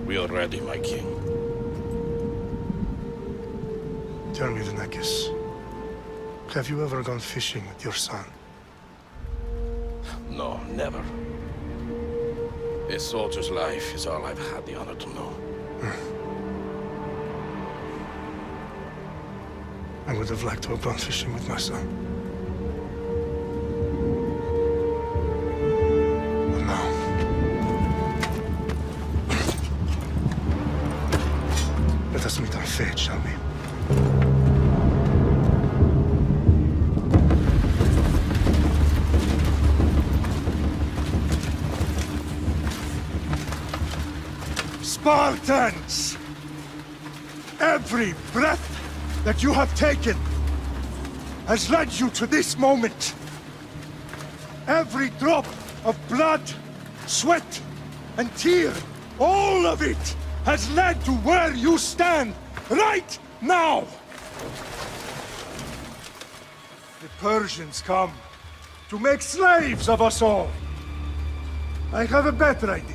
We are ready, my king. Tell me, Leonidas, have you ever gone fishing with your son? No, never. A soldier's life is all I've had the honor to know. I would have liked to have gone fishing with my son. But no. Let us meet on fate, shall we? Spartans! Every breath that you have taken has led you to this moment. Every drop of blood, sweat, and tear, all of it has led to where you stand right now. The Persians come to make slaves of us all. I have a better idea.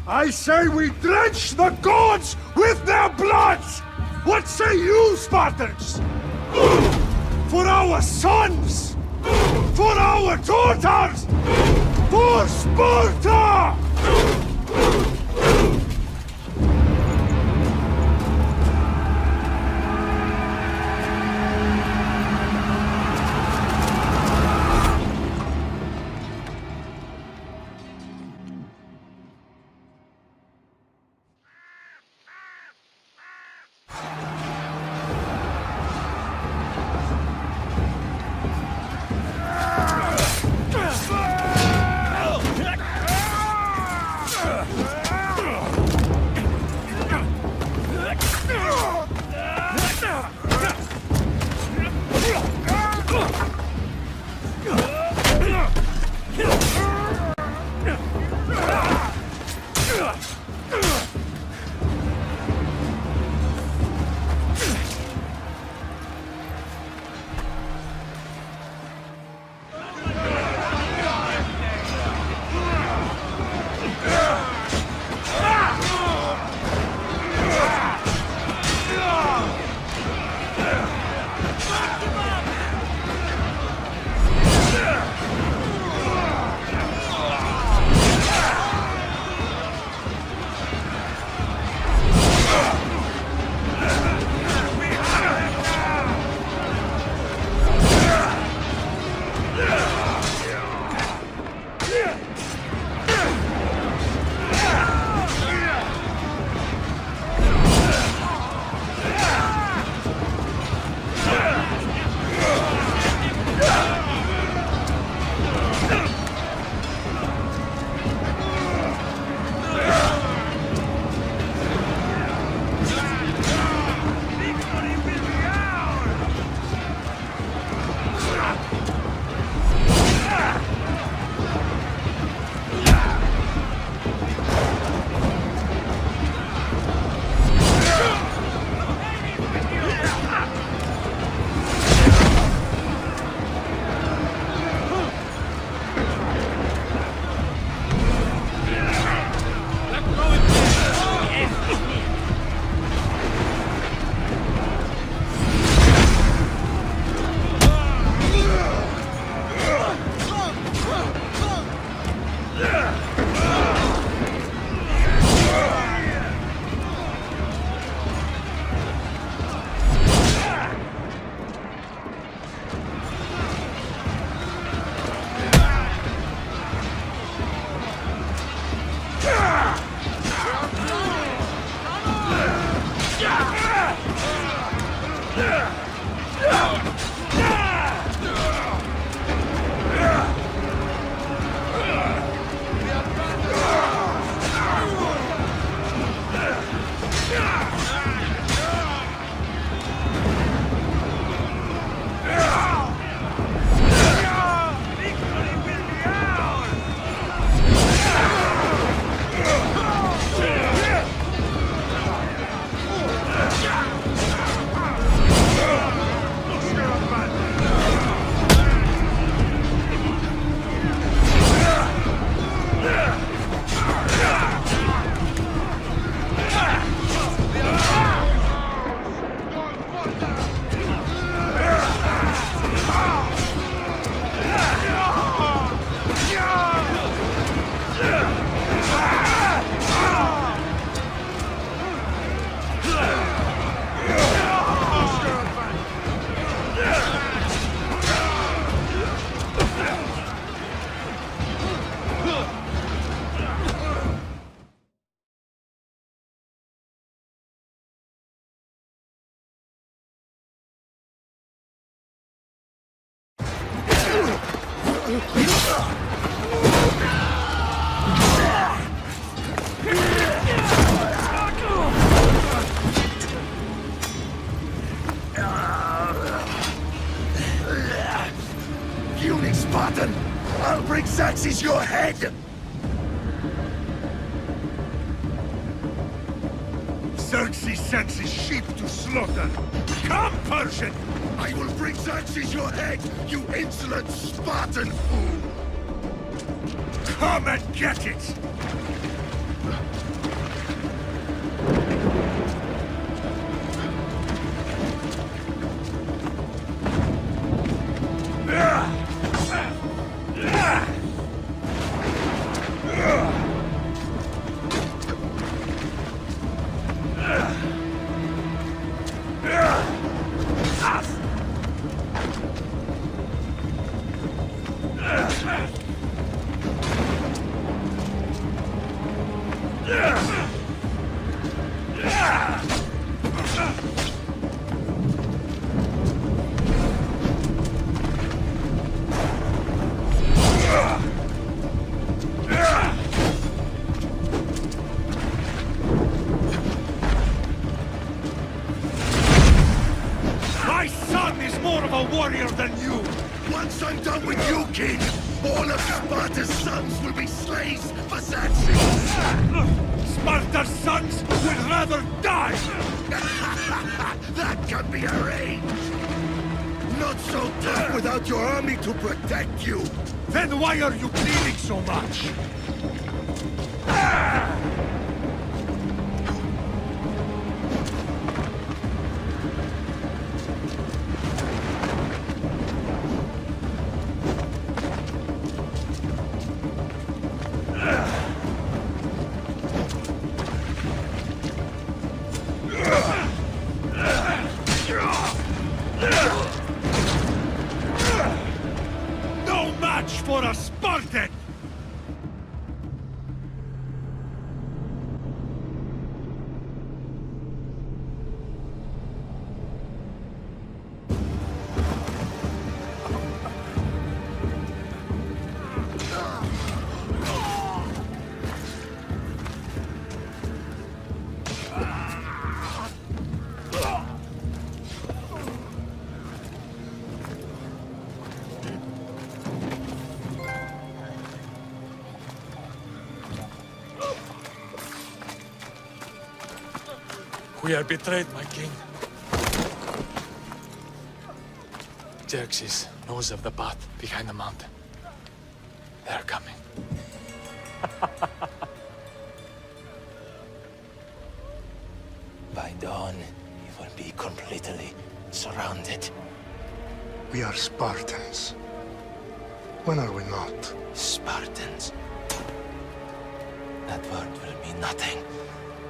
I say we drench the gods with their bloods! What say you, Spartans? For our sons! For our daughters! For Sparta! Puny Spartan! I'll bring Xerxes your head! Xerxes sends his sheep to slaughter. Come, Persian! I will bring Xerxes your head, you insolent Spartan fool! Come and get it! Warrior than you! Once I'm done with you, King, all of Sparta's sons will be slaves for Xerxes! Sparta's sons would rather die! That can be arranged! Not so tough without your army to protect you! Then why are you bleeding so much? For a Spartan! We are betrayed, my king. Xerxes knows of the path behind the mountain. They're coming. By dawn, you will be completely surrounded. We are Spartans. When are we not? Spartans. That word will mean nothing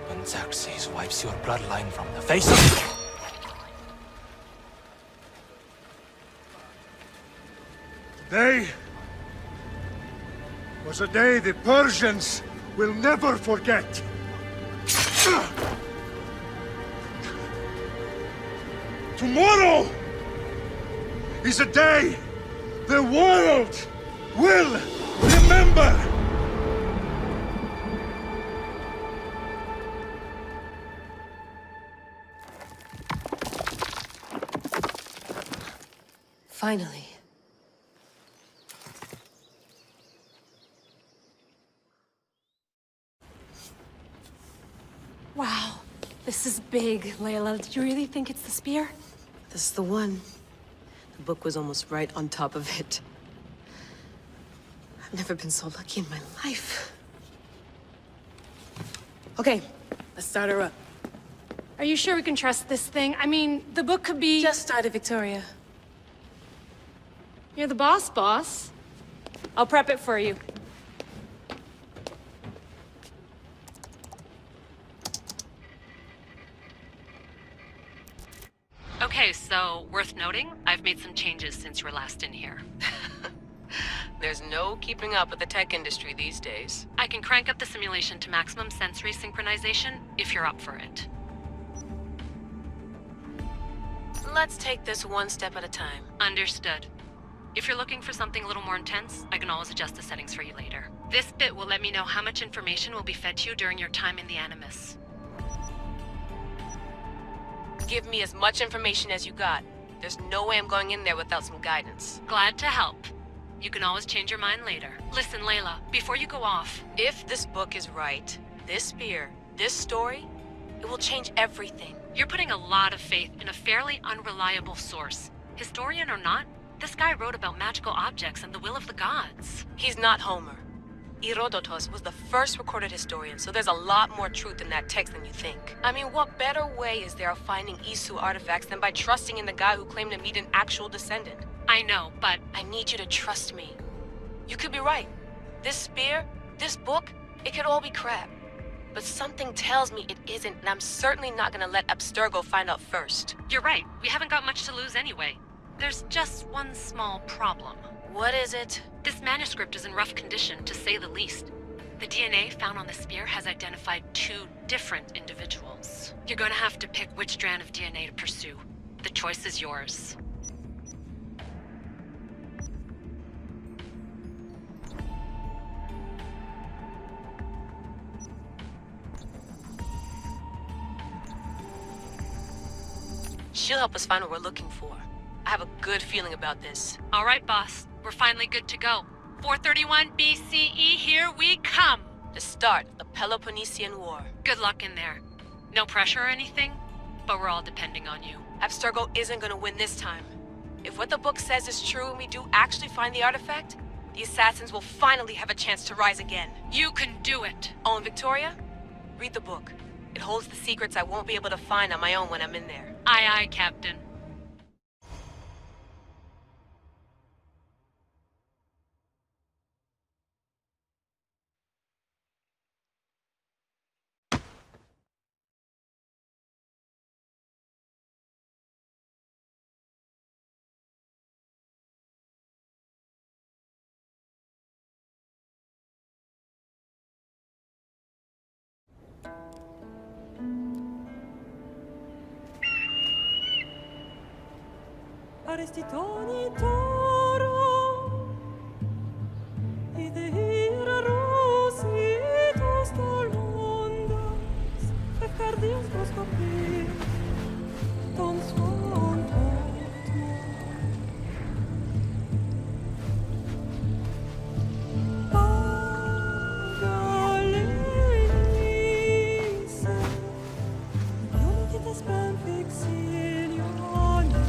when Xerxes wipes your bloodline from the face of... Today was a day the Persians will never forget. Tomorrow is a day the world will remember. Finally. Wow, this is big, Layla. Did you really think it's the spear? This is the one. The book was almost right on top of it. I've never been so lucky in my life. Okay, let's start her up. Are you sure we can trust this thing? I mean, the book could be... Just started, Victoria. You're the boss. I'll prep it for you. Okay, so, worth noting, I've made some changes since you were last in here. There's no keeping up with the tech industry these days. I can crank up the simulation to maximum sensory synchronization, if you're up for it. Let's take this one step at a time. Understood. If you're looking for something a little more intense, I can always adjust the settings for you later. This bit will let me know how much information will be fed to you during your time in the Animus. Give me as much information as you got. There's no way I'm going in there without some guidance. Glad to help. You can always change your mind later. Listen, Layla, before you go off... If this book is right, this spear, this story, it will change everything. You're putting a lot of faith in a fairly unreliable source. Historian or not, this guy wrote about magical objects and the will of the gods. He's not Homer. Herodotus was the first recorded historian, so there's a lot more truth in that text than you think. I mean, what better way is there of finding Isu artifacts than by trusting in the guy who claimed to meet an actual descendant? I know, but... I need you to trust me. You could be right. This spear, this book, it could all be crap. But something tells me it isn't, and I'm certainly not gonna let Abstergo find out first. You're right. We haven't got much to lose anyway. There's just one small problem. What is it? This manuscript is in rough condition, to say the least. The DNA found on the spear has identified 2 different individuals. You're gonna have to pick which strand of DNA to pursue. The choice is yours. She'll help us find what we're looking for. I have a good feeling about this. All right, boss. We're finally good to go. 431 BCE, here we come! The start of the Peloponnesian War. Good luck in there. No pressure or anything, but we're all depending on you. Abstergo isn't gonna win this time. If what the book says is true and we do actually find the artifact, the assassins will finally have a chance to rise again. You can do it! Oh, and Victoria? Read the book. It holds the secrets I won't be able to find on my own when I'm in there. Aye, aye, Captain. Aristitoni toro, idehira rositos tolondas, efcardios proscopir, ton swan potmo. Pagalenice, ionites benfixilioni.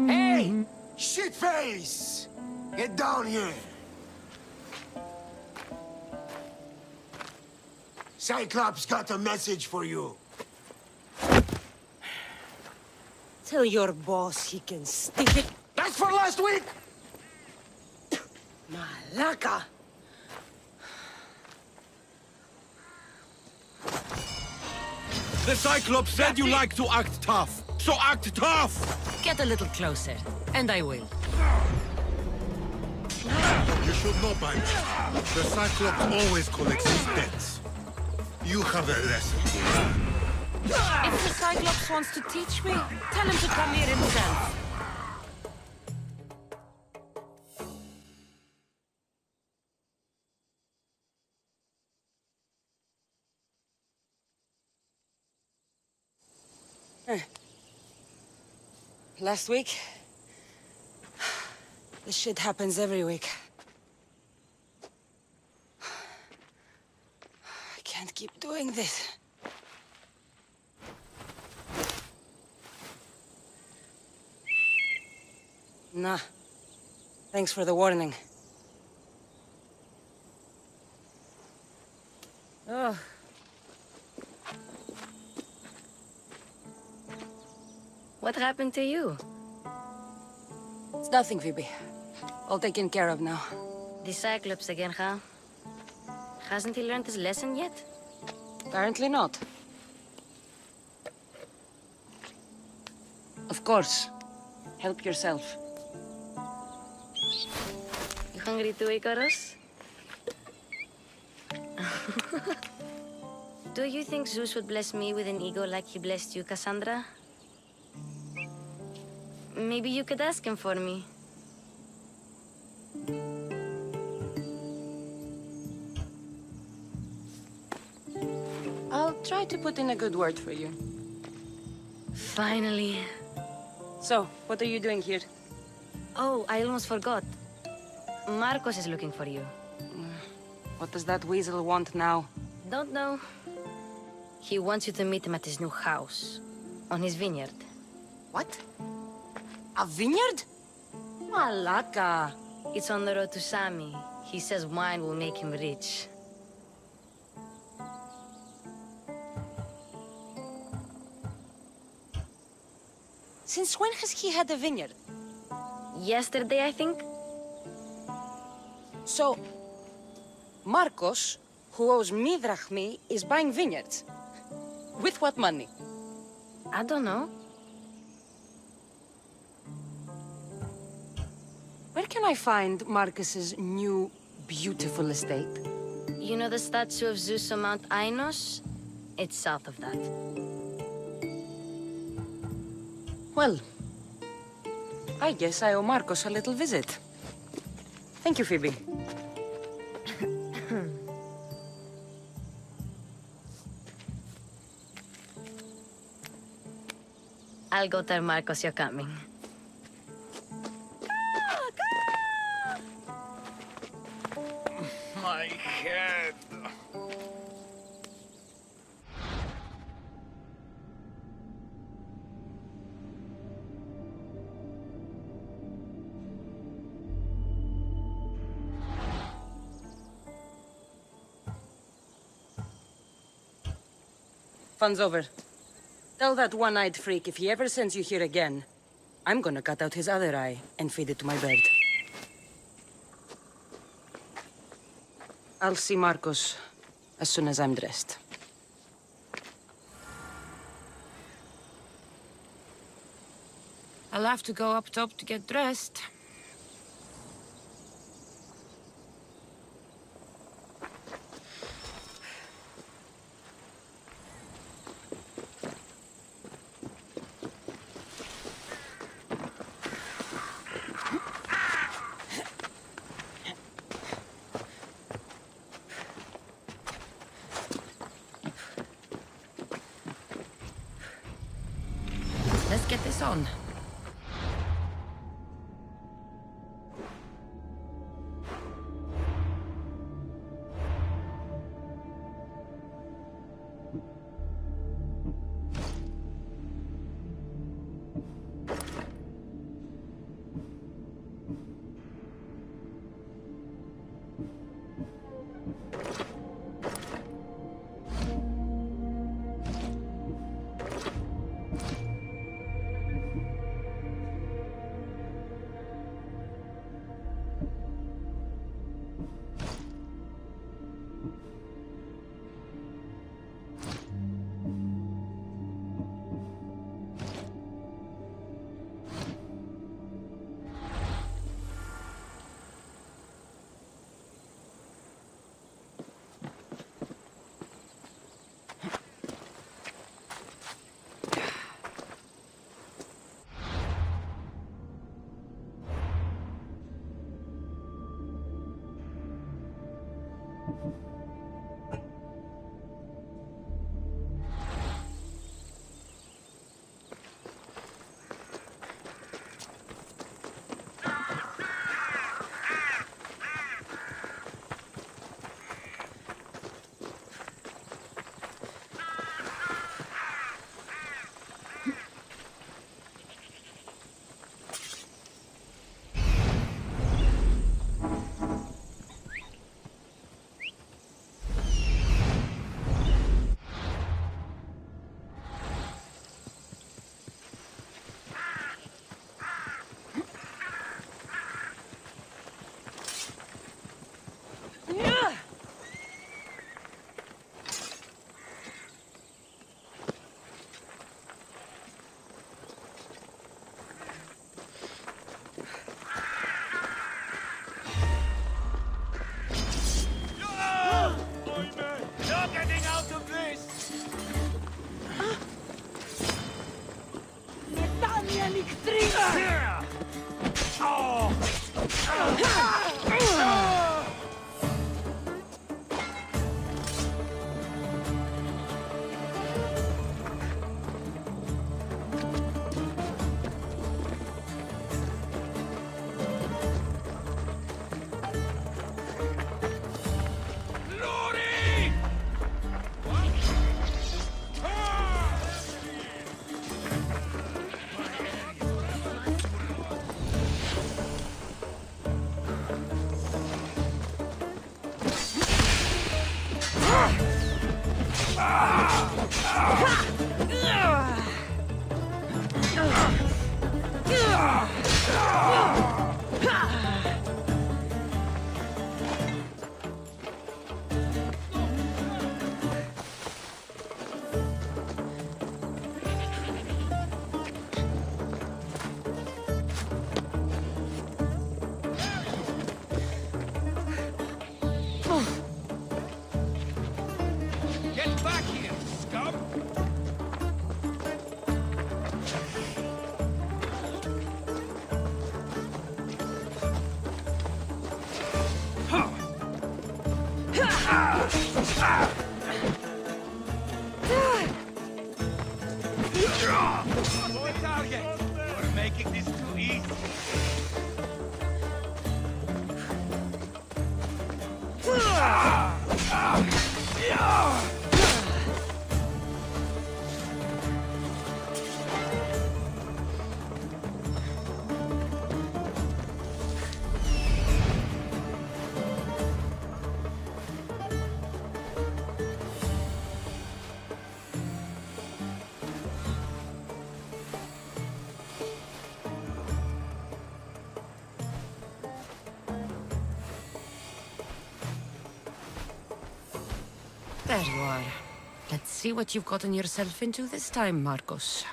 Hey! Shitface! Get down here! Cyclops got a message for you. Tell your boss he can stick it. That's for last week! Malaka! The Cyclops said you like to act tough, so act tough! Get a little closer, and I will. You should know by now. The Cyclops always collects his debts. You have a lesson to learn. If the Cyclops wants to teach me, tell him to come here himself. Last week? This shit happens every week. I can't keep doing this. Nah. Thanks for the warning. Ugh. What happened to you? It's nothing, Phoebe. All taken care of now. The Cyclops again, huh? Hasn't he learned his lesson yet? Apparently not. Of course. Help yourself. You hungry too, Icarus? Do you think Zeus would bless me with an ego like he blessed you, Kassandra? Maybe you could ask him for me. I'll try to put in a good word for you. Finally. So, what are you doing here? Oh, I almost forgot. Marcos is looking for you. What does that weasel want now? Don't know. He wants you to meet him at his new house. On his vineyard. What? A vineyard? Malaka. It's on the road to Sami. He says wine will make him rich. Since when has he had a vineyard? Yesterday, I think. So, Marcos, who owes me drachmi, is buying vineyards. With what money? I don't know. Where can I find Marcus's new, beautiful estate? You know the statue of Zeus on Mount Ainos? It's south of that. Well, I guess I owe Marcos a little visit. Thank you, Phoebe. I'll go tell Marcos you're coming. My head. Fun's over. Tell that one-eyed freak if he ever sends you here again, I'm gonna cut out his other eye and feed it to my bird. I'll see Marcos as soon as I'm dressed. I'll have to go up top to get dressed. Let's get this on. Get back here, scum! Avoid target! You're making this too easy. There you are. Let's see what you've gotten yourself into this time, Marcos.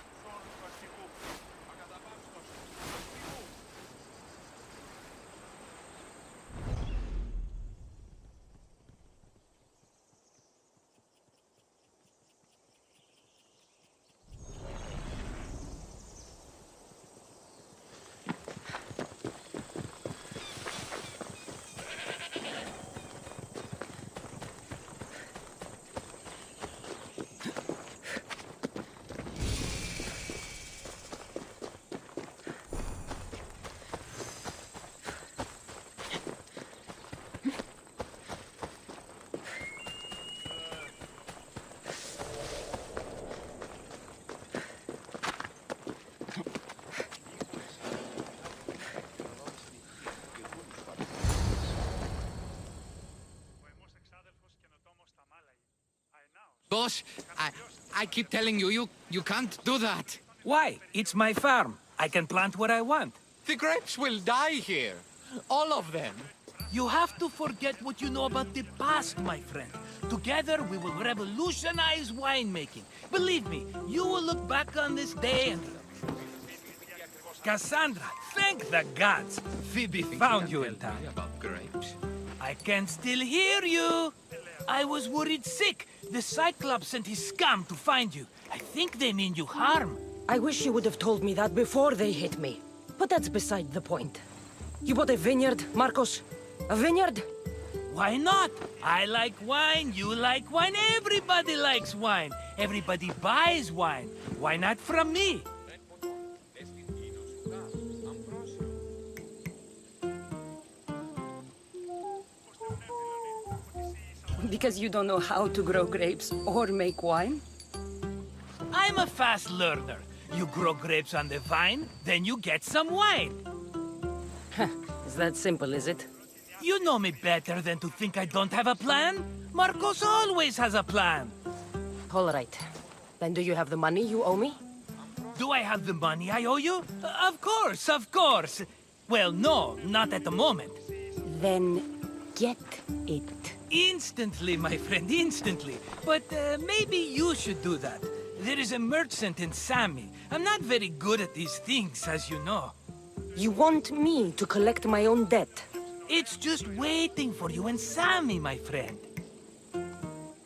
Boss, I keep telling you, you can't do that. Why? It's my farm. I can plant what I want. The grapes will die here. All of them. You have to forget what you know about the past, my friend. Together, we will revolutionize winemaking. Believe me, you will look back on this day and... Kassandra, thank the gods! Phoebe found you in time. About grapes. I can still hear you! I was worried sick. The Cyclops sent his scum to find you. I think they mean you harm. I wish you would have told me that before they hit me. But that's beside the point. You bought a vineyard, Marcos? A vineyard? Why not? I like wine, you like wine, everybody likes wine. Everybody buys wine. Why not from me? Because you don't know how to grow grapes or make wine? I'm a fast learner. You grow grapes on the vine, then you get some wine. Is that simple, is it? You know me better than to think I don't have a plan. Marcos always has a plan. All right. Then do you have the money you owe me? Do I have the money I owe you? Of course, of course. Well, no, not at the moment. Then get it. Instantly, my friend, instantly. But maybe you should do that. There is a merchant in Sami. I'm not very good at these things, as you know. You want me to collect my own debt? It's just waiting for you in Sami, my friend.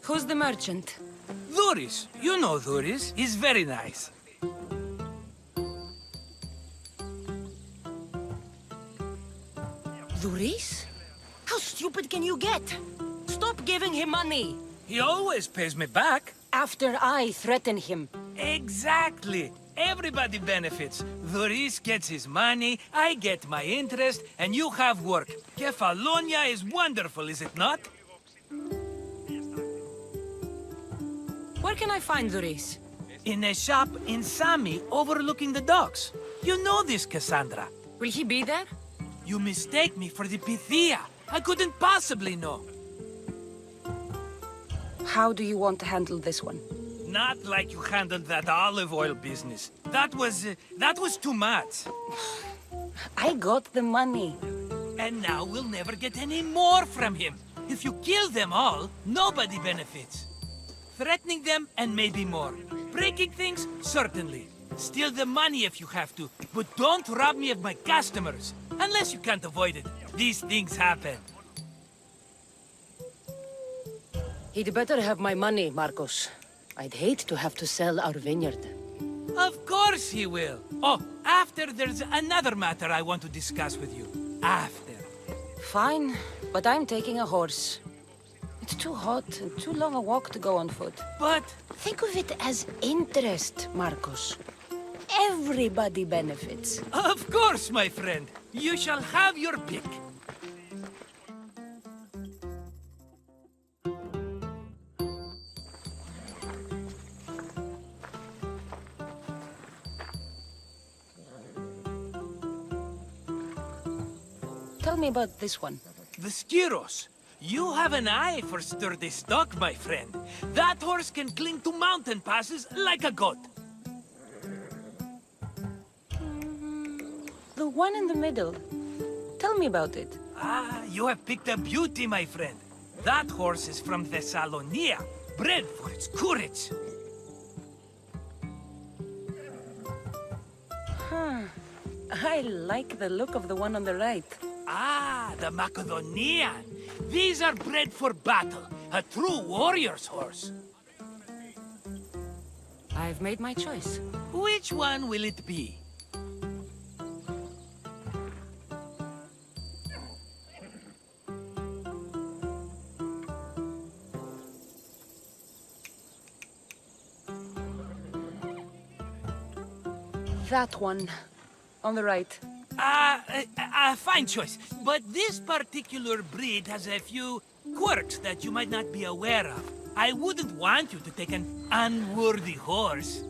Who's the merchant? Dhuris. You know Dhuris. He's very nice. Duris? How stupid can you get? Stop giving him money! He always pays me back. After I threaten him. Exactly. Everybody benefits. Duris gets his money, I get my interest, and you have work. Kefalonia is wonderful, is it not? Where can I find Duris? In a shop in Sami, overlooking the docks. You know this, Kassandra. Will he be there? You mistake me for the Pythia. I couldn't possibly know. How do you want to handle this one? Not like you handled that olive oil business. That was too much. I got the money. And now we'll never get any more from him. If you kill them all, nobody benefits. Threatening them, and maybe more. Breaking things, certainly. Steal the money if you have to, but don't rob me of my customers. Unless you can't avoid it. These things happen. He'd better have my money, Marcos. I'd hate to have to sell our vineyard. Of course he will. Oh, after there's another matter I want to discuss with you. After. Fine, but I'm taking a horse. It's too hot and too long a walk to go on foot. But... think of it as interest, Marcos. Everybody benefits. Of course, my friend. You shall have your pick. Tell me about this one. The Skiros. You have an eye for sturdy stock, my friend. That horse can cling to mountain passes like a goat. The one in the middle. Tell me about it. Ah, you have picked a beauty, my friend. That horse is from Thessalonia, bred for its courage. Huh. I like the look of the one on the right. Ah, the Macedonian. These are bred for battle. A true warrior's horse. I've made my choice. Which one will it be? That one. On the right. Fine choice. But this particular breed has a few quirks that you might not be aware of. I wouldn't want you to take an unworthy horse.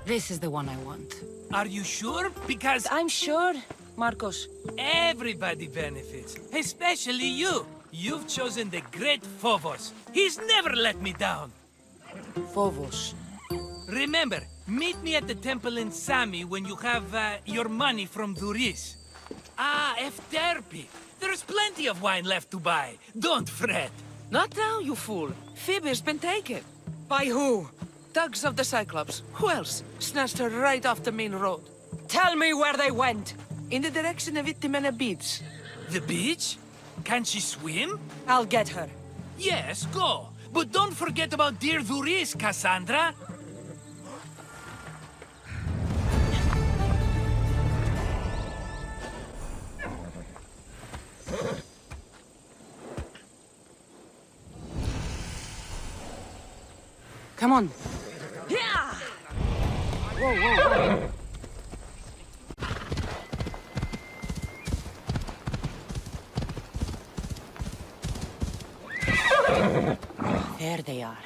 This is the one I want. Are you sure? Because... I'm sure, Marcos. Everybody benefits. Especially you. You've chosen the great Phobos. He's never let me down. Phobos. Remember, meet me at the temple in Sami when you have your money from Duris. Ah, Efterpi. There's plenty of wine left to buy. Don't fret. Not now, you fool. Phoebe's been taken. By who? Thugs of the Cyclops. Who else? Snatched her right off the main road. Tell me where they went. In the direction of Itimena Beach. The beach? Can she swim? I'll get her. Yes, go. But don't forget about dear Duris, Kassandra. Come on. Yeah! Whoa, whoa, whoa. There they are.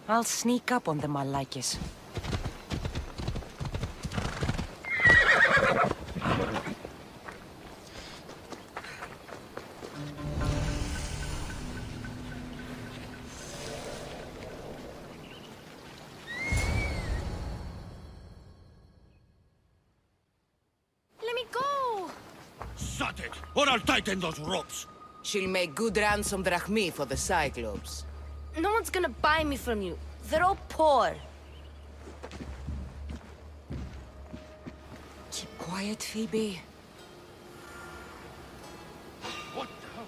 I'll sneak up on them, Alexios. Let me go! Shut it, or I'll tighten those ropes. She'll make good ransom drachmi for the Cyclops. No one's gonna buy me from you. They're all poor. Keep quiet, Phoebe. What the hell?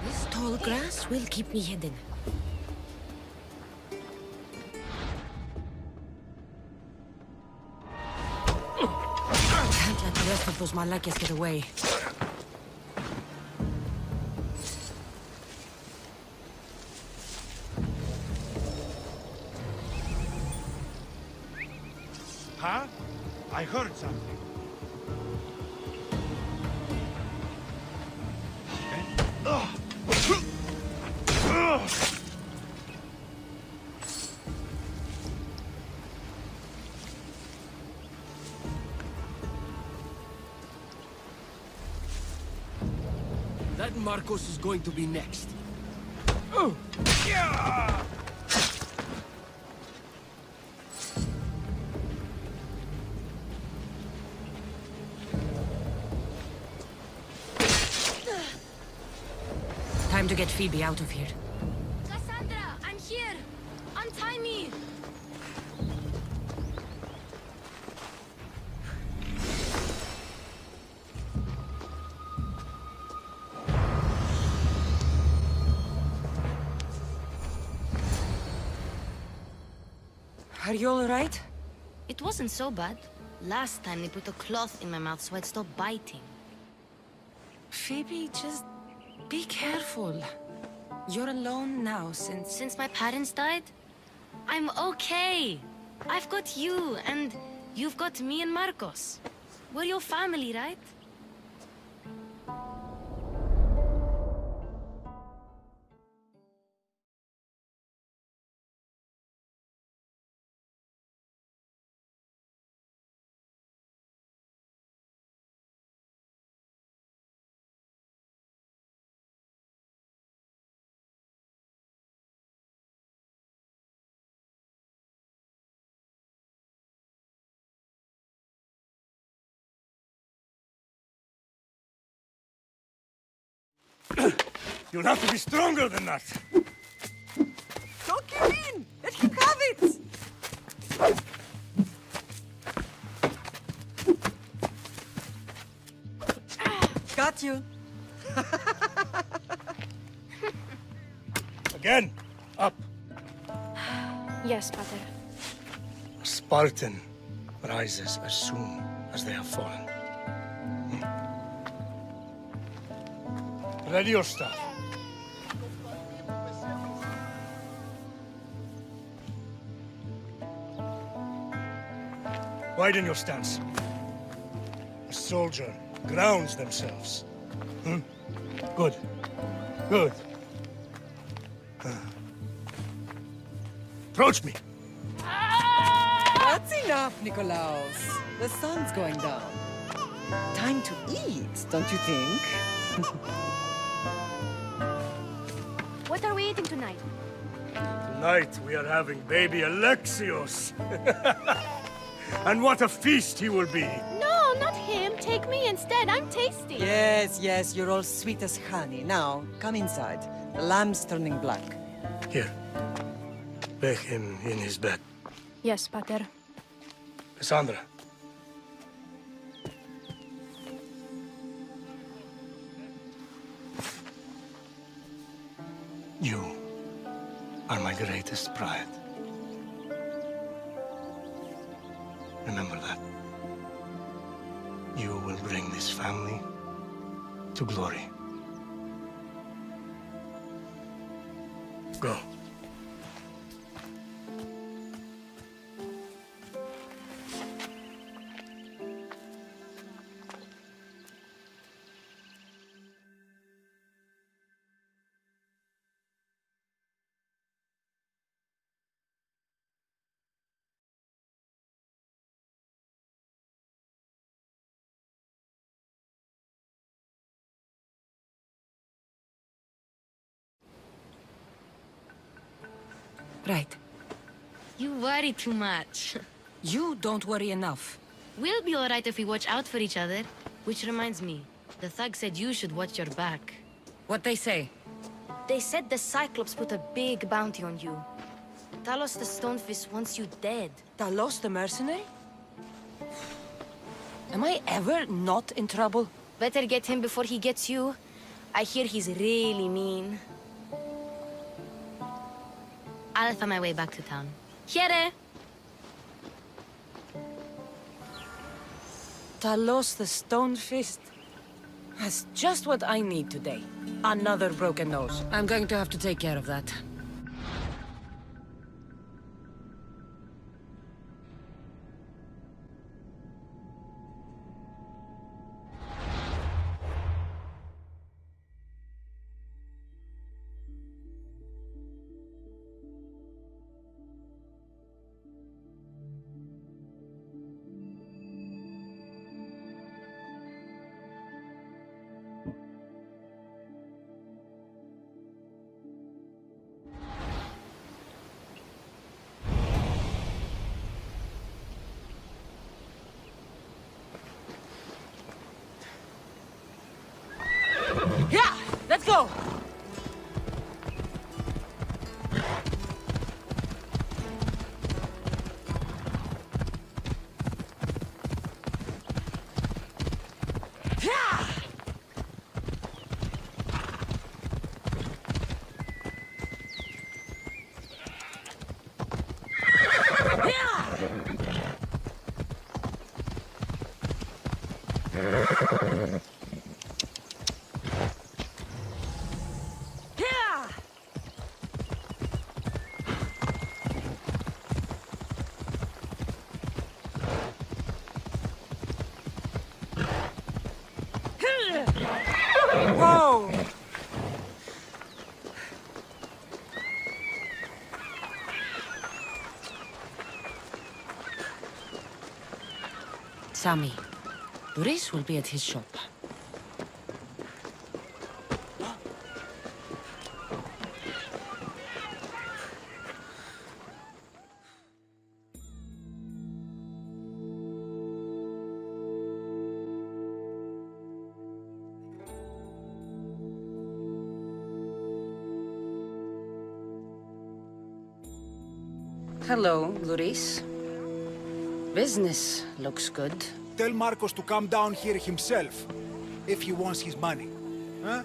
This tall grass? This will keep me hidden. Can't let the rest of those Malakias get away. Huh? I heard something. That Marcos is going to be next. Yeah! Time to get Phoebe out of here. Kassandra, I'm here! Untie me! Are you alright? It wasn't so bad. Last time they put a cloth in my mouth so I'd stop biting. Phoebe, just be careful. You're alone now since... Since my parents died? I'm okay. I've got you, and you've got me and Marcos. We're your family, right? You'll have to be stronger than that. Don't give in! Let him have it! Got you. Again, up. Yes, Pater. A Spartan rises as soon as they have fallen. Ready your staff. Widen your stance. A soldier grounds themselves. Good. Good. Approach me. That's enough, Nikolaos. The sun's going down. Time to eat, don't you think? What are we eating tonight? Tonight we are having baby Alexios. And what a feast he will be. No, not him. Take me instead. I'm tasty. Yes, yes, you're all sweet as honey. Now, come inside. The lamb's turning black. Here. Lay him in his bed. Yes, Pater. Kassandra. You are my greatest pride. Remember that. You will bring this family to glory. Go. Right. You worry too much. You don't worry enough. We'll be alright if we watch out for each other. Which reminds me, the thug said you should watch your back. What'd they say? They said the Cyclops put a big bounty on you. Talos the Stonefist wants you dead. Talos the mercenary? Am I ever not in trouble? Better get him before he gets you. I hear he's really mean. I'll find my way back to town. Here! Talos the Stone Fist. That's just what I need today. Another broken nose. I'm going to have to take care of that. Yeah! Let's go! Whoa! Sammy, Boris will be at his shop. Hello, Boris. Business looks good. Tell Marcos to come down here himself, if he wants his money. Huh?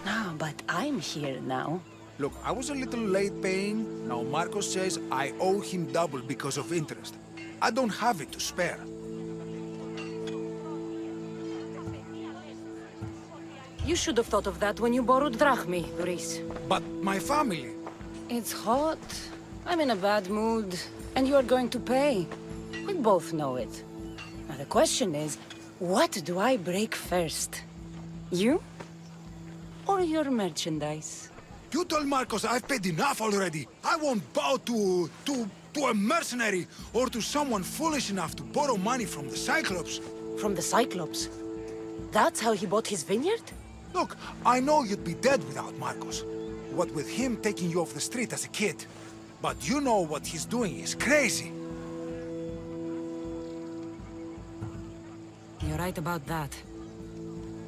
No, but I'm here now. Look, I was a little late paying. Now Marcos says I owe him double because of interest. I don't have it to spare. You should have thought of that when you borrowed drachmi, Boris. But my family... It's hot. I'm in a bad mood, and you are going to pay. We both know it. Now the question is, what do I break first? You? Or your merchandise? You told Marcos I've paid enough already. I won't bow to a mercenary or to someone foolish enough to borrow money from the Cyclops. From the Cyclops? That's how he bought his vineyard? Look, I know you'd be dead without Marcos. What with him taking you off the street as a kid. But you know what he's doing is crazy. You're right about that.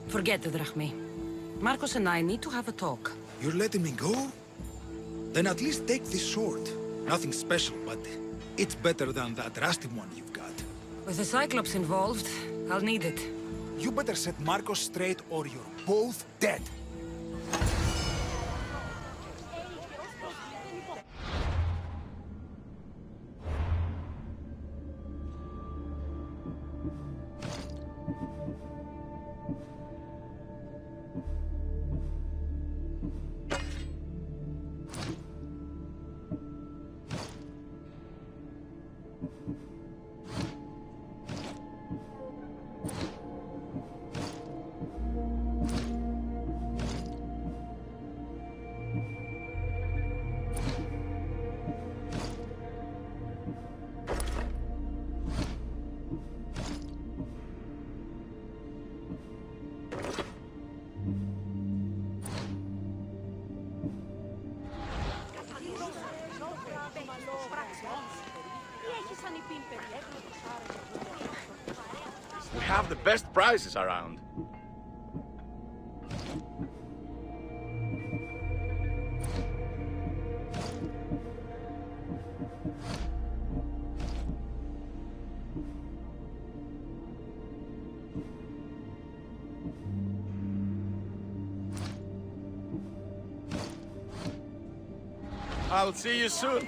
Forget the drachmi. Marcos and I need to have a talk. You're letting me go? Then at least take this sword. Nothing special, but it's better than that rusty one you've got. With the Cyclops involved, I'll need it. You better set Marcos straight or you're both dead. We have the best prizes around. I'll see you soon.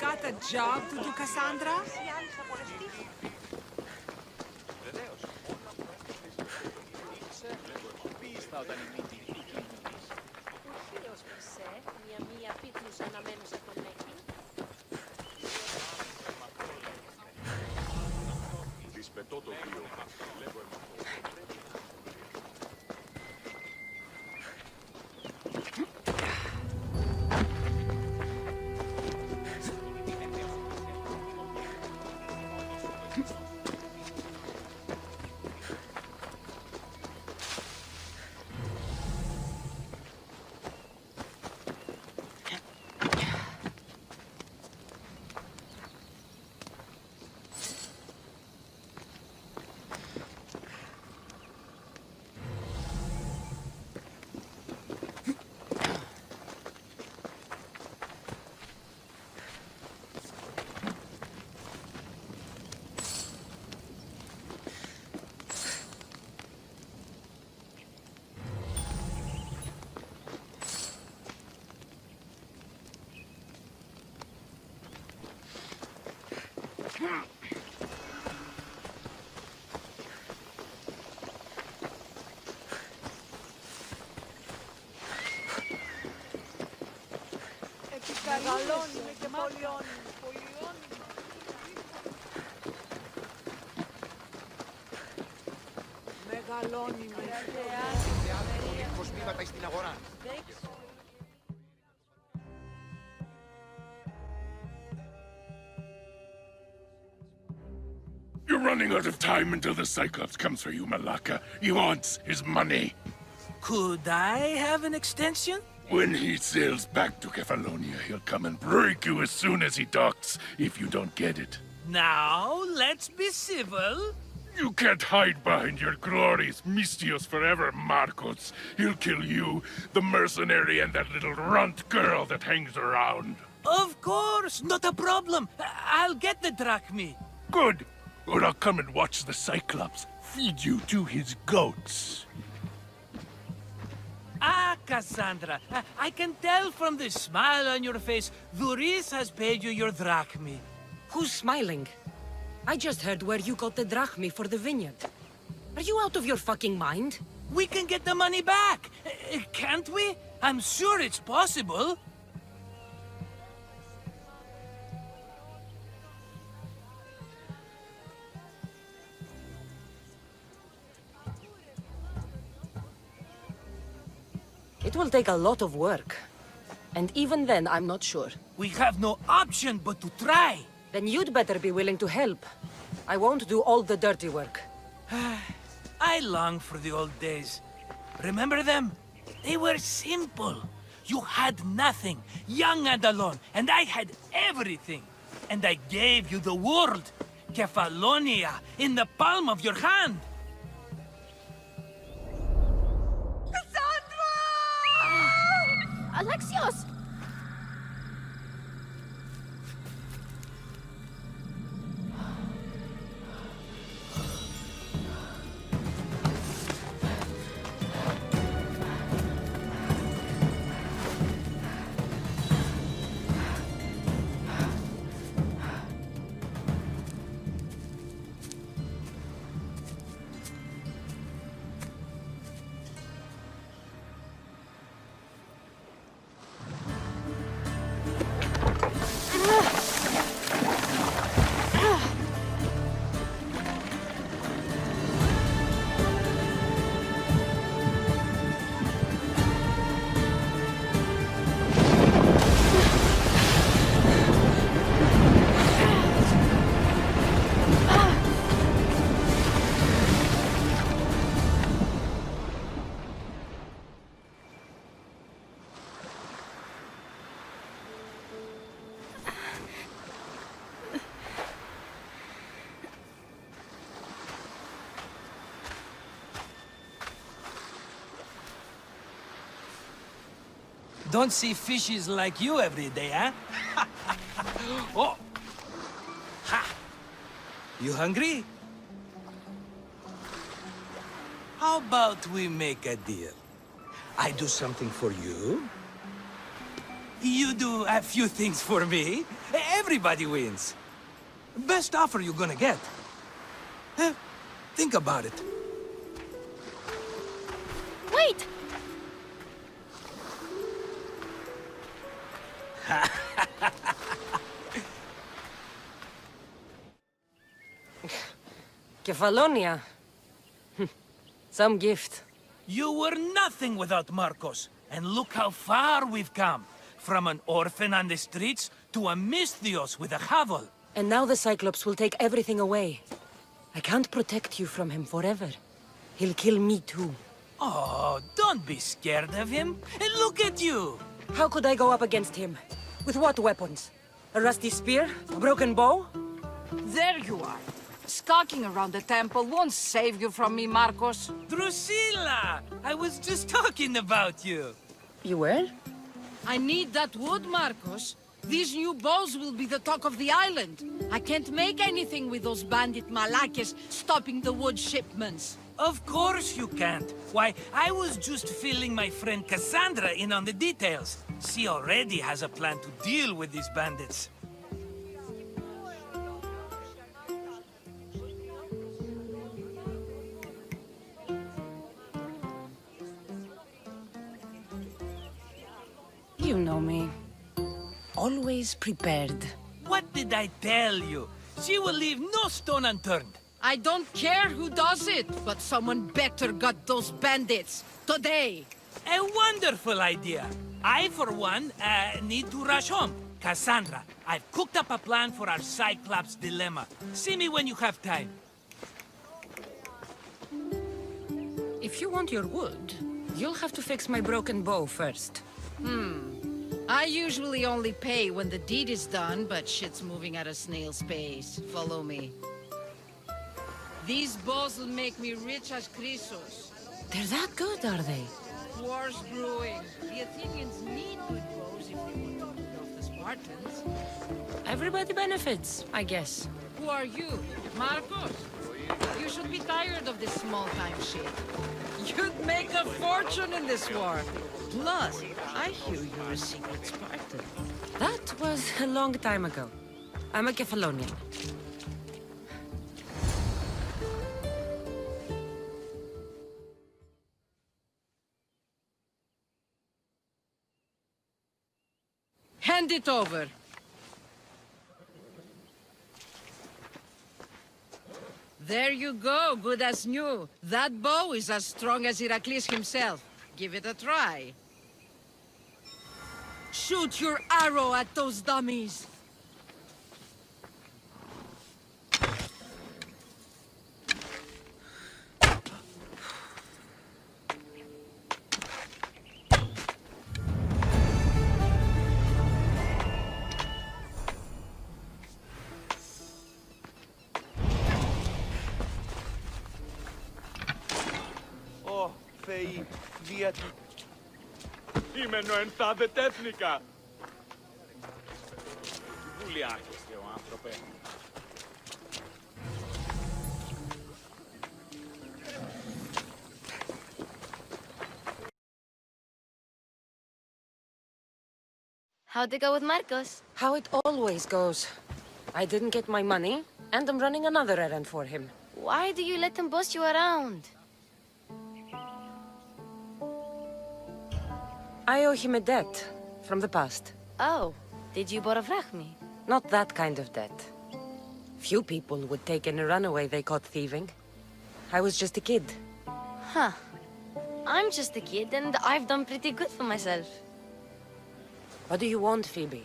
Got a job to do, Kassandra? You're running out of time until the Cyclops comes for you, Malaka. He wants his money. Could I have an extension? When he sails back to Kefalonia, he'll come and break you as soon as he docks, if you don't get it. Now, let's be civil. You can't hide behind your glorious Mystios forever, Marcos. He'll kill you, the mercenary, and that little runt girl that hangs around. Of course, not a problem. I'll get the drachmi. Good. Or I'll come and watch the Cyclops feed you to his goats. Ah, Kassandra, I can tell from the smile on your face, Duris has paid you your drachmi. Who's smiling? I just heard where you got the drachmi for the vineyard. Are you out of your fucking mind? We can get the money back, can't we? I'm sure it's possible. It will take a lot of work. And even then, I'm not sure. We have no option but to try. Then you'd better be willing to help. I won't do all the dirty work. I long for the old days. Remember them? They were simple. You had nothing, young and alone, and I had everything. And I gave you the world, Kefalonia, in the palm of your hand. Alexios! Don't see fishes like you every day, huh? Oh! Ha! You hungry? How about we make a deal? I do something for you. You do a few things for me. Everybody wins. Best offer you're gonna get. Think about it. Wait! Kefalonia. Some gift. You were nothing without Marcos. And look how far we've come. From an orphan on the streets to a Misthios with a hovel. And now the Cyclops will take everything away. I can't protect you from him forever. He'll kill me too. Oh, don't be scared of him. And look at you. How could I go up against him? With what weapons? A rusty spear? A broken bow? There you are. Skulking around the temple won't save you from me, Marcos. Drusilla! I was just talking about you. You were? I need that wood, Marcos. These new bows will be the talk of the island. I can't make anything with those bandit malakes stopping the wood shipments. Of course you can't. Why, I was just filling my friend Kassandra in on the details. She already has a plan to deal with these bandits. You know me. Always prepared. What did I tell you? She will leave no stone unturned. I don't care who does it, but someone better got those bandits. Today. A wonderful idea. I, for one, need to rush home. Kassandra, I've cooked up a plan for our Cyclops dilemma. See me when you have time. If you want your wood, you'll have to fix my broken bow first. I usually only pay when the deed is done, but shit's moving at a snail's pace. Follow me. These bows will make me rich as Chrysos. They're that good, are they? War's brewing. The Athenians need good bows if they want to hold off the Spartans. Everybody benefits, I guess. Who are you? Marcos? You should be tired of this small-time shit. You'd make a fortune in this war. Plus, I hear you're a secret Spartan. That was a long time ago. I'm a Kefalonian. Hand it over. There you go, good as new. That bow is as strong as Heracles himself. Give it a try. Shoot your arrow at those dummies. Θεοί, δια του.Ήμενο ενθάδε τέθνικα. Βουλιάρχεστε ο άνθρωπε. How'd it go with Marcos? How it always goes. I didn't get my money, and I'm running another errand for him. Why do you let him boss you around? I owe him a debt from the past. Oh, did you borovrach me? Not that kind of debt. Few people would take in a runaway they caught thieving. I was just a kid. Huh. I'm just a kid and I've done pretty good for myself. What do you want, Phoebe?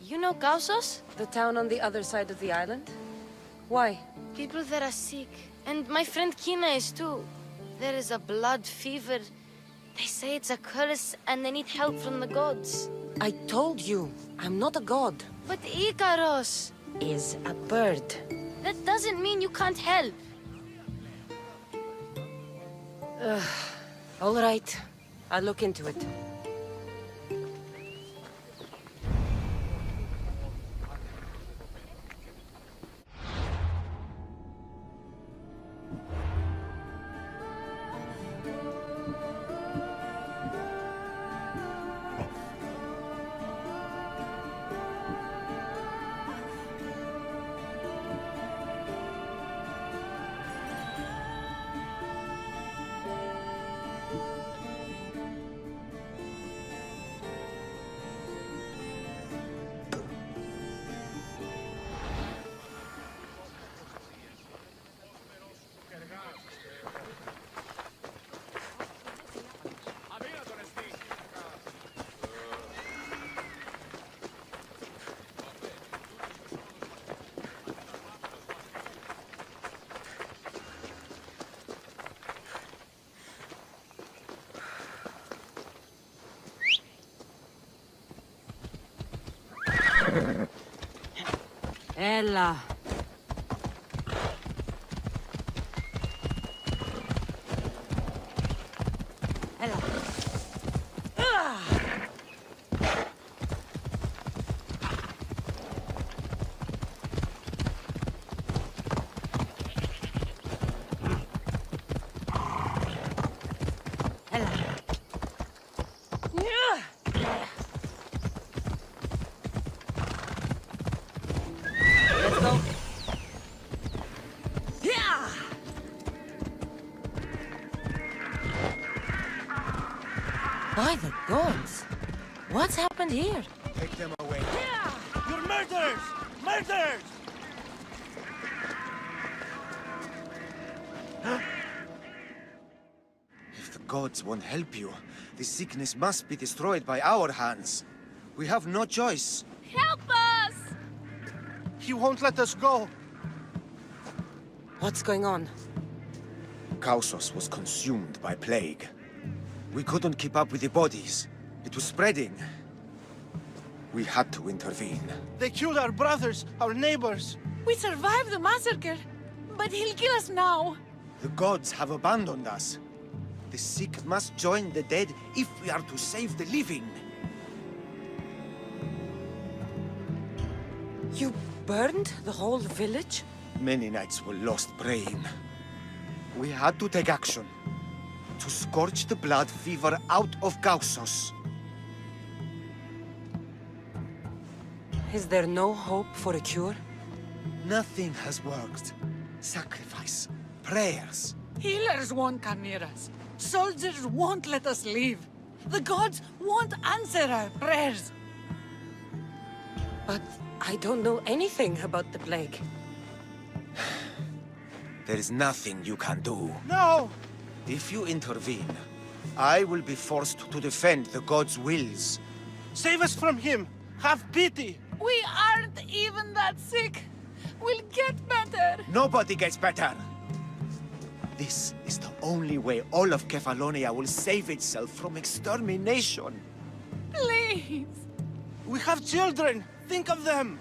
You know Kausos? The town on the other side of the island? Why? People there are sick. And my friend Kina is too. There is a blood fever. They say it's a curse and they need help from the gods. I told you, I'm not a god. But Ikaros is a bird. That doesn't mean you can't help. All right, I'll look into it. Ella. Ella. By the gods! What's happened here? Take them away. You're murderers! Murderers! If the gods won't help you, this sickness must be destroyed by our hands. We have no choice. Help us! He won't let us go. What's going on? Kaussos was consumed by plague. We couldn't keep up with the bodies. It was spreading. We had to intervene. They killed our brothers, our neighbors. We survived the massacre, but he'll kill us now. The gods have abandoned us. The sick must join the dead if we are to save the living. You burned the whole village? Many nights were lost praying. We had to take action. To scorch the blood fever out of Kaussos. Is there no hope for a cure? Nothing has worked. Sacrifice, prayers. Healers won't come near us. Soldiers won't let us leave. The gods won't answer our prayers. But I don't know anything about the plague. There is nothing you can do. No! If you intervene, I will be forced to defend the gods' wills. Save us from him! Have pity! We aren't even that sick. We'll get better. Nobody gets better! This is the only way all of Kefalonia will save itself from extermination. Please! We have children! Think of them!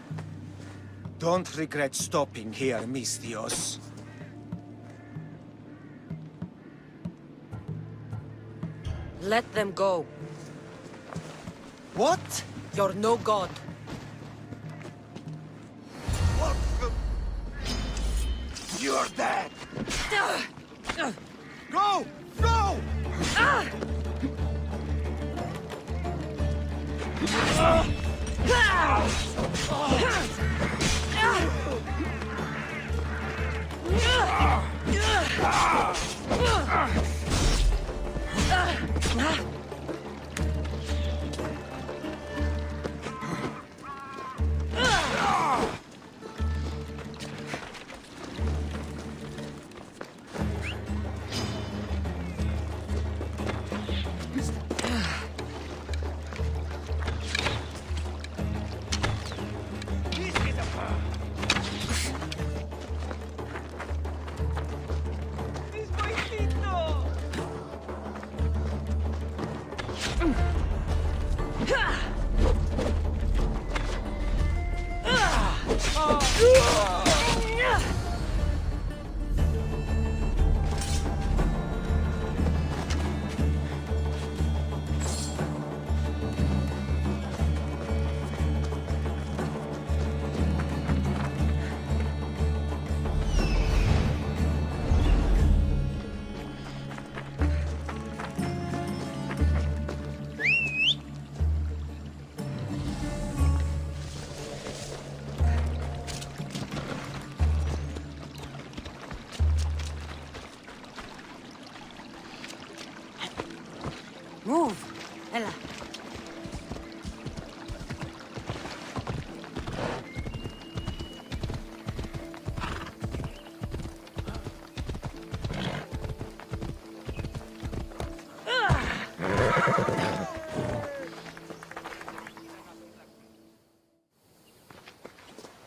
Don't regret stopping here, Misthios. Let them go. What? You're no god. What the... You're dead! Go! Go! Move, Ella.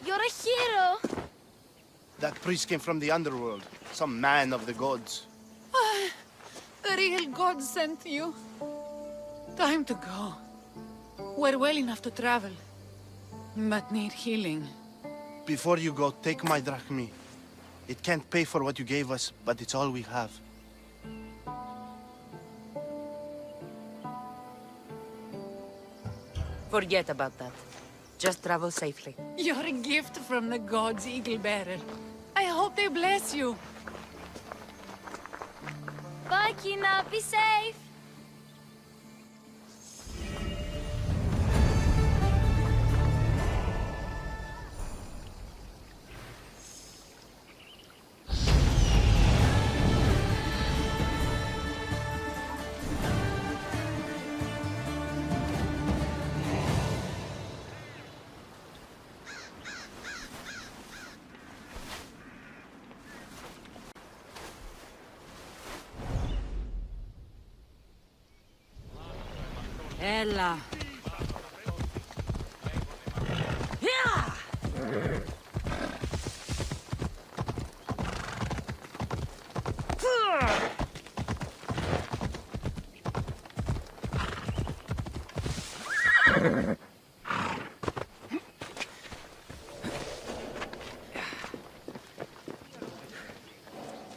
You're a hero! That priest came from the underworld. Some man of the gods. The real god sent you. Time to go. We're well enough to travel. But need healing. Before you go, take my drachmi. It can't pay for what you gave us, but it's all we have. Forget about that. Just travel safely. You're a gift from the gods, Eagle Bearer. I hope they bless you. Bye, Kina. Be safe. Ella. Yeah!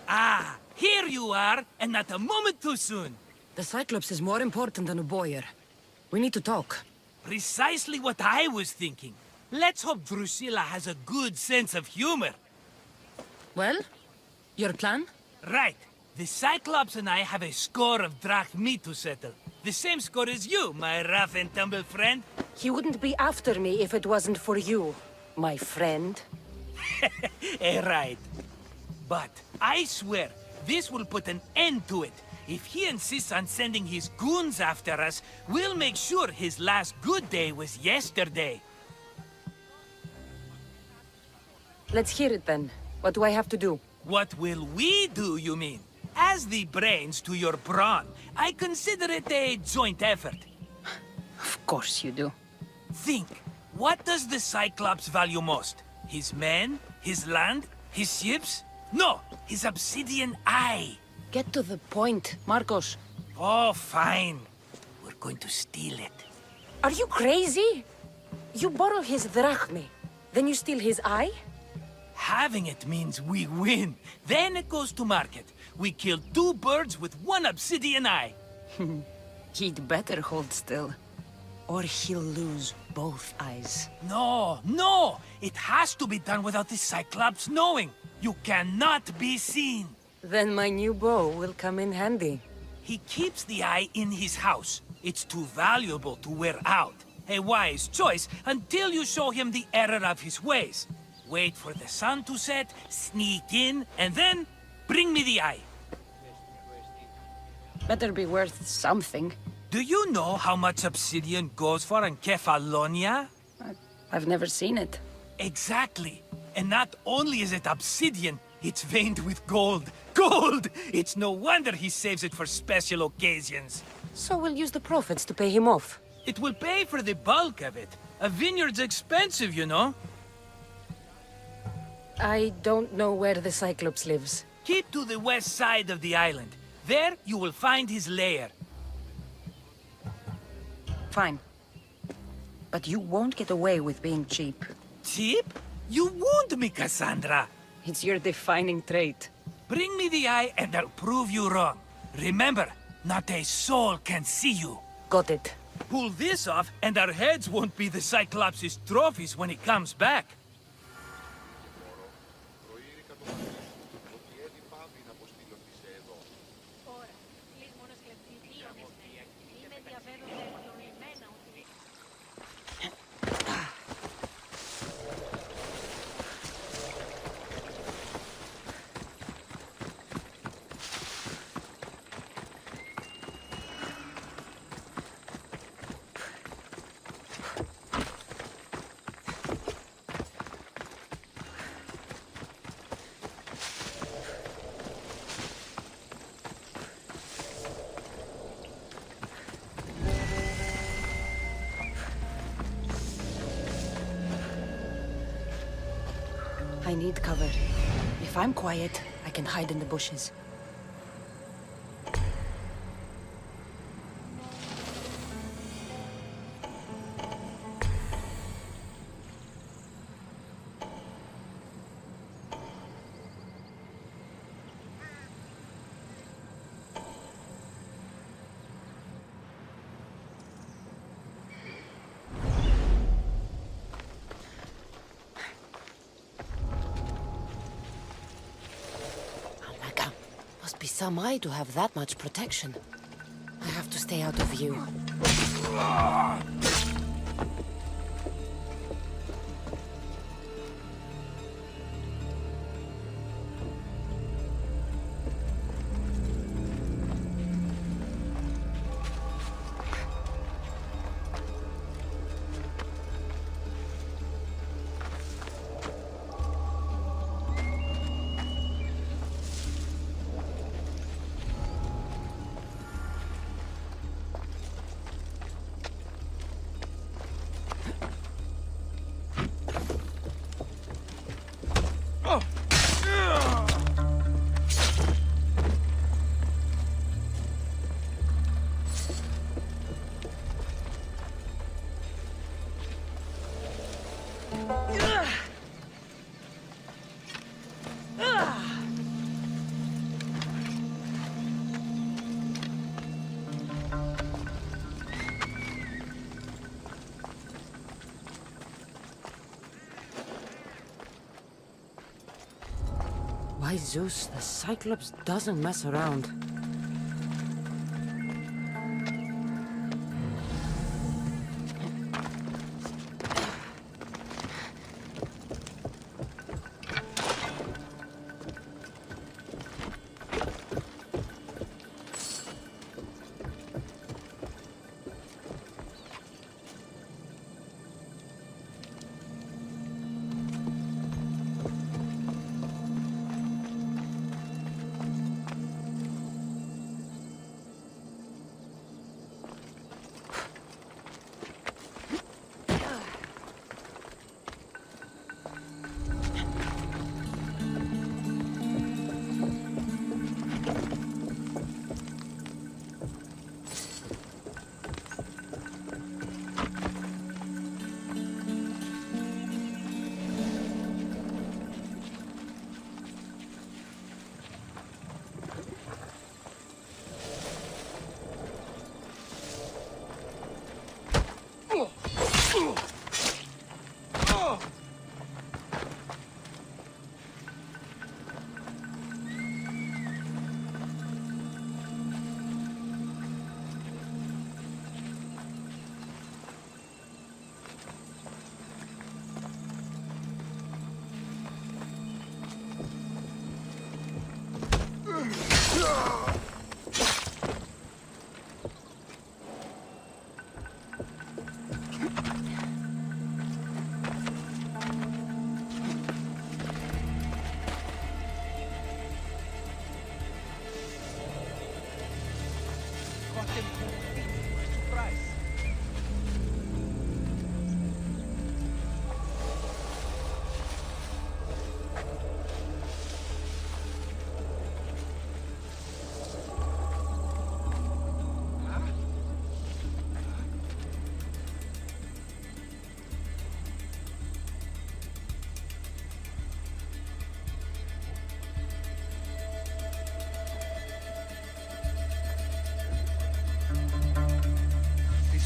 Ah, here you are, and not a moment too soon. The Cyclops is more important than a boyar. We need to talk. Precisely what I was thinking. Let's hope Drusilla has a good sense of humor. Well, your plan? Right. The Cyclops and I have a score of drachmi to settle. The same score as you, my rough and tumble friend. He wouldn't be after me if it wasn't for you, my friend. Right. But I swear, this will put an end to it. If he insists on sending his goons after us, we'll make sure his last good day was yesterday. Let's hear it then. What do I have to do? What will we do, you mean? As the brains to your brawn, I consider it a joint effort. Of course you do. Think, what does the Cyclops value most? His men? His land? His ships? No, his obsidian eye. Get to the point, Marcos. Oh, fine. We're going to steal it. Are you crazy? You borrow his drachmi, then you steal his eye? Having it means we win. Then it goes to market. We kill 2 birds with 1 obsidian eye. He'd better hold still. Or he'll lose both eyes. No, no! It has to be done without the Cyclops knowing. You cannot be seen. Then my new bow will come in handy. He keeps the eye in his house. It's too valuable to wear out. A wise choice until you show him the error of his ways. Wait for the sun to set, sneak in, and then bring me the eye. Better be worth something. Do you know how much obsidian goes for in Kefalonia? I've never seen it. Exactly. And not only is it obsidian, it's veined with gold. Gold! It's no wonder he saves it for special occasions. So we'll use the profits to pay him off. It will pay for the bulk of it. A vineyard's expensive, you know. I don't know where the Cyclops lives. Keep to the west side of the island. There, you will find his lair. Fine. But you won't get away with being cheap. Cheap? You wound me, Kassandra. It's your defining trait. Bring me the eye and I'll prove you wrong. Remember, not a soul can see you. Got it. Pull this off and our heads won't be the Cyclops' trophies when he comes back. I need cover. If I'm quiet, I can hide in the bushes. be some eye to have that much protection. I have to stay out of view. By Zeus, the Cyclops doesn't mess around.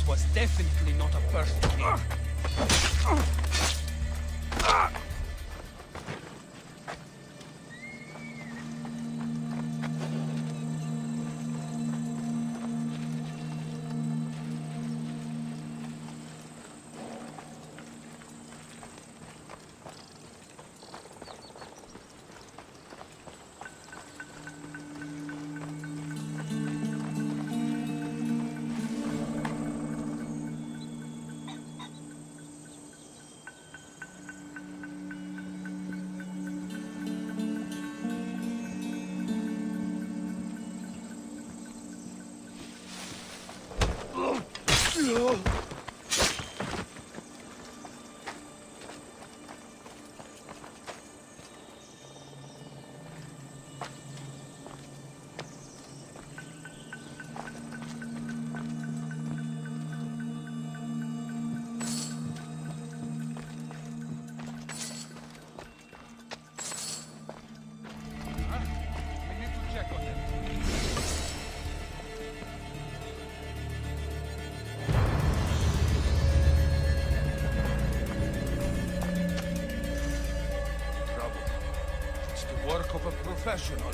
Was definitely not a person game. Work of a professional.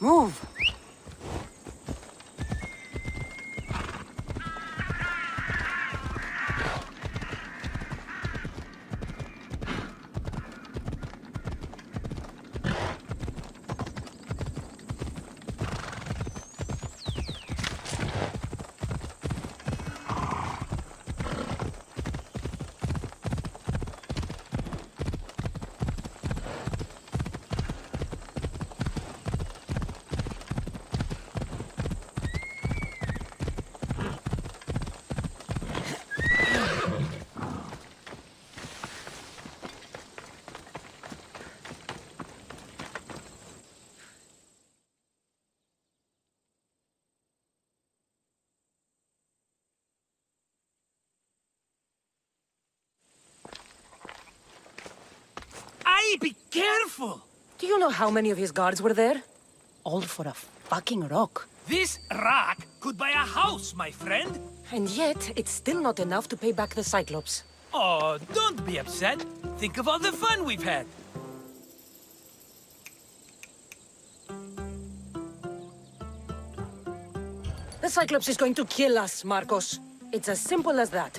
Move! be careful! Do you know how many of his guards were there? All for a fucking rock. This rock could buy a house, my friend. And yet, it's still not enough to pay back the Cyclops. Oh, don't be upset. Think of all the fun we've had. The Cyclops is going to kill us, Marcos. It's as simple as that.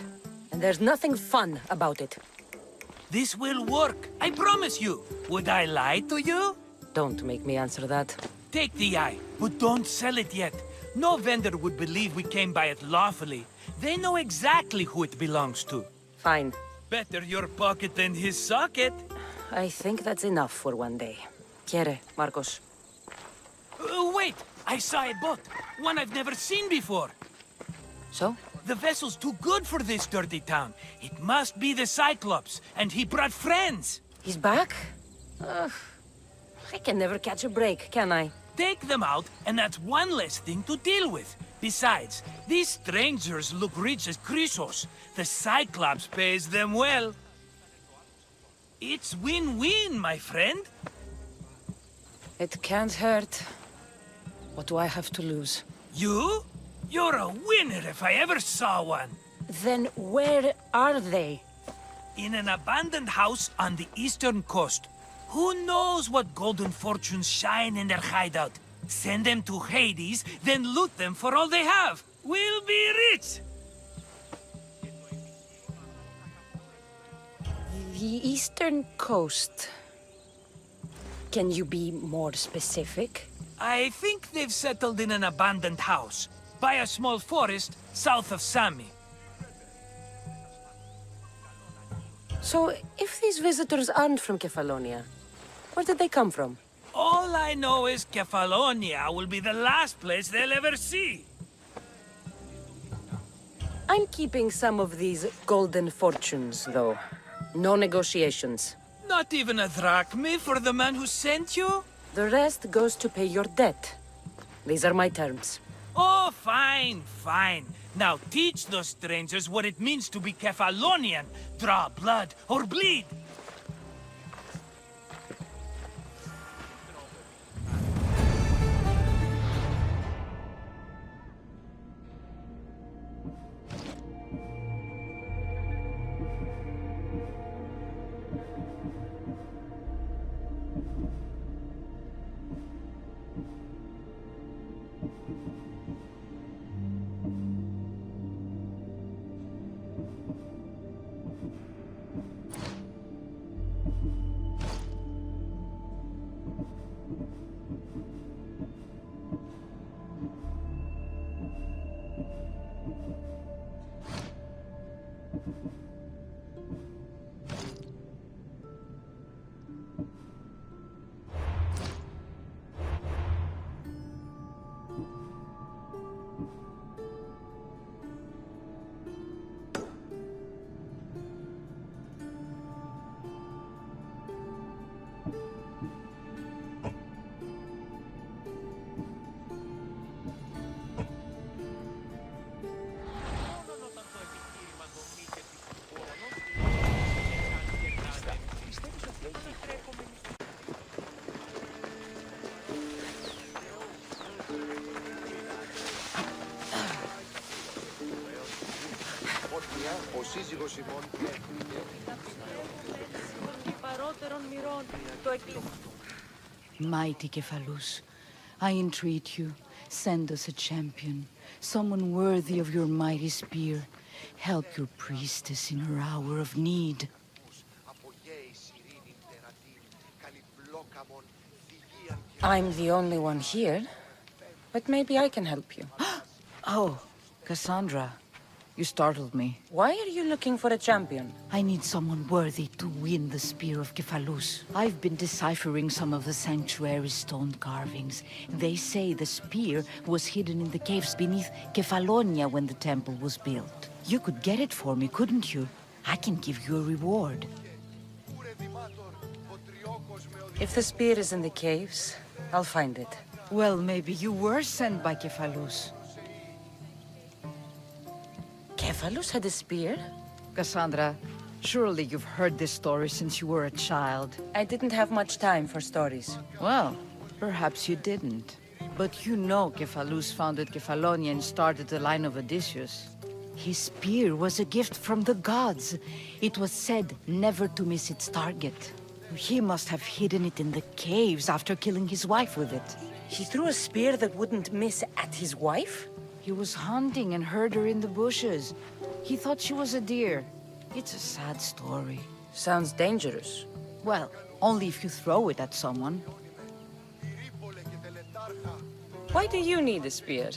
And there's nothing fun about it. This will work, I promise you. Would I lie to you? Don't make me answer that. Take the eye, but don't sell it yet. No vendor would believe we came by it lawfully. They know exactly who it belongs to. Fine. Better your pocket than his socket. I think that's enough for one day. Quiere, Marcos. Wait! I saw a boat. One I've never seen before. So? The vessel's too good for this dirty town. It must be the Cyclops, and he brought friends. He's back? I can never catch a break, can I? Take them out, and that's one less thing to deal with. Besides, these strangers look rich as Chrysos. The Cyclops pays them well. It's win-win, my friend. It can't hurt. What do I have to lose? You? You're a winner if I ever saw one. Then where are they? In an abandoned house on the eastern coast. Who knows what golden fortunes shine in their hideout? Send them to Hades, then loot them for all they have. We'll be rich! The eastern coast. Can you be more specific? I think they've settled in an abandoned house, by a small forest south of Sami. So, if these visitors aren't from Kefalonia, where did they come from? All I know is Kefalonia will be the last place they'll ever see. I'm keeping some of these golden fortunes, though. No negotiations. Not even a drachme for the man who sent you? The rest goes to pay your debt. These are my terms. Oh, fine, fine. Now teach those strangers what it means to be Kefalonian. Draw blood or bleed. Mighty Kephalus, I entreat you, send us a champion, someone worthy of your mighty spear. Help your priestess in her hour of need. I'm the only one here, but maybe I can help you. Oh, Kassandra, you startled me. Why are you looking for a champion? I need someone worthy to win the Spear of Kephalus. I've been deciphering some of the sanctuary's stone carvings. They say the spear was hidden in the caves beneath Kefalonia when the temple was built. You could get it for me, couldn't you? I can give you a reward. If the spear is in the caves, I'll find it. Well, maybe you were sent by Kephalus. Kephalus had a spear? Kassandra, Surely you've heard this story since you were a child. I didn't have much time for stories. Well, perhaps you didn't. But you know Cephalus founded Kefalonia and started the line of Odysseus. His spear was a gift from the gods. It was said never to miss its target. He must have hidden it in the caves after killing his wife with it. He threw a spear that wouldn't miss at his wife? He was hunting and heard her in the bushes. He thought she was a deer. It's a sad story. Sounds dangerous. Well, only if you throw it at someone. Why do you need a spear?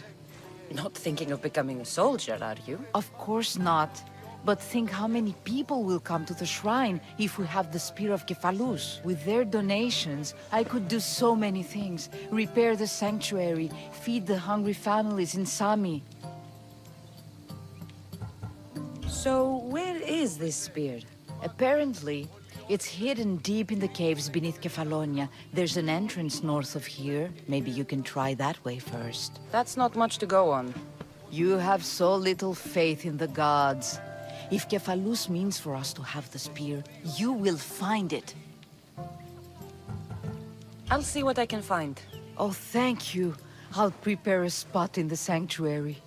Not thinking of becoming a soldier, are you? Of course not. But think how many people will come to the shrine if we have the Spear of Cephalus. With their donations, I could do so many things. Repair the sanctuary, feed the hungry families in Sami. So, where is this spear? Apparently, it's hidden deep in the caves beneath Kefalonia. There's an entrance north of here. Maybe you can try that way first. That's not much to go on. You have so little faith in the gods. If Cephalus means for us to have the spear, you will find it. I'll see what I can find. Oh, thank you. I'll prepare a spot in the sanctuary.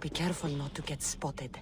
Be careful not to get spotted.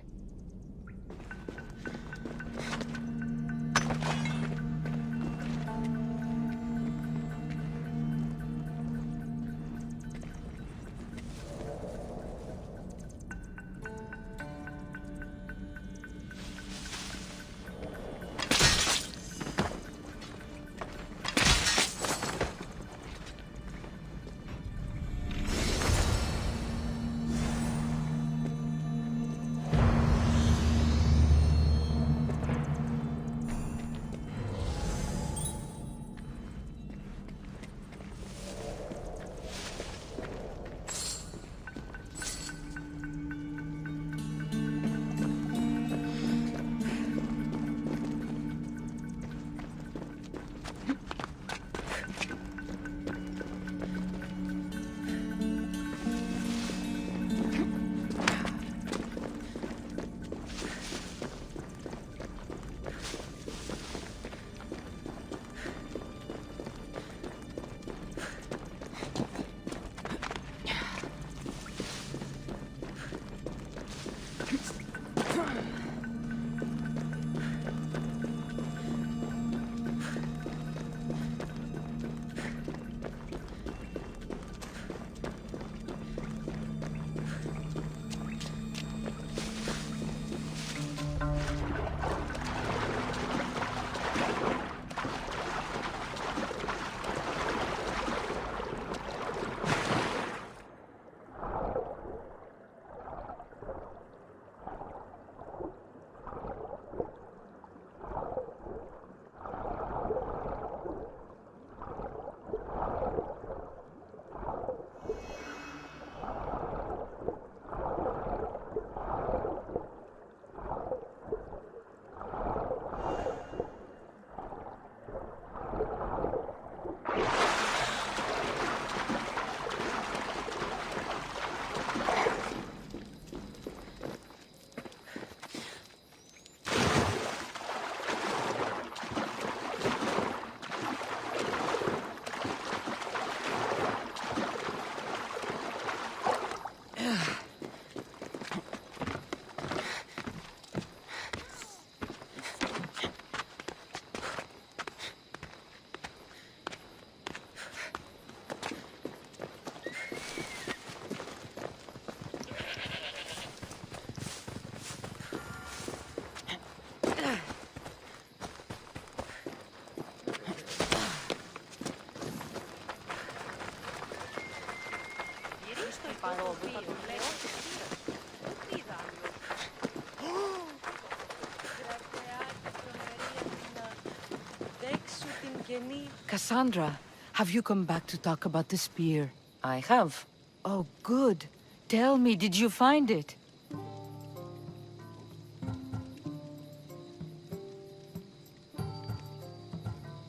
Kassandra, have you come back to talk about the spear? I have. Oh, good. Tell me, did you find it?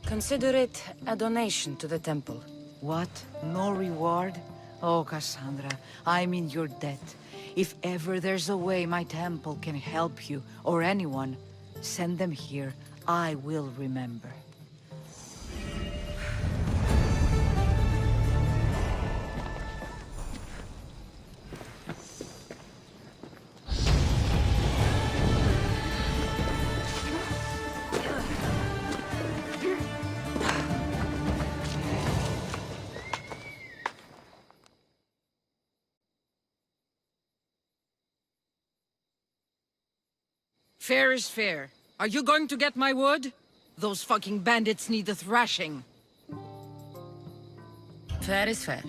Consider it a donation to the temple. What? No reward? Oh, Kassandra, I'm in your debt. If ever there's a way my temple can help you, or anyone, send them here. I will remember. Fair is fair. Are you going to get my wood? Those fucking bandits need a thrashing. Fair is fair.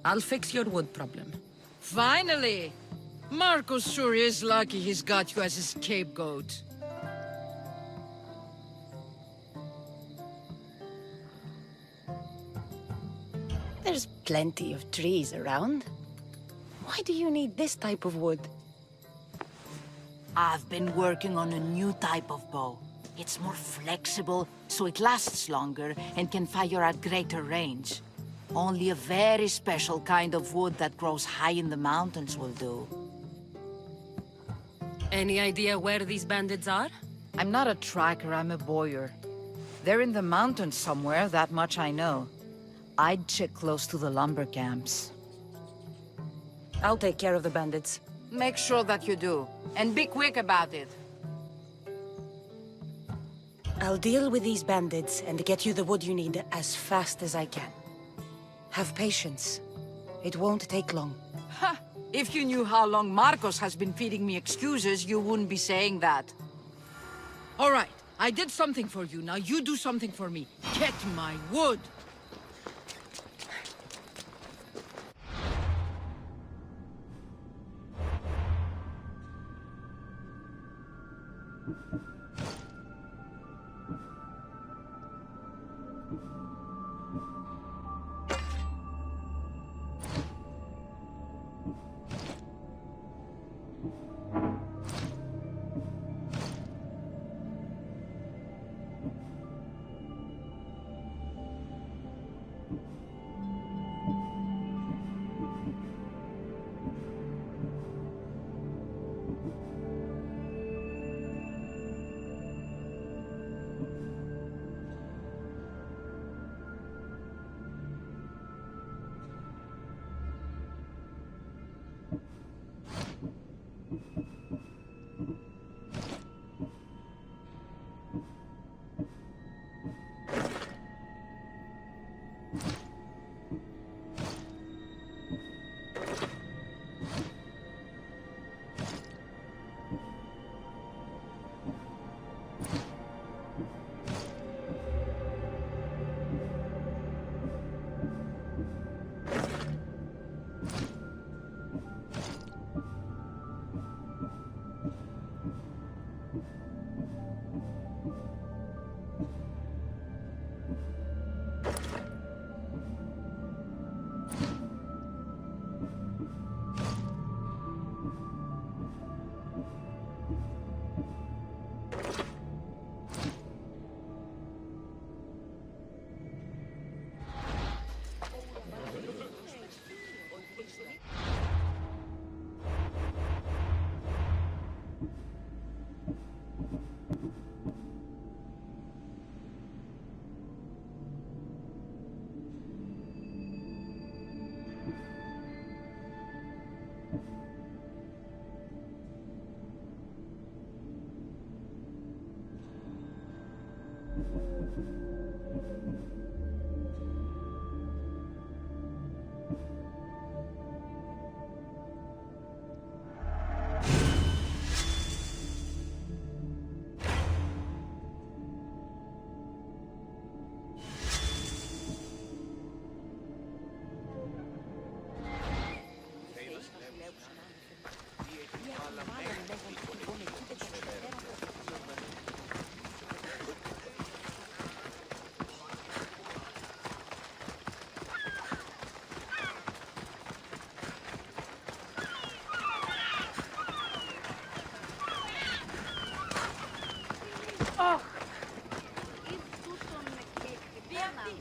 I'll fix your wood problem. Finally! Marcos sure is lucky he's got you as his scapegoat. There's plenty of trees around. Why do you need this type of wood? I've been working on a new type of bow. It's more flexible, so it lasts longer and can fire at greater range. Only a very special kind of wood that grows high in the mountains will do. Any idea where these bandits are? I'm not a tracker, I'm a boyer. They're in the mountains somewhere, that much I know. I'd check close to the lumber camps. I'll take care of the bandits. Make sure that you do. And be quick about it. I'll deal with these bandits and get you the wood you need as fast as I can. Have patience. It won't take long. Ha! If you knew how long Marcos has been feeding me excuses, you wouldn't be saying that. All right, I did something for you. Now you do something for me. Get my wood!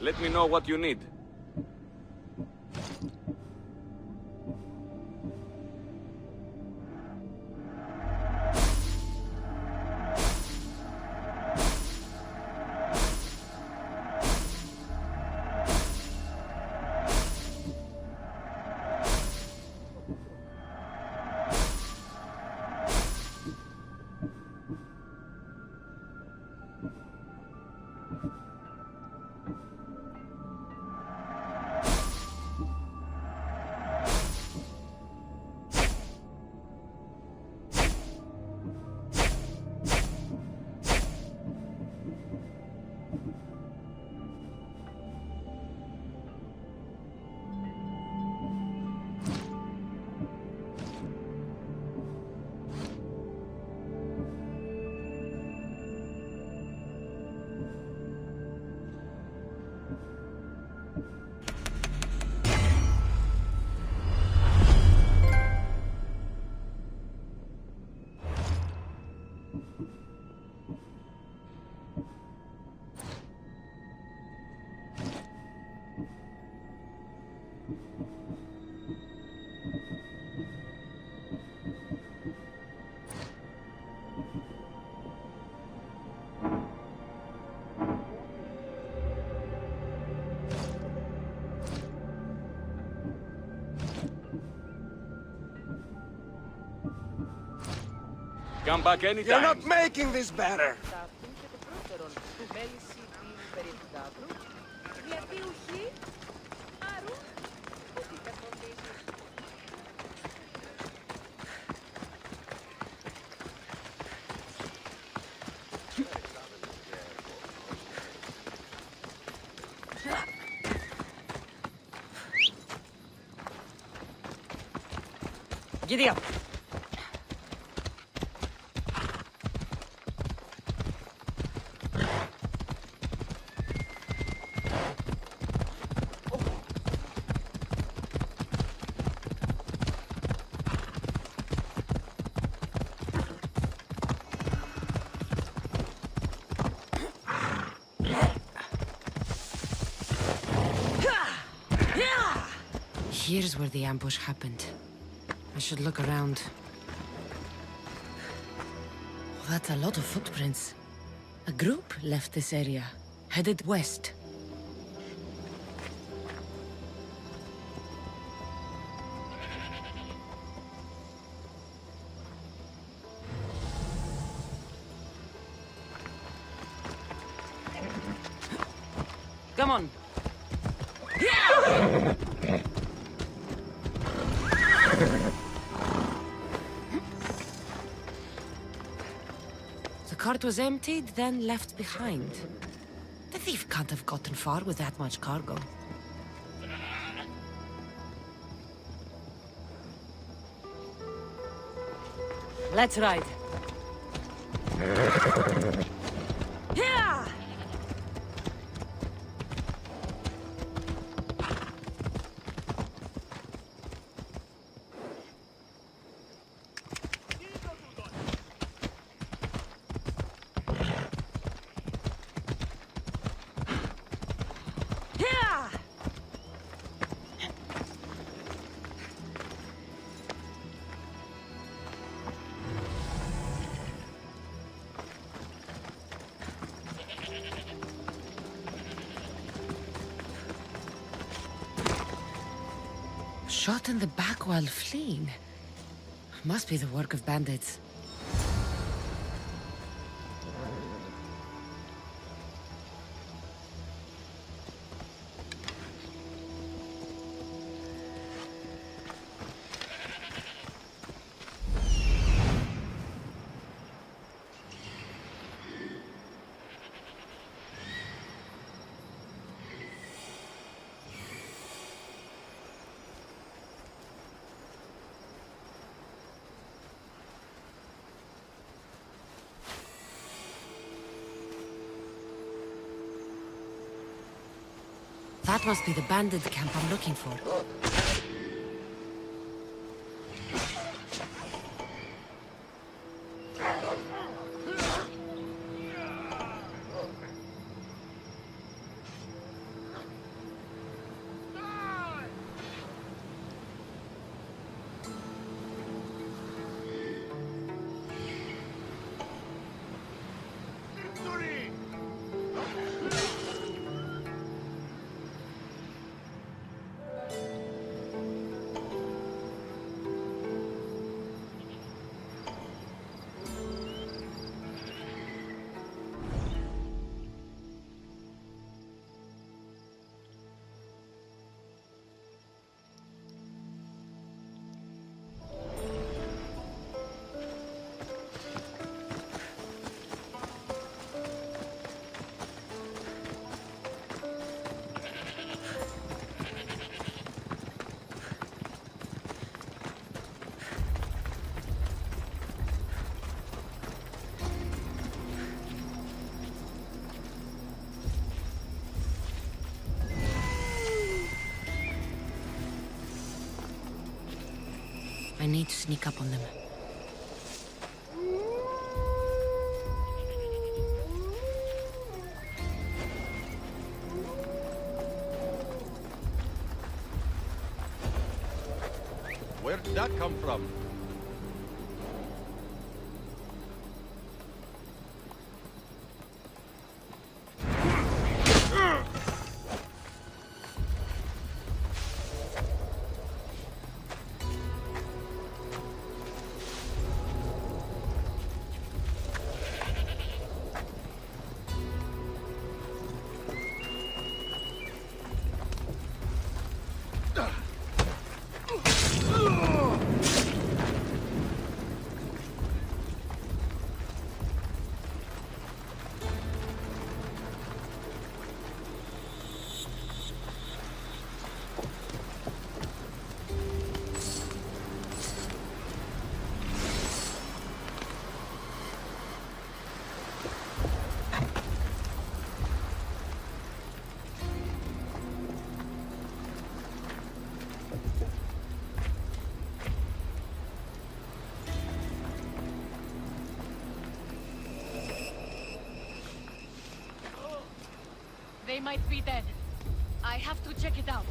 Let me know what you need. Come back anytime. You're not making this better. Giddy up. Here's where the ambush happened. I should look around. Oh, that's a lot of footprints. A group left this area, headed west. Come on. The cart was emptied, then left behind. The thief can't have gotten far with that much cargo. Let's ride. Yeah! Shot in the back while fleeing. Must be the work of bandits. That must be the bandit camp I'm looking for. I need to sneak up on them. Where did that come from? They might be dead. I have to check it out.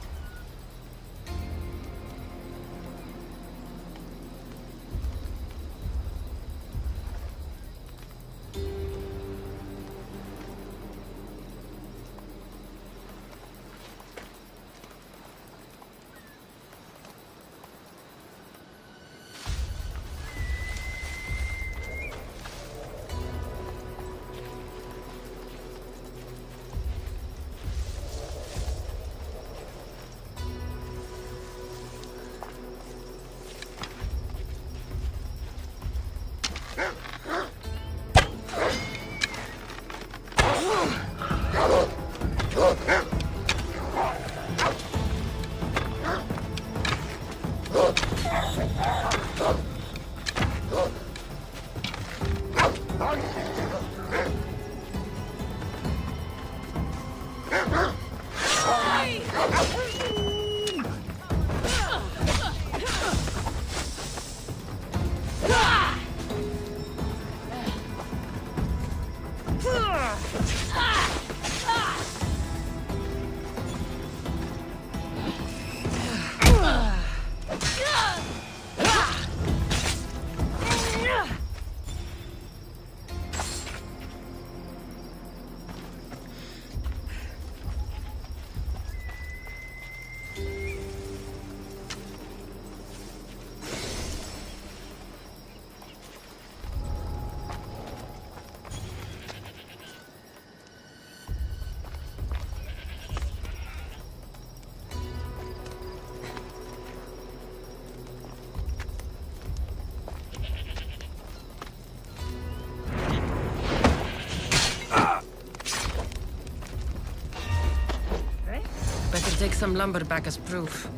Take some lumber back as proof.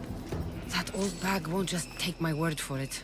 That old bag won't just take my word for it.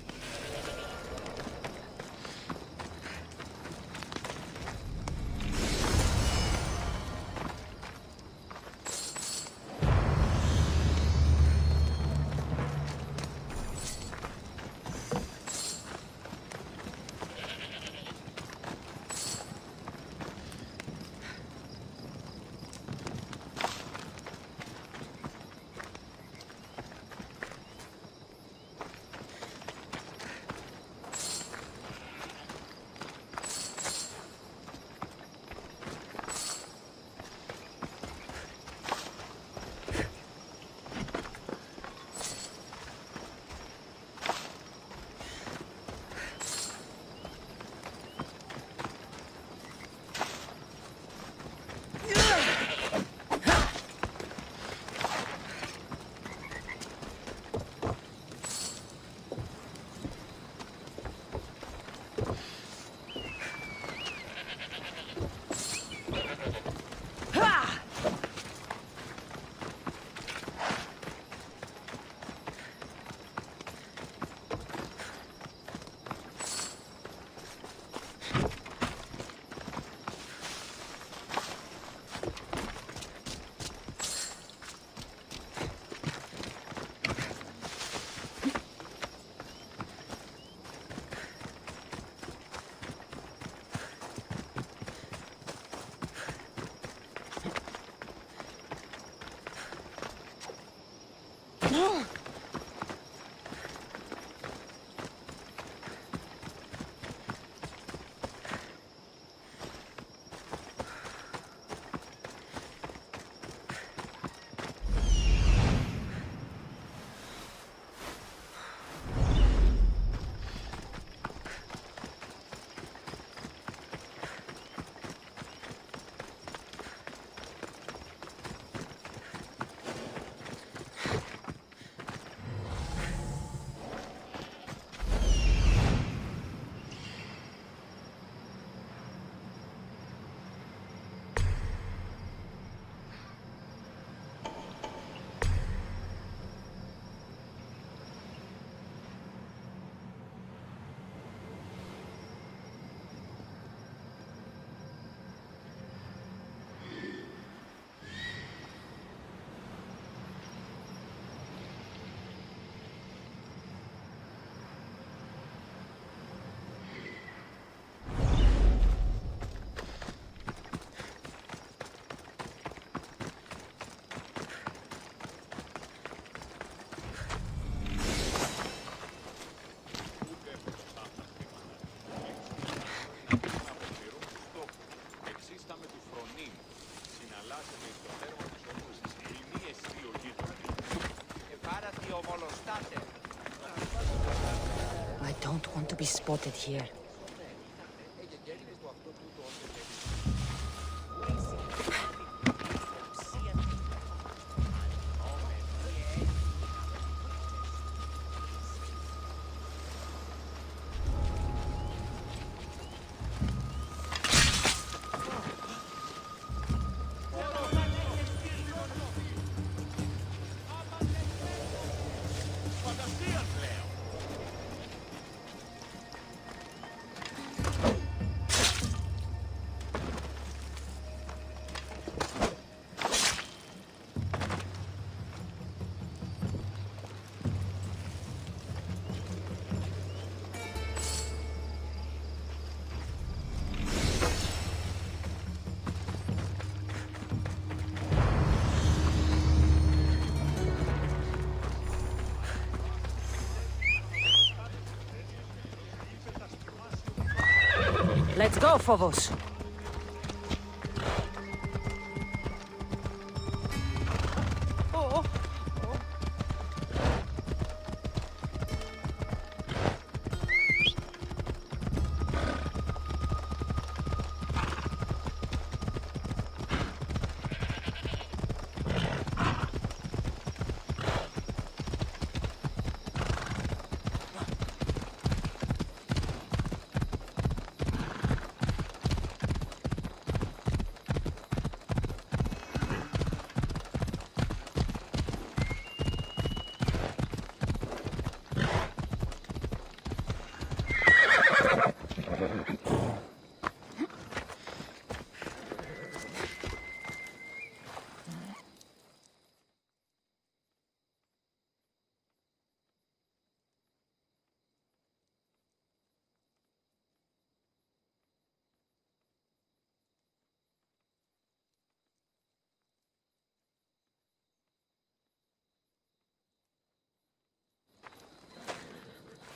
I don't want to be spotted here. Let's go, Phobos.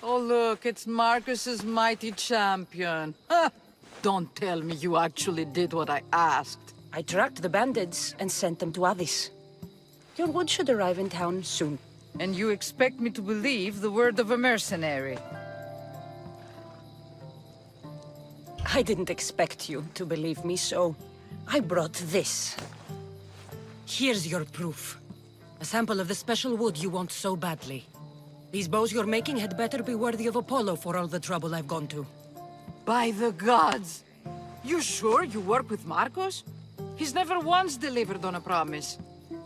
Oh, look, it's Marcus's mighty champion. Ha! Don't tell me you actually did what I asked. I tracked the bandits and sent them to Athens. Your wood should arrive in town soon. And you expect me to believe the word of a mercenary? I didn't expect you to believe me, so I brought this. Here's your proof. A sample of the special wood you want so badly. These bows you're making had better be worthy of Apollo for all the trouble I've gone to. By the gods! You sure you work with Marcos? He's never once delivered on a promise.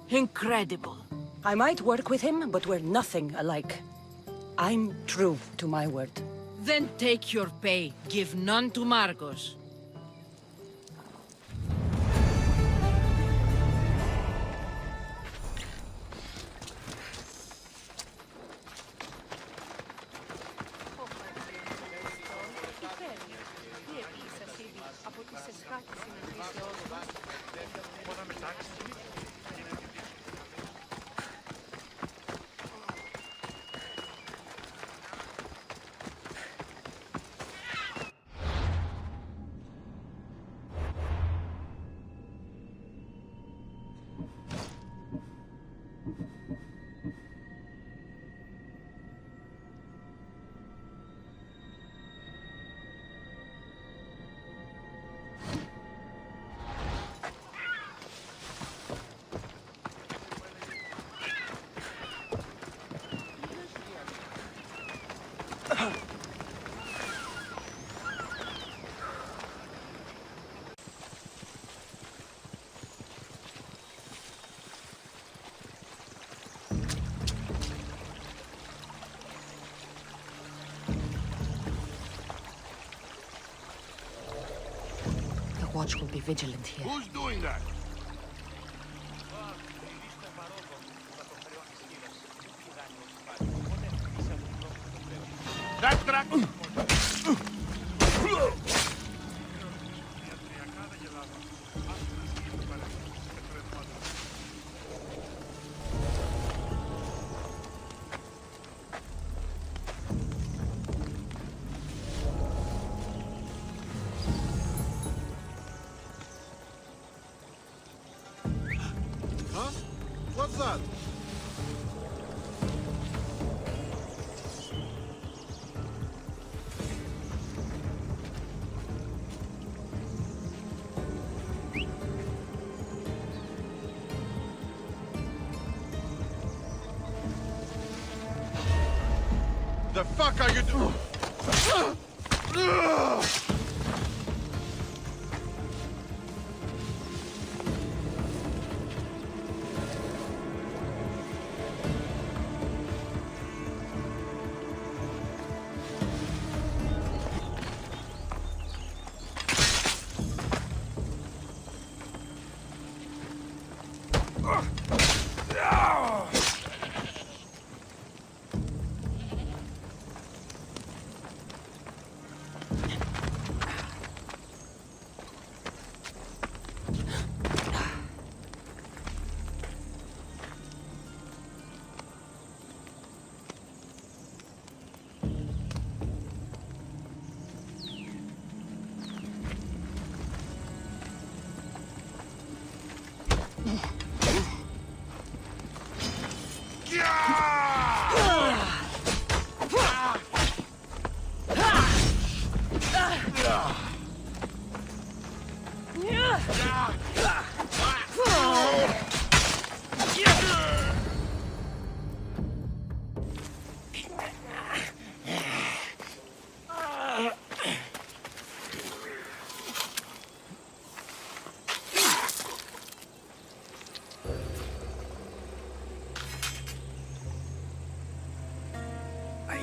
Incredible. I might work with him, but we're nothing alike. I'm true to my word. Then take your pay. Give none to Marcos. The watch will be vigilant here. Who's doing that? Huh? What's that? The fuck are you doing?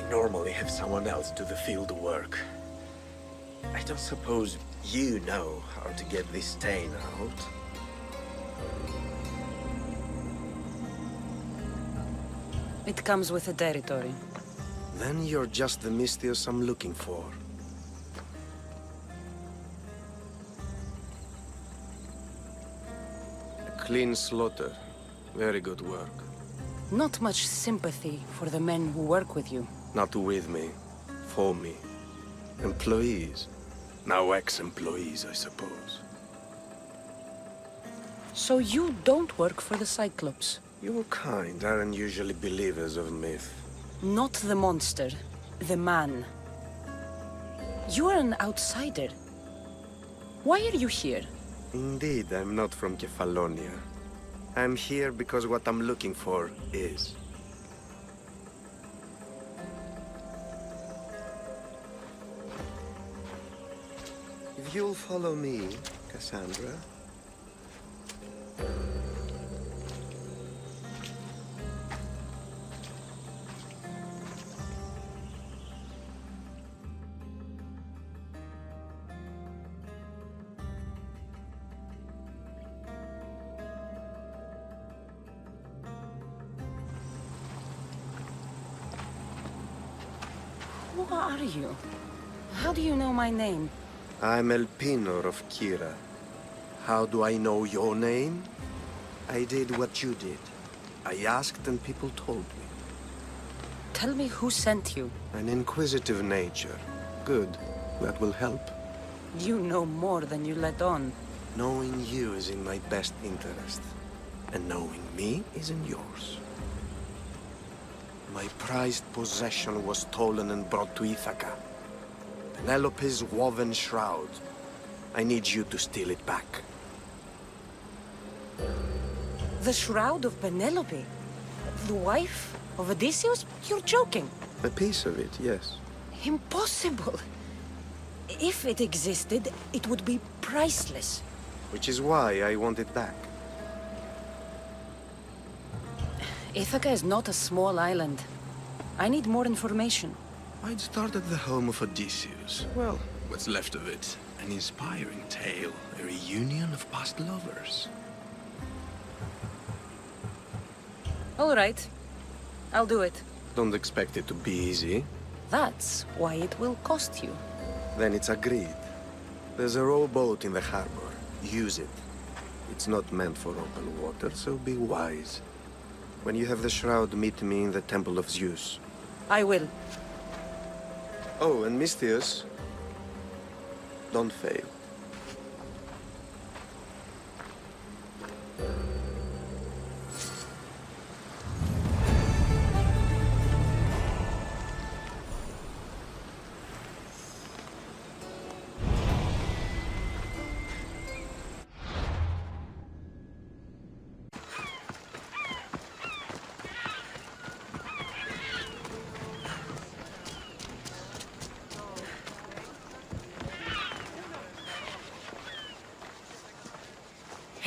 Normally have someone else do the field work. I don't suppose you know how to get this stain out? It comes with the territory. Then you're just the Misthios I'm looking for. A clean slaughter. Very good work. Not much sympathy for the men who work with you. Not with me. For me. Employees. Now ex-employees, I suppose. So you don't work for the Cyclops? Your kind aren't usually believers of myth. Not the monster. The man. You are an outsider. Why are you here? Indeed, I'm not from Kefalonia. I'm here because what I'm looking for is. If you'll follow me, Kassandra. Who are you? How do you know my name? I'm Elpinor of Kira. How do I know your name? I did what you did. I asked and people told me. Tell me who sent you. An inquisitive nature. Good. That will help. You know more than you let on. Knowing you is in my best interest. And knowing me is in yours. My prized possession was stolen and brought to Ithaca. Penelope's woven shroud. I need you to steal it back. The shroud of Penelope? The wife of Odysseus? You're joking. A piece of it, yes. Impossible. If it existed, it would be priceless. Which is why I want it back. Ithaca is not a small island. I need more information. I'd start at the home of Odysseus. Well, what's left of it. An inspiring tale. A reunion of past lovers. All right. I'll do it. Don't expect it to be easy. That's why it will cost you. Then it's agreed. There's a rowboat in the harbor. Use it. It's not meant for open water, so be wise. When you have the shroud, meet me in the Temple of Zeus. I will. Oh, and Misthios, don't fail.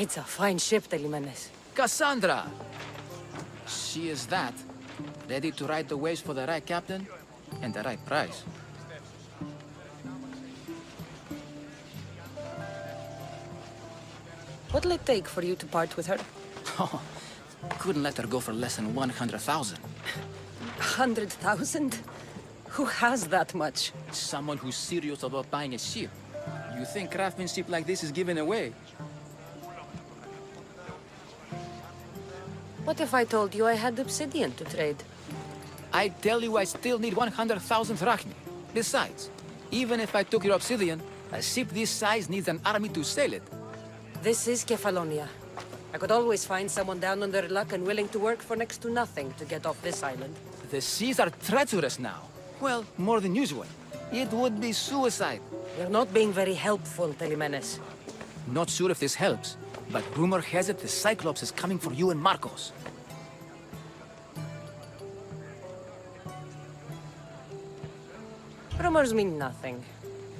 It's a fine ship, Telimenes. Kassandra! She is that. Ready to ride the waves for the right captain and the right price. What'll it take for you to part with her? Oh, couldn't let her go for less than 100,000. 100,000? Who has that much? Someone who's serious about buying a ship. You think craftsmanship like this is given away? What if I told you I had obsidian to trade? I tell you I still need 100,000 drachmi. Besides, even if I took your obsidian, a ship this size needs an army to sail it. This is Kefalonia. I could always find someone down on their luck and willing to work for next to nothing to get off this island. The seas are treacherous now. Well, more than usual. It would be suicide. You're not being very helpful, Telimenes. Not sure if this helps, but rumor has it the Cyclops is coming for you and Marcos. Rumors mean nothing.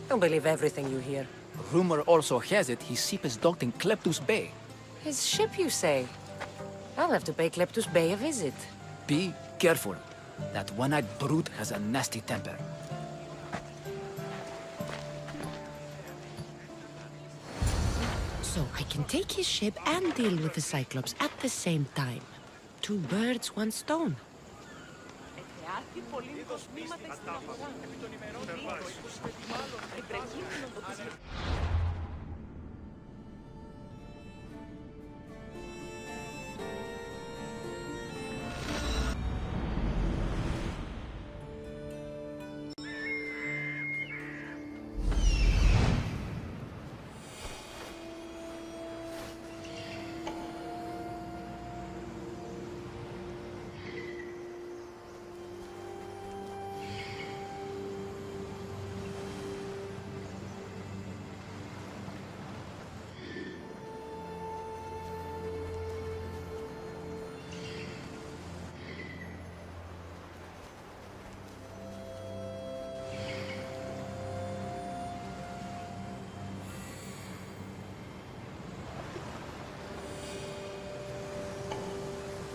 Don't believe everything you hear. Rumor also has it his ship is docked in Kleptus Bay. His ship, you say? I'll have to pay Kleptus Bay a visit. Be careful. That one-eyed brute has a nasty temper. So I can take his ship and deal with the Cyclops at the same time. 2 birds, 1 stone.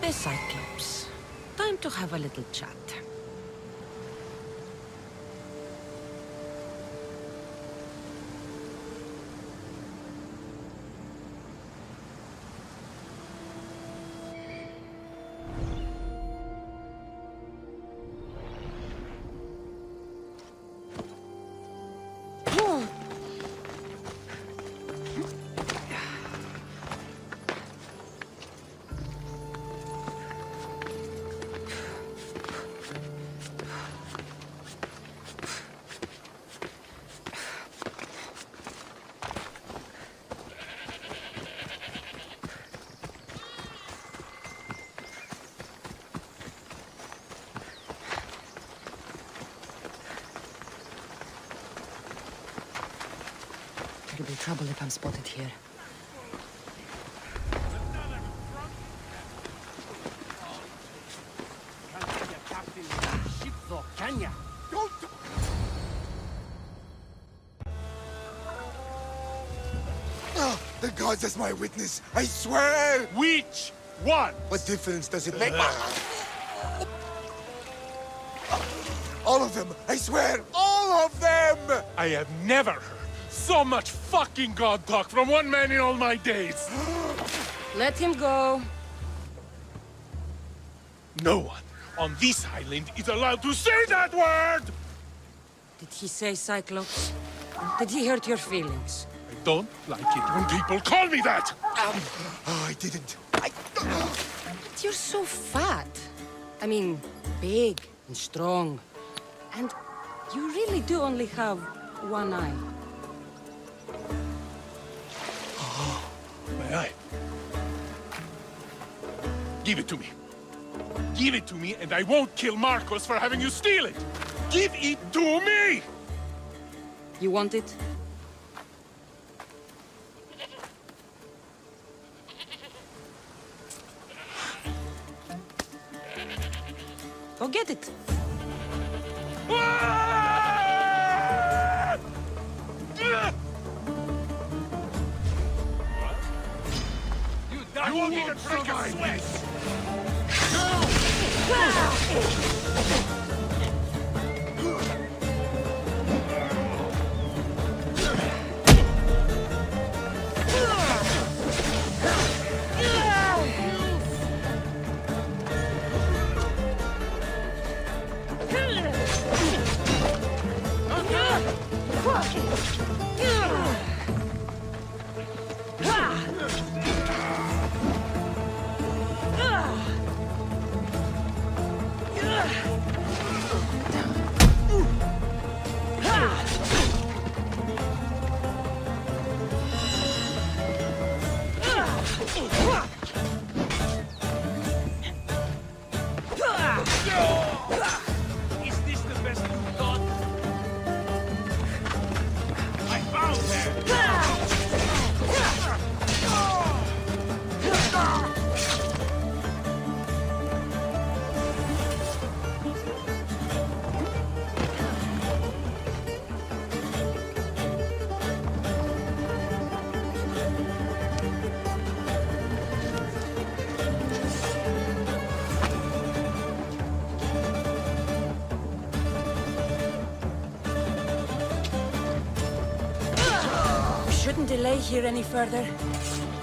The Cyclops. Time to have a little chat. There'll be trouble if I'm spotted here. Oh, the gods as my witness, I swear! Which one? What difference does it make? All of them, I swear, all of them! I have never heard so much fucking god talk from one man in all my days. Let him go. No one on this island is allowed to say that word! Did he say Cyclops? Did he hurt your feelings? I don't like it when people call me that! Oh, I didn't. But you're so fat. I mean, big and strong. And you really do only have one eye. My eye. Give it to me. Give it to me, and I won't kill Marcos for having you steal it! Give it to me! You want it? Go get it. won't even break a sweat! Is this the best you've got? I found Shouldn't delay here any further.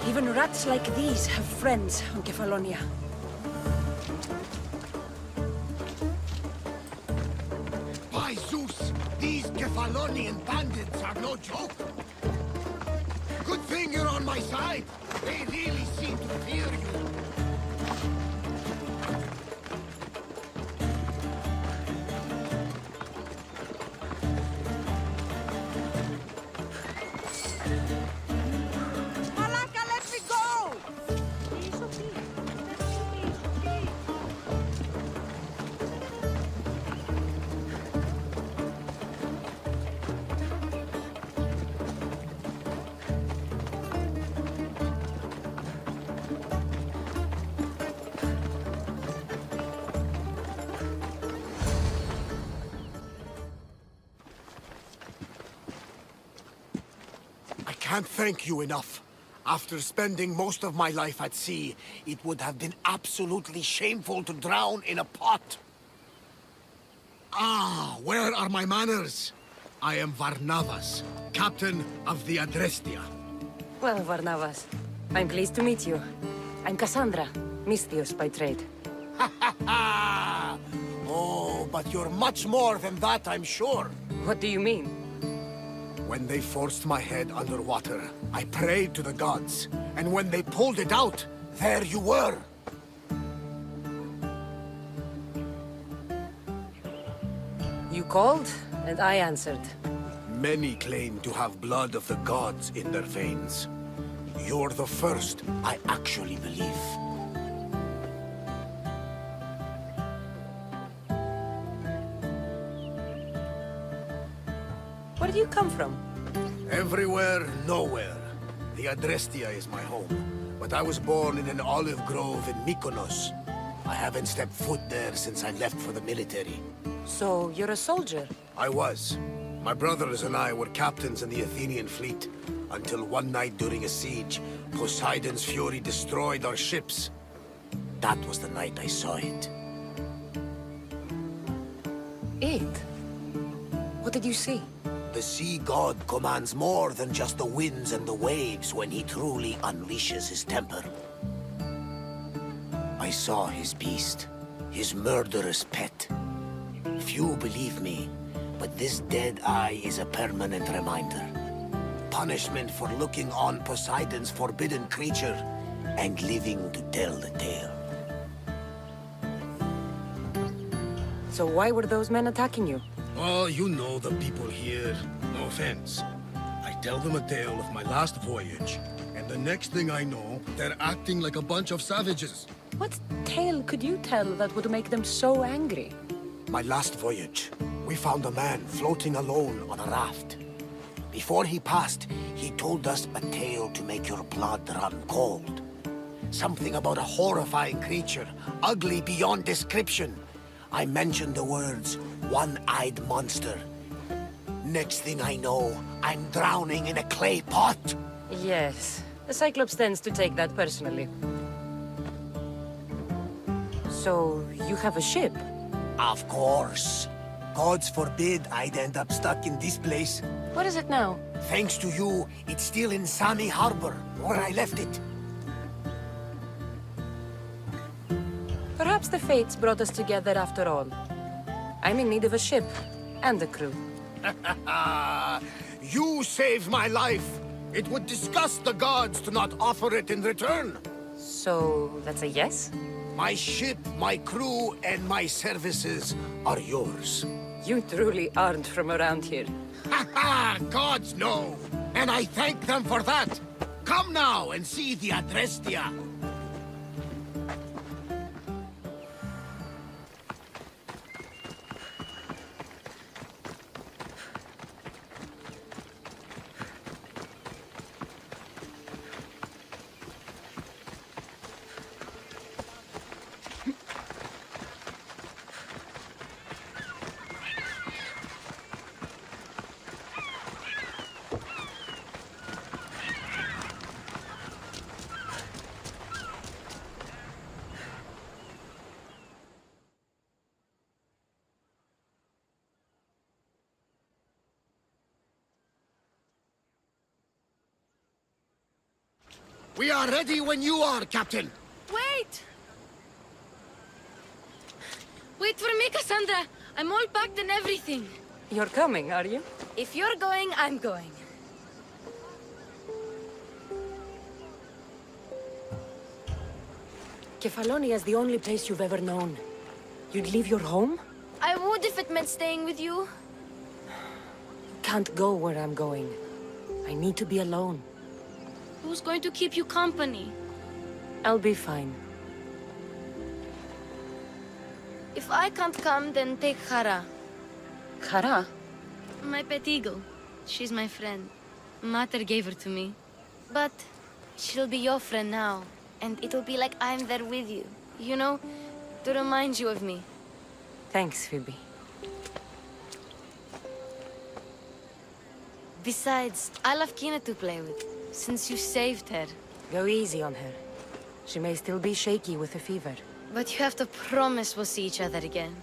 Even rats like these have friends on Kefalonia. By Zeus, these Kefalonian bandits are no joke. Good thing you're on my side. They really seem to fear you. I can't thank you enough. After spending most of my life at sea, it would have been absolutely shameful to drown in a pot. Ah, where are my manners? I am Varnavas, captain of the Adrestia. Well, Varnavas, I'm pleased to meet you. I'm Kassandra, Misthios by trade. Oh, but you're much more than that, I'm sure. What do you mean? When they forced my head underwater, I prayed to the gods. And when they pulled it out, there you were. You called, and I answered. Many claim to have blood of the gods in their veins. You're the first I actually believe. Where do you come from? Everywhere, nowhere. The Adrestia is my home. But I was born in an olive grove in Mykonos. I haven't stepped foot there since I left for the military. So, you're a soldier? I was. My brothers and I were captains in the Athenian fleet, until one night during a siege, Poseidon's fury destroyed our ships. That was the night I saw it. It? What did you see? The sea god commands more than just the winds and the waves when he truly unleashes his temper. I saw his beast, his murderous pet. Few believe me, but this dead eye is a permanent reminder. Punishment for looking on Poseidon's forbidden creature and living to tell the tale. So why were those men attacking you? Oh, you know the people here. No offense. I tell them a tale of my last voyage, and the next thing I know, they're acting like a bunch of savages. What tale could you tell that would make them so angry? My last voyage, we found a man floating alone on a raft. Before he passed, he told us a tale to make your blood run cold. Something about a horrifying creature, ugly beyond description. I mentioned the words, one-eyed monster. Next thing I know, I'm drowning in a clay pot. Yes. The Cyclops tends to take that personally. So, you have a ship? Of course. Gods forbid I'd end up stuck in this place. What is it now? Thanks to you, it's still in Sami Harbor, where I left it. Perhaps the fates brought us together after all. I'm in need of a ship, and a crew. You saved my life. It would disgust the gods to not offer it in return. So, that's a yes? My ship, my crew, and my services are yours. You truly aren't from around here. Ha ha! Gods know! And I thank them for that! Come now and see the Adrestia! We are ready when you are, Captain. Wait! Wait for me, Kassandra. I'm all packed and everything. You're coming, are you? If you're going, I'm going. Kefalonia is the only place you've ever known. You'd leave your home? I would if it meant staying with you. Can't go where I'm going. I need to be alone. Who's going to keep you company? I'll be fine. If I can't come, then take Hara. Hara? My pet eagle. She's my friend. Mater gave her to me. But she'll be your friend now. And it'll be like I'm there with you. You know, to remind you of me. Thanks, Phoebe. Besides, I love Kina to play with. Since you saved her. Go easy on her. She may still be shaky with a fever. But you have to promise we'll see each other again.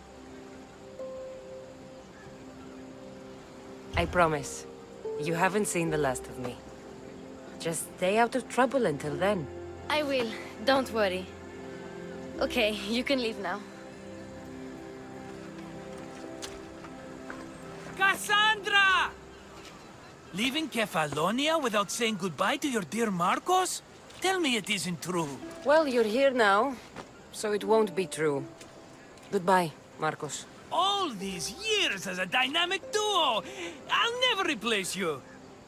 I promise. You haven't seen the last of me. Just stay out of trouble until then. I will. Don't worry. Okay, you can leave now. Kassandra! Leaving Kefalonia without saying goodbye to your dear Marcos? Tell me it isn't true. Well, you're here now, so it won't be true. Goodbye, Marcos. All these years as a dynamic duo! I'll never replace you!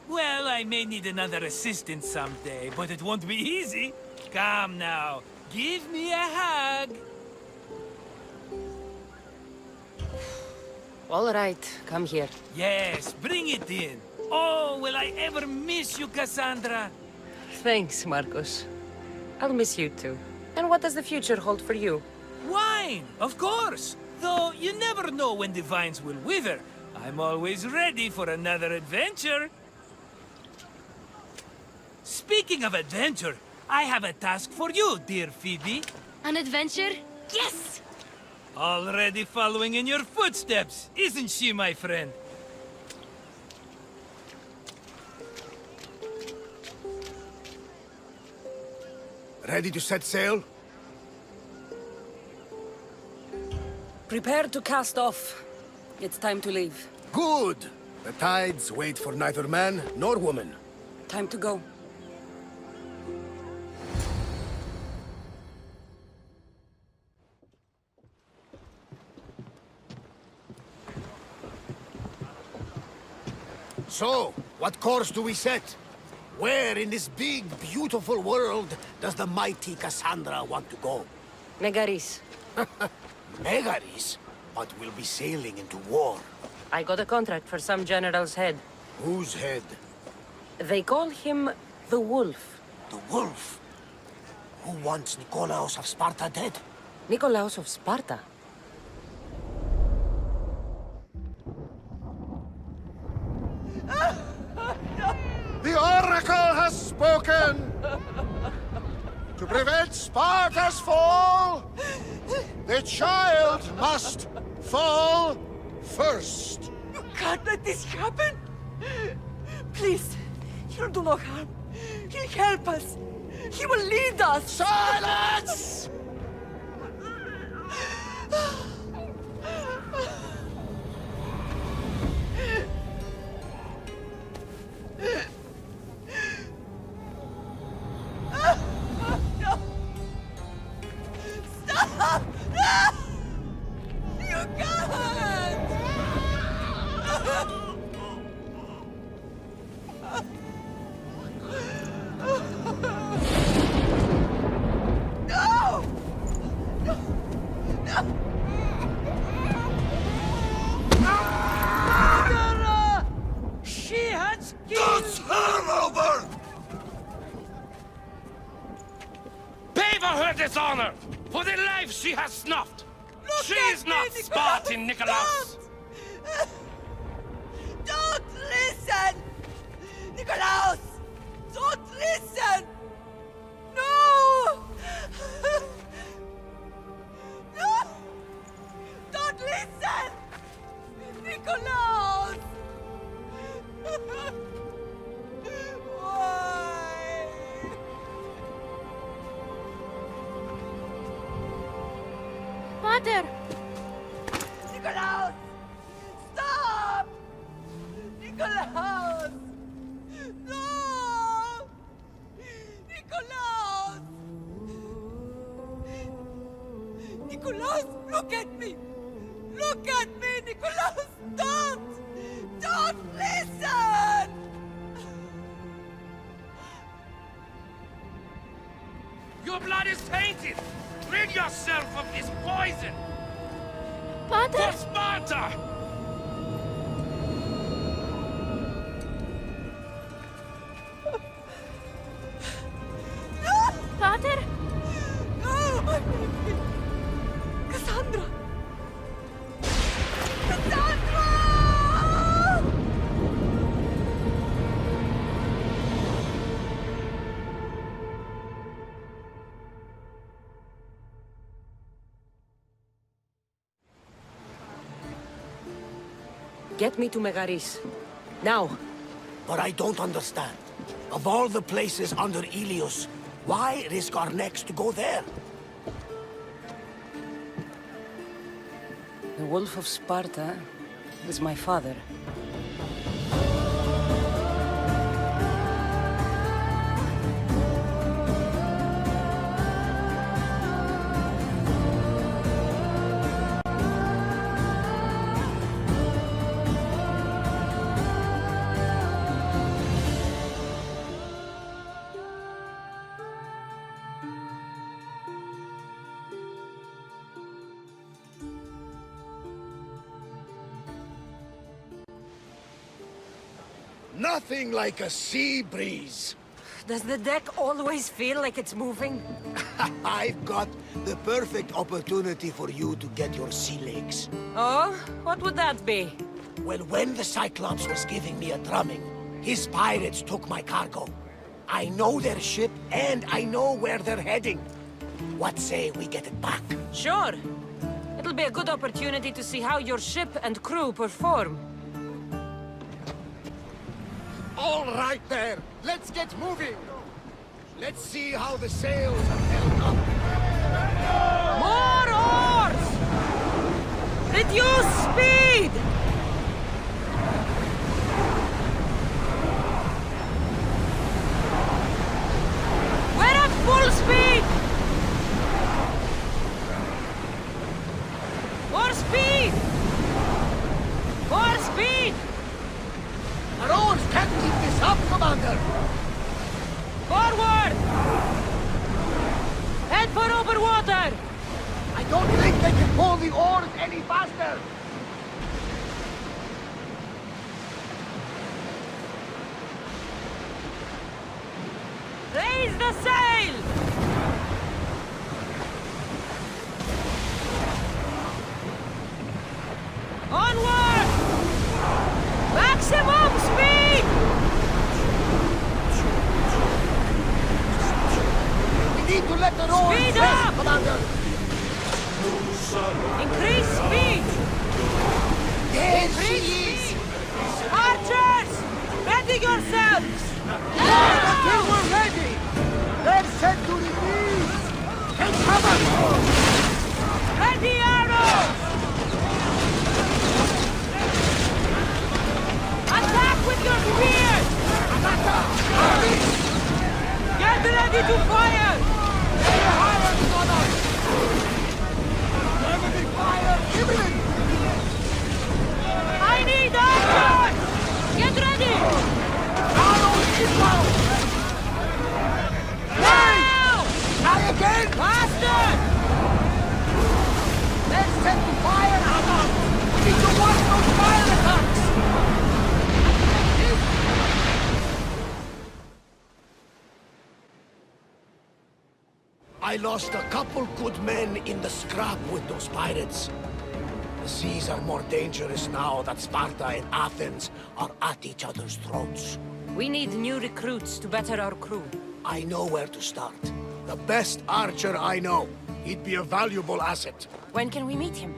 Well, I may need another assistant someday, but it won't be easy. Come now, give me a hug! All right, come here. Yes, bring it in. Oh, will I ever miss you, Kassandra? Thanks, Marcos. I'll miss you too. And what does the future hold for you? Wine, of course! Though you never know when the vines will wither. I'm always ready for another adventure. Speaking of adventure, I have a task for you, dear Phoebe. An adventure? Yes! Already following in your footsteps, isn't she, my friend? Ready to set sail? Prepare to cast off. It's time to leave. Good! The tides wait for neither man nor woman. Time to go. So, what course do we set? Where in this big, beautiful world does the mighty Kassandra want to go? Megaris. Megaris? But we'll be sailing into war. I got a contract for some general's head. Whose head? They call him the Wolf. The Wolf? Who wants Nikolaos of Sparta dead? Nikolaos of Sparta? The Oracle has spoken! To prevent Sparta's fall, A child must fall first. You can't let this happen! Please, he'll do no harm. He'll help us. He will lead us. Silence! No! Stop! No! You can't! No! No! No! Murderer! She has killed... That's her over! Pay for her dishonor! For the life she has snuffed! She is not Spartan, Nikolaos! Don't listen! Nikolaos! Don't listen! No! No! Don't listen! Nikolaos! Why? Mother! Nikolaos! Stop! Nikolaos! No! Nikolaos! Nikolaos, look at me! Look at me, Nikolaos! Don't! Don't listen! Your blood is tainted! Rid yourself of this poison! Father! For Sparta! Father! No, my baby! Kassandra! Kassandra! Get me to Megaris. Now! But I don't understand. Of all the places under Ilios, why risk our necks to go there? The Wolf of Sparta is my father. Nothing like a sea breeze. Does the deck always feel like it's moving? I've got the perfect opportunity for you to get your sea legs. Oh? What would that be? Well, when the Cyclops was giving me a drumming, his pirates took my cargo. I know their ship, and I know where they're heading. What say we get it back? Sure. It'll be a good opportunity to see how your ship and crew perform. All right there, let's get moving. Let's see how the sails are held up. More oars! Reduce speed! We're at full speed! More speed! More speed! Our oars can't keep this up, Commander! Forward! Head for open water! I don't think they can pull the oars any faster! Raise the sail! Onward! Maximum speed! We need to let the oars Speed rest, up! Commander! I lost a couple good men in the scrap with those pirates. The seas are more dangerous now that Sparta and Athens are at each other's throats. We need new recruits to better our crew. I know where to start. The best archer I know. He'd be a valuable asset. When can we meet him?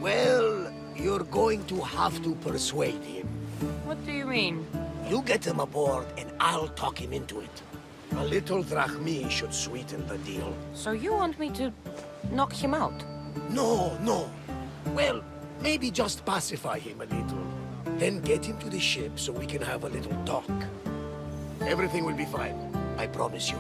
Well, you're going to have to persuade him. What do you mean? You get him aboard and I'll talk him into it. A little drachmi should sweeten the deal. So you want me to knock him out? No, no. Well, maybe just pacify him a little. Then get him to the ship so we can have a little talk. Everything will be fine. I promise you.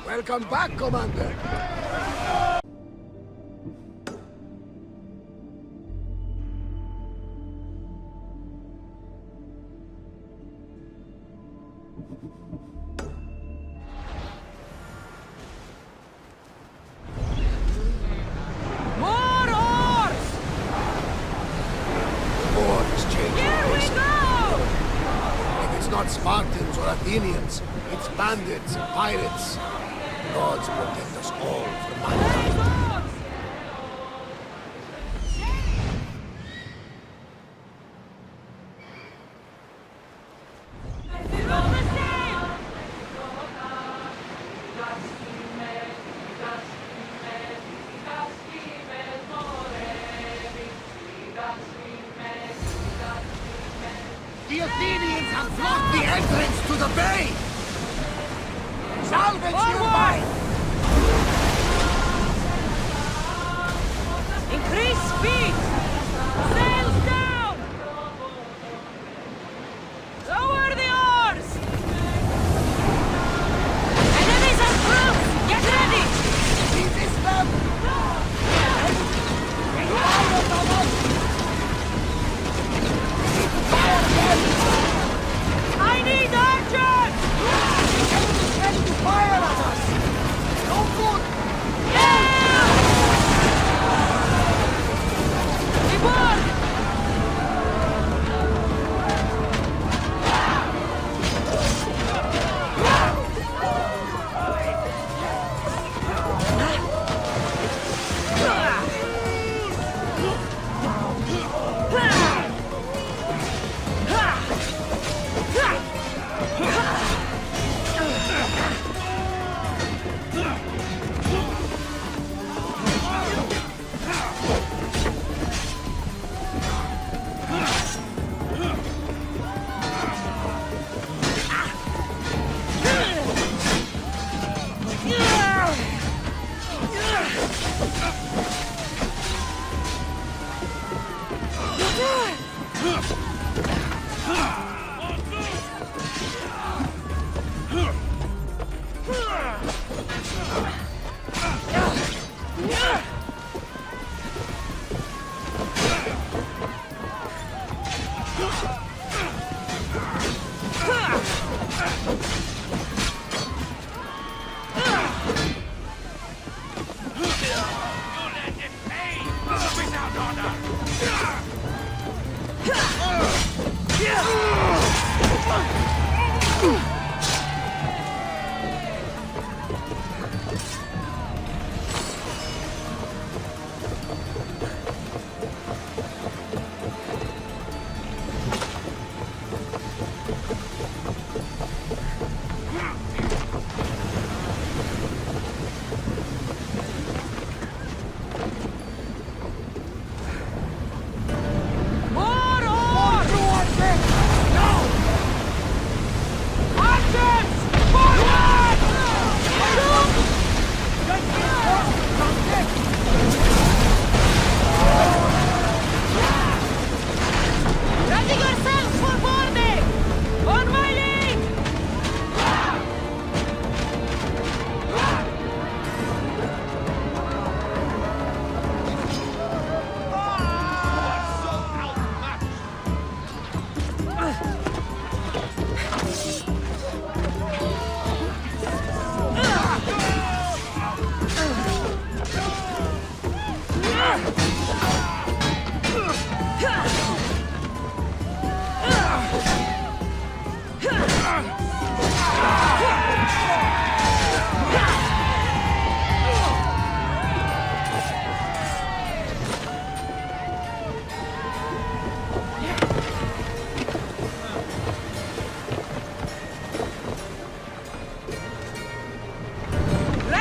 Welcome back, Commander! More oars! The war is changing. Here we go! If it's not Spartans or Athenians, it's bandits and pirates. Gods protect us all from mankind. The Athenians have blocked the entrance to the bay! Salvage your mind!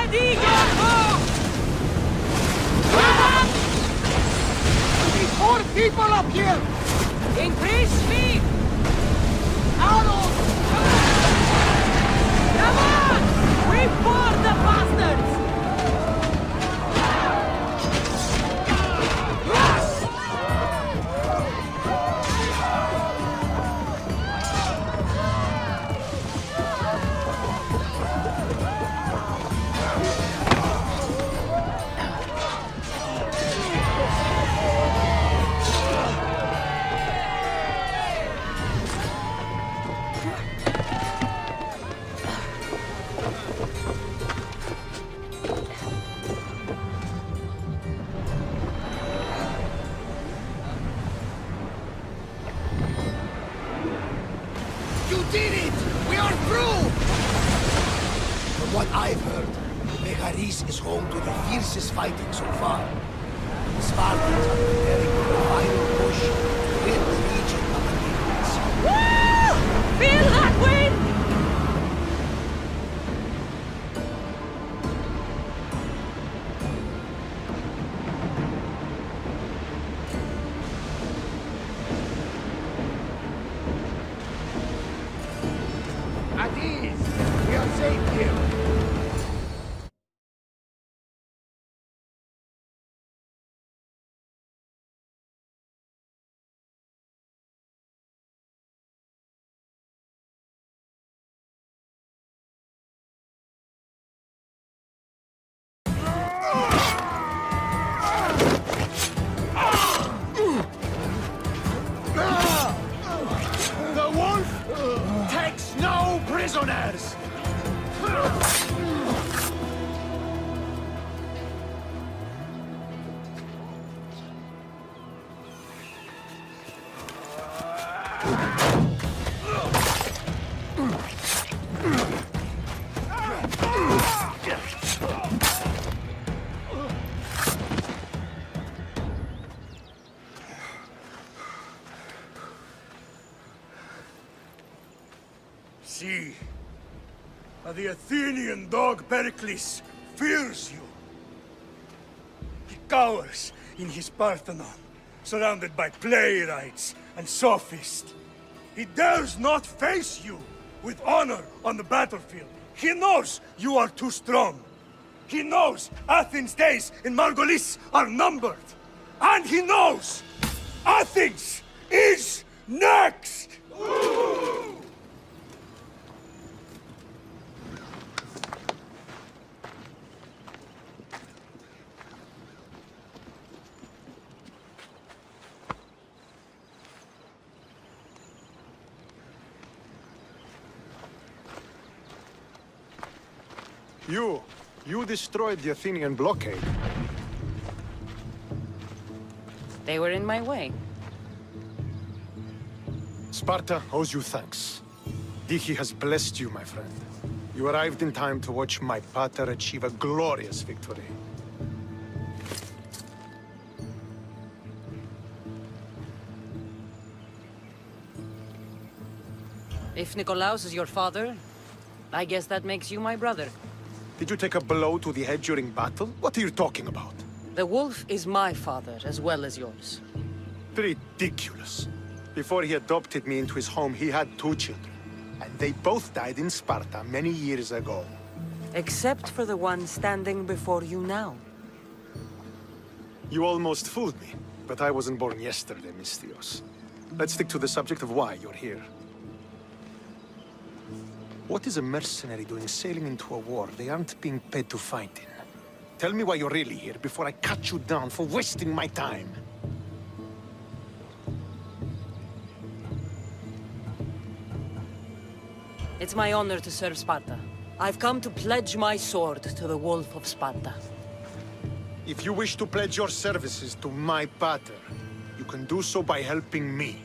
Ready, go! More people up here! Increase speed! Arrows! Come on! We board the bastards! You did it! We are through! From what I've heard, Megaris is home to the fiercest fighting so far. The Spartans are preparing for the final push to rid the region of the demons. Woo! Feel that wind! At ease! We are safe here! The wolf takes no prisoners! See, the Athenian dog Pericles fears you. He cowers in his Parthenon, surrounded by playwrights and sophists. He dares not face you with honor on the battlefield. He knows you are too strong. He knows Athens' days in Margolis are numbered. And he knows Athens is next! You destroyed the Athenian blockade. They were in my way. Sparta owes you thanks. Dihi has blessed you, my friend. You arrived in time to watch my pater achieve a glorious victory. If Nikolaos is your father, I guess that makes you my brother. Did you take a blow to the head during battle? What are you talking about? The wolf is my father as well as yours. Ridiculous. Before he adopted me into his home, he had 2 children. And they both died in Sparta many years ago. Except for the one standing before you now. You almost fooled me, but I wasn't born yesterday, Mystios. Let's stick to the subject of why you're here. What is a mercenary doing sailing into a war they aren't being paid to fight in? Tell me why you're really here before I cut you down for wasting my time. It's my honor to serve Sparta. I've come to pledge my sword to the Wolf of Sparta. If you wish to pledge your services to my pater, you can do so by helping me.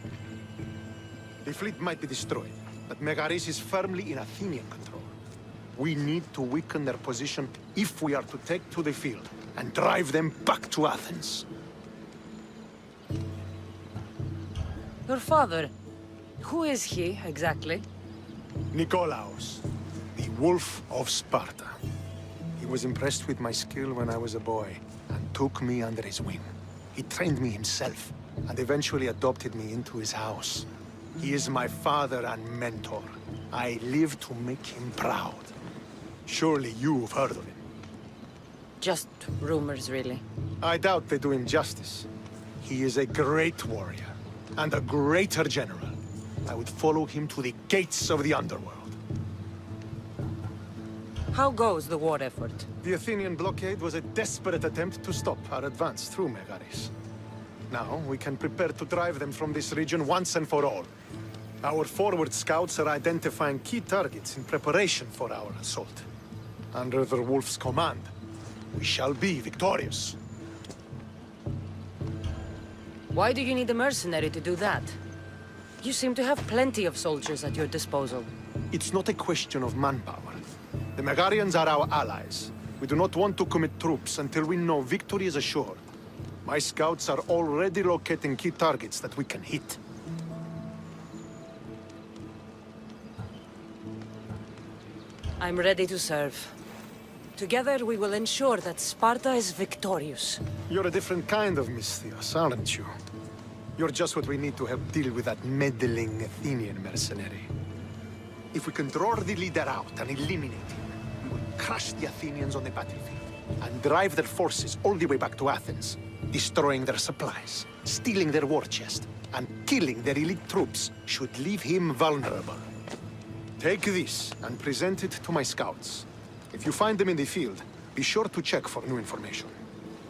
The fleet might be destroyed, but Megaris is firmly in Athenian control. We need to weaken their position if we are to take to the field and drive them back to Athens. Your father, who is he exactly? Nikolaos, the Wolf of Sparta. He was impressed with my skill when I was a boy, and took me under his wing. He trained me himself, and eventually adopted me into his house. He is my father and mentor. I live to make him proud. Surely you've heard of him. Just rumors, really. I doubt they do him justice. He is a great warrior, and a greater general. I would follow him to the gates of the underworld. How goes the war effort? The Athenian blockade was a desperate attempt to stop our advance through Megaris. Now, we can prepare to drive them from this region once and for all. Our forward scouts are identifying key targets in preparation for our assault. Under the Wolf's command, we shall be victorious. Why do you need a mercenary to do that? You seem to have plenty of soldiers at your disposal. It's not a question of manpower. The Megarians are our allies. We do not want to commit troops until we know victory is assured. My scouts are already locating key targets that we can hit. I'm ready to serve. Together we will ensure that Sparta is victorious. You're a different kind of Misthios, aren't you? You're just what we need to help deal with that meddling Athenian mercenary. If we can draw the leader out and eliminate him, we will crush the Athenians on the battlefield and drive their forces all the way back to Athens, destroying their supplies, stealing their war chest, and killing their elite troops should leave him vulnerable. Take this and present it to my scouts. If you find them in the field, be sure to check for new information.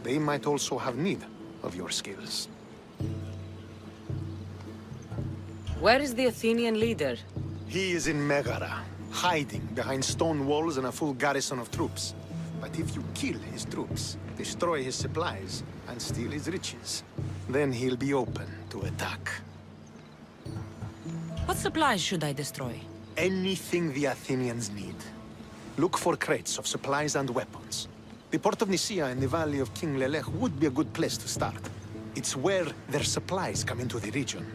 They might also have need of your skills. Where is the Athenian leader? He is in Megara, hiding behind stone walls and a full garrison of troops. But if you kill his troops, destroy his supplies, and steal his riches, then he'll be open to attack. What supplies should I destroy? Anything the Athenians need. Look for crates of supplies and weapons. The port of Nicaea in the valley of King Lelech would be a good place to start. It's where their supplies come into the region.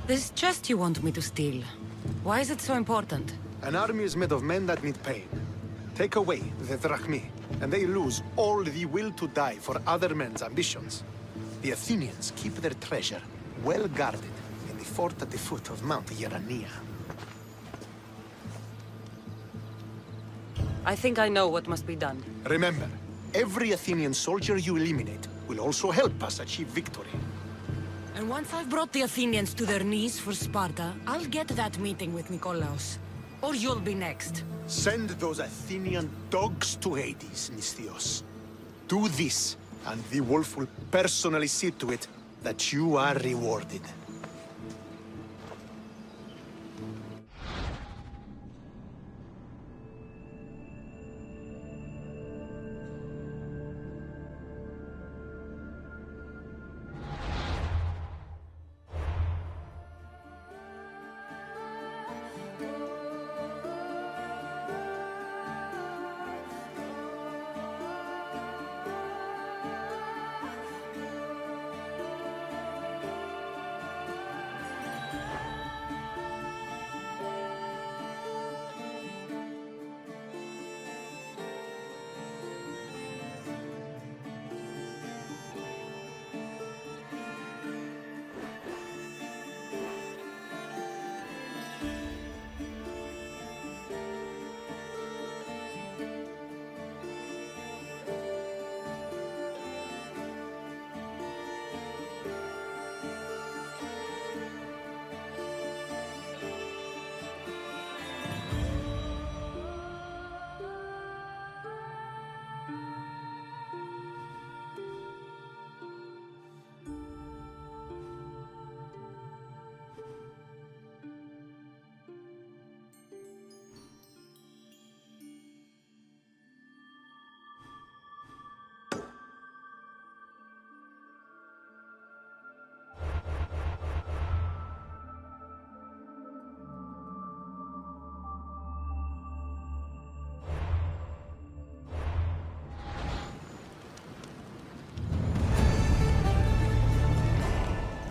This chest you want me to steal. Why is it so important? An army is made of men that need pain. Take away the drachmi, and they lose all the will to die for other men's ambitions. The Athenians keep their treasure well guarded in the fort at the foot of Mount Yerania. I think I know what must be done. Remember, every Athenian soldier you eliminate will also help us achieve victory. And once I've brought the Athenians to their knees for Sparta, I'll get that meeting with Nikolaos. Or you'll be next. Send those Athenian dogs to Hades, Misthios. Do this, and the wolf will personally see to it that you are rewarded.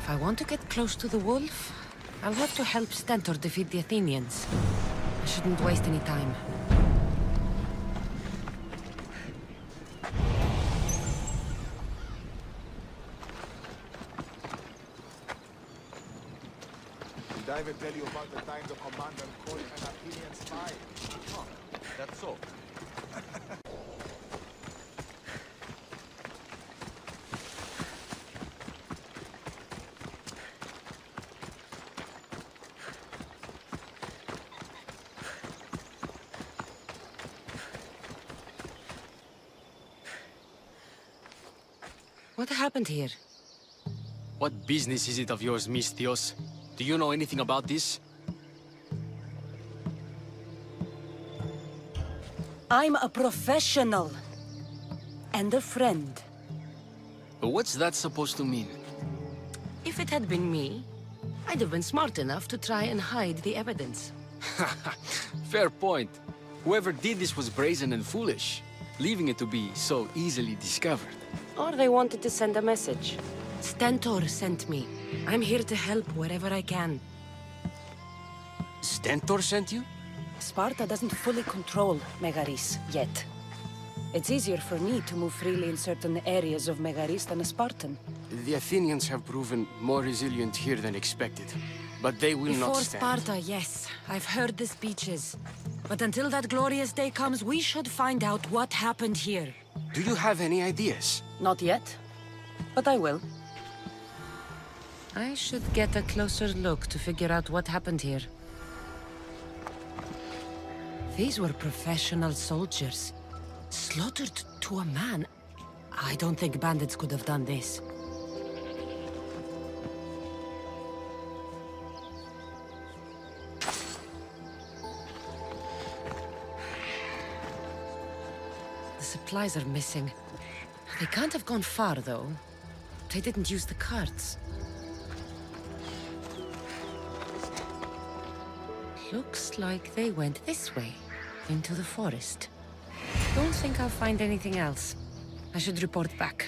If I want to get close to the wolf, I'll have to help Stentor defeat the Athenians. I shouldn't waste any time. I ever tell you about the time the commander called an Athenian spy? Oh, that's so. What happened here? What business is it of yours, Misthios? Do you know anything about this? I'm a professional. And a friend. But what's that supposed to mean? If it had been me, I'd have been smart enough to try and hide the evidence. Fair point. Whoever did this was brazen and foolish, leaving it to be so easily discovered. Or they wanted to send a message. Stentor sent me. I'm here to help wherever I can. Stentor sent you? Sparta doesn't fully control Megaris yet. It's easier for me to move freely in certain areas of Megaris than a Spartan. The Athenians have proven more resilient here than expected. But they will not stand. Before Sparta, yes. I've heard the speeches. But until that glorious day comes, we should find out what happened here. Do you have any ideas? Not yet, but I will. I should get a closer look to figure out what happened here. These were professional soldiers. Slaughtered to a man. I don't think bandits could have done this. The supplies are missing. They can't have gone far, though. They didn't use the carts. Looks like they went this way, into the forest. Don't think I'll find anything else. I should report back.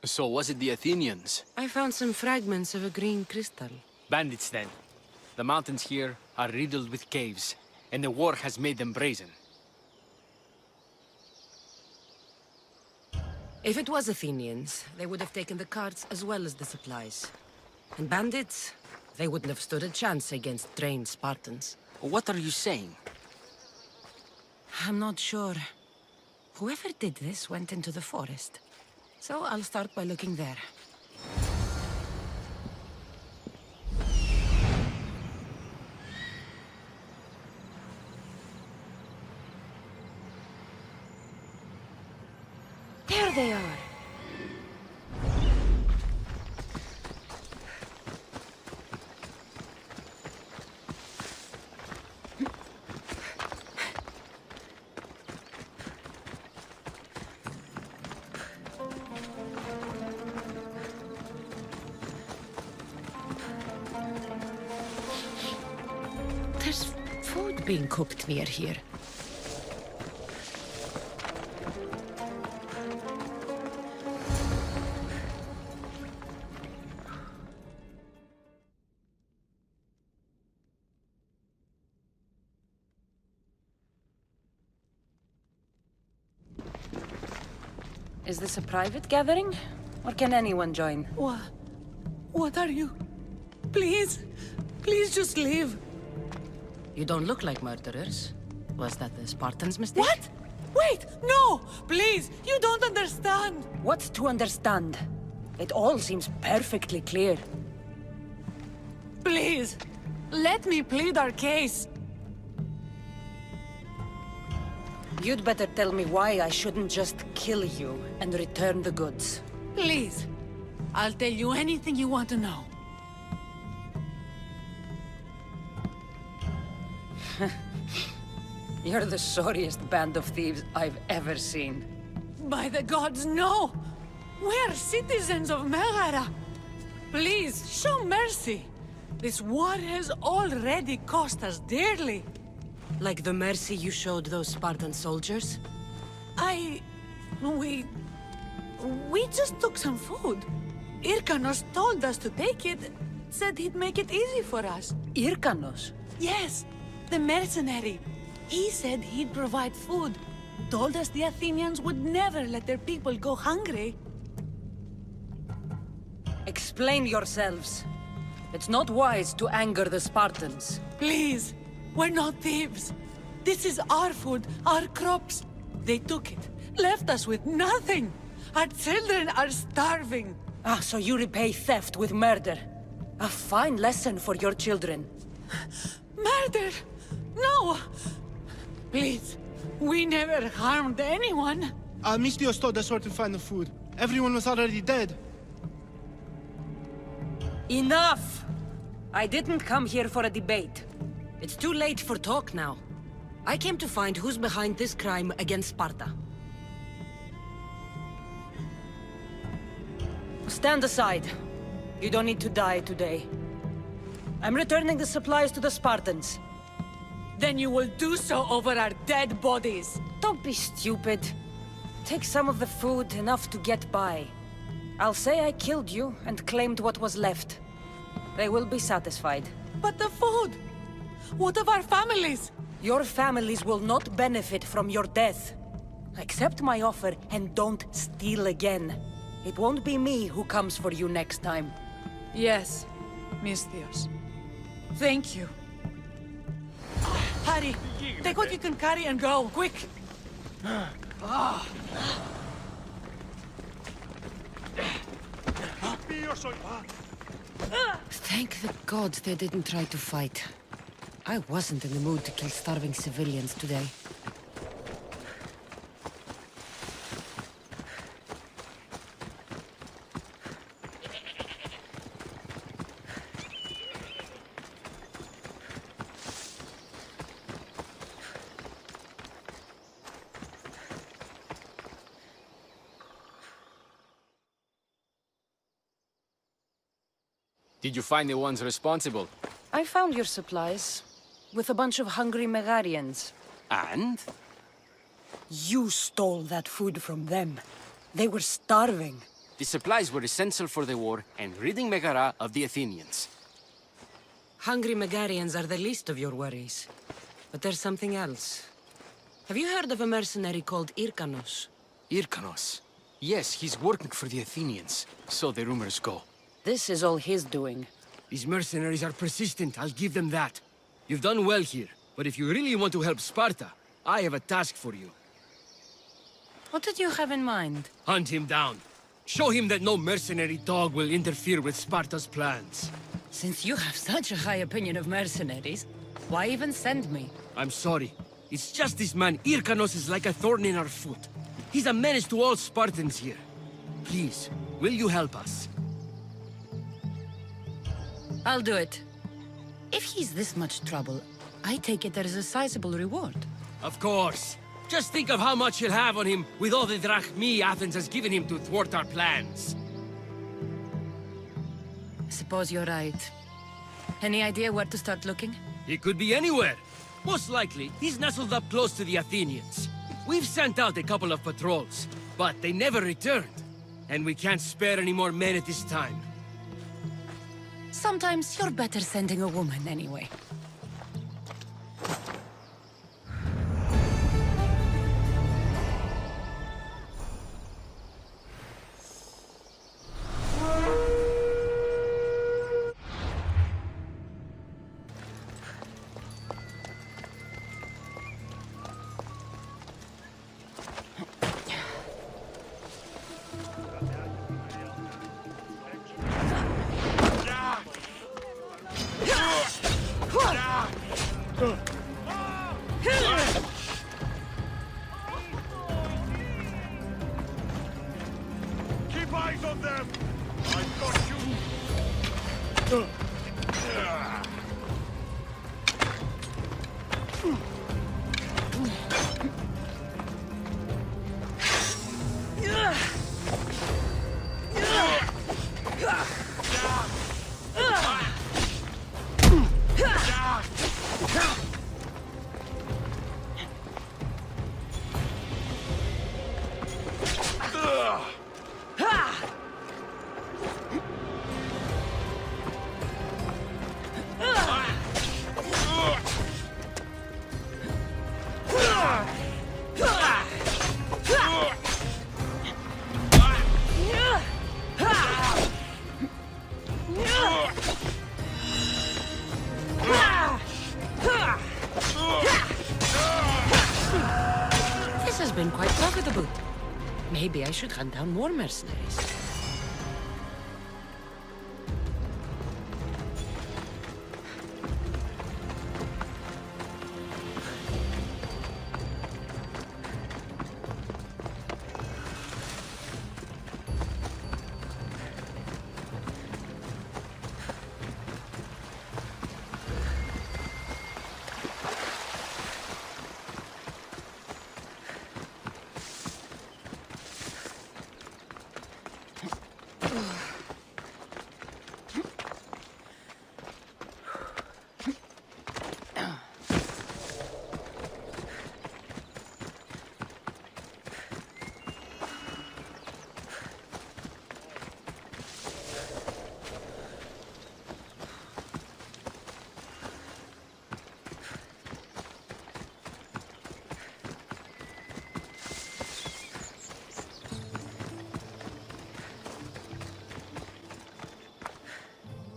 So was it the Athenians? I found some fragments of a green crystal. Bandits, then. The mountains here are riddled with caves, and the war has made them brazen. If it was Athenians, they would have taken the carts as well as the supplies. And bandits, they wouldn't have stood a chance against trained Spartans. What are you saying? I'm not sure. Whoever did this went into the forest. So I'll start by looking there. There they are. There's food being cooked near here. Is this a private gathering? Or can anyone join? What are you? Please! Please just leave! You don't look like murderers. Was that the Spartans' mistake? What? Wait! No! Please! You don't understand! What's to understand? It all seems perfectly clear. Please! Let me plead our case! You'd better tell me why I shouldn't just kill you and return the goods. Please! I'll tell you anything you want to know. You're the sorriest band of thieves I've ever seen. By the gods, no! We're citizens of Megara! Please, show mercy! This war has already cost us dearly. Like the mercy you showed those Spartan soldiers? We just took some food. Irkanos told us to take it, said he'd make it easy for us. Irkanos? Yes, the mercenary. He said he'd provide food. told us the Athenians would never let their people go hungry. Explain yourselves. It's not wise to anger the Spartans. Please, we're not thieves. This is our food, our crops. They took it, left us with nothing. Our children are starving. Ah, so you repay theft with murder. A fine lesson for your children. Murder? No! Please, we never harmed anyone. Mistios told us where to find the food. Everyone was already dead. Enough! I didn't come here for a debate. It's too late for talk now. I came to find who's behind this crime against Sparta. Stand aside. You don't need to die today. I'm returning the supplies to the Spartans. Then you will do so over our dead bodies. Don't be stupid. Take some of the food, enough to get by. I'll say I killed you and claimed what was left. They will be satisfied. But the food! What of our families? Your families will not benefit from your death. Accept my offer and don't steal again. It won't be me who comes for you next time. Yes, Mistios. Thank you. Hurry! Take what you can carry and go, quick! Thank the gods they didn't try to fight. I wasn't in the mood to kill starving civilians today. Did you find the ones responsible? I found your supplies, with a bunch of hungry Megarians. And? You stole that food from them. They were starving. The supplies were essential for the war and ridding Megara of the Athenians. Hungry Megarians are the least of your worries. But there's something else. Have you heard of a mercenary called Irkanos? Irkanos? Yes, he's working for the Athenians, so the rumors go. This is all his doing. These mercenaries are persistent, I'll give them that. You've done well here, but if you really want to help Sparta, I have a task for you. What did you have in mind? Hunt him down. Show him that no mercenary dog will interfere with Sparta's plans. Since you have such a high opinion of mercenaries, why even send me? I'm sorry. It's just this man Irkanos is like a thorn in our foot. He's a menace to all Spartans here. Please, will you help us? I'll do it. If he's this much trouble, I take it there is a sizable reward. Of course. Just think of how much he'll have on him with all the drachmi Athens has given him to thwart our plans. I suppose you're right. Any idea where to start looking? He could be anywhere. Most likely, he's nestled up close to the Athenians. We've sent out a couple of patrols, but they never returned. And we can't spare any more men at this time. Sometimes you're better sending a woman anyway. Keep eyes on them! I've got you! Maybe I should hunt down more mercenaries.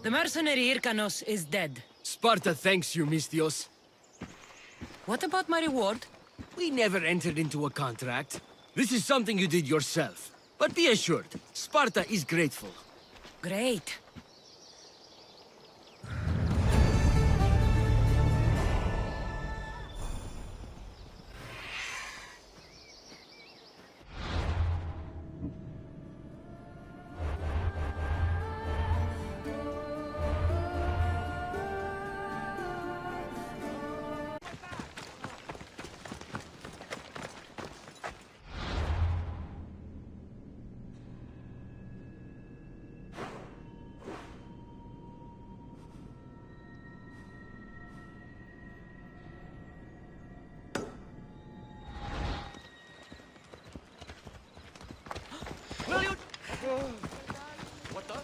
The mercenary Hyrkanos is dead. Sparta thanks you, Mystios. What about my reward? We never entered into a contract. This is something you did yourself. But be assured, Sparta is grateful. Great. What the?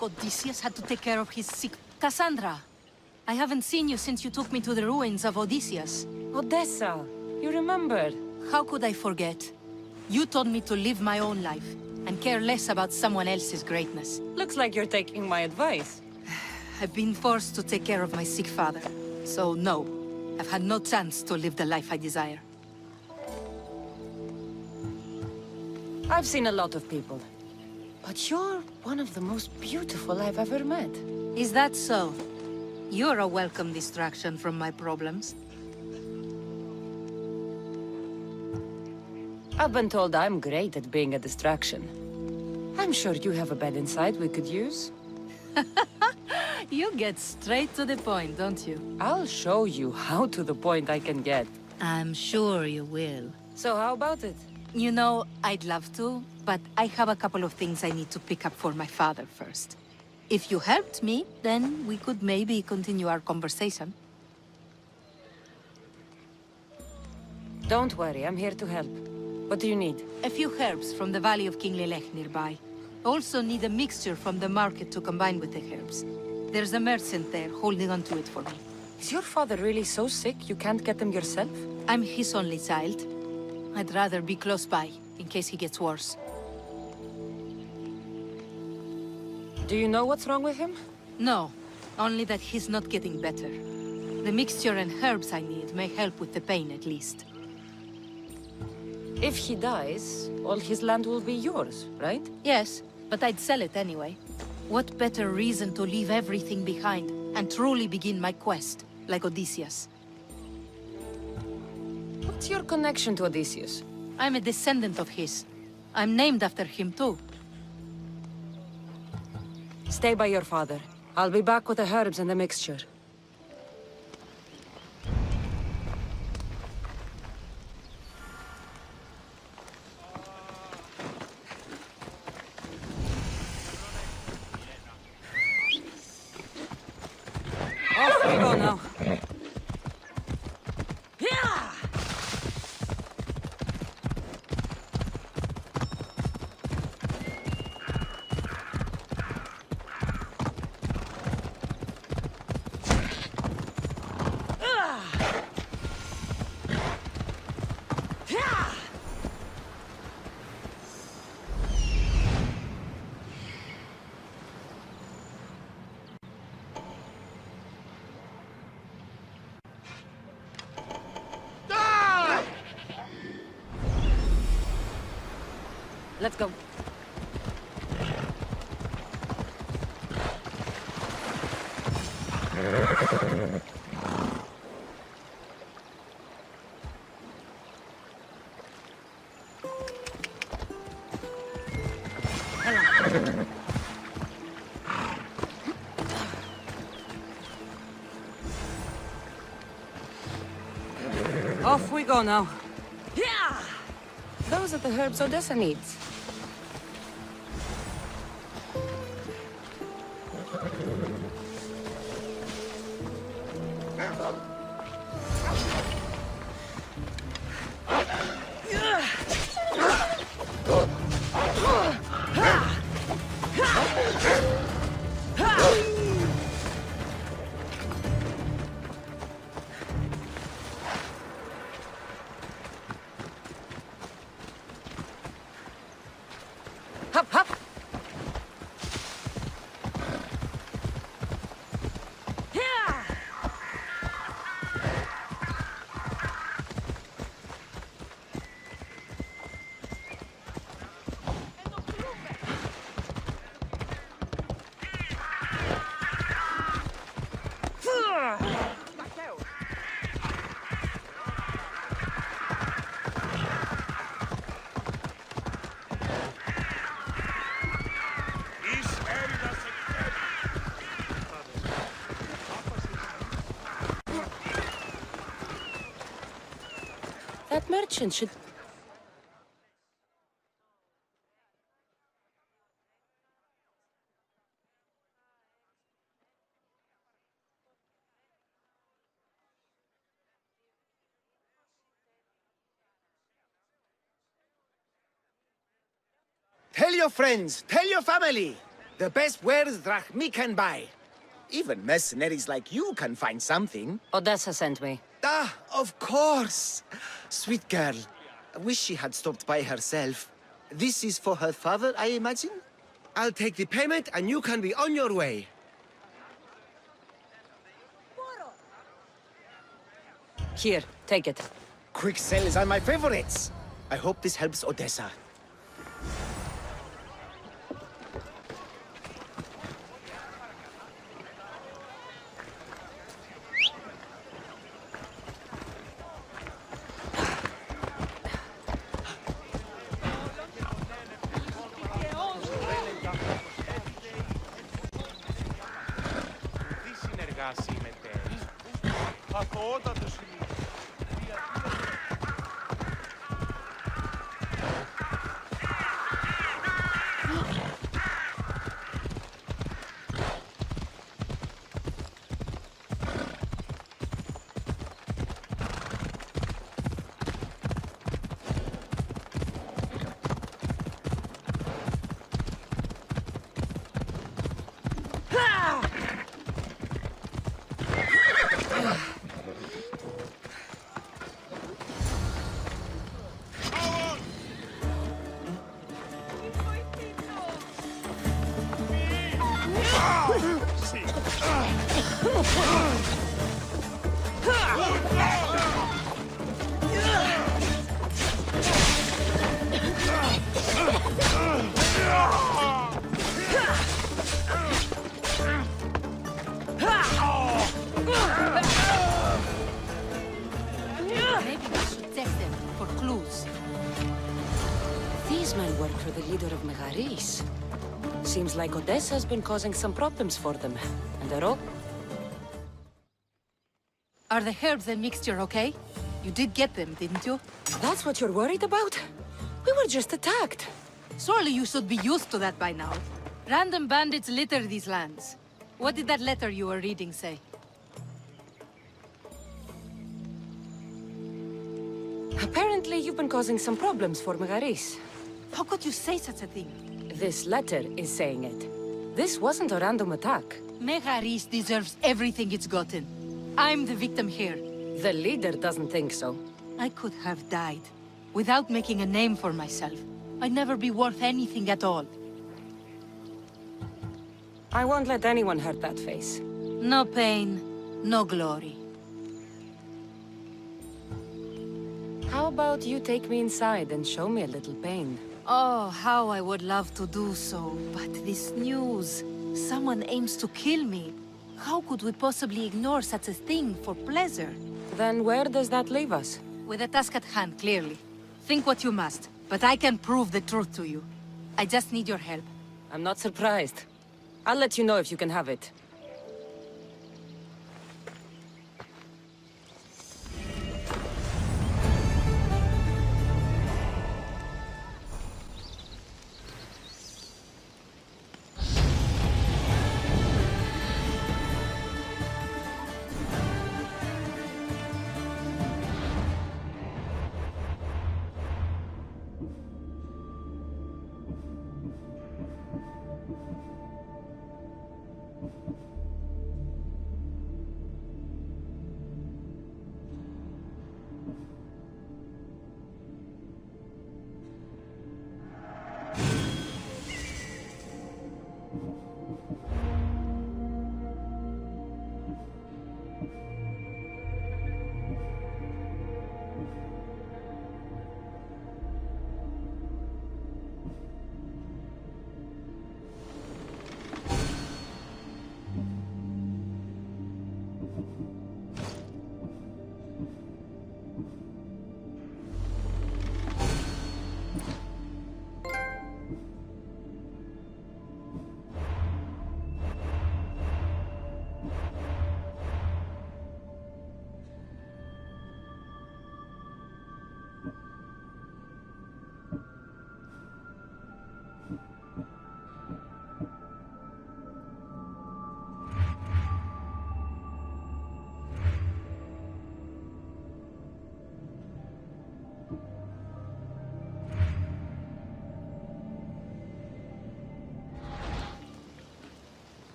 Odysseus had to take care of his sick... Kassandra! I haven't seen you since you took me to the ruins of Odysseus. Odessa! You remembered? How could I forget? You told me to live my own life, and care less about someone else's greatness. Looks like you're taking my advice. I've been forced to take care of my sick father. So no, I've had no chance to live the life I desire. I've seen a lot of people. But you're one of the most beautiful I've ever met. Is that so? You're a welcome distraction from my problems. I've been told I'm great at being a distraction. I'm sure you have a bed inside we could use. You get straight to the point, don't you? I'll show you how to the point I can get. I'm sure you will. So how about it? You know, I'd love to, but I have a couple of things I need to pick up for my father first. If you helped me, then we could maybe continue our conversation. Don't worry, I'm here to help. What do you need? A few herbs from the Valley of King Lelech nearby. Also need a mixture from the market to combine with the herbs. There's a merchant there holding on to it for me. Is your father really so sick you can't get them yourself? I'm his only child. I'd rather be close by, in case he gets worse. Do you know what's wrong with him? No, only that he's not getting better. The mixture and herbs I need may help with the pain at least. If he dies, all his land will be yours, right? Yes, but I'd sell it anyway. What better reason to leave everything behind and truly begin my quest, like Odysseus? What's your connection to Odysseus? I'm a descendant of his. I'm named after him too. Stay by your father. I'll be back with the herbs and the mixture. Off we go now. Let's go. Off we go now. Yeah! Those are the herbs Odessa needs. Hop, hop! That merchant should... Tell your friends, tell your family. The best wares drachmi can buy. Even mercenaries like you can find something. Odessa sent me. Ah, of course. Sweet girl. I wish she had stopped by herself. This is for her father, I imagine? I'll take the payment and you can be on your way. Here, take it. Quick sales are my favorites. I hope this helps Odessa. Seems like Odessa has been causing some problems for them. And they're all... Are the herbs and mixture okay? You did get them, didn't you? That's what you're worried about? We were just attacked. Surely you should be used to that by now. Random bandits litter these lands. What did that letter you were reading say? Apparently you've been causing some problems for Megaris. How could you say such a thing? This letter is saying it. This wasn't a random attack. Megaris deserves everything it's gotten. I'm the victim here. The leader doesn't think so. I could have died, without making a name for myself. I'd never be worth anything at all. I won't let anyone hurt that face. No pain, no glory. How about you take me inside and show me a little pain? Oh, how I would love to do so, but this news... Someone aims to kill me. How could we possibly ignore such a thing for pleasure? Then where does that leave us? With a task at hand, clearly. Think what you must, but I can prove the truth to you. I just need your help. I'm not surprised. I'll let you know if you can have it.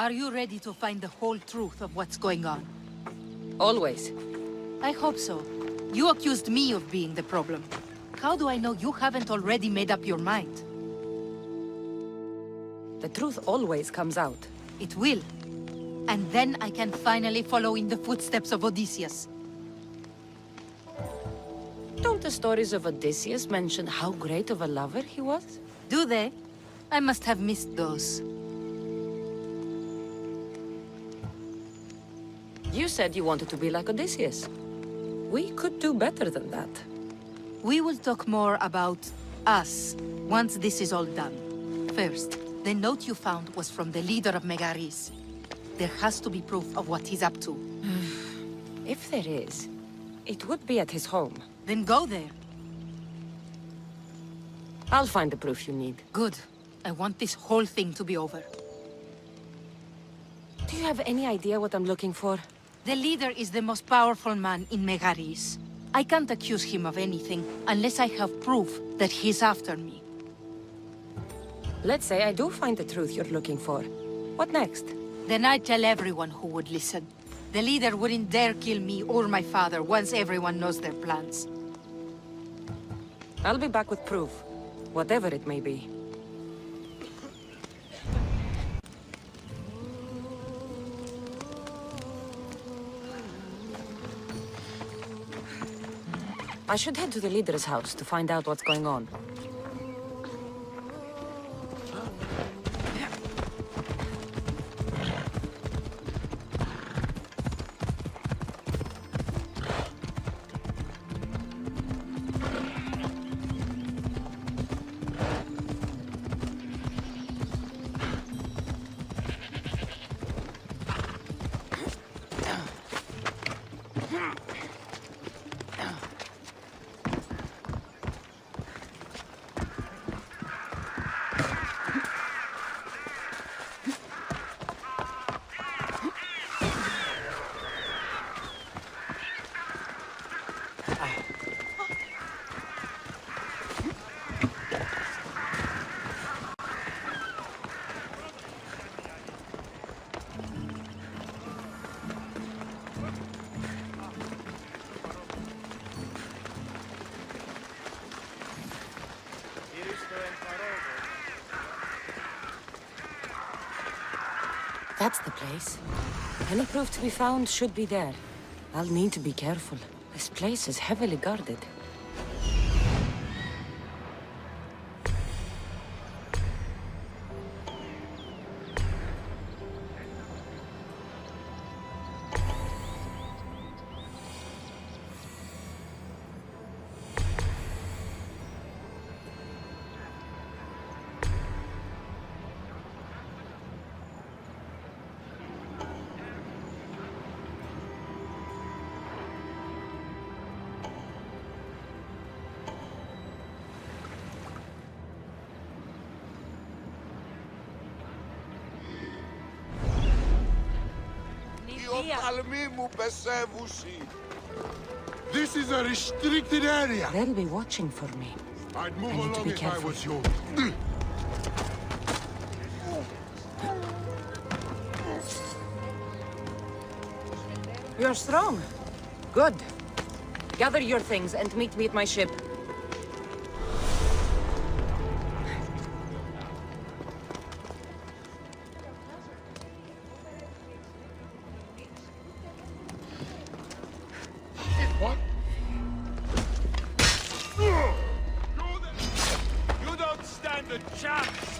Are you ready to find the whole truth of what's going on? Always. I hope so. You accused me of being the problem. How do I know you haven't already made up your mind? The truth always comes out. It will. And then I can finally follow in the footsteps of Odysseus. Don't the stories of Odysseus mention how great of a lover he was? Do they? I must have missed those. You said you wanted to be like Odysseus. We could do better than that. We will talk more about us once this is all done. First, the note you found was from the leader of Megaris. There has to be proof of what he's up to. If there is, it would be at his home. Then go there. I'll find the proof you need. Good. I want this whole thing to be over. Do you have any idea what I'm looking for? The leader is the most powerful man in Megaris. I can't accuse him of anything unless I have proof that he's after me. Let's say I do find the truth you're looking for. What next? Then I'd tell everyone who would listen. The leader wouldn't dare kill me or my father once everyone knows their plans. I'll be back with proof, whatever it may be. I should head to the leader's house to find out what's going on. That's the place. Any proof to be found should be there. I'll need to be careful. This place is heavily guarded. This is a restricted area. They'll be watching for me. I'd move I need to along be if I careful. was you. You're strong. Good. Gather your things and meet me at my ship. What? You don't stand a chance!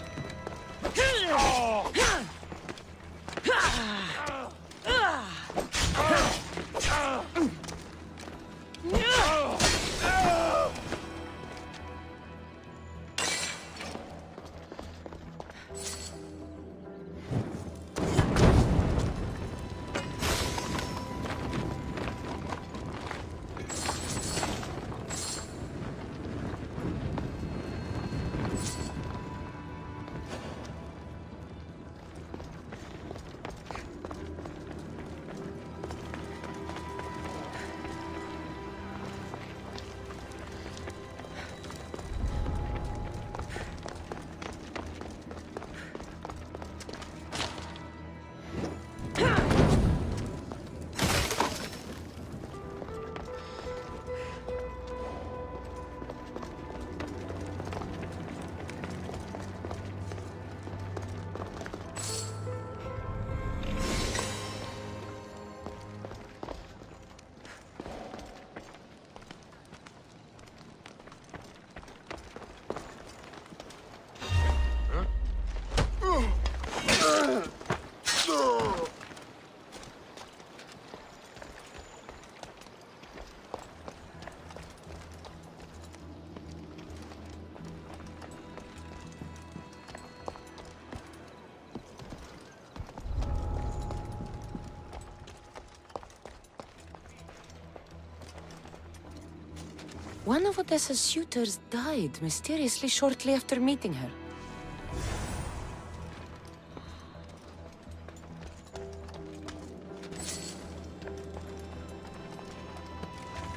One of Odessa's suitors died mysteriously shortly after meeting her.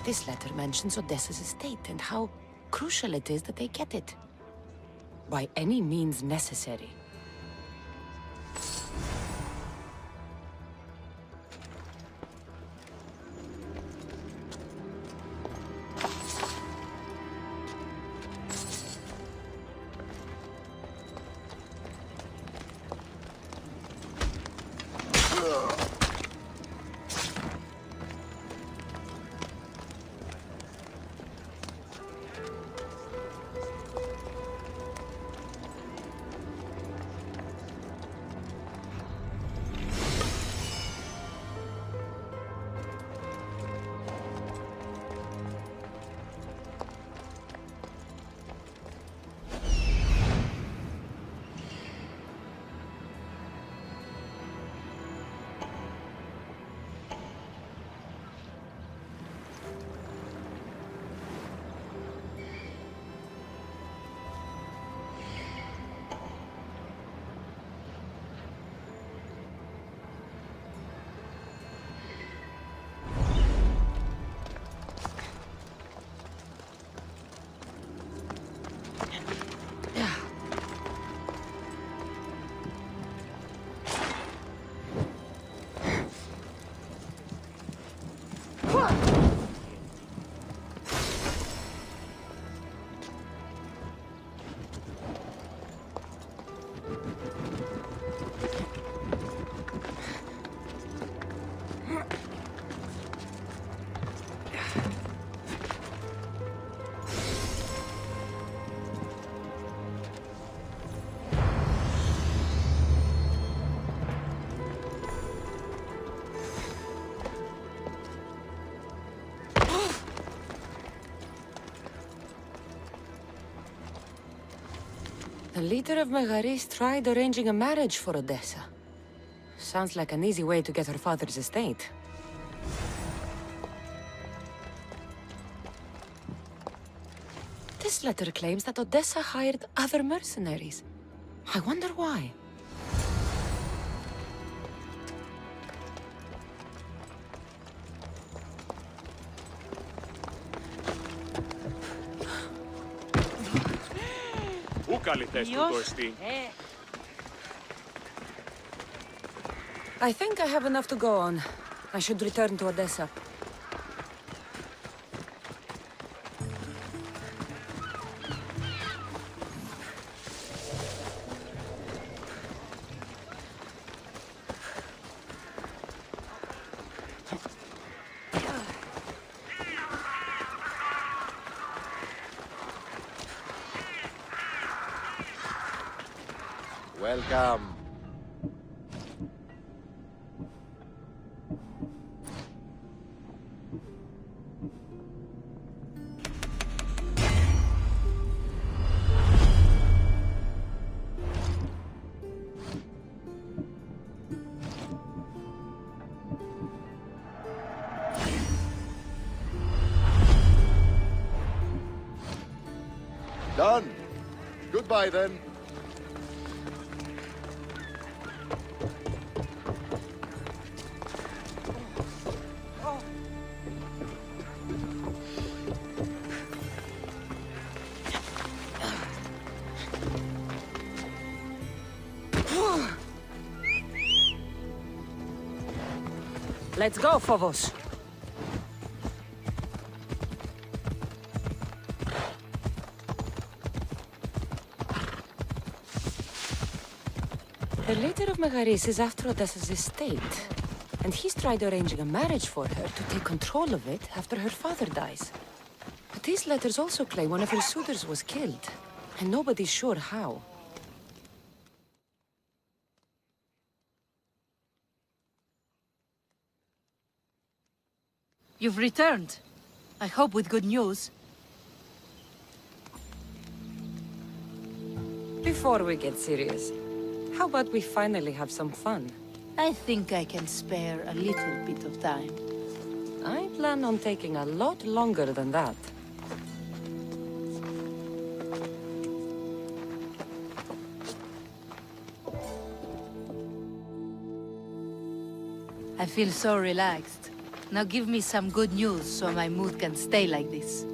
This letter mentions Odessa's estate and how crucial it is that they get it. By any means necessary. The leader of Megaris tried arranging a marriage for Odessa. Sounds like an easy way to get her father's estate. This letter claims that Odessa hired other mercenaries. I wonder why. I think I have enough to go on. I should return to Odessa. Welcome. Done. Goodbye then. Let's go, Phobos. The leader of Megaris is after Odessa's estate, and he's tried arranging a marriage for her to take control of it after her father dies. But these letters also claim one of her suitors was killed, and nobody's sure how. You've returned. I hope with good news. Before we get serious, how about we finally have some fun? I think I can spare a little bit of time. I plan on taking a lot longer than that. I feel so relaxed. Now give me some good news so my mood can stay like this.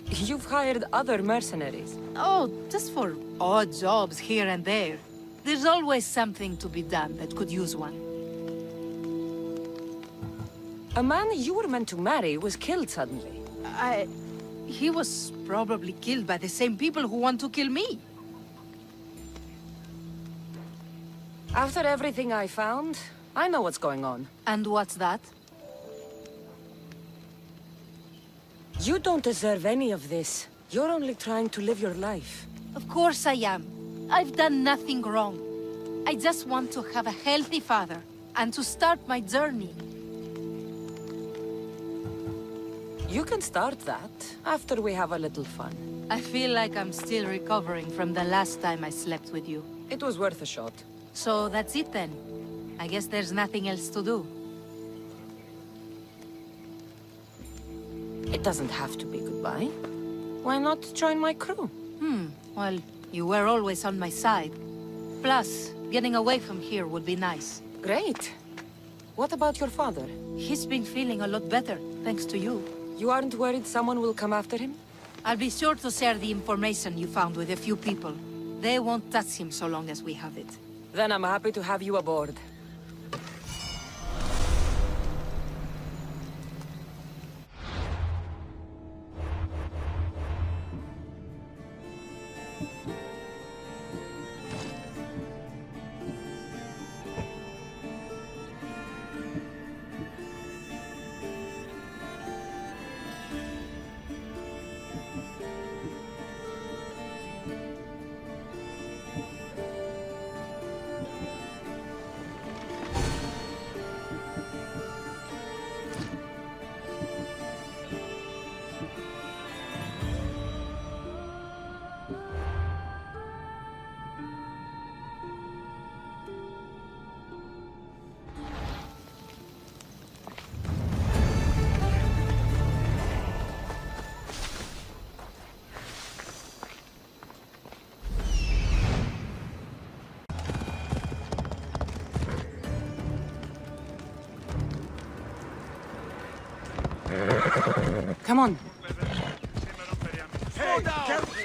You've hired other mercenaries. Oh, just for odd jobs here and there. There's always something to be done that could use one. A man you were meant to marry was killed suddenly. He was probably killed by the same people who want to kill me. After everything I found, I know what's going on. And what's that? You don't deserve any of this. You're only trying to live your life. Of course I am. I've done nothing wrong. I just want to have a healthy father, and to start my journey. You can start that, after we have a little fun. I feel like I'm still recovering from the last time I slept with you. It was worth a shot. So that's it then. I guess there's nothing else to do. It doesn't have to be goodbye. Why not join my crew? Well, you were always on my side. Plus, getting away from here would be nice. Great. What about your father? He's been feeling a lot better, thanks to you. You aren't worried someone will come after him? I'll be sure to share the information you found with a few people. They won't touch him so long as we have it. Then I'm happy to have you aboard. Come on. Hey, careful!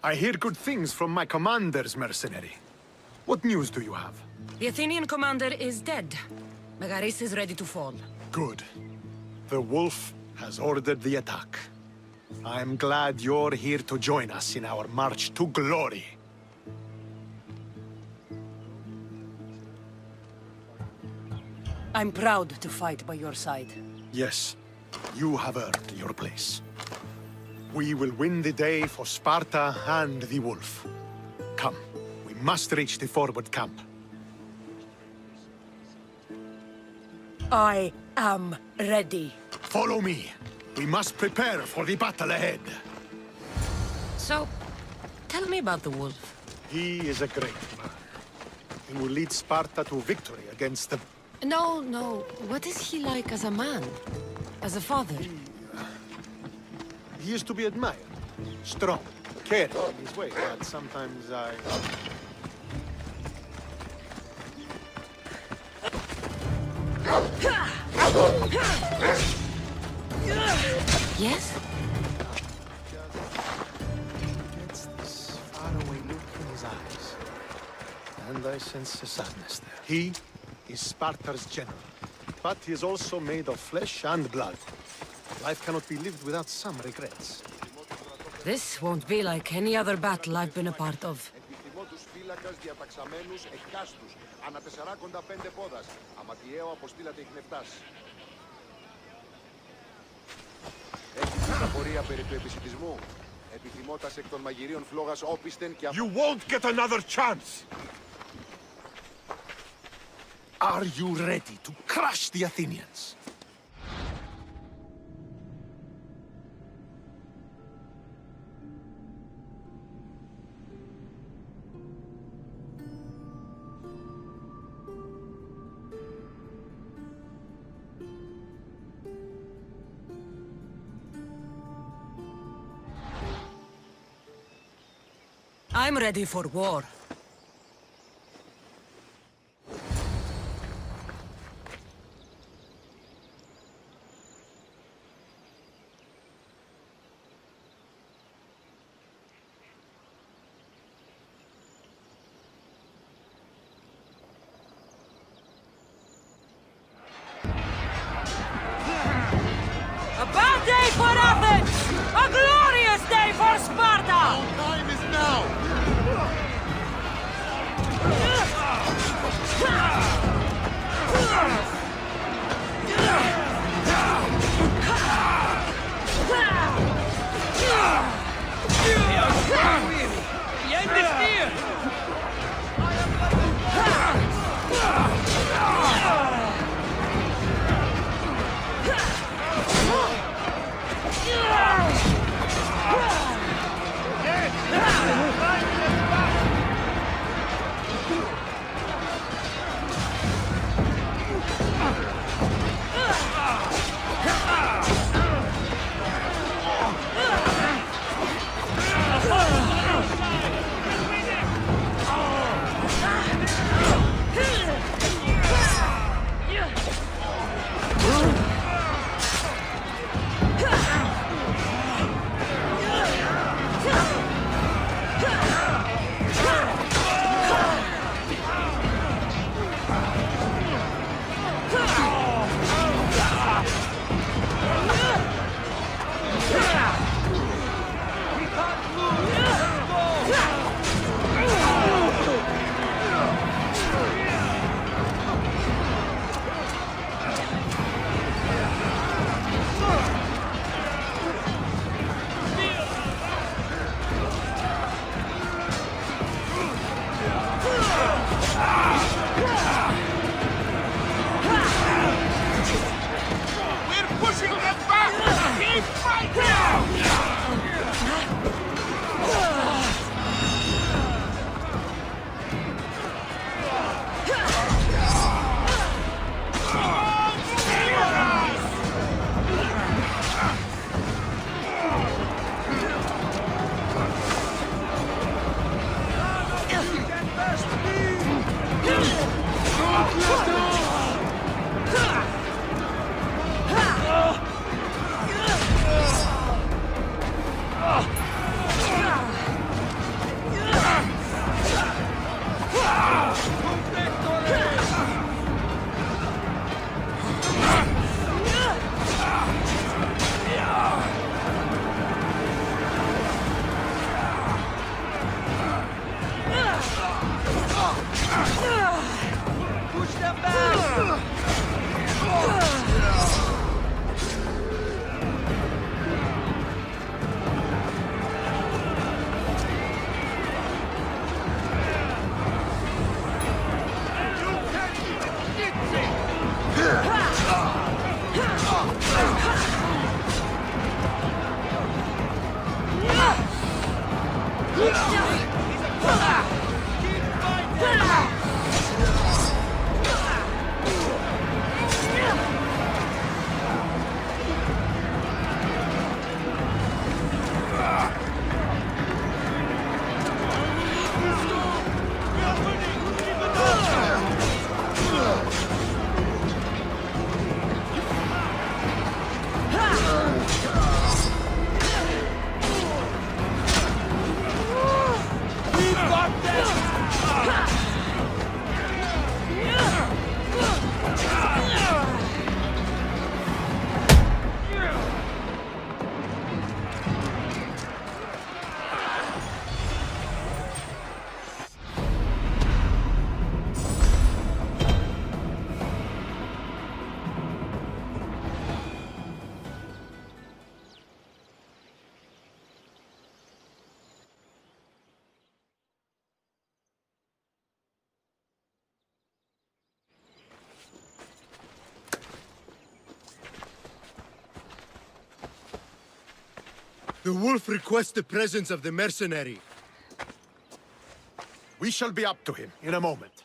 I hear good things from my commanders, mercenary. What news do you have? The Athenian commander is dead. Megaris is ready to fall. Good. The wolf has ordered the attack. I'm glad you're here to join us in our march to glory. I'm proud to fight by your side. Yes, you have earned your place. We will win the day for Sparta and the wolf. Come, we must reach the forward camp. I am ready. Follow me. We must prepare for the battle ahead. So, tell me about the wolf. He is a great man. He will lead Sparta to victory against the... No. What is he like as a man? As a father? He is to be admired. Strong, caring in his way, but sometimes I... Yes? Gets this faraway look in his eyes. And I sense a sadness there. He is Sparta's general, but he is also made of flesh and blood. Life cannot be lived without some regrets. This won't be like any other battle I've been a part of. You won't get another chance! Are you ready to crush the Athenians? I'm ready for war. A bad day for Athens! A glorious day for Sparta! Our time is now! The end is near! The wolf requests the presence of the mercenary. We shall be up to him in a moment.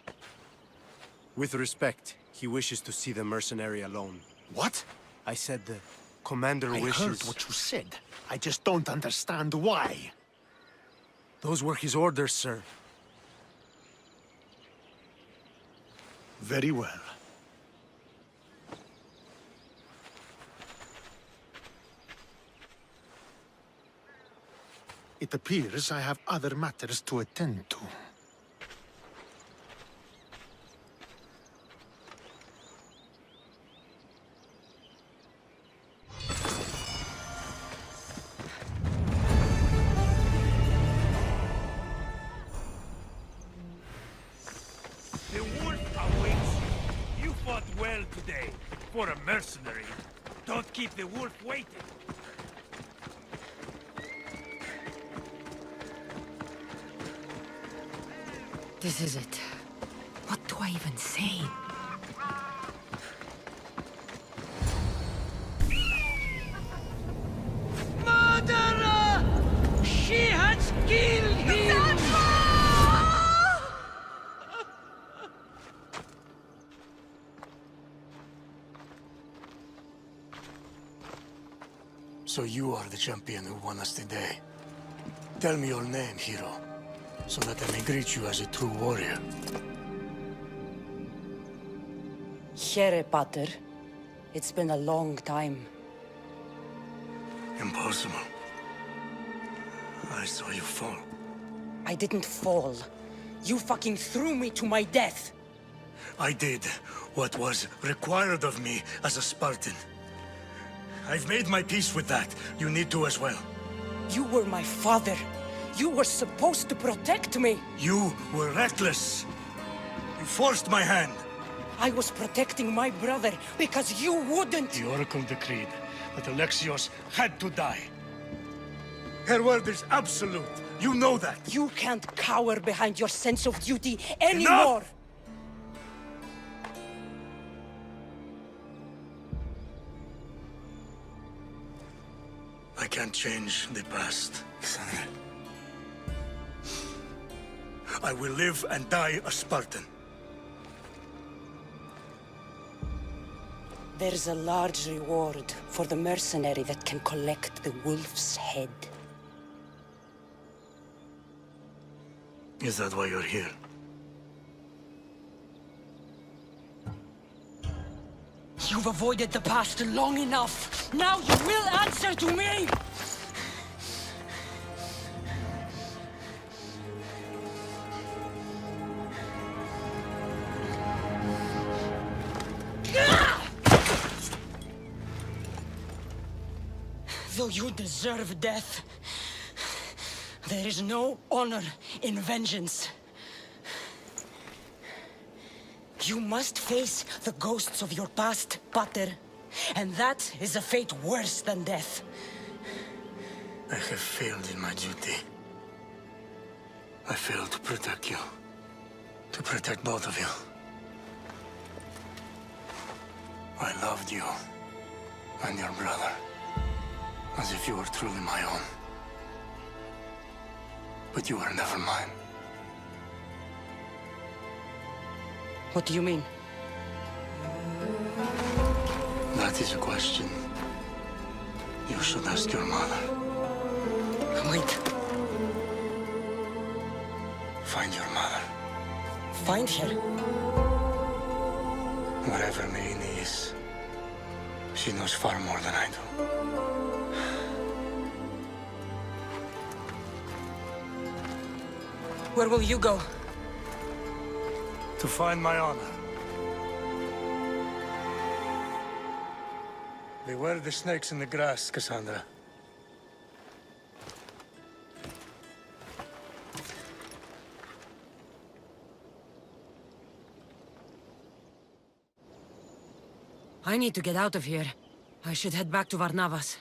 With respect, he wishes to see the mercenary alone. What? I said the commander I wishes... heard what you said. I just don't understand why. Those were his orders, sir. Very well. It appears I have other matters to attend to. The wolf awaits you. You fought well today. For a mercenary. Don't keep the wolf waiting. This is it. What do I even say? Murderer! She has killed him! So you are the champion who won us today. Tell me your name, hero, so that I may greet you as a true warrior. Here, Pater. It's been a long time. Impossible. I saw you fall. I didn't fall. You fucking threw me to my death. I did what was required of me as a Spartan. I've made my peace with that. You need to as well. You were my father. You were supposed to protect me. You were reckless. You forced my hand. I was protecting my brother because you wouldn't. The Oracle decreed that Alexios had to die. Her word is absolute. You know that. You can't cower behind your sense of duty anymore. Enough! I can't change the past, Kassandra. I will live and die a Spartan. There's a large reward for the mercenary that can collect the wolf's head. Is that why you're here? You've avoided the past long enough. Now you will answer to me! Though you deserve death, there is no honor in vengeance. You must face the ghosts of your past, Pater. And that is a fate worse than death. I have failed in my duty. I failed to protect you. To protect both of you. I loved you and your brother as if you were truly my own. But you were never mine. What do you mean? That is a question you should ask your mother. Wait. Find your mother. Find her? Wherever Merini is, she knows far more than I do. Where will you go? To find my honor. Beware the snakes in the grass, Kassandra. I need to get out of here. I should head back to Varnavas.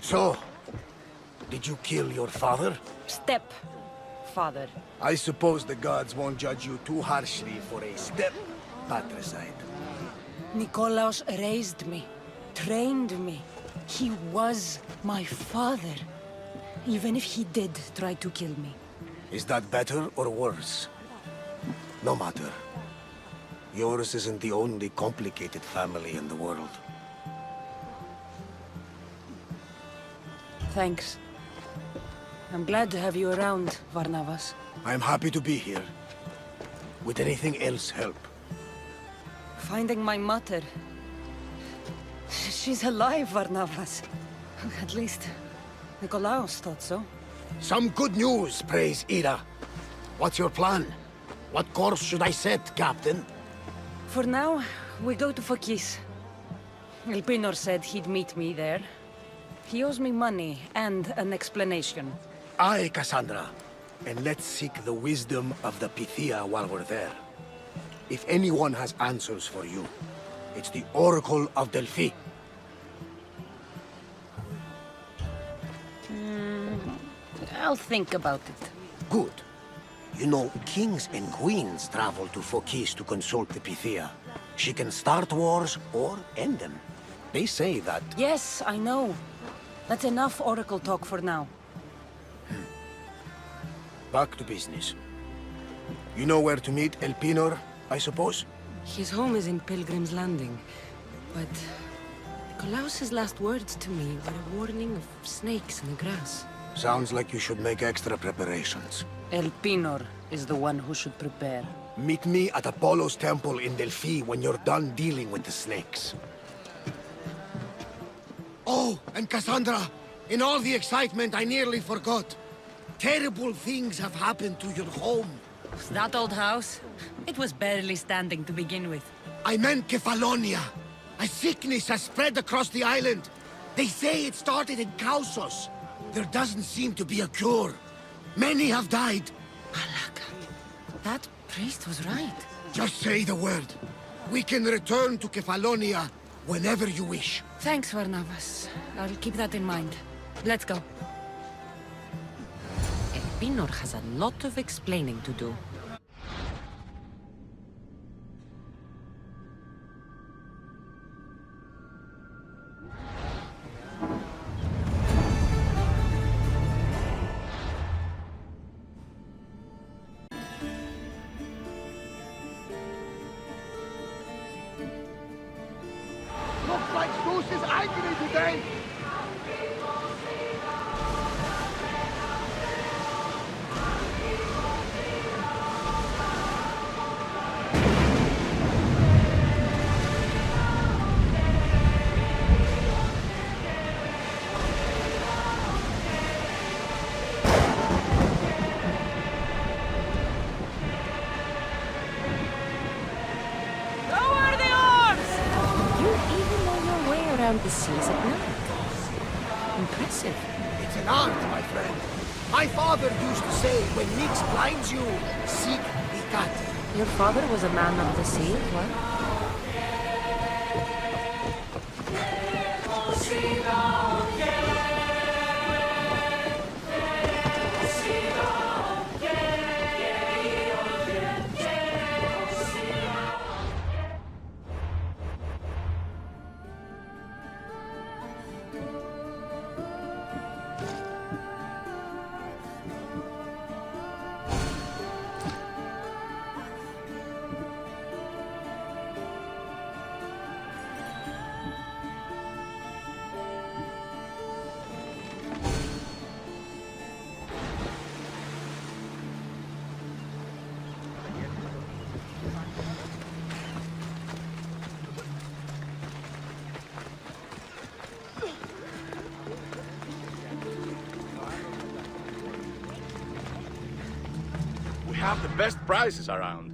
So, did you kill your father? Step-father. I suppose the gods won't judge you too harshly for a step-patricide. Nikolaos raised me, trained me. He was my father. Even if he did try to kill me. Is that better or worse? No matter. Yours isn't the only complicated family in the world. Thanks. I'm glad to have you around, Varnavas. I'm happy to be here. Would anything else help? Finding my mother. She's alive, Varnavas. At least, Nikolaos thought so. Some good news, praise Ira. What's your plan? What course should I set, Captain? For now, we go to Phokis. Elpinor said he'd meet me there. He owes me money and an explanation. Aye, Kassandra. And let's seek the wisdom of the Pythia while we're there. If anyone has answers for you, it's the Oracle of Delphi. I'll think about it. Good. You know, kings and queens travel to Phokis to consult the Pythia. She can start wars or end them. They say that... Yes, I know. That's enough Oracle talk for now. Back to business. You know where to meet Elpinor, I suppose? His home is in Pilgrim's Landing, but Nikolaos' last words to me were a warning of snakes in the grass. Sounds like you should make extra preparations. Elpinor is the one who should prepare. Meet me at Apollo's temple in Delphi when you're done dealing with the snakes. Oh, and Kassandra, in all the excitement, I nearly forgot. Terrible things have happened to your home. That old house? It was barely standing to begin with. I meant Kefalonia. A sickness has spread across the island. They say it started in Kausos. There doesn't seem to be a cure. Many have died. That priest was right. Just say the word. We can return to Kefalonia whenever you wish. Thanks, Varnavas. I'll keep that in mind. Let's go. Elpinor has a lot of explaining to do. Looks like Zeus is angry today. Lower the arms! You even know your way around the seas at night. Impressive. It's an art, my friend. My father used to say, when Nyx blinds you, seek the cat. Your father was a man of the sea, what? We have the best prices around.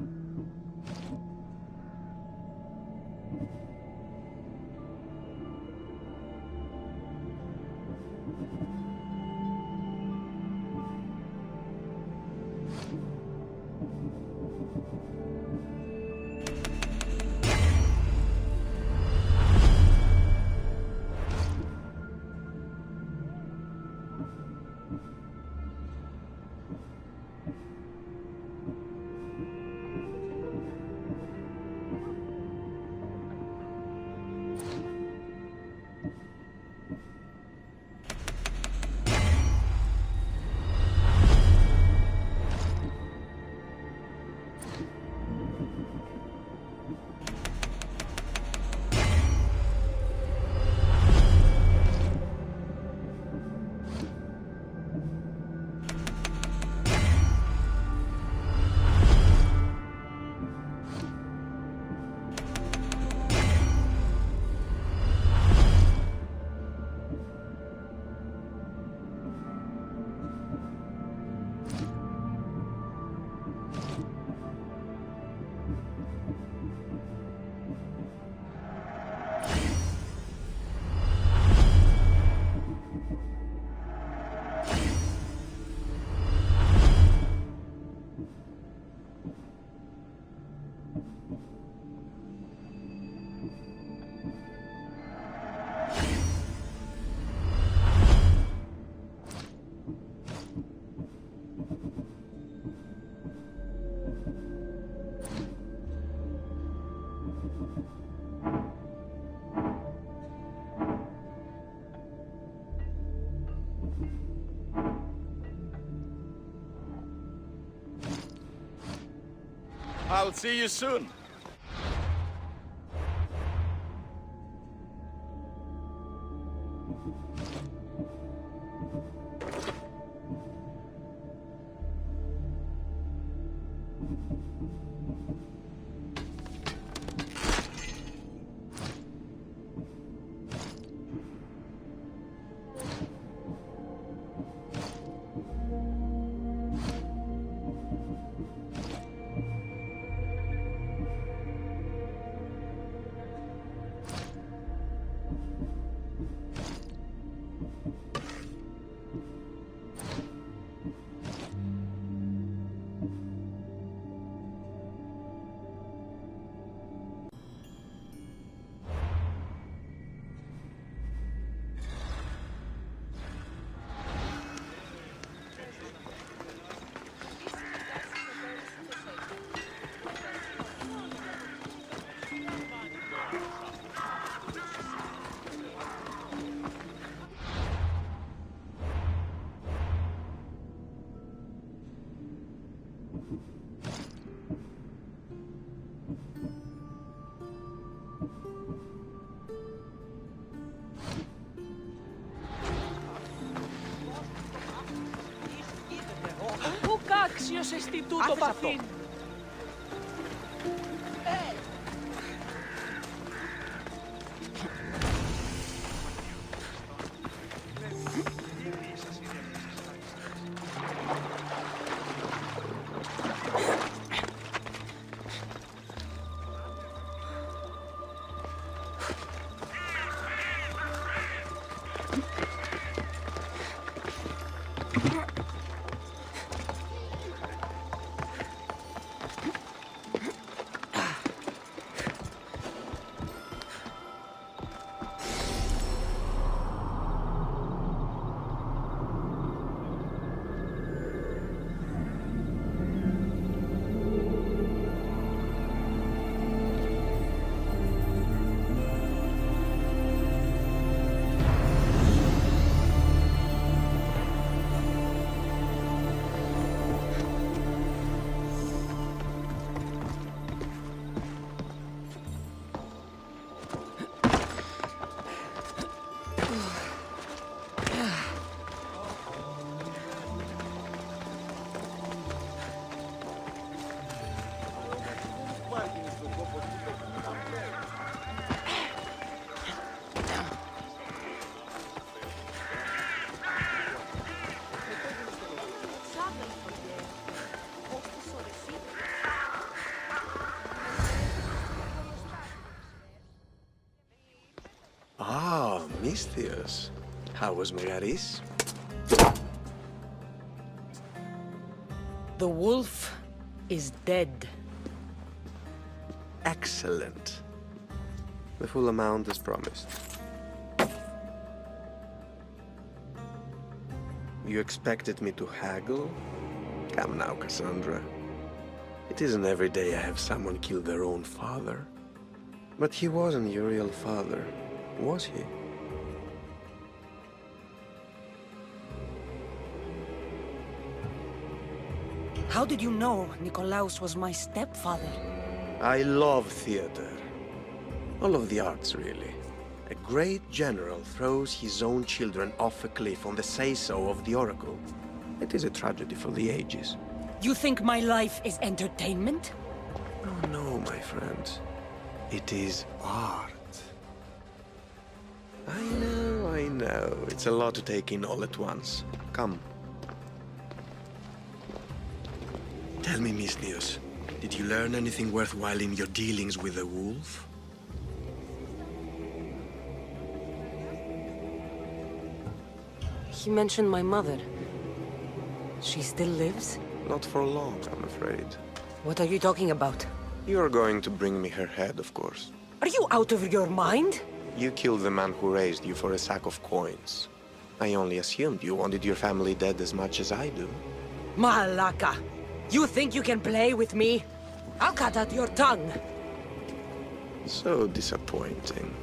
I'll see you soon. Alexios εστί τούτο παθήν. Alexios. How was Megaris? The wolf is dead. Excellent. The full amount as promised. You expected me to haggle? Come now, Kassandra. It isn't every day I have someone kill their own father. But he wasn't your real father, was he? How did you know Nikolaos was my stepfather? I love theater. All of the arts, really. A great general throws his own children off a cliff on the say-so of the oracle. It is a tragedy for the ages. You think my life is entertainment? Oh no, my friend. It is art. I know. It's a lot to take in all at once. Come. Tell me, Alexios, did you learn anything worthwhile in your dealings with the wolf? He mentioned my mother. She still lives? Not for long, I'm afraid. What are you talking about? You're going to bring me her head, of course. Are you out of your mind? You killed the man who raised you for a sack of coins. I only assumed you wanted your family dead as much as I do. Malaka! You think you can play with me? I'll cut out your tongue! So disappointing.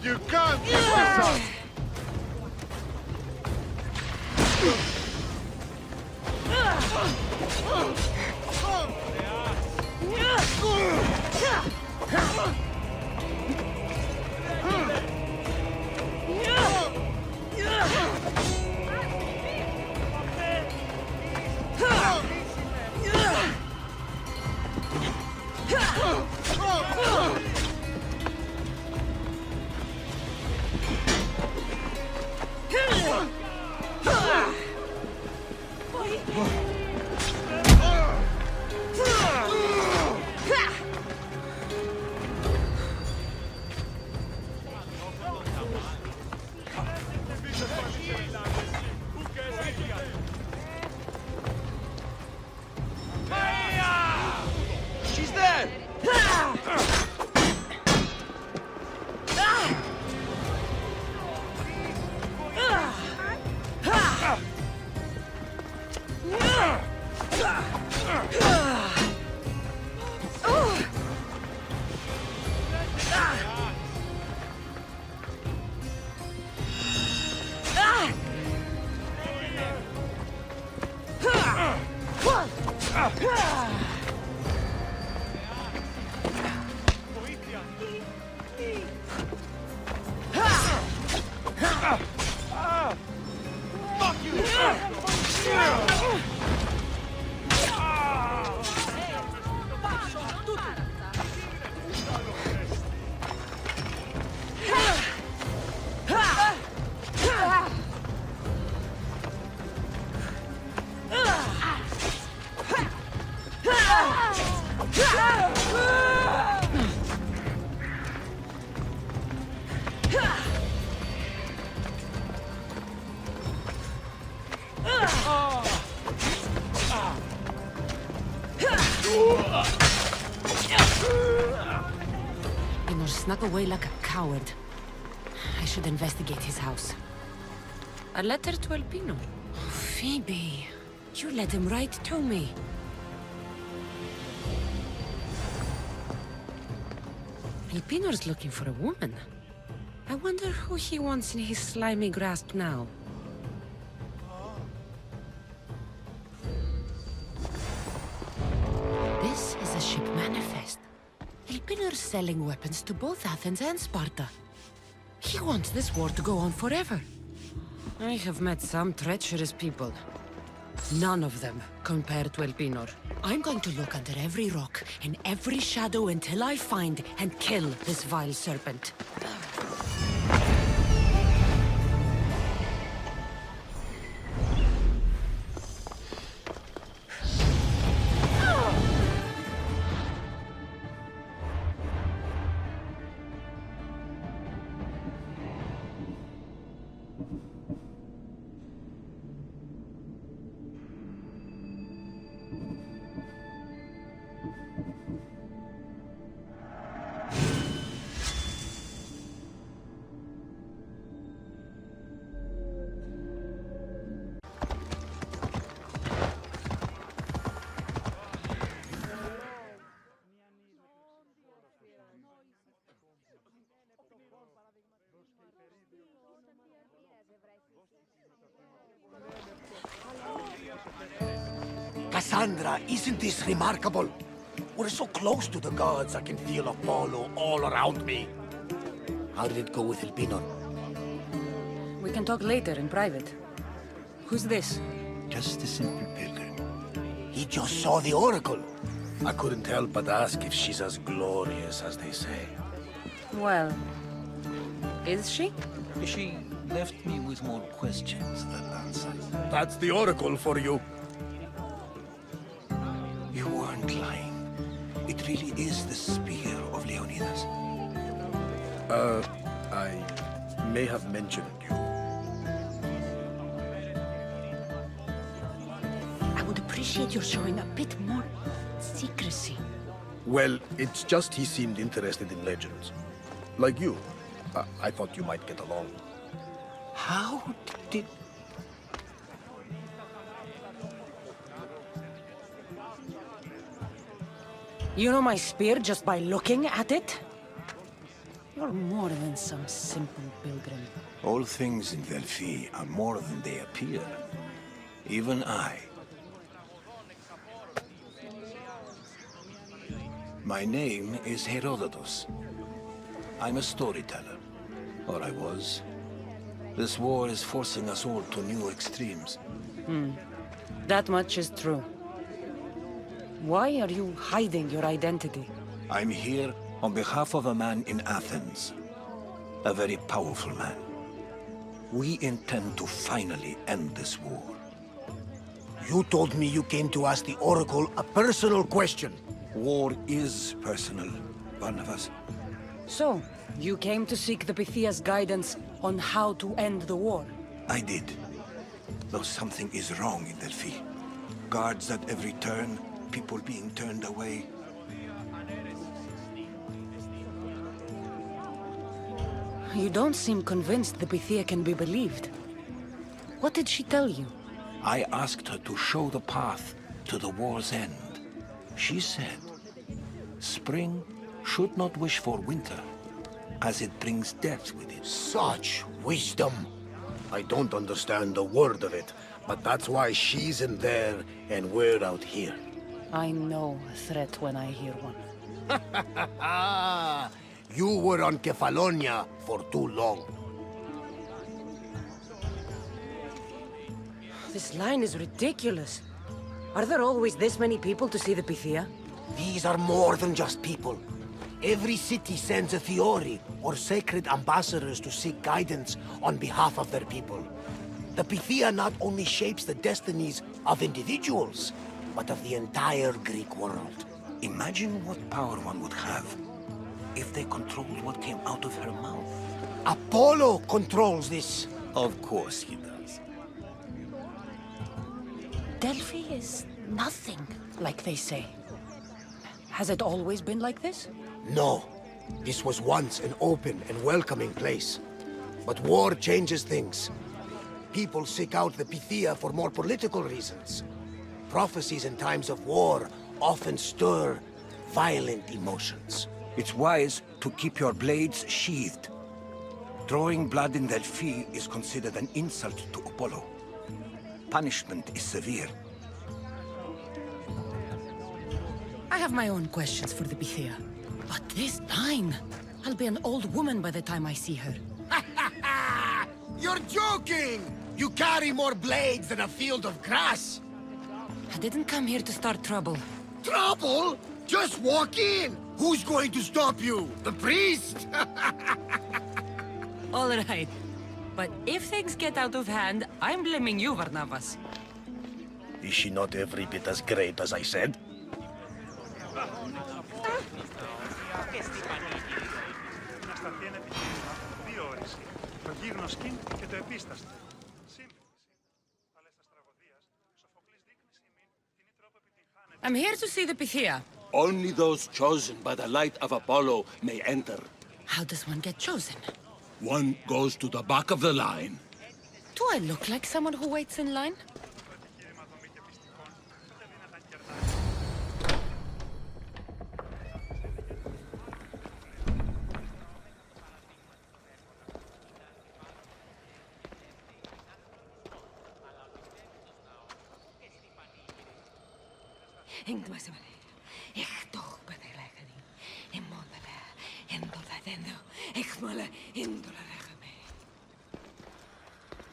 You can't keep this up! She's there! Pinor snuck away like a coward. I should investigate his house. A letter to Elpino. Phoebe, you let him write to me. Elpinor's looking for a woman. I wonder who he wants in his slimy grasp now. This is a ship manifest. Elpinor's selling weapons to both Athens and Sparta. He wants this war to go on forever. I have met some treacherous people. None of them compared to Elpinor. I'm going to look under every rock and every shadow until I find and kill this vile serpent. Kassandra, isn't this remarkable? We're so close to the gods I can feel Apollo all around me. How did it go with Elpinor? We can talk later in private. Who's this? Just a simple pilgrim. He just saw the oracle. I couldn't help but ask if she's as glorious as they say. Well, is she? She left me with more questions than answers. That's the oracle for you. You weren't lying. It really is the Spear of Leonidas. I may have mentioned you. I would appreciate your showing a bit more secrecy. Well, it's just he seemed interested in legends. Like you. I thought you might get along. How did... You know my spear just by looking at it? You're more than some simple pilgrim. All things in Delphi are more than they appear. Even I. My name is Herodotus. I'm a storyteller. Or I was. This war is forcing us all to new extremes. That much is true. Why are you hiding your identity? I'm here on behalf of a man in Athens. A very powerful man. We intend to finally end this war. You told me you came to ask the oracle a personal question. War is personal, Barnabas. So, you came to seek the Pythia's guidance on how to end the war? I did. Though something is wrong in Delphi. Guards at every turn, people being turned away. You don't seem convinced the Pythia can be believed. What did she tell you? I asked her to show the path to the war's end. She said, spring should not wish for winter, as it brings death with it. Such wisdom! I don't understand a word of it, but that's why she's in there and we're out here. I know a threat when I hear one. You were on Kefalonia for too long. This line is ridiculous. Are there always this many people to see the Pythia? These are more than just people. Every city sends a Fiori or sacred ambassadors to seek guidance on behalf of their people. The Pythia not only shapes the destinies of individuals, but of the entire Greek world. Imagine what power one would have if they controlled what came out of her mouth. Apollo controls this. Of course he does. Delphi is nothing, like they say. Has it always been like this? No. This was once an open and welcoming place. But war changes things. People seek out the Pythia for more political reasons. Prophecies in times of war often stir violent emotions. It's wise to keep your blades sheathed. Drawing blood in Delphi is considered an insult to Apollo. Punishment is severe. I have my own questions for the Pythia. But this line... I'll be an old woman by the time I see her. You're joking! You carry more blades than a field of grass! I didn't come here to start trouble. Trouble? Just walk in! Who's going to stop you? The priest? All right. But if things get out of hand, I'm blaming you, Barnabas. Is she not every bit as great as I said? I'm here to see the Pythia. Only those chosen by the light of Apollo may enter. How does one get chosen? One goes to the back of the line. Do I look like someone who waits in line?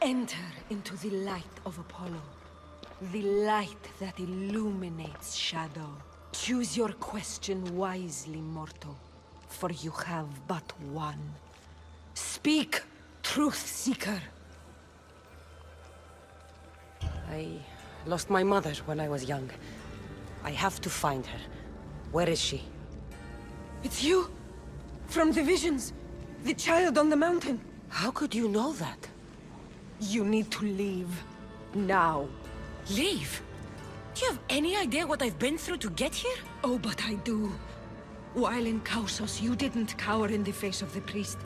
Enter into the light of Apollo. The light that illuminates shadow. Choose your question wisely, mortal. For you have but one. Speak, truth seeker. I lost my mother when I was young. I have to find her. Where is she? It's you! From the visions! The child on the mountain! How could you know that? You need to leave. Now. Leave? Do you have any idea what I've been through to get here? Oh, but I do. While in Kausos, you didn't cower in the face of the priest.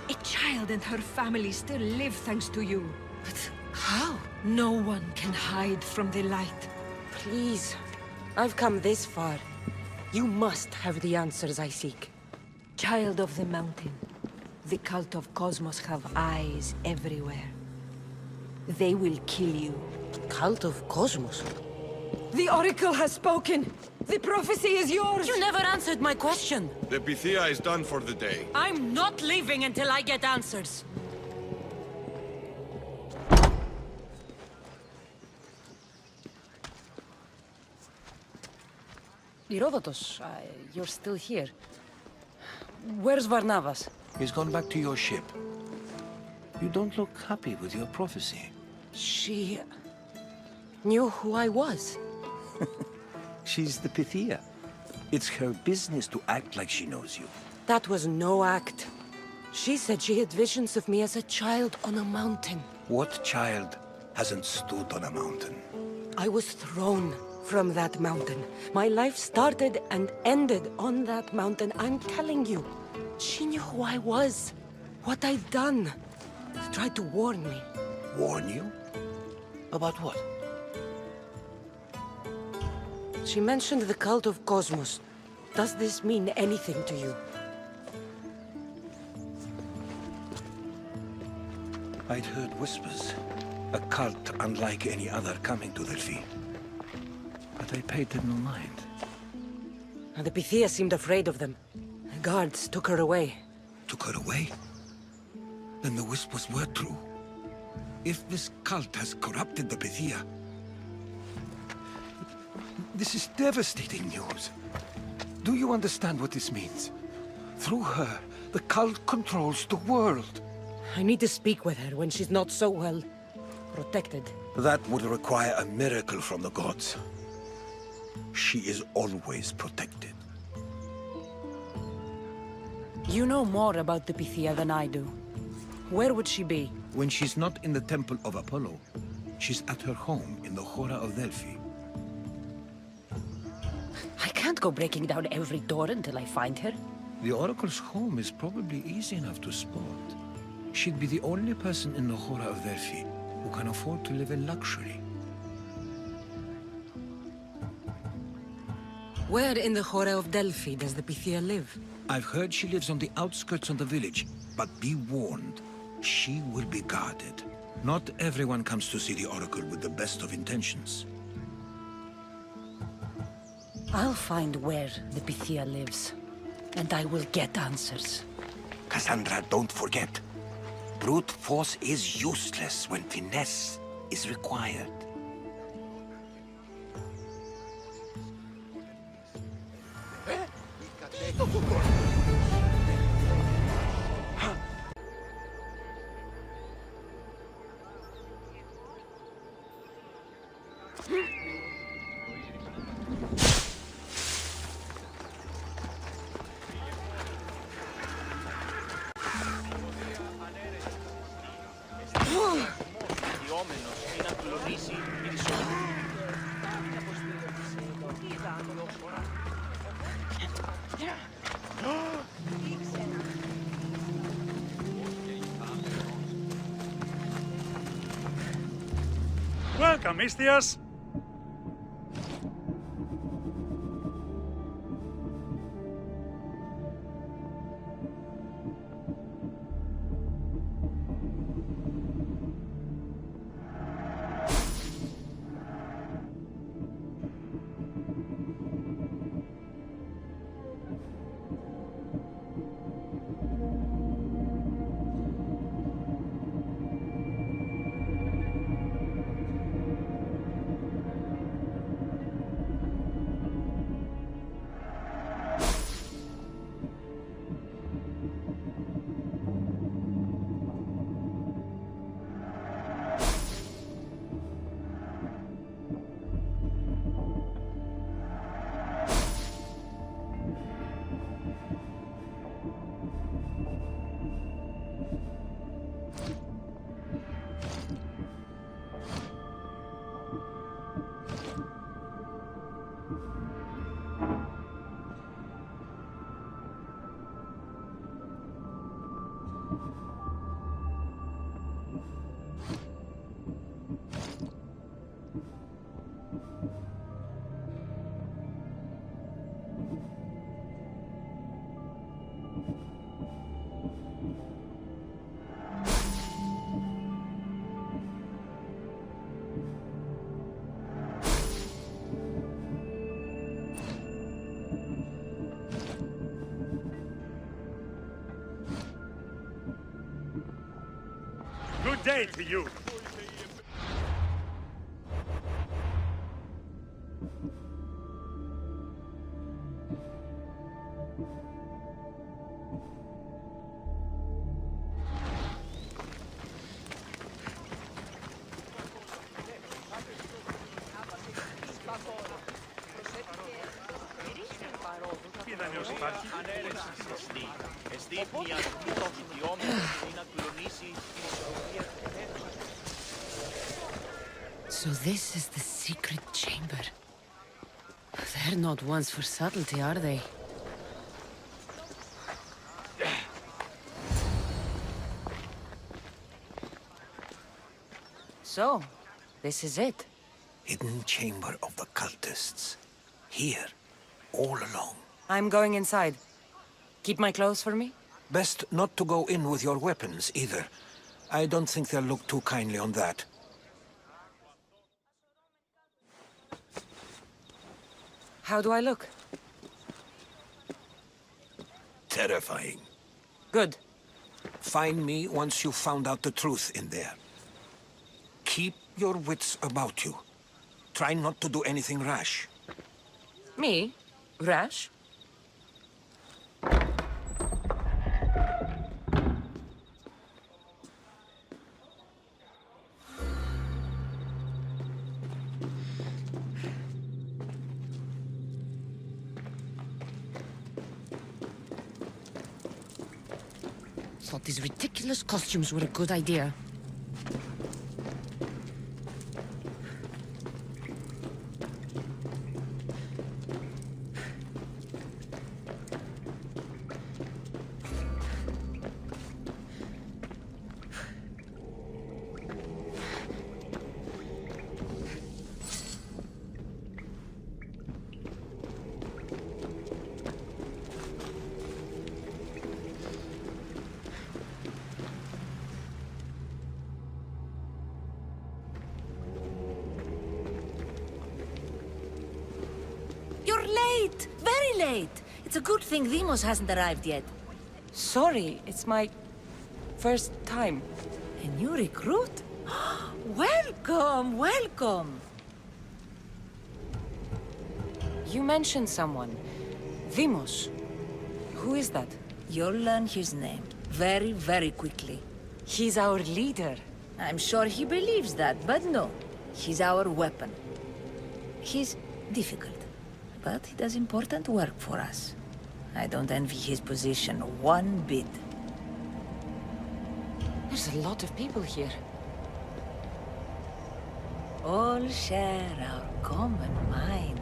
A child and her family still live thanks to you. But how? No one can hide from the light. Please. I've come this far. You must have the answers I seek. Child of the mountain. The cult of Cosmos have eyes everywhere. They will kill you. Cult of Cosmos? The Oracle has spoken! The prophecy is yours! You never answered my question! The Pythia is done for the day. I'm not leaving until I get answers! Herodotus, you're still here. Where's Varnavas? He's gone back to your ship. You don't look happy with your prophecy. She knew who I was. She's the Pythia. It's her business to act like she knows you. That was no act. She said she had visions of me as a child on a mountain. What child hasn't stood on a mountain? I was thrown from that mountain. My life started and ended on that mountain. I'm telling you. She knew who I was. What I'd done. She tried to warn me. Warn you? About what? She mentioned the cult of Cosmos. Does this mean anything to you? I'd heard whispers. A cult unlike any other coming to Delphi. But I paid them no mind. And the Pythia seemed afraid of them. The guards took her away. Took her away? Then the whispers were true. If this cult has corrupted the Pythia... This is devastating news. Do you understand what this means? Through her, the cult controls the world. I need to speak with her when she's not so well protected. That would require a miracle from the gods. She is always protected. You know more about the Pythia than I do. Where would she be? When she's not in the Temple of Apollo, she's at her home in the Hora of Delphi. I can't go breaking down every door until I find her. The Oracle's home is probably easy enough to spot. She'd be the only person in the Hora of Delphi who can afford to live in luxury. Where in the Hora of Delphi does the Pythia live? I've heard she lives on the outskirts of the village, but be warned, she will be guarded. Not everyone comes to see the Oracle with the best of intentions. I'll find where the Pythia lives, and I will get answers. Kassandra, don't forget. Brute force is useless when finesse is required. Welcome, Istias. day to you. So this is the secret chamber. They're not ones for subtlety, are they? So, this is it. Hidden chamber of the cultists. Here, all alone. I'm going inside. Keep my clothes for me? Best not to go in with your weapons, either. I don't think they'll look too kindly on that. How do I look? Terrifying. Good. Find me once you've found out the truth in there. Keep your wits about you. Try not to do anything rash. Me? Rash? Thought these ridiculous costumes were a good idea. You're late! Very late! It's a good thing Deimos hasn't arrived yet. Sorry, it's my first time. A new recruit? Welcome, welcome! You mentioned someone. Deimos. Who is that? You'll learn his name very, very quickly. He's our leader. I'm sure he believes that, but no. He's our weapon. He's difficult, but he does important work for us. I don't envy his position one bit. There's a lot of people here. All share our common mind.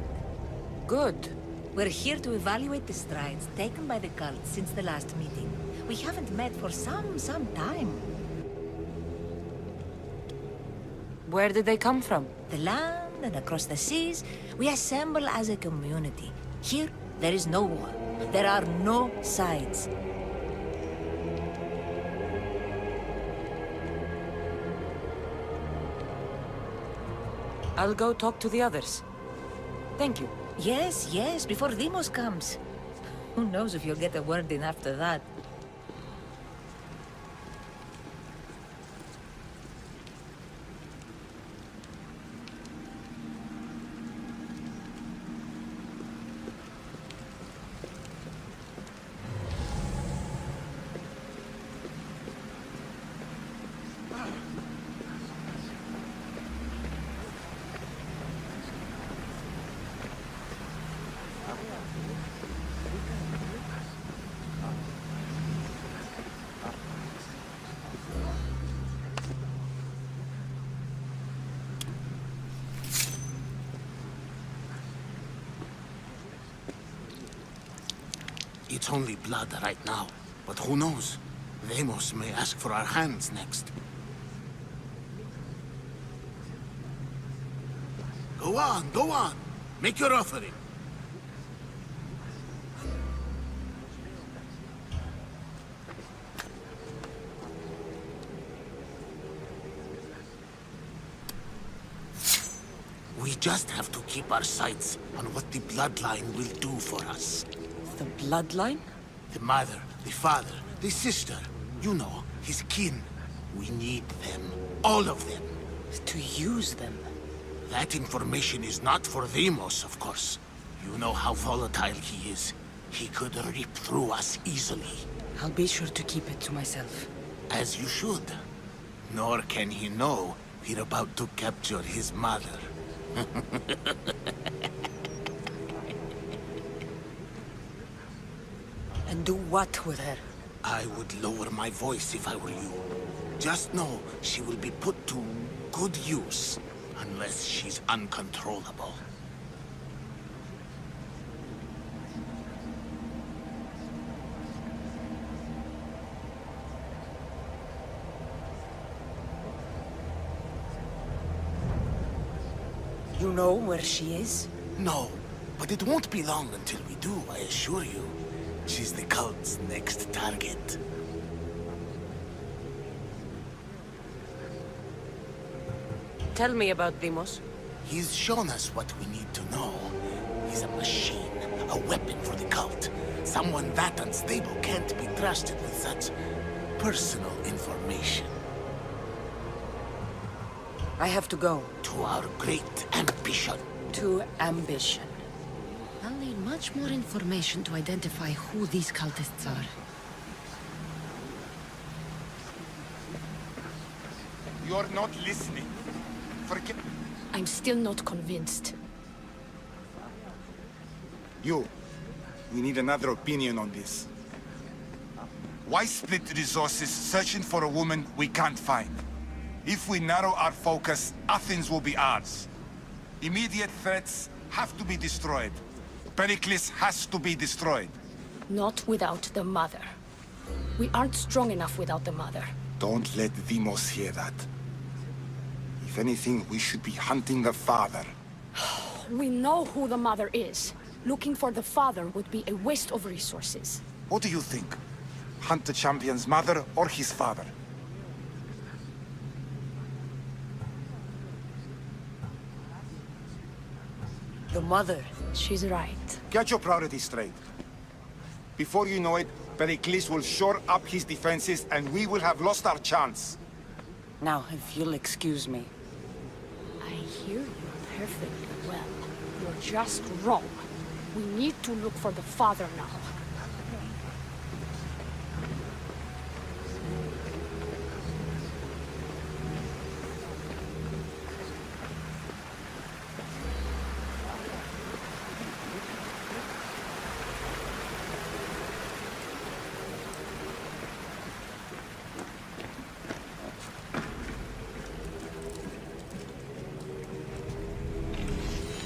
Good. We're here to evaluate the strides taken by the cult since the last meeting. We haven't met for some time. Where did they come from? The land and across the seas, we assemble as a community. Here, there is no war. There are no sides. I'll go talk to the others. Thank you. Yes, yes, before Deimos comes. Who knows if you'll get a word in after that. It's only blood right now, but who knows? Deimos may ask for our hands next. Go on, go on! Make your offering! We just have to keep our sights on what the bloodline will do for us. The bloodline? The mother, the father, the sister. You know, his kin. We need them. All of them. To use them. That information is not for Deimos, of course. You know how volatile he is. He could rip through us easily. I'll be sure to keep it to myself. As you should. Nor can he know we're about to capture his mother. And do what with her? I would lower my voice if I were you. Just know she will be put to good use, unless she's uncontrollable. You know where she is? No, but it won't be long until we do, I assure you. She's the cult's next target. Tell me about Deimos. He's shown us what we need to know. He's a machine, a weapon for the cult. Someone that unstable can't be trusted with such personal information. I have to go. To our great ambition. To ambition. I'll need much more information to identify who these cultists are. You're not listening. Forget... I'm still not convinced. You. We need another opinion on this. Why split resources searching for a woman we can't find? If we narrow our focus, Athens will be ours. Immediate threats have to be destroyed. Pericles has to be destroyed. Not without the mother. We aren't strong enough without the mother. Don't let Deimos hear that. If anything, we should be hunting the father. We know who the mother is. Looking for the father would be a waste of resources. What do you think? Hunt the champion's mother or his father? The mother. She's right. Get your priorities straight. Before you know it, Pericles will shore up his defenses and we will have lost our chance. Now, if you'll excuse me. I hear you perfectly well. You're just wrong. We need to look for the father now.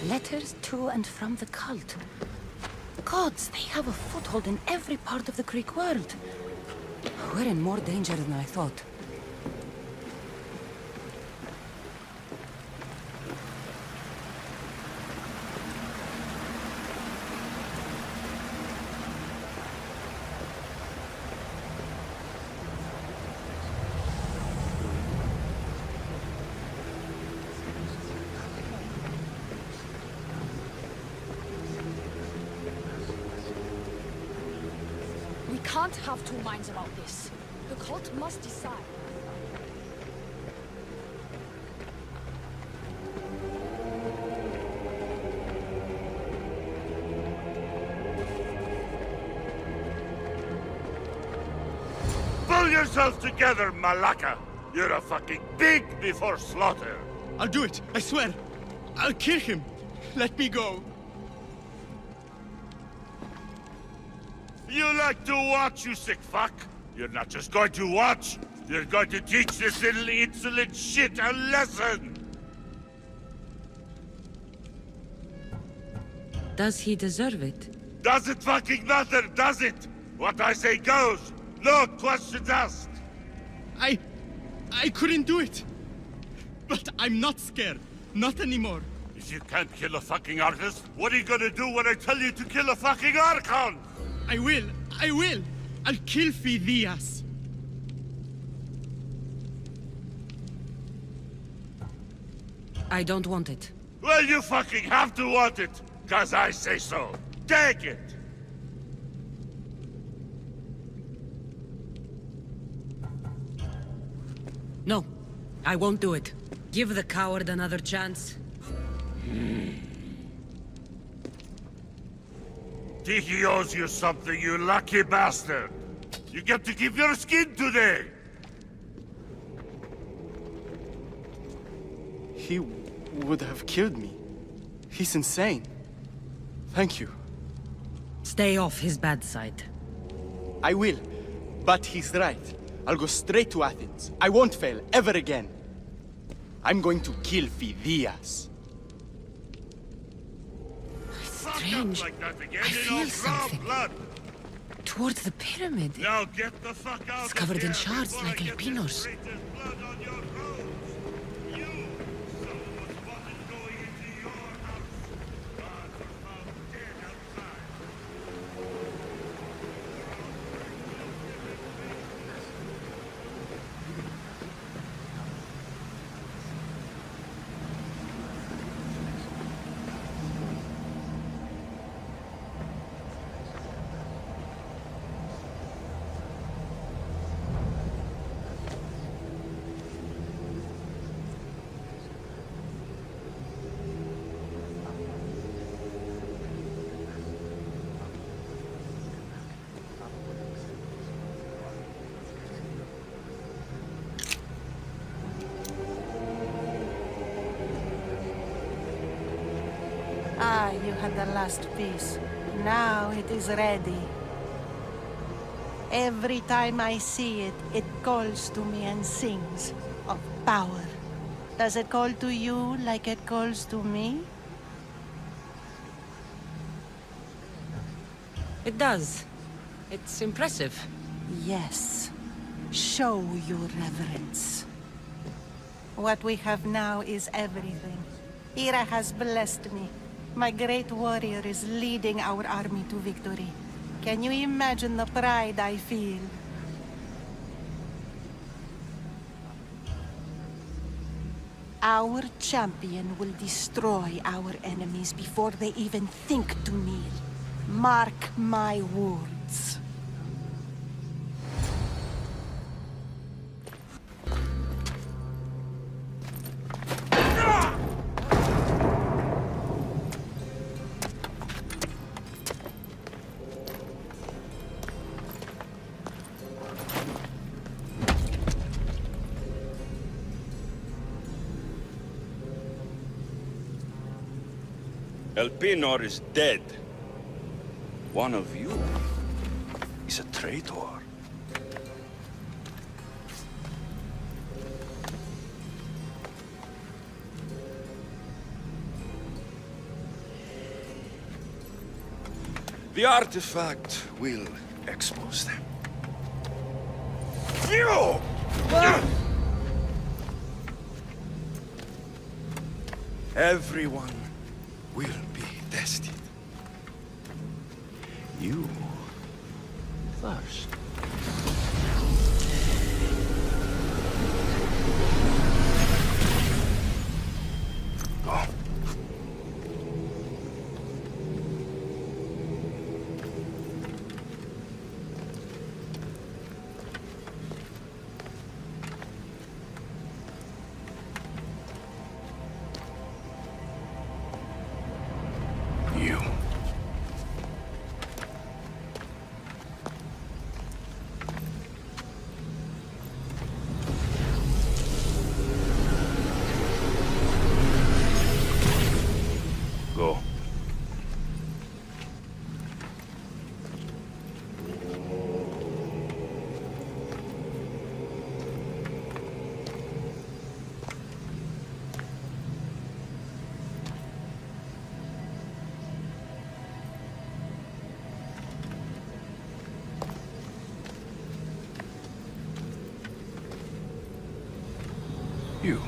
Letters to and from the cult. Gods, they have a foothold in every part of the Greek world. We're in more danger than I thought. We can't have two minds about this. The cult must decide. Pull yourself together, Malaka! You're a fucking pig before slaughter! I'll do it, I swear. I'll kill him. Let me go. You like to watch, you sick fuck? You're not just going to watch, you're going to teach this little insolent shit a lesson! Does he deserve it? Doesn't fucking matter, does it? What I say goes, no questions asked! I couldn't do it. But I'm not scared. Not anymore. If you can't kill a fucking artist, what are you gonna do when I tell you to kill a fucking archon? I will. I'll kill Phidias. I don't want it. Well, you fucking have to want it, 'cause I say so. Take it! I won't do it. Give the coward another chance. Tiki owes you something, you lucky bastard! You get to keep your skin today! He would have killed me. He's insane. Thank you. Stay off his bad side. I will. But he's right. I'll go straight to Athens. I won't fail ever again. I'm going to kill Phidias. Strange. I feel something. Towards the pyramid. Now get the fuck out. It's covered in shards like Alpinos. Ah, you had the last piece. Now it is ready. Every time I see it, it calls to me and sings of power. Does it call to you like it calls to me? It does. It's impressive. Yes. Show your reverence. What we have now is everything. Ira has blessed me. My great warrior is leading our army to victory. Can you imagine the pride I feel? Our champion will destroy our enemies before they even think to kneel. Mark my words. Elpenor is dead. One of you is a traitor. The artifact will expose them. You! Everyone will be tested. You first. Go. You. Go. You.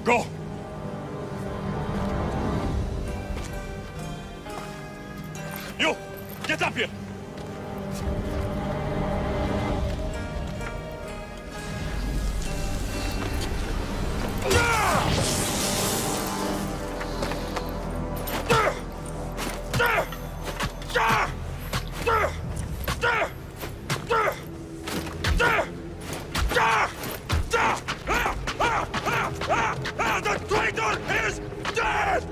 Go! You! Get up here! The traitor is dead!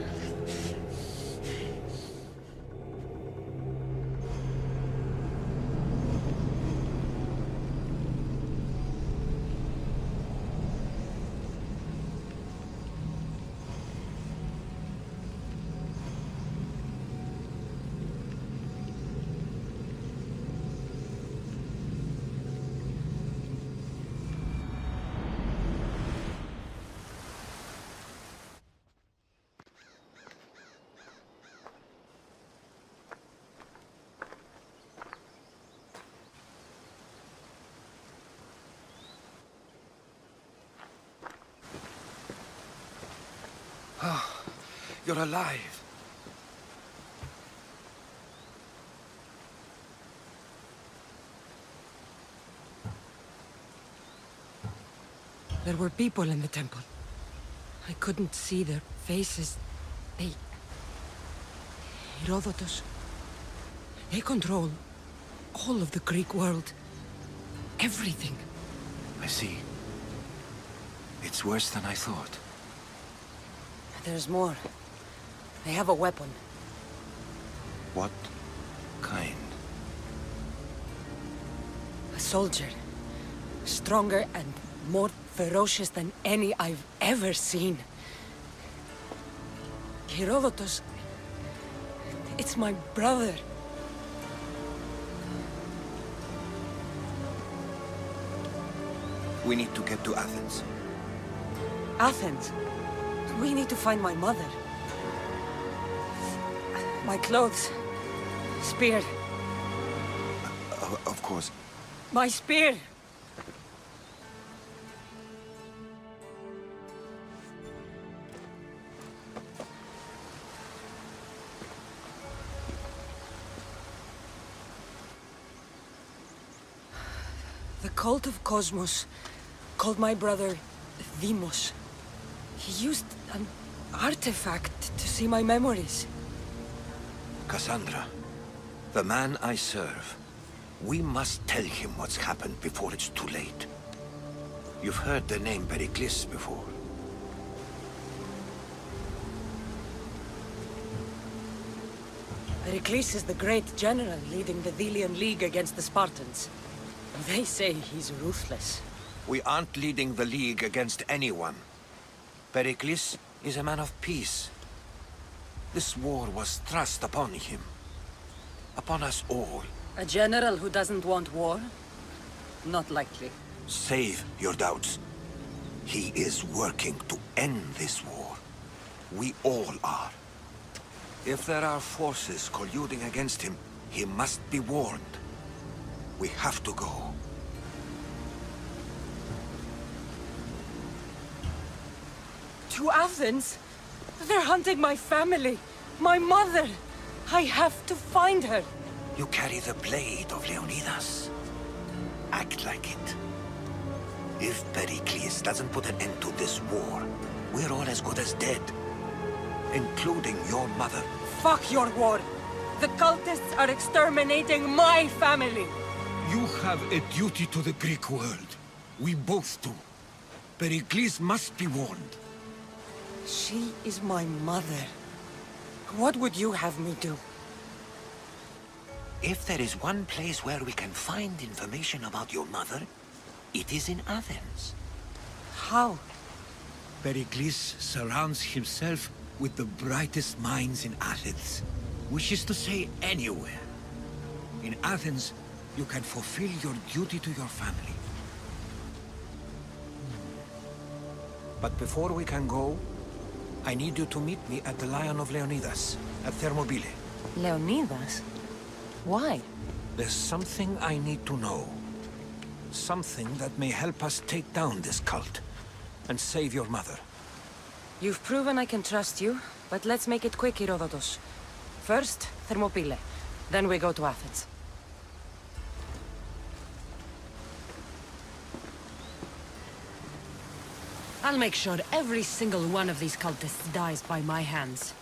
You're alive. There were people in the temple. I couldn't see their faces. Herodotus. They control all of the Greek world. Everything. I see. It's worse than I thought. There's more. They have a weapon. What kind? A soldier. Stronger and more ferocious than any I've ever seen. Herodotus... It's my brother. We need to get to Athens. Athens? We need to find my mother. My clothes. Spear. Of course. My spear! The cult of Cosmos called my brother Deimos. He used an artifact to see my memories. Kassandra, the man I serve. We must tell him what's happened before it's too late. You've heard the name Pericles before. Pericles is the great general leading the Delian League against the Spartans. They say he's ruthless. We aren't leading the League against anyone. Pericles is a man of peace. This war was thrust upon him. Upon us all. A general who doesn't want war? Not likely. Save your doubts. He is working to end this war. We all are. If there are forces colluding against him, he must be warned. We have to go. To Athens? They're hunting my family. My mother. I have to find her. You carry the blade of Leonidas. Act like it. If Pericles doesn't put an end to this war, we're all as good as dead. Including your mother. Fuck your war. The cultists are exterminating my family. You have a duty to the Greek world. We both do. Pericles must be warned. She is my mother. What would you have me do? If there is one place where we can find information about your mother, it is in Athens. How? Pericles surrounds himself with the brightest minds in Athens. Which is to say, anywhere. In Athens, you can fulfill your duty to your family. But before we can go, I need you to meet me at the Lion of Leonidas, at Thermopylae. Leonidas? Why? There's something I need to know. Something that may help us take down this cult and save your mother. You've proven I can trust you, but let's make it quick, Herodotus. First, Thermopylae. Then we go to Athens. I'll make sure every single one of these cultists dies by my hands.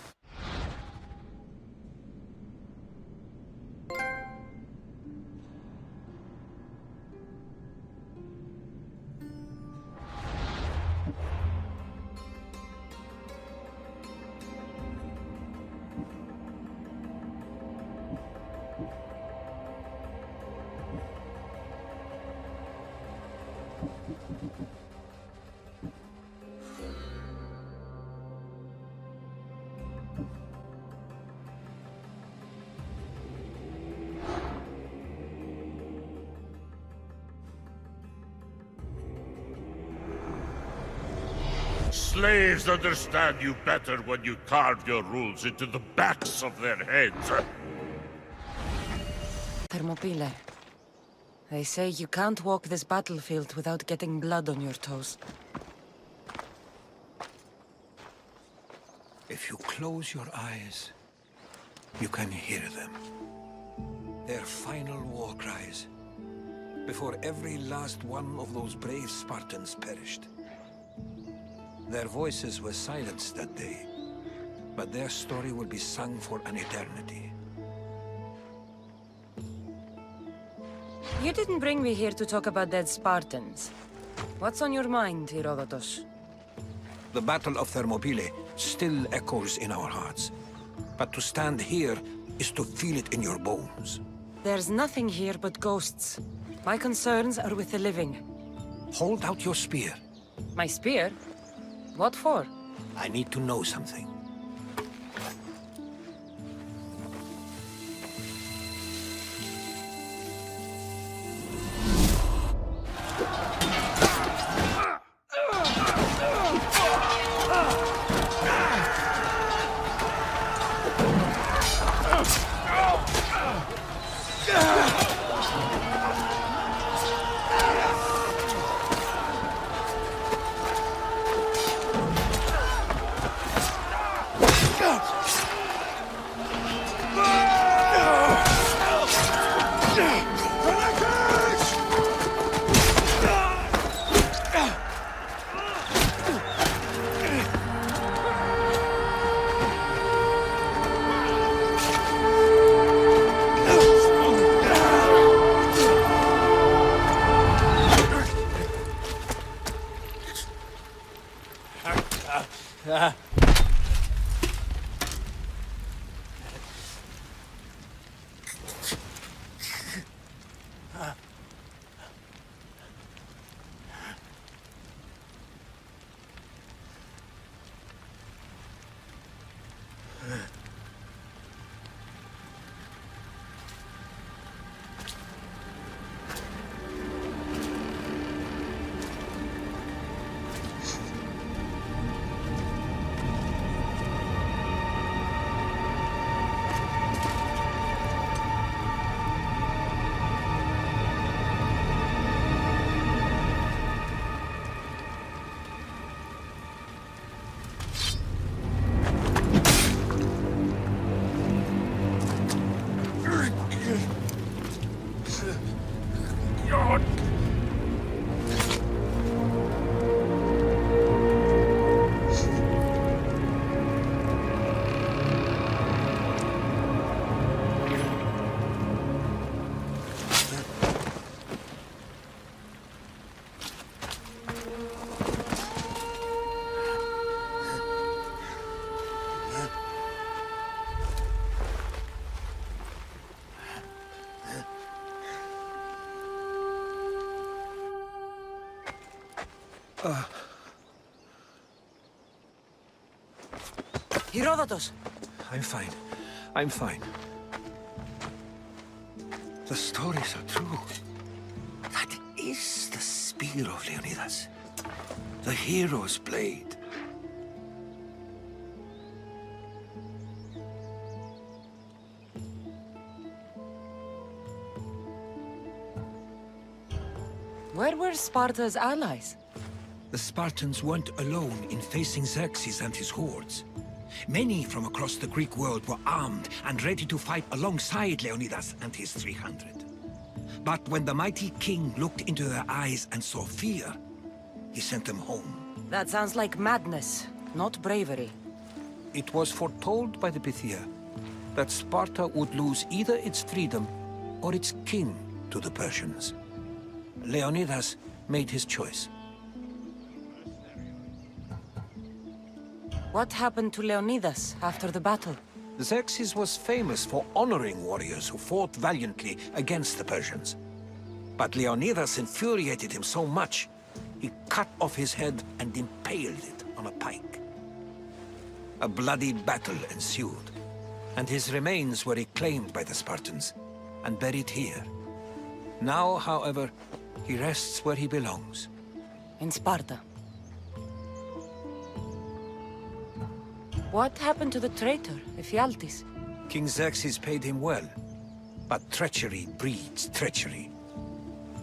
Slaves understand you better when you carve your rules into the backs of their heads. Thermopylae. They say you can't walk this battlefield without getting blood on your toes. If you close your eyes, you can hear them. Their final war cries, before every last one of those brave Spartans perished. Their voices were silenced that day, but their story will be sung for an eternity. You didn't bring me here to talk about dead Spartans. What's on your mind, Herodotus? The Battle of Thermopylae still echoes in our hearts, but to stand here is to feel it in your bones. There's nothing here but ghosts. My concerns are with the living. Hold out your spear. My spear? What for? I need to know something. Herodotus! I'm fine. I'm fine. The stories are true. That is the Spear of Leonidas. The hero's blade. Where were Sparta's allies? The Spartans weren't alone in facing Xerxes and his hordes. Many from across the Greek world were armed and ready to fight alongside Leonidas and his 300. But when the mighty king looked into their eyes and saw fear, he sent them home. That sounds like madness, not bravery. It was foretold by the Pythia that Sparta would lose either its freedom or its king to the Persians. Leonidas made his choice. What happened to Leonidas after the battle? Xerxes was famous for honoring warriors who fought valiantly against the Persians. But Leonidas infuriated him so much, he cut off his head and impaled it on a pike. A bloody battle ensued, and his remains were reclaimed by the Spartans and buried here. Now, however, he rests where he belongs. In Sparta. What happened to the traitor, Ephialtes? King Xerxes paid him well, but treachery breeds treachery.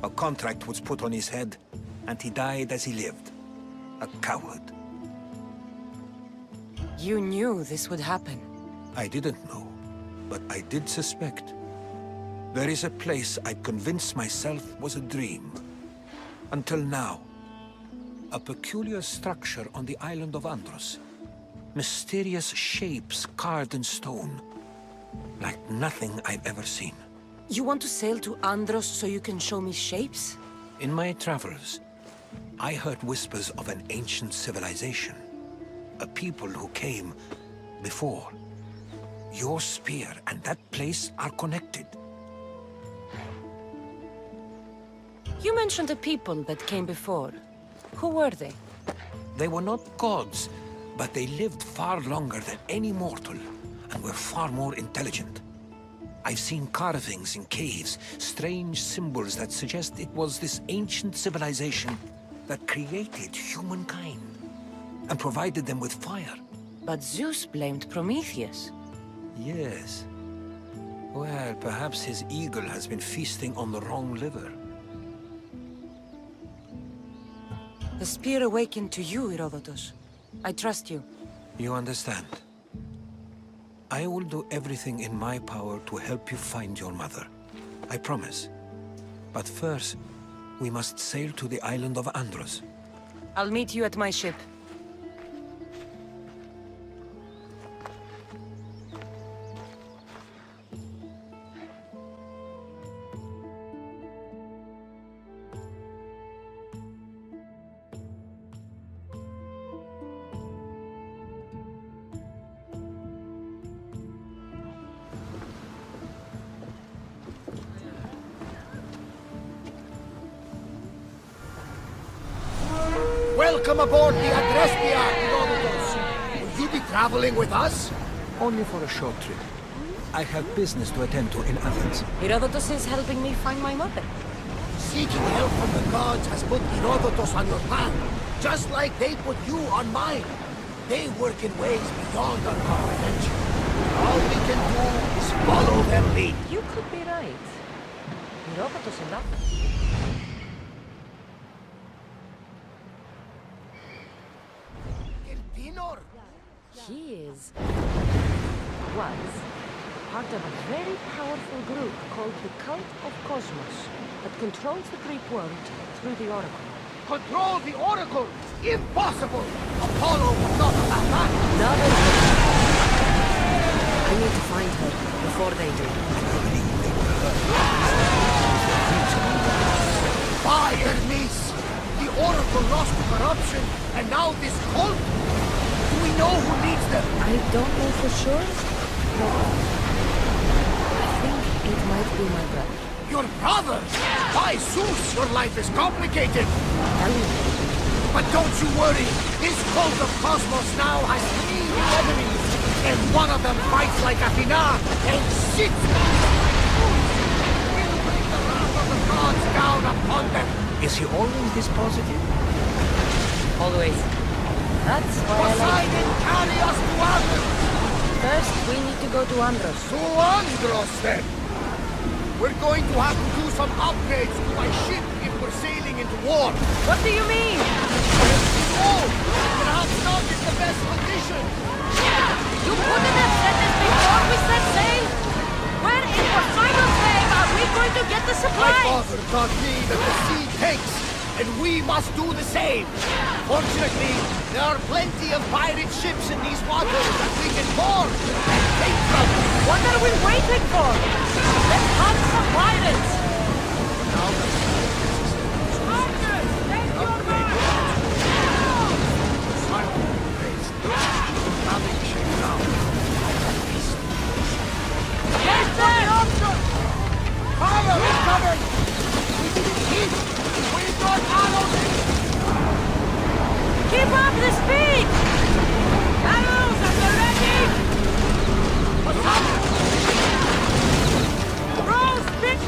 A contract was put on his head, and he died as he lived. A coward. You knew this would happen. I didn't know, but I did suspect. There is a place I'd convinced myself was a dream. Until now. A peculiar structure on the island of Andros. Mysterious shapes carved in stone. Like nothing I've ever seen. You want to sail to Andros so you can show me shapes? In my travels, I heard whispers of an ancient civilization. A people who came before. Your spear and that place are connected. You mentioned a people that came before. Who were they? They were not gods, but they lived far longer than any mortal, and were far more intelligent. I've seen carvings in caves, strange symbols that suggest it was this ancient civilization that created humankind, and provided them with fire. But Zeus blamed Prometheus. Yes. Well, perhaps his eagle has been feasting on the wrong liver. The spear awakened to you, Herodotus. I trust you. You understand. I will do everything in my power to help you find your mother. I promise. But first, we must sail to the island of Andros. I'll meet you at my ship. Welcome aboard the Adrestia, Herodotus. Will you be traveling with us? Only for a short trip. I have business to attend to in Athens. Herodotus is helping me find my mother. Seeking help from the gods has put Herodotus on your path, just like they put you on mine. They work in ways beyond our comprehension. All we can do is follow their lead. You could be right. Herodotus enough. He was part of a very powerful group called the Cult of Cosmos that controls the Greek world through the Oracle. Control the Oracle? Impossible! Apollo would not allow that! I need to find her before they do. By Hermes! The Oracle lost to corruption, and now this cult? Do we know who leads them? I don't know for sure, but I think it might be my brother. Your brother? By Zeus, your life is complicated! But don't you worry, this cult of Cosmos now has 3 enemies, and one of them fights like Athena and sits. We'll bring the wrath of the gods down upon them. Is he always this positive? Always. That's why Poseidon, carry us to Athens! First, we need to go to Andros. To Andros, then! We're going to have to do some upgrades to my ship if we're sailing into war. What do you mean? expedition! You couldn't have said this before we set sail? Where in Poseidon's name are we going to get the My supplies? father taught me that the sea takes, and we must do the same. Fortunately, there are plenty of pirate ships in these waters that we can board and take from. What are we waiting for? Let's hunt some pirates! Fire is coming! We didn't hit! We got arrows! Keep up the speed! Arrows at the ready! What's up? Rose, bitch!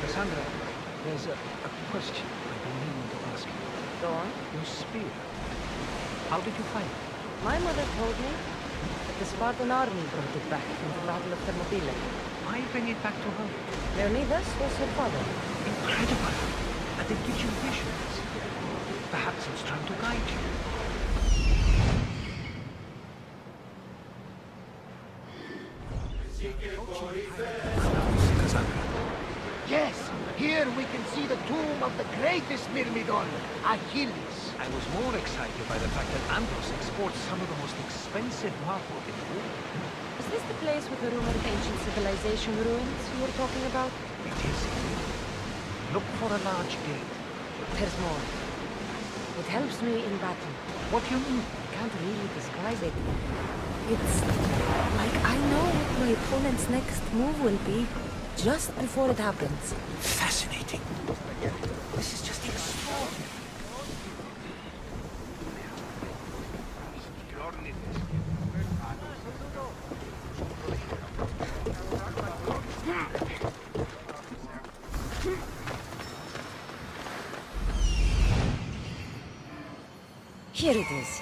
Kassandra, there's a question I've been meaning to ask you. Go on. Your spear. How did you find it? My mother told me that the Spartan army brought it back from the Battle of Thermopylae. Why bring it back to her? Leonidas was her father. Incredible! And it gives you visions. Perhaps it's trying to guide you. Yes! Here we can see the tomb of the greatest Myrmidon, Achilles. I was more excited by the fact that Andros exports some of the most expensive artwork in the world. Is this the place with the rumored ancient civilization ruins you were talking about? It is. Look for a large gate. There's more. It helps me in battle. What do you mean? I can't really describe it. It's like I know what my opponent's next move will be, just before it happens. Fascinating. This is just extraordinary. Here it is.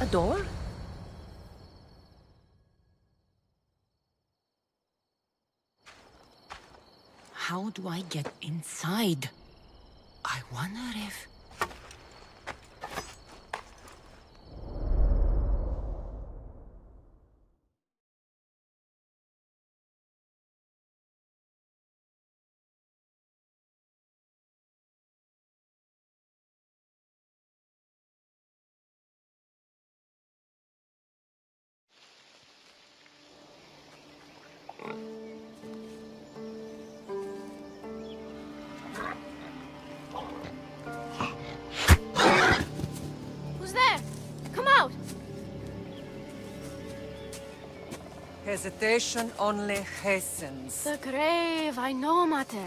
A door? How do I get inside? I wonder if... Who's there? Come out! Hesitation only hastens. The grave, I know, Mater.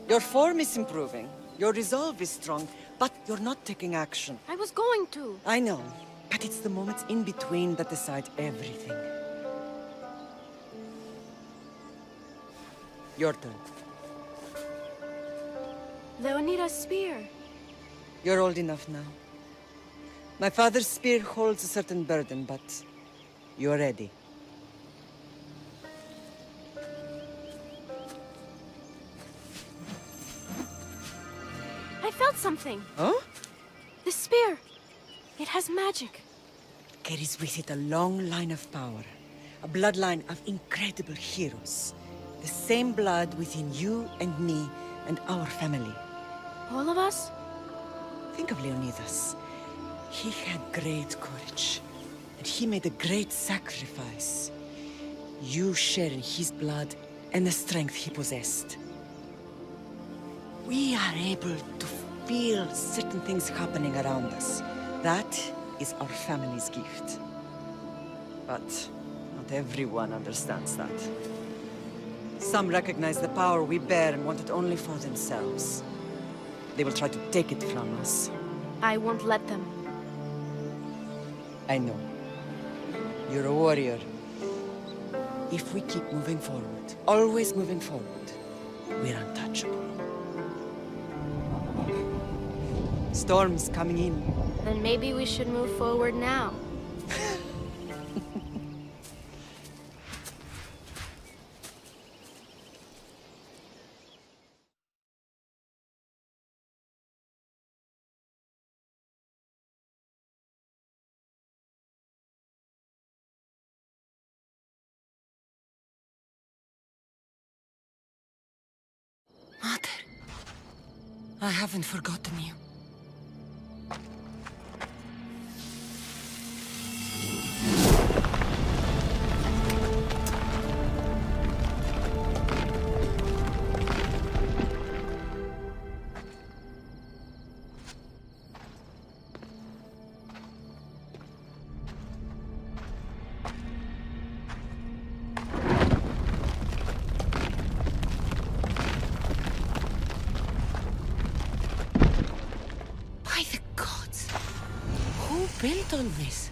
Your form is improving. Your resolve is strong, but you're not taking action. I was going to. I know, but it's the moments in between that decide everything. Your turn. Leonidas' spear. You're old enough now. My father's spear holds a certain burden, but you're ready. I felt something. Huh? The spear. It has magic. Carries with it a long line of power. A bloodline of incredible heroes. The same blood within you and me and our family. All of us? Think of Leonidas. He had great courage. And he made a great sacrifice. You share in his blood and the strength he possessed. We are able to feel certain things happening around us. That is our family's gift. But not everyone understands that. Some recognize the power we bear and want it only for themselves. They will try to take it from us. I won't let them. I know. You're a warrior. If we keep moving forward, always moving forward, we're untouchable. Storm's coming in. Then maybe we should move forward now. Mother, I haven't forgotten you. Built on this.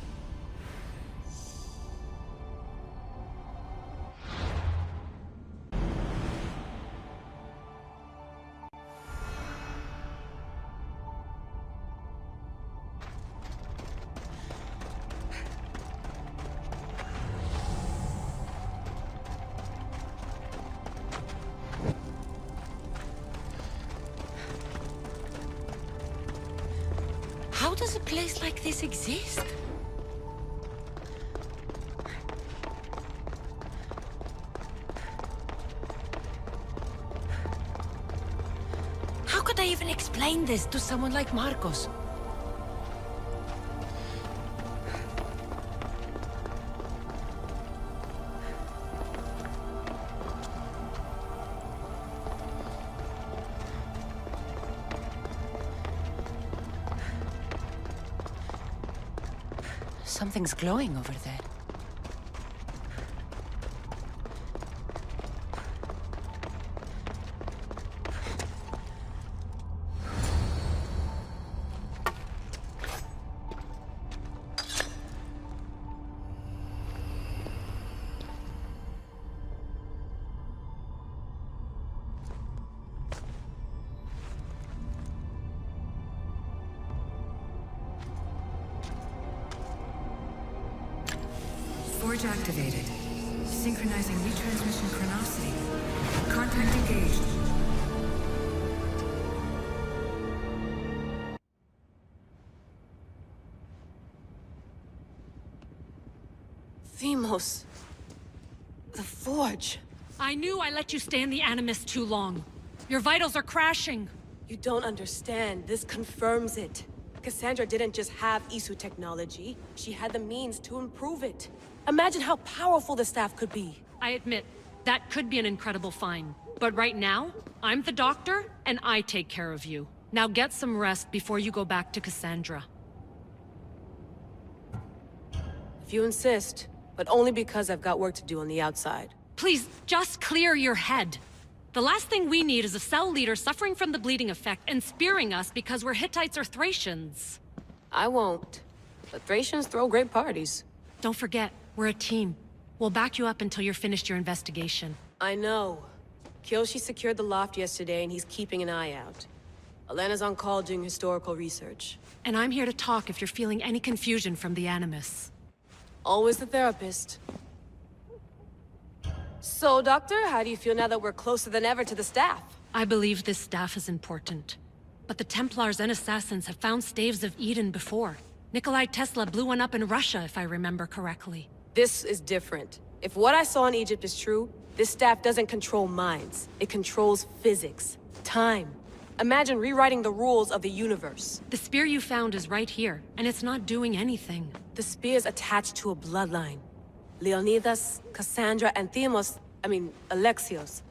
How does a place like this exist? How could I even explain this to someone like Marcos? Something's glowing over there. Forge activated. Synchronizing retransmission chronicity. Contact engaged. Themos. The Forge. I knew I let you stay in the Animus too long. Your vitals are crashing. You don't understand. This confirms it. Kassandra didn't just have Isu technology. She had the means to improve it. Imagine how powerful the staff could be. I admit, that could be an incredible find. But right now, I'm the doctor, and I take care of you. Now get some rest before you go back to Kassandra. If you insist, but only because I've got work to do on the outside. Please, just clear your head. The last thing we need is a cell leader suffering from the bleeding effect and spearing us because we're Hittites or Thracians. I won't. But Thracians throw great parties. Don't forget, we're a team. We'll back you up until you're finished your investigation. I know. Kyoshi secured the loft yesterday and he's keeping an eye out. Elena's on call doing historical research. And I'm here to talk if you're feeling any confusion from the Animus. Always the therapist. So, Doctor, how do you feel now that we're closer than ever to the staff? I believe this staff is important. But the Templars and Assassins have found staves of Eden before. Nikolai Tesla blew one up in Russia, if I remember correctly. This is different. If what I saw in Egypt is true, this staff doesn't control minds. It controls physics, time. Imagine rewriting the rules of the universe. The spear you found is right here, and it's not doing anything. The spear's attached to a bloodline. Leonidas, Kassandra, and Alexios.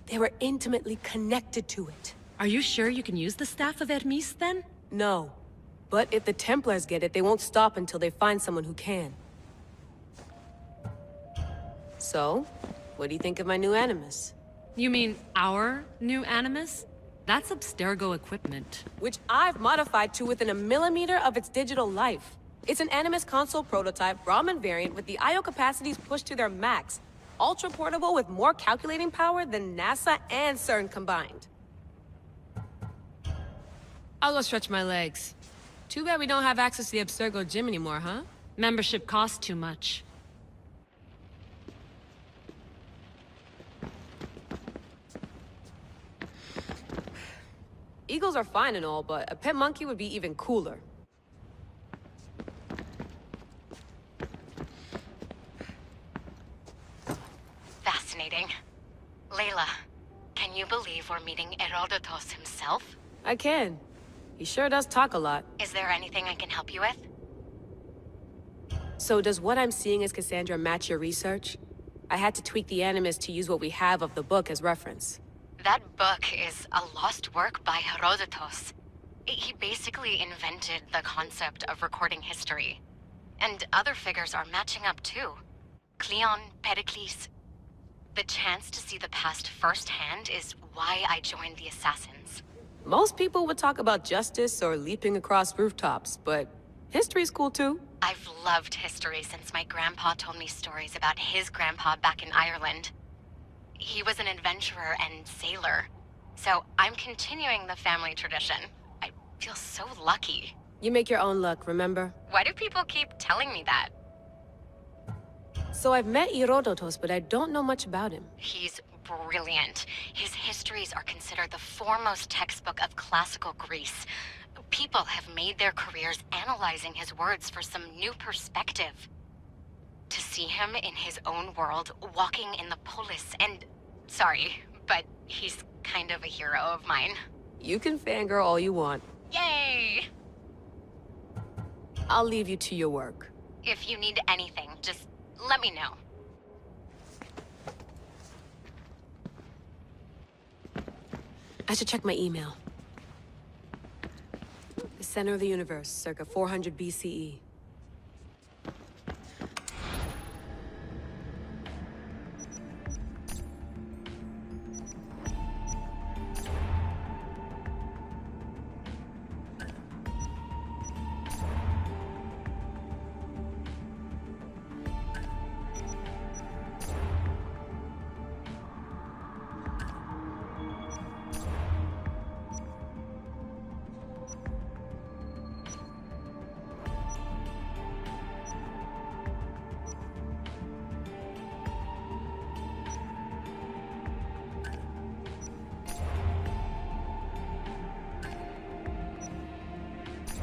They were intimately connected to it. Are you sure you can use the Staff of Hermes, then? No. But if the Templars get it, they won't stop until they find someone who can. So, what do you think of my new Animus? You mean our new Animus? That's Abstergo equipment. Which I've modified to within a millimeter of its digital life. It's an Animus console prototype, Brahmin variant with the I/O capacities pushed to their max. Ultra portable with more calculating power than NASA and CERN combined. I'll go stretch my legs. Too bad we don't have access to the Abstergo gym anymore, huh? Membership costs too much. Eagles are fine and all, but a pet monkey would be even cooler. Fascinating. Layla, can you believe we're meeting Herodotus himself? I can. He sure does talk a lot. Is there anything I can help you with? So does what I'm seeing as Kassandra match your research? I had to tweak the animus to use what we have of the book as reference. That book is a lost work by Herodotus. He basically invented the concept of recording history. And other figures are matching up too. Cleon, Pericles. The chance to see the past firsthand is why I joined the Assassins. Most people would talk about justice or leaping across rooftops, but history's cool too. I've loved history since my grandpa told me stories about his grandpa back in Ireland. He was an adventurer and sailor, so I'm continuing the family tradition. I feel so lucky. You make your own luck, remember? Why do people keep telling me that? So I've met Herodotus, but I don't know much about him. He's brilliant. His histories are considered the foremost textbook of classical Greece. People have made their careers analyzing his words for some new perspective. To see him in his own world, walking in the polis, and... Sorry, but he's kind of a hero of mine. You can fangirl all you want. Yay! I'll leave you to your work. If you need anything, just let me know. I should check my email. The center of the universe, circa 400 BCE.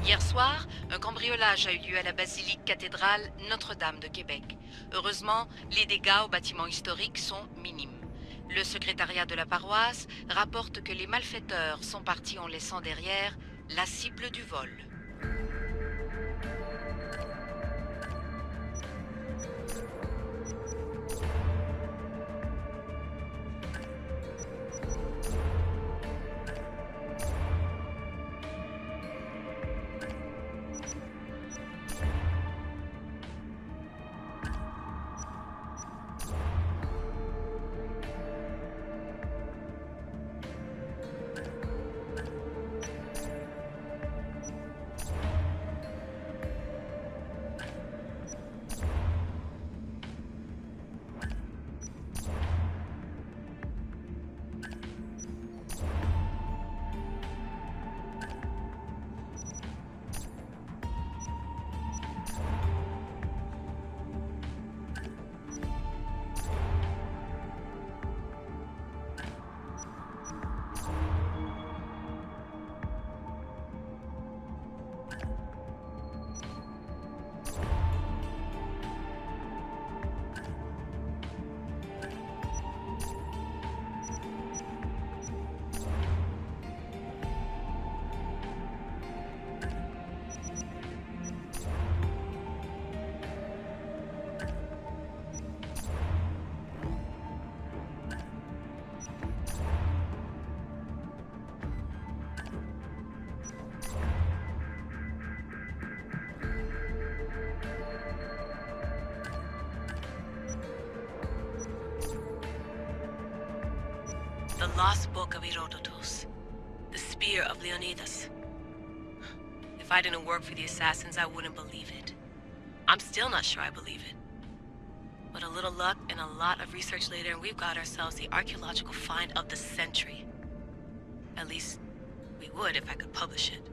Hier soir, un cambriolage a eu lieu à la basilique cathédrale Notre-Dame de Québec. Heureusement, les dégâts au bâtiment historique sont minimes. Le secrétariat de la paroisse rapporte que les malfaiteurs sont partis en laissant derrière la cible du vol. The lost book of Herodotus. The Spear of Leonidas. If I didn't work for the Assassins, I wouldn't believe it. I'm still not sure I believe it. But a little luck and a lot of research later, and we've got ourselves the archaeological find of the century. At least, we would if I could publish it.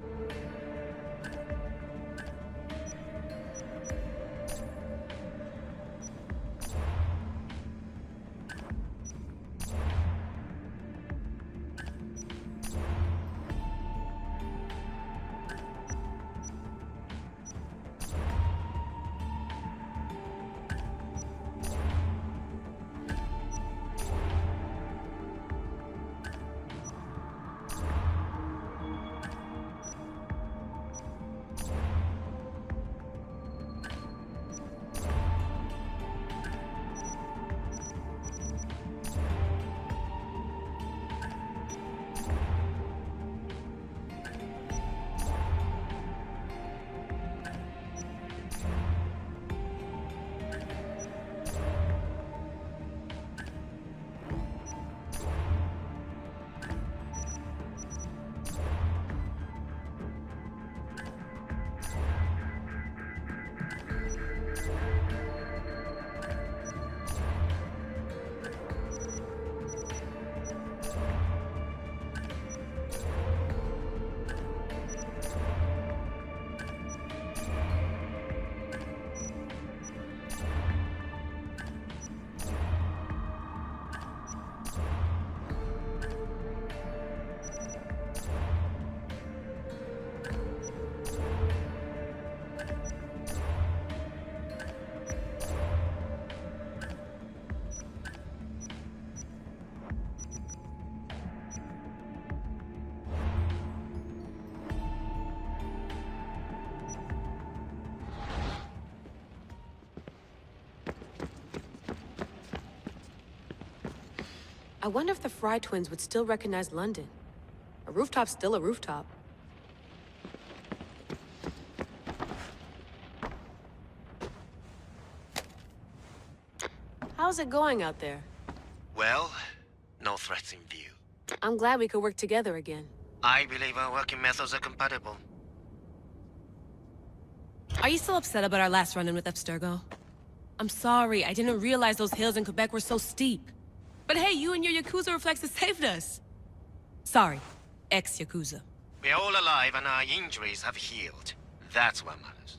I wonder if the Fry twins would still recognize London. A rooftop's still a rooftop. How's it going out there? Well, no threats in view. I'm glad we could work together again. I believe our working methods are compatible. Are you still upset about our last run-in with Abstergo? I'm sorry, I didn't realize those hills in Quebec were so steep. But hey, you and your Yakuza reflexes saved us. Sorry, ex-Yakuza. We're all alive and our injuries have healed. That's what matters.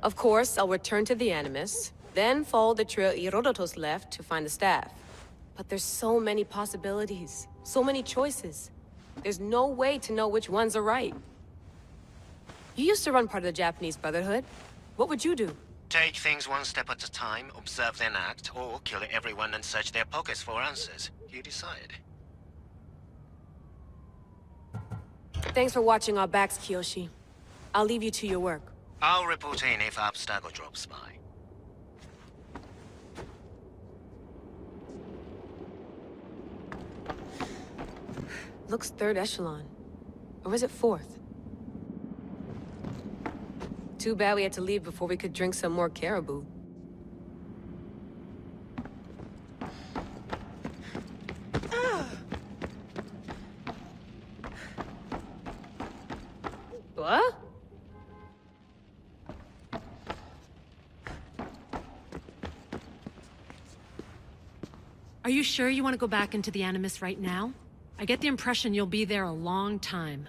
Of course, I'll return to the Animus, then follow the trail Herodotus left to find the staff. But there's so many possibilities, so many choices. There's no way to know which ones are right. You used to run part of the Japanese Brotherhood. What would you do? Take things one step at a time, observe then act, or kill everyone and search their pockets for answers. You decide. Thanks for watching our backs, Kiyoshi. I'll leave you to your work. I'll report in if Abstergo drops by. Looks third echelon. Or is it fourth? Too bad we had to leave before we could drink some more caribou. What? Are you sure you want to go back into the Animus right now? I get the impression you'll be there a long time.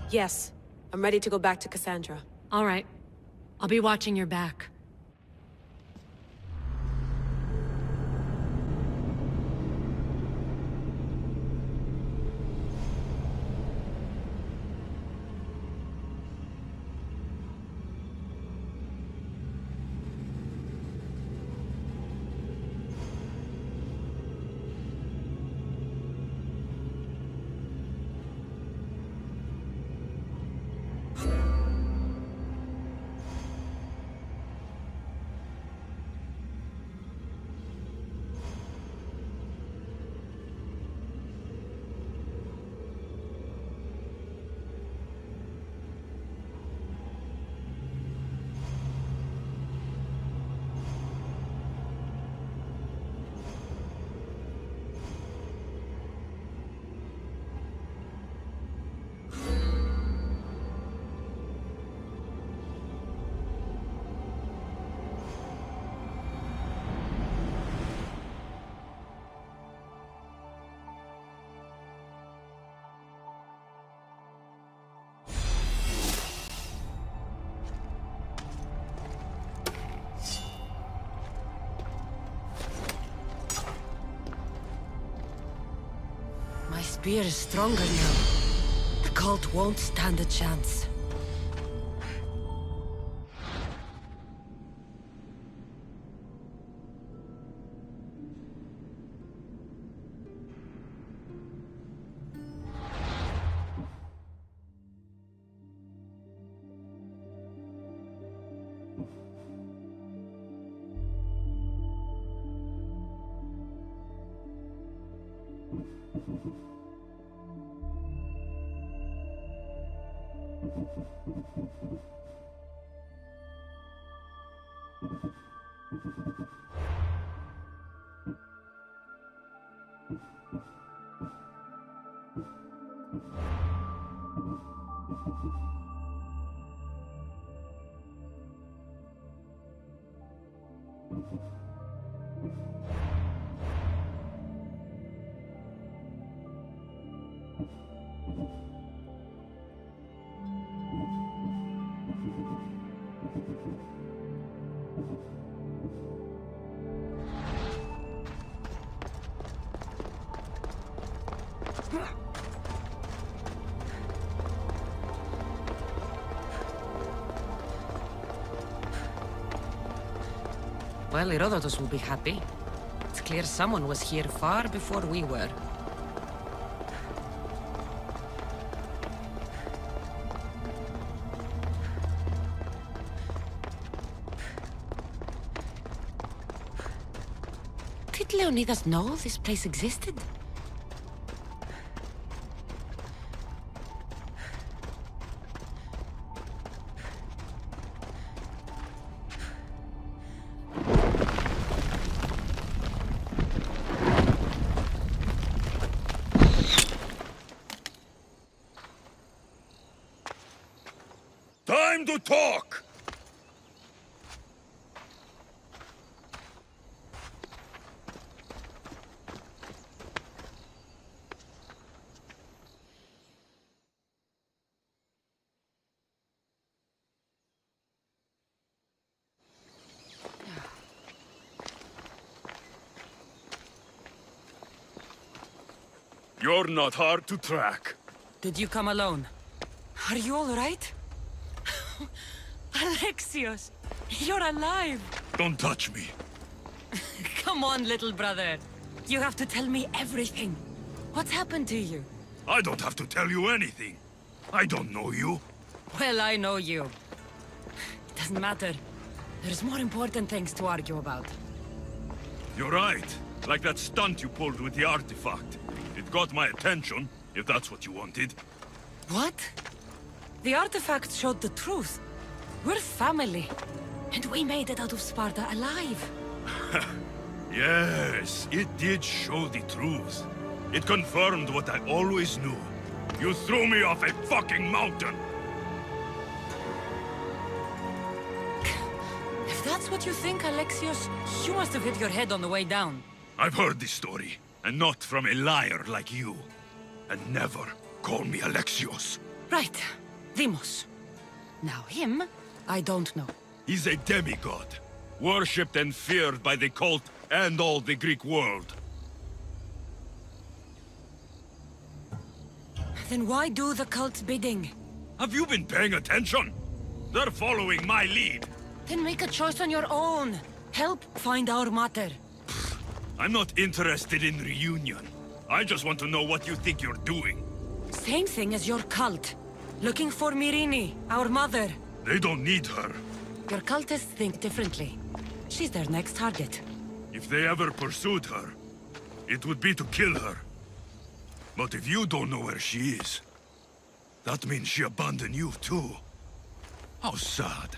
Yes. I'm ready to go back to Kassandra. All right. I'll be watching your back. My spear is stronger now. The cult won't stand a chance. Well, Herodotus will be happy. It's clear someone was here far before we were. Did Leonidas know this place existed? Time to talk! You're not hard to track. Did you come alone? Are you all right? Alexios, you're alive! Don't touch me. Come on, little brother. You have to tell me everything. What's happened to you? I don't have to tell you anything. I don't know you. Well, I know you. It doesn't matter. There's more important things to argue about. You're right. Like that stunt you pulled with the artifact. It got my attention, if that's what you wanted. What? The artifact showed the truth. We're family. And we made it out of Sparta alive. Yes, it did show the truth. It confirmed what I always knew. You threw me off a fucking mountain! If that's what you think, Alexios, you must have hit your head on the way down. I've heard this story, and not from a liar like you. And never call me Alexios. Right. Demos. Now him, I don't know. He's a demigod, worshipped and feared by the cult and all the Greek world. Then why do the cult's bidding? Have you been paying attention? They're following my lead. Then make a choice on your own. Help find our mater. I'm not interested in reunion. I just want to know what you think you're doing. Same thing as your cult. Looking for Myrrine, our mother. They don't need her. Your cultists think differently. She's their next target. If they ever pursued her, it would be to kill her. But if you don't know where she is, that means she abandoned you too. How sad.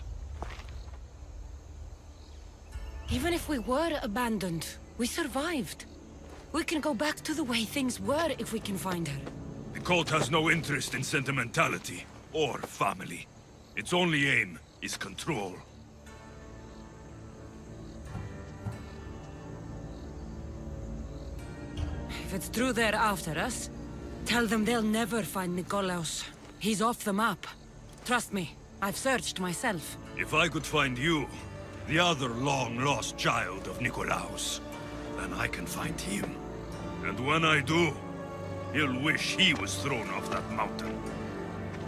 Even if we were abandoned, we survived. We can go back to the way things were if we can find her. The cult has no interest in sentimentality or family. Its only aim is control. If it's true they're after us, tell them they'll never find Nikolaos. He's off the map. Trust me, I've searched myself. If I could find you, the other long-lost child of Nikolaos, then I can find him. And when I do, he'll wish he was thrown off that mountain.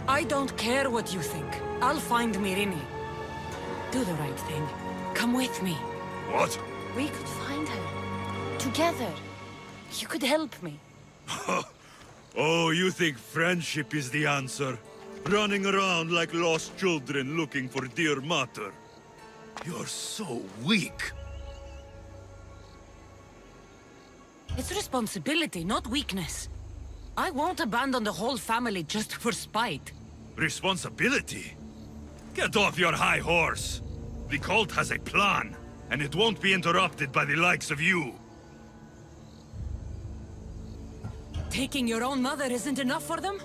I don't care what you think. I'll find Myrrine. Do the right thing. Come with me. What? We could find her. Together. You could help me. Oh, you think friendship is the answer? Running around like lost children looking for dear mater. You're so weak. It's responsibility, not weakness. I won't abandon the whole family just for spite. Responsibility? Get off your high horse. The cult has a plan, and it won't be interrupted by the likes of you. Taking your own mother isn't enough for them?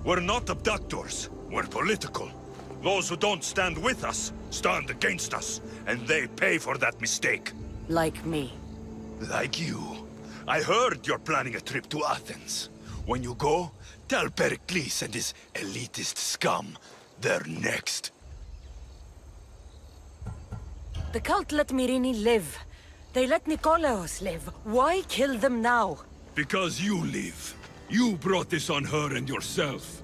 We're not abductors. We're political. Those who don't stand with us, stand against us, and they pay for that mistake. Like me. Like you. I heard you're planning a trip to Athens. When you go, tell Pericles and his elitist scum they're next. The cult let Myrrine live. They let Nikolaos live. Why kill them now? Because you live. You brought this on her and yourself.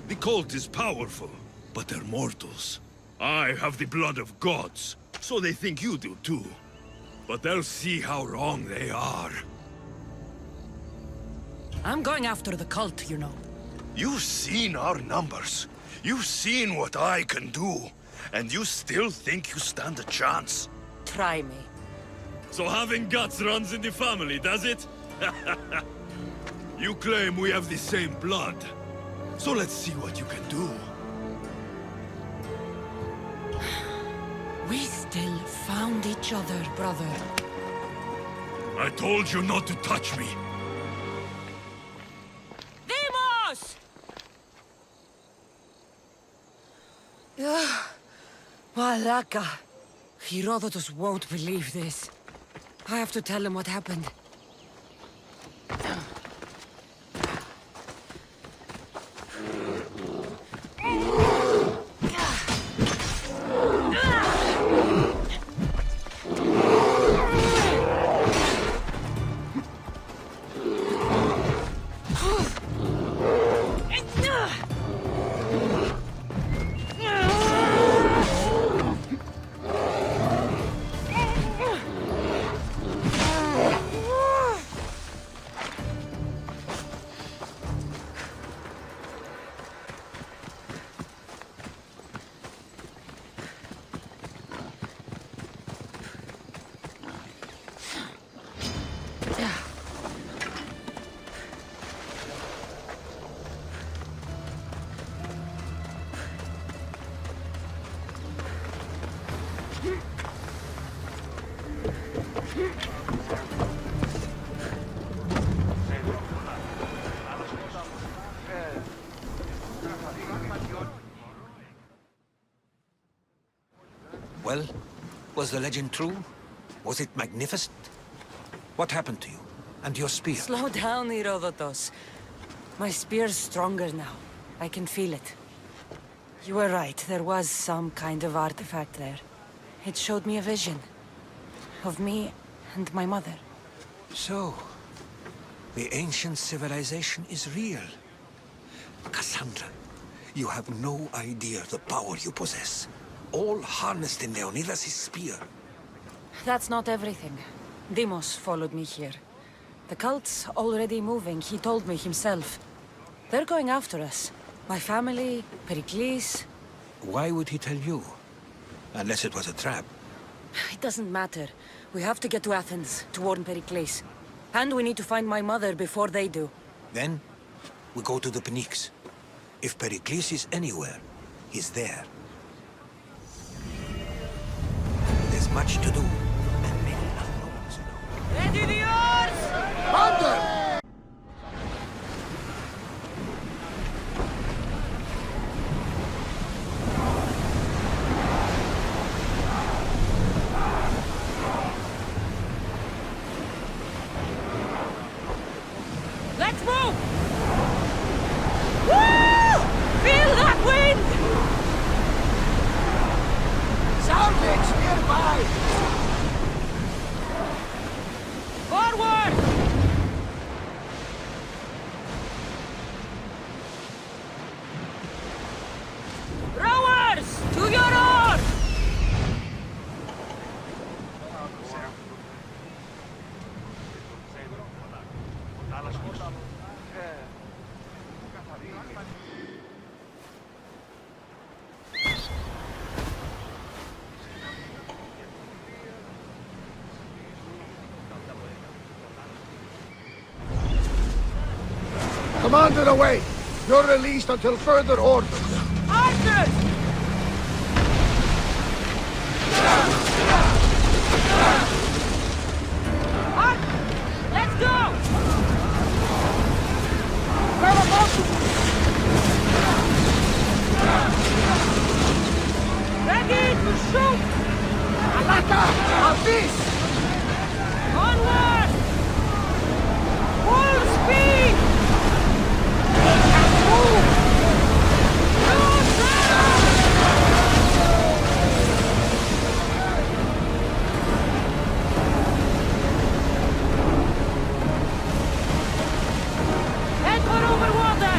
The cult is powerful, but they're mortals. I have the blood of gods, so they think you do too. But they'll see how wrong they are. I'm going after the cult, you know. You've seen our numbers. You've seen what I can do. And you still think you stand a chance? Try me. So having guts runs in the family, does it? You claim we have the same blood. So let's see what you can do. We still found each other, brother. I told you not to touch me. Demos! Malaka. Herodotus won't believe this. I have to tell him what happened. Well, was the legend true? Was it magnificent? What happened to you? And your spear? Slow down, Herodotus. My spear's stronger now. I can feel it. You were right, there was some kind of artifact there. It showed me a vision. Of me and my mother. So, the ancient civilization is real. Kassandra, you have no idea the power you possess. All harnessed in Leonidas' spear. That's not everything. Demos followed me here. The cult's already moving, he told me himself. They're going after us. My family, Pericles. Why would he tell you? Unless it was a trap. It doesn't matter. We have to get to Athens, to warn Pericles. And we need to find my mother before they do. Then, we go to the Pnyx. If Pericles is anywhere, he's there. There's much to do, and many unknowns. Ready the oars! Thunder! Let's move! Woo! Feel that wind! Salvage nearby! Forward! Rowers! To your oars! Commander away! You're released until further orders. Archers! Let's go! Ready to shoot! Alaka! Abyss! Onward! Full speed! Move! Head for over water!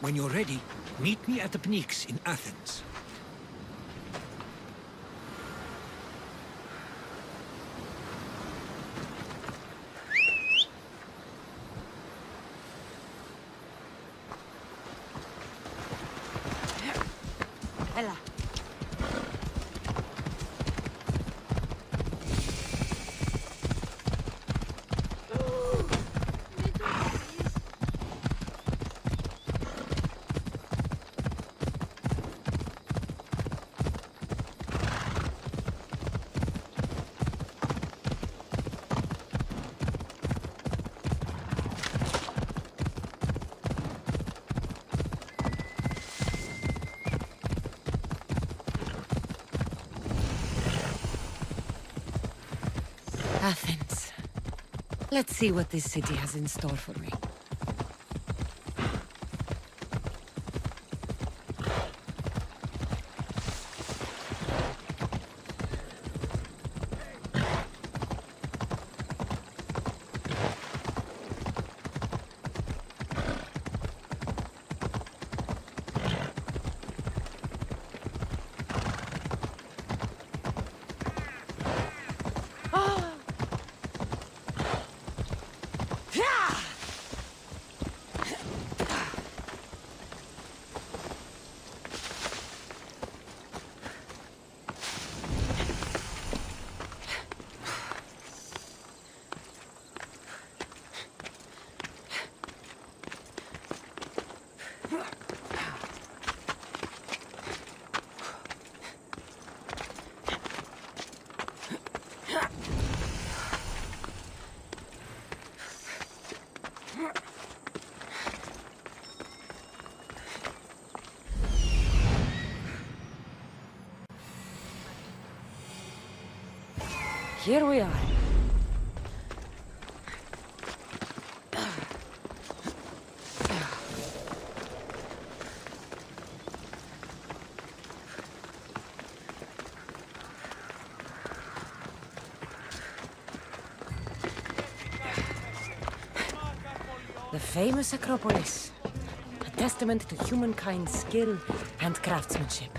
When you're ready, meet me at the Pnyx in Athens. Let's see what this city has in store for me. Here we are. The famous Acropolis, a testament to humankind's skill and craftsmanship.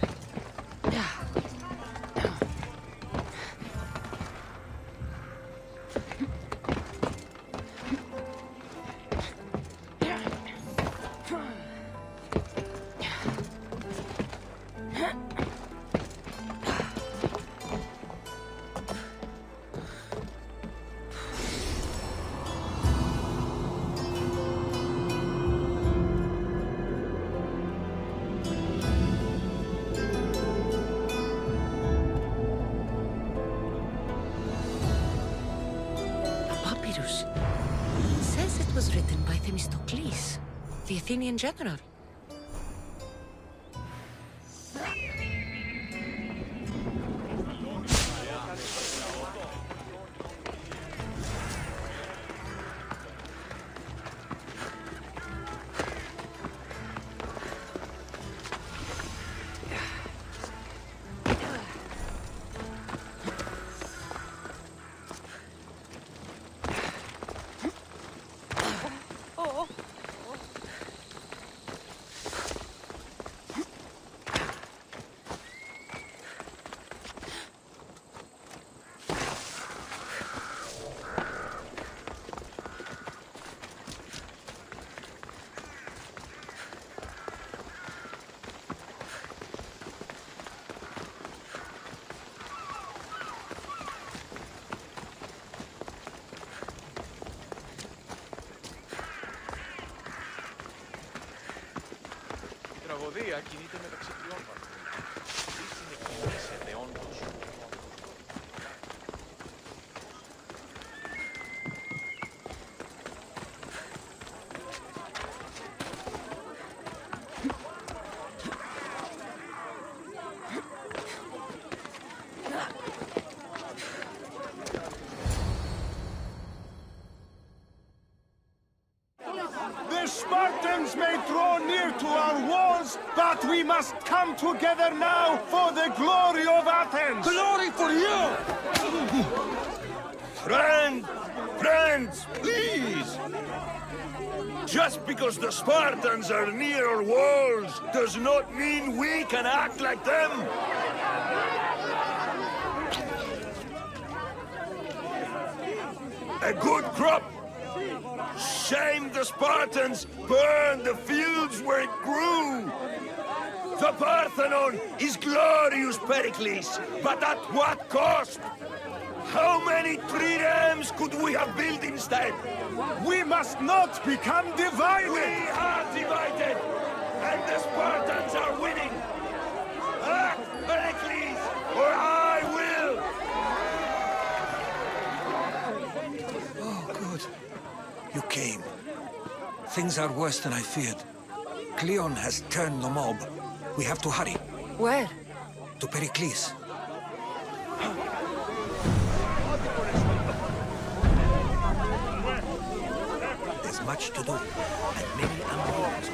It says it was written by Themistocles, the Athenian general. τραγωδία κινείται μεταξύ τριών βαθμών. Τι συνεχίζεται όντως. The Spartans may draw near to our walls, but we must come together now for the glory of Athens! Glory for you! Friends, please! Just because the Spartans are near our walls does not mean we can act like them! A good crop! Shame the Spartans burned the fields where it grew! The Parthenon is glorious, Pericles, but at what cost? How many triremes could we have built instead? We must not become divided! We are divided, and the Spartans are winning! Act, Pericles, or I will! Oh, good. You came. Things are worse than I feared. Cleon has turned the mob. We have to hurry. Where? To Pericles. has much to do, and many unknowns.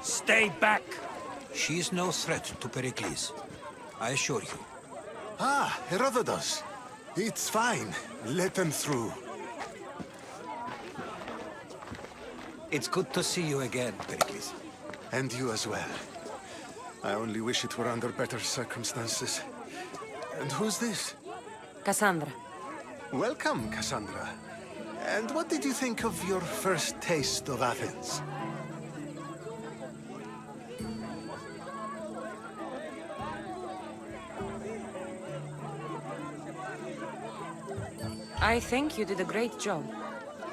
Stay back! She is no threat to Pericles, I assure you. Ah, Herodotus. It's fine. Let them through. It's good to see you again, Pericles. And you as well. I only wish it were under better circumstances. And who's this? Kassandra. Welcome, Kassandra. And what did you think of your first taste of Athens? I think you did a great job.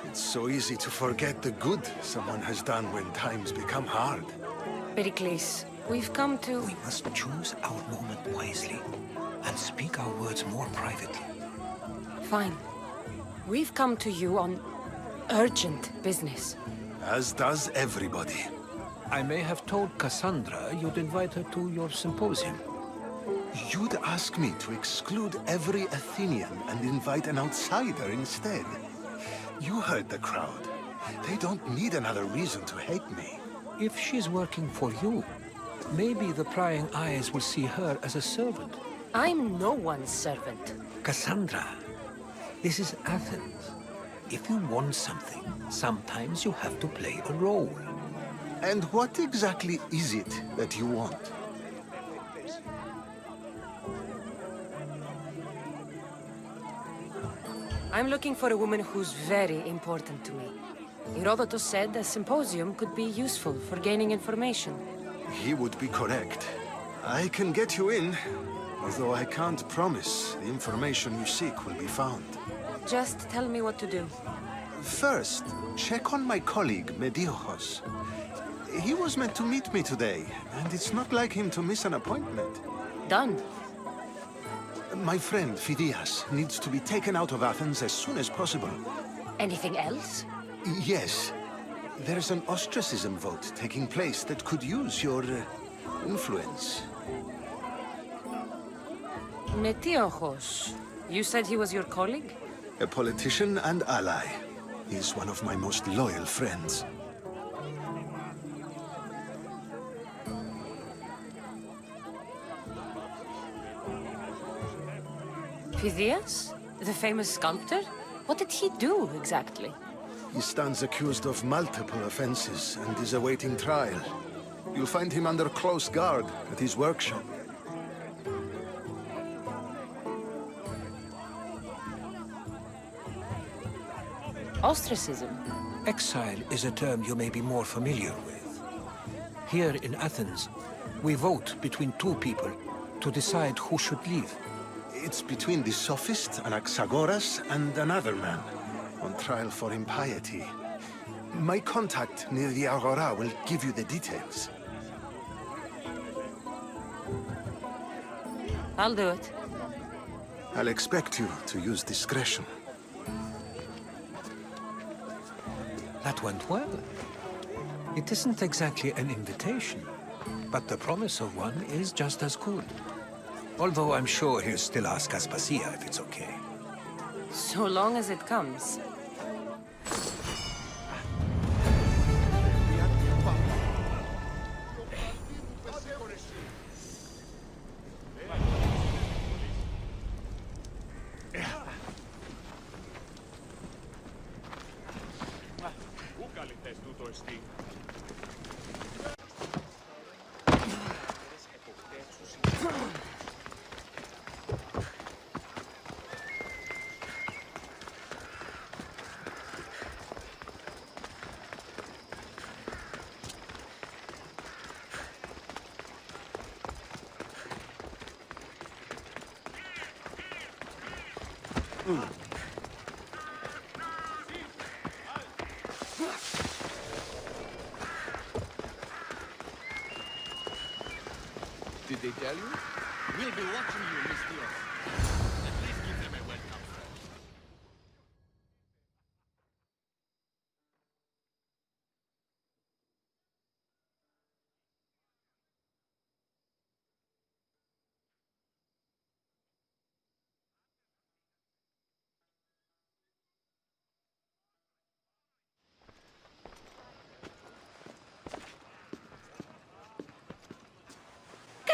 It's so easy to forget the good someone has done when times become hard. Pericles, we've come to... We must choose our moment wisely, and speak our words more privately. Fine. We've come to you on urgent business. As does everybody. I may have told Kassandra you'd invite her to your symposium. You'd ask me to exclude every Athenian and invite an outsider instead. You heard the crowd. They don't need another reason to hate me. If she's working for you, maybe the prying eyes will see her as a servant. I'm no one's servant. Kassandra, this is Athens. If you want something, sometimes you have to play a role. And what exactly is it that you want? I'm looking for a woman who's very important to me. Herodotus said a symposium could be useful for gaining information. He would be correct. I can get you in, although I can't promise the information you seek will be found. Just tell me what to do. First, check on my colleague, Mediochos. He was meant to meet me today, and it's not like him to miss an appointment. Done. My friend, Phidias, needs to be taken out of Athens as soon as possible. Anything else? Yes. There's an ostracism vote taking place that could use your influence. Metiochos. You said he was your colleague? A politician and ally. He's one of my most loyal friends. Phidias? The famous sculptor? What did he do, exactly? He stands accused of multiple offenses and is awaiting trial. You'll find him under close guard at his workshop. Ostracism? Exile is a term you may be more familiar with. Here in Athens, we vote between two people to decide who should leave. It's between the sophist Anaxagoras and another man, on trial for impiety. My contact near the Agora will give you the details. I'll do it. I'll expect you to use discretion. That went well. It isn't exactly an invitation, but the promise of one is just as good. Although I'm sure he'll still ask Aspasia if it's okay. So long as it comes. Did they tell you? We'll be watching you, Miss Diaz. At least give them a welcome first.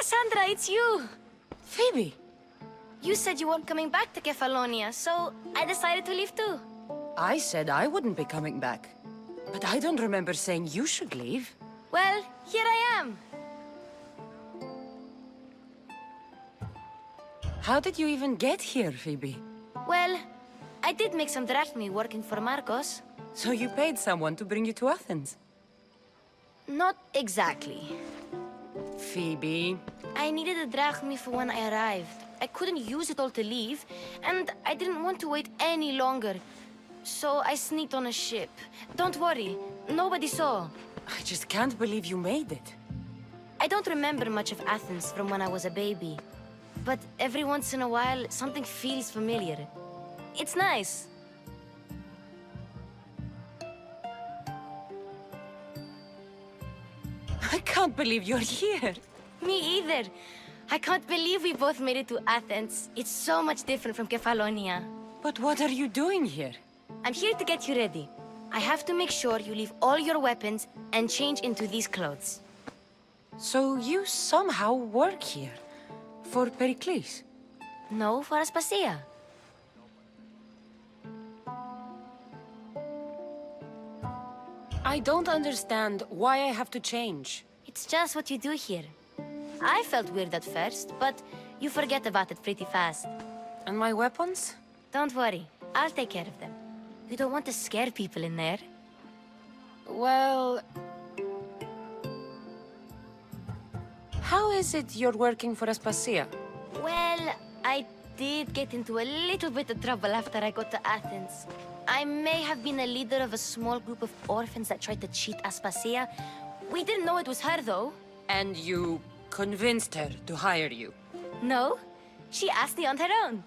Kassandra, it's you! Phoebe! You said you weren't coming back to Kefalonia, so I decided to leave too. I said I wouldn't be coming back. But I don't remember saying you should leave. Well, here I am. How did you even get here, Phoebe? Well, I did make some drachmi working for Marcos. So you paid someone to bring you to Athens? Not exactly. Phoebe... I needed a drachmi for when I arrived. I couldn't use it all to leave, and I didn't want to wait any longer. So I sneaked on a ship. Don't worry, nobody saw. I just can't believe you made it. I don't remember much of Athens from when I was a baby. But every once in a while, something feels familiar. It's nice. I can't believe you're here. Me either. I can't believe we both made it to Athens. It's so much different from Kefalonia. But what are you doing here? I'm here to get you ready. I have to make sure you leave all your weapons and change into these clothes. So you somehow work here? For Pericles? No, for Aspasia. I don't understand why I have to change. It's just what you do here. I felt weird at first, but you forget about it pretty fast. And my weapons? Don't worry, I'll take care of them. You don't want to scare people in there. Well... How is it you're working for Aspasia? Well, I did get into a little bit of trouble after I got to Athens. I may have been a leader of a small group of orphans that tried to cheat Aspasia. We didn't know it was her, though. And you convinced her to hire you? No, she asked me on her own.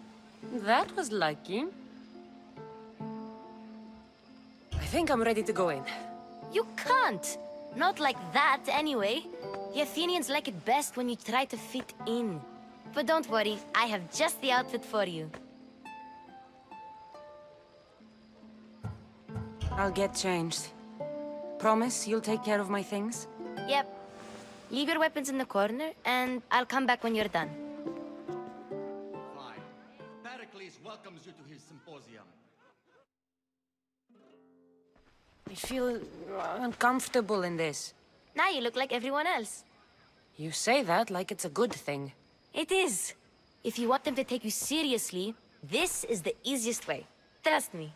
That was lucky. I think I'm ready to go in. You can't. Not like that, anyway. The Athenians like it best when you try to fit in. But don't worry, I have just the outfit for you. I'll get changed. Promise you'll take care of my things? Yep. Leave your weapons in the corner, and I'll come back when you're done. Fine. Pericles welcomes you to his symposium. I feel uncomfortable in this. Now you look like everyone else. You say that like it's a good thing. It is. If you want them to take you seriously, this is the easiest way. Trust me.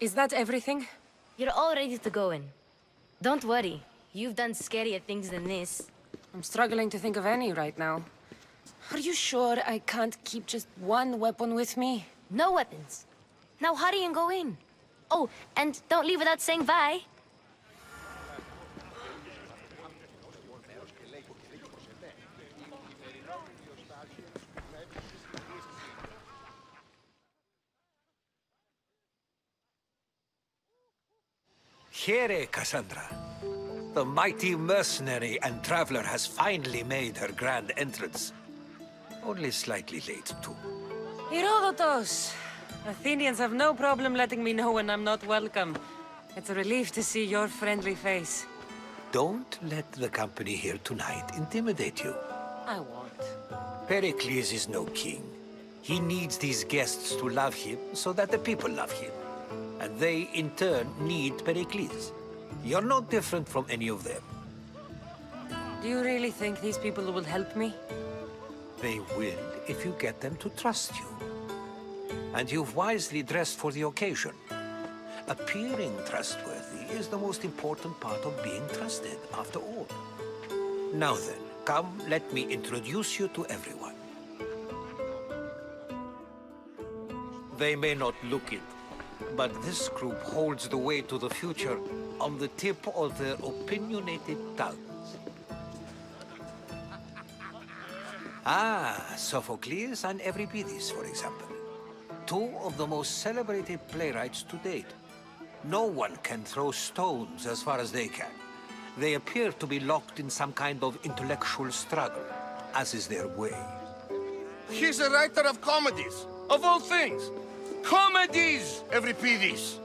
Is that everything? You're all ready to go in. Don't worry. You've done scarier things than this. I'm struggling to think of any right now. Are you sure I can't keep just one weapon with me? No weapons. Now hurry and go in. Oh, and don't leave without saying bye. Here, Kassandra. The mighty mercenary and traveler has finally made her grand entrance. Only slightly late, too. Herodotos! Athenians have no problem letting me know when I'm not welcome. It's a relief to see your friendly face. Don't let the company here tonight intimidate you. I won't. Pericles is no king. He needs these guests to love him so that the people love him. And they, in turn, need Pericles. You're no different from any of them. Do you really think these people will help me? They will if you get them to trust you. And you've wisely dressed for the occasion. Appearing trustworthy is the most important part of being trusted, after all. Now then, come, let me introduce you to everyone. They may not look it, but this group holds the way to the future on the tip of their opinionated tongues. Sophocles and Euripides, for example. Two of the most celebrated playwrights to date. No one can throw stones as far as they can. They appear to be locked in some kind of intellectual struggle, as is their way. He's a writer of comedies, of all things. Comedies, Euripides!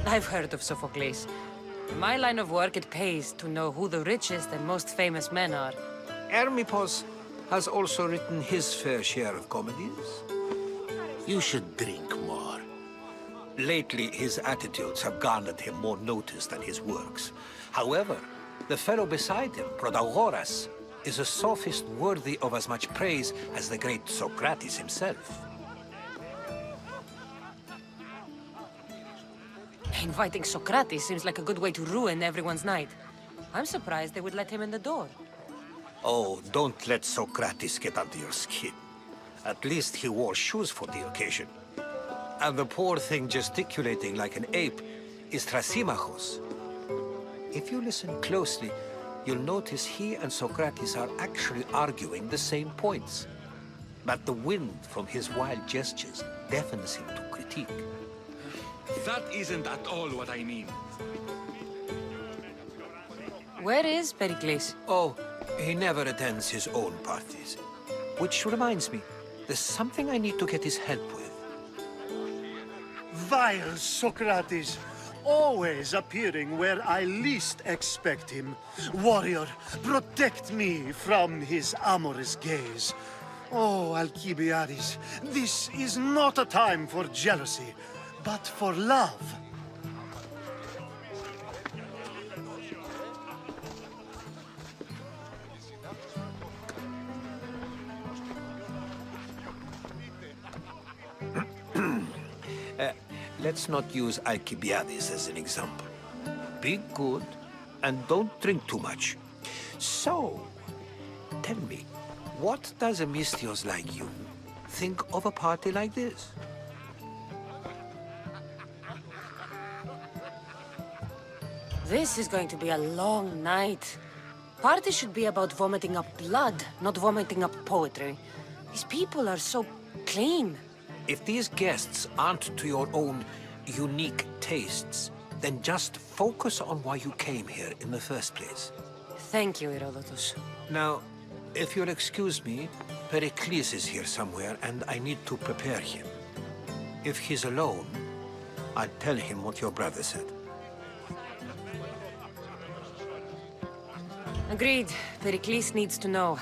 I've heard of Sophocles. In my line of work, it pays to know who the richest and most famous men are. Hermippos has also written his fair share of comedies. You should drink more. Lately, his attitudes have garnered him more notice than his works. However, the fellow beside him, Protagoras, is a sophist worthy of as much praise as the great Socrates himself. Inviting Socrates seems like a good way to ruin everyone's night. I'm surprised they would let him in the door. Oh, don't let Socrates get under your skin. At least he wore shoes for the occasion. And the poor thing gesticulating like an ape is Thrasymachos. If you listen closely, you'll notice he and Socrates are actually arguing the same points. But the wind from his wild gestures deafens him to critique. That isn't at all what I mean. Where is Pericles? Oh, he never attends his own parties. Which reminds me, there's something I need to get his help with. Vile Socrates! Always appearing where I least expect him. Warrior, protect me from his amorous gaze. Oh, Alcibiades, this is not a time for jealousy, but for love. Let's not use Alcibiades as an example. Be good, and don't drink too much. So, tell me, what does a Misthios like you think of a party like this? This is going to be a long night. Party should be about vomiting up blood, not vomiting up poetry. These people are so clean. If these guests aren't to your own unique tastes, then just focus on why you came here in the first place. Thank you, Herodotus. Now, if you'll excuse me, Pericles is here somewhere, and I need to prepare him. If he's alone, I'll tell him what your brother said. Agreed. Pericles needs to know.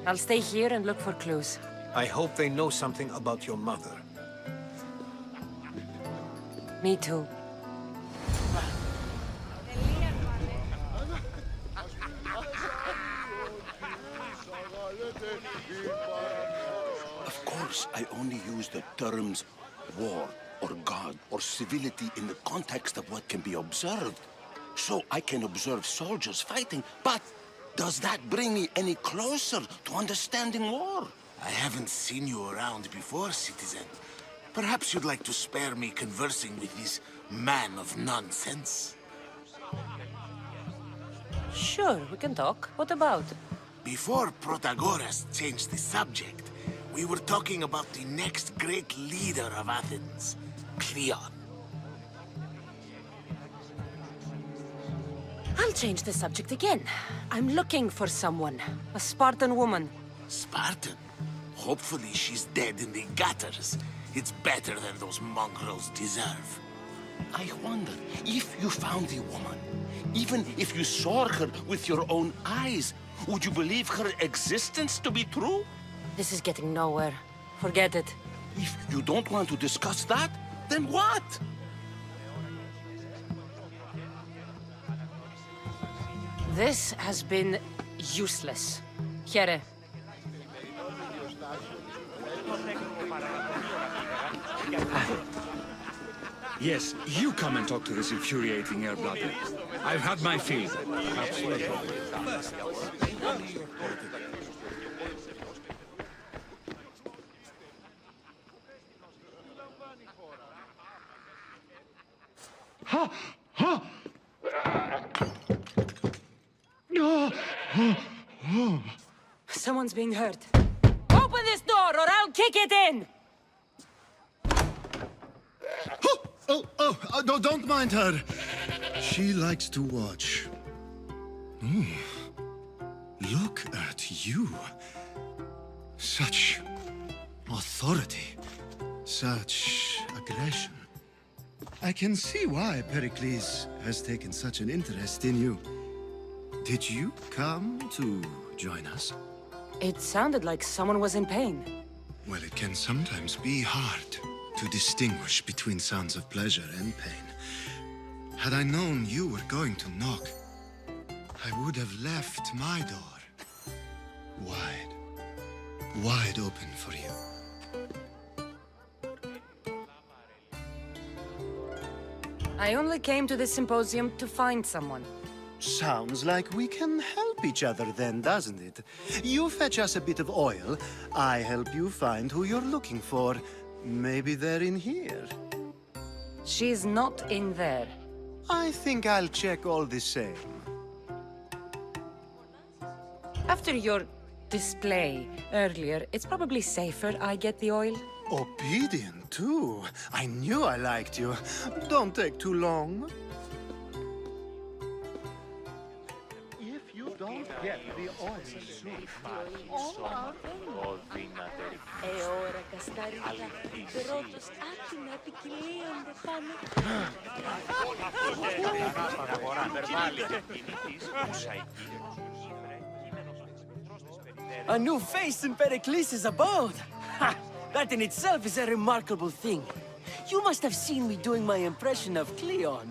I'll stay here and look for clues. I hope they know something about your mother. Me too. Of course, I only use the terms war or god or civility in the context of what can be observed. So I can observe soldiers fighting, but does that bring me any closer to understanding war? I haven't seen you around before, citizen. Perhaps you'd like to spare me conversing with this man of nonsense? Sure, we can talk. What about? Before Protagoras changed the subject, we were talking about the next great leader of Athens, Cleon. I'll change the subject again. I'm looking for someone. A Spartan woman. Spartan? Hopefully she's dead in the gutters. It's better than those mongrels deserve. I wonder if you found the woman, even if you saw her with your own eyes, would you believe her existence to be true? This is getting nowhere. Forget it. If you don't want to discuss that, then what? This has been useless. Here. Yes, you come and talk to this infuriating air-blooded. I've had my fill. Absolutely. Ha! Ha! Someone's being hurt. Open this door or I'll kick it in! No, don't mind her. She likes to watch. Look at you. Such authority. Such aggression. I can see why Pericles has taken such an interest in you. Did you come to join us? It sounded like someone was in pain. Well, it can sometimes be hard to distinguish between sounds of pleasure and pain. Had I known you were going to knock, I would have left my door wide open for you. I only came to this symposium to find someone. Sounds like we can help each other then, doesn't it? You fetch us a bit of oil, I help you find who you're looking for. Maybe they're in here. She's not in there. I think I'll check all the same. After your display earlier, it's probably safer I get the oil. Obedient, too. I knew I liked you. Don't take too long. If you don't get the oil soon, all our A new face in Pericles' abode! Ha! That in itself is a remarkable thing. You must have seen me doing my impression of Cleon.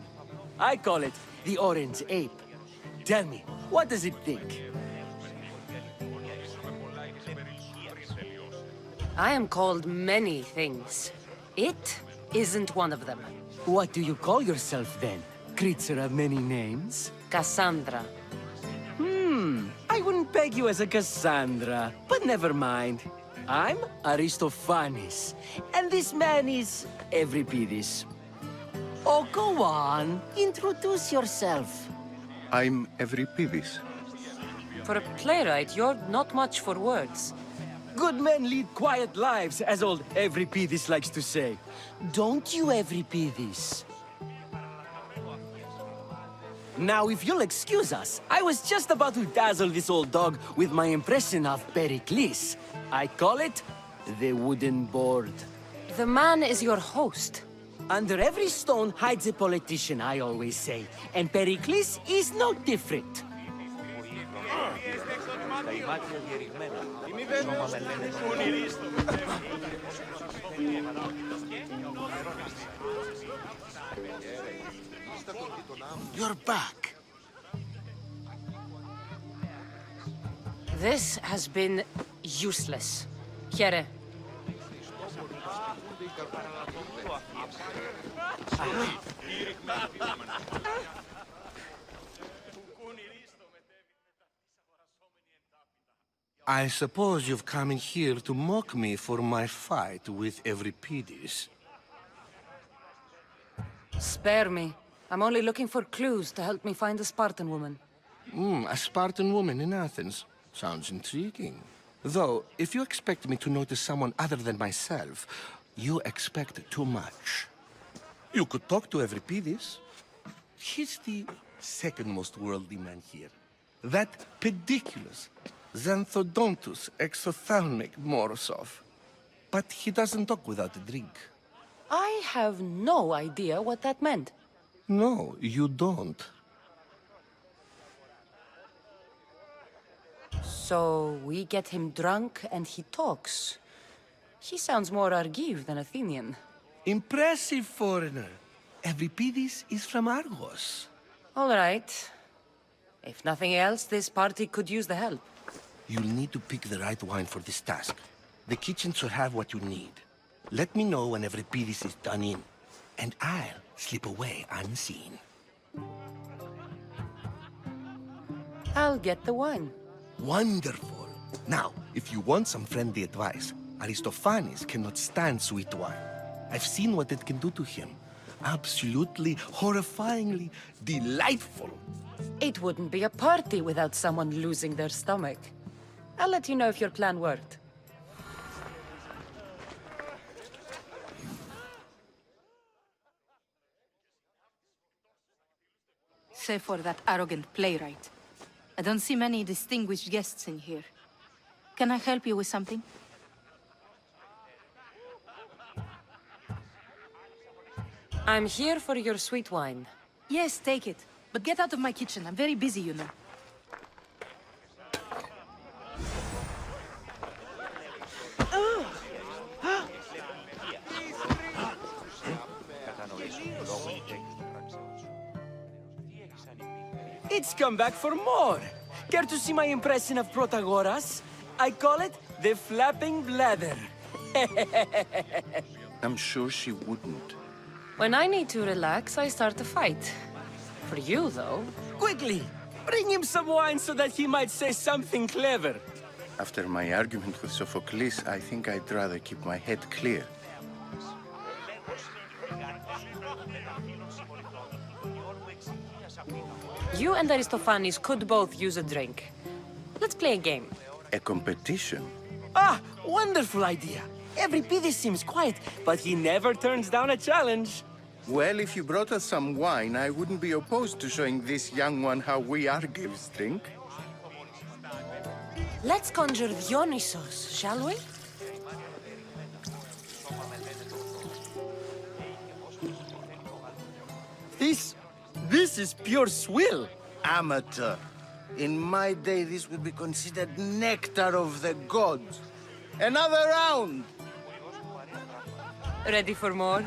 I call it the Orange Ape. Tell me, what does it think? I am called many things. It isn't one of them. What do you call yourself then? Creature of many names? Kassandra. I wouldn't peg you as a Kassandra, but never mind. I'm Aristophanes, and this man is Euripides. Oh, go on. Introduce yourself. I'm Euripides. For a playwright, you're not much for words. Good men lead quiet lives, as old Euripides likes to say. Don't you, Euripides? Now, if you'll excuse us, I was just about to dazzle this old dog with my impression of Pericles. I call it the wooden board. The man is your host. Under every stone hides a politician, I always say. And Pericles is no different. You're back. This has been useless. Here. I suppose you've come in here to mock me for my fight with Euripides. Spare me. I'm only looking for clues to help me find a Spartan woman. A Spartan woman in Athens. Sounds intriguing. Though, if you expect me to notice someone other than myself, you expect too much. You could talk to Euripides. He's the second most worldly man here. That pediculous, xanthodontus exophthalmic Morosov. But he doesn't talk without a drink. I have no idea what that meant. No, you don't. So we get him drunk and he talks. He sounds more Argive than Athenian. Impressive foreigner. Euripides is from Argos. All right. If nothing else, this party could use the help. You'll need to pick the right wine for this task. The kitchen should have what you need. Let me know when Euripides is done in, and I'll slip away unseen. I'll get the wine. Wonderful. Now, if you want some friendly advice, Aristophanes cannot stand sweet wine. I've seen what it can do to him. Absolutely, horrifyingly delightful. It wouldn't be a party without someone losing their stomach. I'll let you know if your plan worked. Save for that arrogant playwright. I don't see many distinguished guests in here. Can I help you with something? I'm here for your sweet wine. Yes, take it. But get out of my kitchen. I'm very busy, you know. It's come back for more. Care to see my impression of Protagoras? I call it the flapping bladder. I'm sure she wouldn't. When I need to relax, I start a fight. For you, though... Quickly! Bring him some wine so that he might say something clever. After my argument with Sophocles, I think I'd rather keep my head clear. You and Aristophanes could both use a drink. Let's play a game. A competition? Ah, wonderful idea. Euripides seems quiet, but he never turns down a challenge. Well, if you brought us some wine, I wouldn't be opposed to showing this young one how we Argives drink. Let's conjure Dionysos, shall we? This is pure swill. Amateur. In my day, this would be considered nectar of the gods. Another round! Ready for more?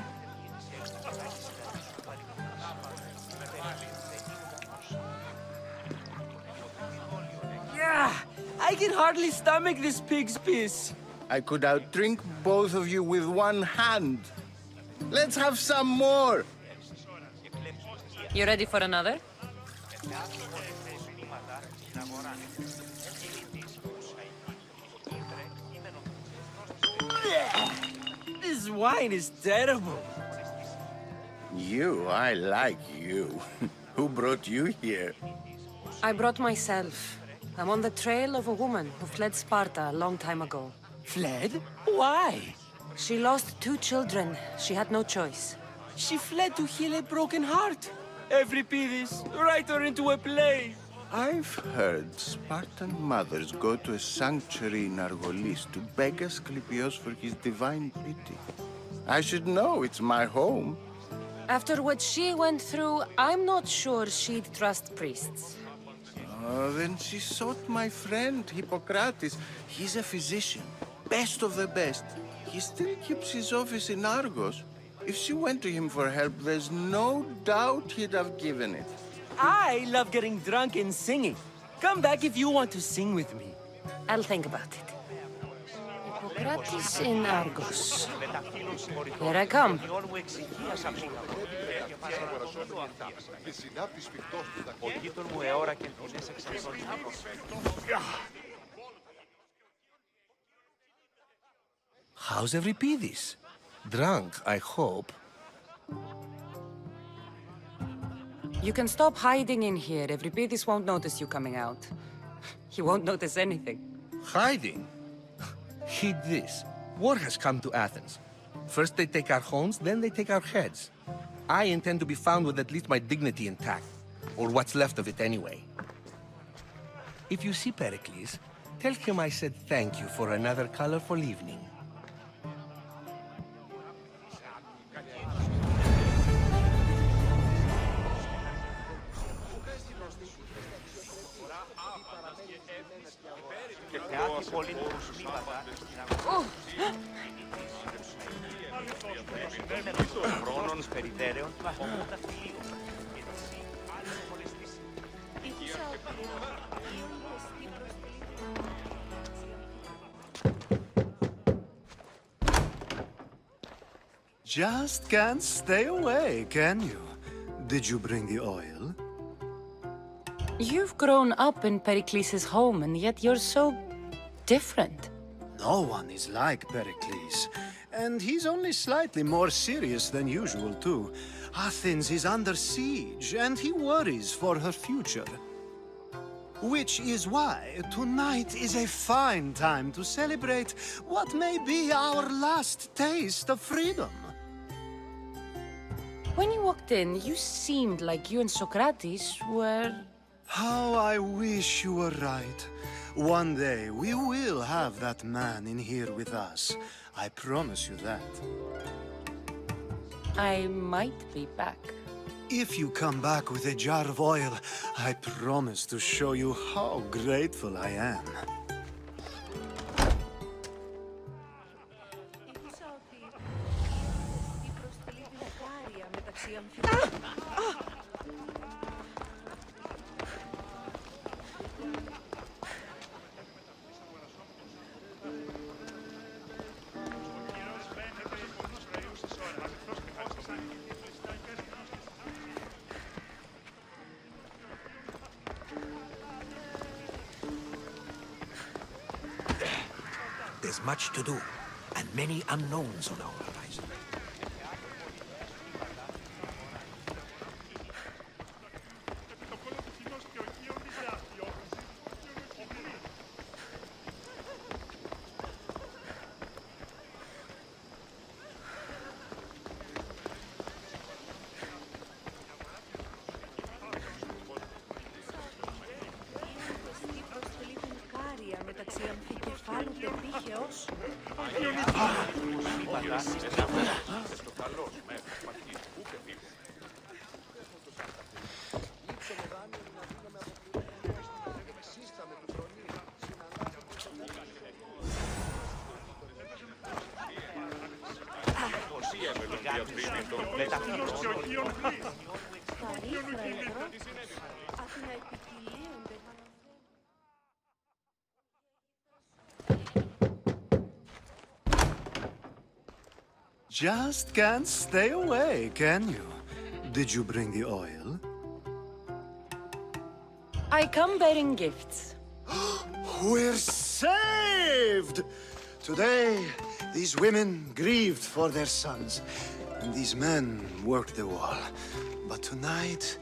Yeah, I can hardly stomach this pig's piss. I could outdrink both of you with one hand. Let's have some more! You ready for another? This wine is terrible. You, I like you. Who brought you here? I brought myself. I'm on the trail of a woman who fled Sparta a long time ago. Fled? Why? She lost 2 children. She had no choice. She fled to heal a broken heart. Euripides, write her into a play. I've heard Spartan mothers go to a sanctuary in Argolis to beg Asclepios for his divine pity. I should know, it's my home. After what she went through, I'm not sure she'd trust priests. Oh, then she sought my friend, Hippocrates. He's a physician, best of the best. He still keeps his office in Argos. If she went to him for help, there's no doubt he'd have given it. I love getting drunk and singing. Come back if you want to sing with me. I'll think about it. Hippocrates in Argos. Here I come. How's Euripides? Drunk, I hope. You can stop hiding in here. Euripides won't notice you coming out. He won't notice anything. Hiding? Heed this. War has come to Athens. First they take our homes, then they take our heads. I intend to be found with at least my dignity intact. Or what's left of it anyway. If you see Pericles, tell him I said thank you for another colorful evening. Just can't stay away, can you? Did you bring the oil? You've grown up in Pericles' home, and yet you're so different. No one is like Pericles. And he's only slightly more serious than usual, too. Athens is under siege, and he worries for her future. Which is why tonight is a fine time to celebrate what may be our last taste of freedom. When you walked in, you seemed like you and Socrates were... How I wish you were right. One day, we will have that man in here with us. I promise you that. I might be back. If you come back with a jar of oil, I promise to show you how grateful I am. There's much to do, and many unknowns on our horizon. Just can't stay away, can you? Did you bring the oil? I come bearing gifts. We're saved! Today, these women grieved for their sons, and these men worked the wall. But tonight,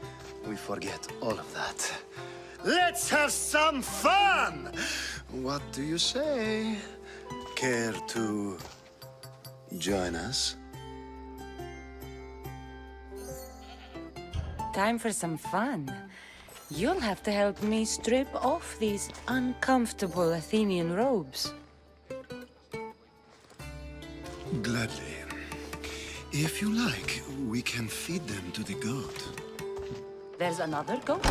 we forget all of that. Let's have some fun! What do you say? Care to join us? Time for some fun. You'll have to help me strip off these uncomfortable Athenian robes. Gladly. If you like, we can feed them to the goat. There's another goat?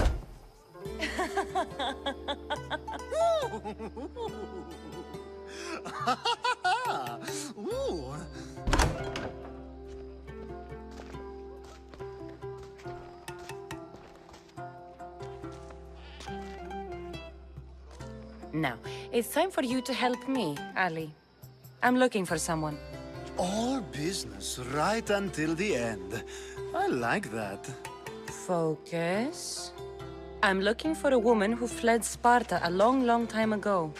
Ooh. Now, it's time for you to help me, Ali. I'm looking for someone. All business right until the end. I like that. Focus. I'm looking for a woman who fled Sparta a long, long time ago.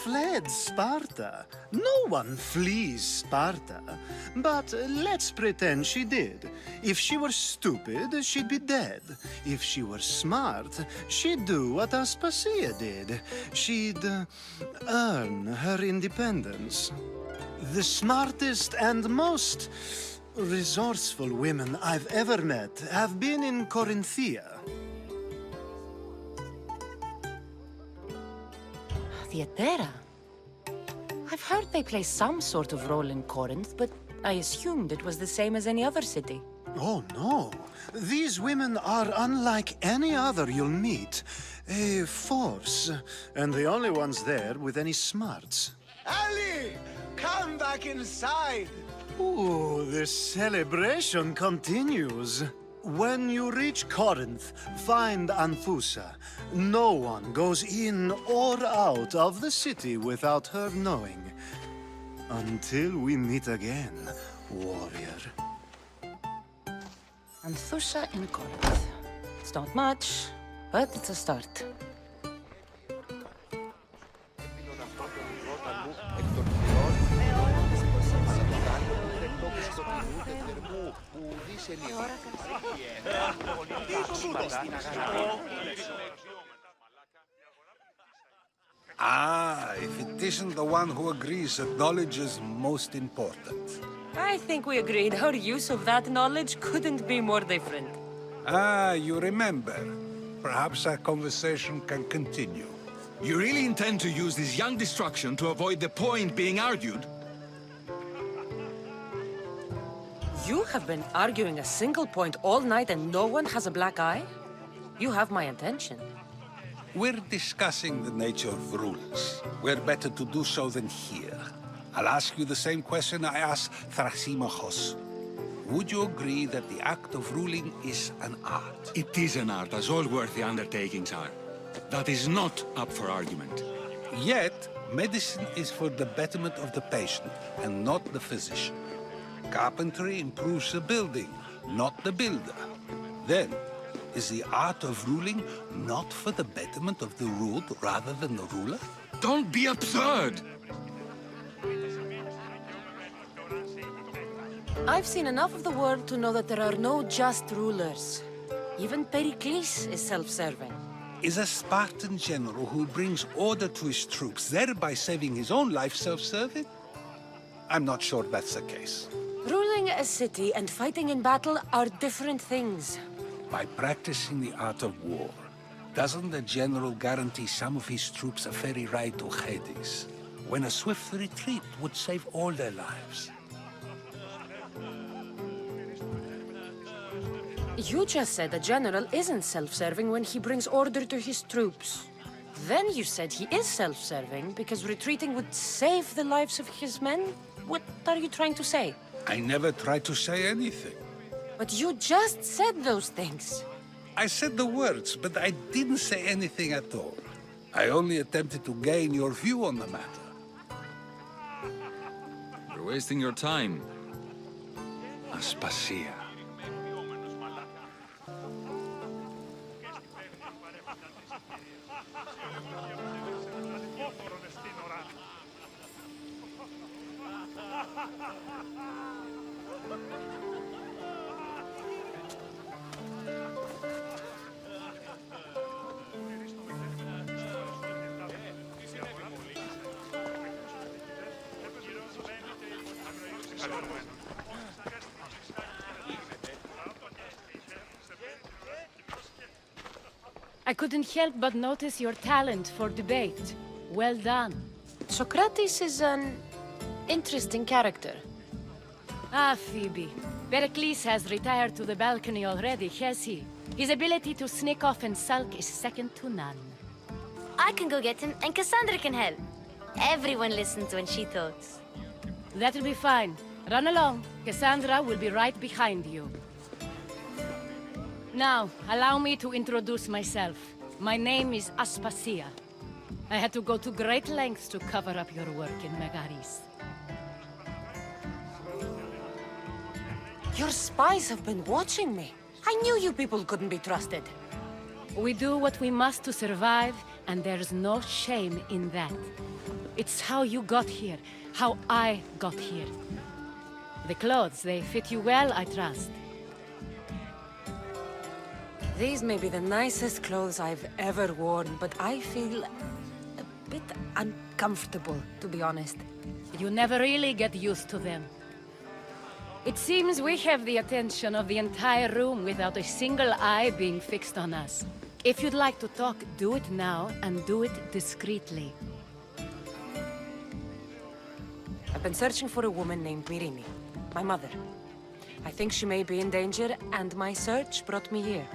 Fled Sparta? No one flees Sparta. But let's pretend she did. If she were stupid, she'd be dead. If she were smart, she'd do what Aspasia did. She'd earn her independence. The smartest and most resourceful women I've ever met have been in Corinthia. Theatera? I've heard they play some sort of role in Corinth, but I assumed it was the same as any other city. Oh, no. These women are unlike any other you'll meet. A force, and the only ones there with any smarts. Ali! Come back inside! Ooh, the celebration continues. When you reach Corinth, find Anthusa. No one goes in or out of the city without her knowing. Until we meet again, warrior. Anthusa in Corinth. It's not much, but it's a start. Ah, if it isn't the one who agrees that knowledge is most important. I think we agreed our use of that knowledge couldn't be more different. Ah, you remember. Perhaps our conversation can continue. You really intend to use this young destruction to avoid the point being argued? You have been arguing a single point all night and no one has a black eye? You have my attention. We're discussing the nature of rules. Where better to do so than here? I'll ask you the same question I asked Thrasymachos. Would you agree that the act of ruling is an art? It is an art, as all worthy undertakings are. That is not up for argument. Yet, medicine is for the betterment of the patient, and not the physician. Carpentry improves the building, not the builder. Then, is the art of ruling not for the betterment of the ruled rather than the ruler? Don't be absurd! I've seen enough of the world to know that there are no just rulers. Even Pericles is self-serving. Is a Spartan general who brings order to his troops, thereby saving his own life, self-serving? I'm not sure that's the case. Ruling a city and fighting in battle are different things. By practicing the art of war, doesn't the general guarantee some of his troops a ferry ride to Hades, when a swift retreat would save all their lives? You just said a general isn't self-serving when he brings order to his troops. Then you said he is self-serving because retreating would save the lives of his men? What are you trying to say? I never tried to say anything. But you just said those things. I said the words, but I didn't say anything at all. I only attempted to gain your view on the matter. You're wasting your time. Aspasia. I couldn't help but notice your talent for debate. Well done. Socrates is an interesting character. Ah, Phoebe. Pericles has retired to the balcony already, has he? His ability to sneak off and sulk is second to none. I can go get him, and Kassandra can help. Everyone listens when she talks. That'll be fine. Run along. Kassandra will be right behind you. Now, allow me to introduce myself. My name is Aspasia. I had to go to great lengths to cover up your work in Megaris. Your spies have been watching me. I knew you people couldn't be trusted. We do what we must to survive, and there's no shame in that. It's how you got here, how I got here. The clothes, they fit you well, I trust. These may be the nicest clothes I've ever worn, but I feel a bit uncomfortable, to be honest. You never really get used to them. It seems we have the attention of the entire room without a single eye being fixed on us. If you'd like to talk, do it now, and do it discreetly. I've been searching for a woman named Myrine, my mother. I think she may be in danger, and my search brought me here.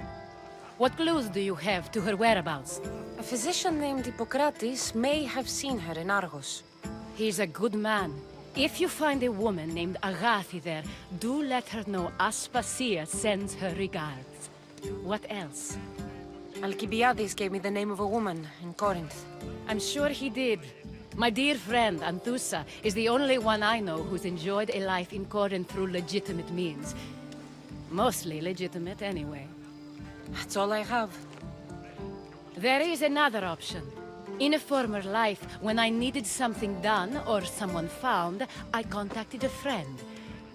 What clues do you have to her whereabouts? A physician named Hippocrates may have seen her in Argos. He's a good man. If you find a woman named Agathi there, do let her know Aspasia sends her regards. What else? Alcibiades gave me the name of a woman in Corinth. I'm sure he did. My dear friend, Anthusa, is the only one I know who's enjoyed a life in Corinth through legitimate means. Mostly legitimate, anyway. That's all I have. There is another option. In a former life, when I needed something done or someone found, I contacted a friend.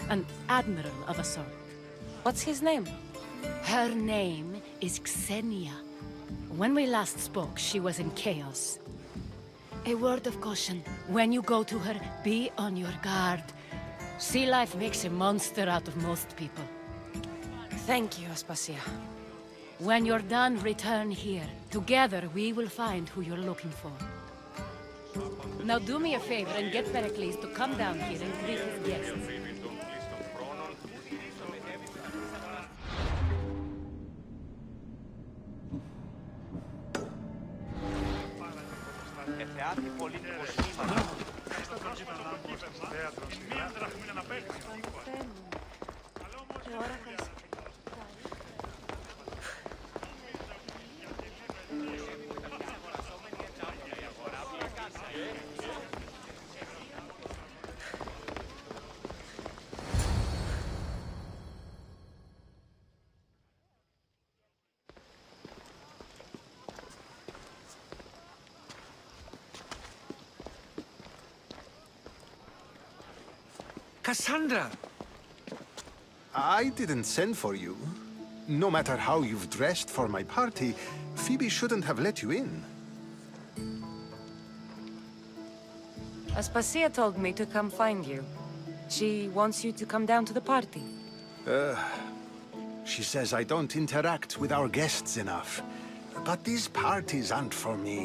An admiral of a sort. What's his name? Her name is Xenia. When we last spoke, she was in chaos. A word of caution. When you go to her, be on your guard. Sea life makes a monster out of most people. Thank you, Aspasia. When you're done, return here. Together, we will find who you're looking for. Now do me a favor and get Pericles to come down here and greet his guests. κάθε πολύτιμο σχήμα. Kassandra! I didn't send for you. No matter how you've dressed for my party, Phoebe shouldn't have let you in. Aspasia told me to come find you. She wants you to come down to the party. She says I don't interact with our guests enough. But these parties aren't for me.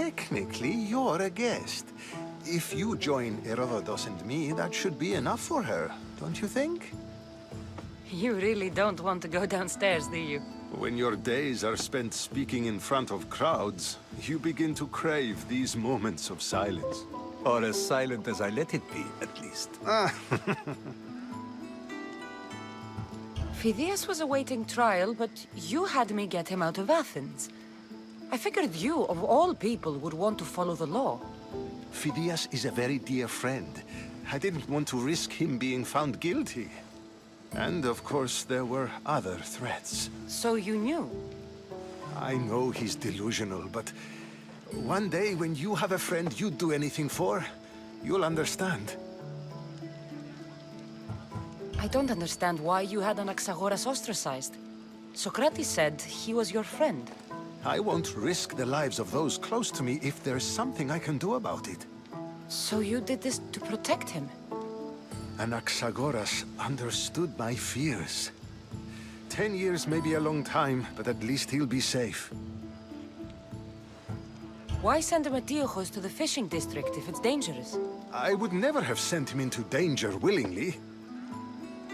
Technically, you're a guest. If you join Herodotus and me, that should be enough for her, don't you think? You really don't want to go downstairs, do you? When your days are spent speaking in front of crowds, you begin to crave these moments of silence. Or as silent as I let it be, at least. Phidias was awaiting trial, but you had me get him out of Athens. I figured you, of all people, would want to follow the law. Phidias is a very dear friend. I didn't want to risk him being found guilty. And of course, there were other threats. So you knew? I know he's delusional, but one day when you have a friend you'd do anything for, you'll understand. I don't understand why you had Anaxagoras ostracized. Socrates said he was your friend. I won't risk the lives of those close to me if there's something I can do about it. So you did this to protect him? Anaxagoras understood my fears. 10 years may be a long time, but at least he'll be safe. Why send Metiochos to the fishing district if it's dangerous? I would never have sent him into danger willingly.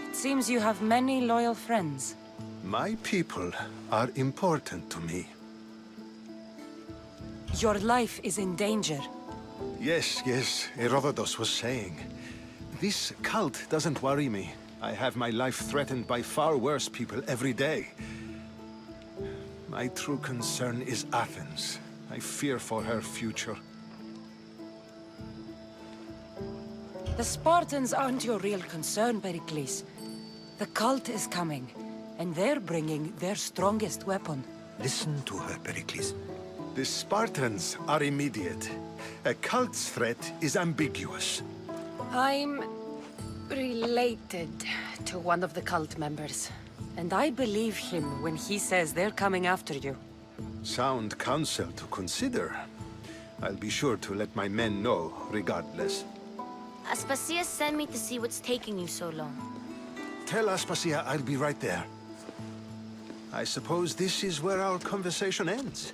It seems you have many loyal friends. My people are important to me. Your life is in danger. Yes, Herodotus was saying. This cult doesn't worry me. I have my life threatened by far worse people every day. My true concern is Athens. I fear for her future. The Spartans aren't your real concern, Pericles. The cult is coming, and they're bringing their strongest weapon. Listen to her, Pericles. The Spartans are immediate. A cult's threat is ambiguous. I'm related to one of the cult members, and I believe him when he says they're coming after you. Sound counsel to consider. I'll be sure to let my men know, regardless. Aspasia sent me to see what's taking you so long. Tell Aspasia I'll be right there. I suppose this is where our conversation ends.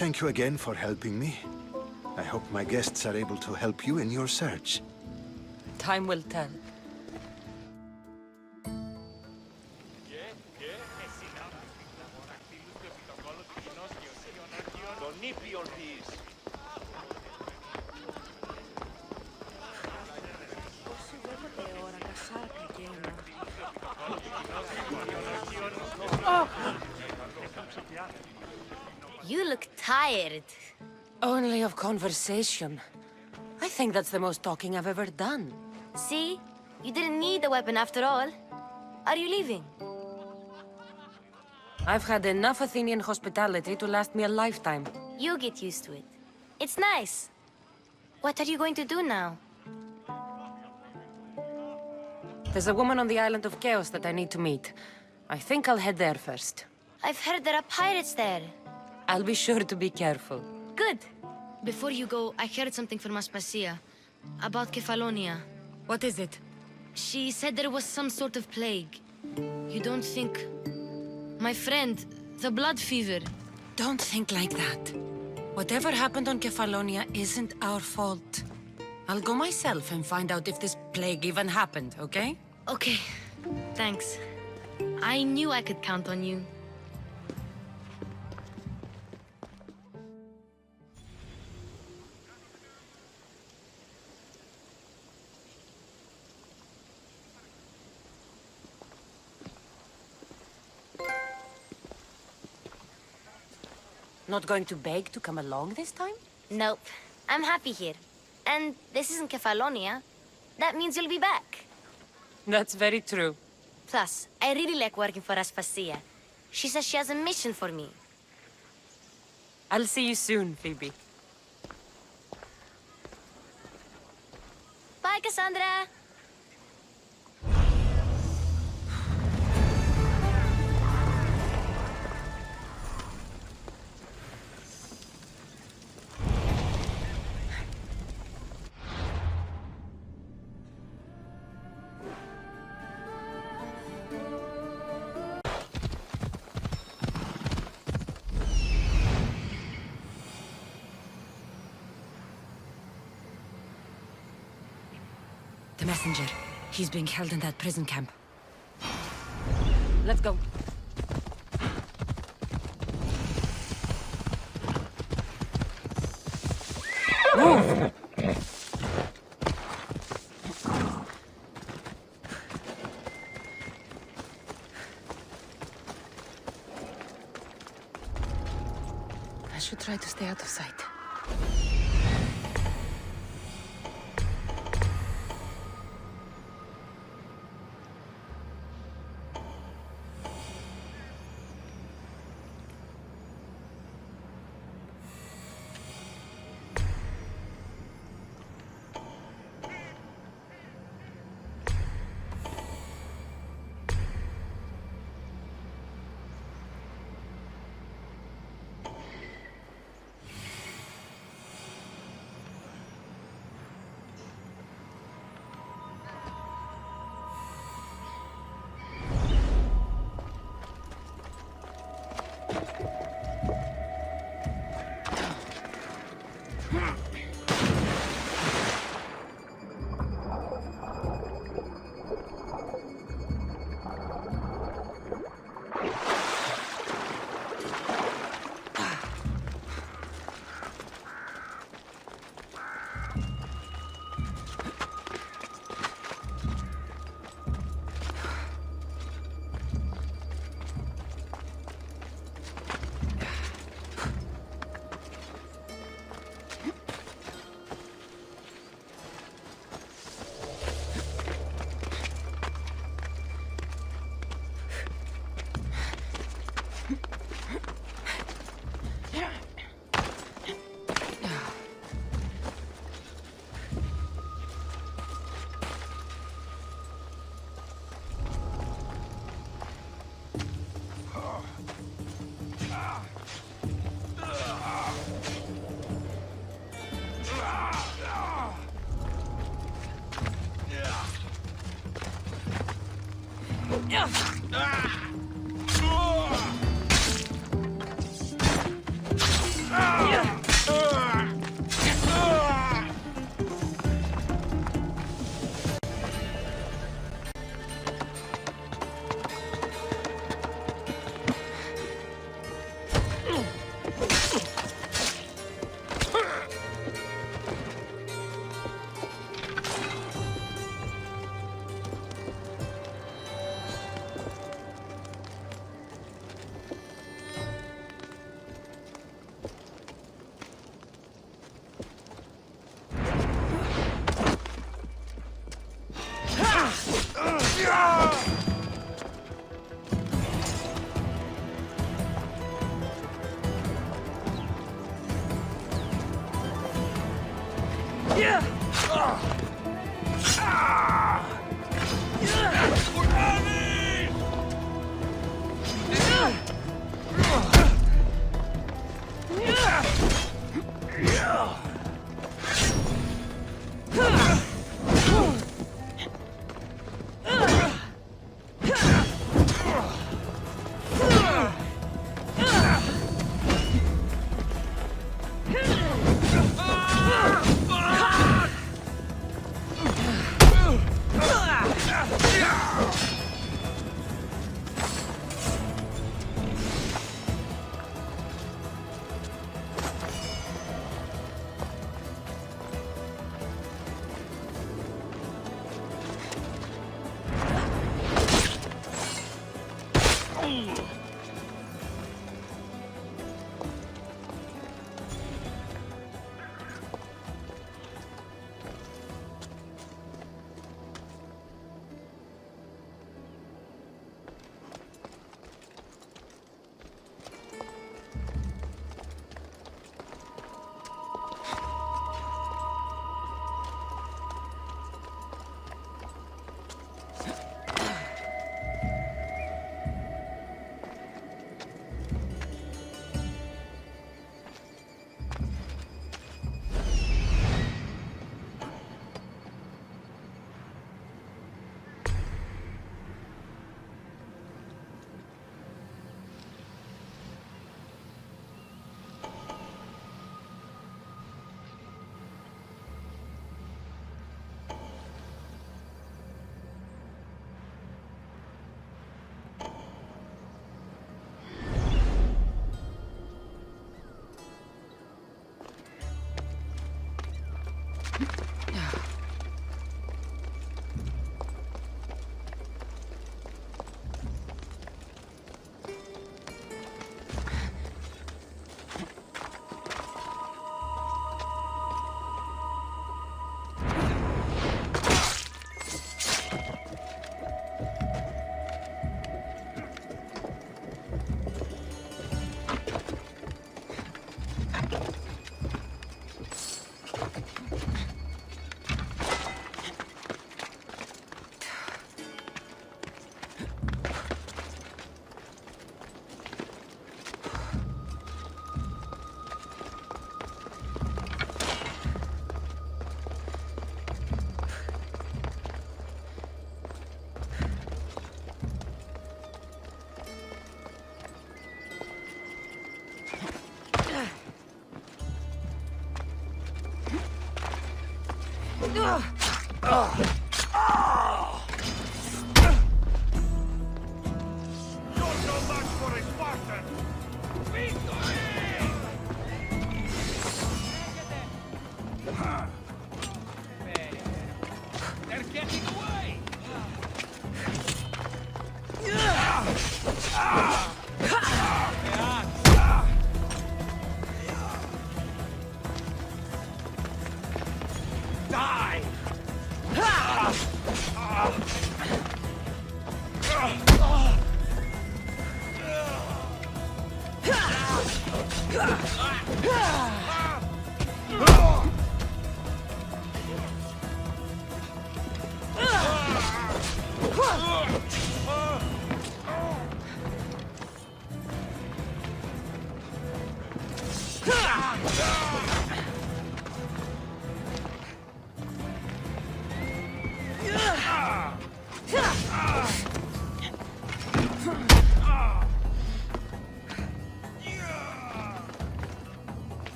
Thank you again for helping me. I hope my guests are able to help you in your search. Time will tell. You look tired. Only of conversation. I think that's the most talking I've ever done. See? You didn't need the weapon after all. Are you leaving? I've had enough Athenian hospitality to last me a lifetime. You'll get used to it. It's nice. What are you going to do now? There's a woman on the island of Chaos that I need to meet. I think I'll head there first. I've heard there are pirates there. I'll be sure to be careful. Good. Before you go, I heard something from Aspasia. About Kefalonia. What is it? She said there was some sort of plague. You don't think... My friend, the blood fever. Don't think like that. Whatever happened on Kefalonia isn't our fault. I'll go myself and find out if this plague even happened, okay? Okay. Thanks. I knew I could count on you. Not going to beg to come along this time? Nope. I'm happy here. And this isn't Kefalonia. That means you'll be back. That's very true. Plus, I really like working for Aspasia. She says she has a mission for me. I'll see you soon, Phoebe. Bye, Kassandra! The messenger. He's being held in that prison camp. Let's go. Move! I should try to stay out of sight.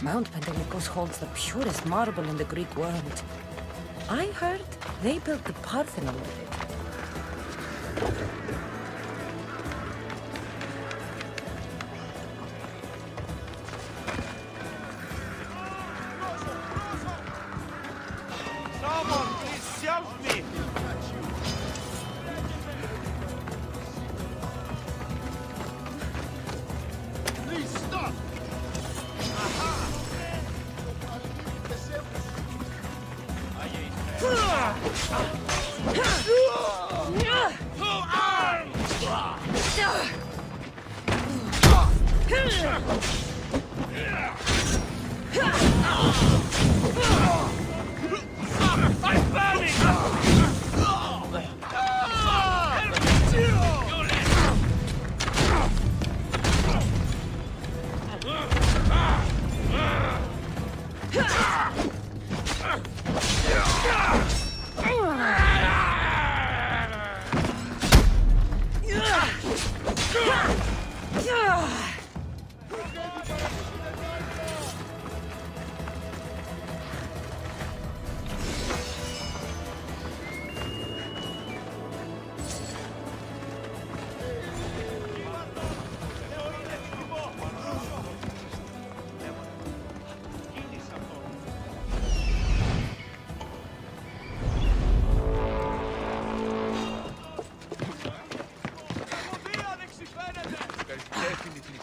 Mount Pentelicus holds the purest marble in the Greek world. I heard they built the Parthenon with it. Someone, please help me! Please stop! I'm burning!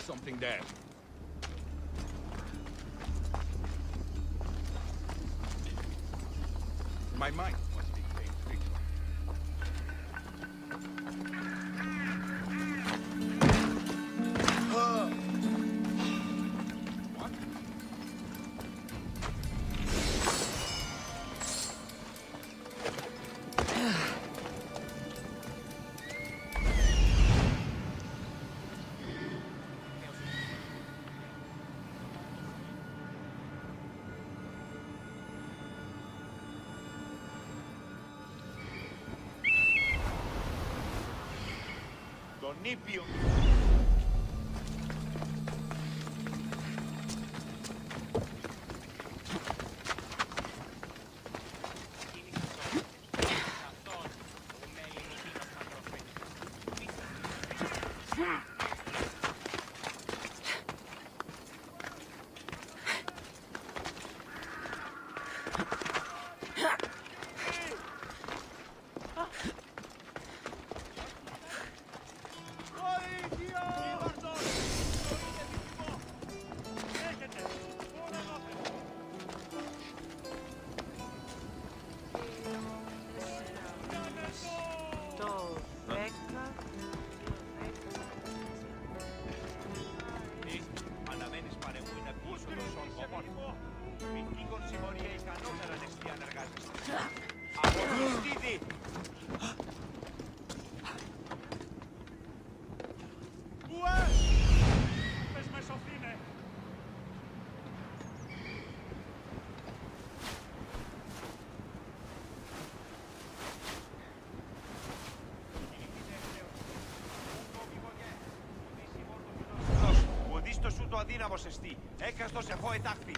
Something there. My mind must be playing tricks. What? Nipio. το αδύναμος εστί. Έκαστος εφό ετάχθη.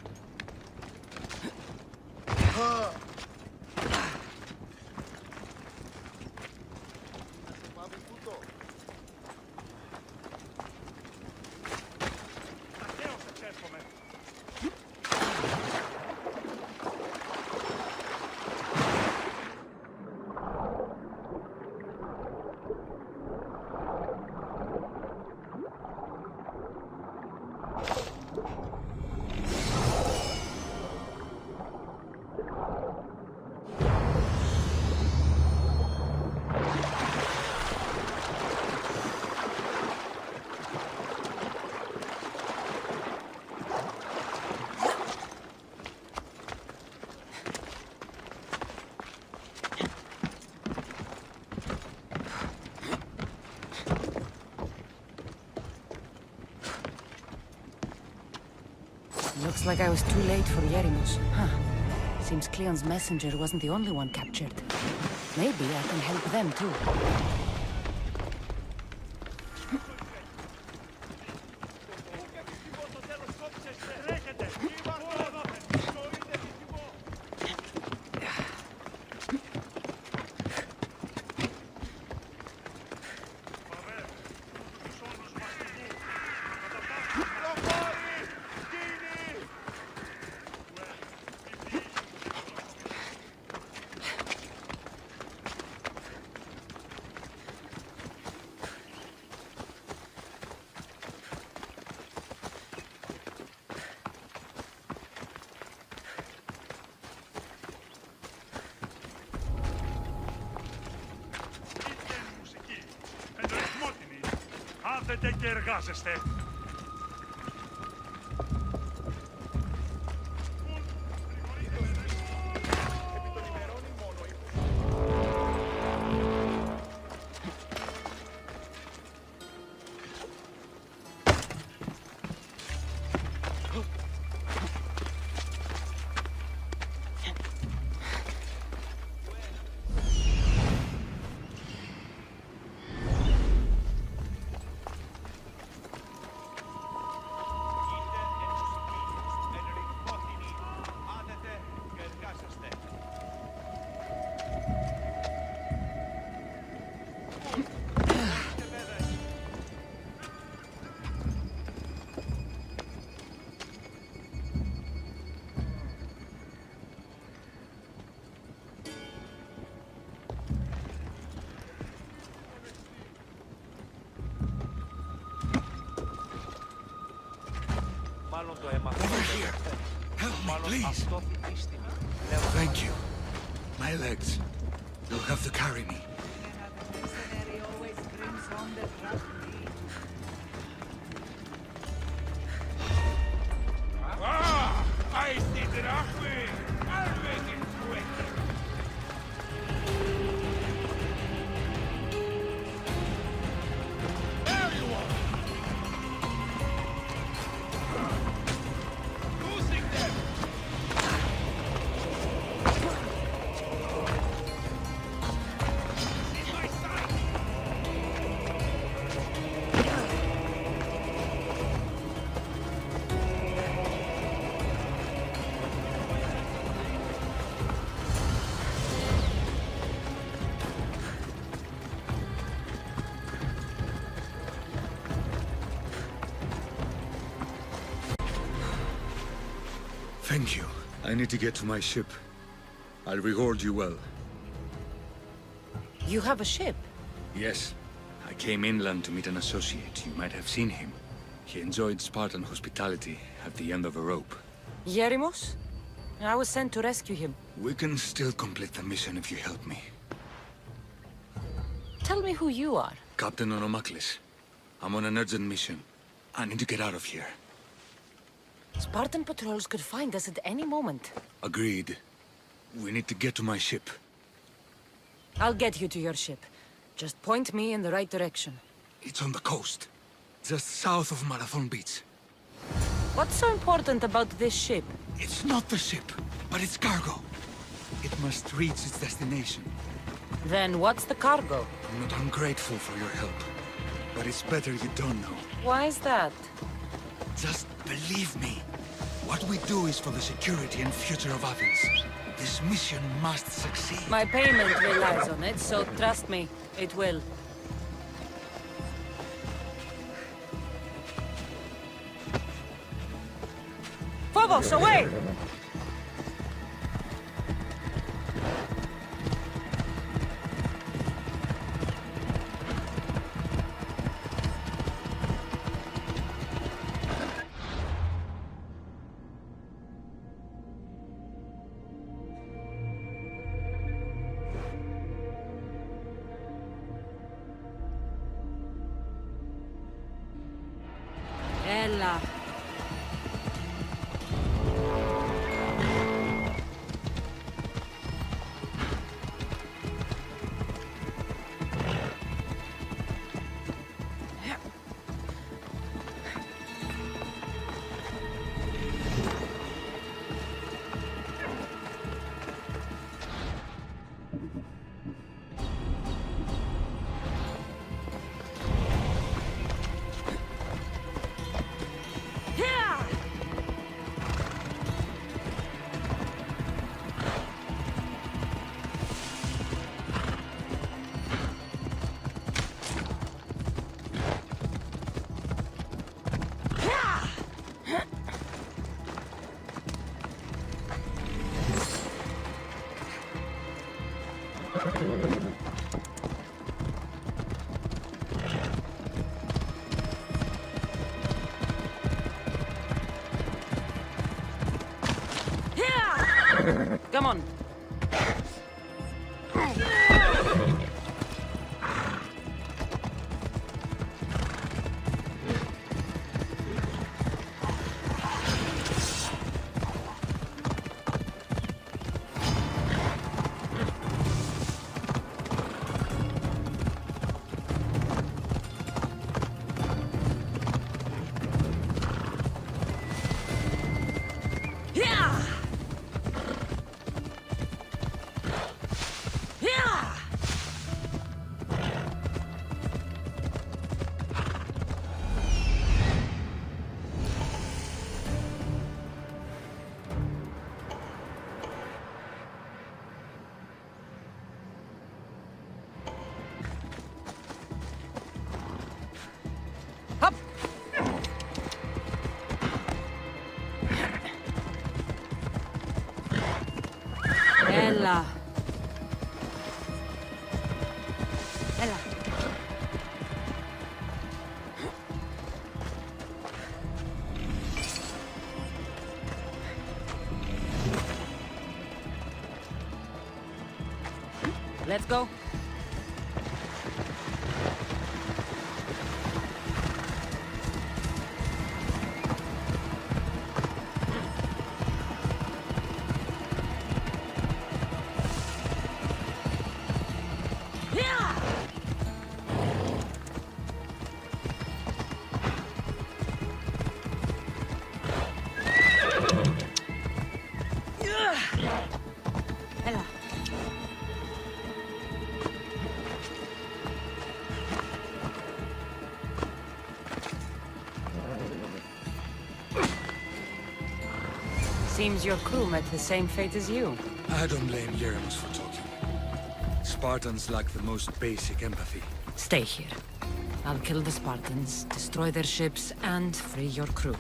Looks like I was too late for Yerimos. Huh. Seems Cleon's messenger wasn't the only one captured. Maybe I can help them too. Κάθετε και εργάζεστε. Over here! Help me, please! Thank you. My legs. You'll have to carry me. Thank you. I need to get to my ship. I'll reward you well. You have a ship? Yes. I came inland to meet an associate. You might have seen him. He enjoyed Spartan hospitality at the end of a rope. Yerimos? I was sent to rescue him. We can still complete the mission if you help me. Tell me who you are. Captain Onomaklis. I'm on an urgent mission. I need to get out of here. Spartan patrols could find us at any moment. Agreed. We need to get to my ship. I'll get you to your ship. Just point me in the right direction. It's on the coast. Just south of Marathon Beach. What's so important about this ship? It's not the ship, but its cargo. It must reach its destination. Then what's the cargo? I'm not ungrateful for your help, but it's better you don't know. Why is that? Just believe me. What we do is for the security and future of Athens. This mission must succeed. My payment relies on it, so trust me, it will. Phobos, away! Ella. Come on. Ella. Ella. Let's go. Seems your crew met the same fate as you. I don't blame Jeremos for talking. Spartans lack the most basic empathy. Stay here. I'll kill the Spartans, destroy their ships, and free your crew.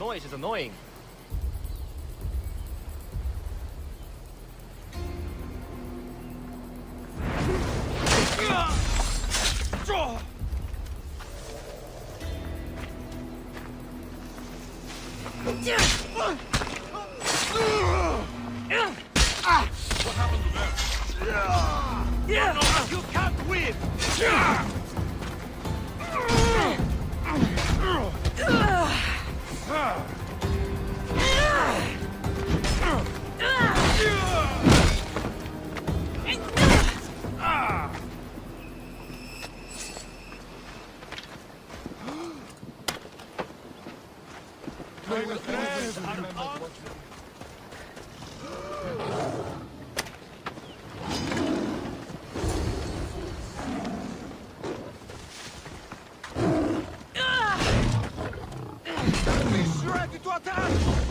noise is annoying. What happened to them? No, you can't win! Ready to attack!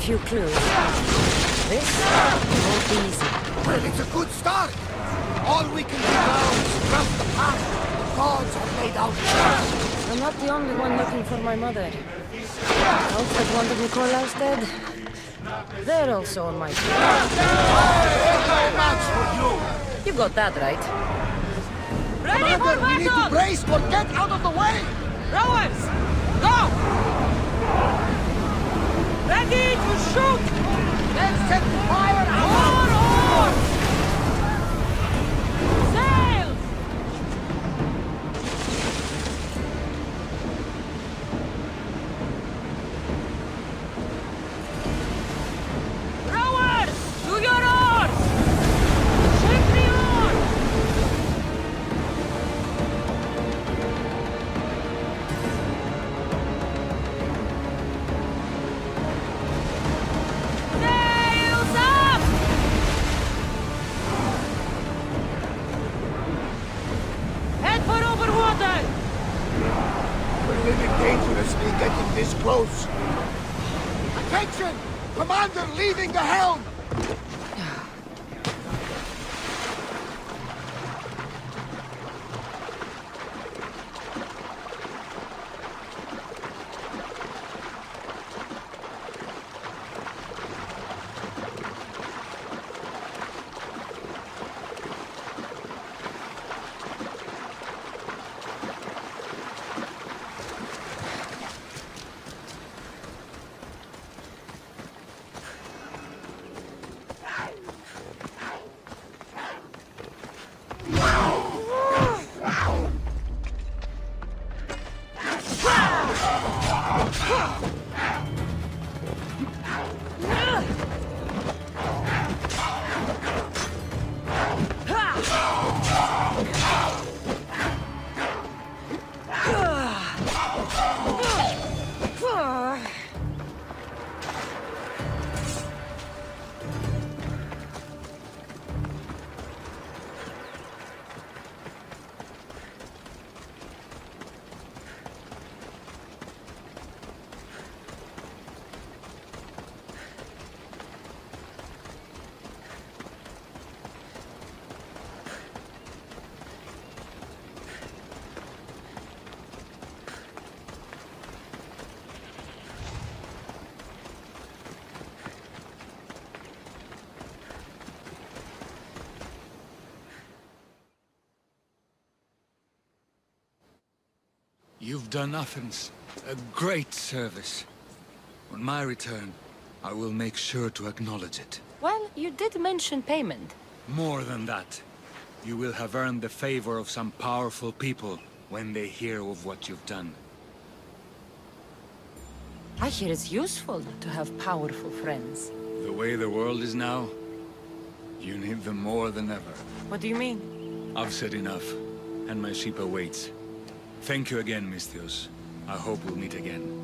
few clues. This won't be easy. Well, it's a good start. All we can do now is trust the path gods have laid out for us. I'm not the only one looking for my mother. Those that wanted Nicolaus dead, they're also on my team. There's no match for you. You got that right. Ready for battle! We need to brace or get out of the way! Rowers, go! Ready to shoot! Let's set fire and oars! Sails! Rowers, to your oars! Shake the oars! Sails up! Head for over water! we're living dangerously getting this close. Attention! Commander leaving the helm! You've done Athens a great service. On my return, I will make sure to acknowledge it. Well, you did mention payment. More than that, you will have earned the favor of some powerful people when they hear of what you've done. I hear it's useful to have powerful friends. The way the world is now, you need them more than ever. What do you mean? I've said enough, and my ship awaits. Thank you again, Misthios. I hope we'll meet again.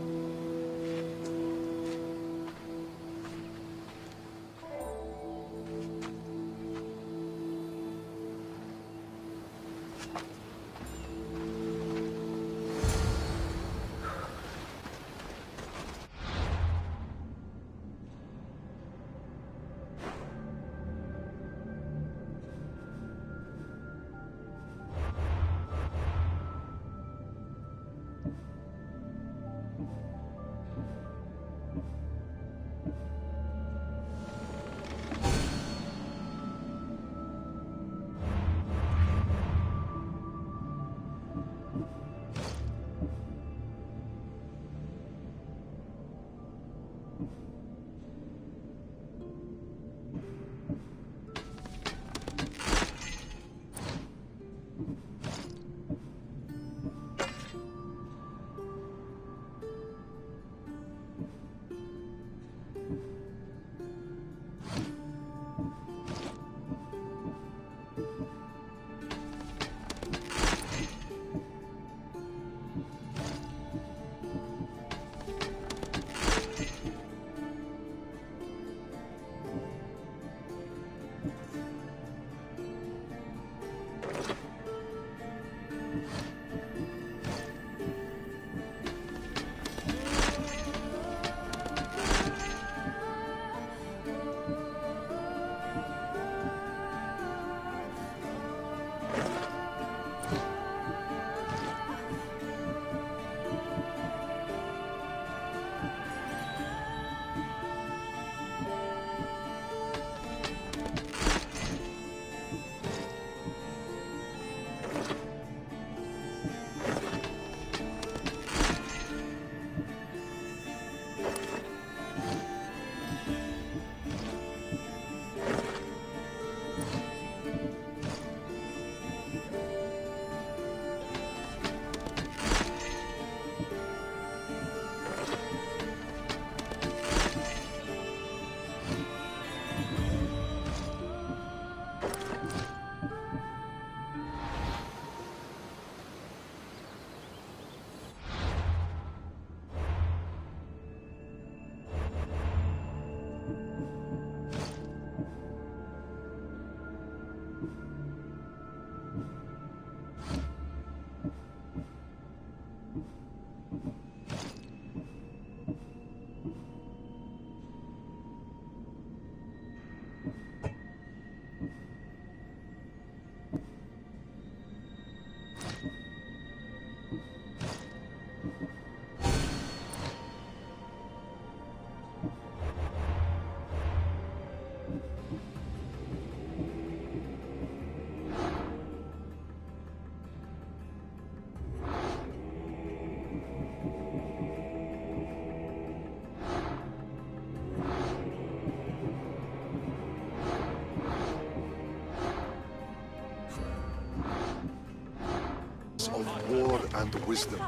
and wisdom.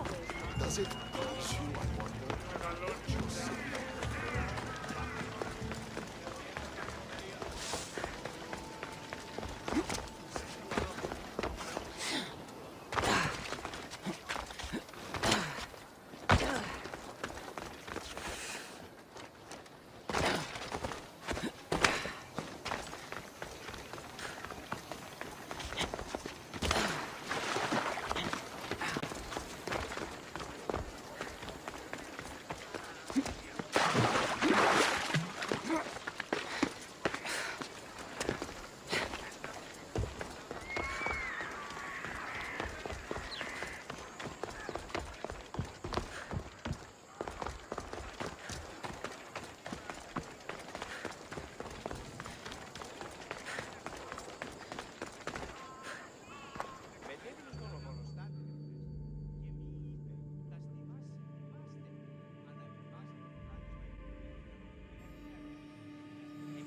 Does it please you, I wonder?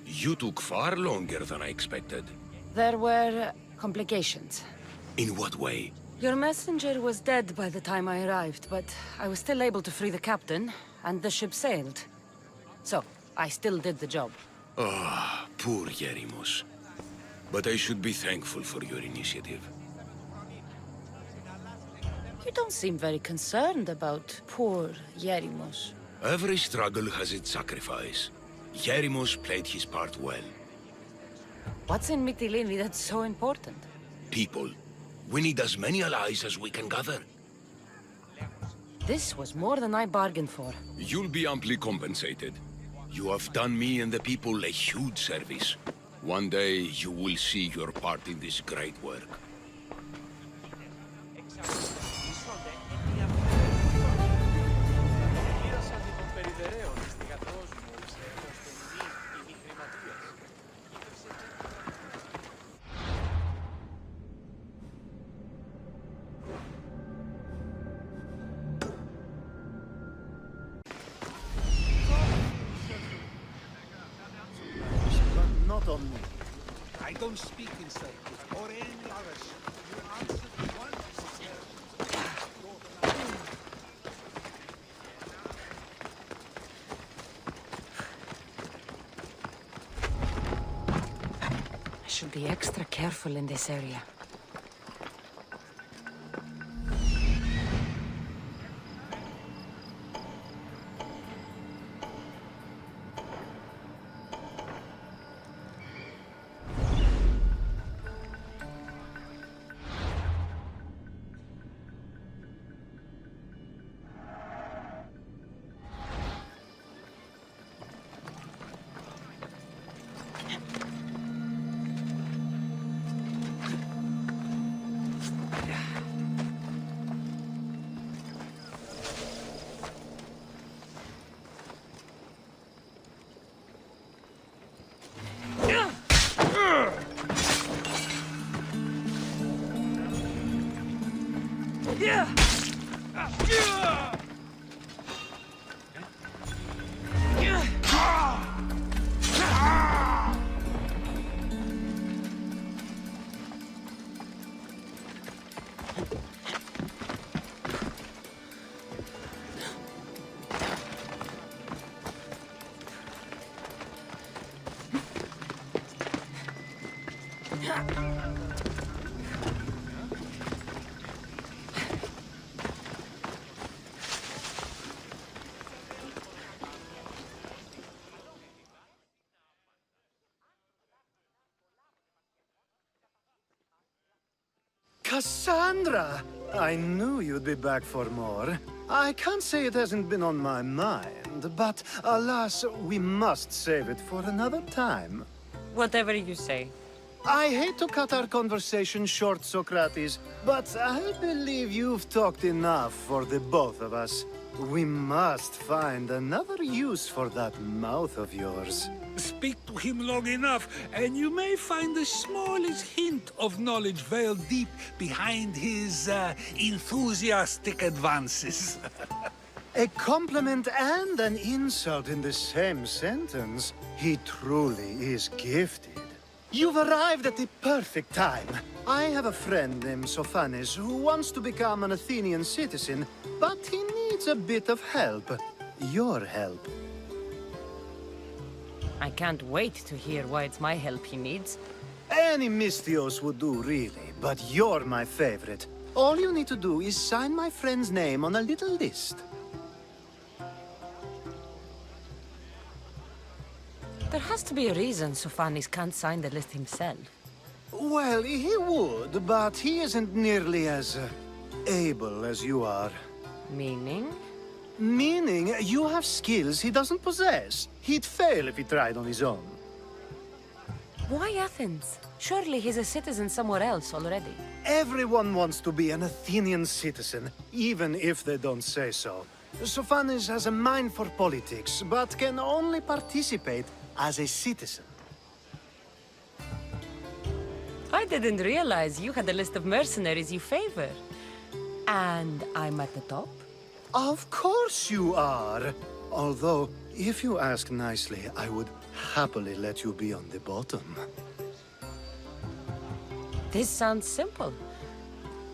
You took far longer than I expected. There were complications. In what way? Your messenger was dead by the time I arrived, but I was still able to free the captain, and the ship sailed. So, I still did the job. Ah, poor Yerimos. But I should be thankful for your initiative. You don't seem very concerned about poor Yerimos. Every struggle has its sacrifice. Yerimos played his part well. What's in Mytilene that's so important? People. We need as many allies as we can gather. This was more than I bargained for. You'll be amply compensated. You have done me and the people a huge service. One day you will see your part in this great work. Not on me. I don't speak in circles or any other ship. You answer to one I should be extra careful in this area. Kassandra! I knew you'd be back for more. I can't say it hasn't been on my mind, but alas, we must save it for another time. Whatever you say. I hate to cut our conversation short, Socrates, but I believe you've talked enough for the both of us. We must find another use for that mouth of yours. Speak to him long enough, and you may find the smallest hint of knowledge veiled deep behind his enthusiastic advances. A compliment and an insult in the same sentence. He truly is gifted. You've arrived at the perfect time. I have a friend named Sophanis who wants to become an Athenian citizen, but he needs a bit of help. Your help. I can't wait to hear why it's my help he needs. Any Misthios would do, really, but you're my favorite. All you need to do is sign my friend's name on a little list. There has to be a reason Sophanis can't sign the list himself. Well, he would, but he isn't nearly as able as you are. Meaning? Meaning you have skills he doesn't possess. He'd fail if he tried on his own. Why Athens? Surely he's a citizen somewhere else already. Everyone wants to be an Athenian citizen, even if they don't say so. Sophanis has a mind for politics, but can only participate as a citizen. I didn't realize you had a list of mercenaries you favor. And I'm at the top? Of course you are! Although, if you ask nicely, I would happily let you be on the bottom. This sounds simple.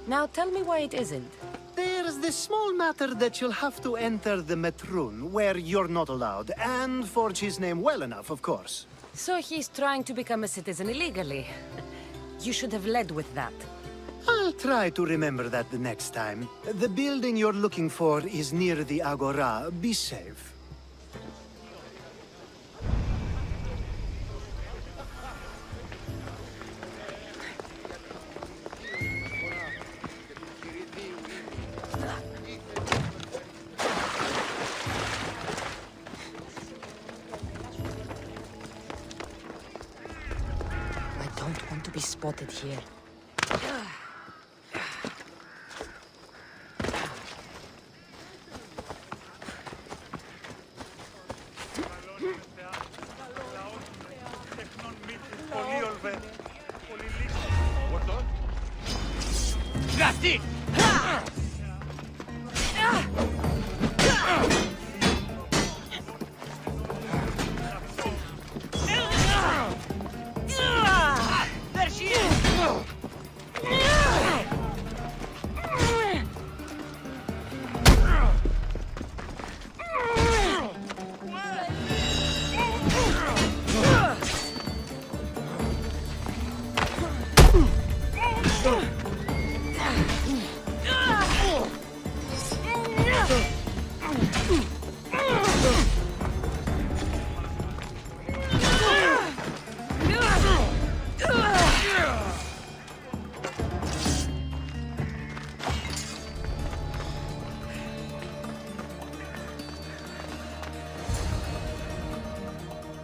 Now tell me why it isn't. There's this small matter that you'll have to enter the Metroon, where you're not allowed, and forge his name well enough, of course. So he's trying to become a citizen illegally. You should have led with that. I'll try to remember that the next time. The building you're looking for is near the Agora. Be safe. I don't want to be spotted here. Gratti! There she is!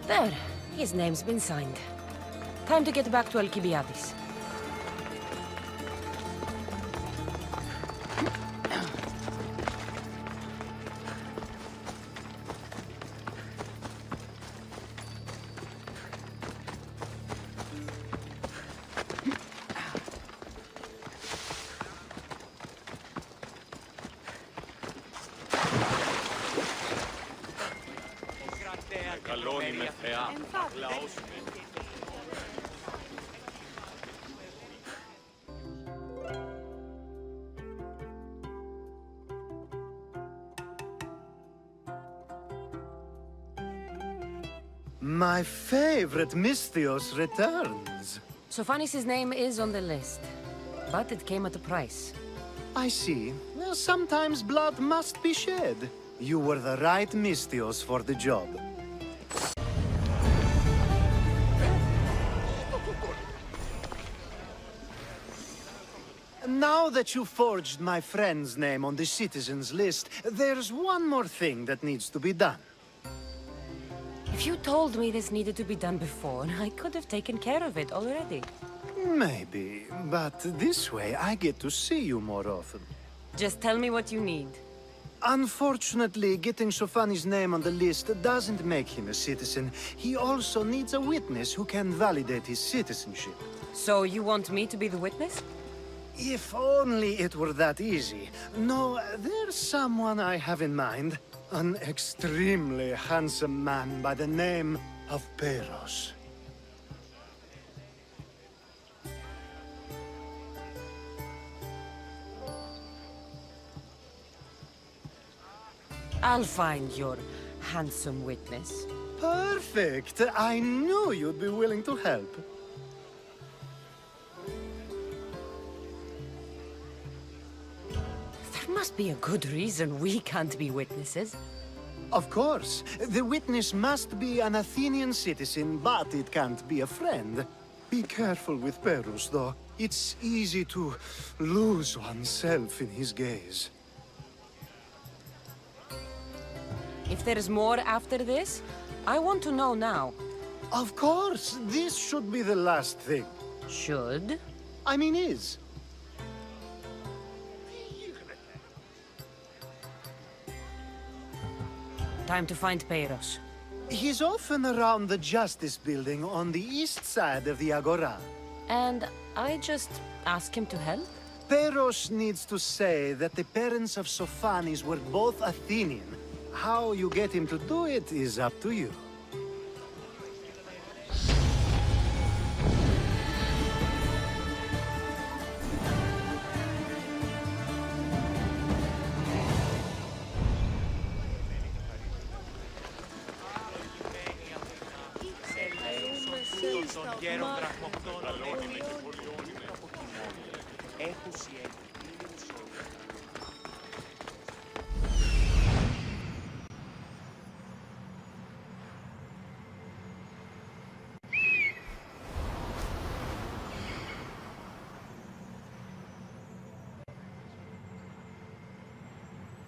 There. His name's been signed. Time to get back to Alcibiades. My favorite Misthios returns. Sophanis' name is on the list, but it came at a price. I see. Well, sometimes blood must be shed. You were the right Misthios for the job. Now that you forged my friend's name on the citizens list, there's one more thing that needs to be done. If you told me this needed to be done before, I could have taken care of it already. Maybe, but this way I get to see you more often. Just tell me what you need. Unfortunately, getting Sophanis' name on the list doesn't make him a citizen. He also needs a witness who can validate his citizenship. So you want me to be the witness? If only it were that easy. No, there's someone I have in mind. An extremely handsome man by the name of Peros. I'll find your handsome witness. Perfect. I knew you'd be willing to help. There must be a good reason we can't be witnesses. Of course. The witness must be an Athenian citizen, but it can't be a friend. Be careful with Perus, though. It's easy to lose oneself in his gaze. If there's more after this, I want to know now. Of course. This should be the last thing. Should? I mean, is. Time to find Peiros. He's often around the Justice Building on the east side of the Agora. And I just ask him to help? Peiros needs to say that the parents of Sophanis were both Athenian. How you get him to do it is up to you.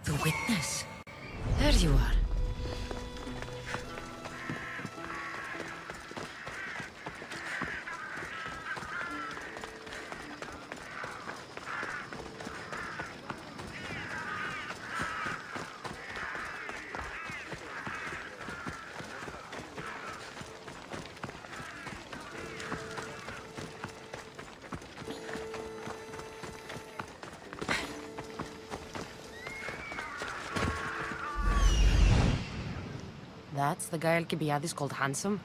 The witness. There you are. That's the guy Alcibiades called handsome?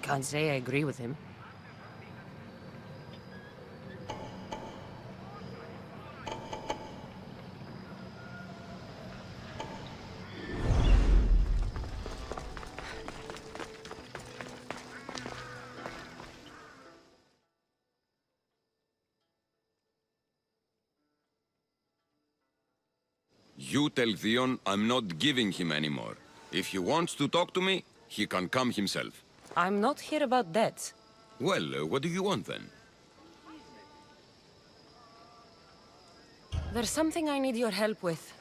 Can't say I agree with him. You tell Theon I'm not giving him anymore. If he wants to talk to me, he can come himself. I'm not here about debts. Well, what do you want then? There's something I need your help with.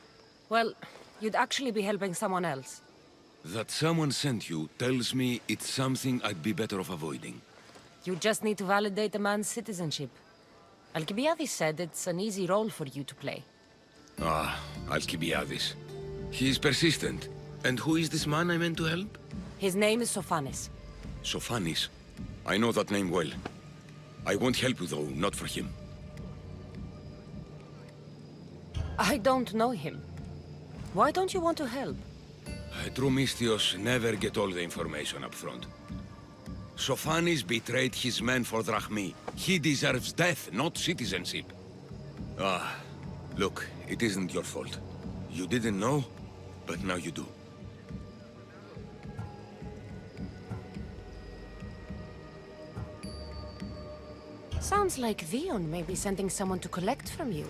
Well, you'd actually be helping someone else. That someone sent you tells me it's something I'd be better off avoiding. You just need to validate a man's citizenship. Alcibiades said it's an easy role for you to play. Ah, Alcibiades. He's persistent. And who is this man I meant to help? His name is Sophanis. Sophanis? I know that name well. I won't help you though, not for him. I don't know him. Why don't you want to help? True Mystios never get all the information up front. Sophanis betrayed his men for drachmi. He deserves death, not citizenship. Ah, look, it isn't your fault. You didn't know, but now you do. Sounds like Theon may be sending someone to collect from you.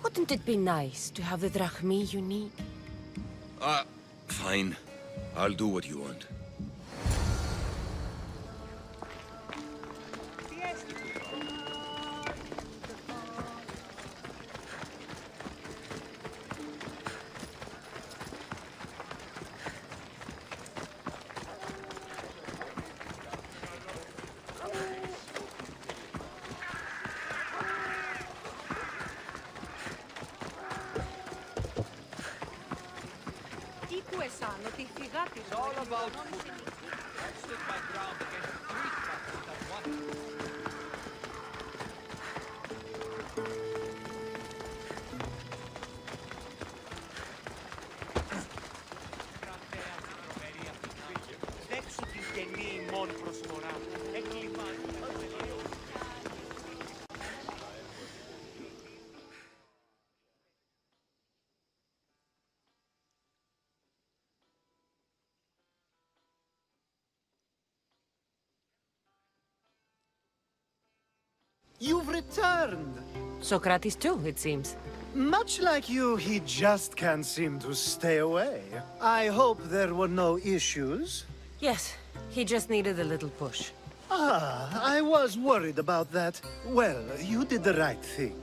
Wouldn't it be nice to have the drachmi you need? Fine. I'll do what you want. It's all about food. I stood my ground against three factions at once. Δέξου την καινή ημών προσφορά. Εκλιμάνει. You've returned! Socrates too, it seems. Much like you, he just can't seem to stay away. I hope there were no issues. Yes, he just needed a little push. Ah, I was worried about that. Well, you did the right thing.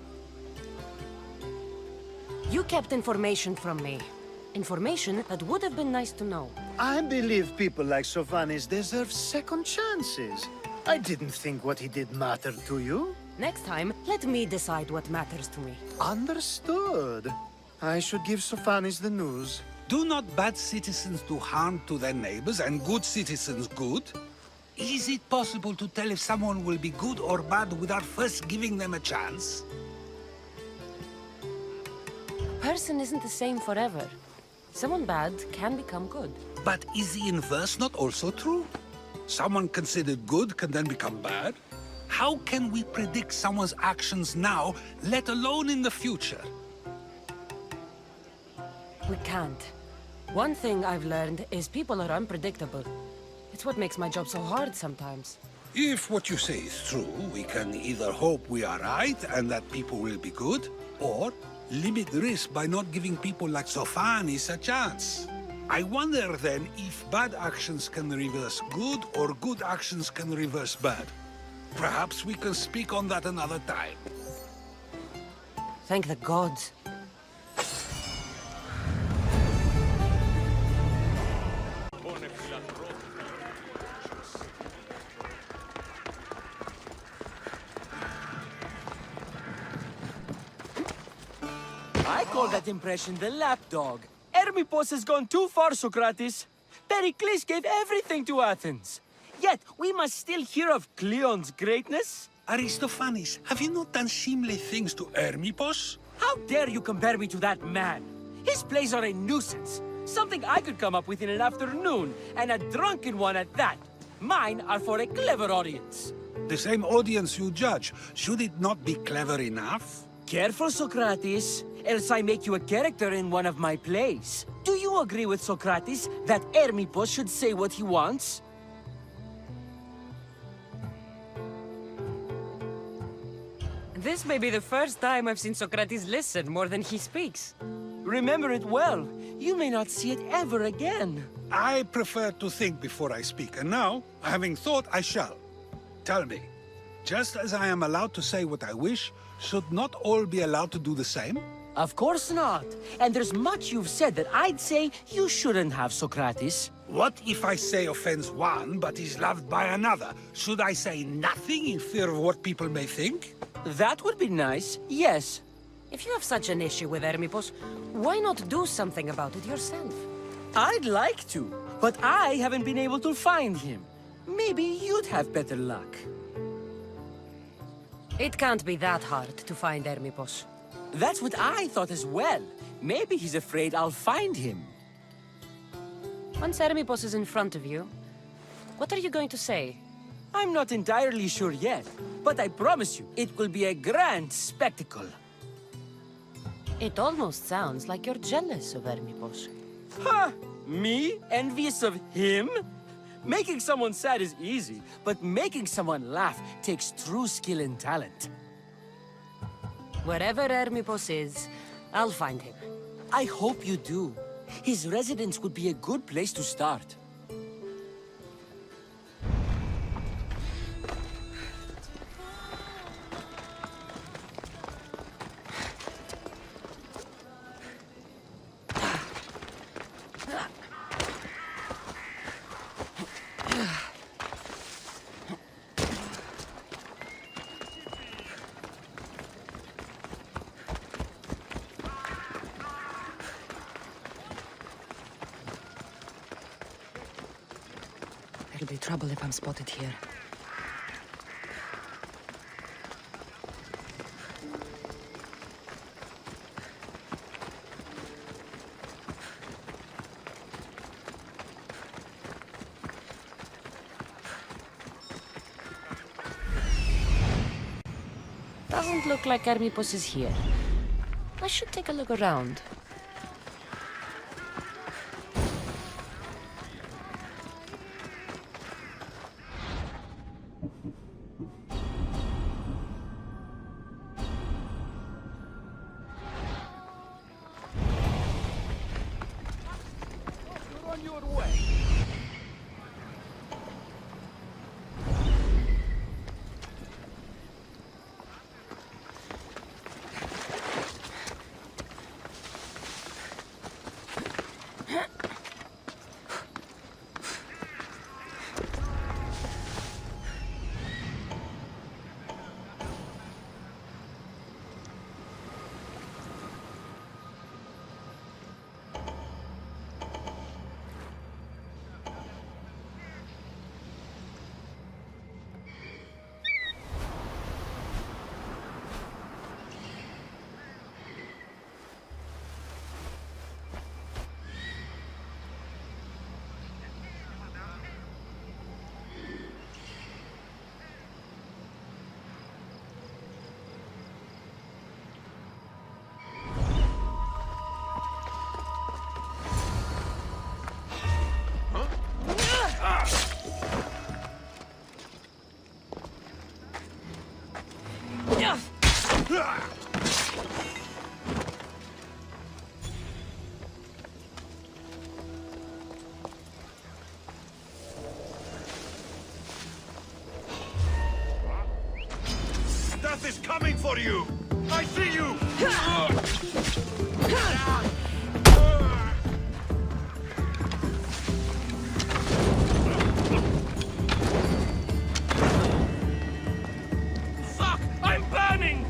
You kept information from me. Information that would have been nice to know. I believe people like Sophanis deserve second chances. I didn't think what he did mattered to you. Next time, let me decide what matters to me. Understood. I should give Sophanis the news. Do not bad citizens do harm to their neighbors and good citizens good? Is it possible to tell if someone will be good or bad without first giving them a chance? Person isn't the same forever. Someone bad can become good. But is the inverse not also true? Someone considered good can then become bad? How can we predict someone's actions now, let alone in the future? We can't. One thing I've learned is people are unpredictable. It's what makes my job so hard sometimes. If what you say is true, we can either hope we are right and that people will be good, or limit the risk by not giving people like Sophanis a chance. I wonder then if bad actions can reverse good or good actions can reverse bad. Perhaps we can speak on that another time. Thank the gods. I call that impression the lapdog. Hermippos has gone too far, Socrates. Pericles gave everything to Athens. Yet, we must still hear of Cleon's greatness. Aristophanes, have you not done seemly things to Hermippos? How dare you compare me to that man? His plays are a nuisance. Something I could come up with in an afternoon, and a drunken one at that. Mine are for a clever audience. The same audience you judge. Should it not be clever enough? Careful, Socrates, else I make you a character in one of my plays. Do you agree with Socrates that Hermippos should say what he wants? This may be the first time I've seen Socrates listen more than he speaks. Remember it well. You may not see it ever again. I prefer to think before I speak, and now, having thought, I shall. Tell me, just as I am allowed to say what I wish, should not all be allowed to do the same? Of course not. And there's much you've said that I'd say you shouldn't have, Socrates. What if I say offends one, but is loved by another? Should I say nothing in fear of what people may think? That would be nice, yes. If you have such an issue with Hermippos, why not do something about it yourself? I'd like to, but I haven't been able to find him. Maybe you'd have better luck. It can't be that hard to find Hermippos. That's what I thought as well. Maybe he's afraid I'll find him. Once Hermippos is in front of you, what are you going to say? I'm not entirely sure yet, but I promise you, it will be a grand spectacle. It almost sounds like you're jealous of Hermippos. Ha! Me? Envious of him? Making someone sad is easy, but making someone laugh takes true skill and talent. Wherever Hermippos is, I'll find him. I hope you do. His residence would be a good place to start. There'll be trouble if I'm spotted here. Doesn't look like Hermippos is here. I should take a look around. on your way. Death is coming for you! I see you! Fuck! I'm burning!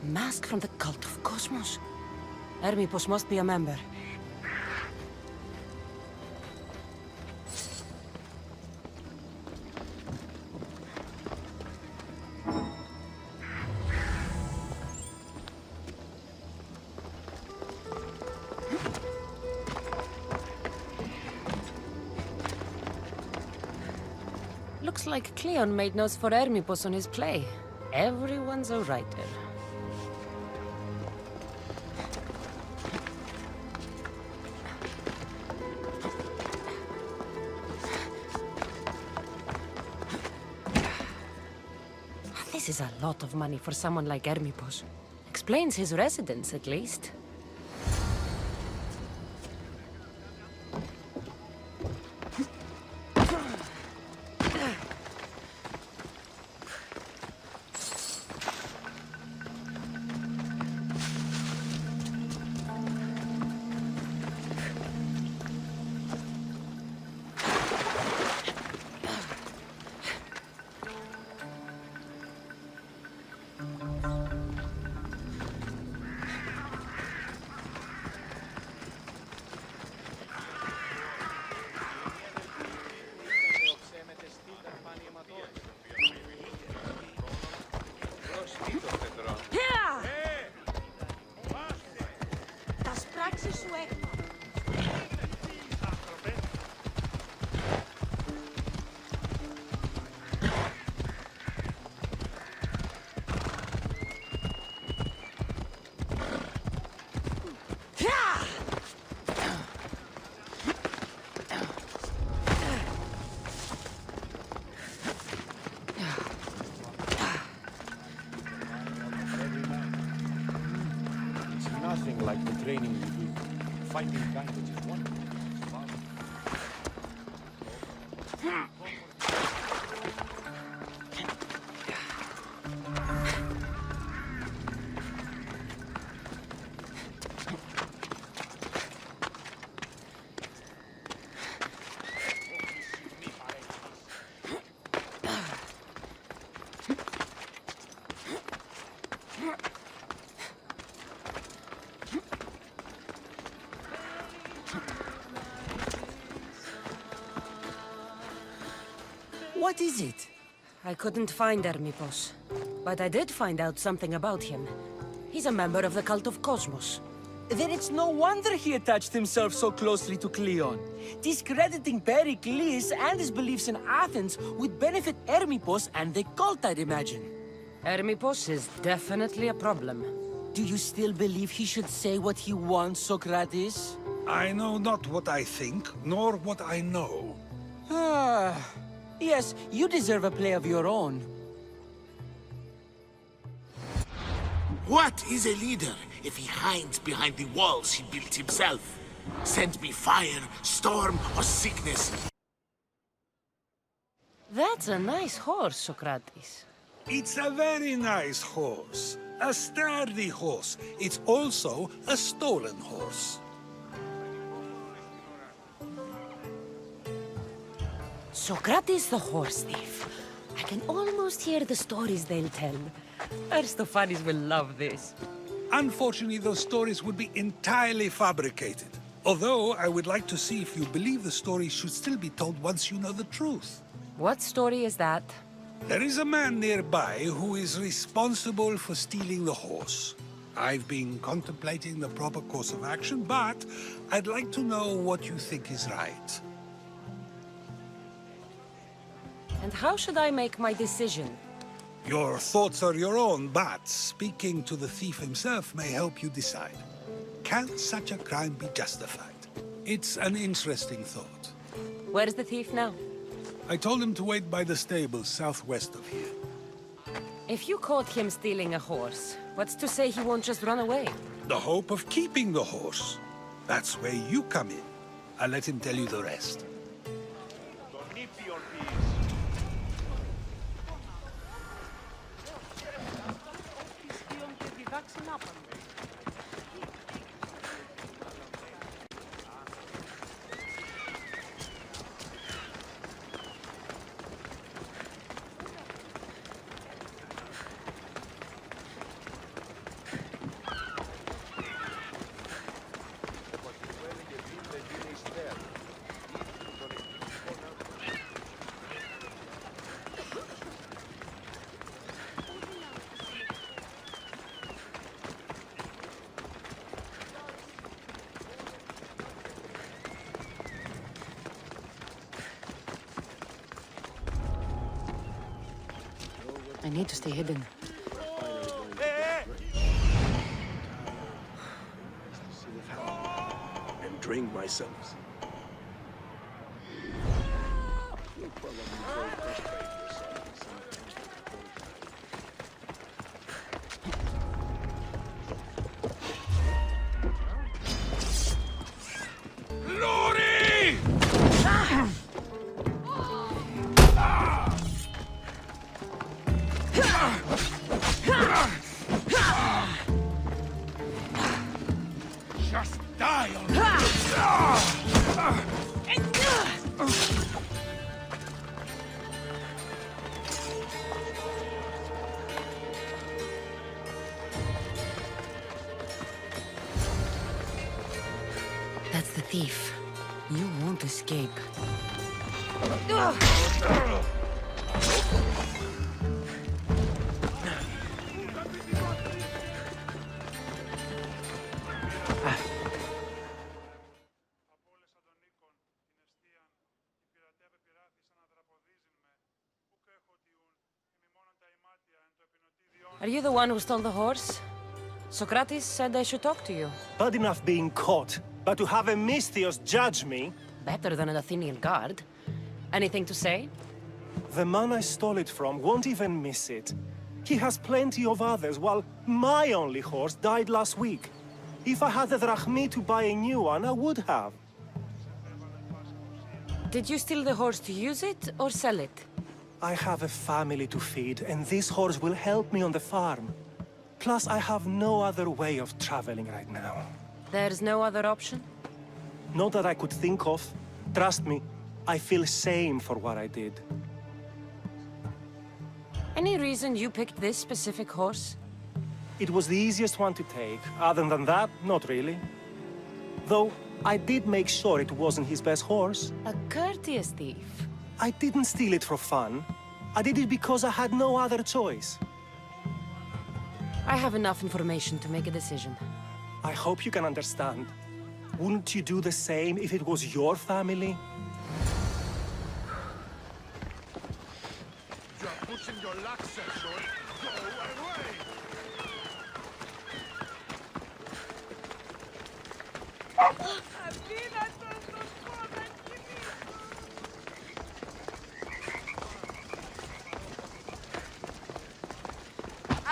Mask from the cult of Cosmos. Hermippos must be a member. Looks like Cleon made notes for Hermippos on his play. Everyone's a writer. This is a lot of money for someone like Hermippos. Explains his residence, at least. nothing like the training we do. Fighting language is wonderful. What is it? I couldn't find Hermipos, but I did find out something about him. He's a member of the cult of Cosmos. Then it's no wonder he attached himself so closely to Cleon. Discrediting Pericles and his beliefs in Athens would benefit Hermipos and the cult, I'd imagine. Hermipos is definitely a problem. Do you still believe he should say what he wants, Socrates? I know not what I think, nor what I know. Yes, you deserve a play of your own. What is a leader if he hides behind the walls he built himself? Send me fire, storm, or sickness. That's a nice horse, Socrates. It's a very nice horse. A sturdy horse. It's also a stolen horse. Socrates the horse thief. I can almost hear the stories they'll tell. Aristophanes will love this. Unfortunately, those stories would be entirely fabricated. Although, I would like to see if you believe the stories should still be told once you know the truth. What story is that? There is a man nearby who is responsible for stealing the horse. I've been contemplating the proper course of action, but I'd like to know what you think is right. And how should I make my decision? Your thoughts are your own, but speaking to the thief himself may help you decide. Can such a crime be justified? It's an interesting thought. Where's the thief now? I told him to wait by the stables southwest of here. If you caught him stealing a horse, what's to say he won't just run away? The hope of keeping the horse. That's where you come in. I'll let him tell you the rest. I need to stay hidden. And drink myself. That's the thief. You won't escape. Are you the one who stole the horse? Socrates said I should talk to you. Bad enough being caught, but to have a Misthios judge me... Better than an Athenian guard. Anything to say? The man I stole it from won't even miss it. He has plenty of others, while my only horse died last week. If I had the drachmi to buy a new one, I would have. Did you steal the horse to use it, or sell it? I have a family to feed, and this horse will help me on the farm. Plus, I have no other way of traveling right now. There's no other option? Not that I could think of. Trust me, I feel shame for what I did. Any reason you picked this specific horse? It was the easiest one to take. Other than that, not really. Though, I did make sure it wasn't his best horse. A courteous thief. I didn't steal it for fun. I did it because I had no other choice. I have enough information to make a decision. I hope you can understand. Wouldn't you do the same if it was your family? You're pushing your luck, Sergeant. Go away!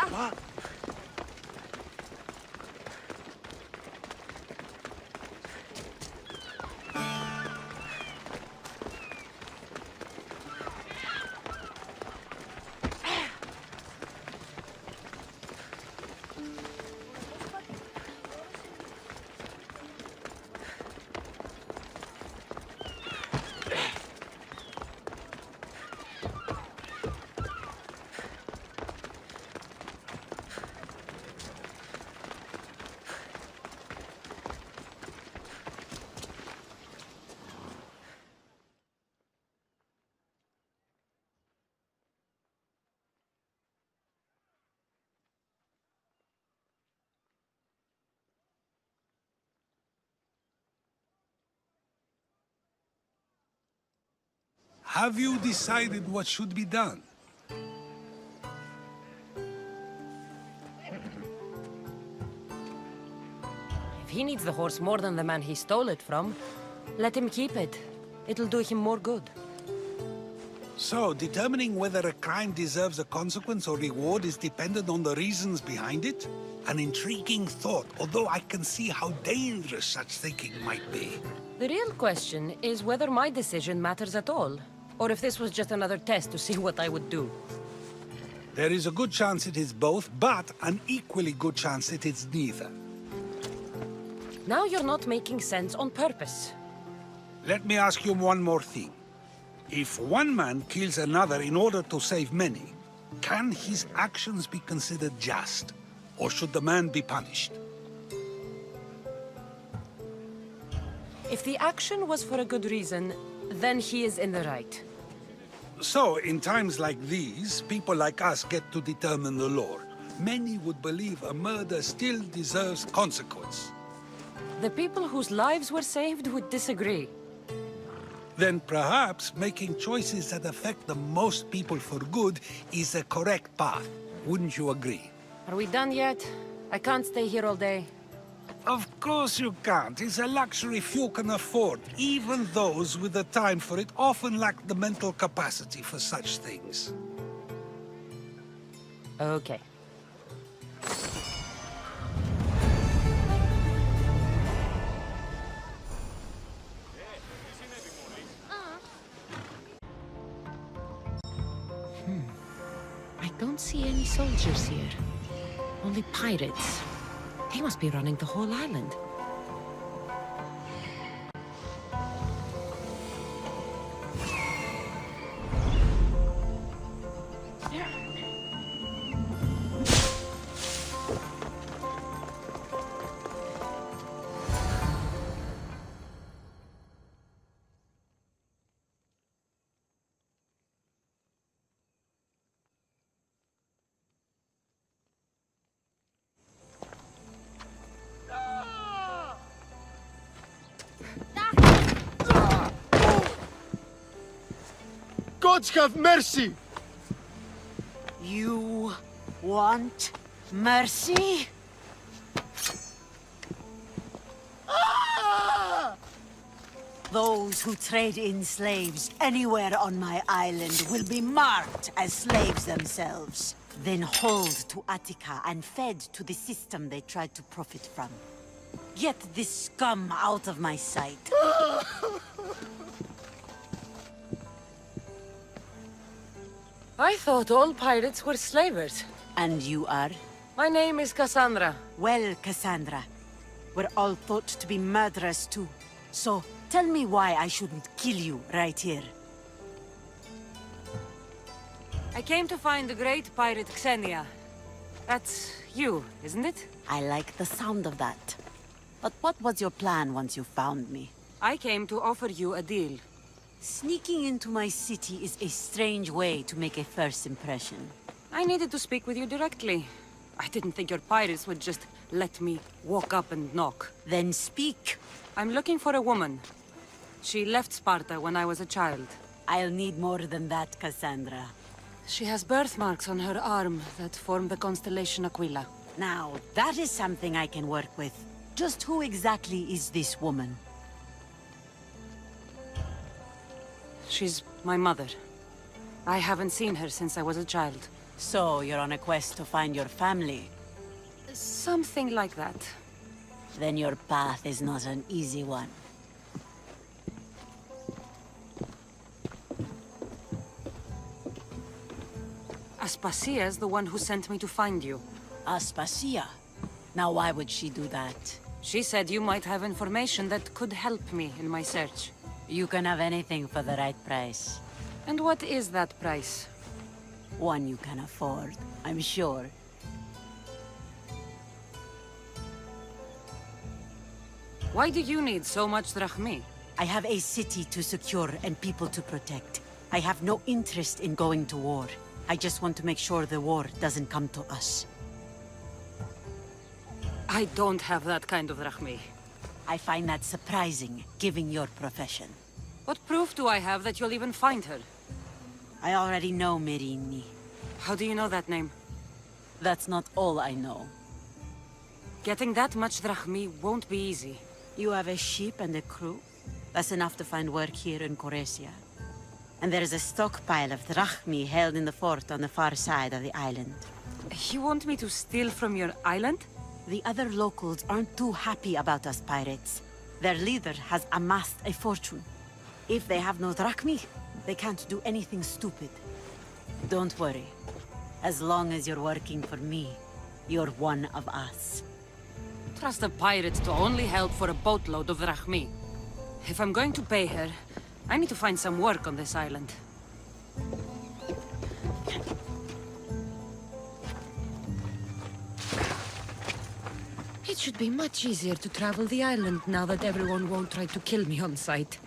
What? Have you decided what should be done? If he needs the horse more than the man he stole it from, let him keep it. It'll do him more good. So, determining whether a crime deserves a consequence or reward is dependent on the reasons behind it? An intriguing thought, although I can see how dangerous such thinking might be. The real question is whether my decision matters at all, or if this was just another test to see what I would do. There is a good chance it is both, but an equally good chance it is neither. Now you're not making sense on purpose. Let me ask you one more thing. If one man kills another in order to save many, can his actions be considered just? Or should the man be punished? If the action was for a good reason, then he is in the right. So, in times like these, people like us get to determine the law. Many would believe a murder still deserves consequence. The people whose lives were saved would disagree. Then perhaps making choices that affect the most people for good is a correct path. Wouldn't you agree? Are we done yet? I can't stay here all day. Of course you can't. It's a luxury few can afford. Even those with the time for it often lack the mental capacity for such things. Okay. I don't see any soldiers here. Only pirates. They must be running the whole island. Gods have mercy! You want mercy? Those who trade in slaves anywhere on my island will be marked as slaves themselves, then hauled to Attica and fed to the system they tried to profit from. Get this scum out of my sight. I thought all pirates were slavers. And you are? My name is Kassandra. Well, Kassandra, we're all thought to be murderers too. So, tell me why I shouldn't kill you right here. I came to find the great pirate Xenia. That's you, isn't it? I like the sound of that. But what was your plan once you found me? I came to offer you a deal. Sneaking into my city is a strange way to make a first impression. I needed to speak with you directly. I didn't think your pirates would just let me walk up and knock. Then speak. I'm looking for a woman. She left Sparta when I was a child. I'll need more than that, Kassandra. She has birthmarks on her arm that form the constellation Aquila. Now, that is something I can work with. Just who exactly is this woman? She's my mother. I haven't seen her since I was a child. So, you're on a quest to find your family? Something like that. Then your path is not an easy one. Aspasia's the one who sent me to find you. Aspasia? Now why would she do that? She said you might have information that could help me in my search. You can have anything for the right price. And what is that price? One you can afford, I'm sure. Why do you need so much drachmi? I have a city to secure and people to protect. I have no interest in going to war. I just want to make sure the war doesn't come to us. I don't have that kind of drachmi. I find that surprising, given your profession. What proof do I have that you'll even find her? I already know Merini. How do you know that name? That's not all I know. Getting that much drachmi won't be easy. You have a ship and a crew? That's enough to find work here in Coresia. And there is a stockpile of drachmi held in the fort on the far side of the island. You want me to steal from your island? The other locals aren't too happy about us pirates. Their leader has amassed a fortune. If they have no drachmi, they can't do anything stupid. Don't worry. As long as you're working for me, you're one of us. Trust a pirate to only help for a boatload of drachmi. If I'm going to pay her, I need to find some work on this island. It should be much easier to travel the island now that everyone won't try to kill me on sight.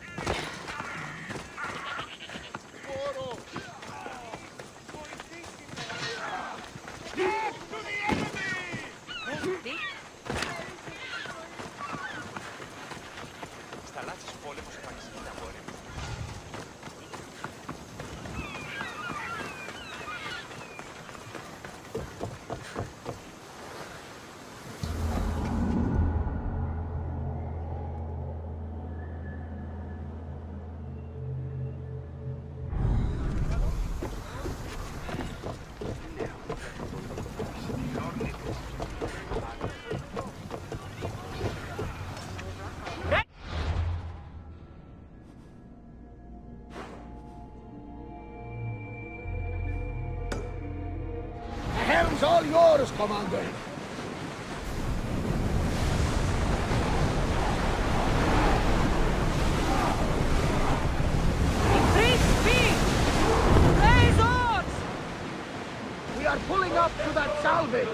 Helm's all yours, Commander. Increase speed! Raise oars! We are pulling up to that salvage.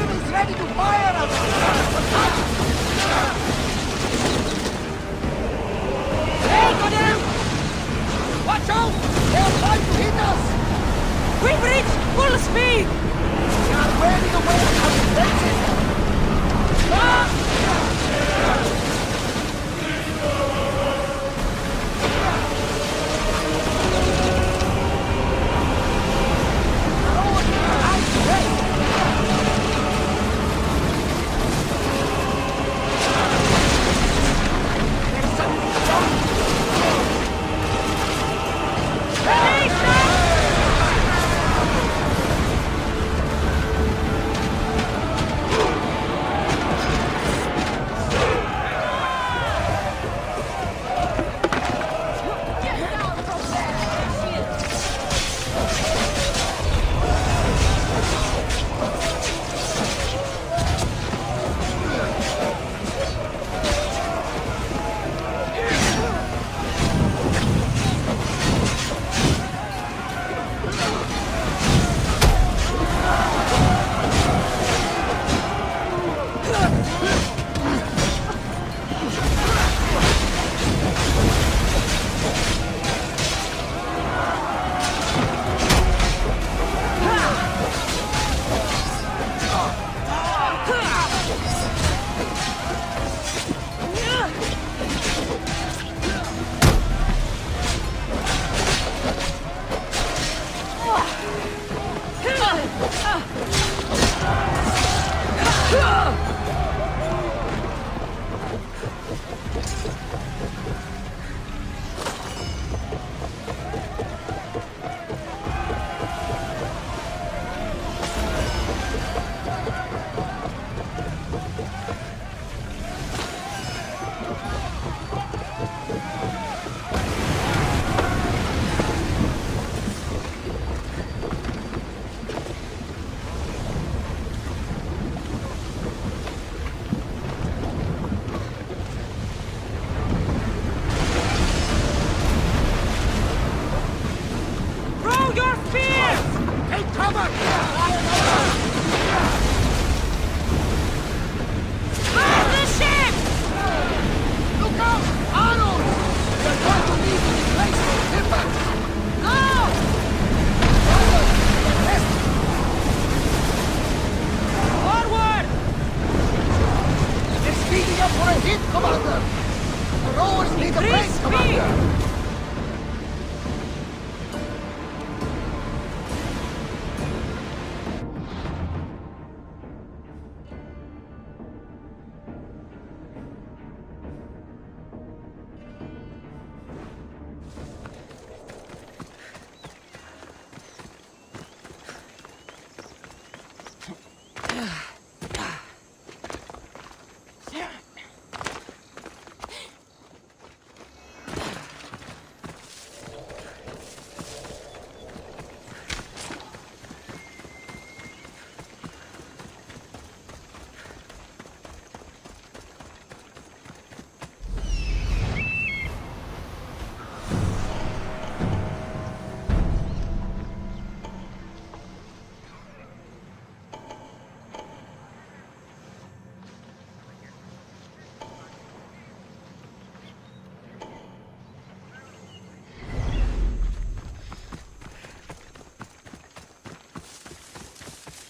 enemy's ready to fire at us! Take on them! Watch out! They're trying to hit us! We've reached full speed! We are wearing away our defenses!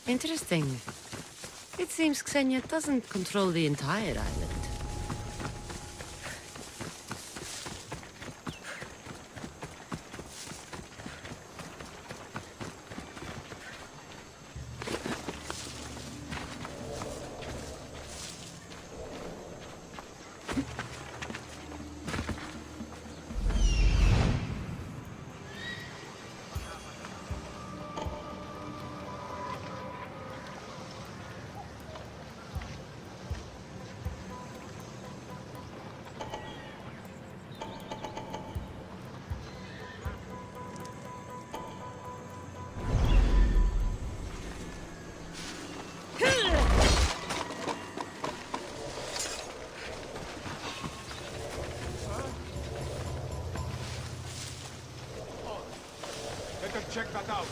Interesting. It seems Xenia doesn't control the entire island. Check that out.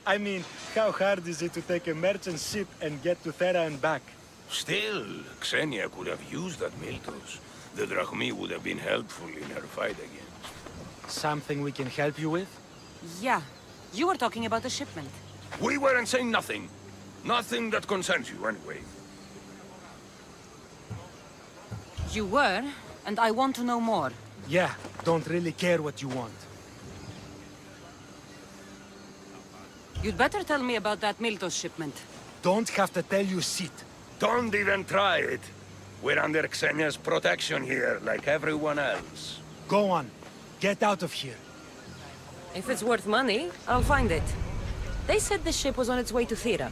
I mean, how hard is it to take a merchant ship and get to Thera and back? Still, Xenia could have used that Miltos. The drachmi would have been helpful in her fight against. Something we can help you with? Yeah. You were talking about the shipment. We weren't saying nothing. Nothing that concerns you, anyway. You were, and I want to know more. Yeah, don't really care what you want. You'd better tell me about that Miltos shipment. Don't have to tell you shit. Don't even try it. We're under Xenia's protection here, like everyone else. Go on. Get out of here. If it's worth money, I'll find it. They said the ship was on its way to Thera.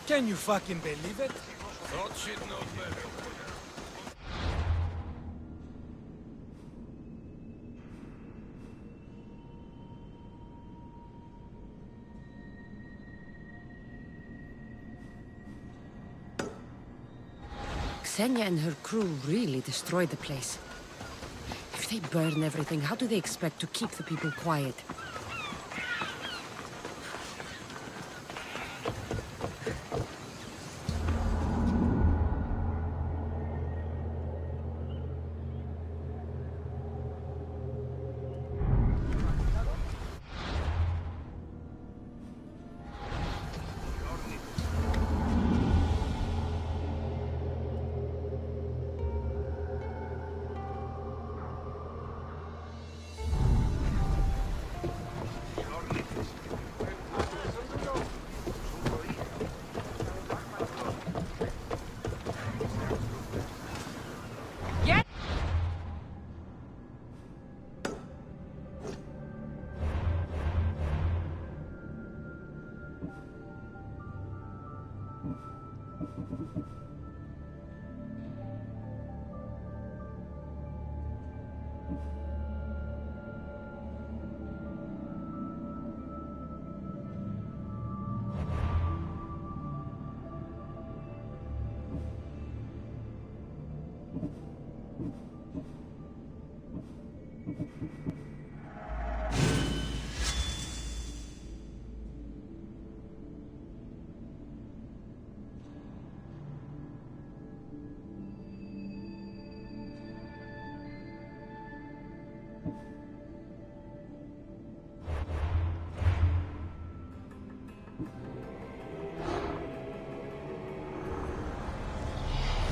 Can you fucking believe it? Thought she'd know better. Xenia and her crew really destroyed the place. If they burn everything, how do they expect to keep the people quiet?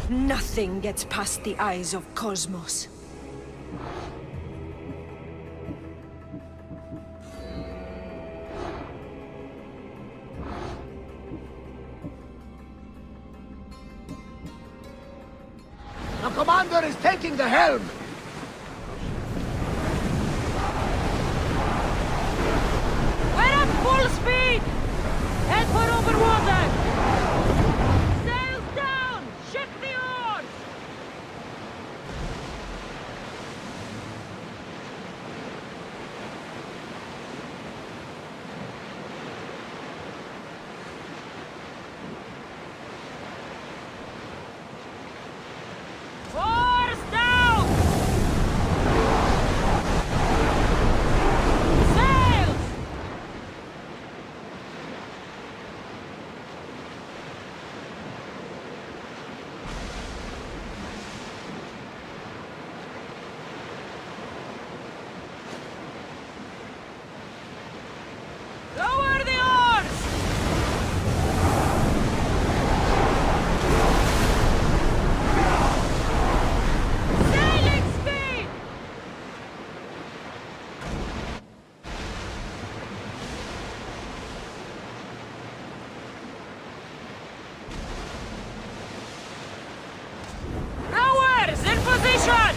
Nothing gets past the eyes of Cosmos. The commander is taking the helm! We're at full speed! Head for open water! Sails down! Shift the oars! Oars down! Sails! Lower the oars! Sailing speed! Rowers in position!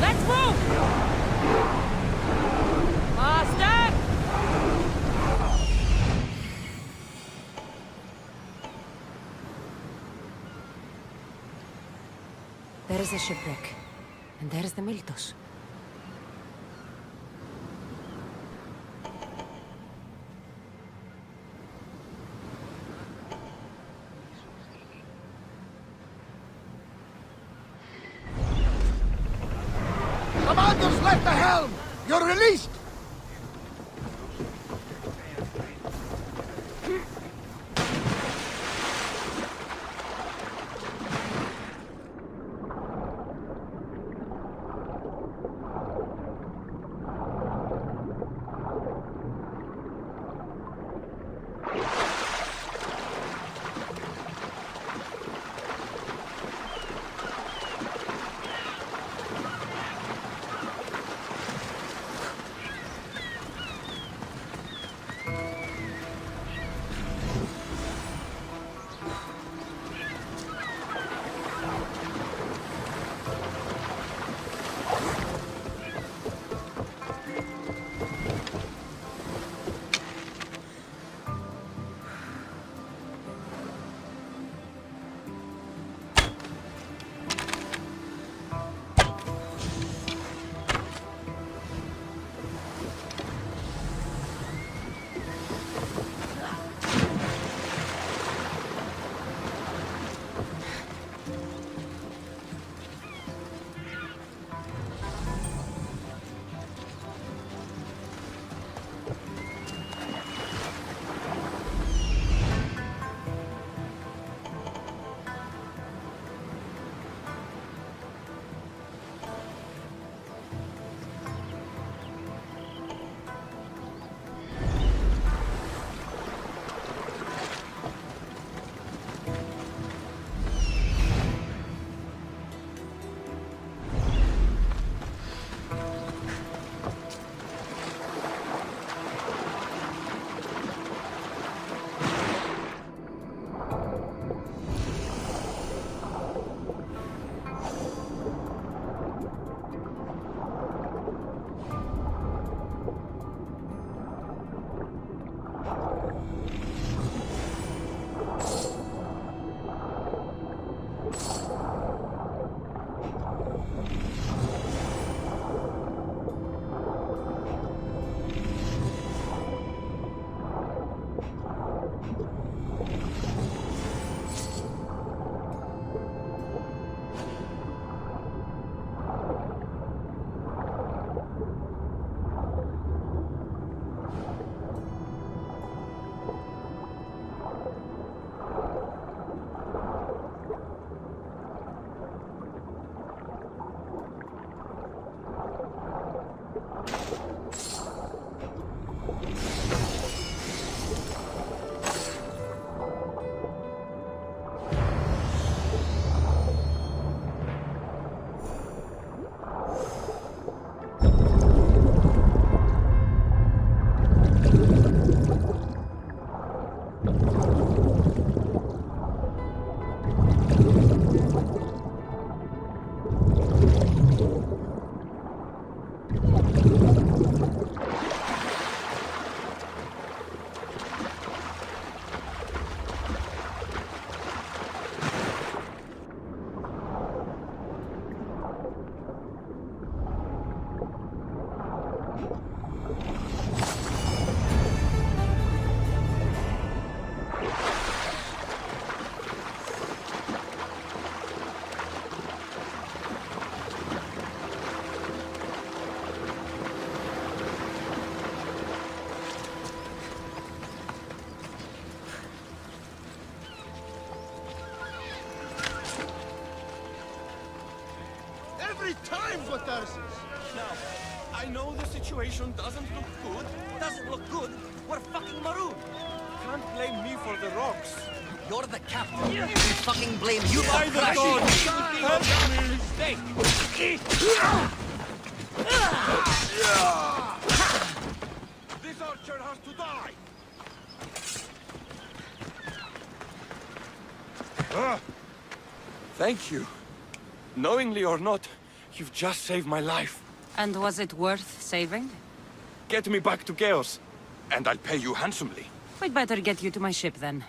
Let's move! Faster! There is a shipwreck, and there is the Miltos. at the helm! You're released! Every time for Tarsus. Now, I know the situation doesn't look good. Doesn't look good. We're fucking marooned. Can't blame me for the rocks. You're the captain. We fucking blame you By for the crashing. gods, help me! This archer has to die! Thank you. Knowingly or not, you've just saved my life. And was it worth saving? Get me back to Chaos, and I'll pay you handsomely. We'd better get you to my ship then.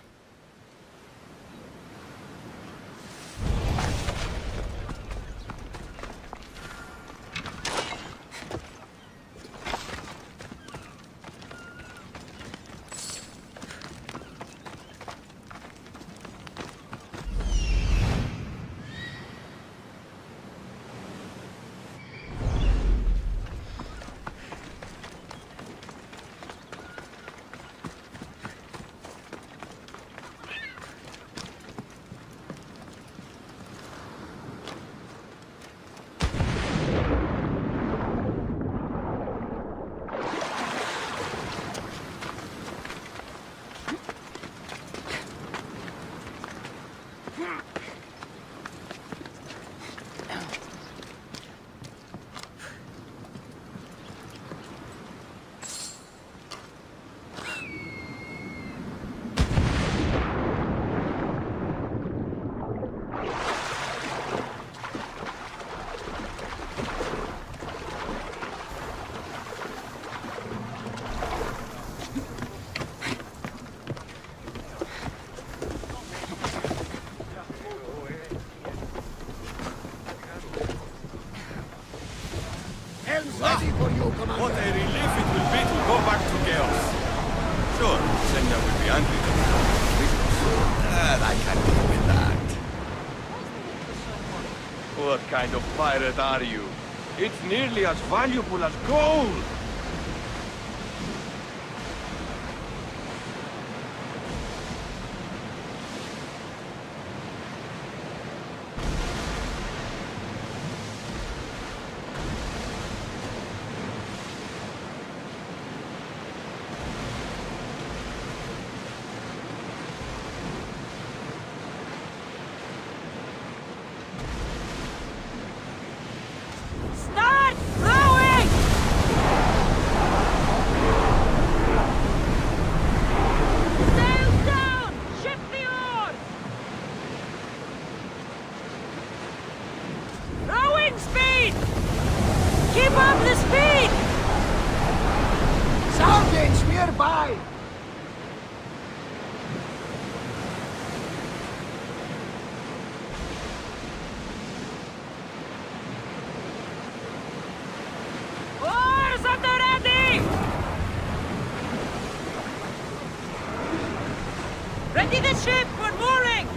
Helm's ready for you, Commander. What a relief it will be to go back to chaos. Sure, Senya will be angry that I can't deal with that. What kind of pirate are you? It's nearly as valuable as gold! Start rowing! Sails down! Ship the oars! Rowing speed! Keep up the speed! Soundings nearby! Oars at the ready! Ready the ship for mooring!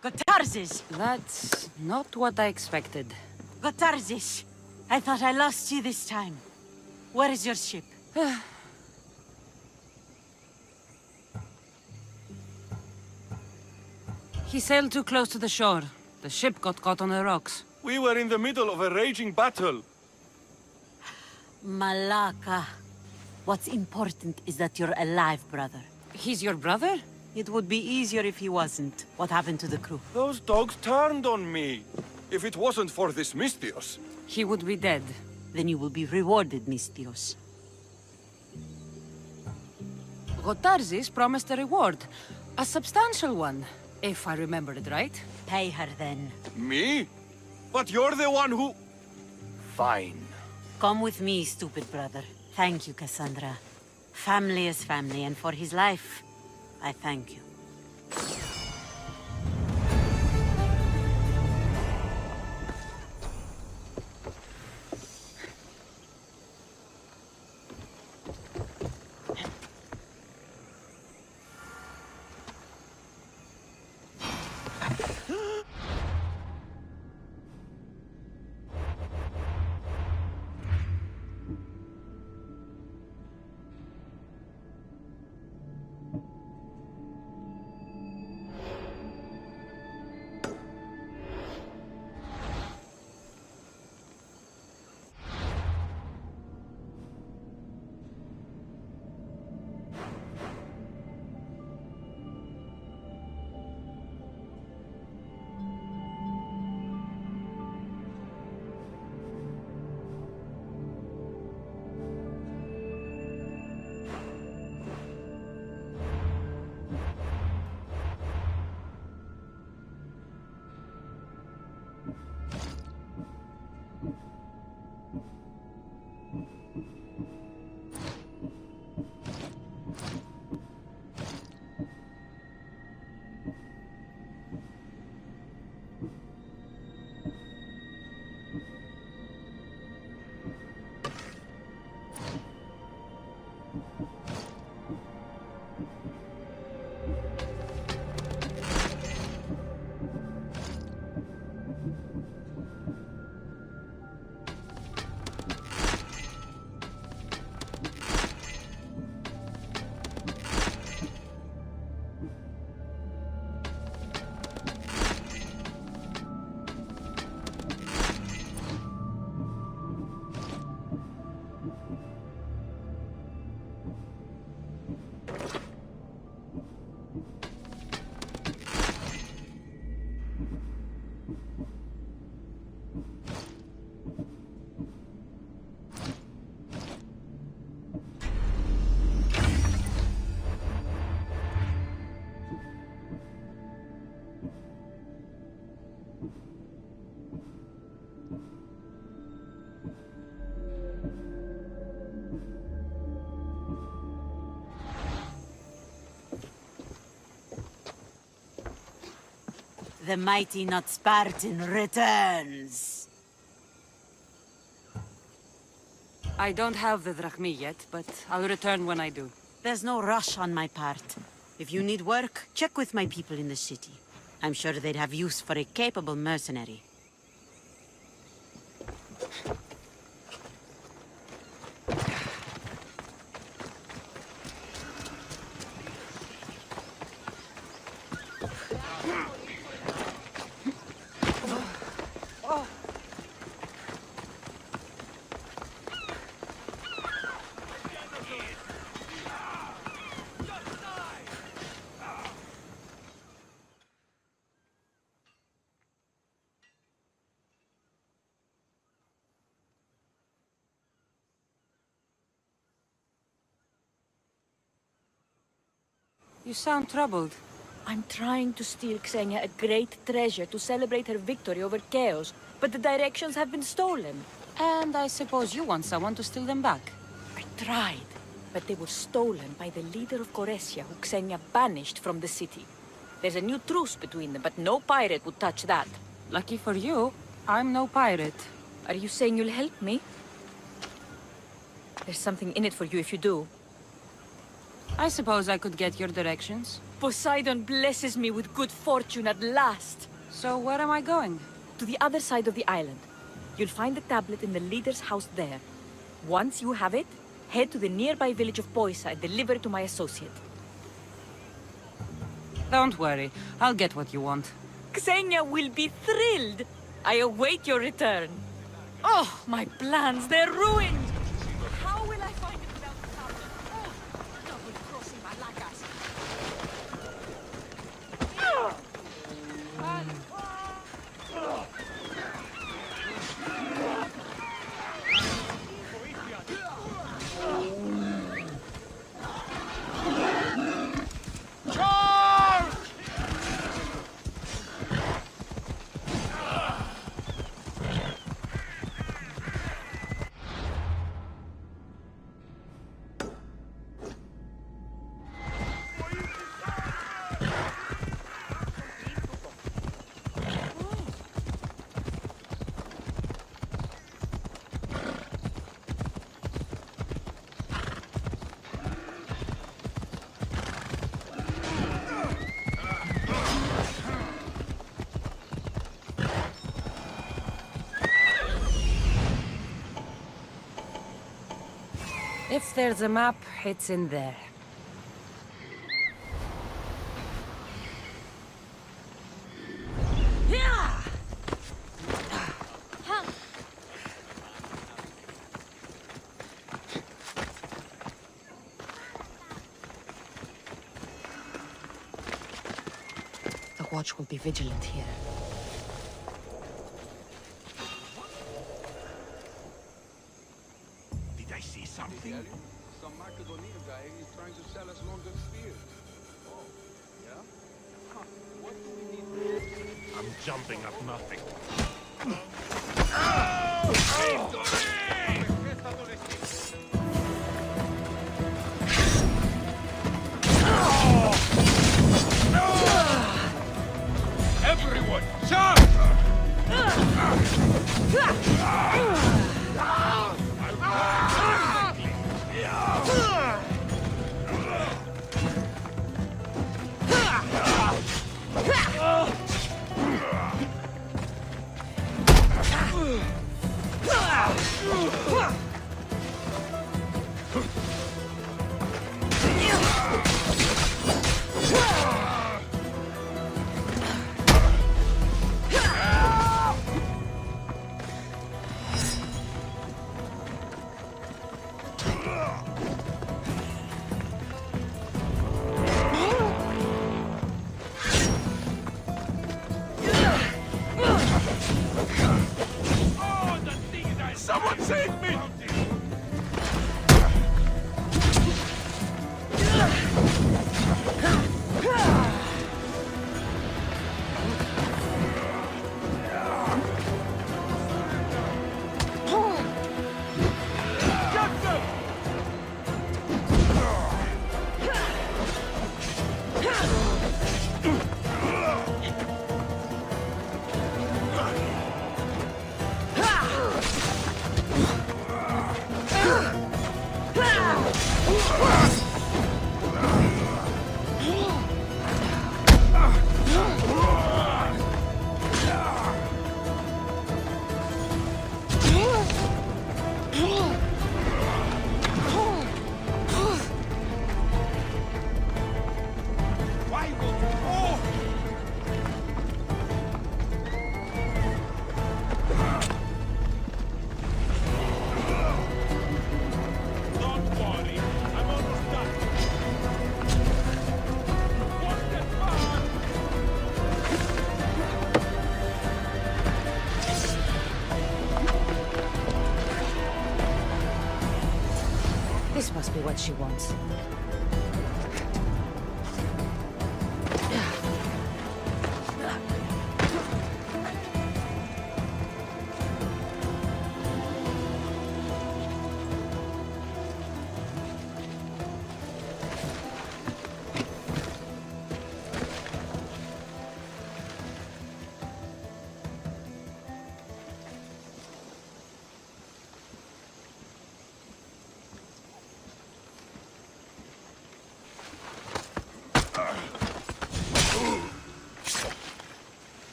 Gotarzes! That's not what I expected. Gotarzes! I thought I lost you this time. Where is your ship? He sailed too close to the shore. The ship got caught on the rocks. We were in the middle of a raging battle. Malaka. What's important is that you're alive, brother. He's your brother? It would be easier if he wasn't. What happened to the crew? Those dogs turned on me. If it wasn't for this Mystios... He would be dead. Then you will be rewarded, Mystios. Gotarzes promised a reward. A substantial one, if I remember it right. Pay her then. Me? But you're the one who... Fine. Come with me, stupid brother. Thank you, Kassandra. Family is family, and for his life, I thank you. The mighty not Spartan returns. I don't have the drachmi yet, but I'll return when I do. There's no rush on my part. If you need work, check with my people in the city. I'm sure they'd have use for a capable mercenary. You sound troubled. I'm trying to steal Xenia a great treasure to celebrate her victory over Chaos, but the directions have been stolen. And I suppose you want someone to steal them back. I tried, but they were stolen by the leader of Goresia, who Xenia banished from the city. There's a new truce between them, but no pirate would touch that. Lucky for you, I'm no pirate. Are you saying you'll help me? There's something in it for you if you do. I suppose I could get your directions. Poseidon blesses me with good fortune at last. So where am I going? To the other side of the island. You'll find the tablet in the leader's house there. Once you have it, head to the nearby village of Poisa and deliver it to my associate. Don't worry, I'll get what you want. Xenia will be thrilled. I await your return. Oh, my plans, they're ruined. How will I find it without the tablet? Oh, double-crossing Malakas. If there's a map, it's in there. The watch will be vigilant here. I see something. Some Macedonian guy is trying to sell us longer spears. Oh, yeah? Huh. What do we need? I'm jumping at nothing. Everyone, charge! This must be what she wants.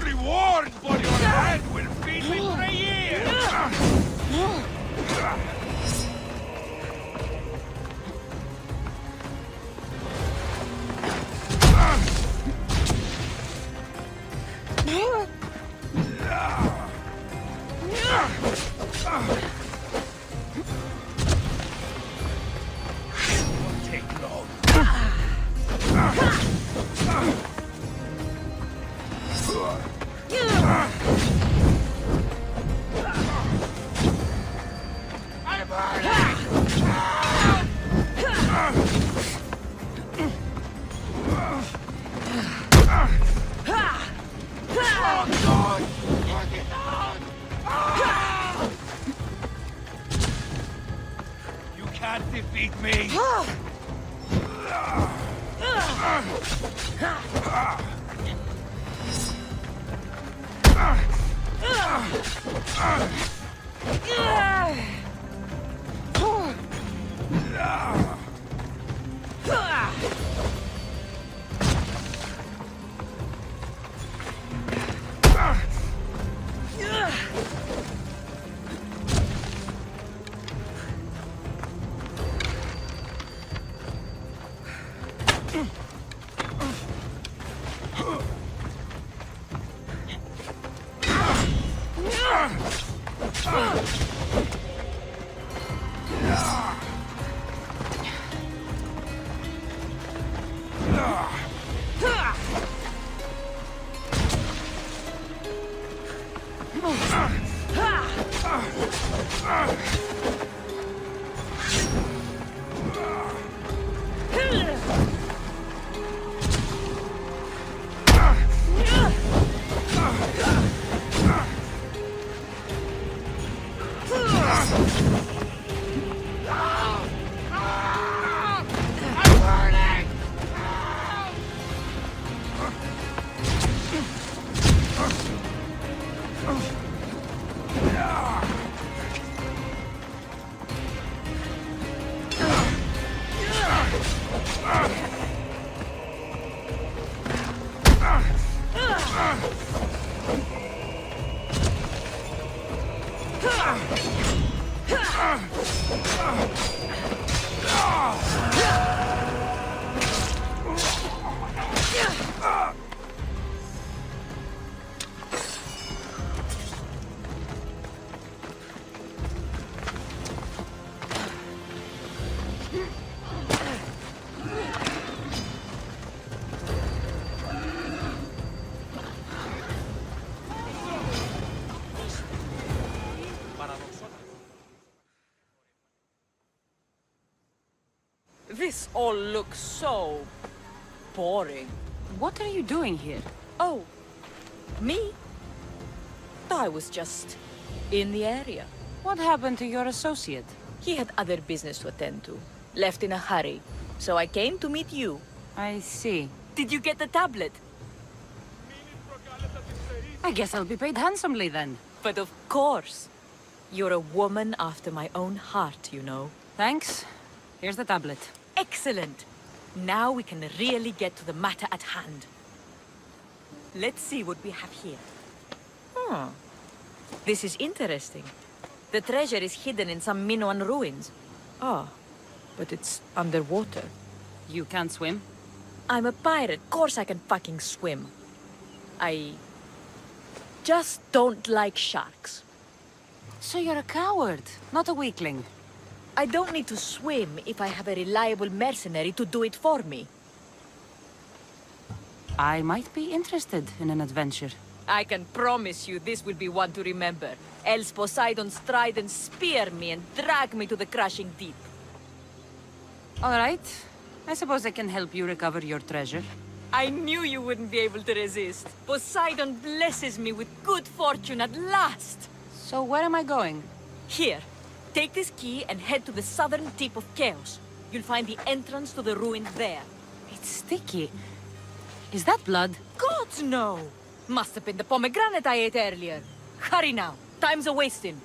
Reward for your head will feed me for a year! Take long. You can't defeat me! This all looks so boring. What are you doing here? Oh, me? I was just in the area. What happened to your associate? He had other business to attend to. Left in a hurry. So I came to meet you. I see. Did you get the tablet? I guess I'll be paid handsomely then. But of course. You're a woman after my own heart, you know. Thanks. Here's the tablet. Excellent. Now we can really get to the matter at hand. Let's see what we have here. This is interesting. The treasure is hidden in some Minoan ruins. Ah, but it's underwater. You can't swim? I'm a pirate. Of course I can fucking swim. I just don't like sharks. So you're a coward, not a weakling. I don't need to swim if I have a reliable mercenary to do it for me. I might be interested in an adventure. I can promise you this will be one to remember. Else Poseidon's trident spear me and drag me to the crashing deep. All right. I suppose I can help you recover your treasure. I knew you wouldn't be able to resist. Poseidon blesses me with good fortune at last. So where am I going? Here. Take this key and head to the southern tip of Chaos. You'll find the entrance to the ruin there. It's sticky. Is that blood? Gods, no! Must have been the pomegranate I ate earlier. Hurry now. Time's a-wasting.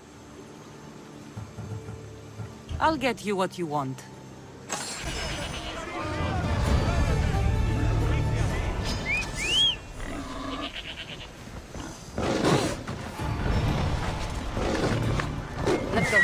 I'll get you what you want. Let's go.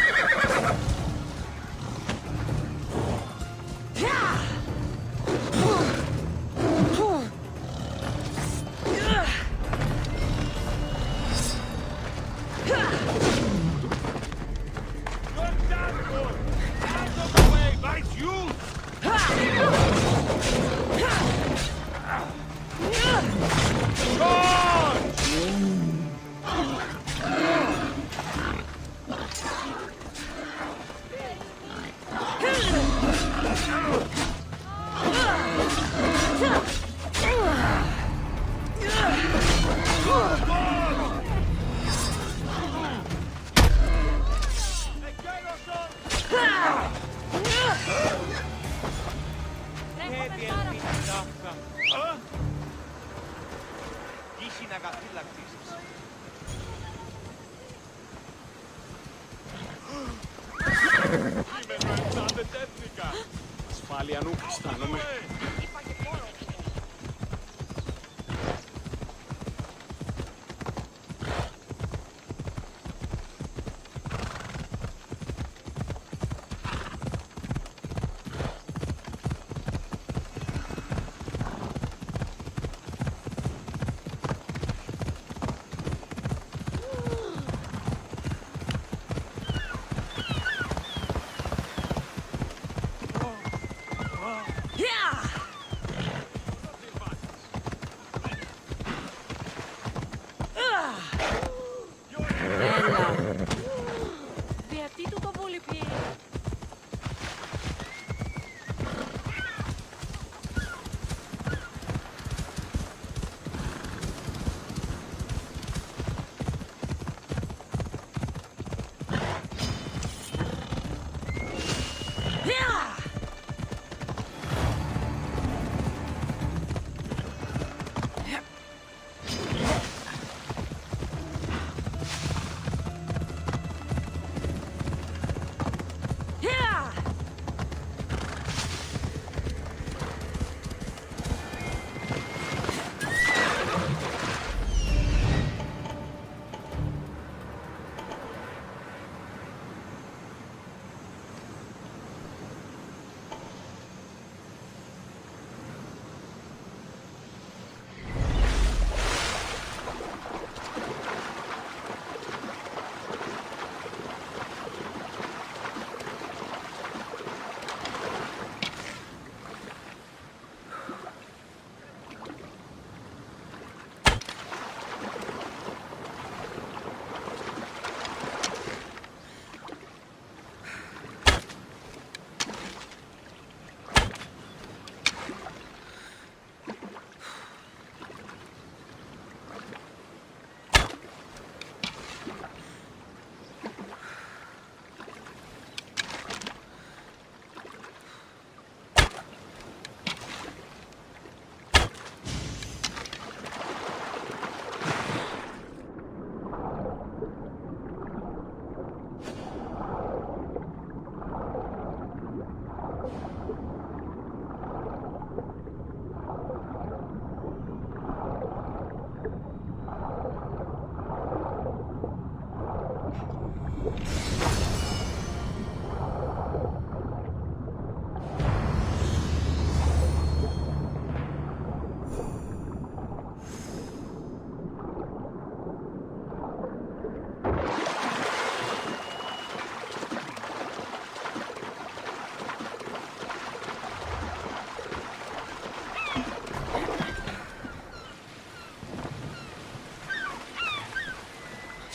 Ασφάλεια νου, αισθάνομαι.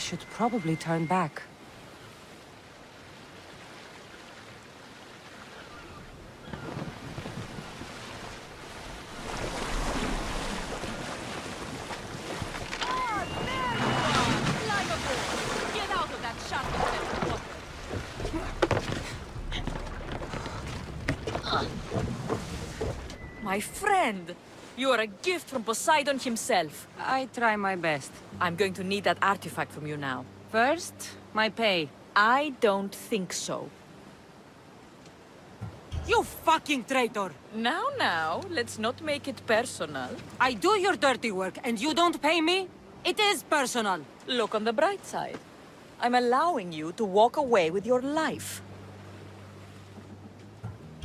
should probably turn back. My friend! You are a gift from Poseidon himself. I try my best. I'm going to need that artifact from you now. First, my pay. I don't think so. You fucking traitor! Now, let's not make it personal. I do your dirty work and you don't pay me? It is personal. Look on the bright side. I'm allowing you to walk away with your life.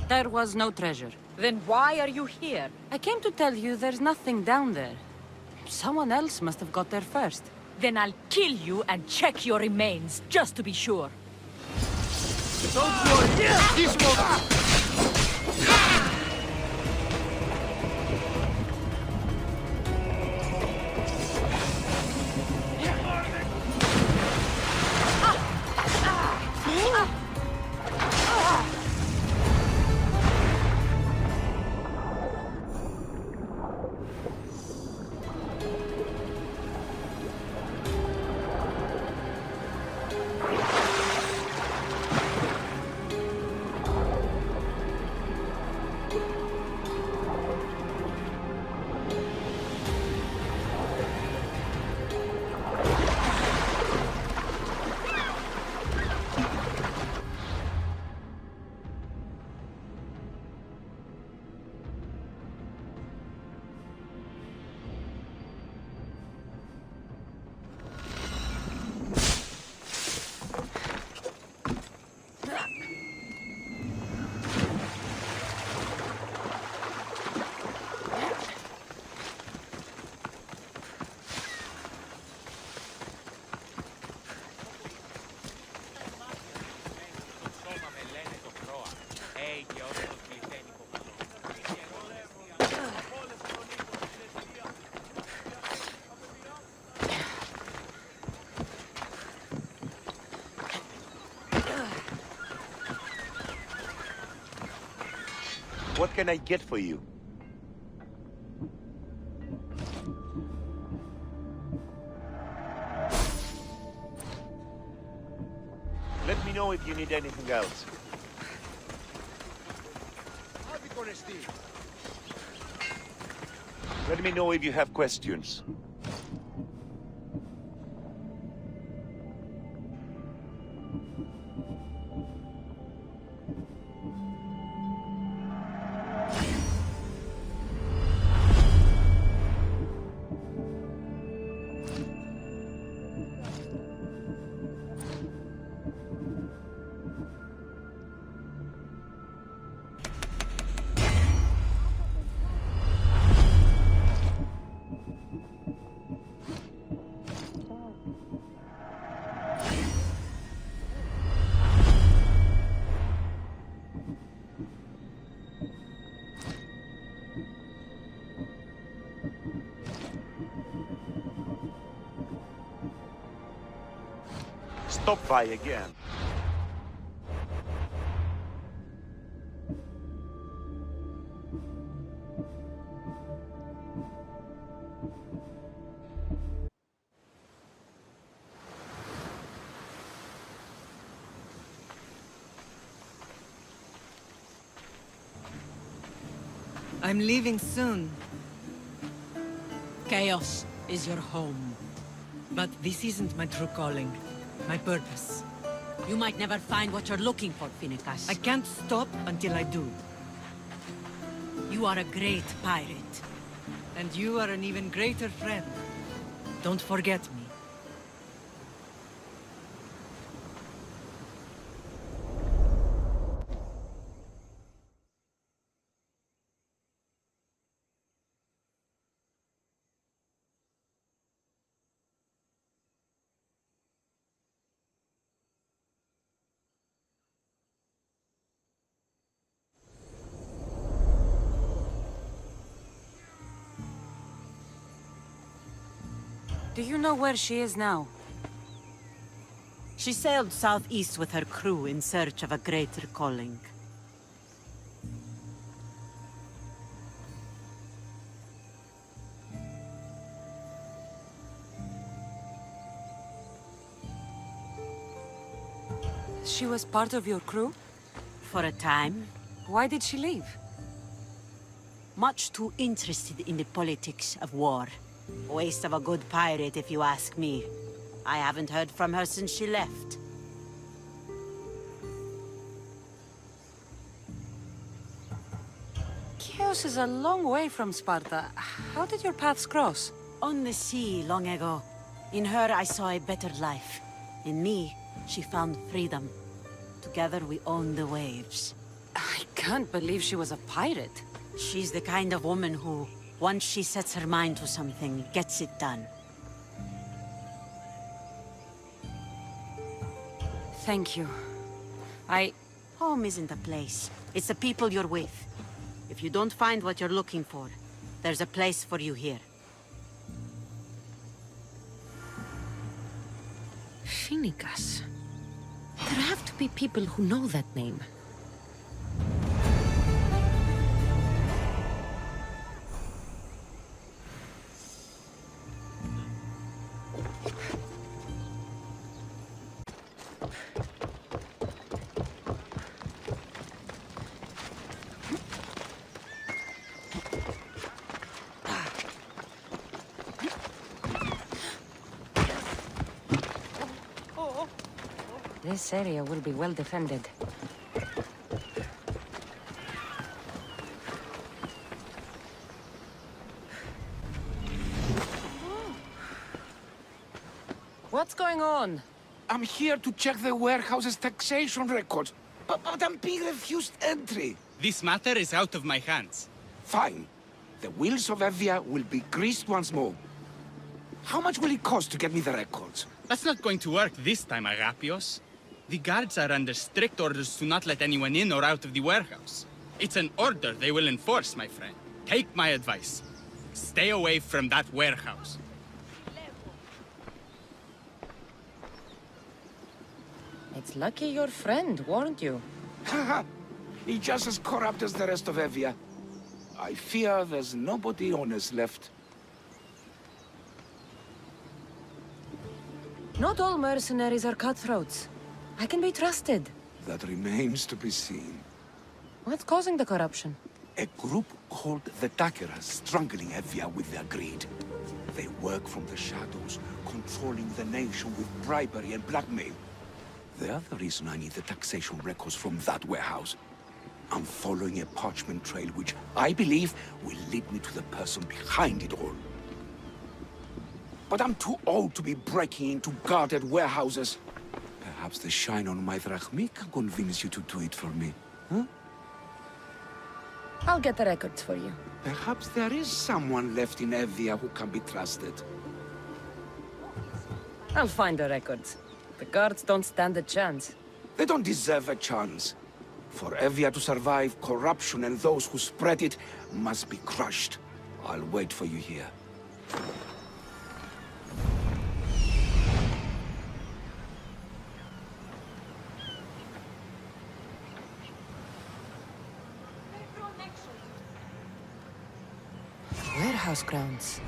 There was no treasure. Then why are you here? I came to tell you there's nothing down there. Someone else must have got there first. Then I'll kill you and check your remains, just to be sure. Don't worry! This one! What can I get for you? Let me know if you need anything else. Let me know if you have questions. Stop by again. I'm leaving soon. Chaos is your home. But this isn't my true calling. My purpose. You might never find what you're looking for, Finicus. I can't stop until I do. You are a great pirate. And you are an even greater friend. Don't forget me. Do you know where she is now? She sailed southeast with her crew in search of a greater calling. She was part of your crew? For a time. Why did she leave? Much too interested in the politics of war. A waste of a good pirate, if you ask me. I haven't heard from her since she left. Chios is a long way from Sparta. How did your paths cross? On the sea, long ago. In her, I saw a better life. In me, she found freedom. Together, we owned the waves. I can't believe she was a pirate. She's the kind of woman who, once she sets her mind to something, gets it done. Thank you. Home isn't a place. It's the people you're with. If you don't find what you're looking for, there's a place for you here. Phinikas. There have to be people who know that name. This area will be well defended. What's going on? I'm here to check the warehouse's taxation records, but I'm being refused entry. This matter is out of my hands. Fine. The wheels of Evia will be greased once more. How much will it cost to get me the records? That's not going to work this time, Agapios. The guards are under strict orders to not let anyone in or out of the warehouse. It's an order they will enforce, my friend. Take my advice. Stay away from that warehouse. It's lucky your friend warned you. Haha! He's just as corrupt as the rest of Evia. I fear there's nobody honest left. Not all mercenaries are cutthroats. I can be trusted. That remains to be seen. What's causing the corruption? A group called the Dakeras strangling Evia with their greed. They work from the shadows, controlling the nation with bribery and blackmail. The other reason I need the taxation records from that warehouse. I'm following a parchment trail which I believe will lead me to the person behind it all. But I'm too old to be breaking into guarded warehouses. Perhaps the shine on my drachmi can convince you to do it for me, huh? I'll get the records for you. Perhaps there is someone left in Evia who can be trusted. I'll find the records. The guards don't stand a chance. They don't deserve a chance. For Evia to survive, corruption and those who spread it must be crushed. I'll wait for you here. Warehouse grounds.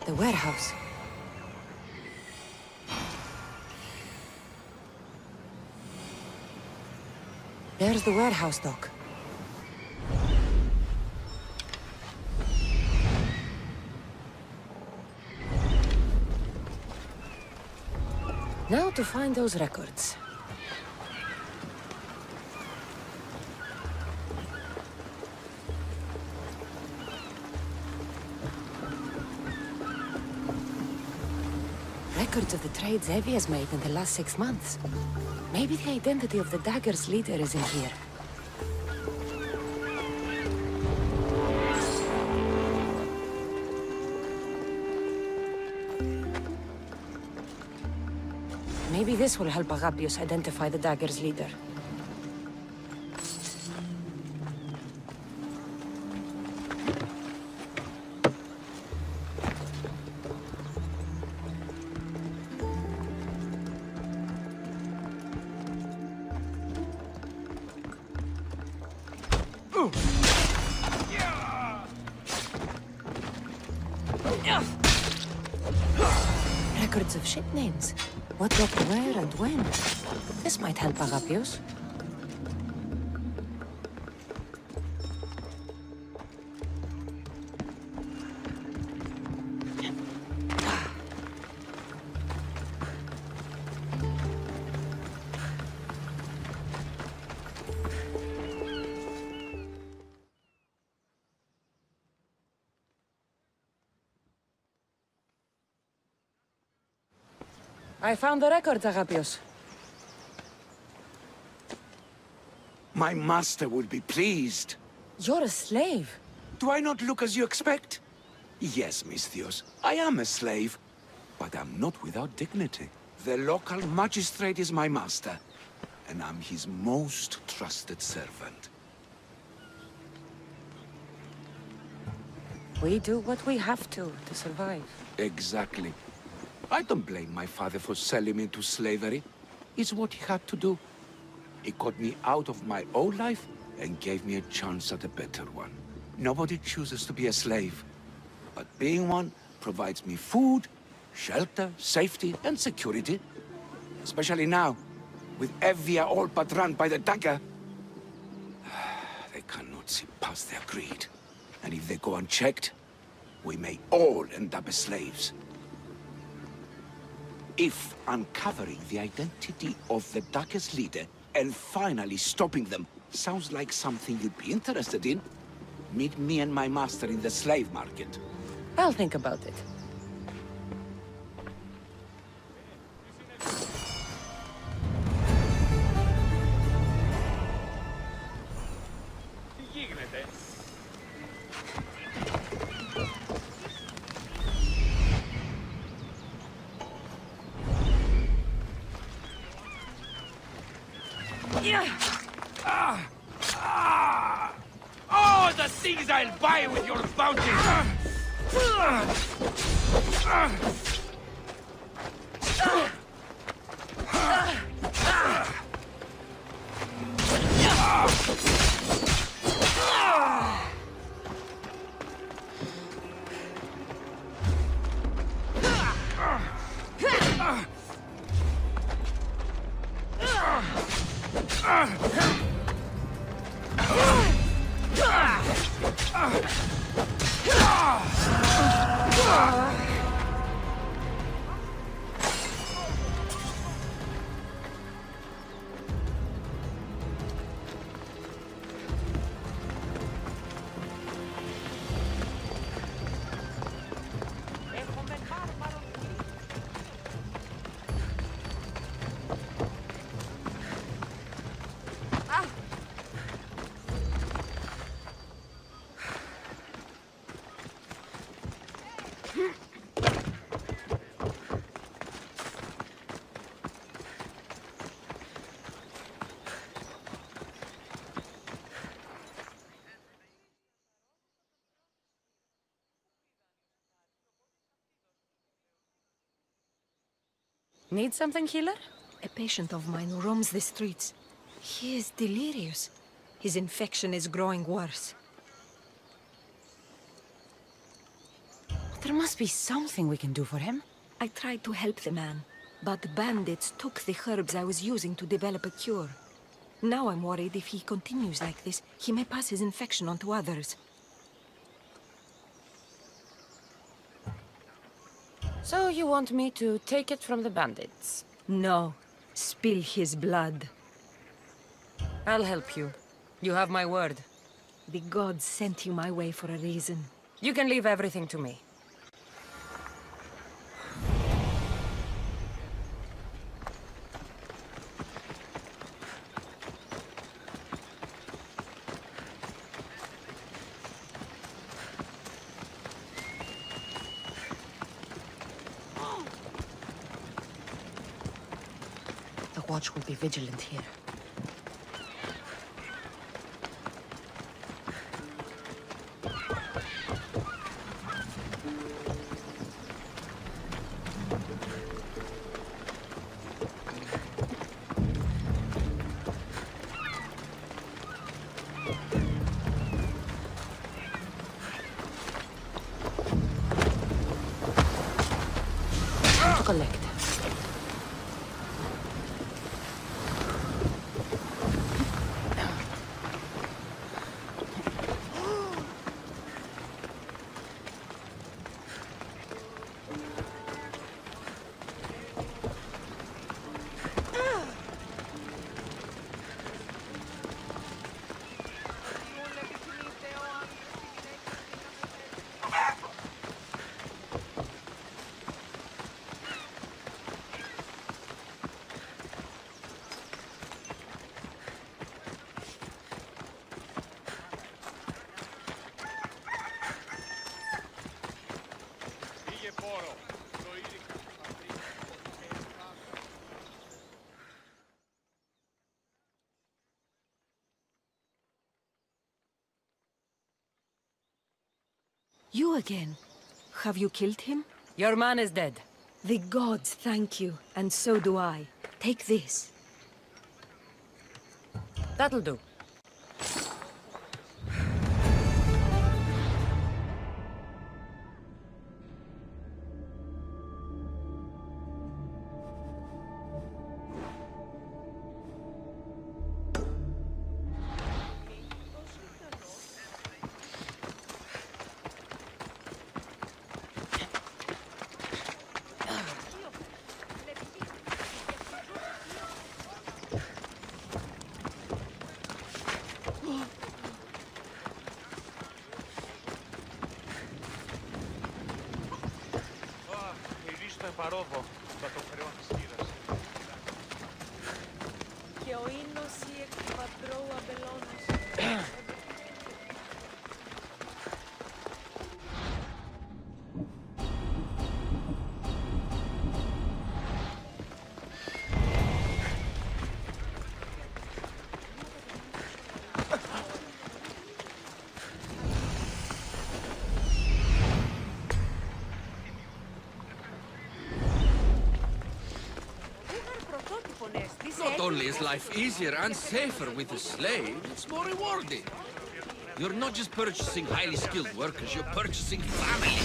The warehouse. There's the warehouse dock. Now to find those records. Records of the trades Evie has made in the last 6 months. Maybe the identity of the dagger's leader is in here. Maybe this will help Agapios identify the dagger's leader. Records of ship names. What got where and when? This might help Agapios. I found the records, Agapios. My master would be pleased. You're a slave. Do I not look as you expect? Yes, Misthios, I am a slave, but I'm not without dignity. The local magistrate is my master, and I'm his most trusted servant. We do what we have to survive. Exactly. I don't blame my father for selling me into slavery. It's what he had to do. He got me out of my old life and gave me a chance at a better one. Nobody chooses to be a slave, but being one provides me food, shelter, safety, and security. Especially now, with Evia all but run by the dagger. They cannot see past their greed. And if they go unchecked, we may all end up as slaves. If uncovering the identity of the dagger's leader and finally stopping them sounds like something you'd be interested in, meet me and my master in the slave market. I'll think about it. Oh, the things I'll buy with your bounty! Need something, healer? A patient of mine roams the streets. He is delirious. His infection is growing worse. There must be something we can do for him. I tried to help the man, but the bandits took the herbs I was using to develop a cure. Now I'm worried if he continues like this, he may pass his infection on to others. So you want me to take it from the bandits? No. Spill his blood. I'll help you. You have my word. The gods sent you my way for a reason. You can leave everything to me. watch will be vigilant here. Collect. You again. Have you killed him? Your man is dead. The gods thank you, and so do I. Take this. That'll do. παρόδο θα το χρεώνει στήρας. Και ο ίνος ή εκ του πατρώου αμπελώνος. Not only is life easier and safer with a slave, it's more rewarding. You're not just purchasing highly skilled workers, you're purchasing family.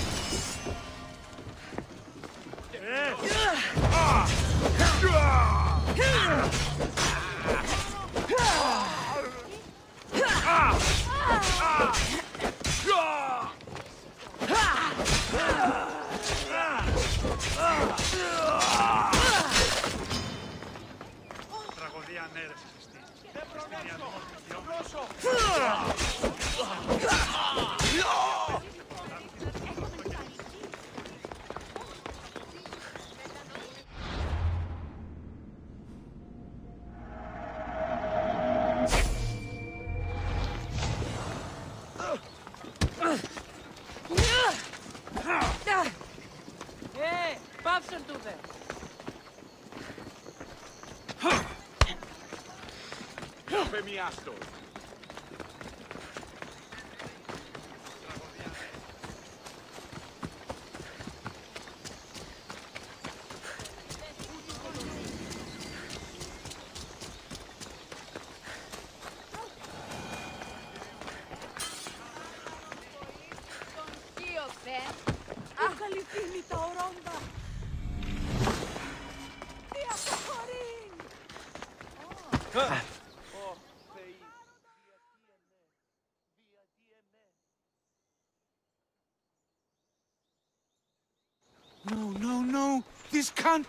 No. This can't...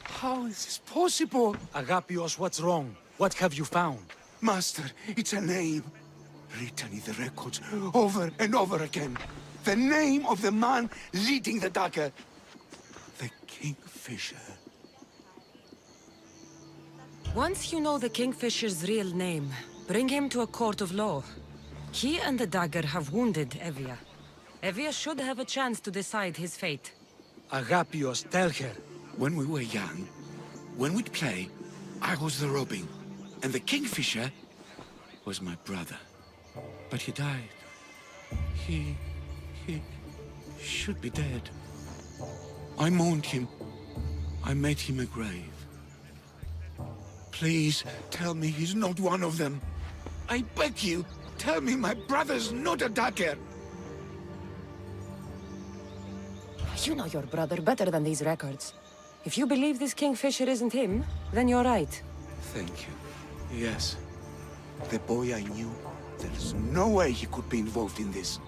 How is this possible? Agapios, what's wrong? What have you found? Master, it's a name. Written in the records over and over again. The name of the man leading the dagger. The Kingfisher. Once you know the Kingfisher's real name, bring him to a court of law. He and the dagger have wounded Evia. Evia should have a chance to decide his fate. Agapios, tell her. When we were young, when we'd play, I was the robing, and the Kingfisher was my brother. But he died. He should be dead. I mourned him. I made him a grave. Please, tell me he's not one of them. I beg you, tell me my brother's not a dagger. You know your brother better than these records. If you believe this Kingfisher isn't him, then you're right. Thank you. Yes. The boy I knew, there's no way he could be involved in this.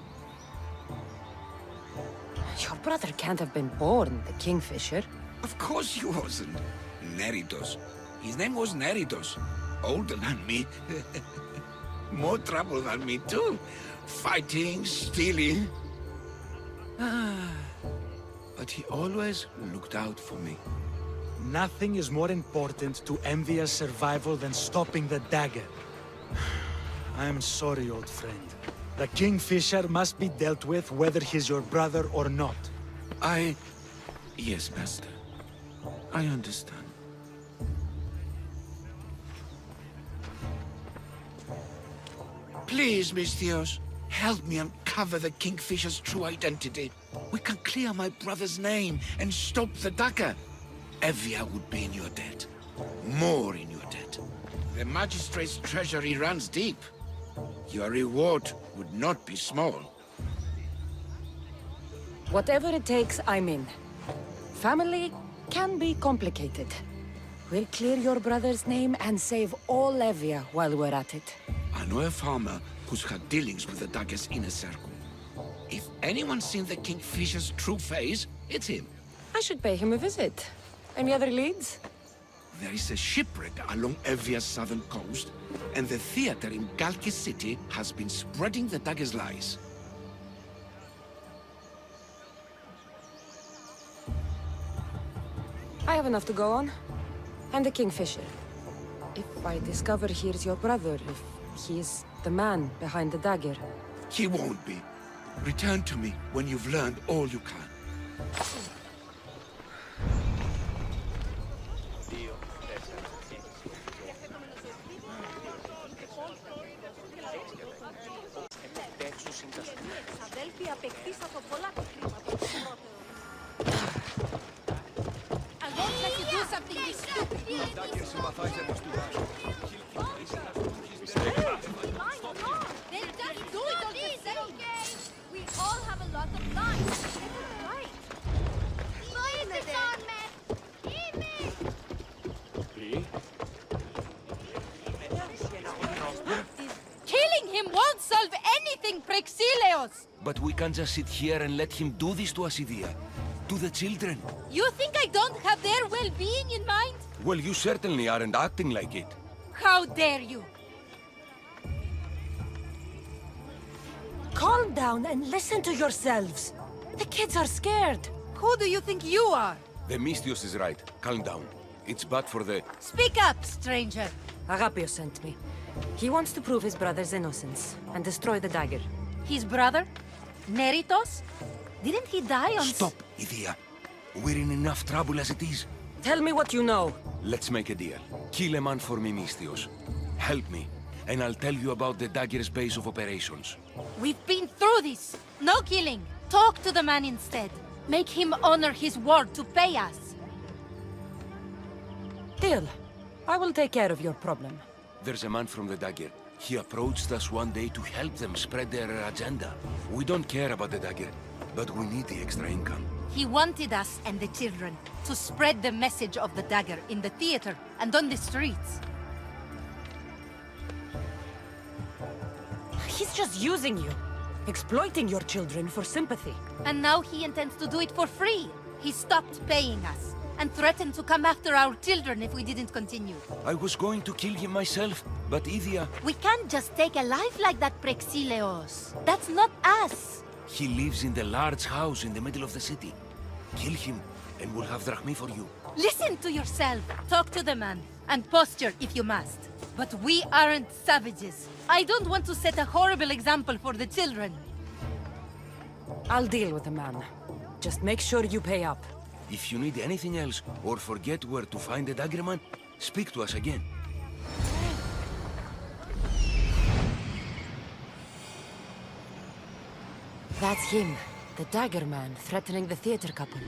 Your brother can't have been born the Kingfisher. Of course he wasn't. Neritos. His name was Neritos. Older than me. More trouble than me too. Fighting, stealing. But he always looked out for me. Nothing is more important to envious survival than stopping the dagger. I'm sorry, old friend. The Kingfisher must be dealt with whether he's your brother or not. Yes, Master. I understand. Please, Misthios, help me uncover the Kingfisher's true identity. We can clear my brother's name and stop the dagger. Evia would be in your debt. More in your debt. The Magistrate's treasury runs deep. Your reward would not be small. Whatever it takes, I'm in. Family can be complicated. We'll clear your brother's name and save all Evia while we're at it. I know a farmer who's had dealings with the dagger's inner circle. If anyone's seen the Kingfisher's true face, it's him. I should pay him a visit. Any other leads? There is a shipwreck along Evia's southern coast, and the theater in Galkis City has been spreading the dagger's lies. I have enough to go on. And the Kingfisher. If I discover he's your brother, if he's the man behind the dagger. He won't be. Return to me when you've learned all you can. I won't let you do something this stupid. We all have a lot of lives. Right. Killing him won't solve anything, Praxilios! But we can't just sit here and let him do this to us, Idia. To the children. You think I don't have their well-being in mind? Well, you certainly aren't acting like it. How dare you! Calm down and listen to yourselves. The kids are scared. Who do you think you are? The Misthios is right. Calm down. It's bad for the... Speak up, stranger. Alexios sent me. He wants to prove his brother's innocence and destroy the dagger. His brother? Neritos? Didn't he die on... Stop, Idia. We're in enough trouble as it is. Tell me what you know. Let's make a deal. Kill a man for me, Misthios. Help me, and I'll tell you about the dagger's base of operations. We've been through this. No killing. Talk to the man instead. Make him honor his word to pay us. Deal. I will take care of your problem. There's a man from the dagger. He approached us one day to help them spread their agenda. We don't care about the dagger, but we need the extra income. He wanted us and the children to spread the message of the dagger in the theater and on the streets. He's just using you. Exploiting your children for sympathy. And now he intends to do it for free. He stopped paying us and threatened to come after our children if we didn't continue. I was going to kill him myself, but Idia... We can't just take a life like that, Praxilios. That's not us. He lives in the large house in the middle of the city. Kill him, and we'll have drachmi for you. Listen to yourself. Talk to the man, and posture if you must. But we aren't savages. I don't want to set a horrible example for the children. I'll deal with the man. Just make sure you pay up. If you need anything else, or forget where to find the daggerman, Speak to us again. That's him, the dagger man threatening the theater couple.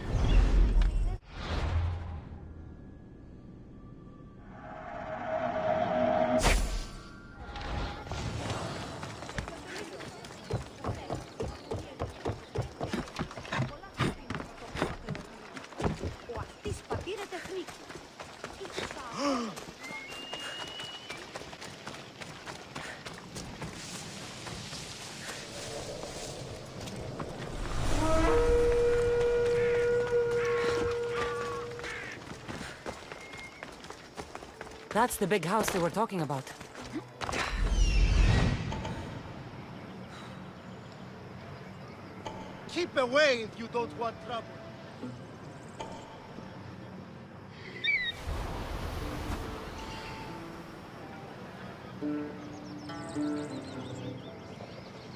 That's the big house they were talking about. Keep away if you don't want trouble.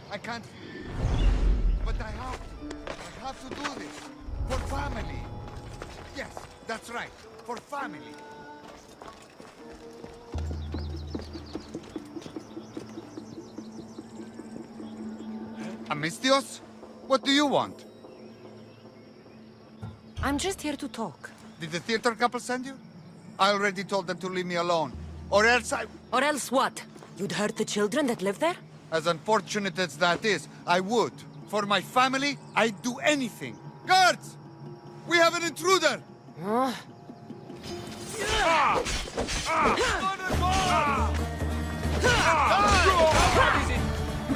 I can't... But I have to. I have to do this. For family. Yes, that's right. For family. Amistios? What do you want? I'm just here to talk. Did the theater couple send you? I already told them to leave me alone. Or else I... Or else what? You'd hurt the children that live there? As unfortunate as that is, I would. For my family, I'd do anything. Guards! We have an intruder!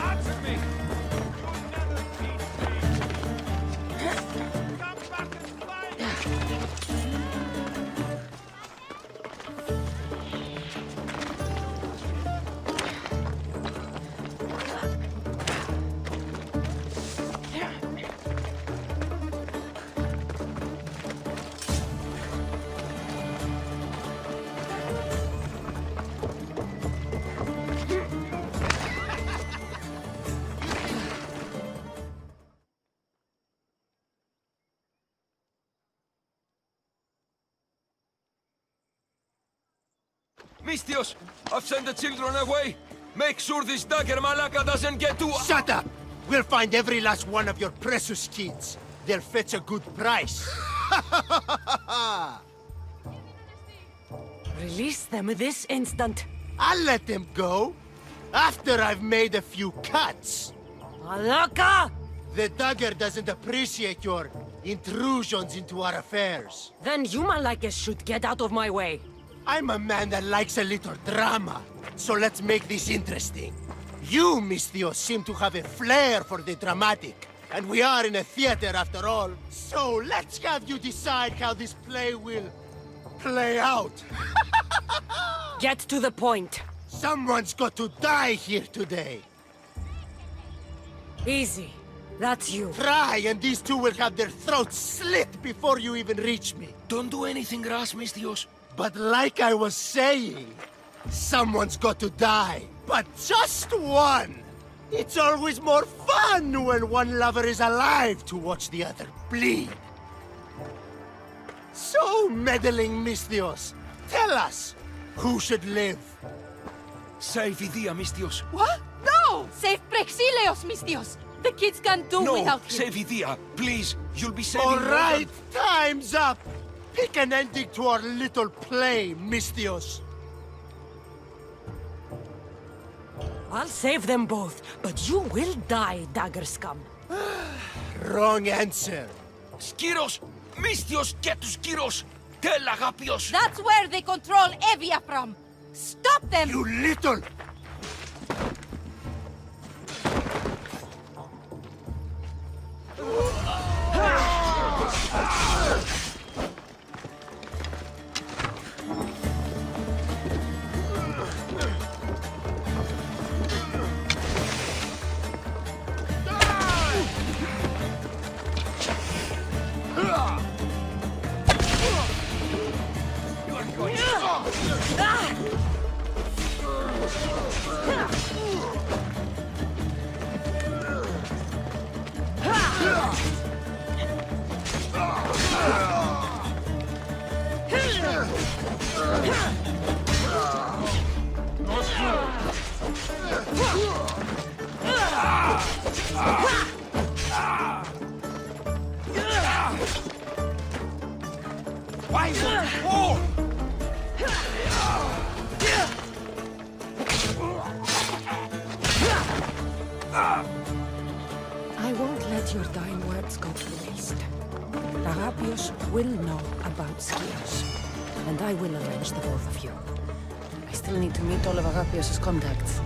Answer me! Mistios, I've sent the children away. Make sure this dagger malaka doesn't get to... Shut up! We'll find every last one of your precious kids. They'll fetch a good price. Release them this instant. I'll let them go. After I've made a few cuts. Malaka! The dagger doesn't appreciate your intrusions into our affairs. Then you Malakas should get out of my way. I'm a man that likes a little drama, so let's make this interesting. You, Mistios, seem to have a flair for the dramatic, and we are in a theater after all. So let's have you decide how this play will play out. Get to the point. Someone's got to die here today. Easy. That's you. Try, and these two will have their throats slit before you even reach me. Don't do anything rash, Mistios. But like I was saying, someone's got to die. But just one! It's always more fun when one lover is alive to watch the other bleed. So, meddling Mistios, tell us, who should live? Save Idia, Mistios. What? No! Save Praxilios, Mistios! The kids can't do without him. Save Idia, please. You'll be saving... All right, time's up! Pick an ending to our little play, Mistios. I'll save them both, but you will die, dagger scum. Wrong answer. Skiros! Mistios, get to Skiros! Tell Agapios! That's where they control Evia from! Stop them! You little... eyes on the wall! I won't let your dying words go to waste. Alexios will know about Skios, and I will avenge the both of you. I still need to meet all of Alexios' contacts.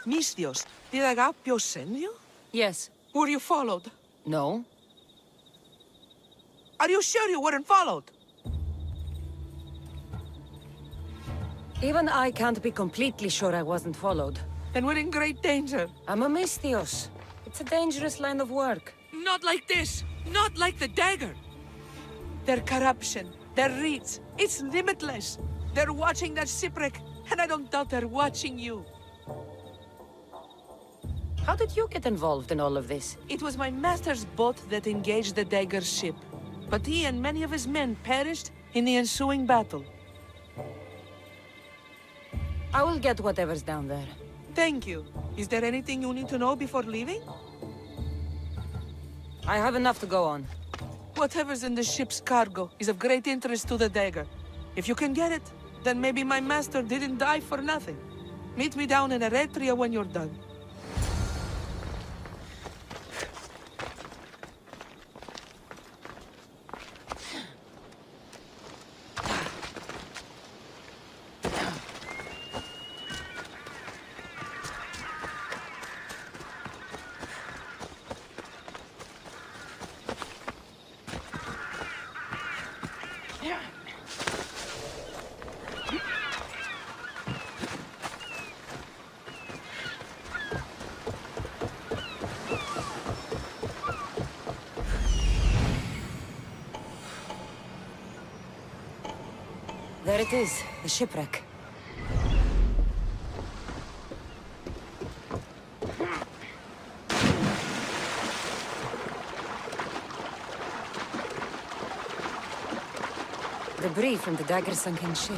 Misthios, did Alexios send you? Yes. Were you followed? No. Are you sure you weren't followed? Even I can't be completely sure I wasn't followed. Then we're in great danger. I'm a Misthios. It's a dangerous line of work. Not like this. Not like the dagger. Their corruption, their reach, it's limitless. They're watching that shipwreck, and I don't doubt they're watching you. How did you get involved in all of this? It was my master's boat that engaged the dagger ship. But he and many of his men perished in the ensuing battle. I will get whatever's down there. Thank you. Is there anything you need to know before leaving? I have enough to go on. Whatever's in the ship's cargo is of great interest to the dagger. If you can get it, then maybe my master didn't die for nothing. Meet me down in Eretria when you're done. There it is, the shipwreck. Debris from the dagger-sunken ship.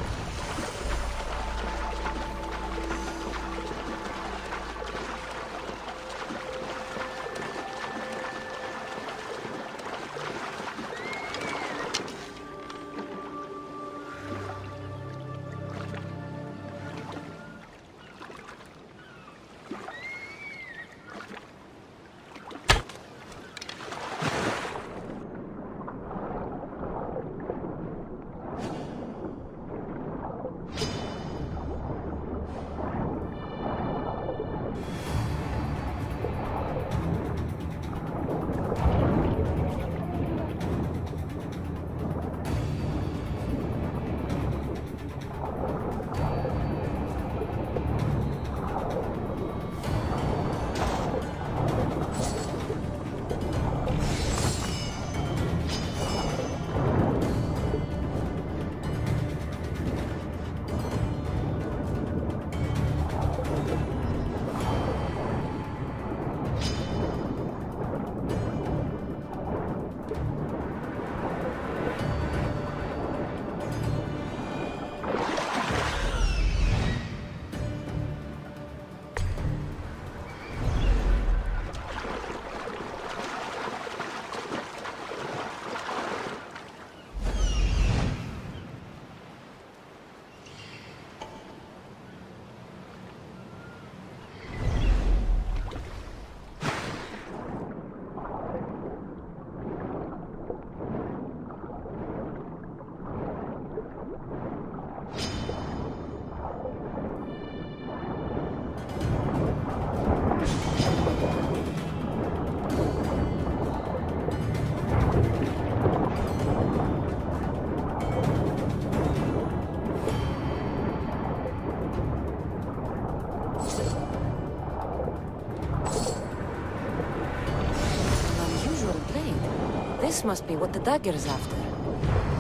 This must be what the dagger's after.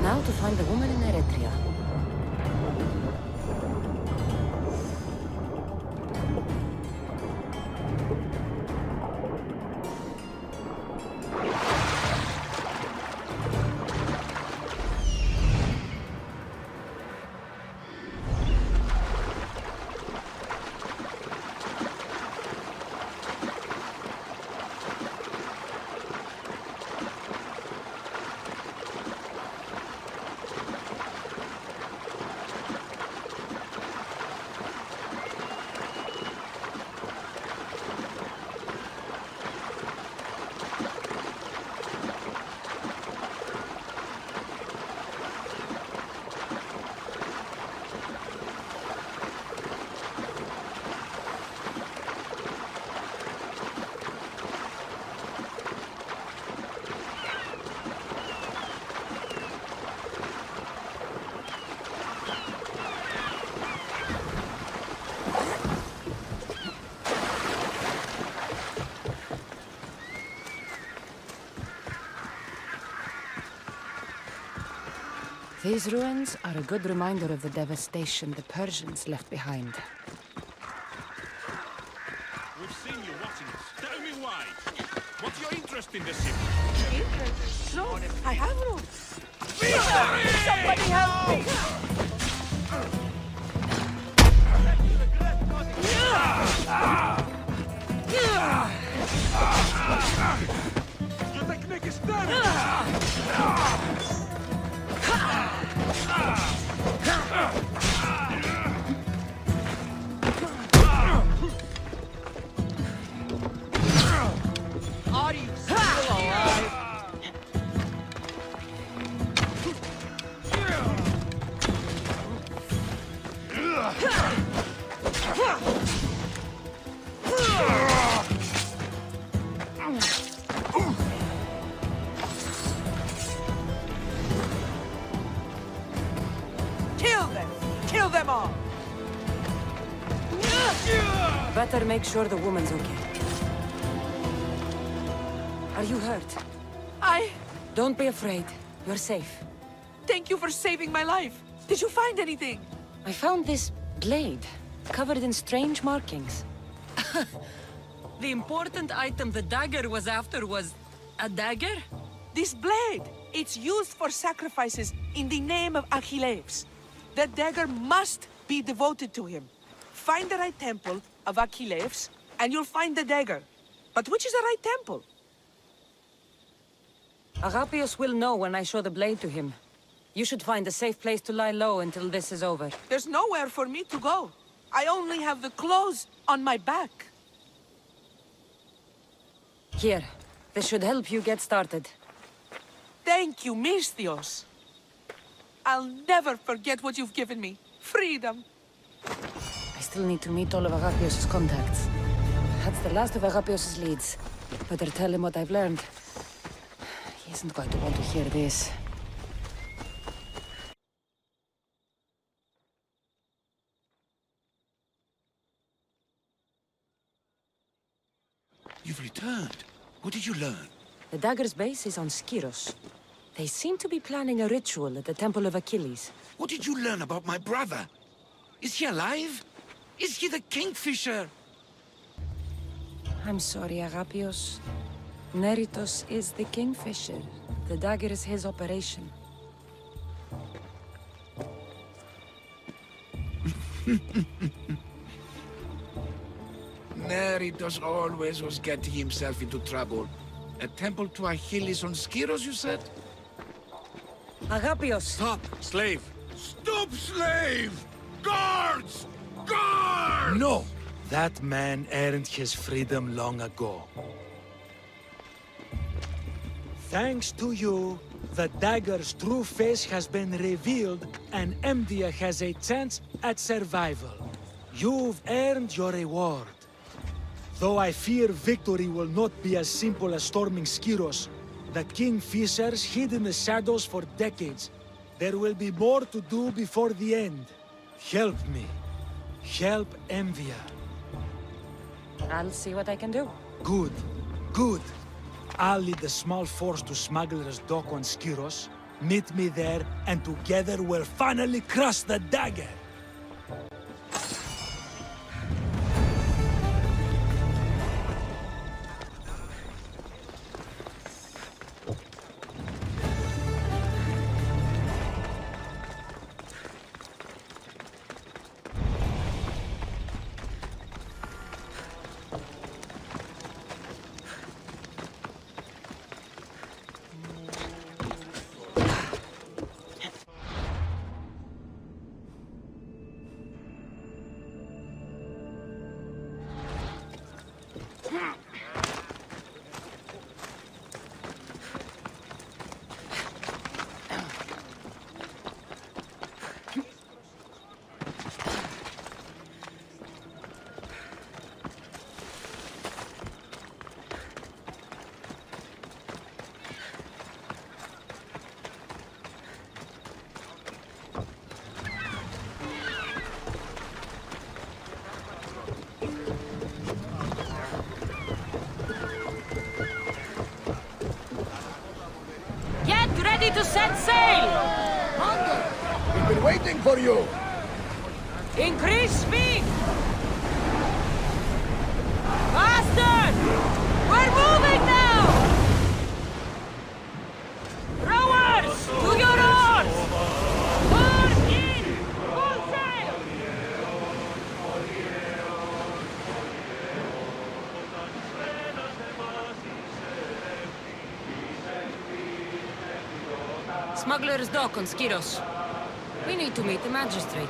Now to find the woman in Eretria. These ruins are a good reminder of the devastation the Persians left behind. We've seen you watching us. Tell me why. What's your interest in the ship? Interest? No, I have no. Somebody help me! Your technique is terrible! Are you still alive? Kill them! Kill them all! Better make sure the woman's okay. Are you hurt? Don't be afraid. You're safe. Thank you for saving my life. Did you find anything? I found this blade, covered in strange markings. The important item the dagger was after was a dagger? This blade! It's used for sacrifices in the name of Achilles. The dagger must be devoted to him. Find the right temple of Achilles, and you'll find the dagger. But which is the right temple? Alexios will know when I show the blade to him. You should find a safe place to lie low until this is over. There's nowhere for me to go. I only have the clothes on my back. Here, this should help you get started. Thank you, Misthios. I'll never forget what you've given me. Freedom. I still need to meet all of Alexios' contacts. That's the last of Alexios' leads. Better tell him what I've learned. He isn't going to want to hear this. You've returned. What did you learn? The dagger's base is on Skiros. They seem to be planning a ritual at the Temple of Achilles. What did you learn about my brother? Is he alive? Is he the Kingfisher? I'm sorry, Alexios. Neritos is the Kingfisher. The dagger is his operation. Neritos always was getting himself into trouble. A temple to Achilles on Skiros, you said? Alexios! Stop, slave! Stop, slave! Guards! Guards! No! That man earned his freedom long ago. Thanks to you, the dagger's true face has been revealed and Emdia has a chance at survival. You've earned your reward. Though I fear victory will not be as simple as storming Skiros, the Kingfishers hid in the shadows for decades. There will be more to do before the end. Help me. Help Emdia. I'll see what I can do. Good. Good. I'll lead the small force to Smuggler's Dock on Skiros. Meet me there, and together we'll finally crush the dagger! To set sail! We've been waiting for you! Increase speed! Faster! We're moving now! Rowers! To your oars! Port in! Full sail! Smuggler's Dock on Skiros. We need to meet the magistrate.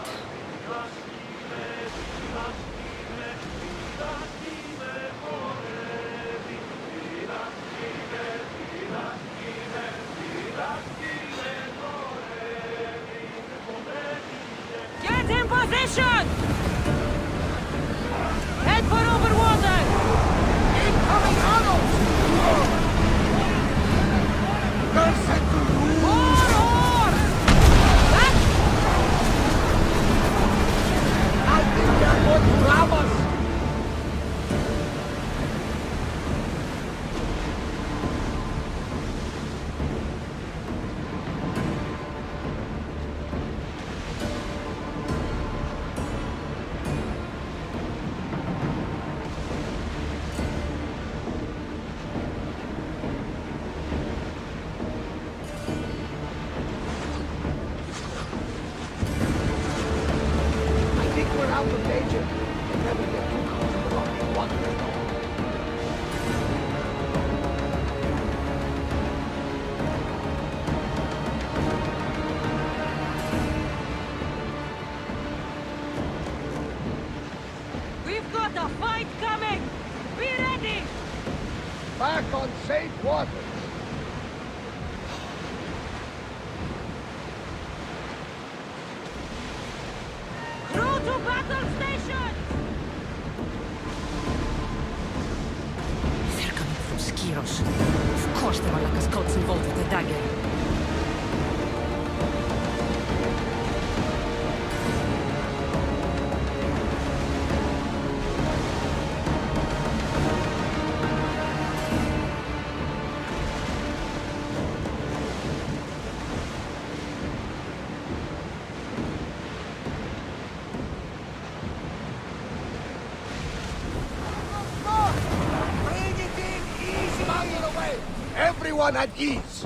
Get in position! Head for over water! Incoming tunnels! Back on safe waters. Crew to battle station! They're coming from Skiros. Of course there are Laka scouts involved with the dagger. Everyone at ease!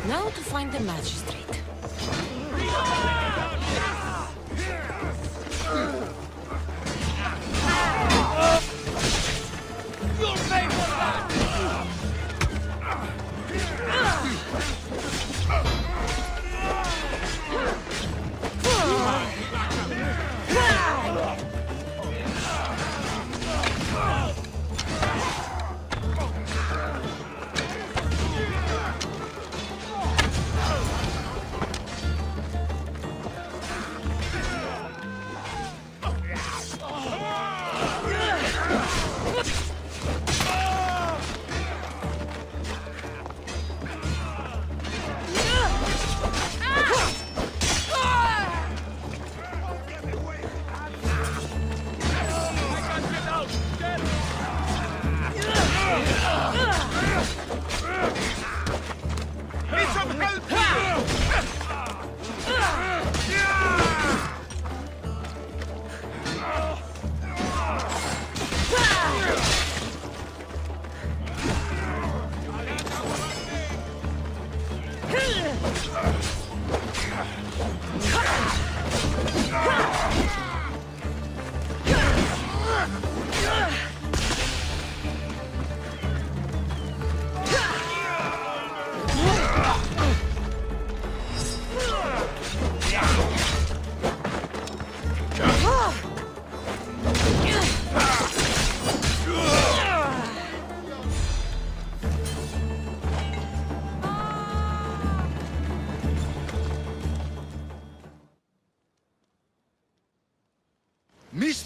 Now to find the magistrate. You'll pay for that!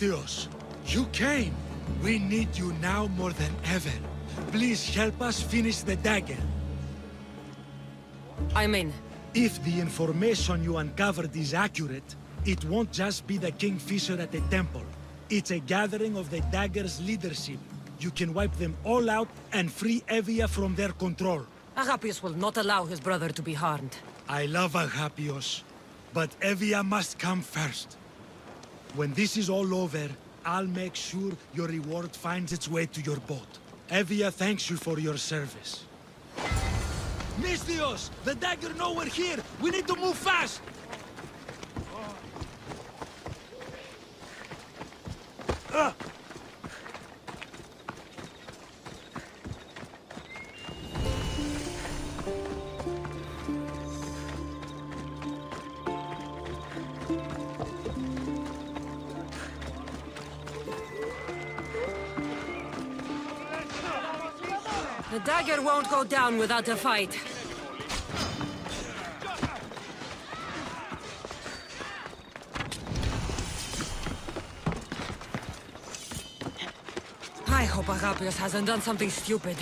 Misthios, you came. We need you now more than ever. Please help us finish the dagger. I'm in. If the information you uncovered is accurate, it won't just be the Kingfisher at the temple. It's a gathering of the dagger's leadership. You can wipe them all out and free Evia from their control. Agapios will not allow his brother to be harmed. I love Agapios, but Evia must come first. When this is all over, I'll make sure your reward finds its way to your boat. Evia thanks you for your service. Misthios! The dagger nowhere here! We need to move fast! The dagger won't go down without a fight. I hope Agapios hasn't done something stupid.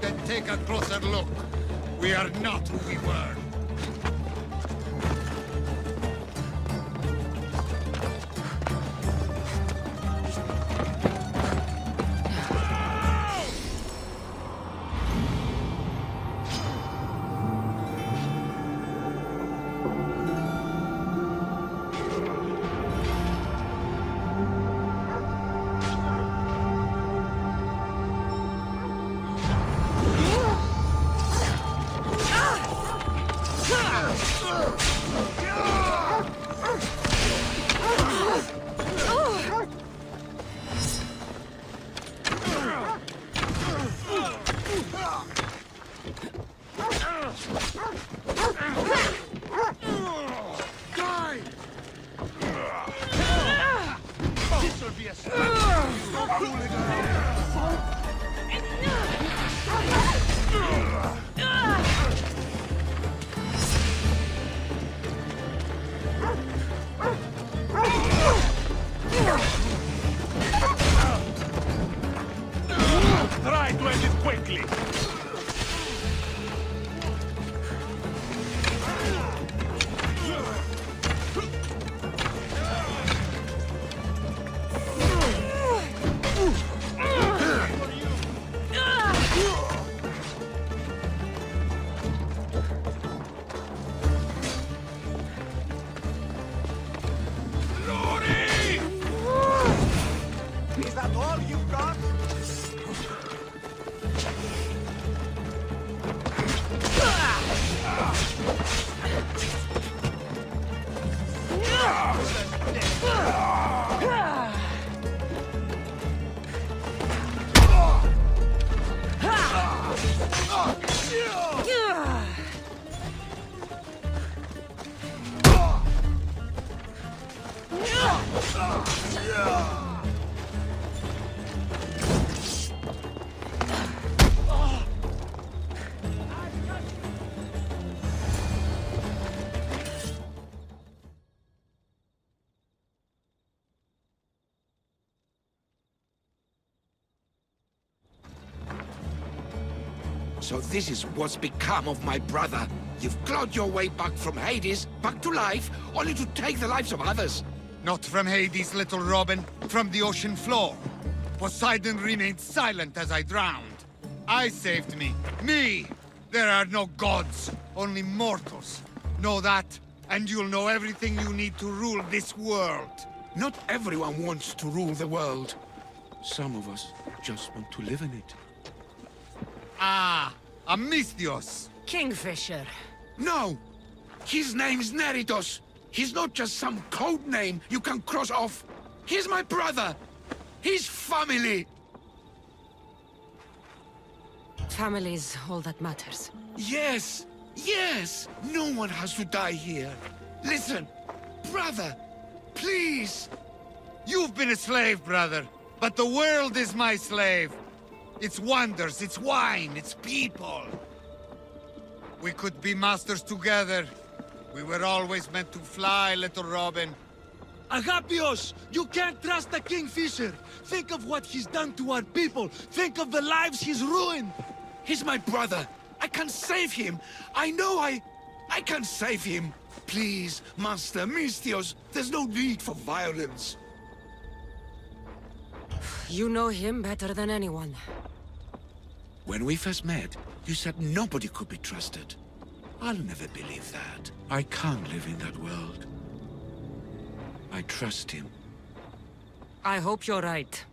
Then take a closer look. We are not who we were. Try to end it quickly. Is that all you've got? So this is what's become of my brother. You've clawed your way back from Hades, back to life, only to take the lives of others. Not from Hades, little Robin. From the ocean floor. Poseidon remained silent as I drowned. I saved me. Me! There are no gods, only mortals. Know that, and you'll know everything you need to rule this world. Not everyone wants to rule the world. Some of us just want to live in it. Ah, Misthios. Kingfisher. No! His name's Neritos. He's not just some code name you can cross off. He's my brother. He's family. Family is all that matters. Yes, yes. No one has to die here. Listen, brother, please. You've been a slave, brother, but the world is my slave. Its wonders, its wine, its people. We could be masters together. We were always meant to fly, little Robin. Agapios! You can't trust the Kingfisher! Think of what he's done to our people! Think of the lives he's ruined! He's my brother! I can save him! I know I can save him! Please, Master Misthios, there's no need for violence. You know him better than anyone. When we first met, you said nobody could be trusted. I'll never believe that. I can't live in that world. I trust him. I hope you're right.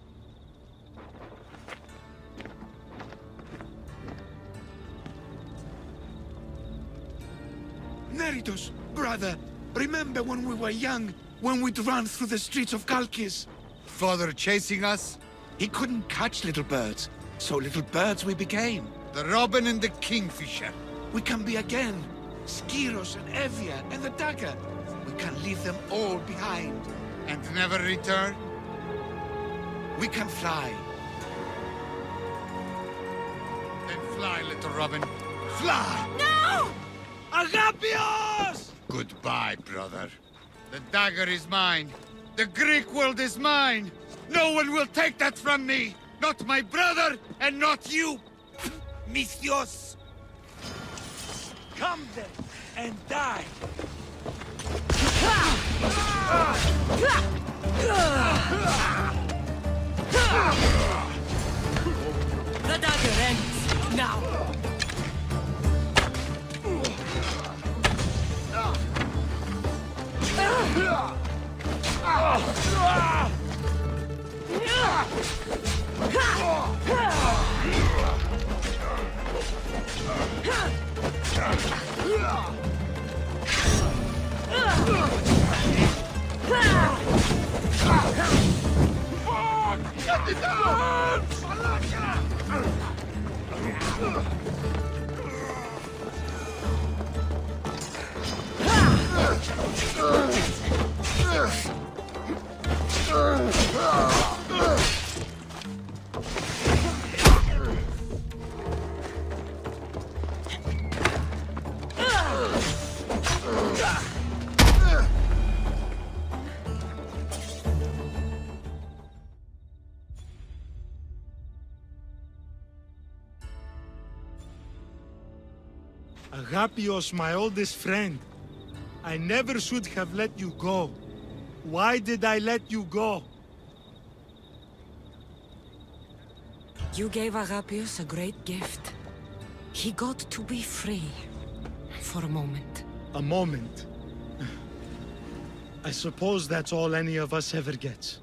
Neritos, brother, remember when we were young, when we'd run through the streets of Kalkis? Father chasing us? He couldn't catch little birds, so little birds we became. The Robin and the Kingfisher. We can be again. Skiros and Evia and the dagger. We can leave them all behind. And never return? We can fly. Then fly, little Robin. Fly! No! Agapios! Goodbye, brother. The dagger is mine. The Greek world is mine. No one will take that from me. Not my brother, and not you. Misthios. Come then, and die! The dagger ends now! Agapios, my oldest friend. I never should have let you go. Why did I let you go? You gave Agapios a great gift. He got to be free. For a moment. A moment? I suppose that's all any of us ever gets.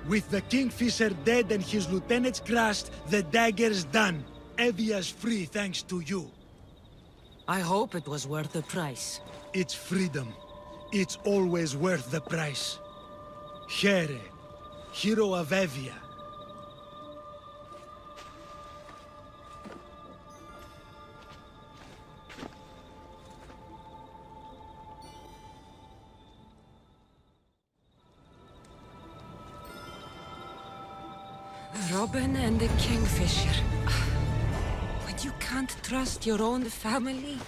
With the Kingfisher dead and his lieutenants crushed, the dagger's done. Evia's free thanks to you. I hope it was worth the price. It's freedom. It's always worth the price. Here, hero of Evia. Robin and the Kingfisher. When you can't trust your own family,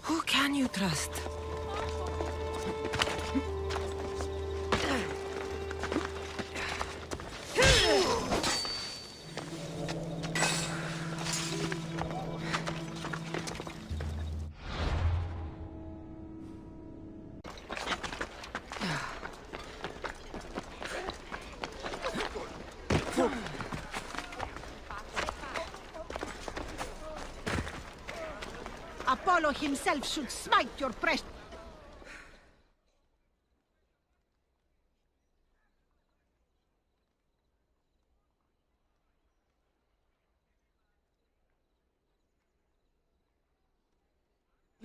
who can you trust? Apollo himself should smite your breast.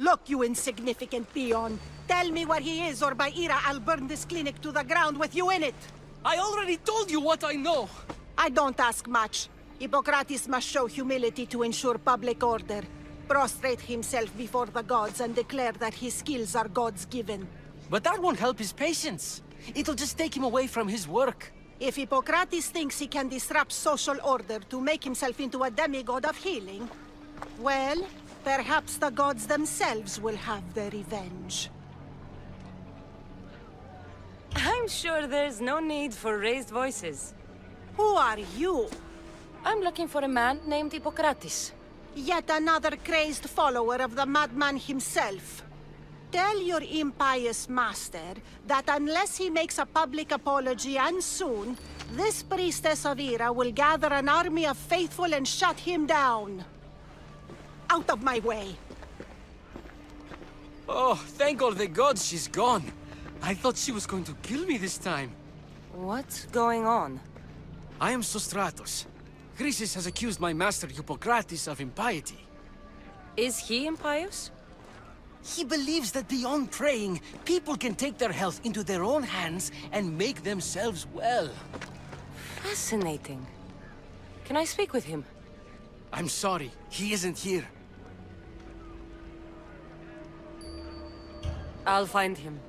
Look, you insignificant peon. Tell me where he is, or by Ira, I'll burn this clinic to the ground with you in it. I already told you what I know. I don't ask much. Hippocrates must show humility to ensure public order. Prostrate himself before the gods and declare that his skills are gods given. But that won't help his patients. It'll just take him away from his work. If Hippocrates thinks he can disrupt social order to make himself into a demigod of healing, well, perhaps the gods themselves will have their revenge. I'm sure there's no need for raised voices. Who are you? I'm looking for a man named Hippocrates. Yet another crazed follower of the madman himself. Tell your impious master that unless he makes a public apology, and soon, this priestess of Ira will gather an army of faithful and shut him down. Out of my way! Oh, thank all the gods she's gone. I thought she was going to kill me this time. What's going on? I am Sostratos. Chrysis has accused my master Hippocrates of impiety. Is he impious? He believes that beyond praying, people can take their health into their own hands and make themselves well. Fascinating. Can I speak with him? I'm sorry, he isn't here. I'll find him.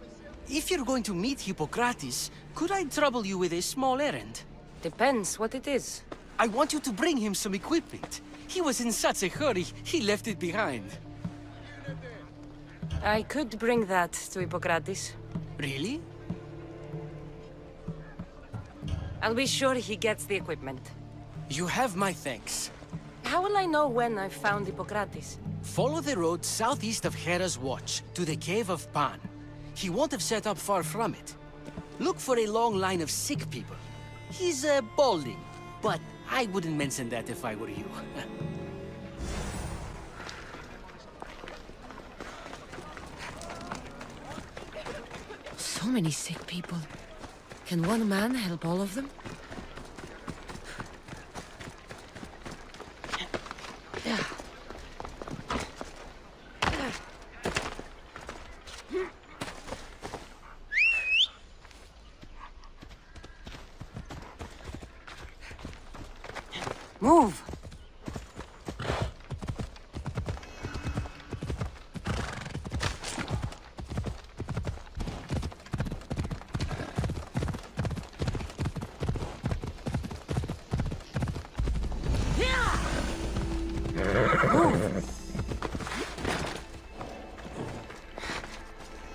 If you're going to meet Hippocrates, could I trouble you with a small errand? Depends what it is. I want you to bring him some equipment. He was in such a hurry, he left it behind. I could bring that to Hippocrates. Really? I'll be sure he gets the equipment. You have my thanks. How will I know when I've found Hippocrates? Follow the road southeast of Hera's Watch, to the Cave of Pan. He won't have set up far from it. Look for a long line of sick people. He's balding, but I wouldn't mention that if I were you. So many sick people. Can one man help all of them? Move!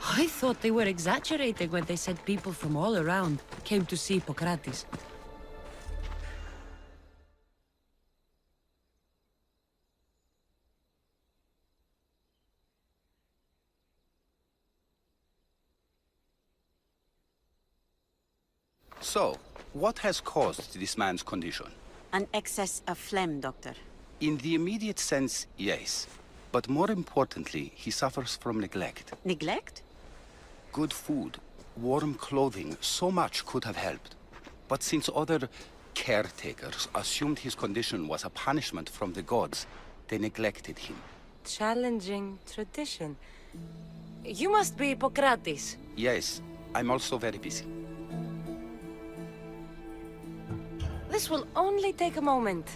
I thought they were exaggerating when they said people from all around came to see Hippocrates. So, what has caused this man's condition? An excess of phlegm, Doctor. In the immediate sense, yes. But more importantly, he suffers from neglect. Neglect? Good food, warm clothing, so much could have helped. But since other caretakers assumed his condition was a punishment from the gods, they neglected him. Challenging tradition. You must be Hippocrates. Yes, I'm also very busy. This will only take a moment.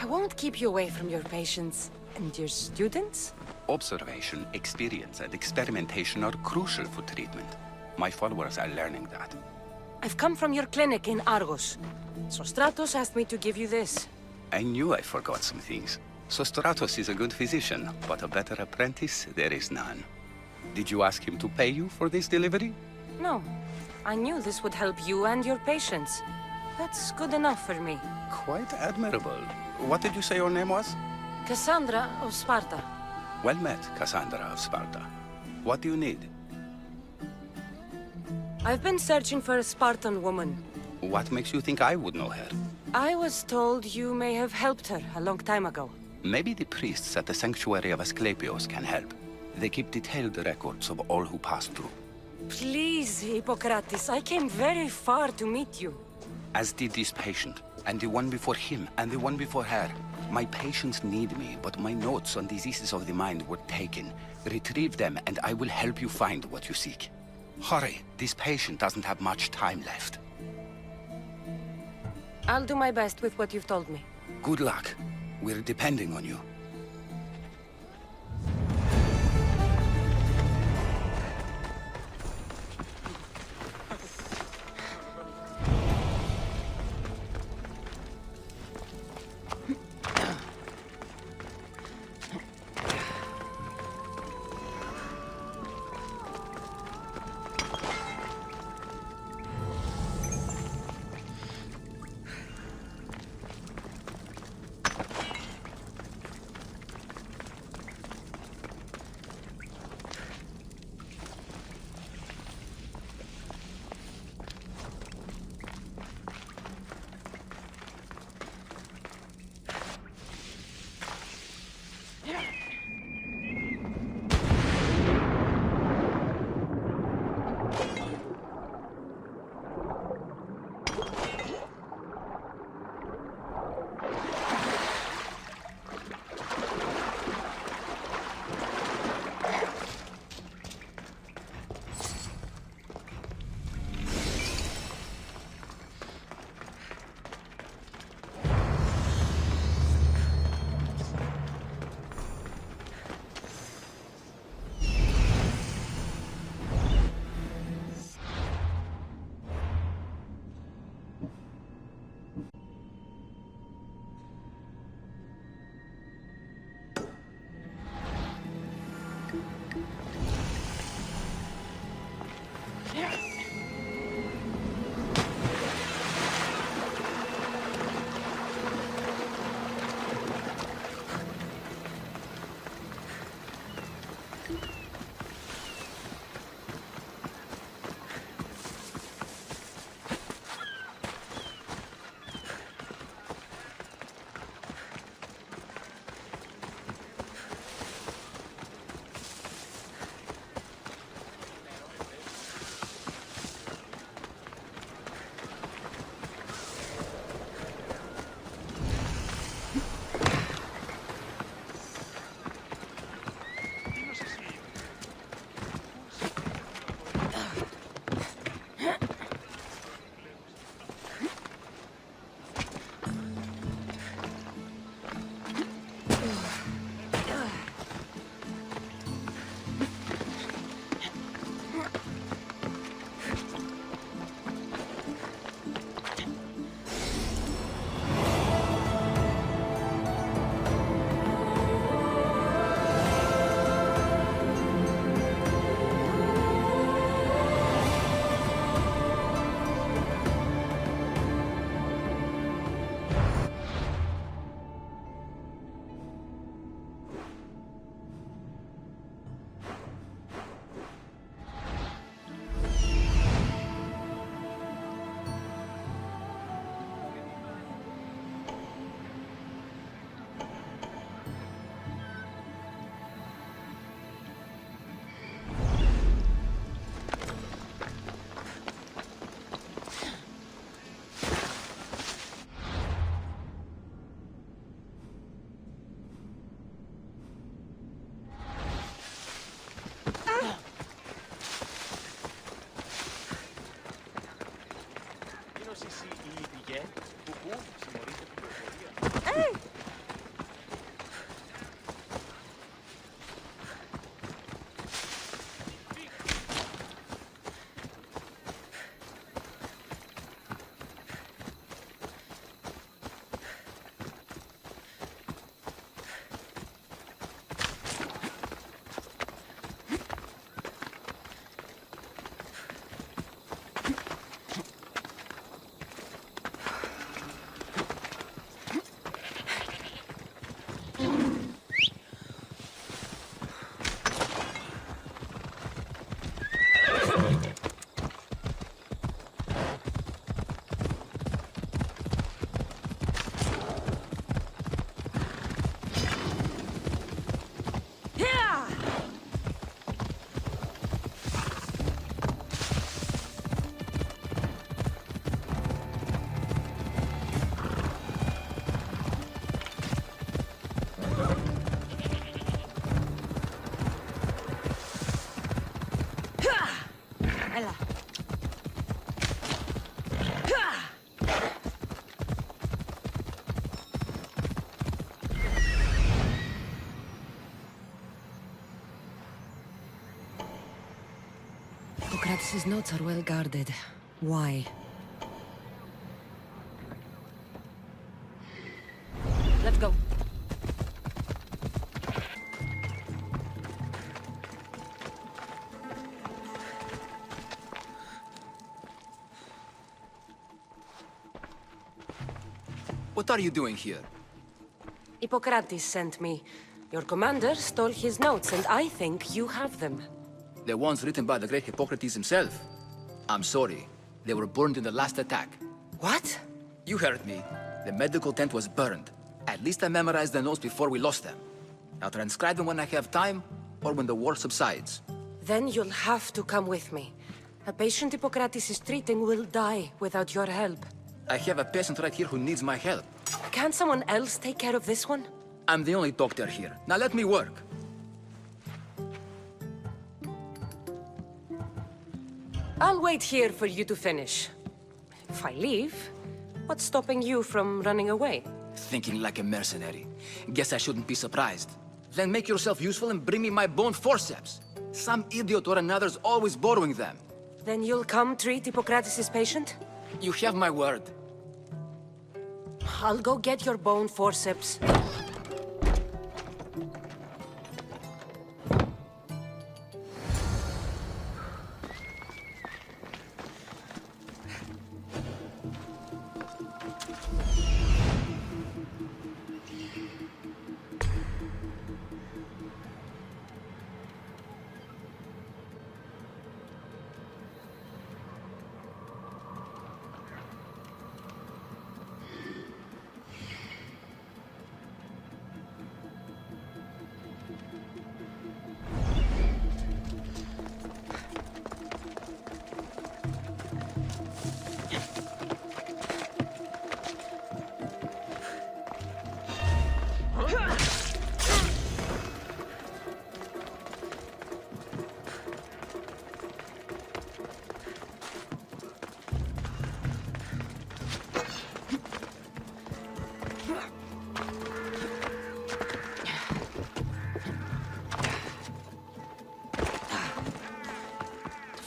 I won't keep you away from your patients. And your students? Observation, experience, and experimentation are crucial for treatment. My followers are learning that. I've come from your clinic in Argos. Sostratos asked me to give you this. I knew I forgot some things. Sostratos is a good physician, but a better apprentice there is none. Did you ask him to pay you for this delivery? No. I knew this would help you and your patients. That's good enough for me. Quite admirable. What did you say your name was? Kassandra of Sparta. Well met, Kassandra of Sparta. What do you need? I've been searching for a Spartan woman. What makes you think I would know her? I was told you may have helped her a long time ago. Maybe the priests at the sanctuary of Asclepios can help. They keep detailed records of all who pass through. Please, Hippocrates, I came very far to meet you. As did this patient, and the one before him, and the one before her. My patients need me, but my notes on diseases of the mind were taken. Retrieve them, and I will help you find what you seek. Hurry, this patient doesn't have much time left. I'll do my best with what you've told me. Good luck. We're depending on you. Hippocrates' notes are well guarded. Why? Let's go. What are you doing here? Hippocrates sent me. Your commander stole his notes, and I think you have them. The ones written by the great Hippocrates himself. I'm sorry. They were burned in the last attack. What? You heard me. The medical tent was burned. At least I memorized the notes before we lost them. I'll transcribe them when I have time, or when the war subsides. Then you'll have to come with me. A patient Hippocrates is treating will die without your help. I have a patient right here who needs my help. Can't someone else take care of this one? I'm the only doctor here. Now let me work. I'll wait here for you to finish. If I leave, what's stopping you from running away? Thinking like a mercenary. Guess I shouldn't be surprised. Then make yourself useful and bring me my bone forceps. Some idiot or another's always borrowing them. Then you'll come treat Hippocrates' patient? You have my word. I'll go get your bone forceps.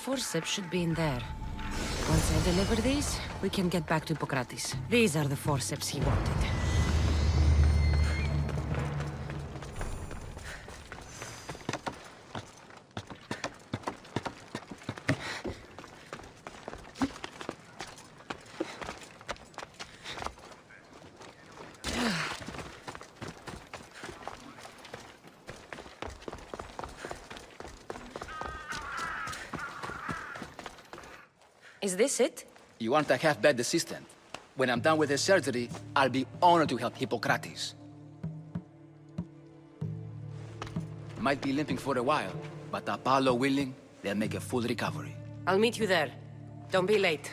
Forceps should be in there. Once I deliver these, we can get back to Hippocrates. These are the forceps he wanted. Is this it? You aren't a half-bad assistant. When I'm done with the surgery, I'll be honored to help Hippocrates. Might be limping for a while, but Apollo willing, they'll make a full recovery. I'll meet you there. Don't be late.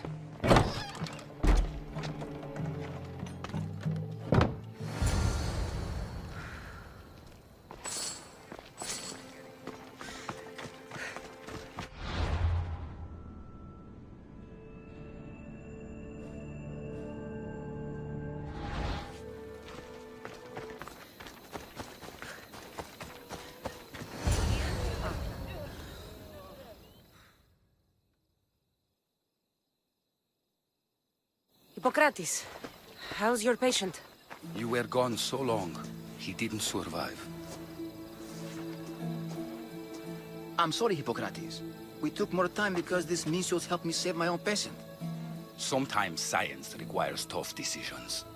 Hippocrates, how's your patient? You were gone so long, he didn't survive. I'm sorry, Hippocrates. We took more time because this Nicios helped me save my own patient. Sometimes science requires tough decisions.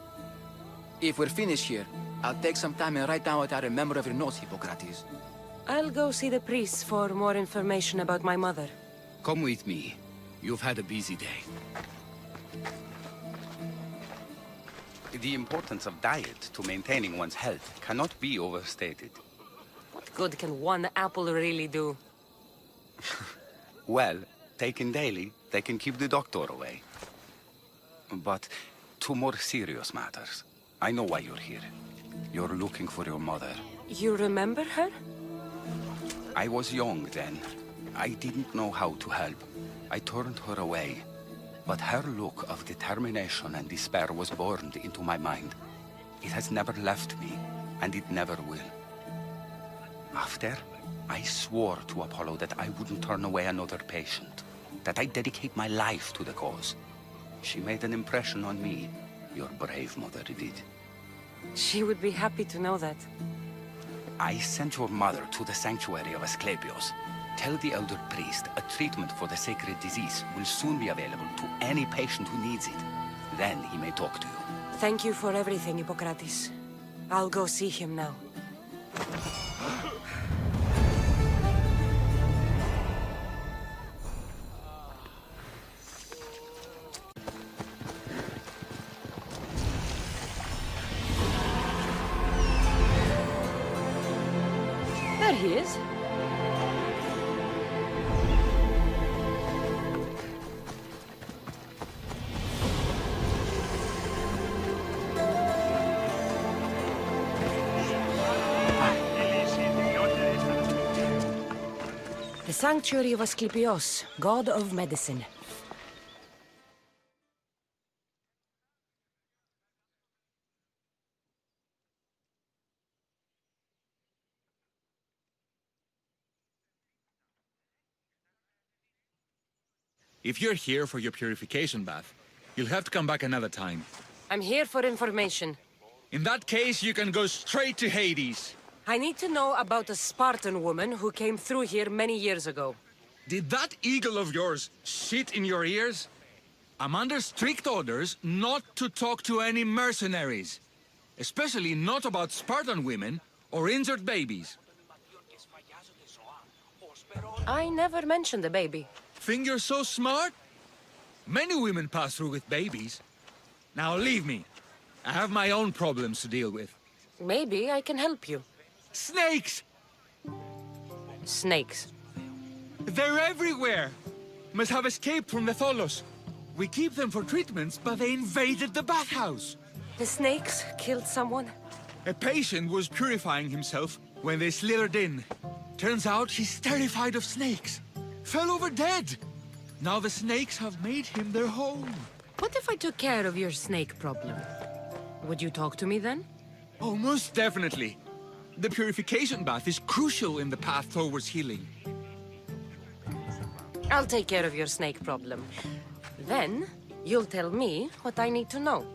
If we're finished here, I'll take some time and write down what I remember of your notes, Hippocrates. I'll go see the priest for more information about my mother. Come with me. You've had a busy day. The importance of diet to maintaining one's health cannot be overstated. What good can one apple really do? Well, taken daily, they can keep the doctor away. But to more serious matters. I know why you're here. You're looking for your mother. You remember her? I was young then. I didn't know how to help. I turned her away. But her look of determination and despair was burned into my mind. It has never left me, and it never will. After, I swore to Apollo that I wouldn't turn away another patient. that I dedicate my life to the cause. She made an impression on me. Your brave mother did. She would be happy to know that. I sent your mother to the sanctuary of Asclepios. Tell the elder priest a treatment for the sacred disease will soon be available to any patient who needs it. Then he may talk to you. Thank you for everything, Hippocrates. I'll go see him now. There he is. The sanctuary of Asclepios, god of medicine. If you're here for your purification bath, you'll have to come back another time. I'm here for information. In that case, you can go straight to Hades. I need to know about a Spartan woman who came through here many years ago. Did that eagle of yours shit in your ears? I'm under strict orders not to talk to any mercenaries. Especially not about Spartan women or injured babies. I never mentioned a baby. Think you're so smart? Many women pass through with babies. Now leave me. I have my own problems to deal with. Maybe I can help you. Snakes! Snakes. They're everywhere! Must have escaped from the Tholos. We keep them for treatments, but they invaded the bathhouse. The snakes killed someone? A patient was purifying himself when they slithered in. Turns out he's terrified of snakes. Fell over dead. Now the snakes have made him their home. What if I took care of your snake problem? Would you talk to me then? Oh, most definitely. The purification bath is crucial in the path towards healing. I'll take care of your snake problem. Then, you'll tell me what I need to know.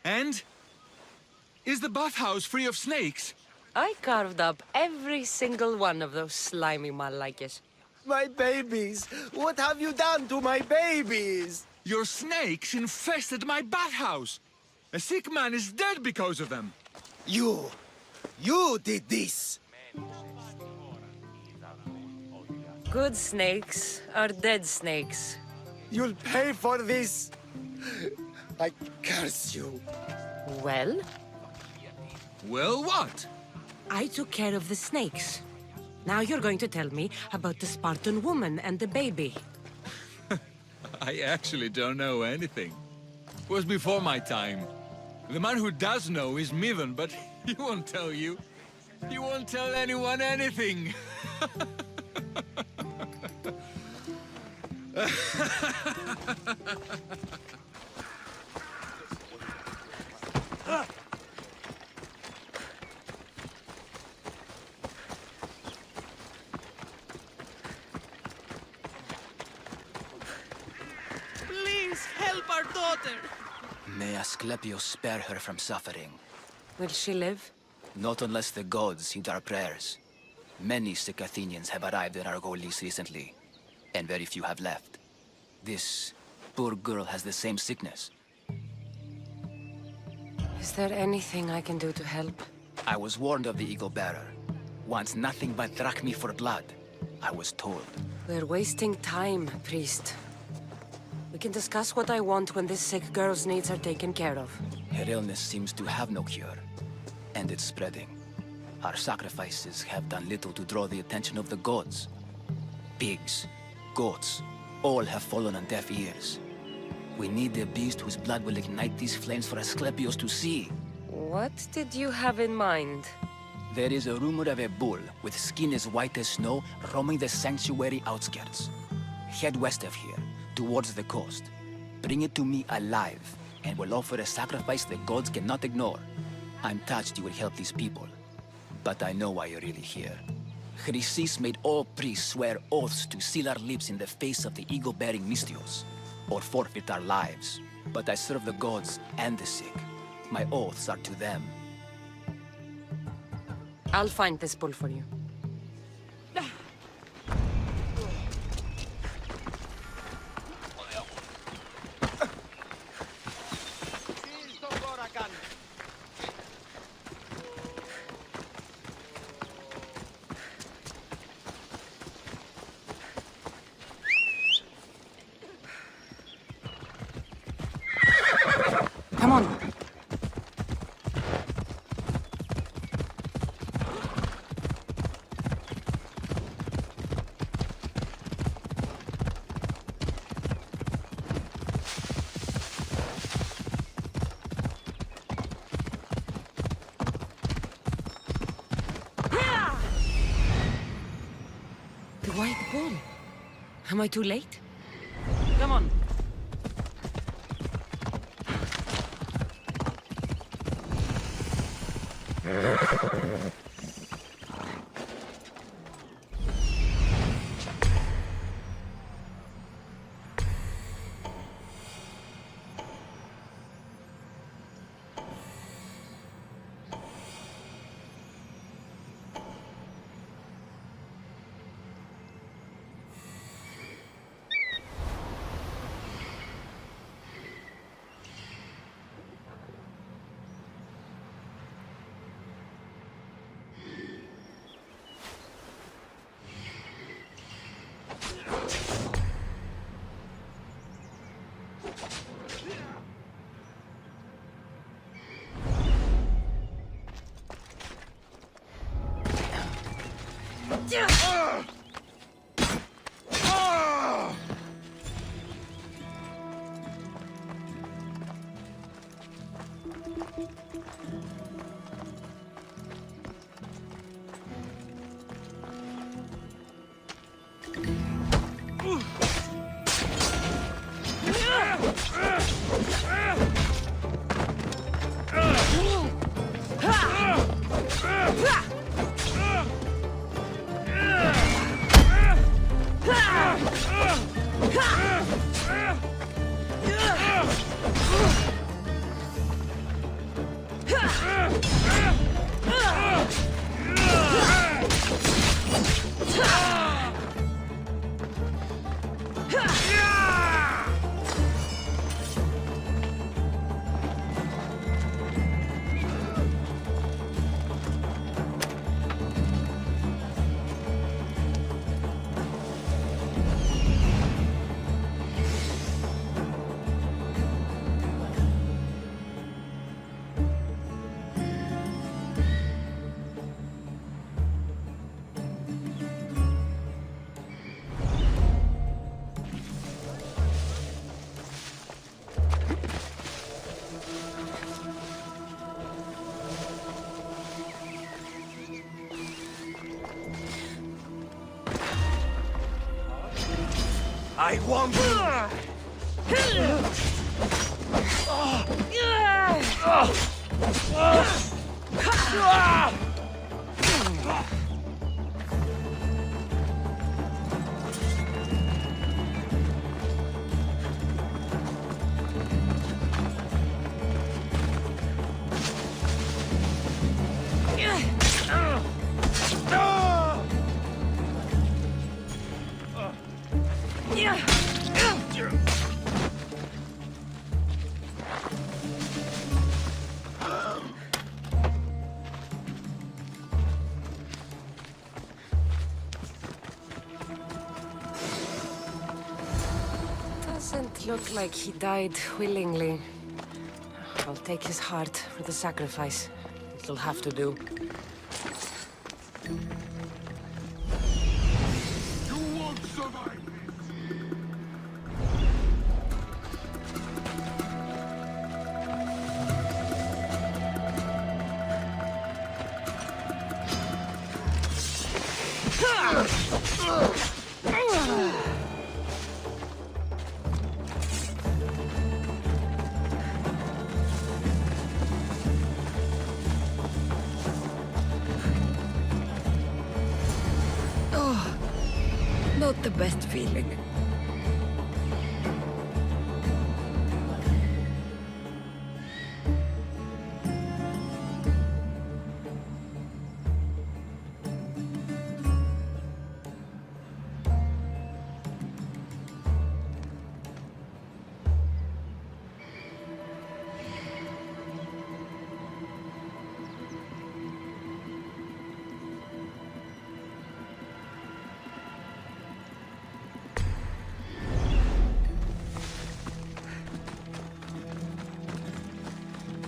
And? Is the bathhouse free of snakes? I carved up every single one of those slimy malakes. My babies! What have you done to my babies? Your snakes infested my bathhouse! A sick man is dead because of them! You did this! Good snakes are dead snakes. You'll pay for this! I curse you. Well? Well, what? I took care of the snakes. Now you're going to tell me about the Spartan woman and the baby. I actually don't know anything. It was before my time. The man who does know is Midon, but he won't tell you. He won't tell anyone anything. Please help our daughter. May Asclepius spare her from suffering. Will she live? Not unless the gods heed our prayers. Many sick Athenians have arrived in Argolis recently, and very few have left. This poor girl has the same sickness. Is there anything I can do to help? I was warned of the Eagle Bearer. Wants nothing but drachmi for blood. I was told. We're wasting time, priest. We can discuss what I want when this sick girl's needs are taken care of. Her illness seems to have no cure, and it's spreading. Our sacrifices have done little to draw the attention of the gods. Pigs, goats, all have fallen on deaf ears. We need the beast whose blood will ignite these flames for Asclepius to see. What did you have in mind? There is a rumor of a bull with skin as white as snow roaming the sanctuary outskirts. Head west of here, towards the coast. Bring it to me alive, and we'll offer a sacrifice the gods cannot ignore. I'm touched you will help these people, but I know why you're really here. Chrysis made all priests swear oaths to seal our lips in the face of the eagle-bearing Mystios, or forfeit our lives. But I serve the gods and the sick. My oaths are to them. I'll find this bull for you. Come on. The white bull. Am I too late? Come on. I want Doesn't look like he died willingly. I'll take his heart for the sacrifice. It'll have to do. You won't survive! Not the best feeling.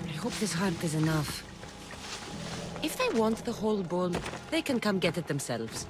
I hope this heart is enough. If they want the whole bull, they can come get it themselves.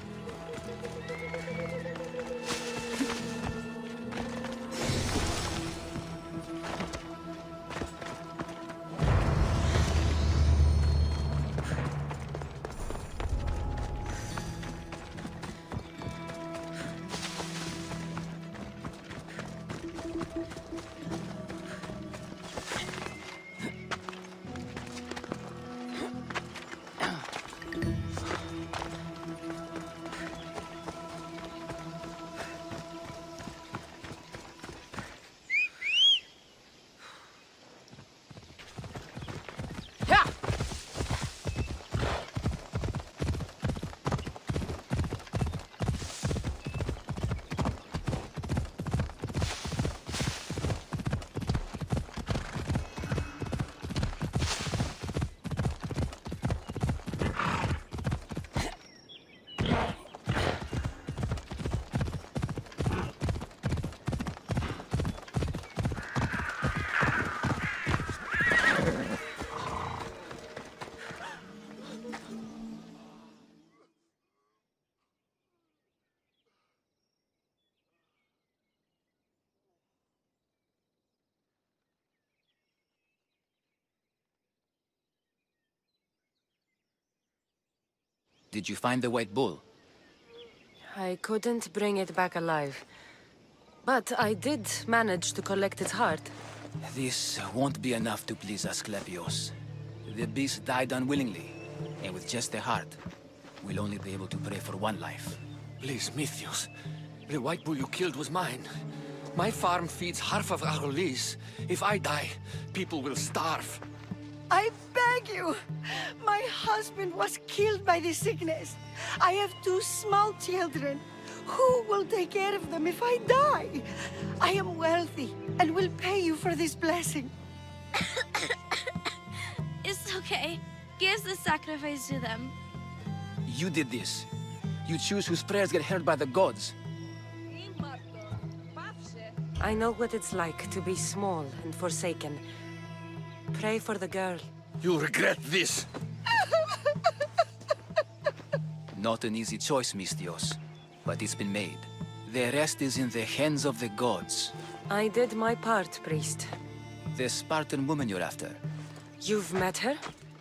Did you find the white bull? I couldn't bring it back alive. But I did manage to collect its heart. This won't be enough to please Asclepios. The beast died unwillingly, and with just the heart, we'll only be able to pray for one life. Please, Mythios. The white bull you killed was mine. My farm feeds half of our lease. If I die, people will starve. I beg you! My husband was killed by this sickness. I have 2 small children. Who will take care of them if I die? I am wealthy and will pay you for this blessing. It's okay. Give the sacrifice to them. You did this. You choose whose prayers get heard by the gods. I know what it's like to be small and forsaken. Pray for the girl. You'll regret this. Not an easy choice, Mystios, but it's been made. The rest is in the hands of the gods. I did my part, priest. The Spartan woman you're after. You've met her?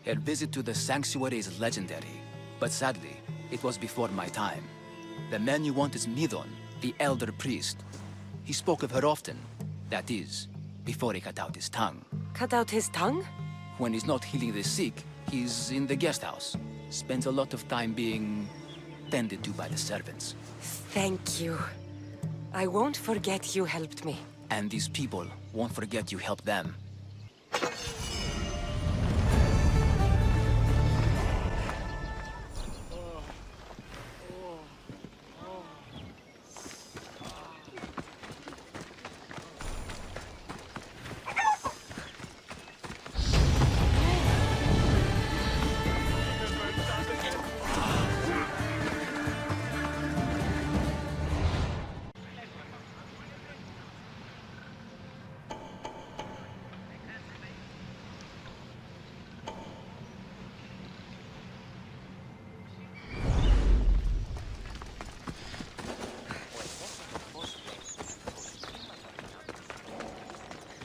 Her visit to the sanctuary is legendary, but sadly, it was before my time. The man you want is Midon, the elder priest. He spoke of her often. That is, before he cut out his tongue. Cut out his tongue? When he's not healing the sick, he's in the guest house. Spends a lot of time being tended to by the servants. Thank you. I won't forget you helped me. And these people won't forget you helped them.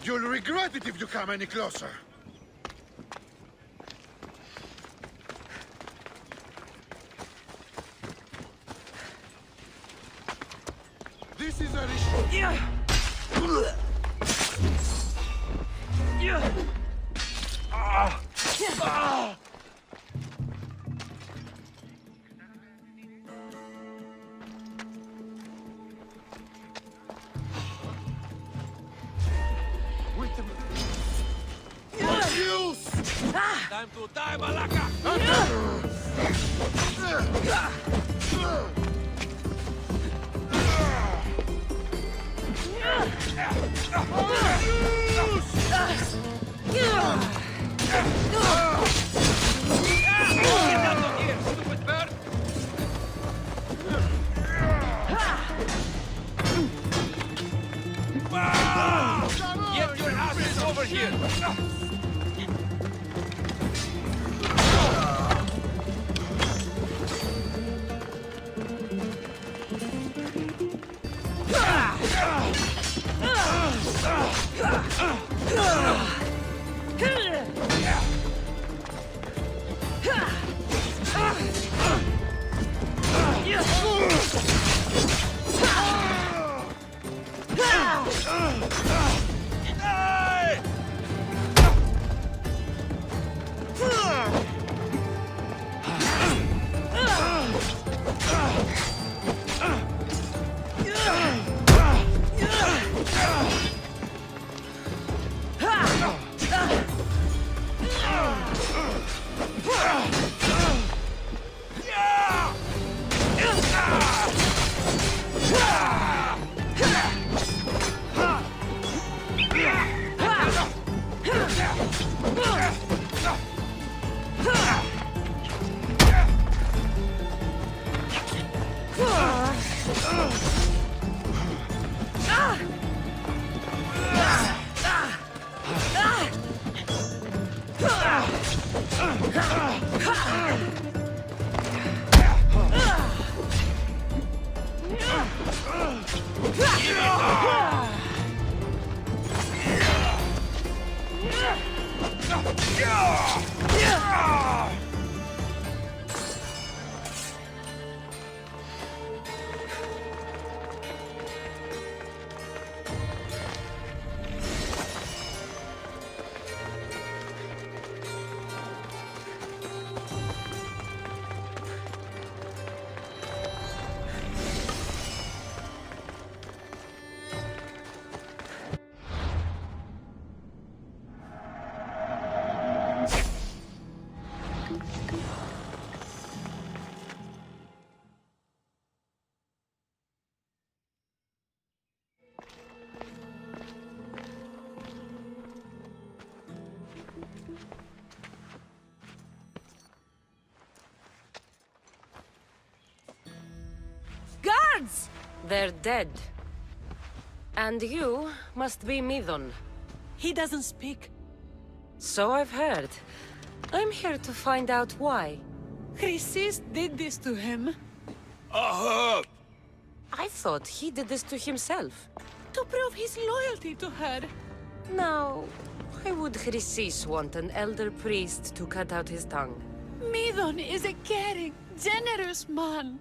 You'll regret it if you come any closer. This is a Time to die, Malaka! Get out of here, stupid bird! Get your asses over here! Guards! They're dead. And you must be Midon. He doesn't speak. So I've heard. I'm here to find out why. Chrysis did this to him. I thought he did this to himself. To prove his loyalty to her. Now, why would Chrysis want an elder priest to cut out his tongue? Midon is a caring, generous man.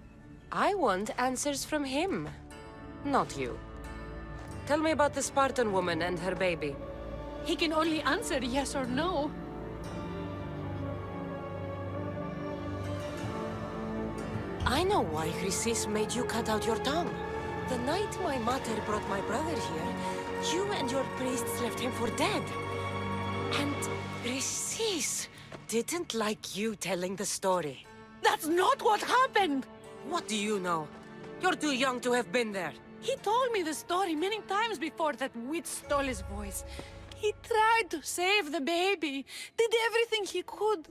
I want answers from him, not you. Tell me about the Spartan woman and her baby. He can only answer yes or no. I know why Chrysis made you cut out your tongue. The night my mother brought my brother here, you and your priests left him for dead. And Chrysis didn't like you telling the story. That's not what happened! What do you know? You're too young to have been there. He told me the story many times before that witch stole his voice. He tried to save the baby, did everything he could.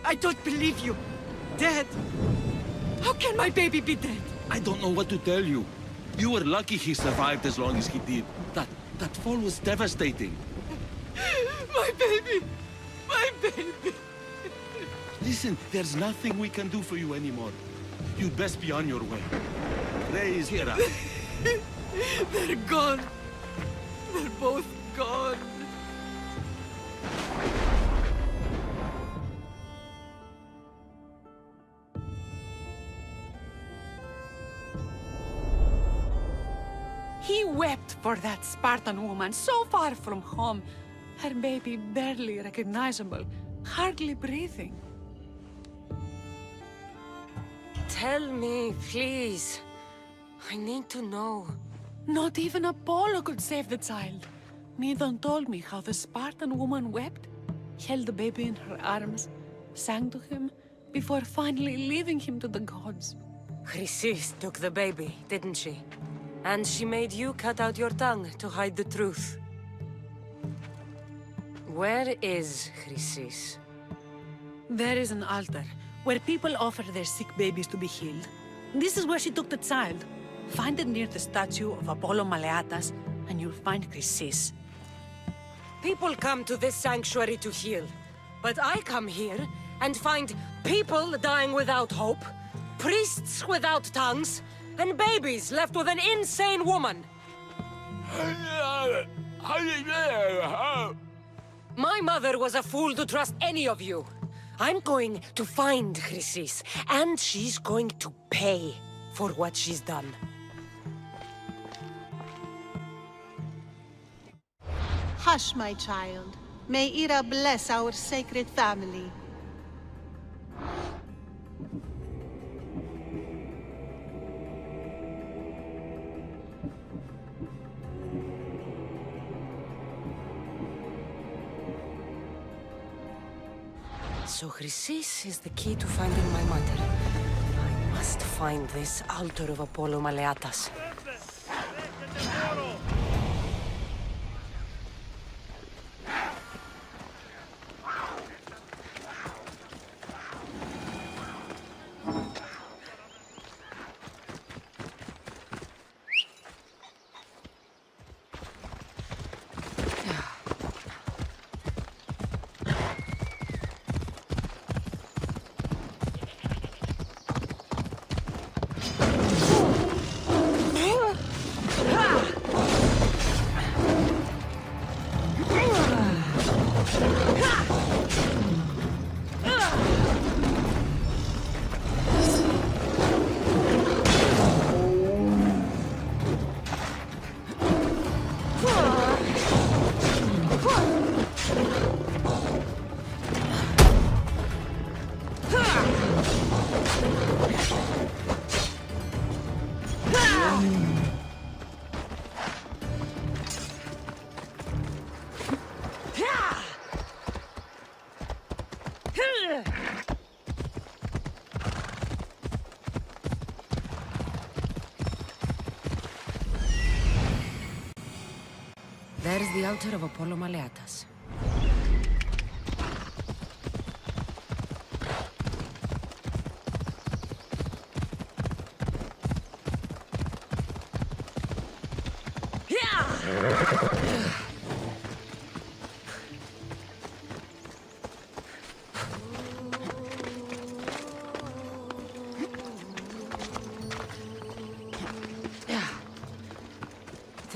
I don't believe you. Dead? How can my baby be dead? I don't know what to tell you. You were lucky he survived as long as he did. That fall was devastating. My baby! My baby! Listen, there's nothing we can do for you anymore. You'd best be on your way. Praise Hera. They're gone. They're both gone. He wept for that Spartan woman so far from home. Her baby barely recognizable, hardly breathing. Tell me, please. I need to know. Not even Apollo could save the child. Medon told me how the Spartan woman wept, held the baby in her arms, sang to him, before finally leaving him to the gods. Chrysis took the baby, didn't she? And she made you cut out your tongue to hide the truth. Where is Chrysis? There is an altar, where people offer their sick babies to be healed. This is where she took the child. Find it near the statue of Apollo Maleatas, and you'll find Chrysis. People come to this sanctuary to heal. But I come here and find people dying without hope, priests without tongues, and babies left with an insane woman. My mother was a fool to trust any of you. I'm going to find Chrysis, and she's going to pay for what she's done. Hush, my child. May Ira bless our sacred family. So Chrysis is the key to finding my mother. I must find this altar of Apollo Maleatas. There is the altar of Apollo Maleatas.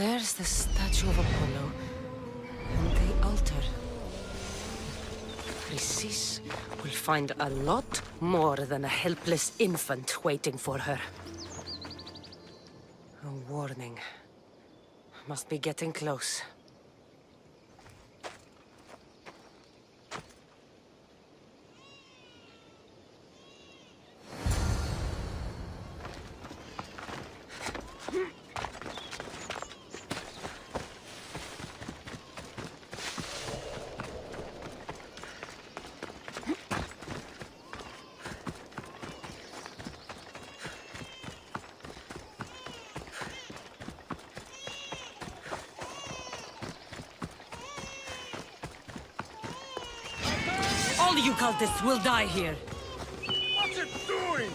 There's the statue of Apollo, and the altar. Chrysis will find a lot more than a helpless infant waiting for her. A warning. Must be getting close. All you cultists will die here. What's it doing?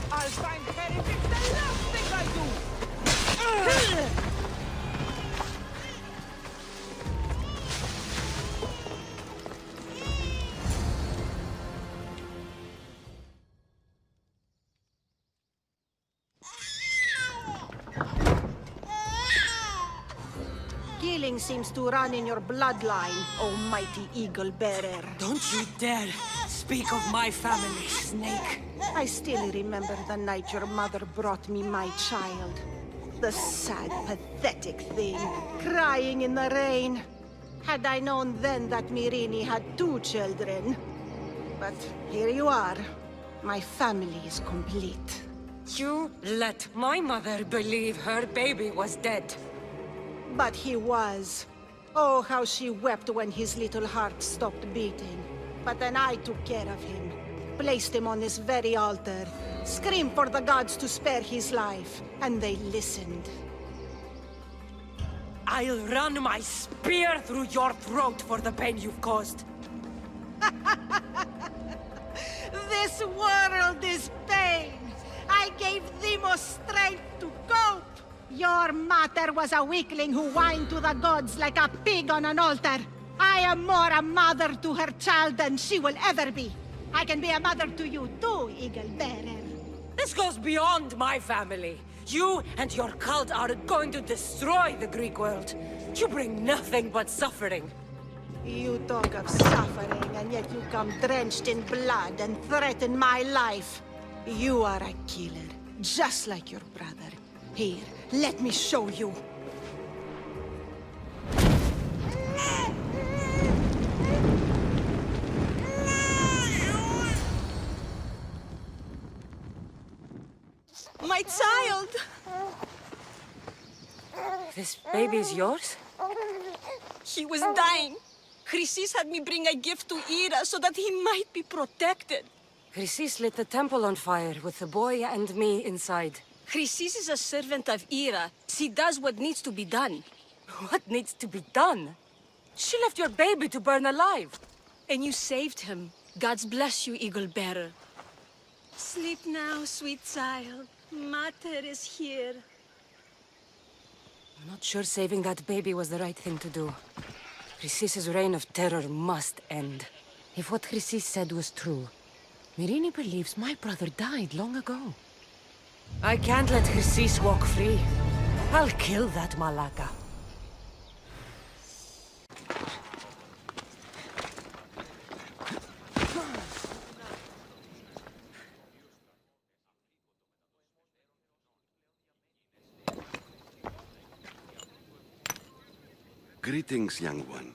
I'll find heretics the last thing I do! Killing seems to run in your bloodline, oh mighty eagle bearer. Don't you dare speak of my family, Snake. I still remember the night your mother brought me my child. The sad, pathetic thing, crying in the rain. Had I known then that Myrine had 2 children. But here you are. My family is complete. You let my mother believe her baby was dead. But he was. Oh, how she wept when his little heart stopped beating. But then I took care of him. Placed him on this very altar. Screamed for the gods to spare his life. And they listened. I'll run my spear through your throat for the pain you've caused. This world is pain. I gave Demos strength to cope. Your mater was a weakling who whined to the gods like a pig on an altar. I am more a mother to her child than she will ever be. I can be a mother to you too, Eagle Bearer. This goes beyond my family. You and your cult are going to destroy the Greek world. You bring nothing but suffering. You talk of suffering, and yet you come drenched in blood and threaten my life. You are a killer, just like your brother. Here, let me show you. My child! This baby's yours? He was dying. Chrysis had me bring a gift to Ira so that he might be protected. Chrysis lit the temple on fire with the boy and me inside. Chrysis is a servant of Ira. She does what needs to be done. What needs to be done? She left your baby to burn alive. And you saved him. God's bless you, Eagle Bearer. Sleep now, sweet child. Mater is here. I'm not sure saving that baby was the right thing to do. Chrysis's reign of terror must end. If what Chrysis said was true, Myrine believes my brother died long ago. I can't let Chrysis walk free. I'll kill that Malaka. Greetings, young one.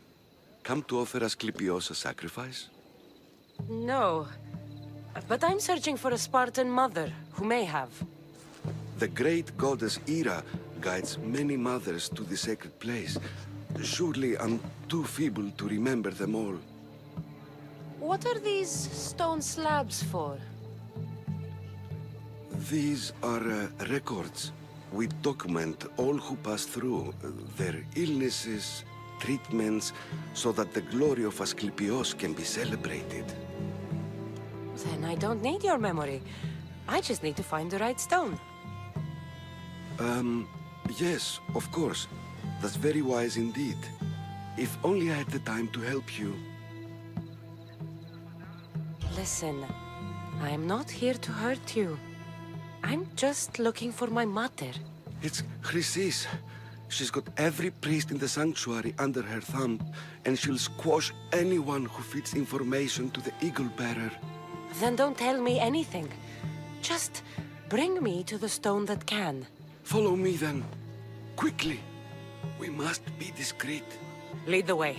Come to offer Asclepios a sacrifice? No. But I'm searching for a Spartan mother who may have. The great goddess Ira guides many mothers to the sacred place. Surely I'm too feeble to remember them all. What are these stone slabs for? These are records. We document all who pass through, their illnesses, treatments, so that the glory of Asclepios can be celebrated. Then I don't need your memory. I just need to find the right stone. Yes, of course. That's very wise indeed. If only I had the time to help you. Listen, I'm not here to hurt you. I'm just looking for my mother. It's Chrysis. She's got every priest in the sanctuary under her thumb, and she'll squash anyone who feeds information to the Eagle Bearer. Then don't tell me anything. Just bring me to the stone that can. Follow me then. Quickly. We must be discreet. Lead the way.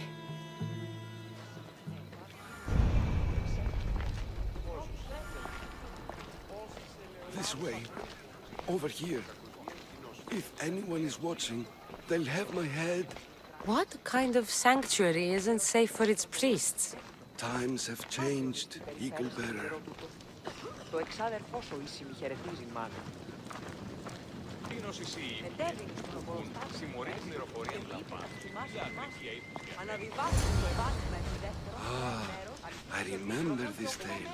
This way. Over here. If anyone is watching, they'll have my head. What kind of sanctuary isn't safe for its priests? Times have changed, Eagle Bearer. Το εξάδερφό σου ήσυχη χαιρετίζει μάνα. Τίνος εσύ συμμορεί την πληροφορία που λαμβάνει. Αναβιβάστε το επάγγελμα του δεύτερου. I remember this tale.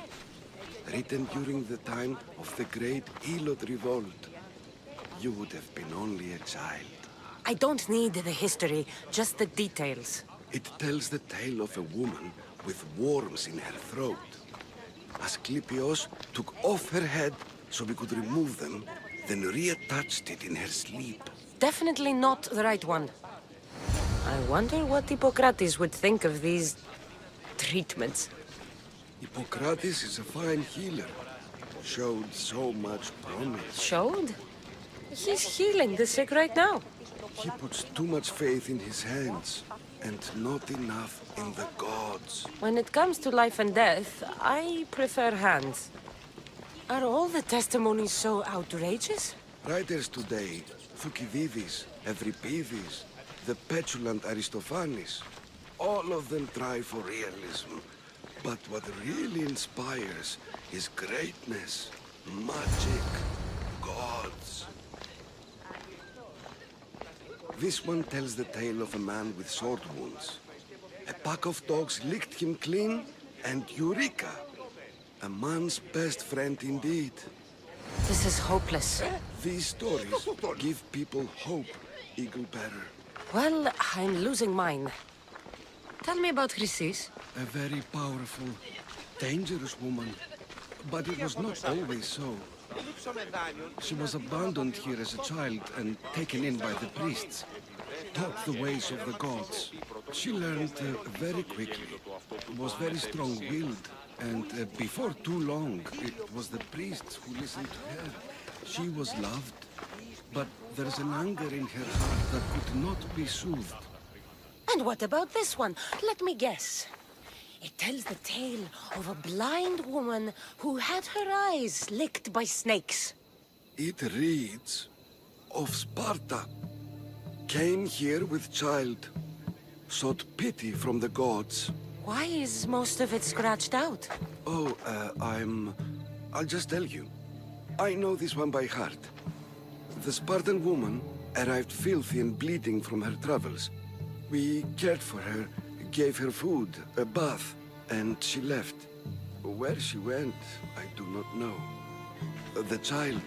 Written during the time of the great Elot revolt. You would have been only a child. I don't need the history, just the details. It tells the tale of a woman with worms in her throat. Asclepios took off her head so we could remove them, then reattached it in her sleep. Definitely not the right one. I wonder what Hippocrates would think of these treatments. Hippocrates is a fine healer. Showed so much promise. Showed? He's healing the sick right now. He puts too much faith in his hands, and not enough in the gods. When it comes to life and death, I prefer hands. Are all the testimonies so outrageous? Writers today, Thucydides, Euripides, the petulant Aristophanes, all of them try for realism. But what really inspires is greatness, magic, gods. This one tells the tale of a man with sword wounds. A pack of dogs licked him clean, and Eureka! A man's best friend indeed. This is hopeless. These stories give people hope, Eagle Bearer. Well, I'm losing mine. Tell me about Chrysis. A very powerful, dangerous woman. But it was not always so. She was abandoned here as a child and taken in by the priests. Taught the ways of the gods. She learned very quickly. Was very strong-willed. And before too long, it was the priests who listened to her. She was loved. But there's an anger in her heart that could not be soothed. And what about this one? Let me guess. It tells the tale of a blind woman who had her eyes licked by snakes. It reads of Sparta. Came here with child. Sought pity from the gods. Why is most of it scratched out? Oh, I'll just tell you. I know this one by heart. The Spartan woman arrived filthy and bleeding from her travels. We cared for her, gave her food, a bath, and she left. Where she went, I do not know. The child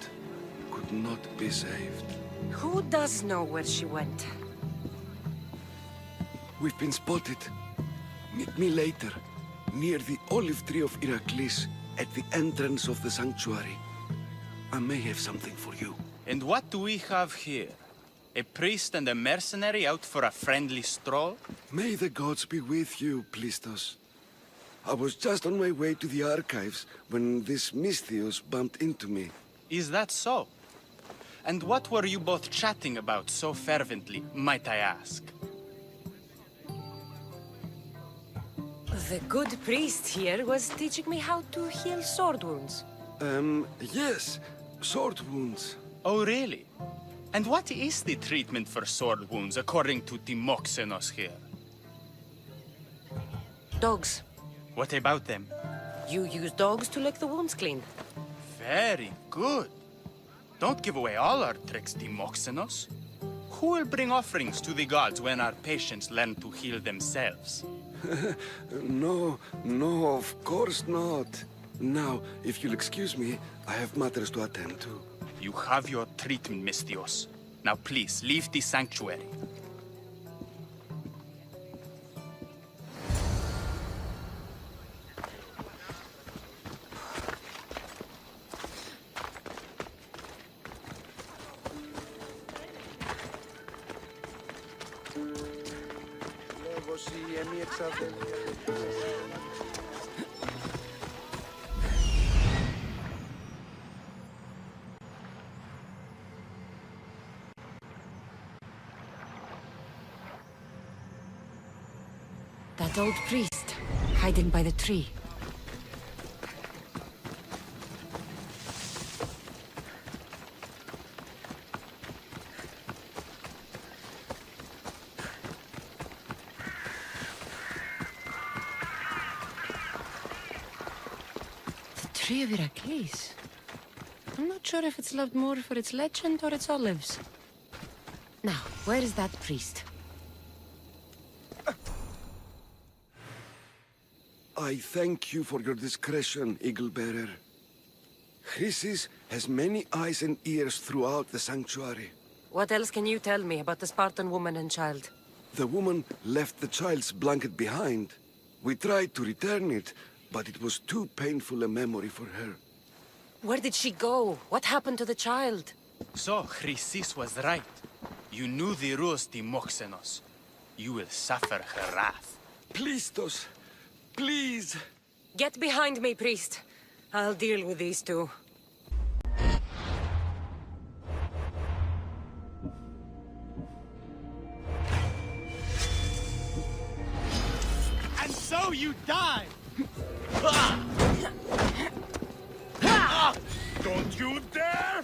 could not be saved. Who does know where she went? We've been spotted. Meet me later, near the olive tree of Iraklis, at the entrance of the sanctuary. I may have something for you. And what do we have here? A priest and a mercenary out for a friendly stroll? May the gods be with you, Plistos. I was just on my way to the archives when this Misthios bumped into me. Is that so? And what were you both chatting about so fervently, might I ask? The good priest here was teaching me how to heal sword wounds. Yes, sword wounds. Oh, really? And what is the treatment for sword wounds, according to Timoxenos here? Dogs. What about them? You use dogs to lick the wounds clean. Very good. Don't give away all our tricks, Timoxenos. Who will bring offerings to the gods when our patients learn to heal themselves? No, of course not. Now, if you'll excuse me, I have matters to attend to. You have your treatment, Misthios. Now please, leave the sanctuary. That old priest, hiding by the tree. The tree of Heracles. I'm not sure if it's loved more for its legend or its olives. Now, where is that priest? I thank you for your discretion, Eagle-bearer. Chrysis has many eyes and ears throughout the sanctuary. What else can you tell me about the Spartan woman and child? The woman left the child's blanket behind. We tried to return it, but it was too painful a memory for her. Where did she go? What happened to the child? So, Chrysis was right. You knew the rules, Timoxenos. You will suffer her wrath. Plistos, please! Get behind me, priest. I'll deal with these two. And so you die! Don't you dare!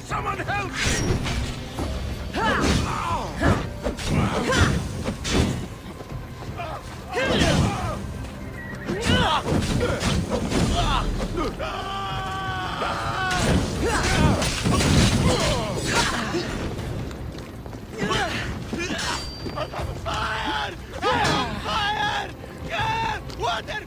Someone help me! Fire! Fire! Water!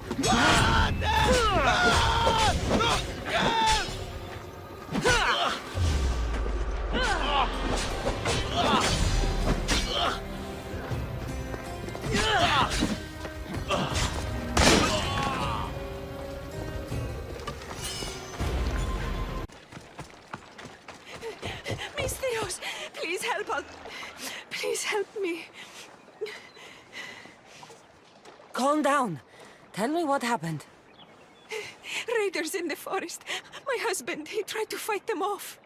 Misthios, please help us. Please help me. Calm down. Tell me what happened. Raiders in the forest. My husband, he tried to fight them off.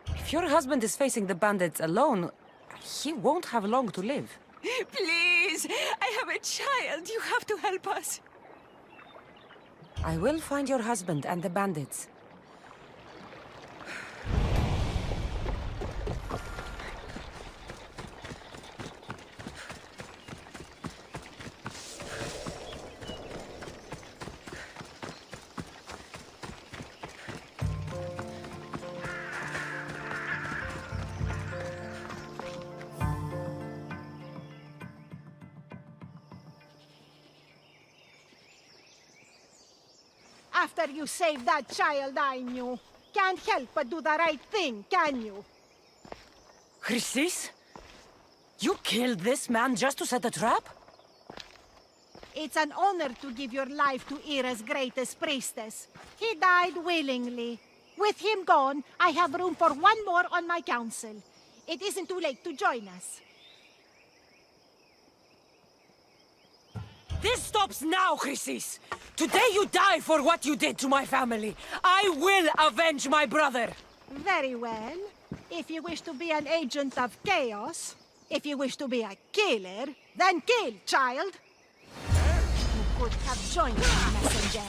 If your husband is facing the bandits alone, he won't have long to live. Please, I have a child. You have to help us. I will find your husband and the bandits. After you saved that child I knew, can't help but do the right thing, can you? Chrysis? You killed this man just to set a trap? It's an honor to give your life to Era's greatest priestess. He died willingly. With him gone, I have room for one more on my council. It isn't too late to join us. This stops now, Chrysis! Today you die for what you did to my family! I will avenge my brother! Very well. If you wish to be an agent of chaos, if you wish to be a killer, then kill, child. You could have joined me, messenger.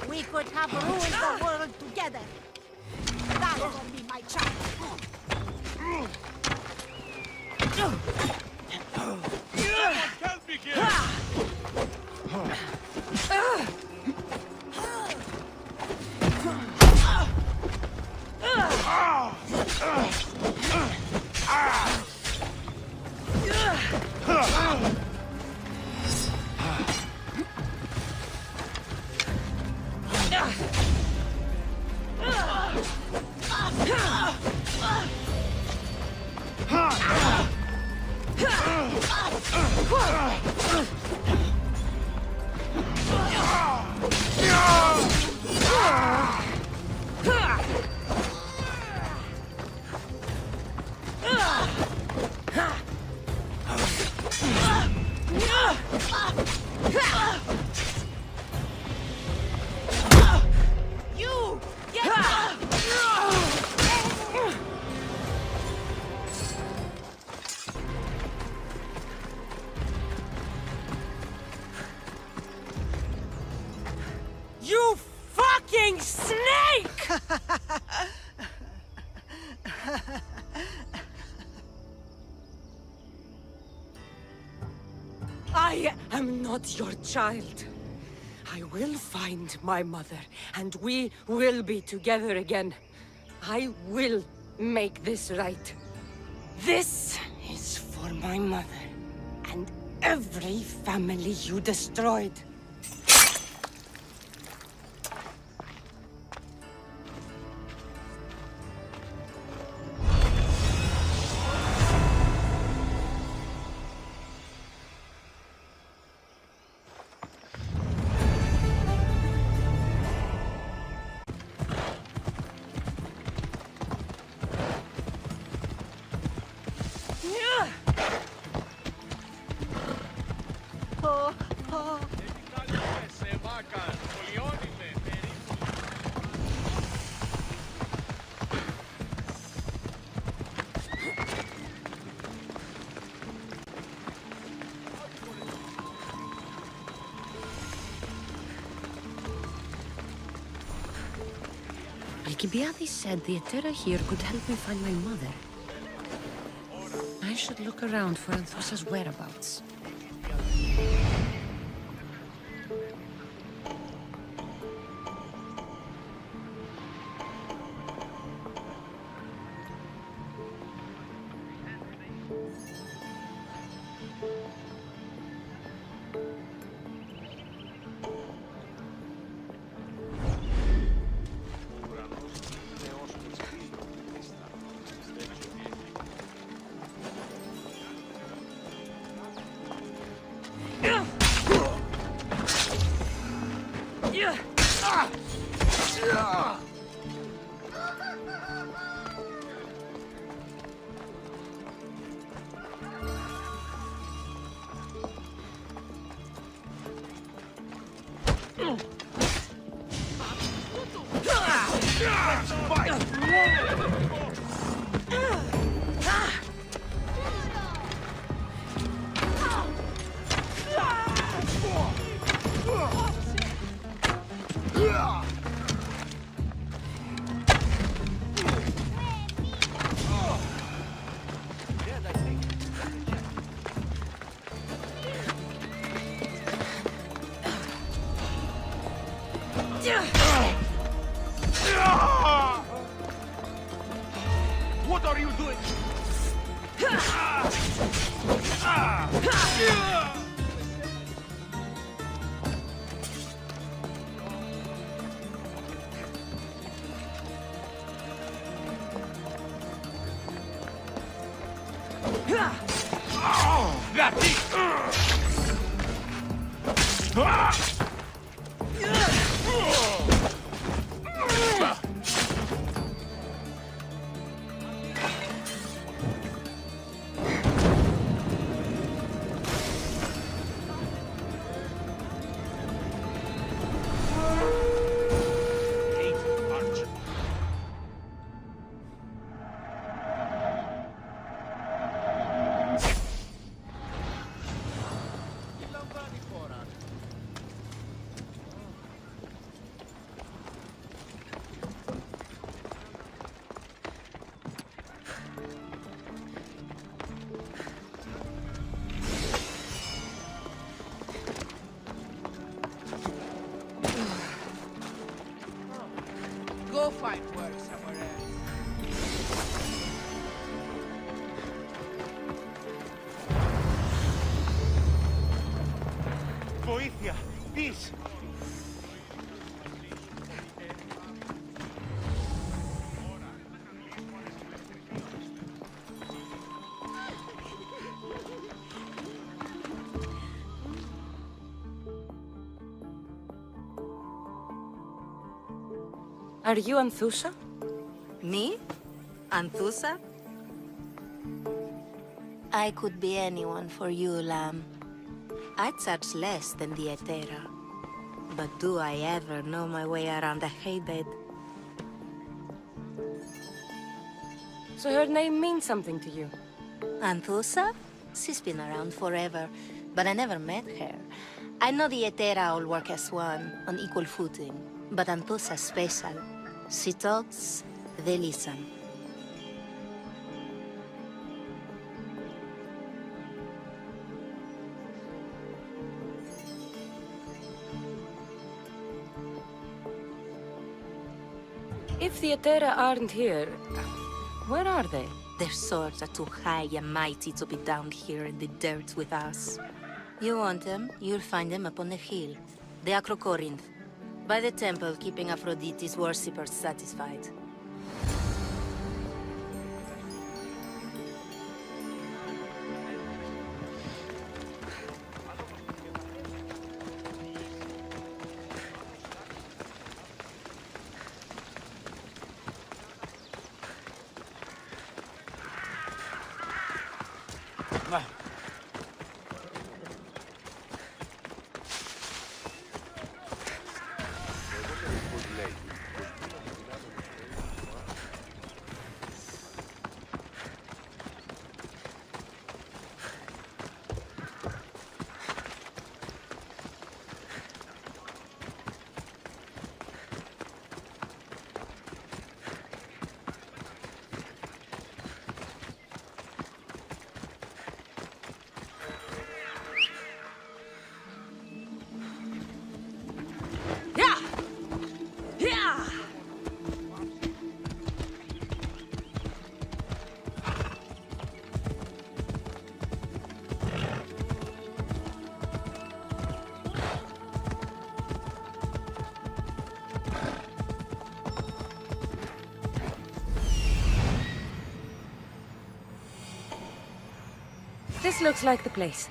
We could have ruled the world together. That will be my child. Help me here! You fucking snake! I am not your child. I will find my mother, and we will be together again. I will make this right. This is for my mother, and every family you destroyed. Alcibiades said the Etera here could help me find my mother. I should look around for Anthosa's whereabouts. What are you doing? That's it! Go find work somewhere else. Βοήθεια! Peace! Are you Anthusa? Me? Anthusa? I could be anyone for you, lamb. I charge less than the Etera. But do I ever know my way around a haybed? So her name means something to you? Anthusa? She's been around forever, but I never met her. I know the Etera all work as one, on equal footing. But Anthusa's special. She talks, they listen. If the Etera aren't here, where are they? Their swords are too high and mighty to be down here in the dirt with us. You want them, you'll find them up on the hill. The Acrocorinth. By the temple, keeping Aphrodite's worshippers satisfied. This looks like the place.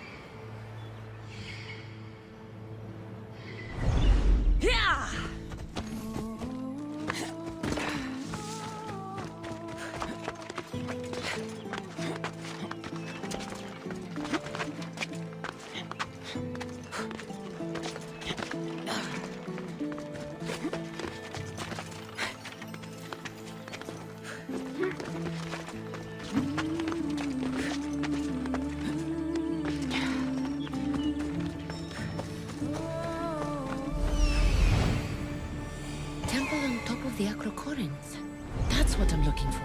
The Acrocorinth. That's what I'm looking for.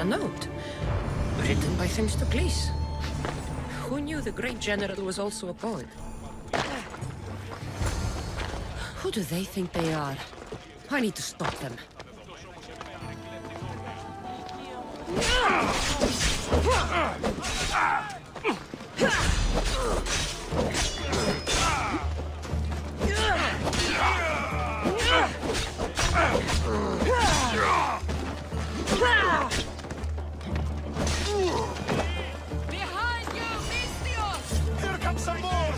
A note. Written by Themistocles. Who knew the great general was also a poet? Who do they think they are? I need to stop them. Behind you, Misthios! Here comes some more!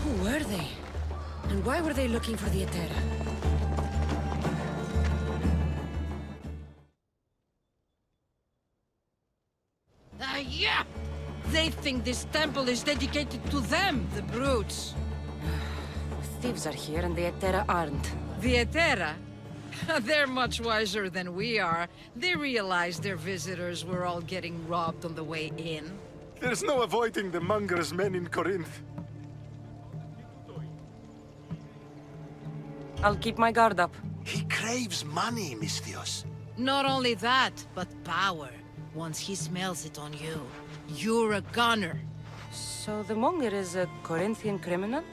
Who were they? And why were they looking for the Etera? Yeah! They think this temple is dedicated to them, the brutes. Thieves are here and the Etera aren't. The Etera? They're much wiser than we are. They realized their visitors were all getting robbed on the way in. There's no avoiding the monger's men in Corinth. I'll keep my guard up. He craves money, Misthios. Not only that, but power. Once he smells it on you, you're a gunner. So the monger is a Corinthian criminal?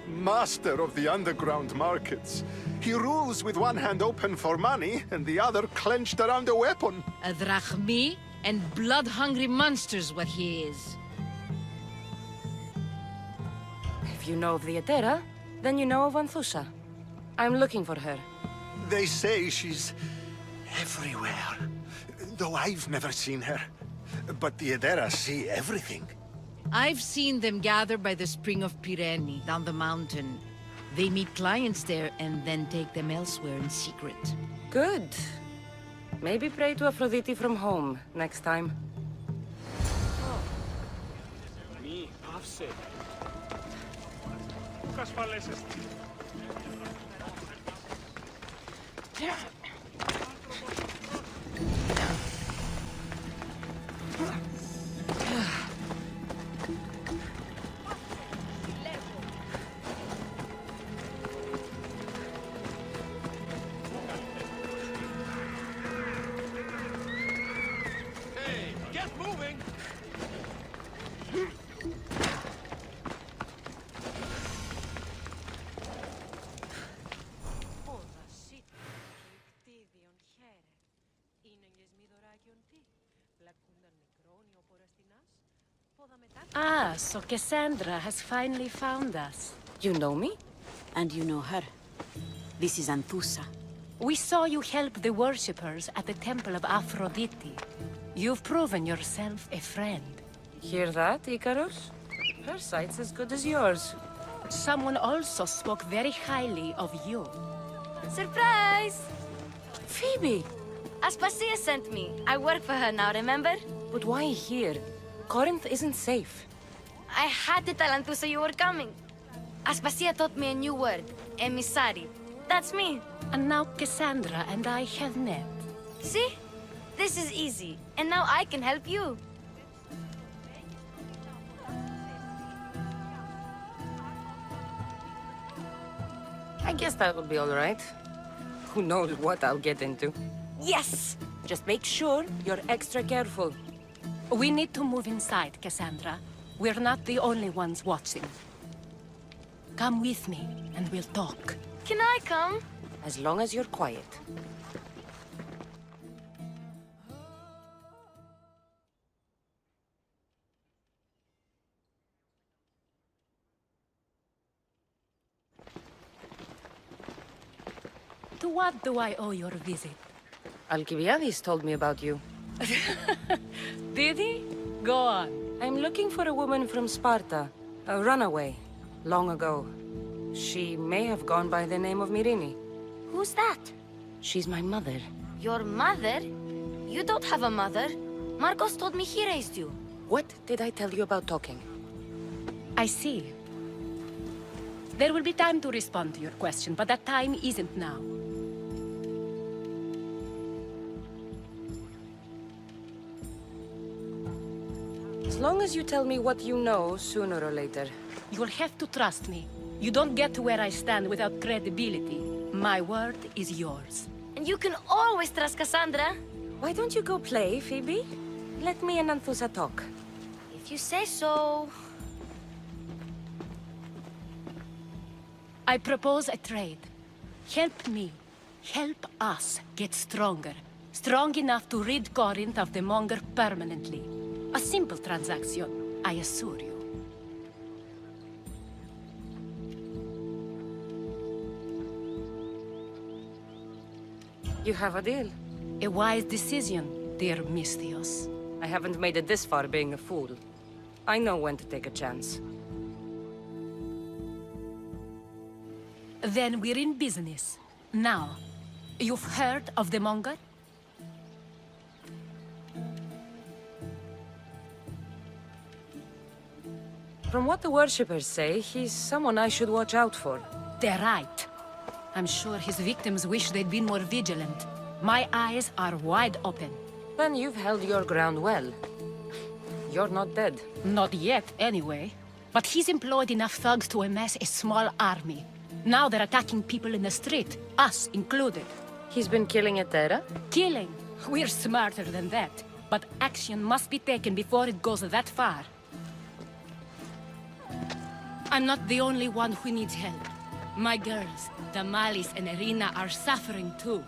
Master of the underground markets. He rules with one hand open for money and the other clenched around a weapon. A drachmi and blood-hungry monster's what he is. If you know of the Etera, then you know of Anthusa. I'm looking for her. They say she's everywhere. Though I've never seen her. But the Etera see everything. I've seen them gather by the spring of Pyrene, down the mountain. They meet clients there and then take them elsewhere in secret. Good. Maybe pray to Aphrodite from home next time. Μη, άφησε. Πού ασφαλέσαι. Ah, so Kassandra has finally found us. You know me? And you know her. This is Anthusa. We saw you help the worshippers at the temple of Aphrodite. You've proven yourself a friend. Hear that, Icarus? Her sight's as good as yours. Someone also spoke very highly of you. Surprise! Phoebe! Aspasia sent me. I work for her now, remember? But why here? Corinth isn't safe. I had to tell Anthusa you were coming. Aspasia taught me a new word, emissary. That's me. And now Kassandra and I have met. See? This is easy. And now I can help you. I guess that will be all right. Who knows what I'll get into. Yes! Just make sure you're extra careful. We need to move inside, Kassandra. We're not the only ones watching. Come with me, and we'll talk. Can I come? As long as you're quiet. To what do I owe your visit? Alcibiades told me about you. Did he? Go on. I'm looking for a woman from Sparta. A runaway. Long ago. She may have gone by the name of Myrine. Who's that? She's my mother. Your mother? You don't have a mother. Marcos told me he raised you. What did I tell you about talking? I see. There will be time to respond to your question, but that time isn't now. As long as you tell me what you know, sooner or later. You'll have to trust me. You don't get to where I stand without credibility. My word is yours. And you can always trust Kassandra. Why don't you go play, Phoebe? Let me and Anthusa talk. If you say so. I propose a trade. Help me. Help us get stronger. Strong enough to rid Corinth of the Monger permanently. A simple transaction, I assure you. You have a deal. A wise decision, dear Misthios. I haven't made it this far being a fool. I know when to take a chance. Then we're in business. Now, you've heard of the Monger? From what the worshippers say, he's someone I should watch out for. They're right. I'm sure his victims wish they'd been more vigilant. My eyes are wide open. Then you've held your ground well. You're not dead. Not yet, anyway. But he's employed enough thugs to amass a small army. Now they're attacking people in the street, us included. He's been killing Etera? Killing? We're smarter than that. But action must be taken before it goes that far. I'm not the only one who needs help. My girls, Damalis and Irina, are suffering too.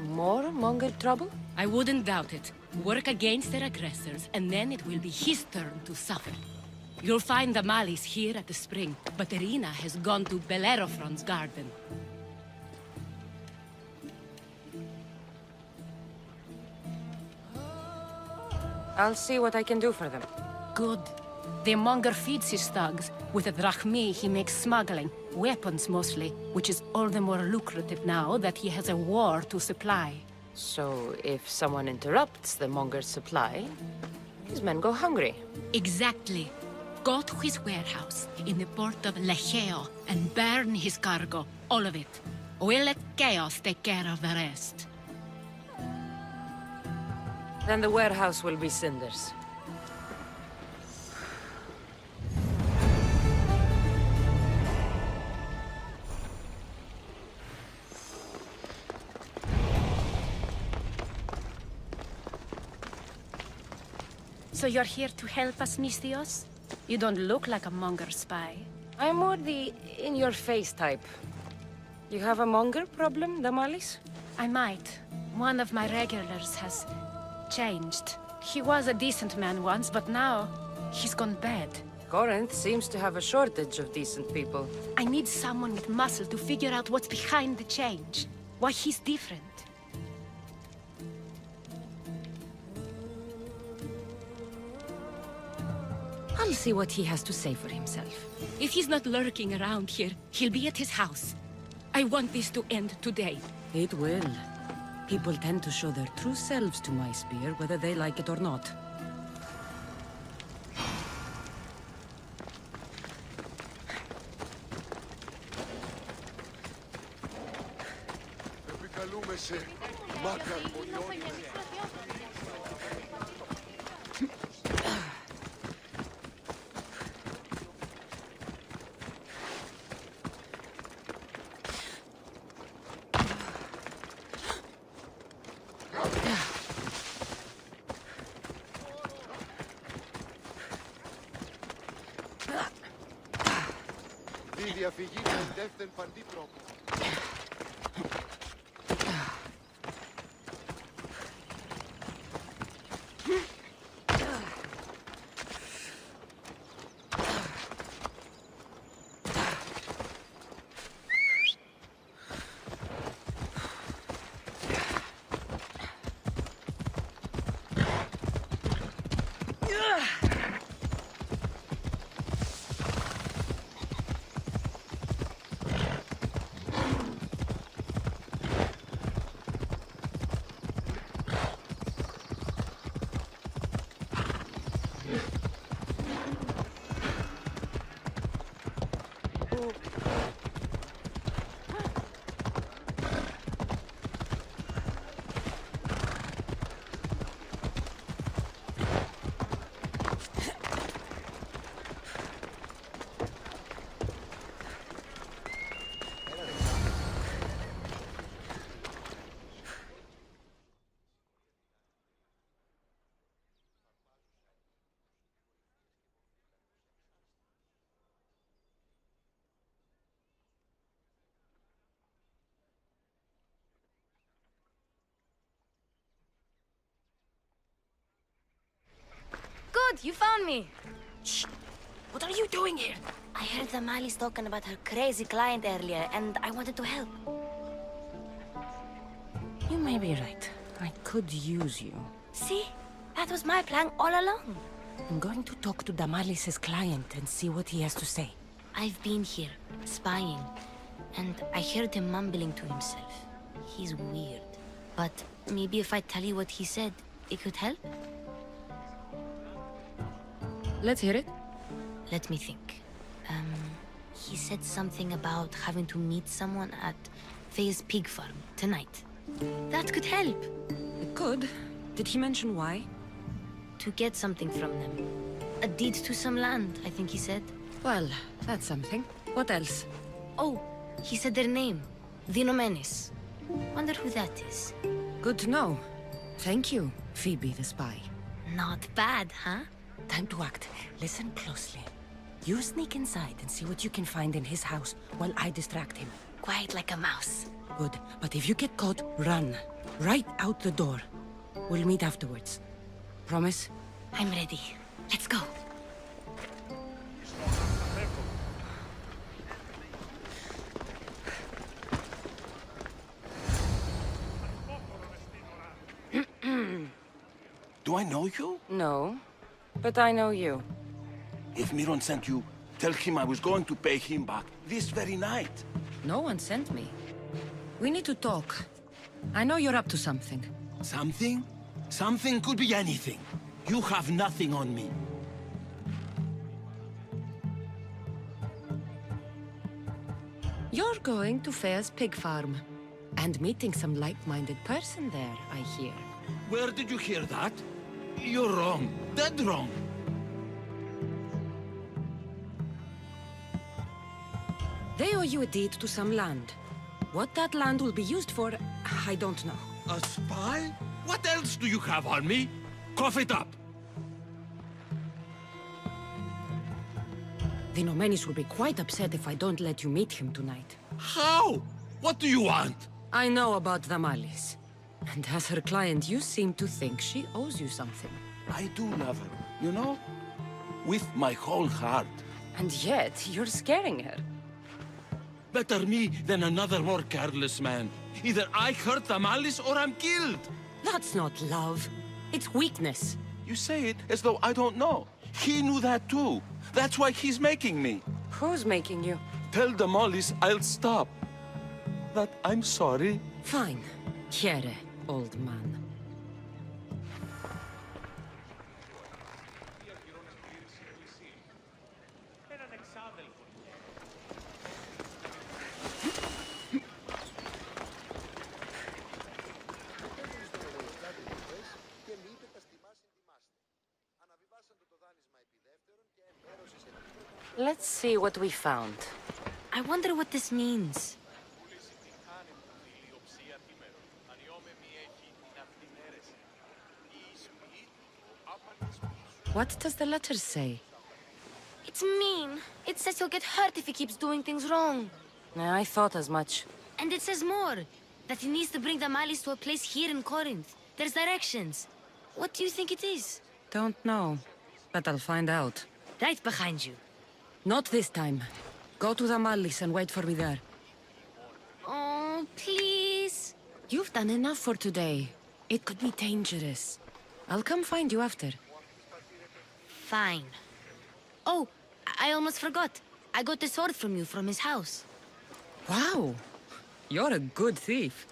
More Monger trouble? I wouldn't doubt it. Work against their aggressors, and then it will be his turn to suffer. You'll find Damalis here at the spring, but Irina has gone to Bellerophon's garden. I'll see what I can do for them. Good. The Monger feeds his thugs. With the drachmi, he makes smuggling. Weapons, mostly. Which is all the more lucrative now that he has a war to supply. So, if someone interrupts the Monger's supply, his men go hungry. Exactly. Go to his warehouse in the port of Lecheo and burn his cargo. All of it. We'll let chaos take care of the rest. Then the warehouse will be cinders. So you're here to help us, Misthios? You don't look like a Monger spy. I'm more the in-your-face type. You have a Monger problem, Damalis? I might. One of my regulars has changed. He was a decent man once, but now he's gone bad. Corinth seems to have a shortage of decent people. I need someone with muscle to figure out what's behind the change. Why he's different. I'll see what he has to say for himself. If he's not lurking around here, he'll be at his house. I want this to end today. It will. People tend to show their true selves to my spear, whether they like it or not. Τη διαφυγή των δεύτερων παντήτροπων. you found me. Shh! What are you doing here? I heard the Mali's talking about her crazy client earlier, and I wanted to help. You may be right. I could use you. See? That was my plan all along. I'm going to talk to Damalis's client and see what he has to say. I've been here, spying, and I heard him mumbling to himself. He's weird. But maybe if I tell you what he said, it could help? Let's hear it. Let me think. He said something about having to meet someone at Faye's pig farm tonight. That could help. It could. Did he mention why? To get something from them. A deed to some land, I think he said. Well, that's something. What else? Oh, he said their name. The Nomenes. Wonder who that is. Good to know. Thank you, Phoebe the spy. Not bad, huh? Time to act. Listen closely. You sneak inside and see what you can find in his house while I distract him. Quiet like a mouse. Good. But if you get caught, run. Right out the door. We'll meet afterwards. Promise? I'm ready. Let's go. Do I know you? No, but I know you. If Miron sent you, tell him I was going to pay him back this very night. No one sent me. We need to talk. I know you're up to something. Something? Something could be anything. You have nothing on me. You're going to Faye's pig farm. And meeting some like-minded person there, I hear. Where did you hear that? You're wrong. Dead wrong. They owe you a deed to some land. What that land will be used for, I don't know. A spy? What else do you have on me? Cough it up. The Nomenes will be quite upset if I don't let you meet him tonight. How? What do you want? I know about Damalis. And as her client, you seem to think she owes you something. I do love her, you know? With my whole heart. And yet, you're scaring her. Better me than another more careless man. Either I hurt Damalis or I'm killed. That's not love. It's weakness. You say it as though I don't know. He knew that too. That's why he's making me. Who's making you? Tell Damalis I'll stop. That I'm sorry. Fine. Here, old man. Let's see what we found. I wonder what this means. What does the letter say? It's mean. It says he'll get hurt if he keeps doing things wrong. I thought as much. And it says more. That he needs to bring the Malis to a place here in Corinth. There's directions. What do you think it is? Don't know. But I'll find out. Right behind you. Not this time. Go to the Malis and wait for me there. Oh, please. You've done enough for today. It could be dangerous. I'll come find you after. Fine. Oh, I almost forgot. I got the sword from you from his house. Wow. You're a good thief.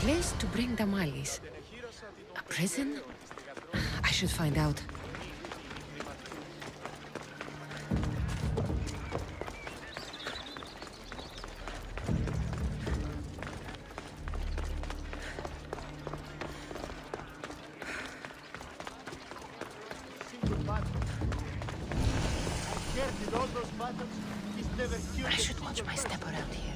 Place to bring the Malis. A prison? I should find out. I should watch my step around here.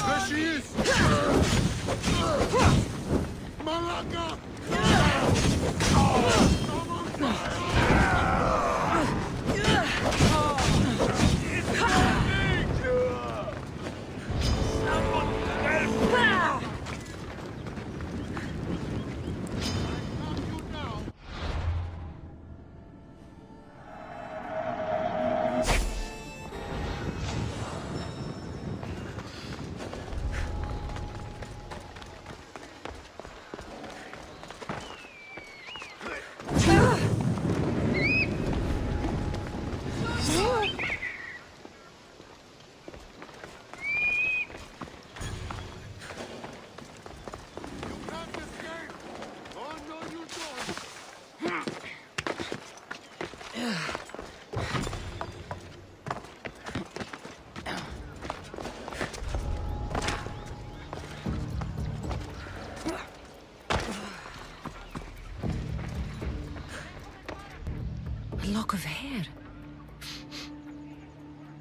There she is! Malaka! A lock of hair.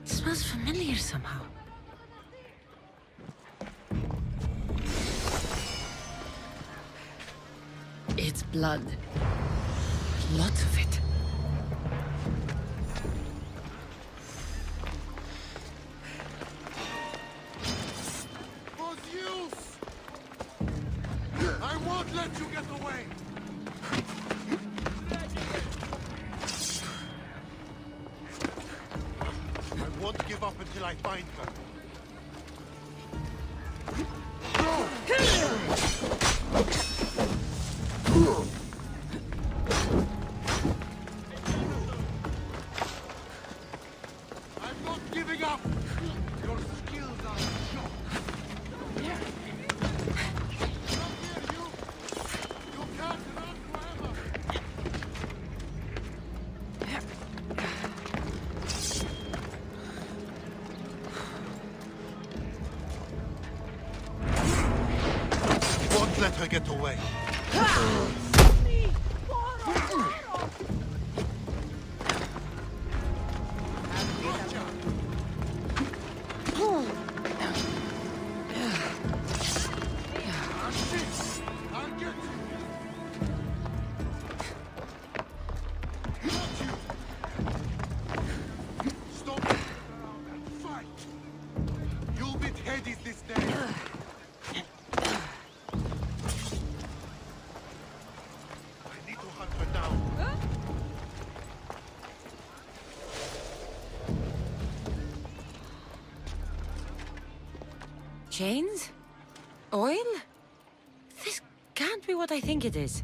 It smells familiar somehow. It's blood. Lots of it. I won't let you get away! I won't give up until I find her. I'm not giving up! Your skills are shot. Won't let her get away. Chains? Oil? This can't be what I think it is.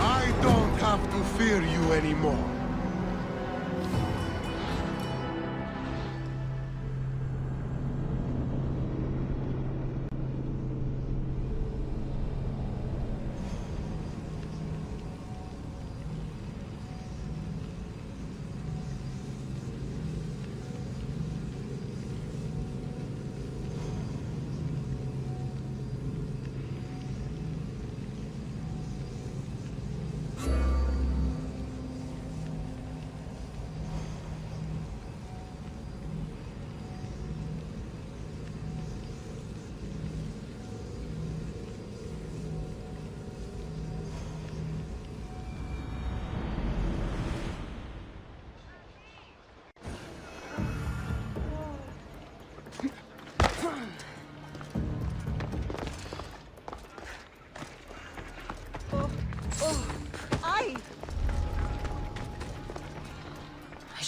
I don't have to fear you anymore.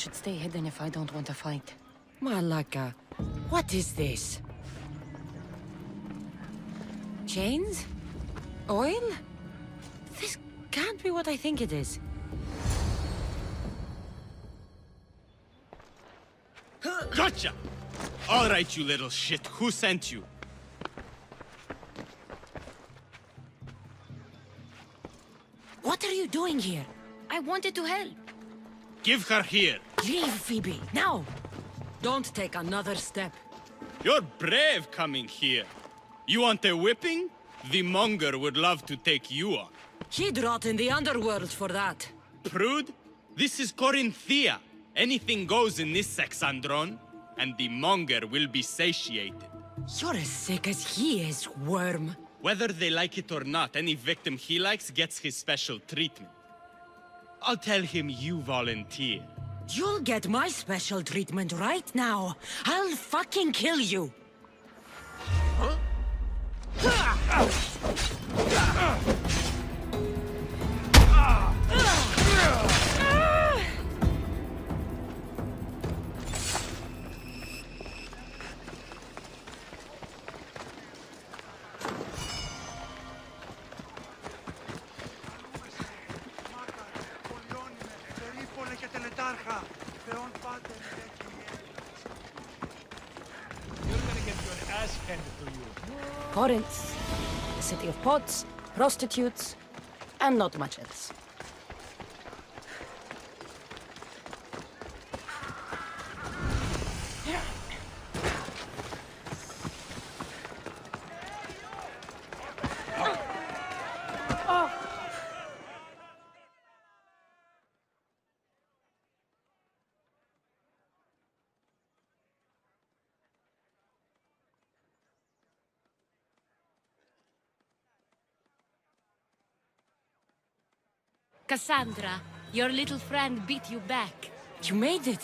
should stay hidden if I don't want to fight. Malaka, what is this? Chains? Oil? This can't be what I think it is. Gotcha! All right, you little shit. Who sent you? What are you doing here? I wanted to help. Give her here. Leave, Phoebe, now! Don't take another step. You're brave coming here. You want a whipping? The monger would love to take you on. He'd rot in the underworld for that. Prude, this is Corinthia. Anything goes in this Kassandron, and the monger will be satiated. You're as sick as he is, worm. Whether they like it or not, any victim he likes gets his special treatment. I'll tell him you volunteer. You'll get my special treatment right now. I'll fucking kill you. Huh? Corinth, a city of pots, prostitutes, and not much else. Kassandra, your little friend beat you back. You made it!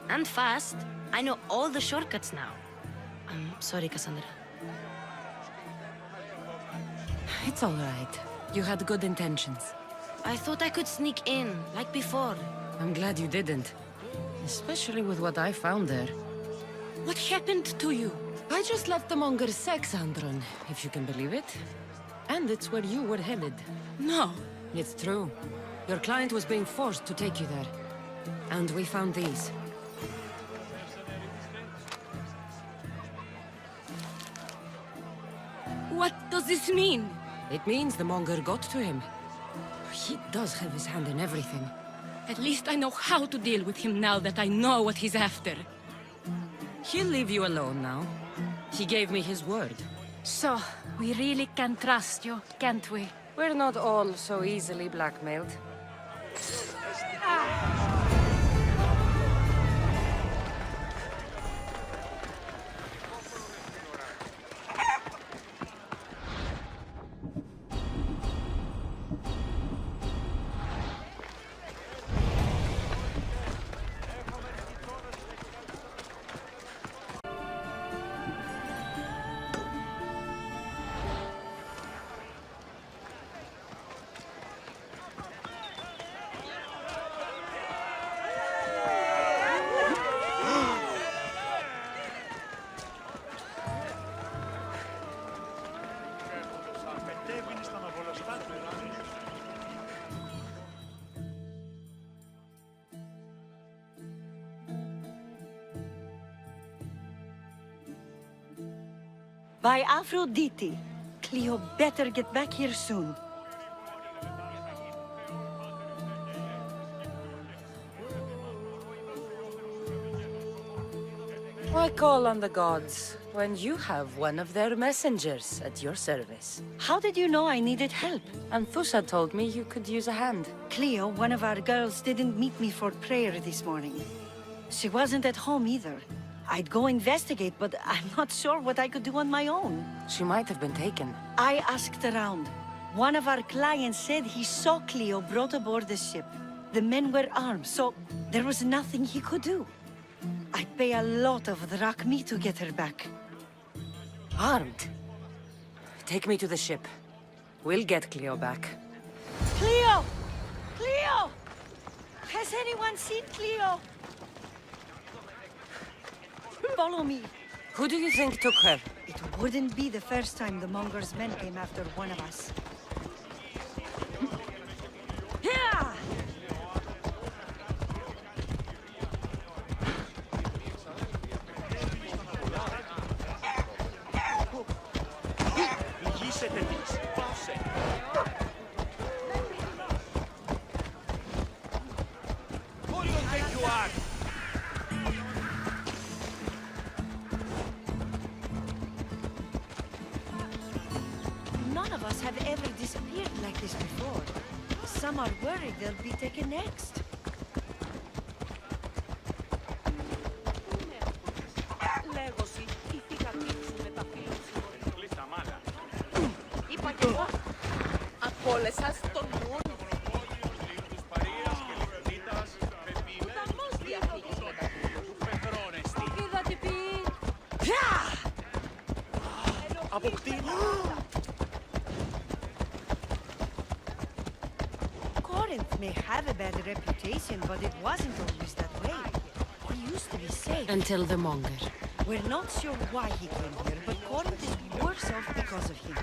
And fast. I know all the shortcuts now. I'm sorry, Kassandra. It's all right. You had good intentions. I thought I could sneak in, like before. I'm glad you didn't. Especially with what I found there. What happened to you? I just left the monger's Kassandron, if you can believe it. And it's where you were headed. No. It's true. Your client was being forced to take you there. And we found these. What does this mean? It means the monger got to him. He does have his hand in everything. At least I know how to deal with him now that I know what he's after. He'll leave you alone now. He gave me his word. So, we really can trust you, can't we? We're not all so easily blackmailed. By Aphrodite, Cleo better get back here soon. Why call on the gods when you have one of their messengers at your service? How did you know I needed help? Anthusa told me you could use a hand. Cleo, one of our girls, didn't meet me for prayer this morning. She wasn't at home either. I'd go investigate, but I'm not sure what I could do on my own. She might have been taken. I asked around. One of our clients said he saw Cleo brought aboard the ship. The men were armed, so there was nothing he could do. I'd pay a lot of drachmi to get her back. Armed? Take me to the ship. We'll get Cleo back. Cleo! Cleo! Has anyone seen Cleo? Follow me. Who do you think took her? It wouldn't be the first time the Monger's men came after one of us. Here! Who do you think you are? None of us have ever disappeared like this before. Some are worried they'll be taken next. Λέγωση, η θυγατήξου με τα φίλους Λίστα μάλα. Είπα κι εγώ. Απόλεσας τον νου. Ποταμός διαφύγεις με τα φίλους. Είδα τι πει. Corinth may have a bad reputation, but it wasn't always that way. He used to be safe. Until the Monger. We're not sure why he came here, but Corinth is worse off because of him.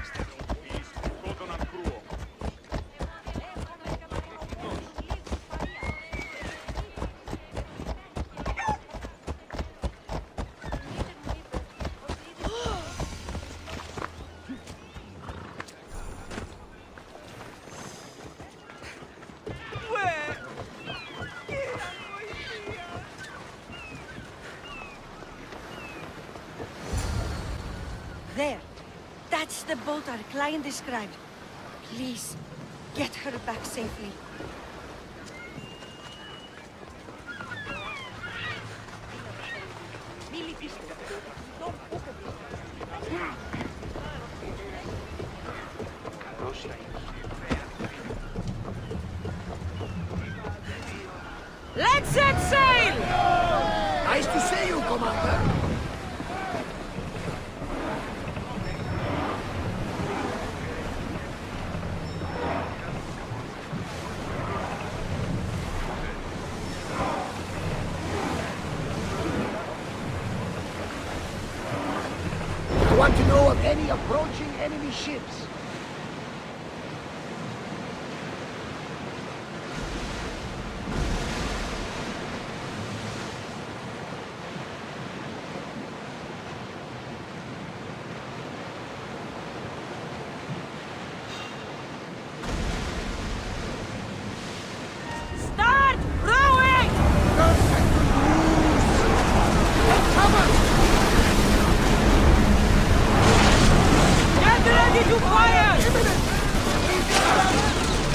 There. That's the boat our client described. Please, get her back safely. Let's set sail! Nice to see you, Commander. I want to know of any approaching enemy ships. Start rowing! Get ready to fire!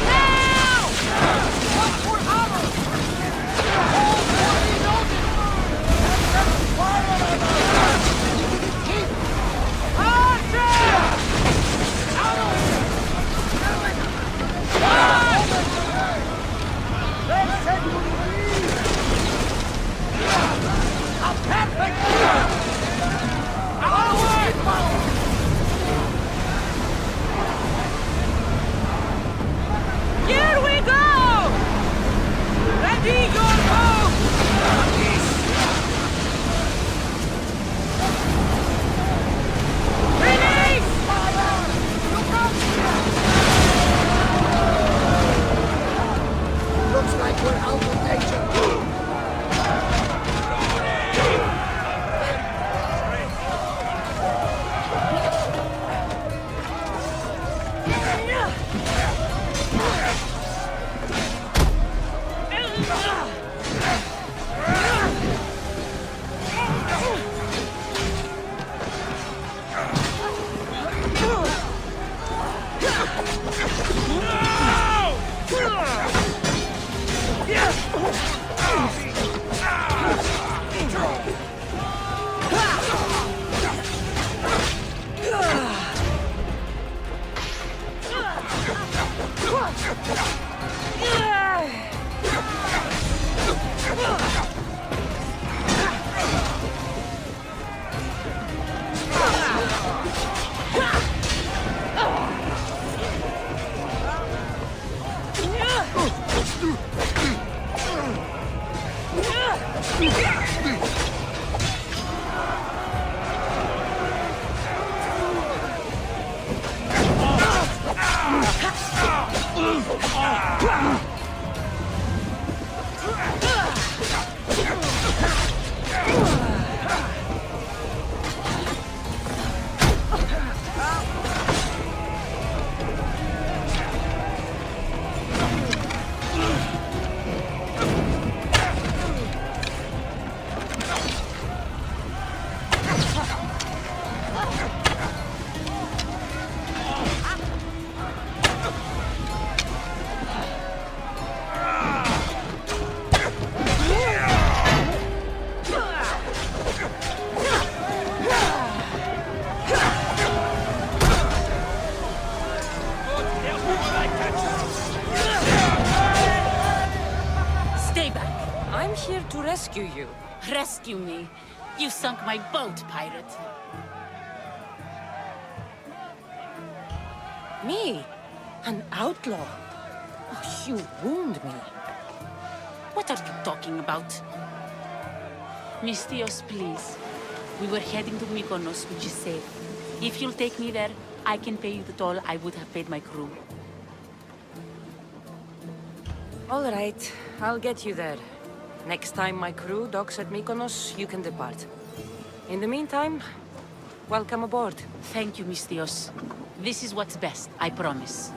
Now! Watch for arrows! Here we go! Ready your boat! Release! Looks like we're out of danger. Stay back. I'm here to rescue you. Rescue me. You sunk my boat, pirate. Me? An outlaw? Oh, you wound me. What are you talking about? Misthios, please. We were heading to Mykonos, which is safe. If you'll take me there, I can pay you the toll I would have paid my crew. All right, I'll get you there. Next time my crew docks at Mykonos, you can depart. In the meantime, welcome aboard. Thank you, Misthios. This is what's best, I promise.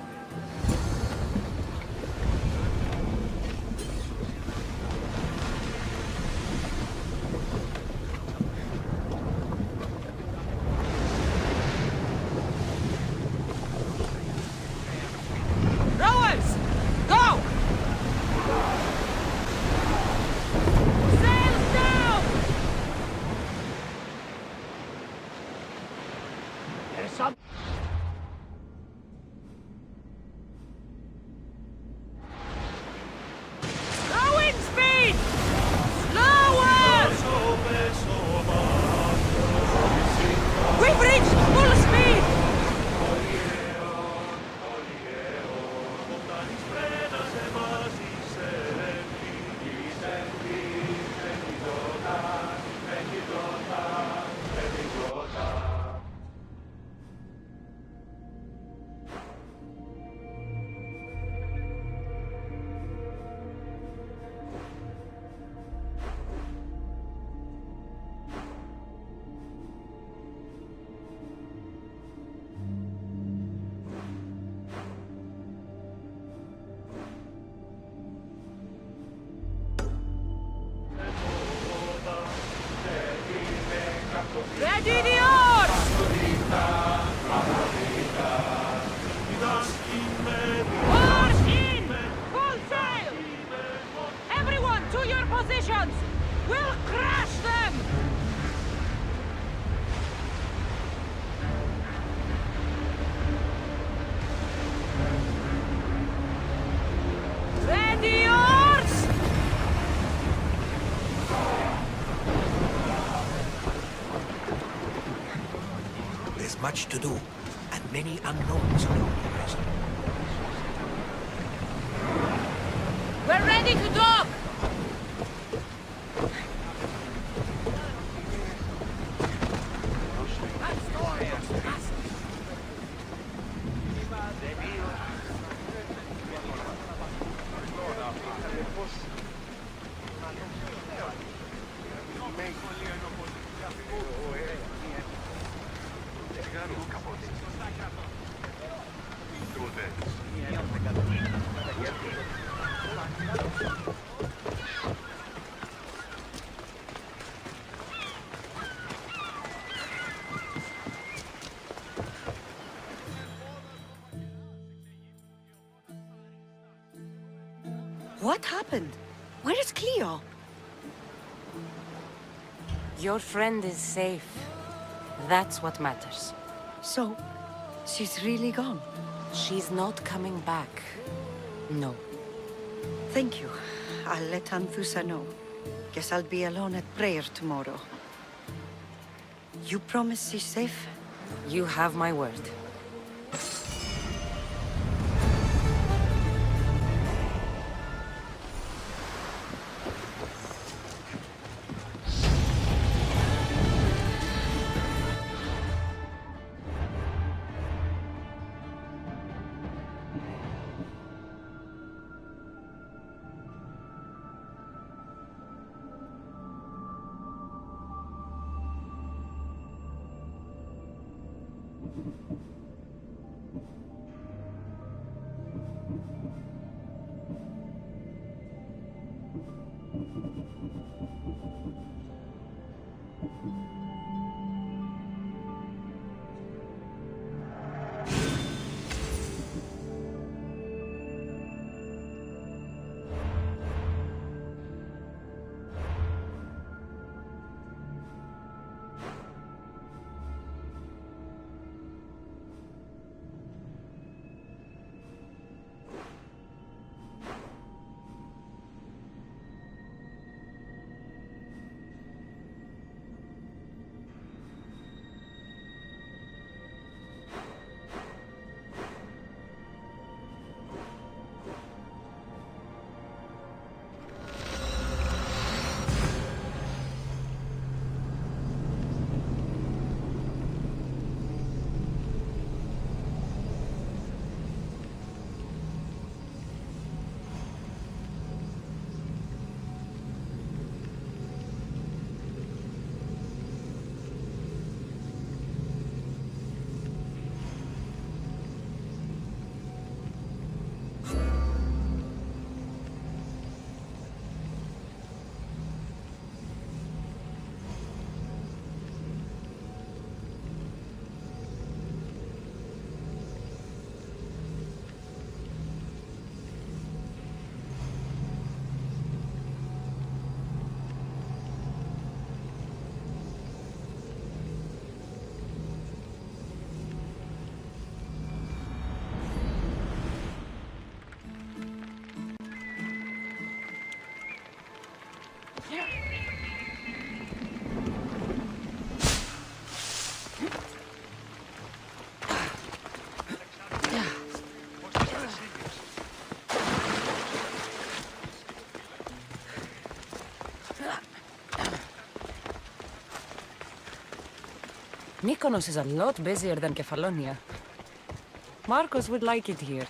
Rowers! Go! Sails down! There's some... Rowing speed! Slower! We've reached full speed! Ready the oars! Oars in! Full sail! Everyone to your positions! We'll crash them! Ready oars! There's much to do, and many unknowns around the present. We're ready to dock! What happened? Where is Cleo? Your friend is safe. That's what matters. So, she's really gone? She's not coming back. No. Thank you. I'll let Anthusa know. Guess I'll be alone at prayer tomorrow. You promise she's safe? You have my word. Mykonos is a lot busier than Kefalonia. Marcos would like it here.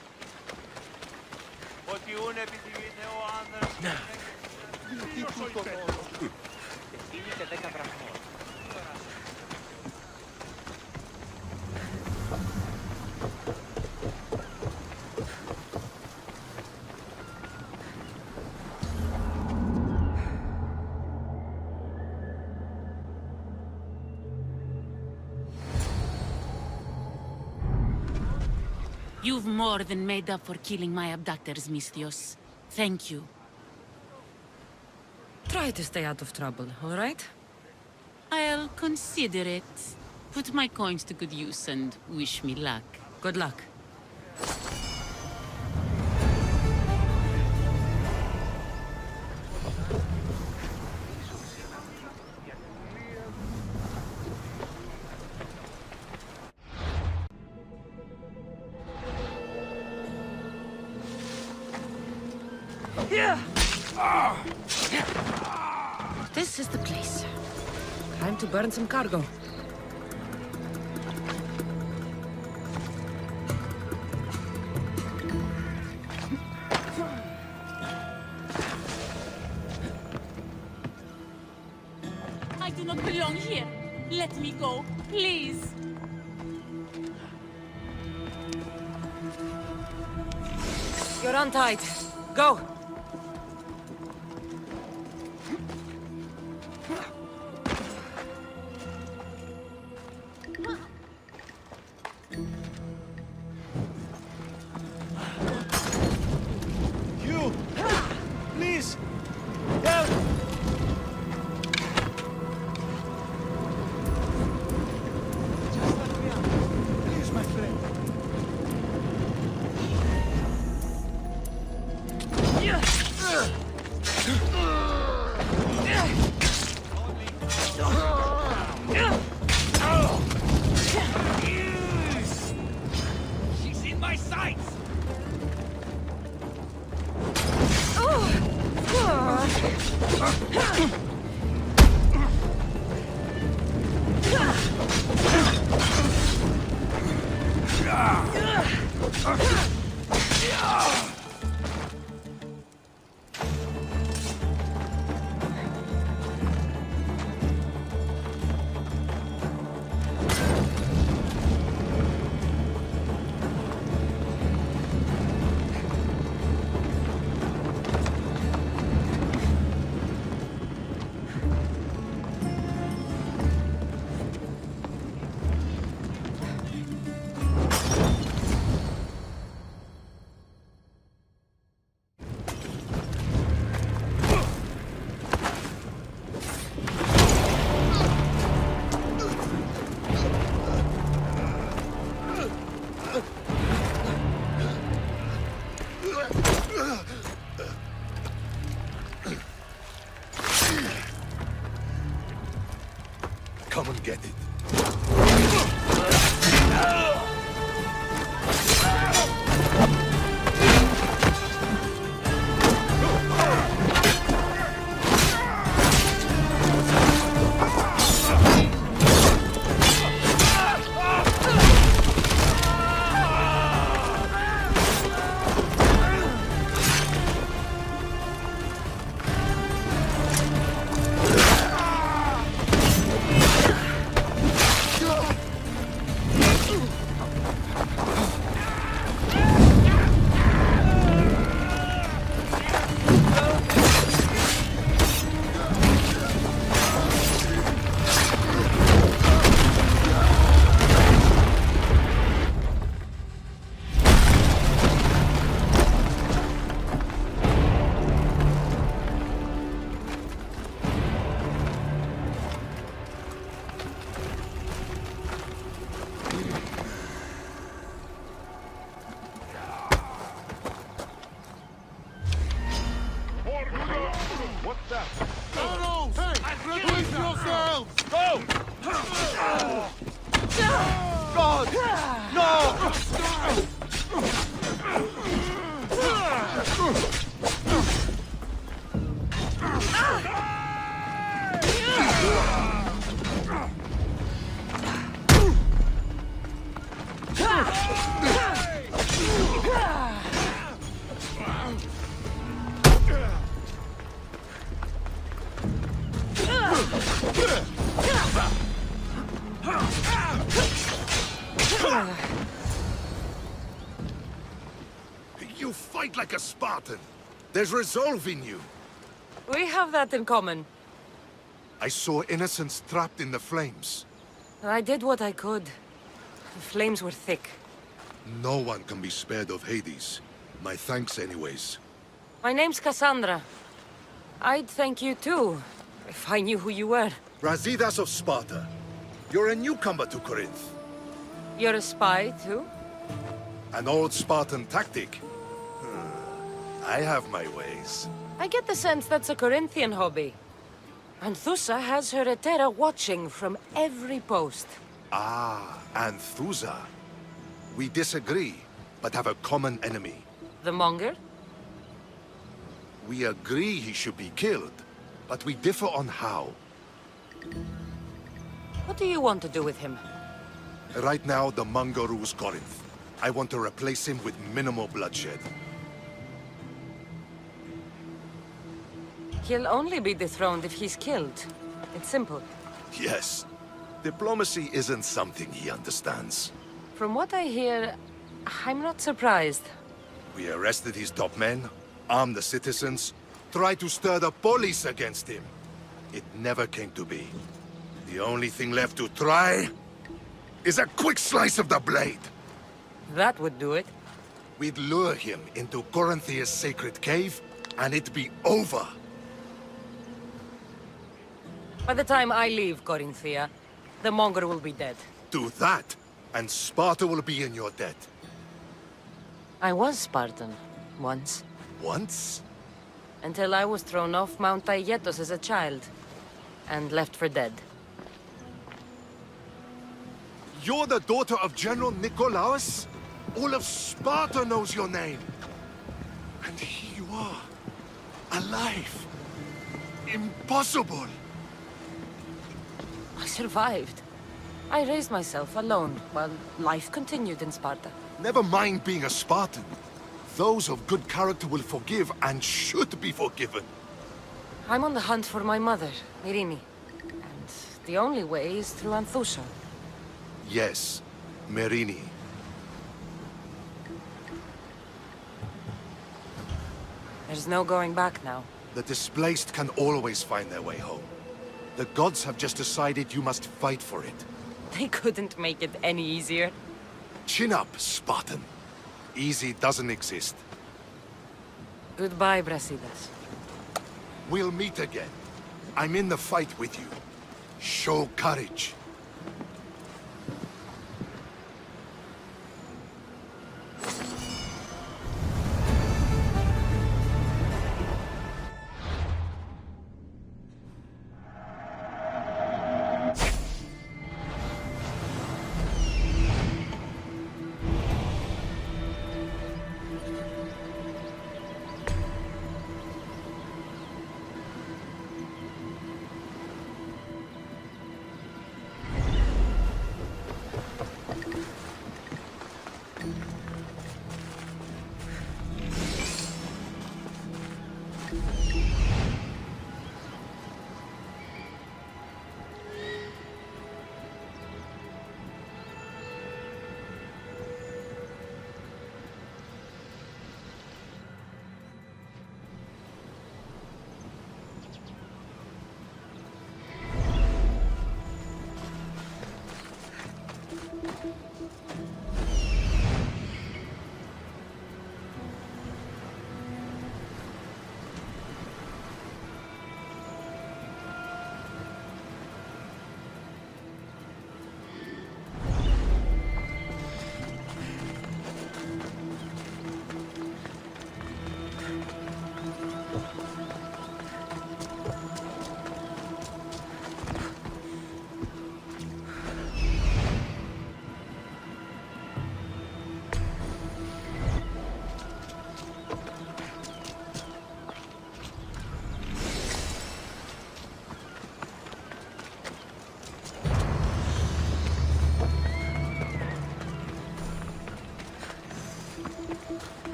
You've more than made up for killing my abductors, Misthios. Thank you. Try to stay out of trouble, all right? I'll consider it. Put my coins to good use and wish me luck. Good luck. This is the place. Time to burn some cargo. I do not belong here. Let me go, please. You're untied. Go! You! Please! Help! Please, my friend. She's in my sights! Come and get it. What's that? God! No! You fight like a Spartan. There's resolve in you. We have that in common. I saw innocents trapped in the flames. I did what I could. The flames were thick. No one can be spared of Hades. My thanks anyways. My name's Kassandra. I'd thank you too, if I knew who you were. Brasidas of Sparta. You're a newcomer to Corinth. You're a spy too? An old Spartan tactic. I have my ways. I get the sense that's a Corinthian hobby. Anthusa has her Etera watching from every post. Ah, Anthusa. We disagree, but have a common enemy. The Monger? We agree he should be killed, but we differ on how. What do you want to do with him? Right now, the Monger rules Corinth. I want to replace him with minimal bloodshed. He'll only be dethroned if he's killed. It's simple. Yes. Diplomacy isn't something he understands. From what I hear, I'm not surprised. We arrested his top men, armed the citizens, tried to stir the police against him. It never came to be. The only thing left to try is a quick slice of the blade. That would do it. We'd lure him into Corinthia's sacred cave, and it'd be over. By the time I leave Corinthia, the Monger will be dead. Do that, and Sparta will be in your debt. I was Spartan, once. Once? Until I was thrown off Mount Aietos as a child, and left for dead. You're the daughter of General Nikolaos? All of Sparta knows your name. And here you are, alive. Impossible. I survived. I raised myself alone, while life continued in Sparta. Never mind being a Spartan. Those of good character will forgive and should be forgiven. I'm on the hunt for my mother, Myrine. And the only way is through Anthusa. Yes, Myrine. There's no going back now. The displaced can always find their way home. The gods have just decided you must fight for it. They couldn't make it any easier. Chin up, Spartan. Easy doesn't exist. Goodbye, Brasidas. We'll meet again. I'm in the fight with you. Show courage.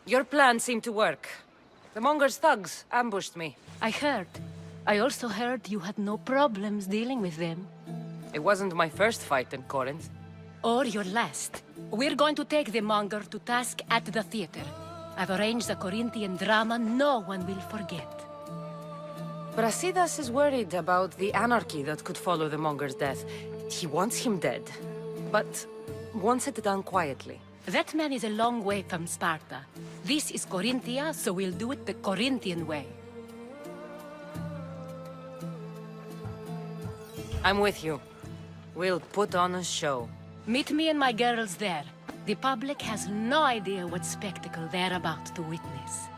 Your plan seemed to work. The Monger's thugs ambushed me. I heard. I also heard you had no problems dealing with them. It wasn't my first fight in Corinth. Or your last. We're going to take the Monger to task at the theater. I've arranged a Corinthian drama no one will forget. Brasidas is worried about the anarchy that could follow the Monger's death. He wants him dead, but wants it done quietly. That man is a long way from Sparta. This is Corinthia, so we'll do it the Corinthian way. I'm with you. We'll put on a show. Meet me and my girls there. The public has no idea what spectacle they're about to witness.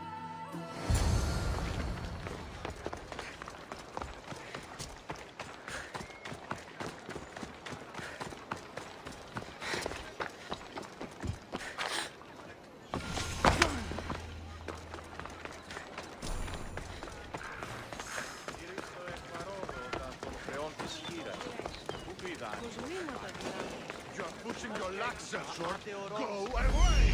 You're pushing your luck, sir. Go away!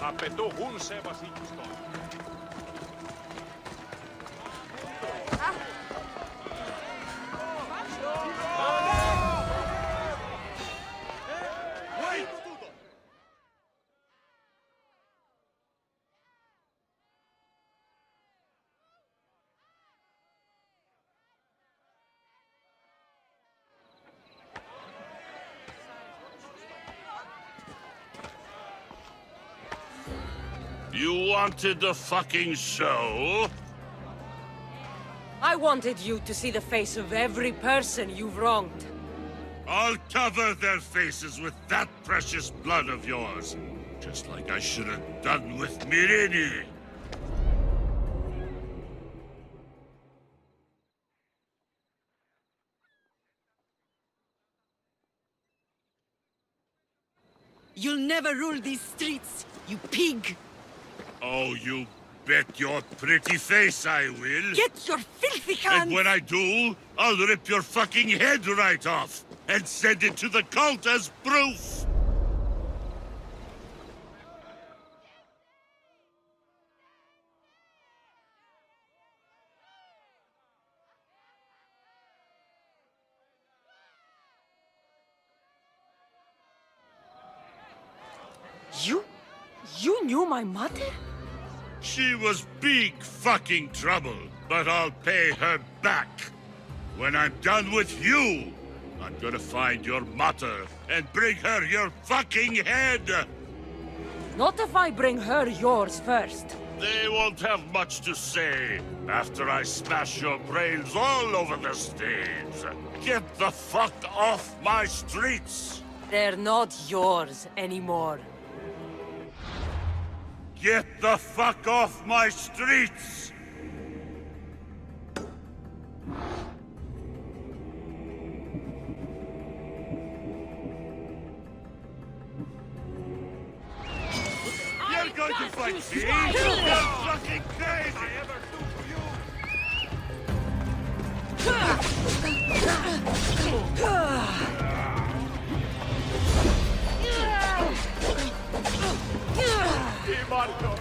Απαιτούν σε βασιλιστό. You wanted the fucking show? I wanted you to see the face of every person you've wronged. I'll cover their faces with that precious blood of yours. Just like I should have done with Myrini. You'll never rule these streets, you pig! Oh, you bet your pretty face I will. Get your filthy hands! And when I do, I'll rip your fucking head right off and send it to the cult as proof. You knew my mother? She was big fucking trouble, but I'll pay her back. When I'm done with you, I'm gonna find your mother and bring her your fucking head! Not if I bring her yours first. They won't have much to say after I smash your brains all over the stage. Get the fuck off my streets! They're not yours anymore. Get the fuck off my streets! You're going to fight me? You're fucking crazy! Marco!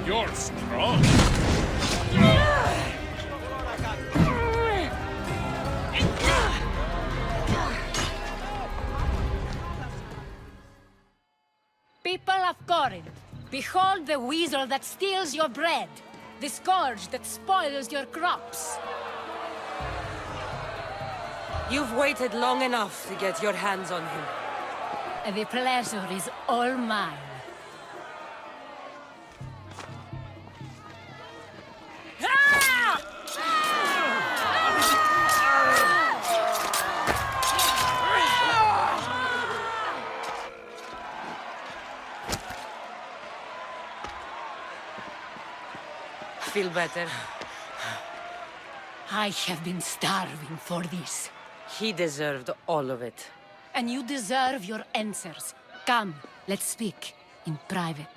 You're strong. People of Corinth, behold the weasel that steals your bread, the scourge that spoils your crops. You've waited long enough to get your hands on him. The pleasure is all mine. Feel better? I have been starving for this. He deserved all of it. And you deserve your answers. Come, let's speak in private.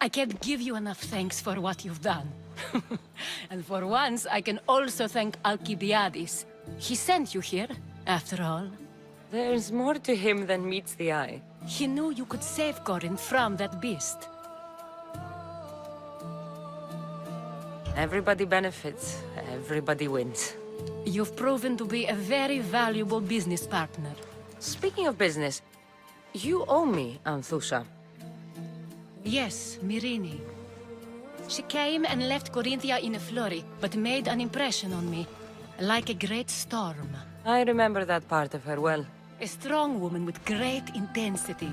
I can't give you enough thanks for what you've done. And for once, I can also thank Alcibiades. He sent you here, after all. There's more to him than meets the eye. He knew you could save Corinth from that beast. Everybody benefits, everybody wins. You've proven to be a very valuable business partner. Speaking of business, you owe me, Anthusha. Yes, Myrine. She came and left Corinthia in a flurry, but made an impression on me, like a great storm. I remember that part of her well. A strong woman with great intensity.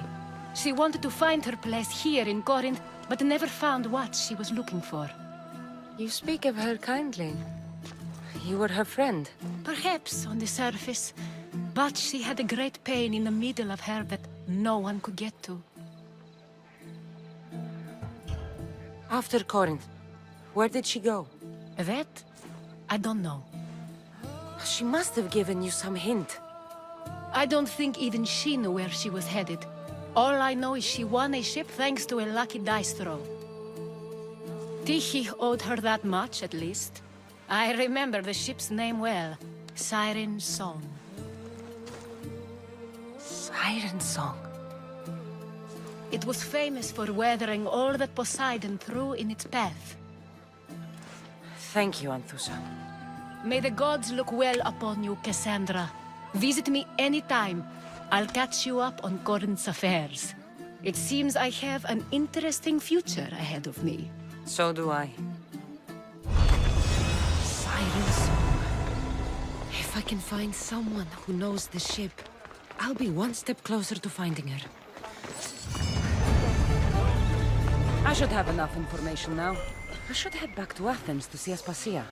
She wanted to find her place here in Corinth, but never found what she was looking for. You speak of her kindly. You were her friend. Perhaps on the surface, but she had a great pain in the middle of her that no one could get to. After Corinth, where did she go? That? I don't know. She must have given you some hint. I don't think even she knew where she was headed. All I know is she won a ship thanks to a lucky dice throw. Tyche owed her that much, at least. I remember the ship's name well. Siren Song. Siren Song? It was famous for weathering all that Poseidon threw in its path. Thank you, Anthusha. May the gods look well upon you, Kassandra. Visit me anytime. I'll catch you up on Corinth's affairs. It seems I have an interesting future ahead of me. So do I. Siren Song. If I can find someone who knows the ship, I'll be one step closer to finding her. I should have enough information now. I should head back to Athens to see Aspasia.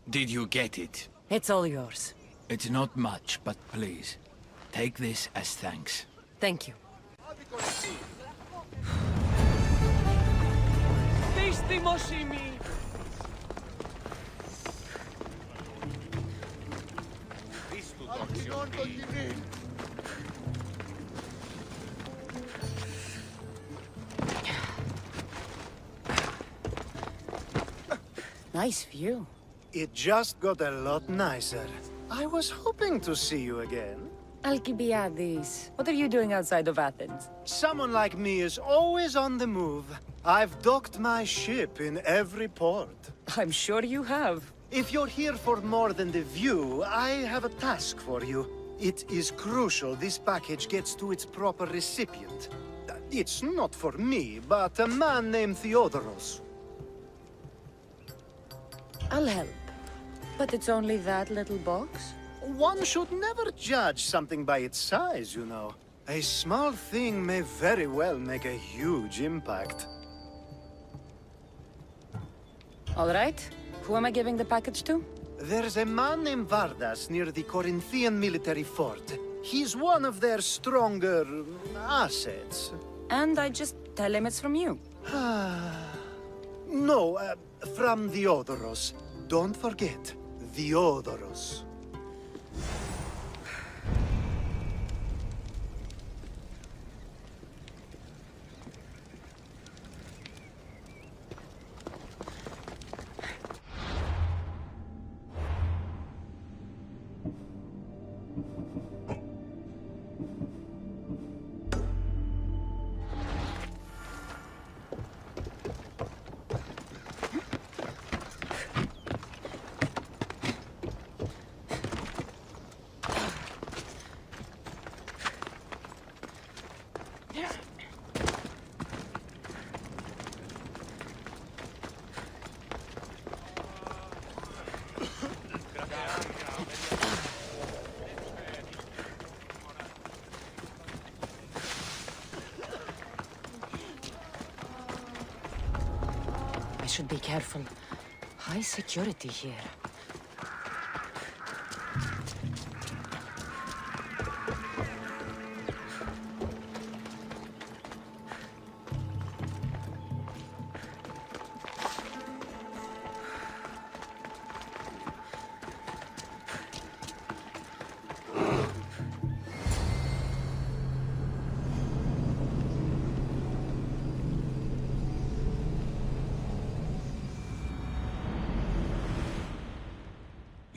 Did you get it? It's all yours. It's not much, but please, take this as thanks. Thank you. Nice view. It just got a lot nicer. I was hoping to see you again. Alcibiades, what are you doing outside of Athens? Someone like me is always on the move. I've docked my ship in every port. I'm sure you have. If you're here for more than the view, I have a task for you. It is crucial this package gets to its proper recipient. It's not for me, but a man named Theodoros. I'll help. But it's only that little box? One should never judge something by its size, you know. A small thing may very well make a huge impact. All right. Who am I giving the package to? There's a man named Vardas near the Corinthian military fort. He's one of their stronger assets. And I just tell him it's from you. No, from Theodoros. Don't forget, Theodoros. I should be careful. High security here.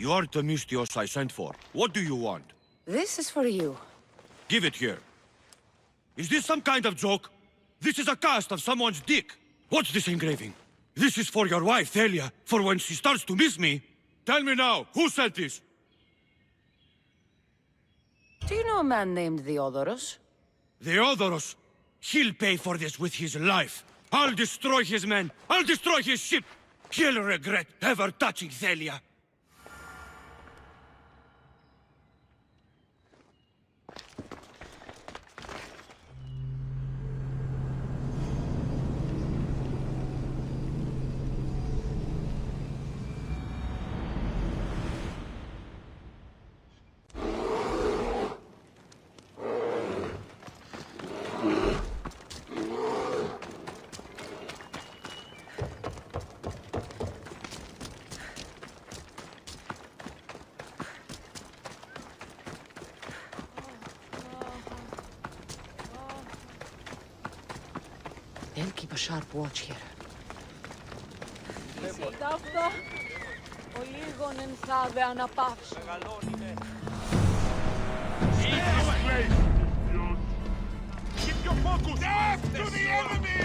You're Themistios I sent for. What do you want? This is for you. Give it here. Is this some kind of joke? This is a cast of someone's dick. What's this engraving? This is for your wife, Thalia, for when she starts to miss me. Tell me now, who sent this? Do you know a man named Theodoros? Theodoros? He'll pay for this with his life. I'll destroy his men. I'll destroy his ship. He'll regret ever touching Thalia. They'll keep a sharp watch here. Keep your focus! Death to the enemy!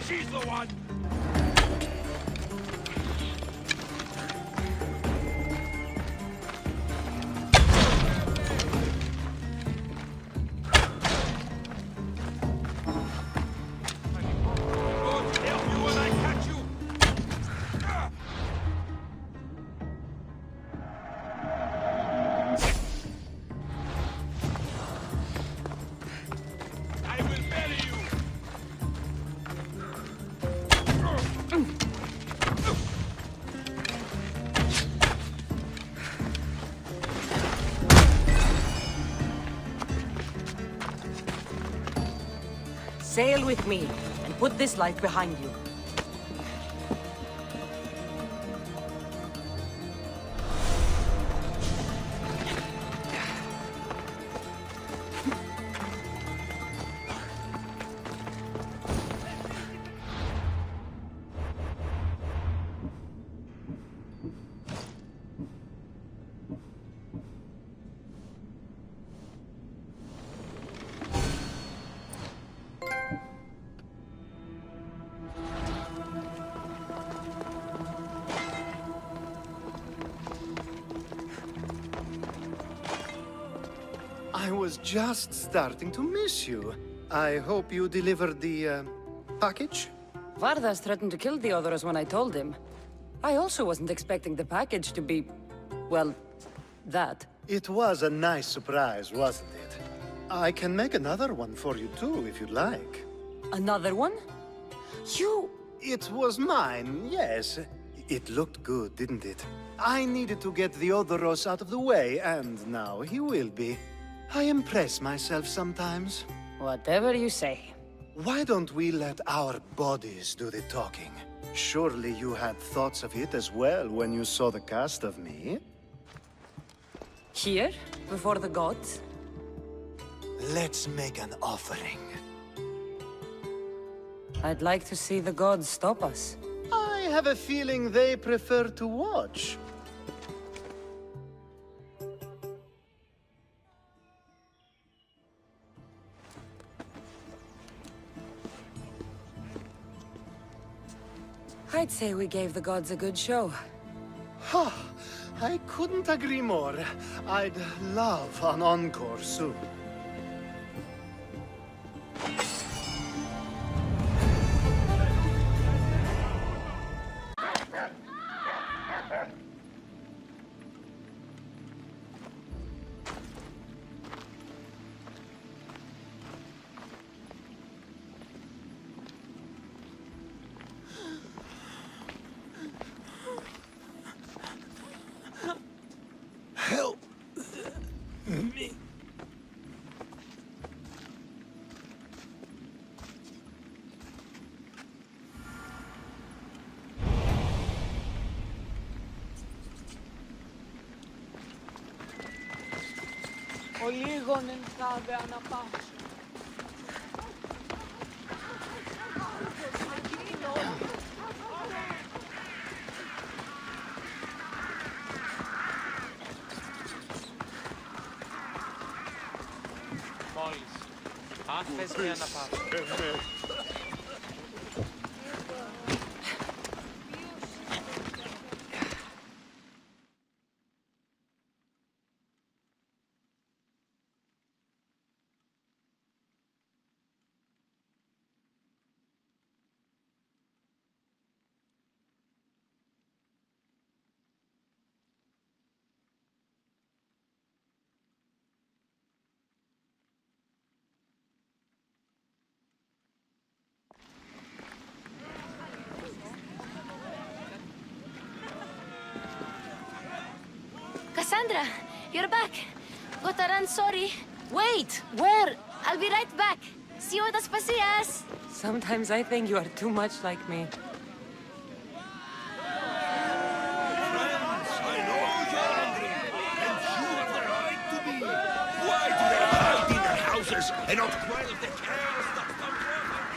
She's the one! Sail with me, and put this life behind you. I was just starting to miss you. I hope you delivered the, package? Vardas threatened to kill Theodoros when I told him. I also wasn't expecting the package to be... well, that. It was a nice surprise, wasn't it? I can make another one for you too, if you'd like. Another one? You... It was mine, yes. It looked good, didn't it? I needed to get Theodoros out of the way, and now he will be. I impress myself sometimes. Whatever you say. Why don't we let our bodies do the talking? Surely you had thoughts of it as well when you saw the cast of me? Here? Before the gods? Let's make an offering. I'd like to see the gods stop us. I have a feeling they prefer to watch. I'd say we gave the gods a good show. Ha! I couldn't agree more. I'd love an encore soon. Help me. Ο λίγον εν θάβε αναπάσου. Μόλις. Άφες με αναπάσου. Kassandra, you're back. Gotta run, sorry. Wait! Where? I'll be right back. See you at Aspasias. Sometimes I think you are too much like me. Why do they hide in their houses and not quell the chaos that comes from them?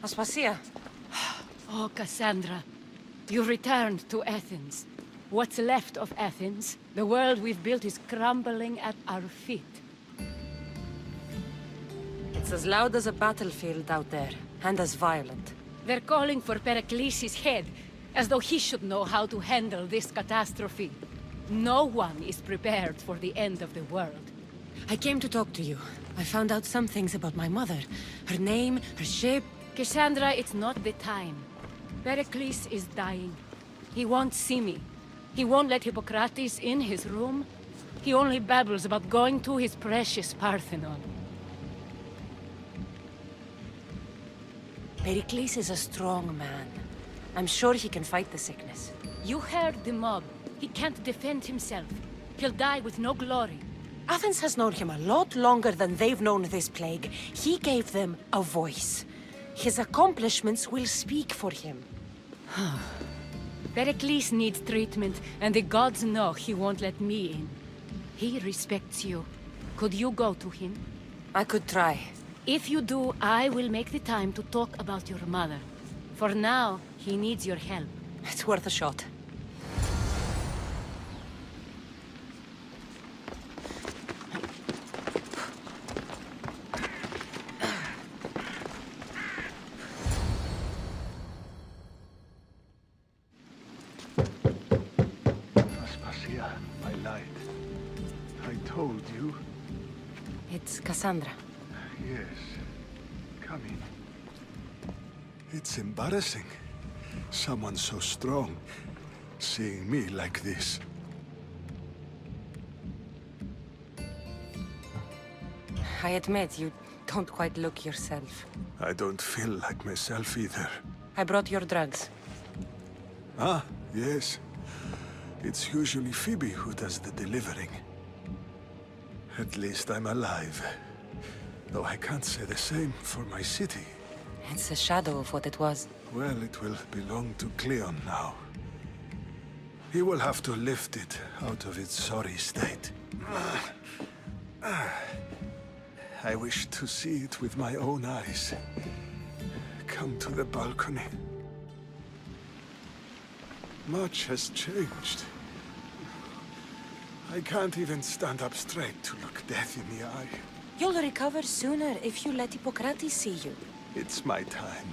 Aspasia. Oh, Kassandra. You returned to Athens. What's left of Athens, the world we've built is crumbling at our feet. It's as loud as a battlefield out there, and as violent. They're calling for Pericles' head, as though he should know how to handle this catastrophe. No one is prepared for the end of the world. I came to talk to you. I found out some things about my mother. Her name, her ship... Kassandra, it's not the time. Pericles is dying. He won't see me. He won't let Hippocrates in his room. He only babbles about going to his precious Parthenon. Pericles is a strong man. I'm sure he can fight the sickness. You heard the mob. He can't defend himself. He'll die with no glory. Athens has known him a lot longer than they've known this plague. He gave them a voice. His accomplishments will speak for him. Pericles needs treatment, and the gods know he won't let me in. He respects you. Could you go to him? I could try. If you do, I will make the time to talk about your mother. For now, he needs your help. It's worth a shot. My light. I told you. It's Kassandra. Yes. Come in. It's embarrassing. Someone so strong, seeing me like this. I admit, you don't quite look yourself. I don't feel like myself either. I brought your drugs. Ah, yes. It's usually Phoebe who does the delivering. At least I'm alive. Though I can't say the same for my city. It's a shadow of what it was. Well, it will belong to Cleon now. He will have to lift it out of its sorry state. I wish to see it with my own eyes. Come to the balcony. Much has changed. I can't even stand up straight to look death in the eye. You'll recover sooner if you let Hippocrates see you. It's my time.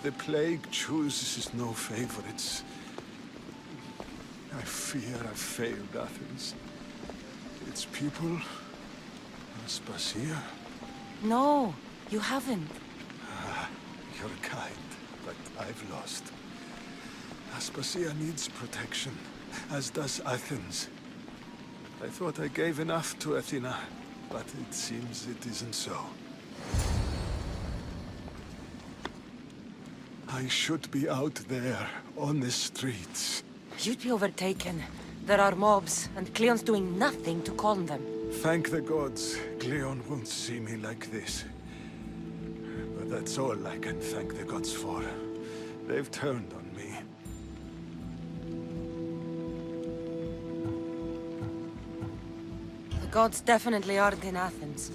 The plague chooses no favorites. I fear I've failed Athens. Its people, Aspasia. No, you haven't. You're kind, but I've lost. Aspasia needs protection, as does Athens. I thought I gave enough to Athena, but it seems it isn't so. I should be out there, on the streets. You'd be overtaken. There are mobs, and Cleon's doing nothing to calm them. Thank the gods, Cleon won't see me like this. But that's all I can thank the gods for. They've turned on me. The gods definitely aren't in Athens.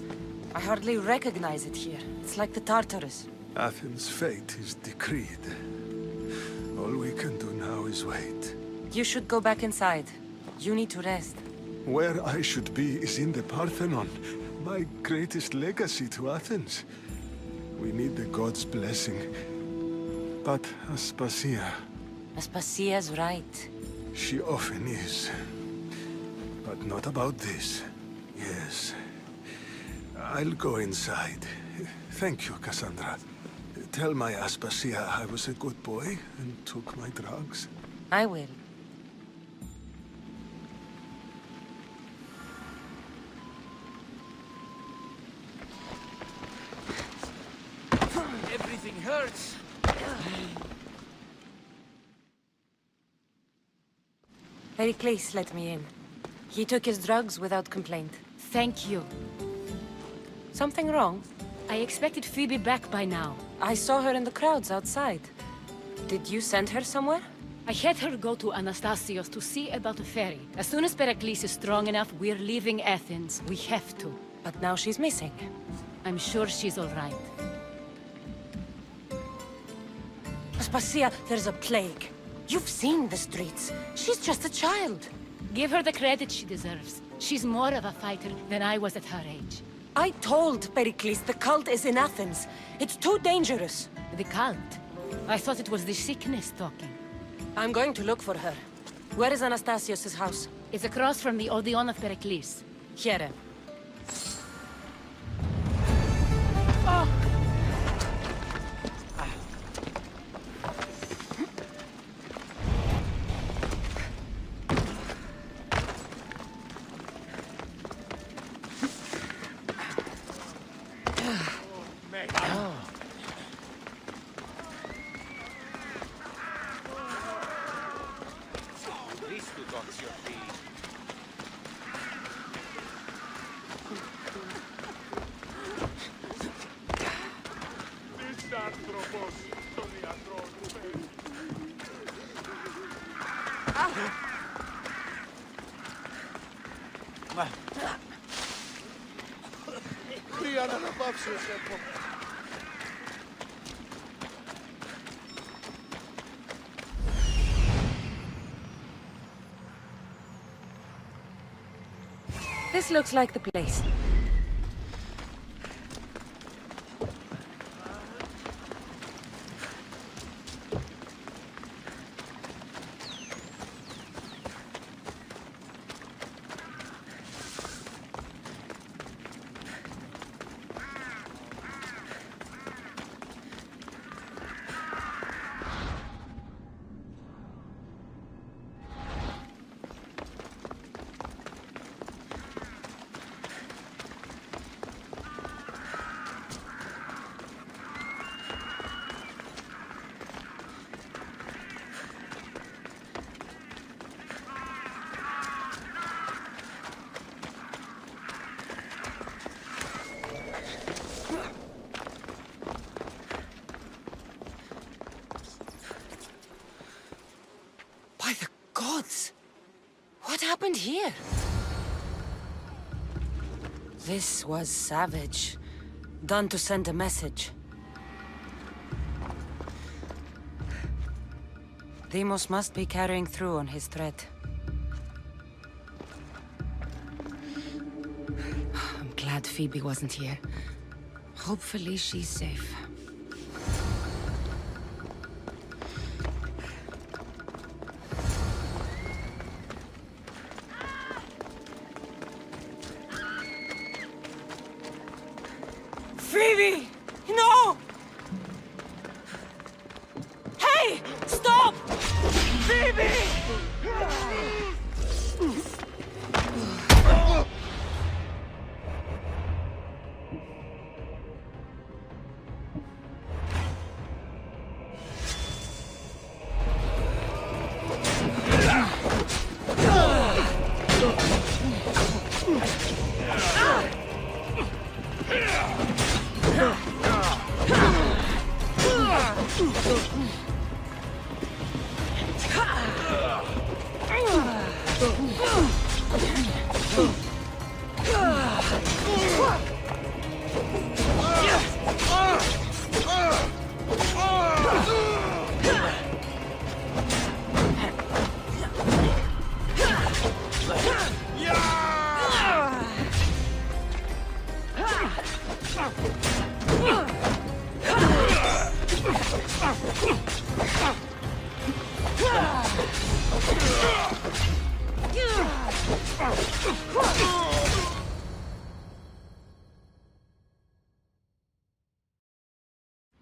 I hardly recognize it here. It's like the Tartarus. Athens' fate is decreed. All we can do now is wait. You should go back inside. You need to rest. Where I should be is in the Parthenon, my greatest legacy to Athens. We need the gods' blessing. But Aspasia... Aspasia's right. She often is. But not about this. Yes. I'll go inside. Thank you, Kassandra. Tell my Aspasia I was a good boy and took my drugs. I will. Everything hurts. Pericles let me in. He took his drugs without complaint. Thank you. Something wrong? I expected Phoebe back by now. I saw her in the crowds outside. Did you send her somewhere? I had her go to Anastasio's to see about a ferry. As soon as Pericles is strong enough, we're leaving Athens. We have to. But now she's missing. I'm sure she's all right. Aspasia, there's a plague. You've seen the streets. She's just a child. Give her the credit she deserves. She's more of a fighter than I was at her age. I told Pericles the cult is in Athens. It's too dangerous. The cult? I thought it was the sickness talking. I'm going to look for her. Where is Anastasios' house? It's across from the Odeon of Pericles. Here. This looks like the place. happened here? This was savage. Done to send a message. Deimos must be carrying through on his threat. I'm glad Phoebe wasn't here. Hopefully she's safe. Phoebe! No! Hey! Stop! Phoebe!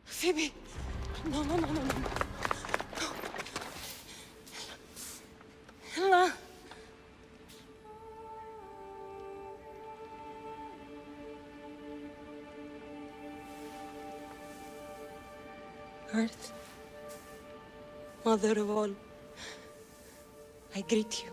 Phoebe! No, no, no, no, no. Ella! Earth, Mother of all, I greet you.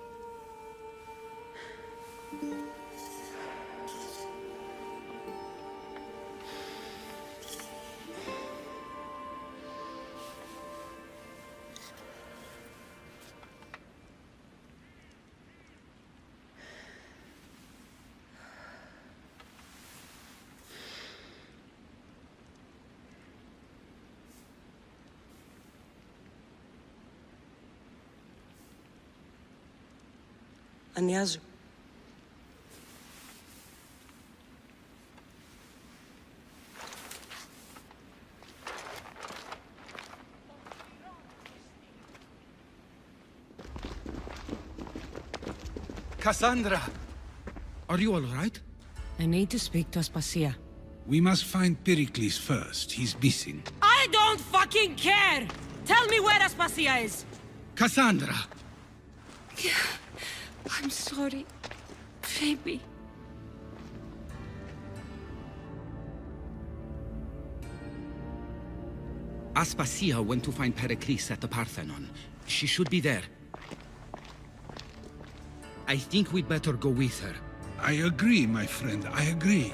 Ανιάζω. Kassandra! Are you all right? I need to speak to Aspasia. We must find Pericles first. He's missing. I don't fucking care! Tell me where Aspasia is! Kassandra! I'm sorry, Phoebe. Aspasia went to find Pericles at the Parthenon. She should be there. I think we'd better go with her. I agree, my friend. I agree.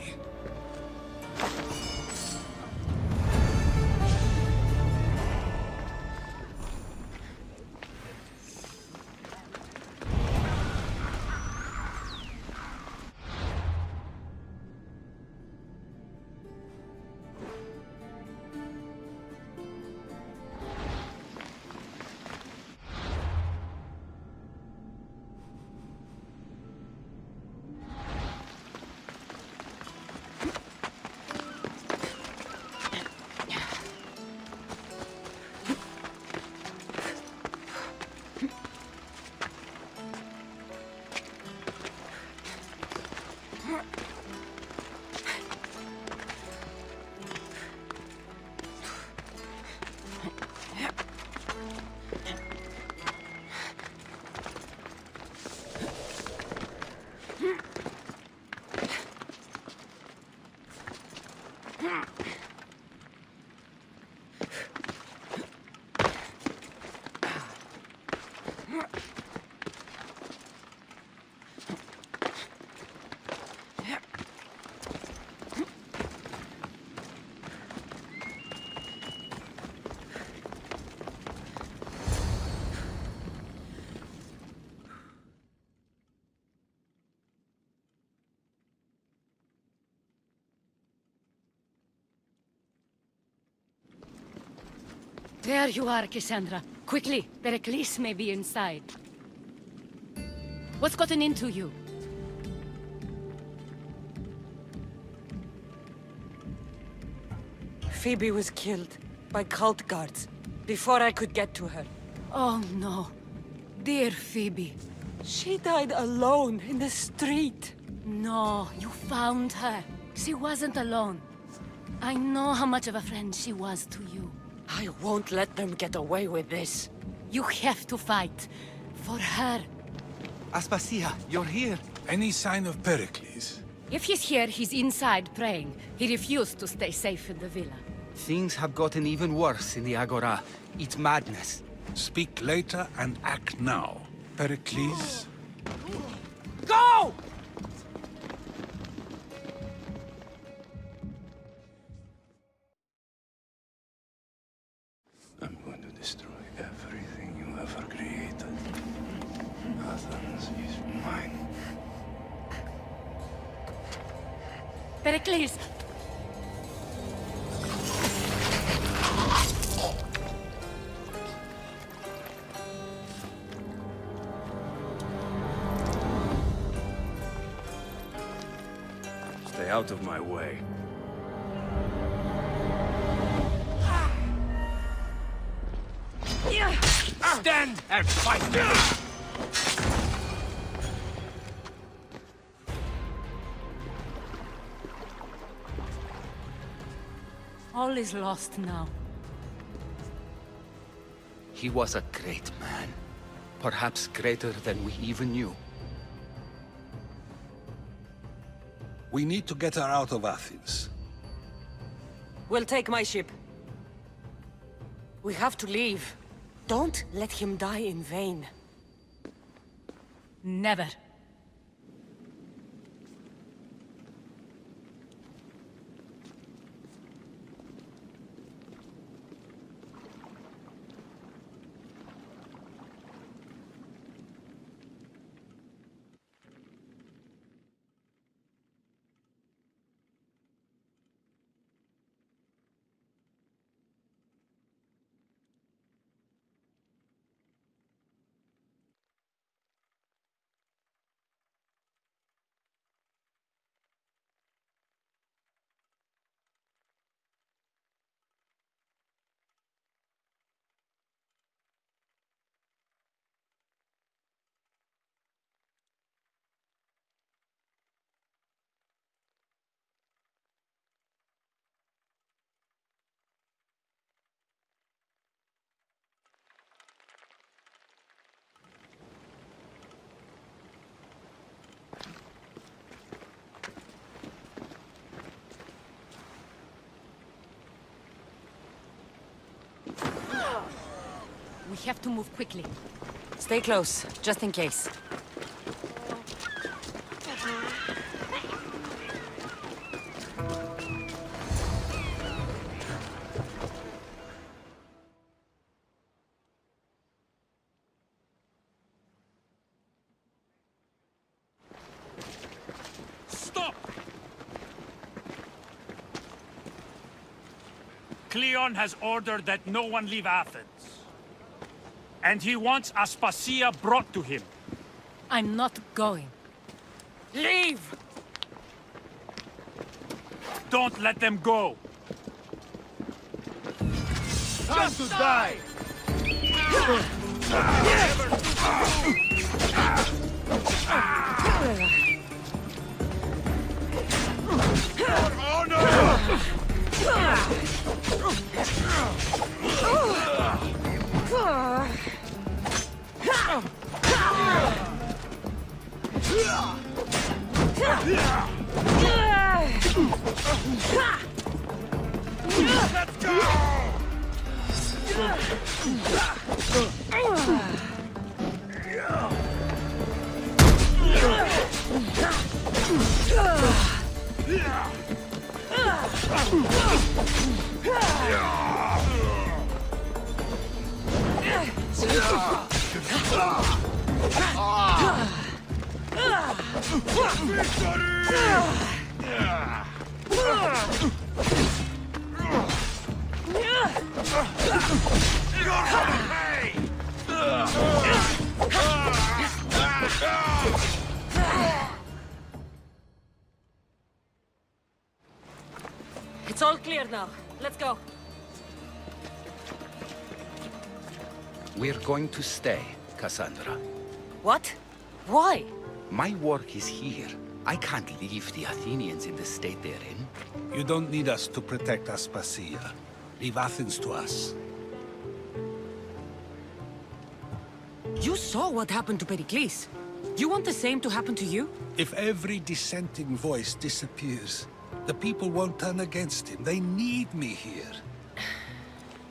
There you are, Kassandra. Quickly, Pericles may be inside. What's gotten into you? Phoebe was killed by cult guards before I could get to her. Oh no. Dear Phoebe. She died alone in the street. No, you found her. She wasn't alone. I know how much of a friend she was to you. I won't let them get away with this. You have to fight. For her. Aspasia, you're here. Any sign of Pericles? If he's here, he's inside praying. He refused to stay safe in the villa. Things have gotten even worse in the Agora. It's madness. Speak later and act now. Pericles? Go! I'm going to destroy everything you ever created. Athens is mine. Pericles! Stay out of my way. Stand and fight! All is lost now. He was a great man. Perhaps greater than we even knew. We need to get her out of Athens. We'll take my ship. We have to leave. Don't let him die in vain. Never. We have to move quickly. Stay close, just in case. Stop! Cleon has ordered that no one leave Athens. And he wants Aspasia brought to him. I'm not going. Leave! Don't let them go. Time to die! Let's go! Victory! It's all clear now. Let's go. We're going to stay, Kassandra. What? Why? My work is here. I can't leave the Athenians in the state they're in. You don't need us to protect Aspasia. Leave Athens to us. You saw what happened to Pericles. You want the same to happen to you? If every dissenting voice disappears, the people won't turn against him. They need me here.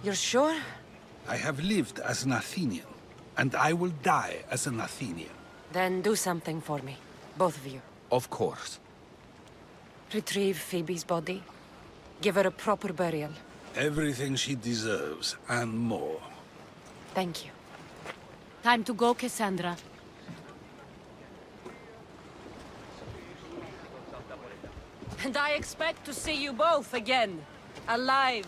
You're sure? I have lived as an Athenian, and I will die as an Athenian. Then do something for me. Both of you. Of course. Retrieve Phoebe's body. Give her a proper burial. Everything she deserves, and more. Thank you. Time to go, Kassandra. And I expect to see you both again. Alive.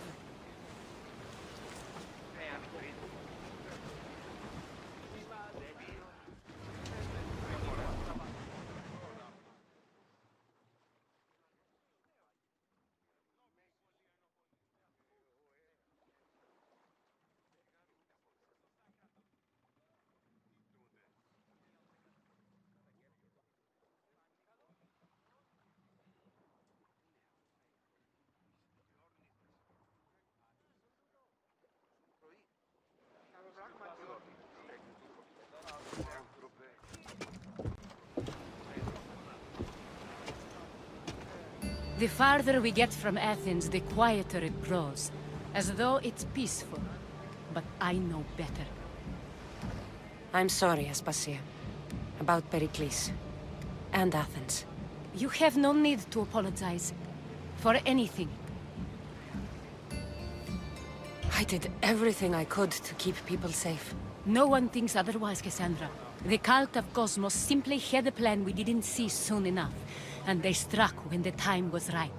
The farther we get from Athens, the quieter it grows. As though it's peaceful. But I know better. I'm sorry, Aspasia. About Pericles. And Athens. You have no need to apologize. For anything. I did everything I could to keep people safe. No one thinks otherwise, Kassandra. The cult of Cosmos simply had a plan we didn't see soon enough. And they struck when the time was right.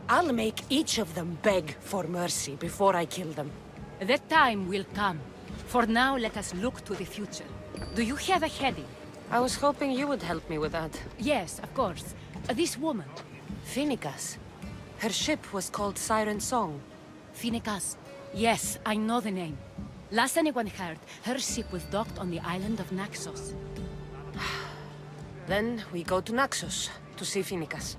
I'll make each of them beg for mercy before I kill them. That time will come. For now, let us look to the future. Do you have a heading? I was hoping you would help me with that. Yes, of course. This woman. Phoenicas. Her ship was called Siren Song. Phoenicas. Yes, I know the name. Last anyone heard, her ship was docked on the island of Naxos. Then we go to Naxos to see Phoenicas.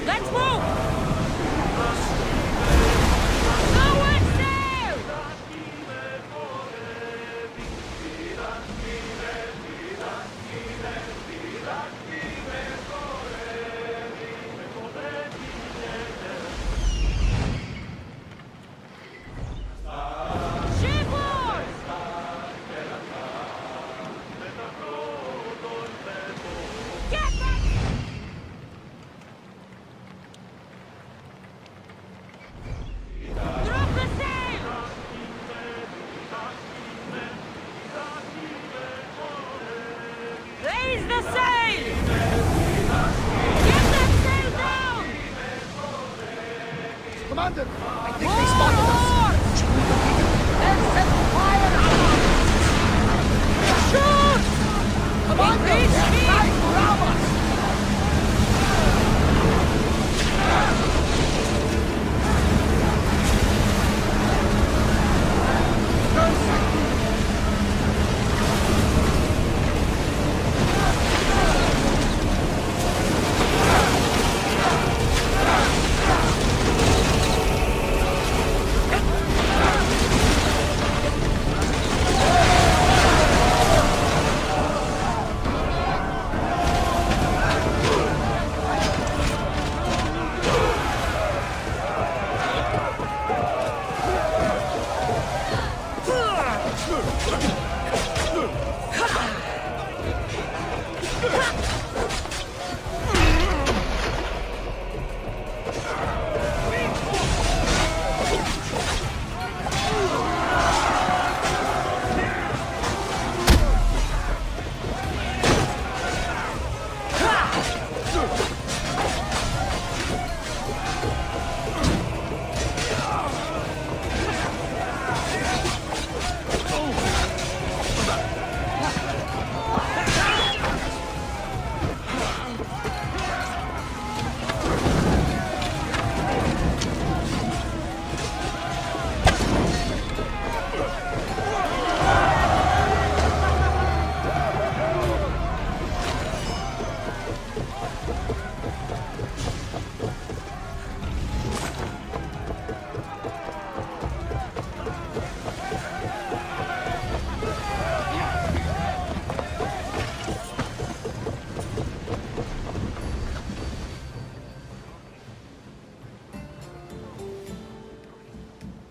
Let's move! Forward sail! Raise the sail! Get that sail down! Commander, I think they spotted us. Should we defeat them? Then set fire at Shoot! Commander, they're trying to rob us!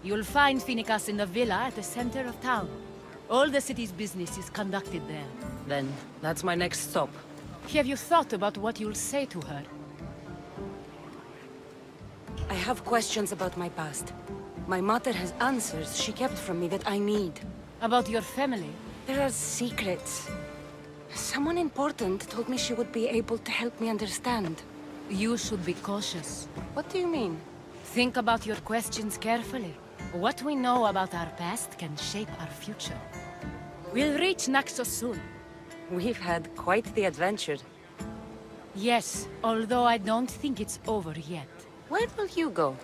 You'll find Phoenicus in the villa at the center of town. All the city's business is conducted there. Then, that's my next stop. Have you thought about what you'll say to her? I have questions about my past. My mother has answers she kept from me that I need. About your family? There are secrets. Someone important told me she would be able to help me understand. You should be cautious. What do you mean? Think about your questions carefully. What we know about our past can shape our future. We'll reach Naxos soon. We've had quite the adventure. Yes, although I don't think it's over yet. Where will you go?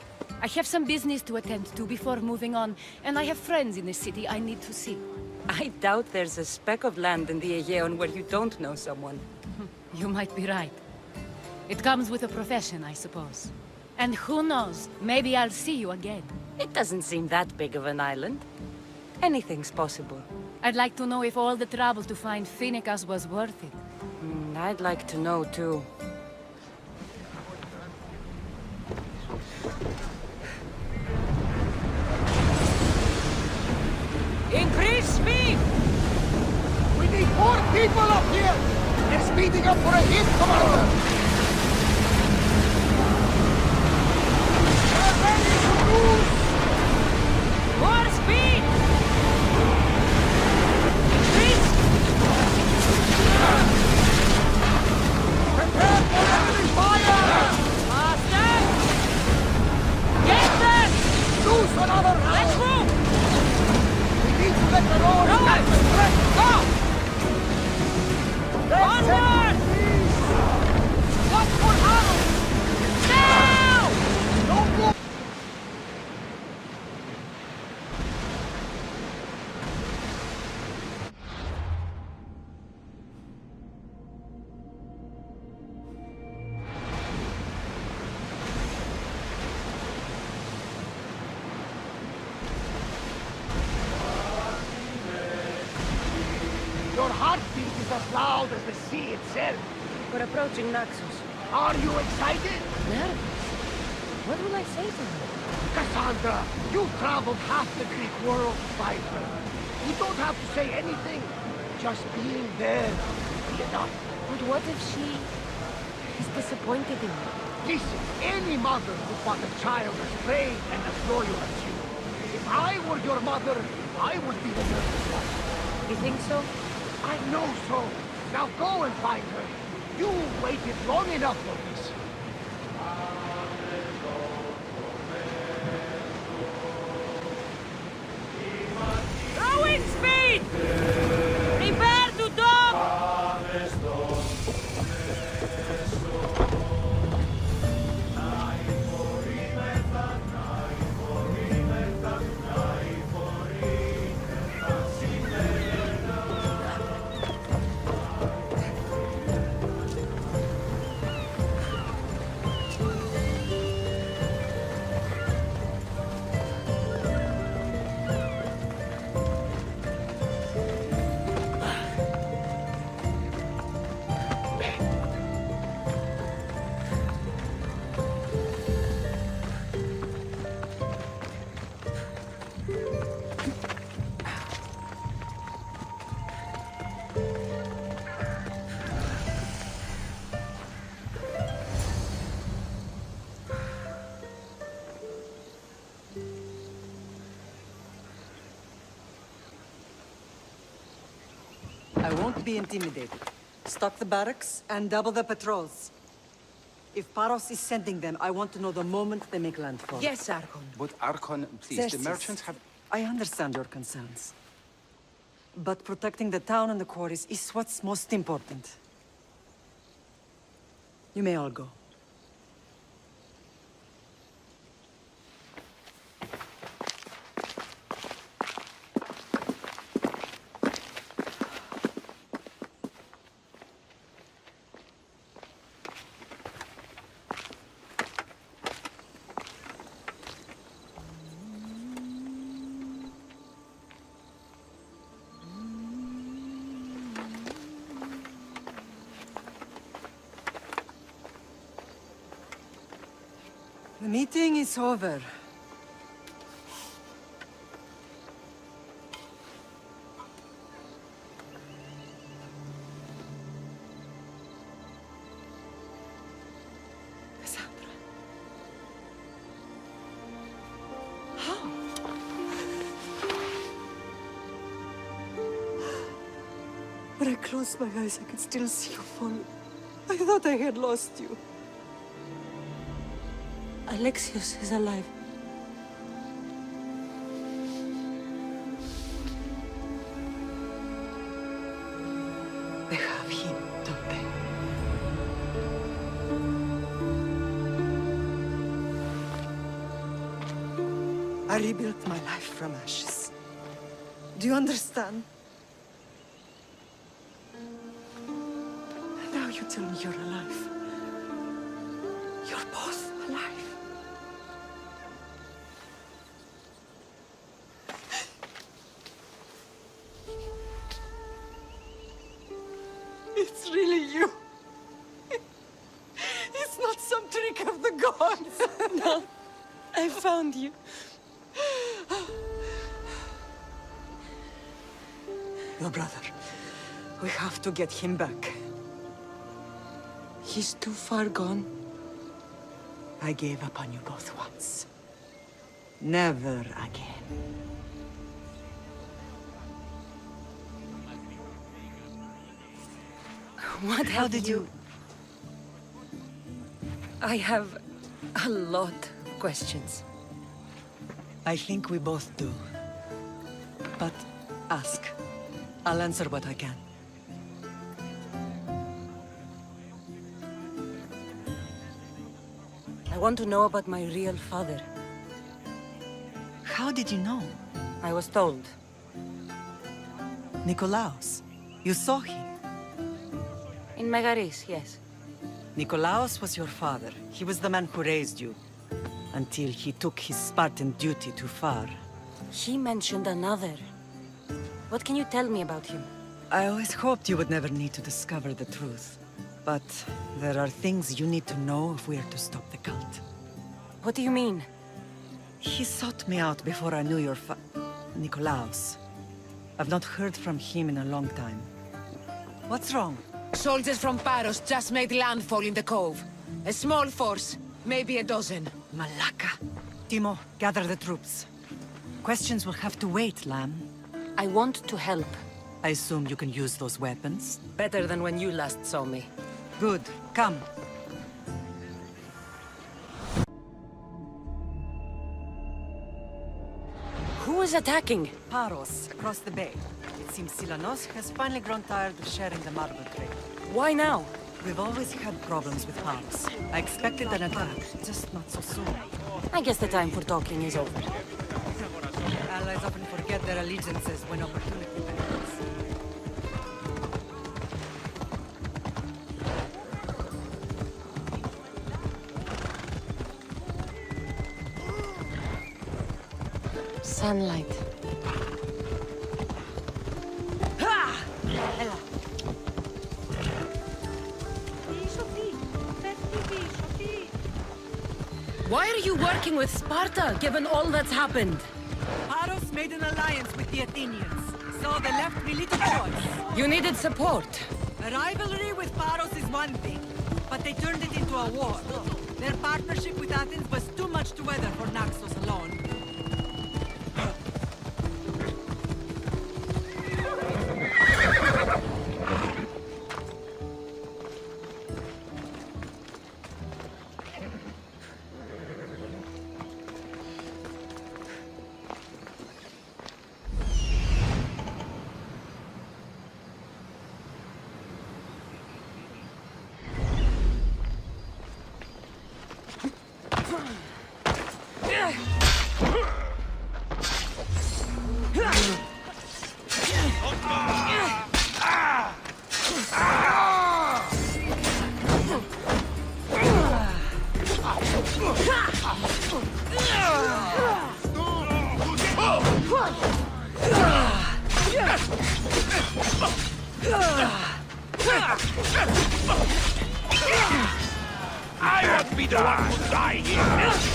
I have some business to attend to before moving on, and I have friends in the city I need to see. I doubt there's a speck of land in the Aegean where you don't know someone. You might be right. It comes with a profession, I suppose. And who knows, maybe I'll see you again. It doesn't seem that big of an island. Anything's possible. I'd like to know if all the trouble to find Phoenicus was worth it. I'd like to know, too. Increase speed! We need more people up here! They're speeding up for a hit, Commander! We're ready to move! More speed! Increase! Prepare for enemy fire! Faster! Get them! Lose another round! Let's move! Need to let the road pass the threat! Go! Onward! Watch for arrows! Now! No more! as the sea itself. We're approaching Naxos. Are you excited? Nervous? What will I say to her? Kassandra, you've traveled half the Greek world to find her. You don't have to say anything. Just being there will be enough. But what if she is disappointed in me? Listen, any mother would want a child as brave and as loyal as you. If I were your mother, I would be the nervous one. You think so? I know so. Now go and find her. You waited long enough for this. Throw in speed! Prepare to dock! I won't be intimidated. Stock the barracks and double the patrols. If Paros is sending them, I want to know the moment they make landfall. Yes, Archon. But Archon, please, Xerxes, the merchants have... I understand your concerns. But protecting the town and the quarries is what's most important. You may all go. The meeting is over. Kassandra. How? When I closed my eyes, I could still see you falling. I thought I had lost you. Alexios is alive. They have him, don't they? I rebuilt my life from ashes. Do you understand? Now you tell me you're alive. You're both alive. It's really you. It's not some trick of the gods. No, I found you. Your brother. We have to get him back. He's too far gone. I gave up on you both once. Never again. What How did you... I have a lot of questions. I think we both do. But ask. I'll answer what I can. I want to know about my real father. How did you know? I was told. Nikolaos. You saw him. In Megaris, yes. Nikolaos was your father. He was the man who raised you. Until he took his Spartan duty too far. He mentioned another. What can you tell me about him? I always hoped you would never need to discover the truth. But there are things you need to know if we are to stop the cult. What do you mean? He sought me out before I knew your Nikolaos. I've not heard from him in a long time. What's wrong? Soldiers from Paros just made landfall in the cove. A small force, maybe a dozen. Malaka. Timo, gather the troops. Questions will have to wait, Lamb. I want to help. I assume you can use those weapons? Better than when you last saw me. Good. Come. Who is attacking? Paros, across the bay. It seems Silanos has finally grown tired of sharing the marble trade. Why now? We've always had problems with Paros. I expected an attack, just not so soon. I guess the time for talking is over. Allies often forget their allegiances when opportunity beckons. Sunlight. Why are you working with Sparta, given all that's happened? Paros made an alliance with the Athenians, so they left me little choice. You needed support. A rivalry with Paros is one thing, but they turned it into a war. Their partnership with Athens was too much to weather for Naxos alone. I won't be the one who die here!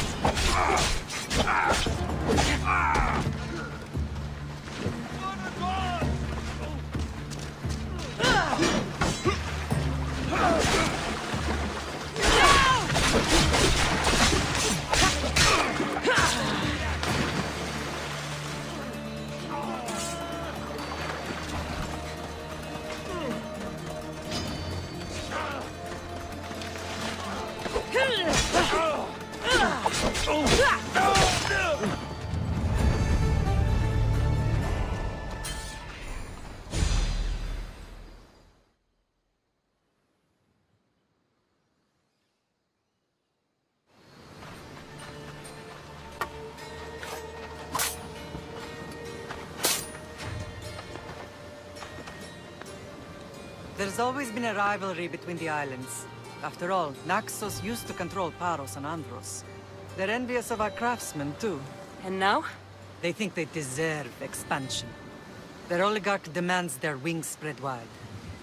There's always been a rivalry between the islands. After all, Naxos used to control Paros and Andros. They're envious of our craftsmen, too. And now? They think they deserve expansion. Their oligarch demands their wings spread wide.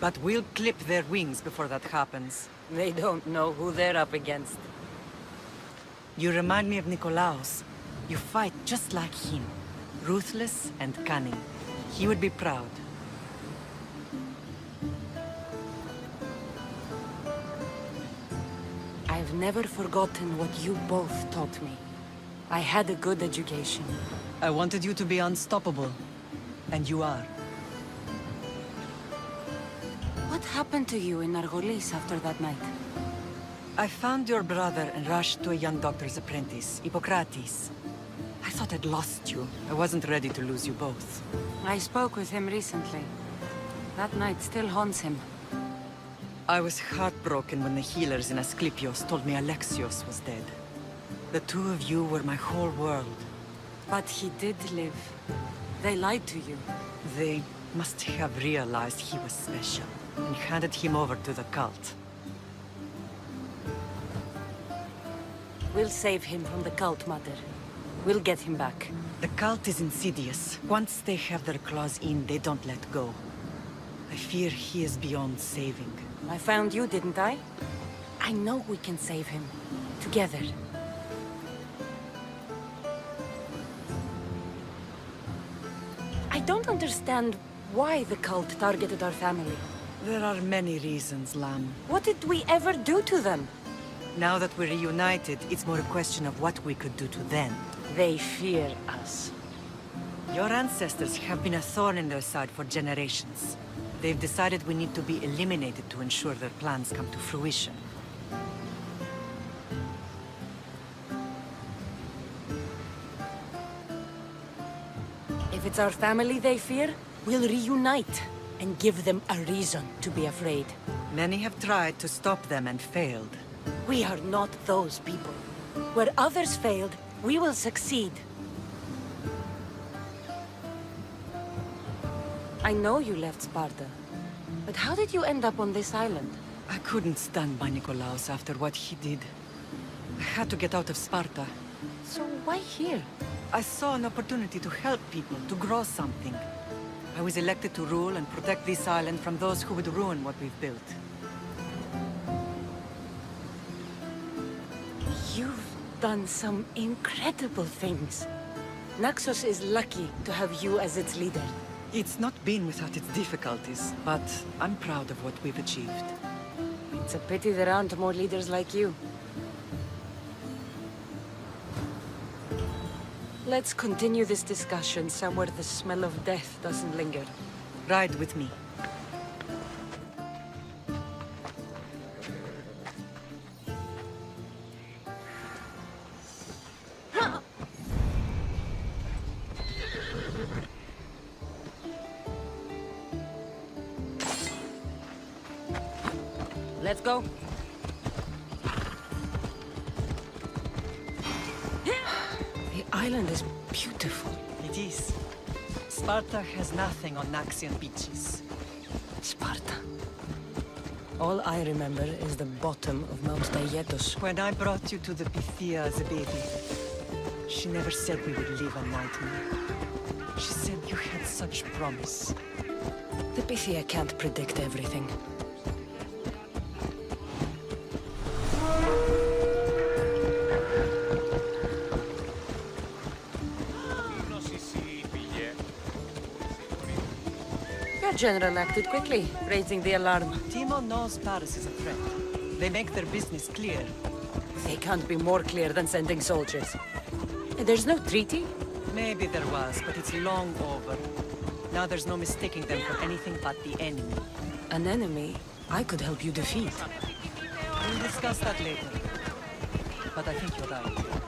But we'll clip their wings before that happens. They don't know who they're up against. You remind me of Nikolaos. You fight just like him. Ruthless and cunning. He would be proud. I've never forgotten what you both taught me. I had a good education. I wanted you to be unstoppable. And you are. What happened to you in Argolis after that night? I found your brother and rushed to a young doctor's apprentice, Hippocrates. I thought I'd lost you. I wasn't ready to lose you both. I spoke with him recently. That night still haunts him. I was heartbroken when the healers in Asclepios told me Alexios was dead. The two of you were my whole world. But he did live. They lied to you. They must have realized he was special and handed him over to the cult. We'll save him from the cult, Mother. We'll get him back. The cult is insidious. Once they have their claws in, they don't let go. I I fear he is beyond saving. I found you, didn't I? I know we can save him. Together. I don't understand why the cult targeted our family. There are many reasons, Lamb. What did we ever do to them? Now that we're reunited, it's more a question of what we could do to them. They fear us. Your ancestors have been a thorn in their side for generations. They've decided we need to be eliminated to ensure their plans come to fruition. If it's our family they fear, we'll reunite and give them a reason to be afraid. Many have tried to stop them and failed. We are not those people. Where others failed, we will succeed. I know you left Sparta, but how did you end up on this island? I couldn't stand by Nikolaos after what he did. I had to get out of Sparta. So why here? I saw an opportunity to help people, to grow something. I was elected to rule and protect this island from those who would ruin what we've built. You've done some incredible things. Naxos is lucky to have you as its leader. It's not been without its difficulties, but I'm proud of what we've achieved. It's a pity there aren't more leaders like you. Let's continue this discussion somewhere the smell of death doesn't linger. Ride with me. Let's go. The island is beautiful. It is. Sparta has nothing on Naxian beaches. Sparta. All I remember is the bottom of Mount Taygetos. When I brought you to the Pythia as a baby, she never said we would live a nightmare. She said you had such promise. The Pythia can't predict everything. Your general acted quickly, raising the alarm. Timo knows Paris is a threat. They make their business clear. They can't be more clear than sending soldiers. There's no treaty? Maybe there was, but it's long over. Now there's no mistaking them for anything but the enemy. An enemy I could help you defeat. We'll discuss that later. But I think you're right.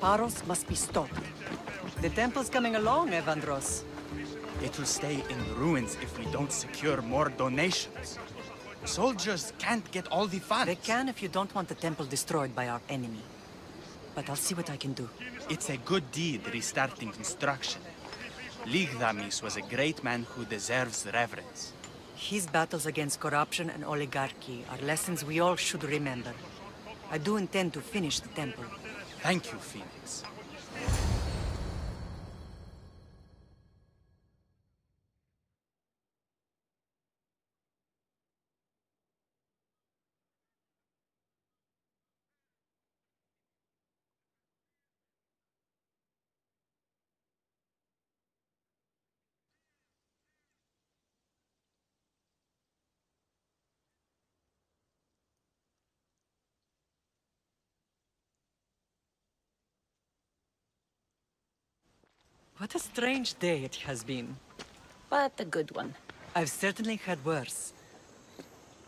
Paros must be stopped. The temple's coming along, Evandros. It will stay in ruins if we don't secure more donations. Soldiers can't get all the funds. They can if you don't want the temple destroyed by our enemy. But I'll see what I can do. It's a good deed restarting construction. Ligdamis was a great man who deserves reverence. His battles against corruption and oligarchy are lessons we all should remember. I do intend to finish the temple. Thank you, Phoenix. What a strange day it has been. But a good one. I've certainly had worse.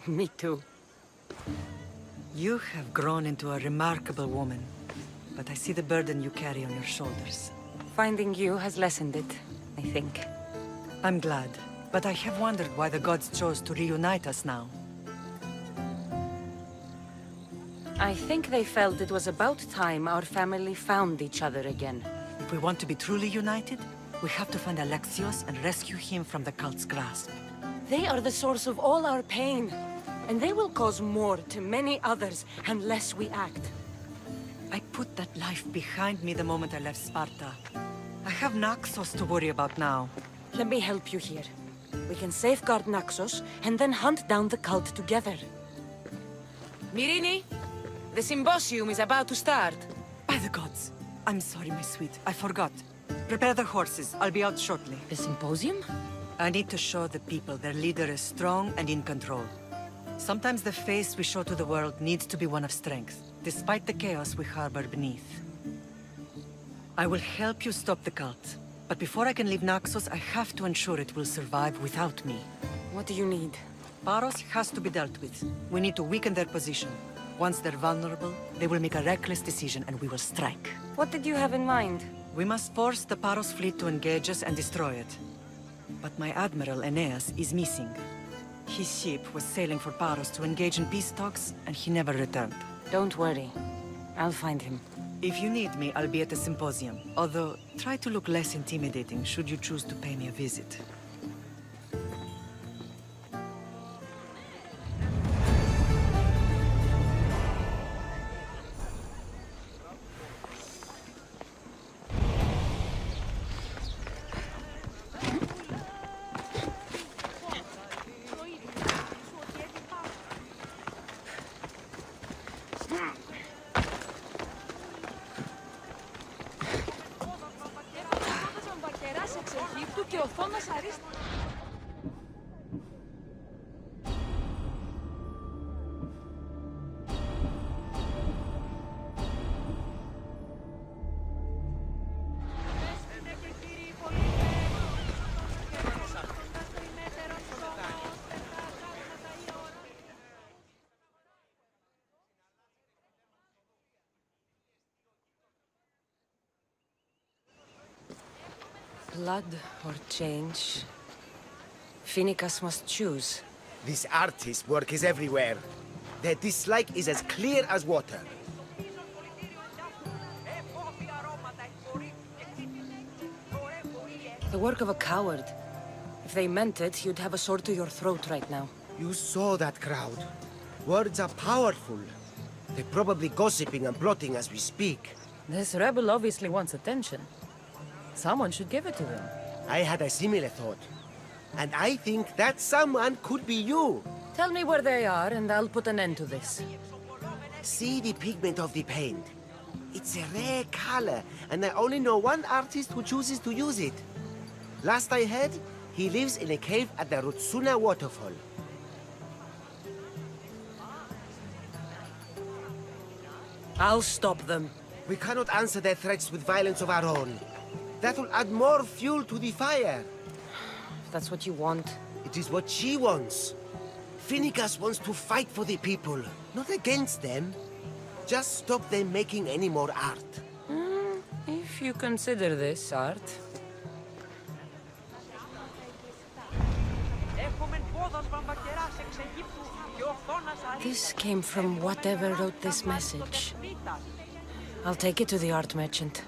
Me too. You have grown into a remarkable woman. But I see the burden you carry on your shoulders. Finding you has lessened it, I think. I'm glad. But I have wondered why the gods chose to reunite us now. I think they felt it was about time our family found each other again. If we want to be truly united, we have to find Alexios and rescue him from the cult's grasp. They are the source of all our pain, and they will cause more to many others unless we act. I put that life behind me the moment I left Sparta. I have Naxos to worry about now. Let me help you here. We can safeguard Naxos, and then hunt down the cult together. Myrrine, the symposium is about to start. By the gods! I'm sorry, my sweet. I forgot. Prepare the horses. I'll be out shortly. The symposium? I need to show the people their leader is strong and in control. Sometimes the face we show to the world needs to be one of strength, despite the chaos we harbor beneath. I will help you stop the cult. But before I can leave Naxos, I have to ensure it will survive without me. What do you need? Paros has to be dealt with. We need to weaken their position. Once they're vulnerable, they will make a reckless decision and we will strike. What did you have in mind? We must force the Paros fleet to engage us and destroy it. But my admiral, Aeneas, is missing. His ship was sailing for Paros to engage in peace talks, and he never returned. Don't worry. I'll find him. If you need me, I'll be at the symposium. Although, try to look less intimidating should you choose to pay me a visit. Blood or change? Phoenicus must choose. This artist's work is everywhere. Their dislike is as clear as water. The work of a coward. If they meant it, you'd have a sword to your throat right now. You saw that crowd. Words are powerful. They're probably gossiping and plotting as we speak. This rebel obviously wants attention. Someone should give it to them. I had a similar thought. And I think that someone could be you. Tell me where they are, and I'll put an end to this. See the pigment of the paint. It's a rare color, and I only know one artist who chooses to use it. Last I heard, he lives in a cave at the Rutsuna waterfall. I'll stop them. We cannot answer their threats with violence of our own. That will add more fuel to the fire. If that's what you want. It is what she wants. Phoenicus wants to fight for the people, not against them. Just stop them making any more art. If you consider this art. This came from whatever wrote this message. I'll take it to the art merchant.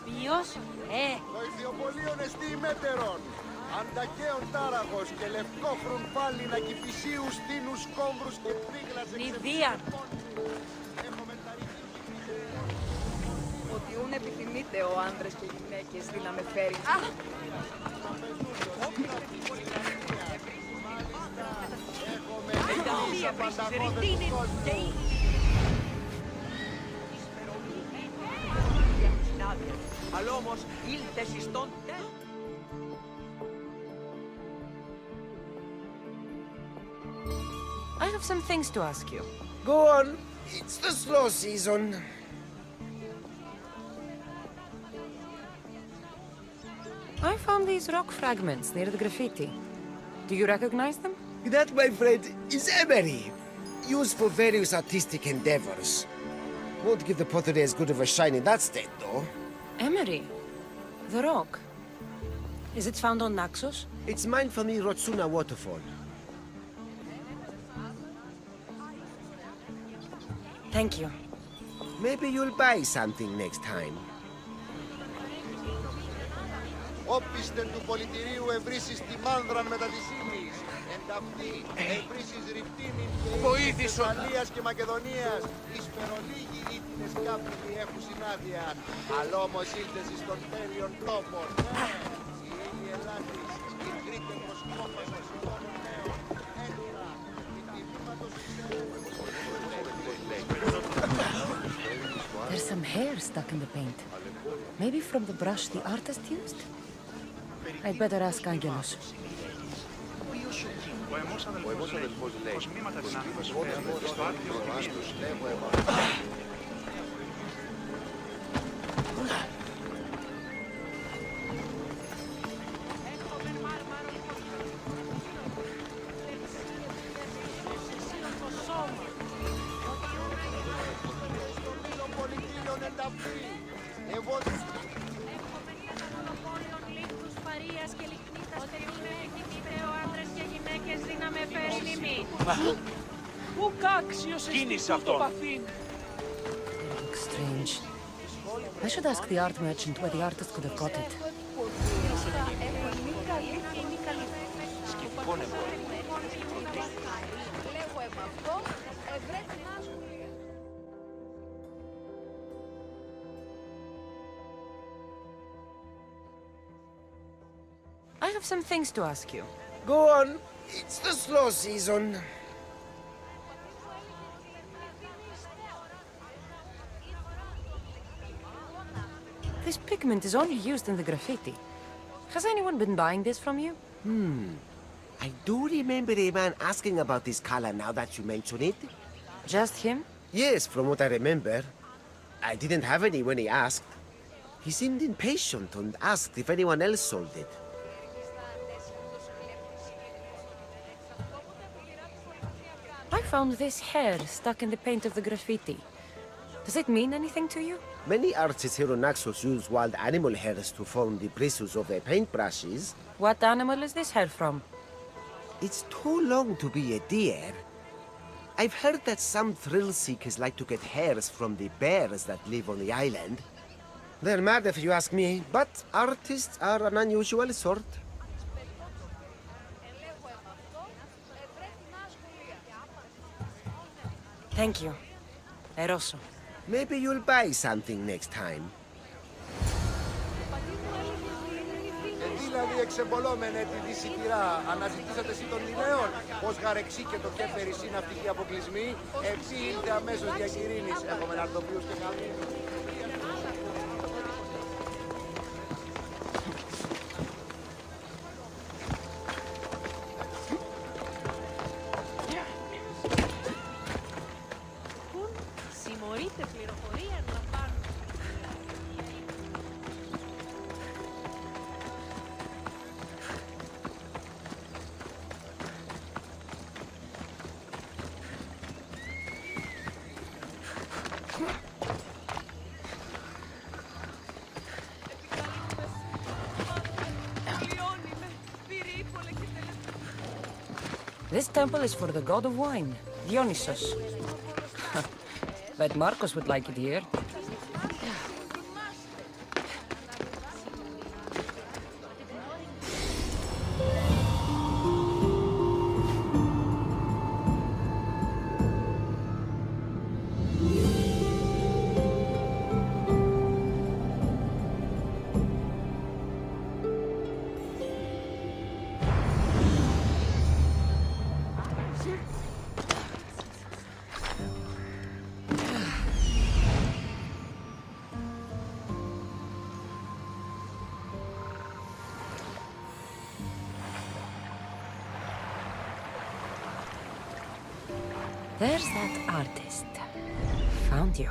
Ποιος? Το Ιδιοπολίον εστί μέτερον. Αντακαίων τάραγος και λευκόχρον πάλι να κηπισίους τίνους κόμβρους και πρίγλας Νηδία. Ότι ούν επιθυμείτε ο άντρες και γυναίκες δύναμε φέρει. Αλλά όμως ήλθες εις τον I have some things to ask you. Go on. It's the slow season. I found these rock fragments near the graffiti. Do you recognize them? That, my friend, is emery. Used for various artistic endeavors. Won't give the pottery as good of a shine in that state, though. Emery? The rock? Is it found on Naxos? It's mined from the Rotsuna waterfall. Thank you. Maybe you'll buy something next time. Όπισθεν του πολιτηρίου ευρύσεις τη μάνδραν μετά της ύλης. Εν ταυτή ευρύσεις ρηφτίνην και ύλης Θεσσαλίας και Μακεδονίας. Εις περολίγοι ήτινες κάποιοι έχουν συνάδεια. Αλλά όμως ήλθες εις των τέλειων τόπων. Η ύλη Ελλάδης, η Κρήτε προσκόμας των συγγόνων νέων. Έντρα, η τιμήματος There's some hair stuck in the paint. Maybe from the brush the artist used? I'd better ask Angelos. Ο εμός αδελφός λέει, Κίνησε αυτόν. It looks strange. I should ask the art merchant where the artist could have got it. I have some things to ask you. Go on. It's the slow season. This pigment is only used in the graffiti. Has anyone been buying this from you? I do remember a man asking about this color now that you mention it. Just him? Yes, from what I remember. I didn't have any when he asked. He seemed impatient and asked if anyone else sold it. I found this hair stuck in the paint of the graffiti. Does it mean anything to you? Many artists here on Naxos use wild animal hairs to form the bristles of their paintbrushes. What animal is this hair from? It's too long to be a deer. I've heard that some thrill seekers like to get hairs from the bears that live on the island. They're mad if you ask me, but artists are an unusual sort. Thank you. Eroso. Maybe you'll buy something next time. Δηλαδή εξεμπολόμενε τη δυσιτηρά, αναζητήσατε εσύ των Λινέων, πως γαρεξί και το κέφερι συναυτικοί αποκλεισμοί, εψί ήλθε αμέσως διακυρήνης, έχουμε ναρτοποιούς και καλήνους. Συμμορείτε πληροφορία να πάρουν. This temple is for the god of wine, Dionysos. Bet Marcos would like it here. There's that artist. Found you.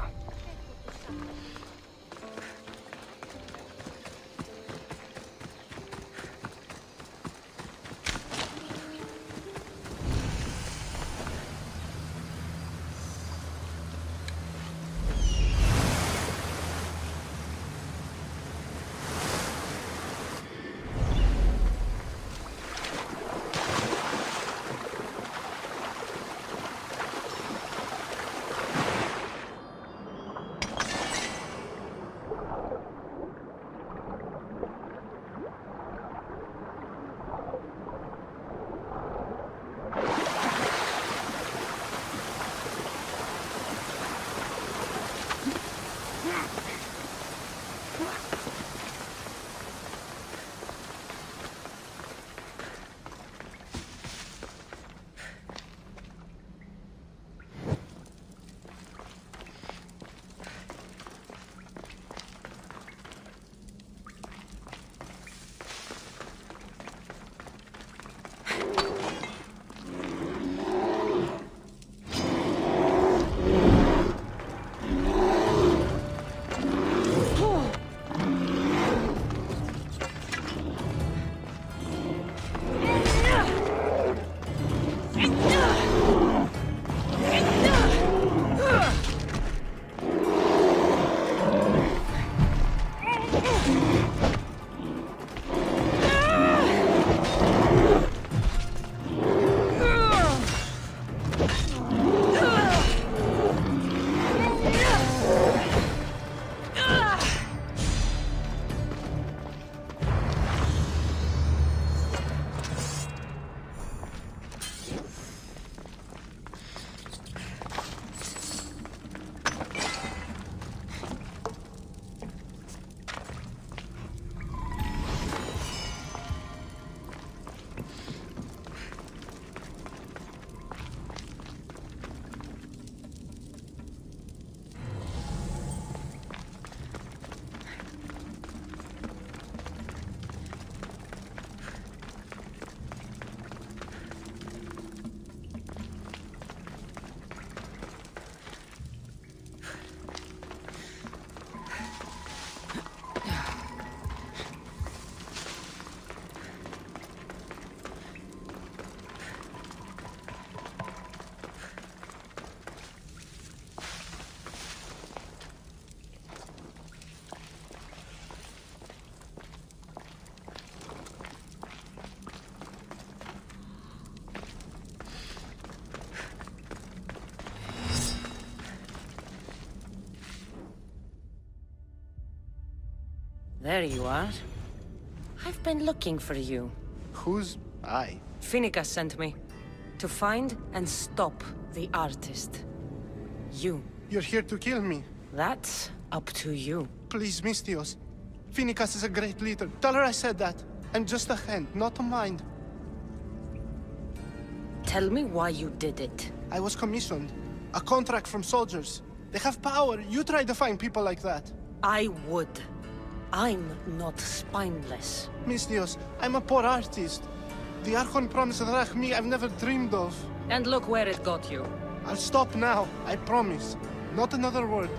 There you are. I've been looking for you. Who's I? Phoenicus sent me. To find and stop the artist. You. You're here to kill me. That's up to you. Please, Misthios. Phoenicus is a great leader. Tell her I said that. I'm just a hand, not a mind. Tell me why you did it. I was commissioned. A contract from soldiers. They have power. You try to find people like that. I would. I'm not spineless. Misthios, I'm a poor artist. The Archon promised Rachmi I've never dreamed of. And look where it got you. I'll stop now, I promise. Not another word.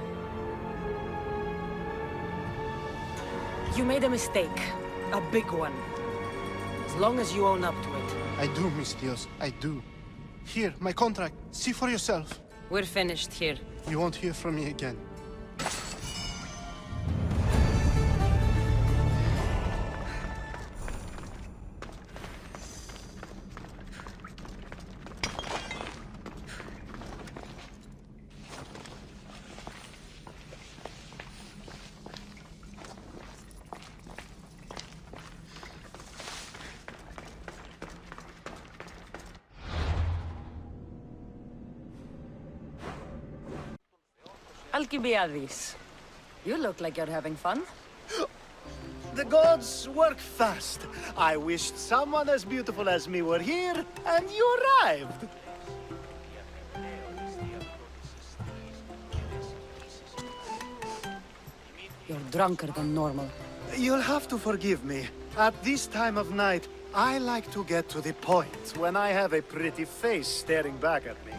You made a mistake. A big one. As long as you own up to it. I do, Misthios, I do. Here, my contract. See for yourself. We're finished here. You won't hear from me again. Alcibiades, you look like you're having fun. The gods work fast. I wished someone as beautiful as me were here, and you arrived. You're drunker than normal. You'll have to forgive me. At this time of night, I like to get to the point when I have a pretty face staring back at me.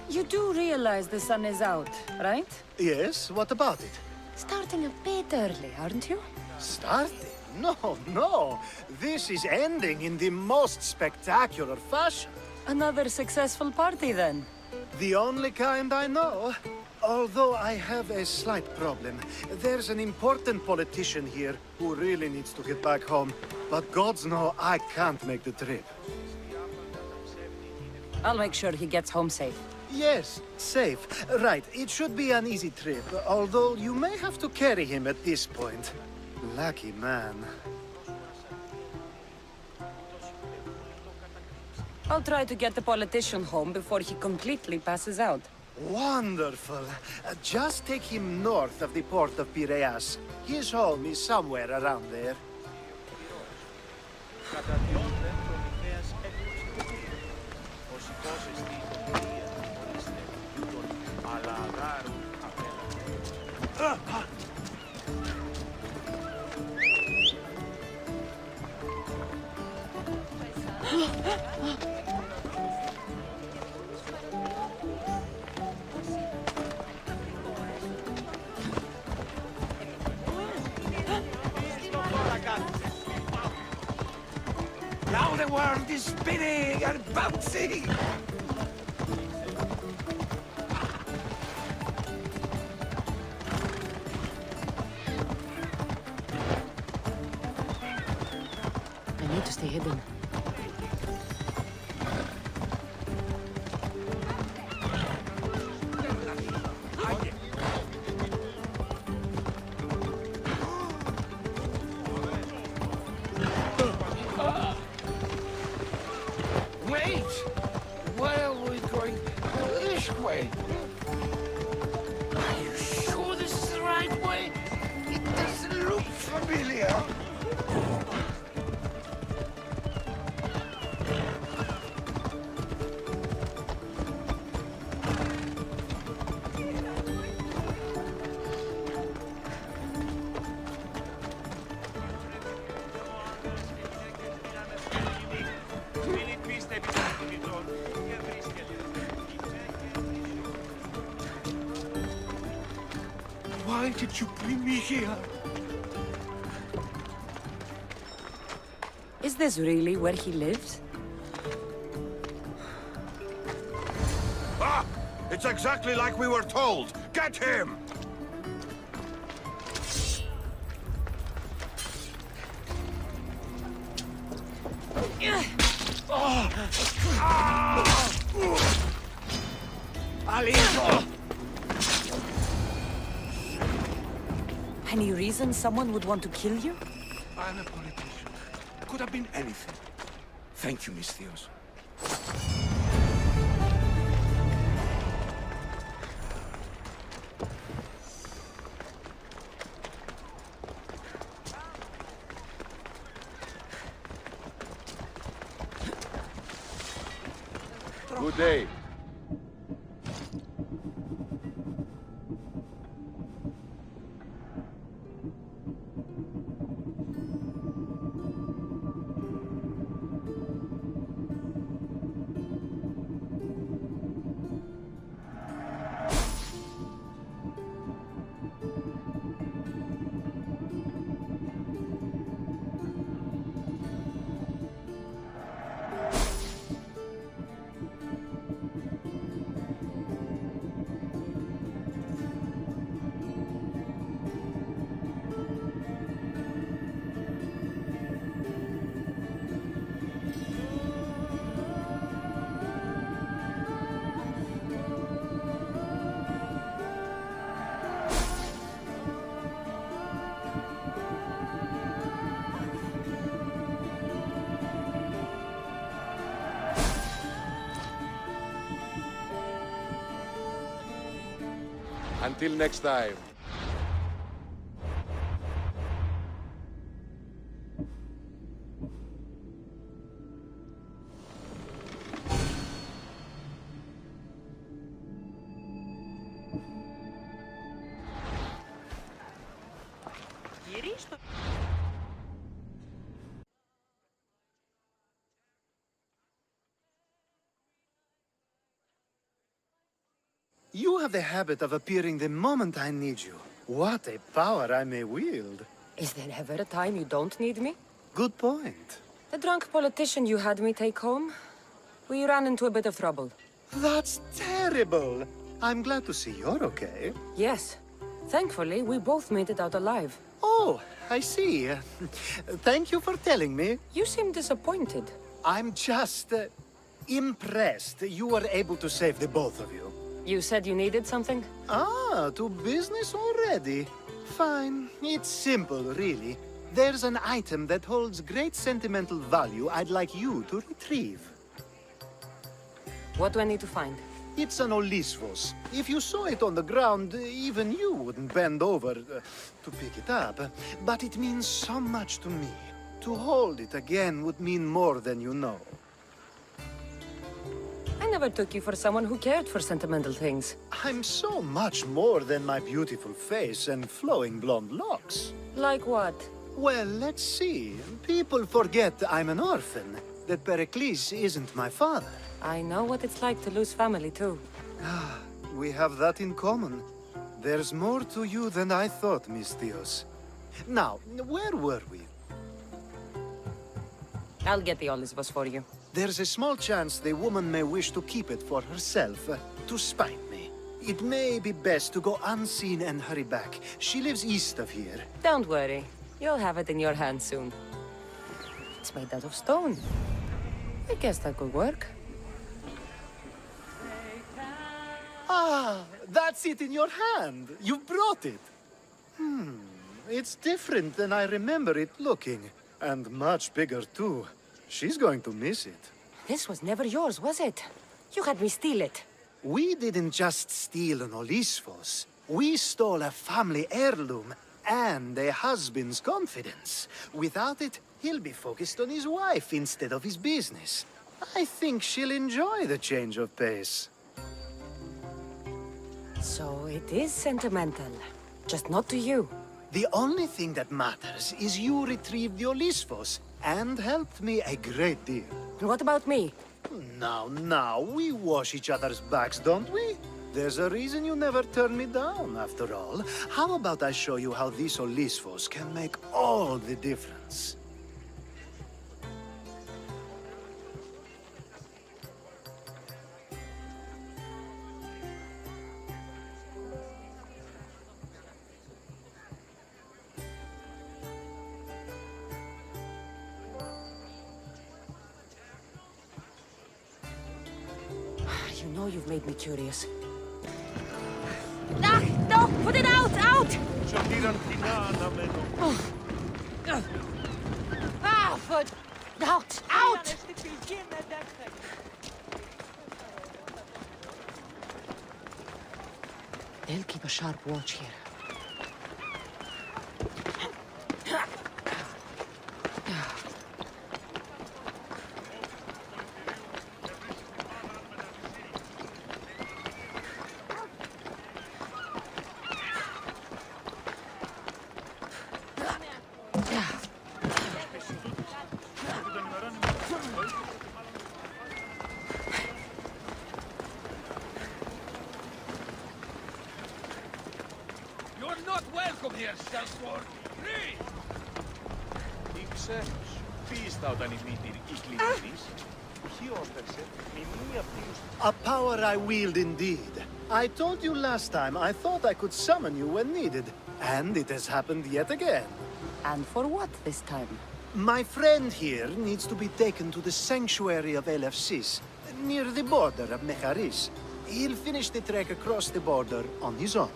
You do realize the sun is out, right? Yes, what about it? Starting a bit early, aren't you? Starting? No. This is ending in the most spectacular fashion. Another successful party, then. The only kind I know. Although I have a slight problem. There's an important politician here who really needs to get back home. But gods know I can't make the trip. I'll make sure he gets home safe. Yes, safe. Right, it should be an easy trip, although you may have to carry him at this point. Lucky man. I'll try to get the politician home before he completely passes out. Wonderful. Just take him north of the port of Piraeus. His home is somewhere around there. Now the world is spinning and bouncing! I need to stay hidden. Wait! Why are we going this way? Are you sure this is the right way? It doesn't look familiar. Why did you bring me here? Is this really where he lives? Ah! It's exactly like we were told! Get him! Any reason someone would want to kill you? I'm a politician. Could have been anything. Thank you, Miss Theos. Good day. Until next time. You have the habit of appearing the moment I need you. What a power I may wield. Is there ever a time you don't need me? Good point. The drunk politician you had me take home? We ran into a bit of trouble. That's terrible. I'm glad to see you're okay. Yes. Thankfully, we both made it out alive. Oh, I see. Thank you for telling me. You seem disappointed. I'm just impressed you were able to save the both of you. You said you needed something? Ah, to business already. Fine. It's simple, really. There's an item that holds great sentimental value I'd like you to retrieve. What do I need to find? It's an Olisvos. If you saw it on the ground, even you wouldn't bend over to pick it up. But it means so much to me. To hold it again would mean more than you know. I never took you for someone who cared for sentimental things. I'm so much more than my beautiful face and flowing blonde locks. Like what? Well, let's see. People forget I'm an orphan, that Pericles isn't my father. I know what it's like to lose family, too. We have that in common. There's more to you than I thought, Miss Theos. Now, where were we? I'll get the Olisvos for you. There's a small chance the woman may wish to keep it for herself, to spite me. It may be best to go unseen and hurry back. She lives east of here. Don't worry. You'll have it in your hand soon. It's made out of stone. I guess that could work. Ah, that's it in your hand. You brought it. It's different than I remember it looking. And much bigger, too. She's going to miss it. This was never yours, was it? You had me steal it. We didn't just steal an Olyssvos. We stole a family heirloom and a husband's confidence. Without it, he'll be focused on his wife instead of his business. I think she'll enjoy the change of pace. So it is sentimental. Just not to you. The only thing that matters is you retrieved the Olyssvos and helped me a great deal. What about me? Now, we wash each other's backs, don't we? There's a reason you never turn me down, after all. How about I show you how these Olyssvos can make all the difference? You know you've made me curious. Ah! No! Put it out! Out! Ah! Foot! Out! Out! They'll keep a sharp watch here. You're not welcome here, Sellsworth! A power I wield indeed. I told you last time I thought I could summon you when needed. And it has happened yet again. And for what this time? My friend here needs to be taken to the sanctuary of Alexios, near the border of Mecharis. He'll finish the trek across the border on his own.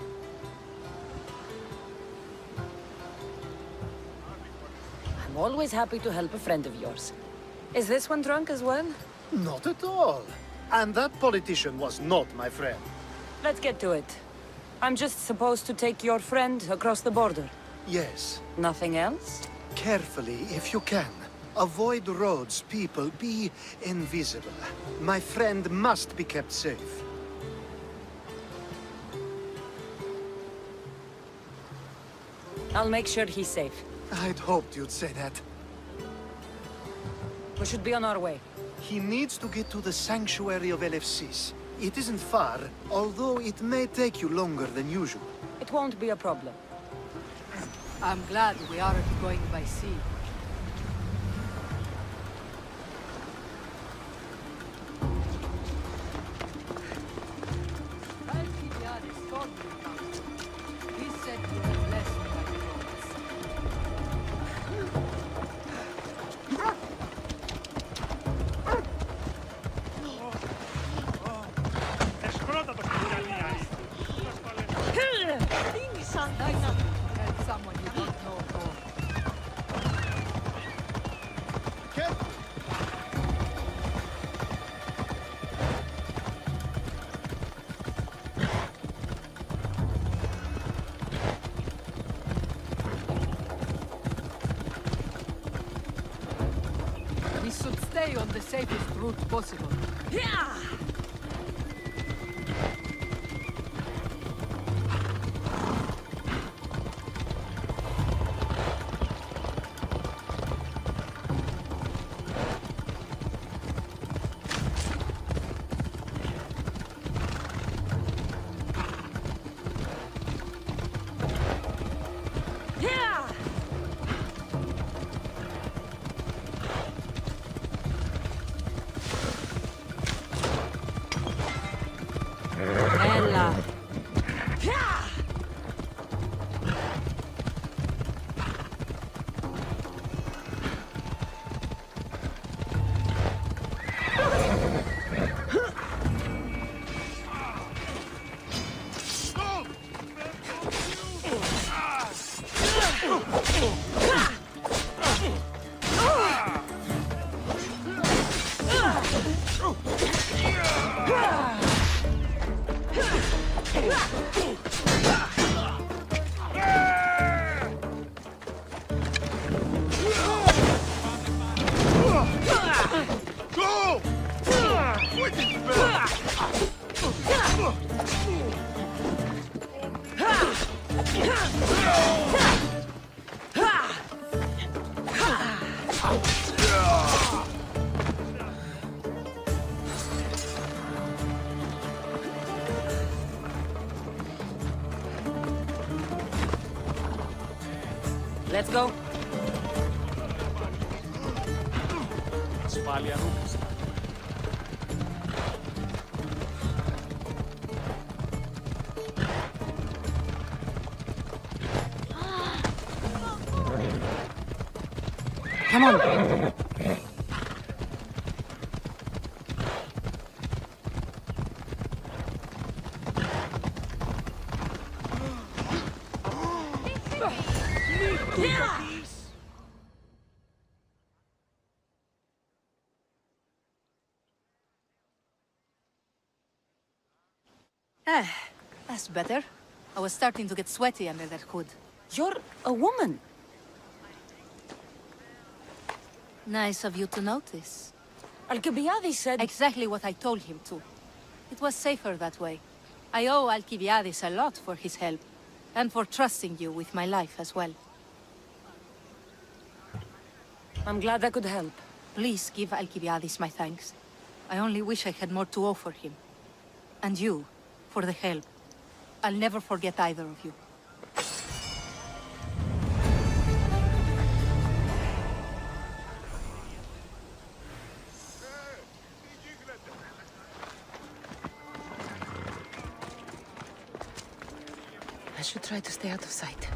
I'm always happy to help a friend of yours. Is this one drunk as well? Not at all. And that politician was not my friend. Let's get to it. I'm just supposed to take your friend across the border. Yes. Nothing else? Carefully, if you can. Avoid roads, people, be invisible. My friend must be kept safe. I'll make sure he's safe. I'd hoped you'd say that. We should be on our way. He needs to get to the sanctuary of Alexios. It isn't far, although it may take you longer than usual. It won't be a problem. I'm glad we aren't going by sea. Alcibiades told me about it. He said you were blessed by the gods. Tell someone you don't know, Gore. We should stay on the safest route possible. Yeah! Let's go. Come on. That's better. I was starting to get sweaty under that hood. You're a woman. Nice of you to notice. Alcibiades said... Exactly what I told him to. It was safer that way. I owe Alcibiades a lot for his help, and for trusting you with my life as well. I'm glad I could help. Please give Alcibiades my thanks. I only wish I had more to offer him. And you, for the help. I'll never forget either of you. I should try to stay out of sight.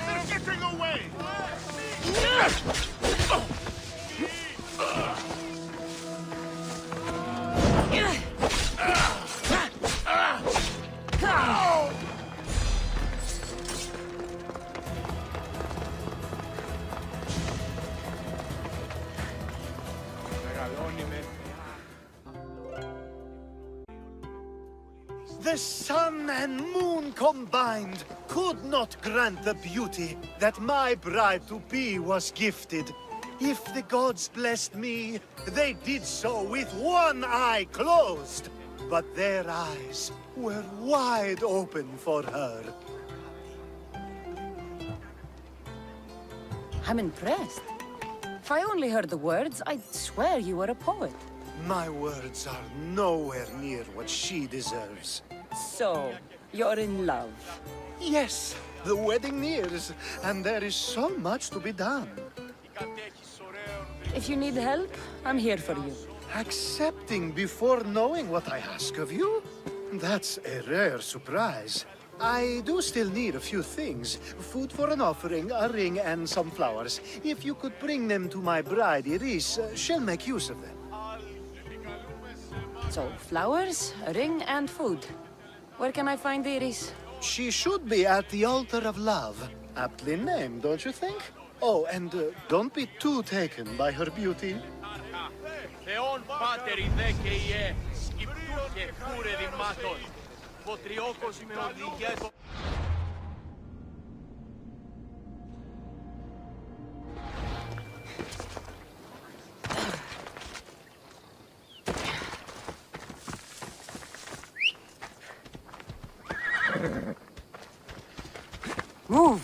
They're getting away! The sun and moon combined could not grant the beauty that my bride-to-be was gifted. If the gods blessed me, they did so with one eye closed. But their eyes were wide open for her. I'm impressed. If I only heard the words, I'd swear you were a poet. My words are nowhere near what she deserves. So, you're in love? Yes, the wedding nears, and there is so much to be done. If you need help, I'm here for you. Accepting before knowing what I ask of you? That's a rare surprise. I do still need a few things. Food for an offering, a ring, and some flowers. If you could bring them to my bride, Iris, she'll make use of them. So, flowers, a ring, and food. Where can I find Iris? She should be at the altar of love. Aptly named, don't you think? Oh, and don't be too taken by her beauty. Θεόν πάτερ η δε και η σκυπτού και κούρε δημάτων. Ποτριόκος με οδηγέτο. Move!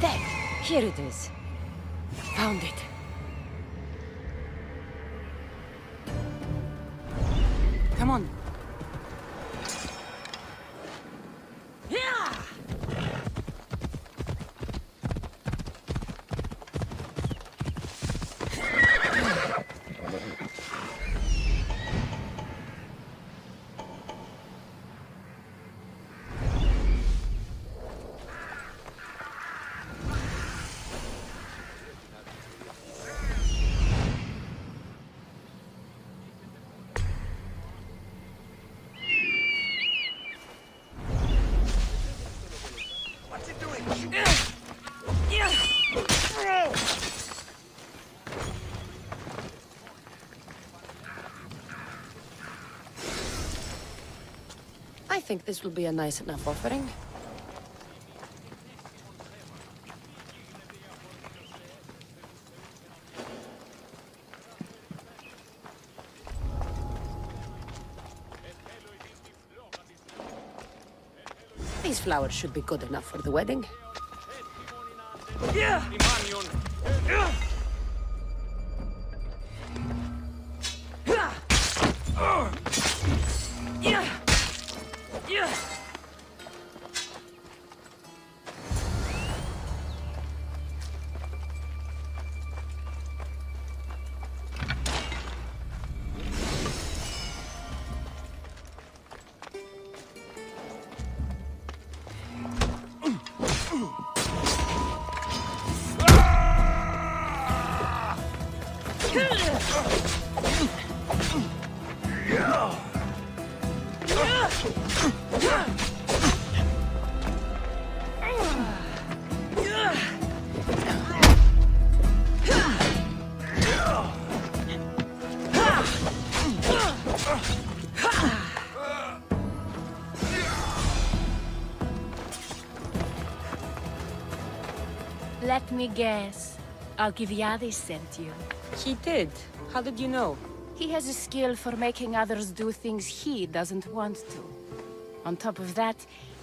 There! Here it is. Found it. Come on. I think this will be a nice enough offering. These flowers should be good enough for the wedding. Yeah! Let me guess. Alcibiades sent you. He did. How did you know? He has a skill for making others do things he doesn't want to. On top of that,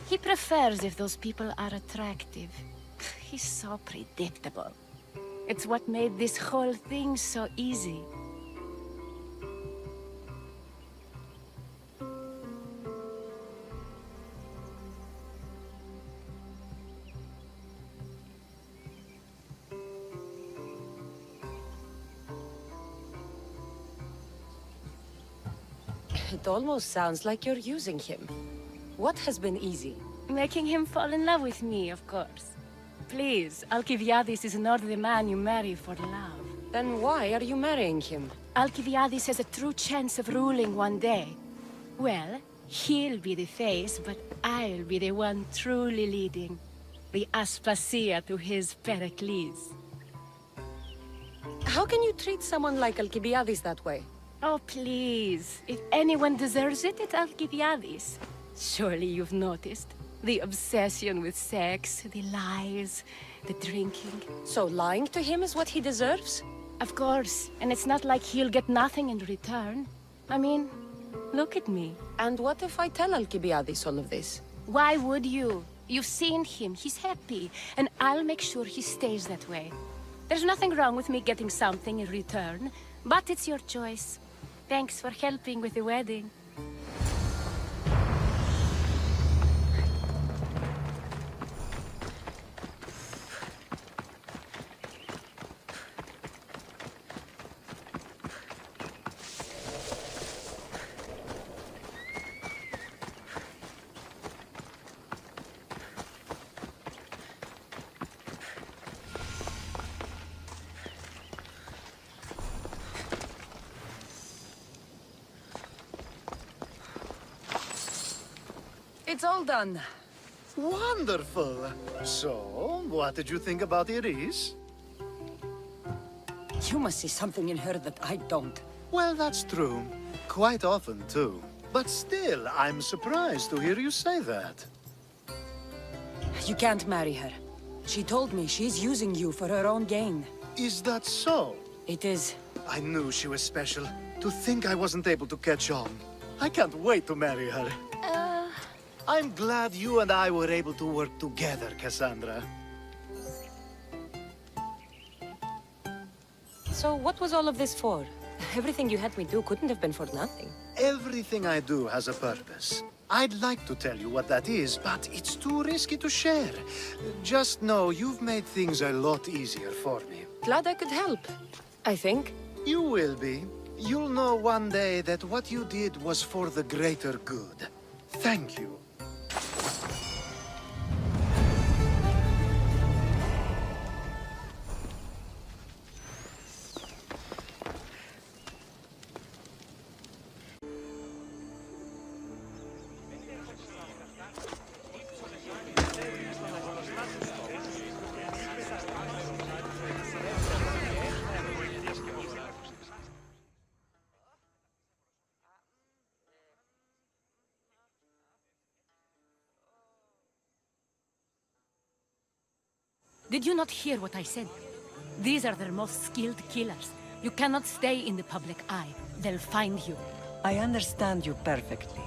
he prefers if those people are attractive. He's so predictable. It's what made this whole thing so easy. It almost sounds like you're using him. What has been easy? Making him fall in love with me, of course. Please, Alcibiades is not the man you marry for love. Then why are you marrying him? Alcibiades has a true chance of ruling one day. Well, he'll be the face, but I'll be the one truly leading. The Aspasia to his Pericles. How can you treat someone like Alcibiades that way? Oh, please. If anyone deserves it, it's Alcibiades. Surely you've noticed. The obsession with sex, the lies, the drinking. So lying to him is what he deserves? Of course. And it's not like he'll get nothing in return. I mean, look at me. And what if I tell Alcibiades all of this? Why would you? You've seen him. He's happy. And I'll make sure he stays that way. There's nothing wrong with me getting something in return. But it's your choice. Thanks for helping with the wedding. It's all done. Wonderful. So, what did you think about Iris? You must see something in her that I don't. Well, that's true. Quite often, too. But still, I'm surprised to hear you say that. You can't marry her. She told me she's using you for her own gain. Is that so? It is. I knew she was special. To think I wasn't able to catch on. I can't wait to marry her. I'm glad you and I were able to work together, Kassandra. So what was all of this for? Everything you had me do couldn't have been for nothing. Everything I do has a purpose. I'd like to tell you what that is, but it's too risky to share. Just know you've made things a lot easier for me. Glad I could help, I think. You will be. You'll know one day that what you did was for the greater good. Thank you. Did you not hear what I said? These are their most skilled killers. You cannot stay in the public eye. They'll find you. I understand you perfectly.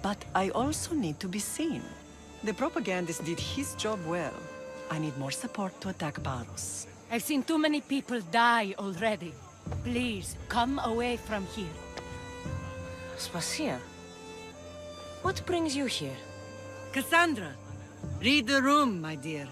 But I also need to be seen. The propagandist did his job well. I need more support to attack Paros. I've seen too many people die already. Please, come away from here. Spacia, what brings you here? Kassandra, read the room, my dear.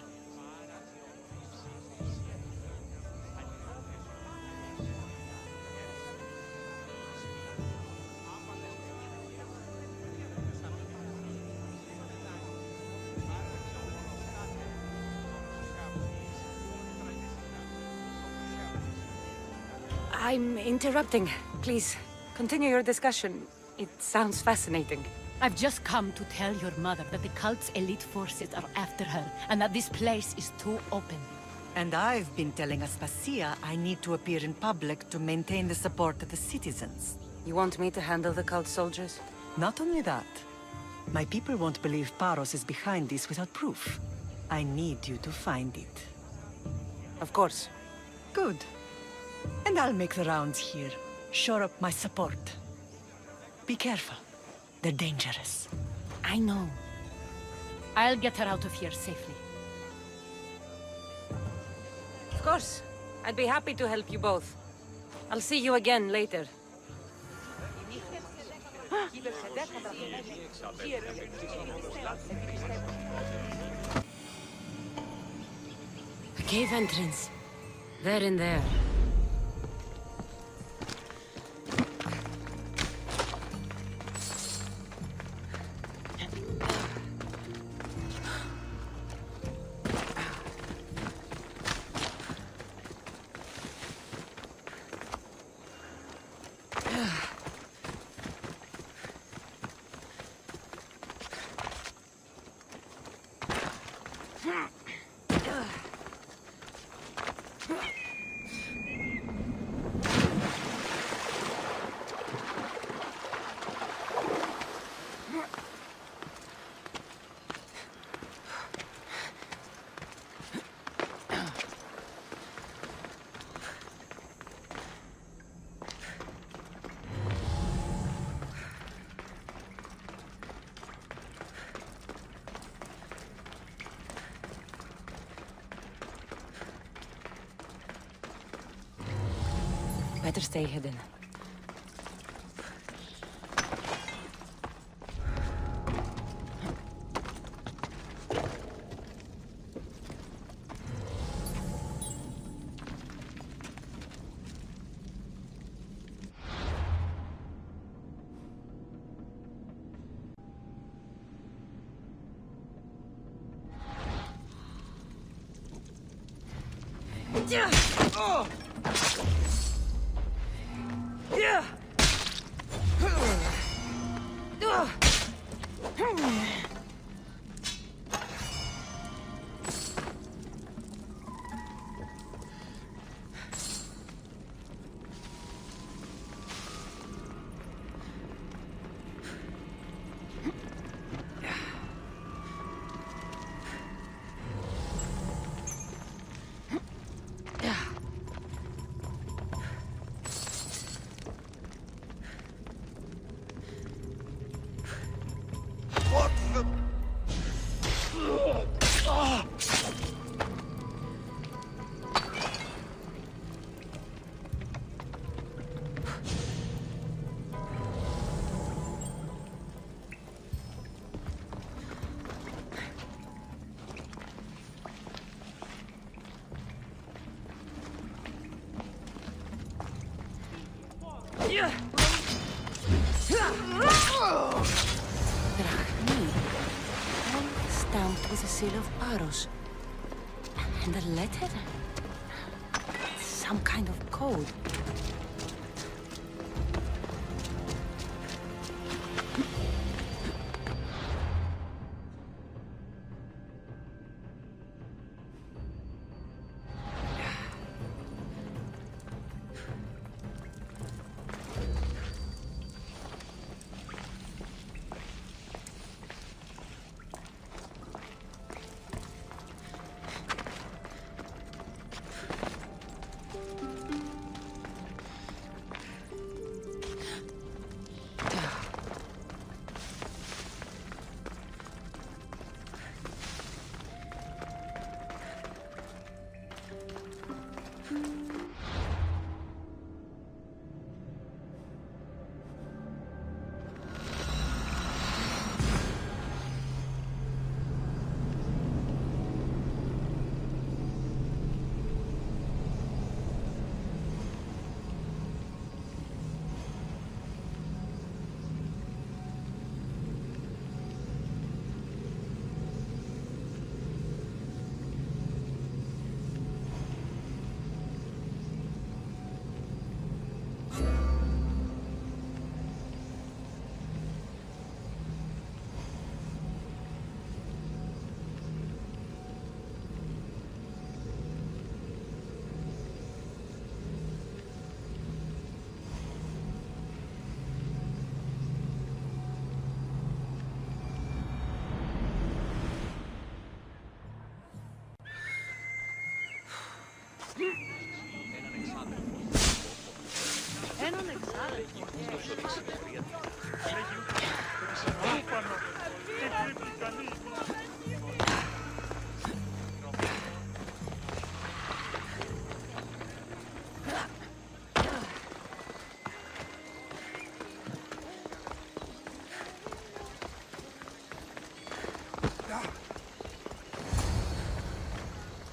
I'm interrupting. Please, continue your discussion. It sounds fascinating. I've just come to tell your mother that the cult's elite forces are after her, and that this place is too open. And I've been telling Aspasia I need to appear in public to maintain the support of the citizens. You want me to handle the cult soldiers? Not only that. My people won't believe Paros is behind this without proof. I need you to find it. Of course. Good. And I'll make the rounds here. Shore up my support. Be careful. They're dangerous. I know. I'll get her out of here safely. Of course. I'd be happy to help you both. I'll see you again later. A cave entrance. There and there. Better stay hidden. Stamped with the seal of Paros. And a letter? Some kind of code.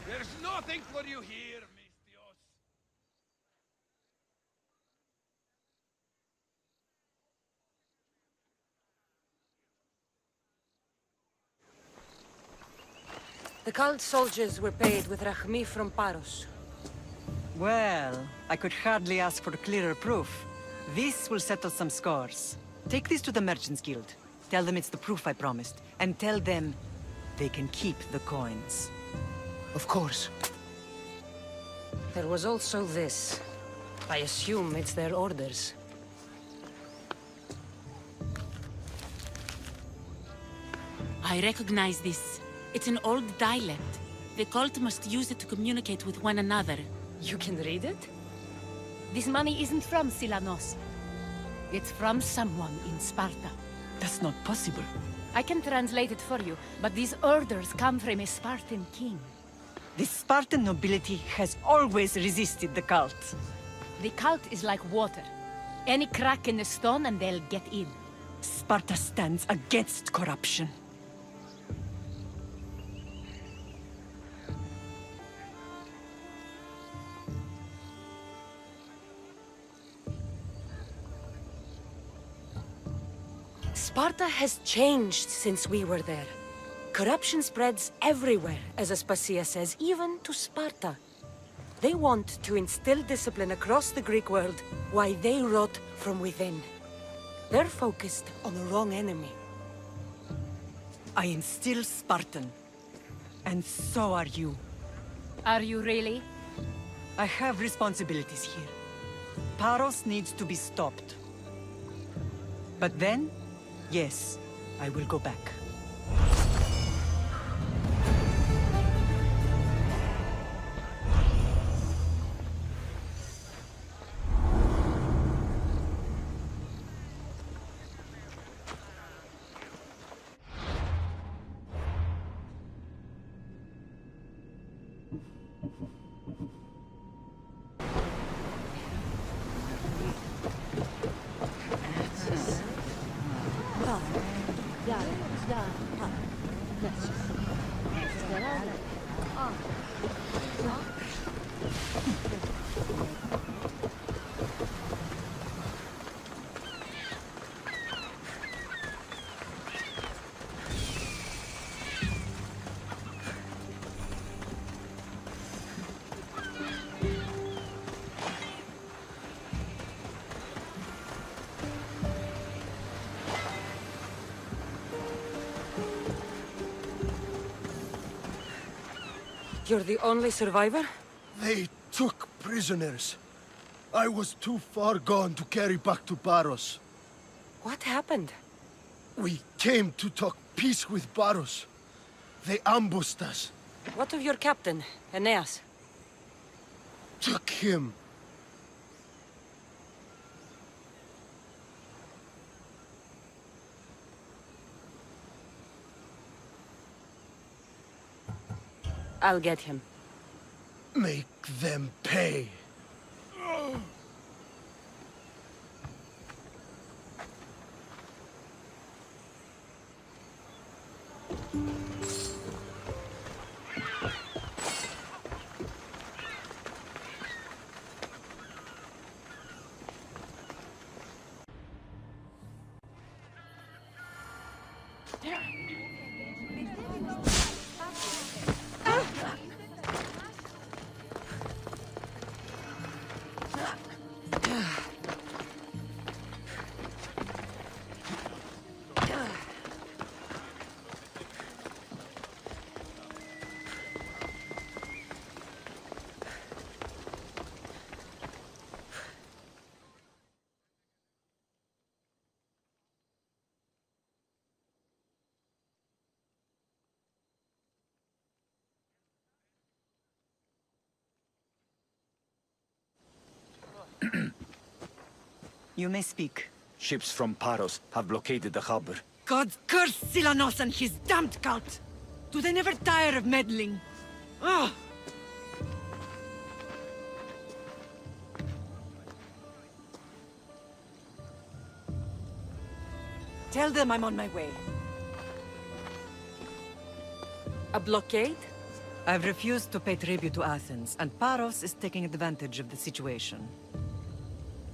There's nothing for you here, Mistios. The cult soldiers were paid with Rachmi from Paros. Well, I could hardly ask for clearer proof. This will settle some scores. Take this to the Merchants Guild. Tell them it's the proof I promised. And tell them they can keep the coins. Of course. There was also this. I assume it's their orders. I recognize this. It's an old dialect. The cult must use it to communicate with one another. You can read it? This money isn't from Silanos. It's from someone in Sparta. That's not possible. I can translate it for you, but these orders come from a Spartan king. The Spartan nobility has always resisted the cult. The cult is like water. Any crack in the stone and they'll get in. Sparta stands against corruption. Sparta has changed since we were there. Corruption spreads everywhere, as Aspasia says, even to Sparta. They want to instill discipline across the Greek world, while they rot from within. They're focused on the wrong enemy. I am still Spartan. And so are you. Are you really? I have responsibilities here. Paros needs to be stopped. But then, yes, I will go back. You're the only survivor? They took prisoners. I was too far gone to carry back to Paros. What happened? We came to talk peace with Paros. They ambushed us. What of your captain, Aeneas? Took him. I'll get him. Make them pay. You may speak. Ships from Paros have blockaded the harbor. Gods curse Silanos and his damned cult! Do they never tire of meddling? Ugh! Tell them I'm on my way. A blockade? I've refused to pay tribute to Athens, and Paros is taking advantage of the situation.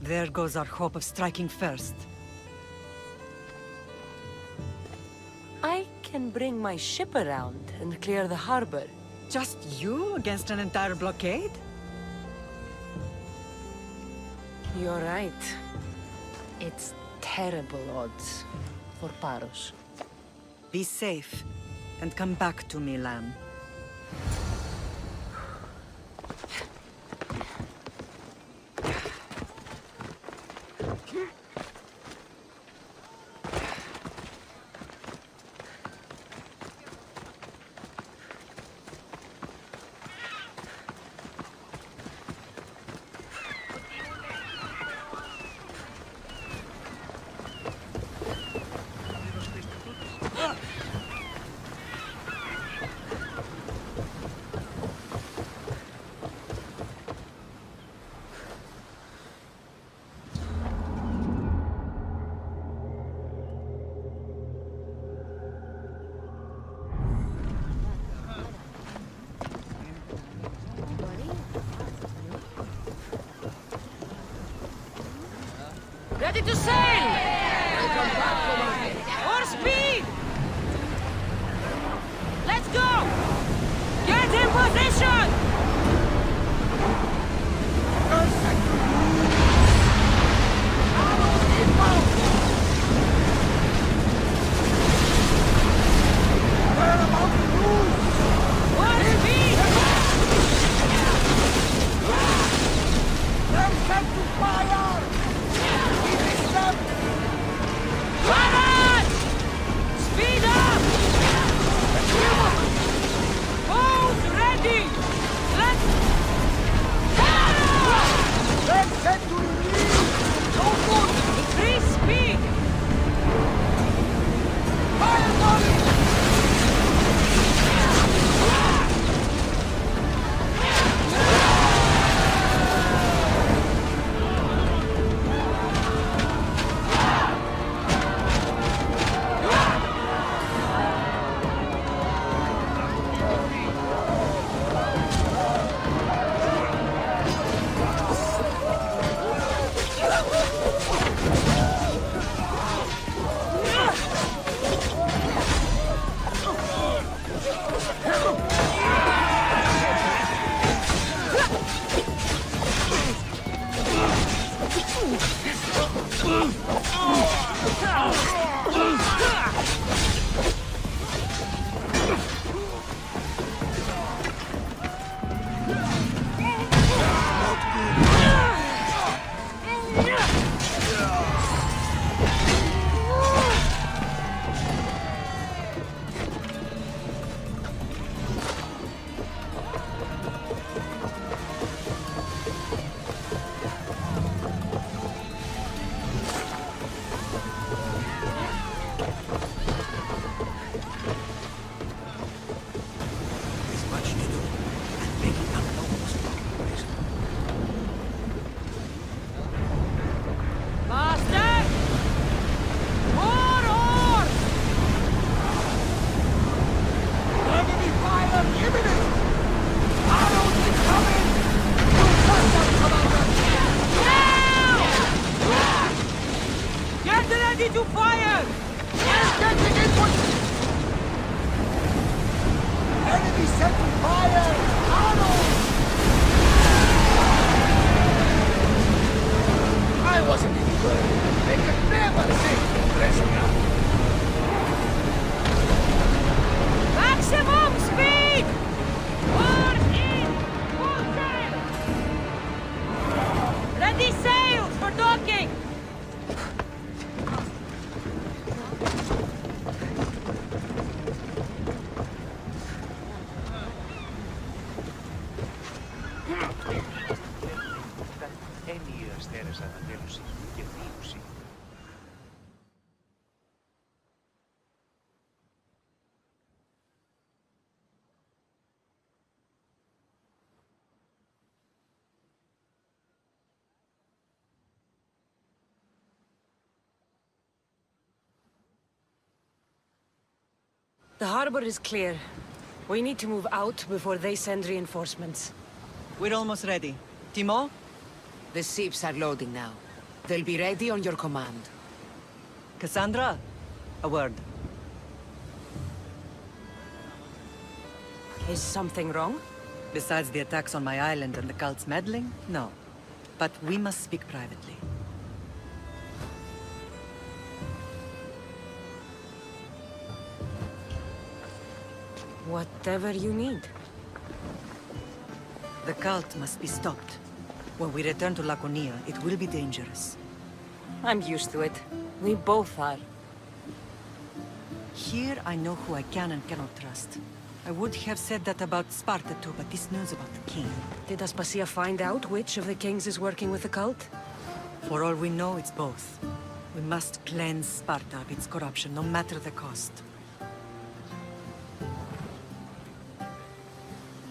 There goes our hope of striking first. I can bring my ship around and clear the harbor. Just you against an entire blockade? You're right. It's terrible odds for Paros. Be safe, and come back to me, lamb. Ready to sail! More speed! Let's go! Get in position! More speed! They're set to fire! Fire! The harbor is clear. We need to move out before they send reinforcements. We're almost ready. Timo? The ships are loading now. They'll be ready on your command. Kassandra? A word. Is something wrong? Besides the attacks on my island and the cult's meddling? No. But we must speak privately. Whatever you need. The cult must be stopped. When we return to Laconia, it will be dangerous. I'm used to it. We both are. Here I know who I can and cannot trust. I would have said that about Sparta too, but this news about the king... Did Aspasia find out which of the kings is working with the cult? For all we know, it's both. We must cleanse Sparta of its corruption, no matter the cost.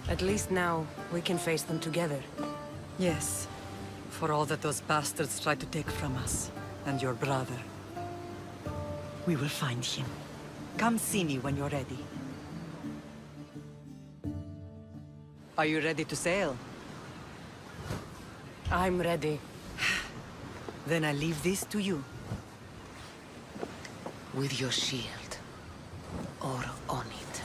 At least now, we can face them together. Yes. For all that those bastards tried to take from us. And your brother. We will find him. Come see me when you're ready. Are you ready to sail? I'm ready. Then I leave this to you. With your shield. Or on it.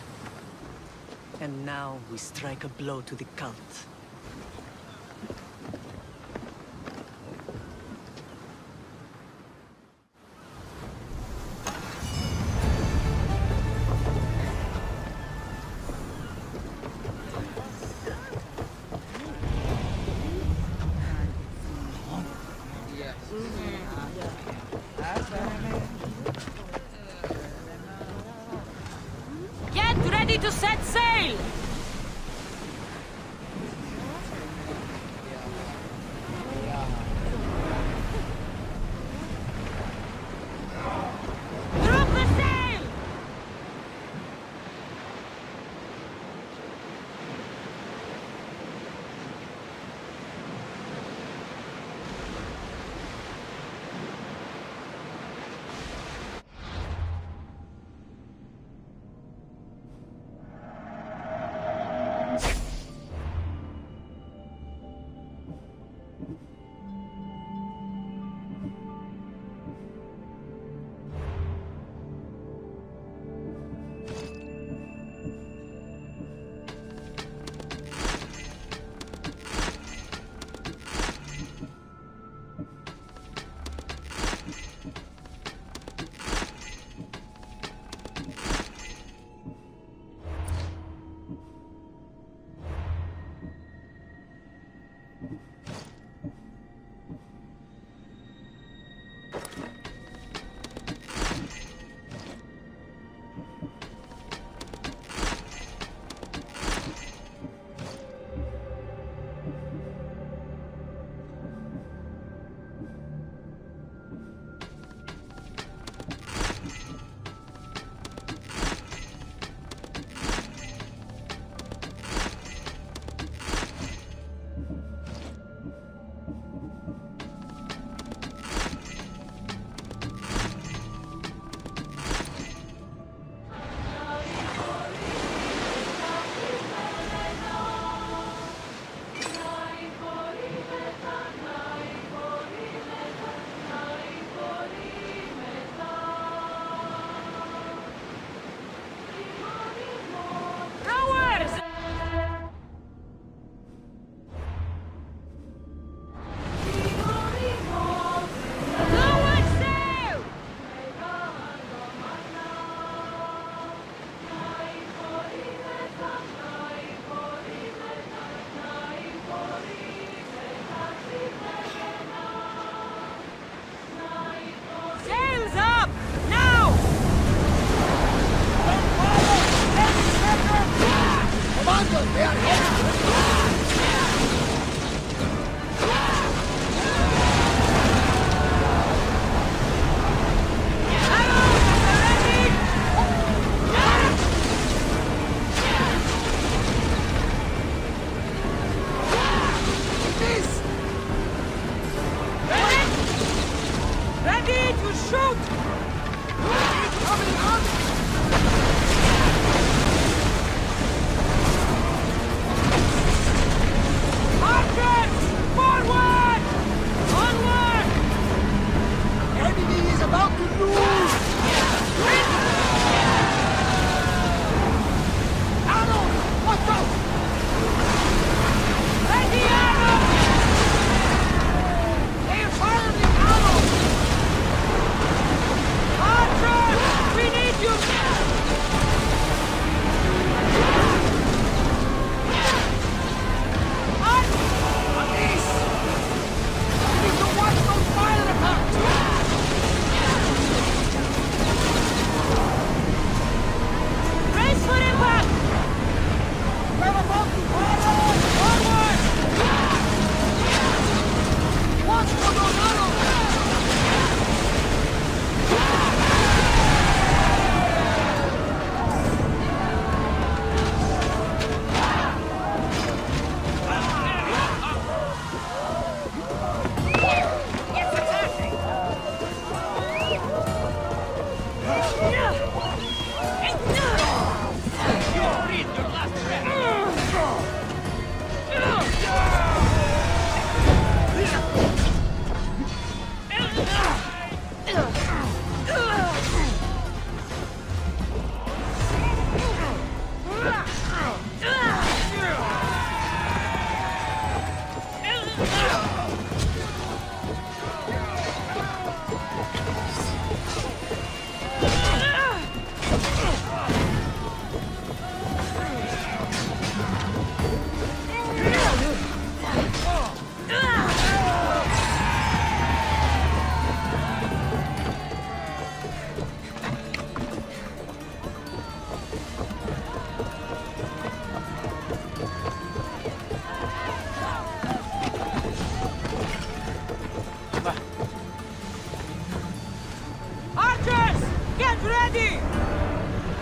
And now we strike a blow to the cult. Get ready to set sail! Drop the sail!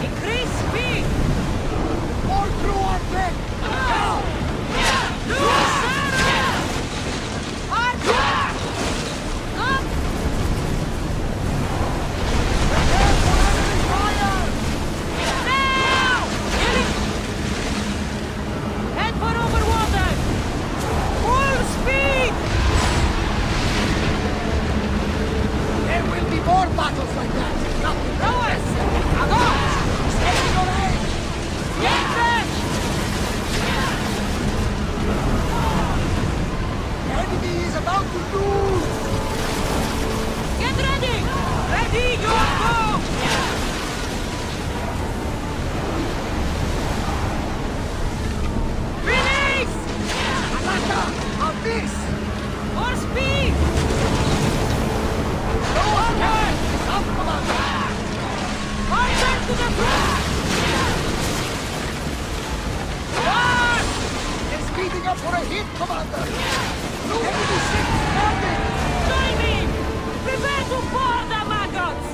Increase speed! More crew on deck! Now! Head for over water! Full speed! There will be more battles like that! Captain! Rowers! Agot! Steady your aim! Get fresh! The enemy is about to lose! Get ready! Ready, your bow! Release! Atlanta! On this! More speed! No one can! Up, Commander! March to the front! March! They're speeding up for a hit, Commander! Enemy ship boarding! Join me! Prepare to board the maggots!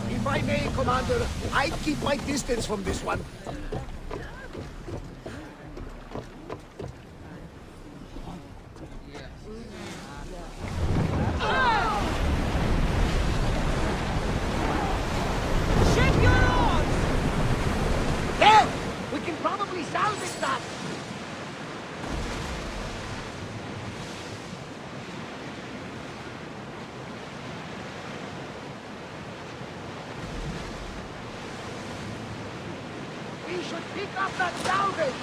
If I may, Commander, I'd keep my distance from this one. Ship your oars! There! We can probably salvage that! We should pick up that salvage!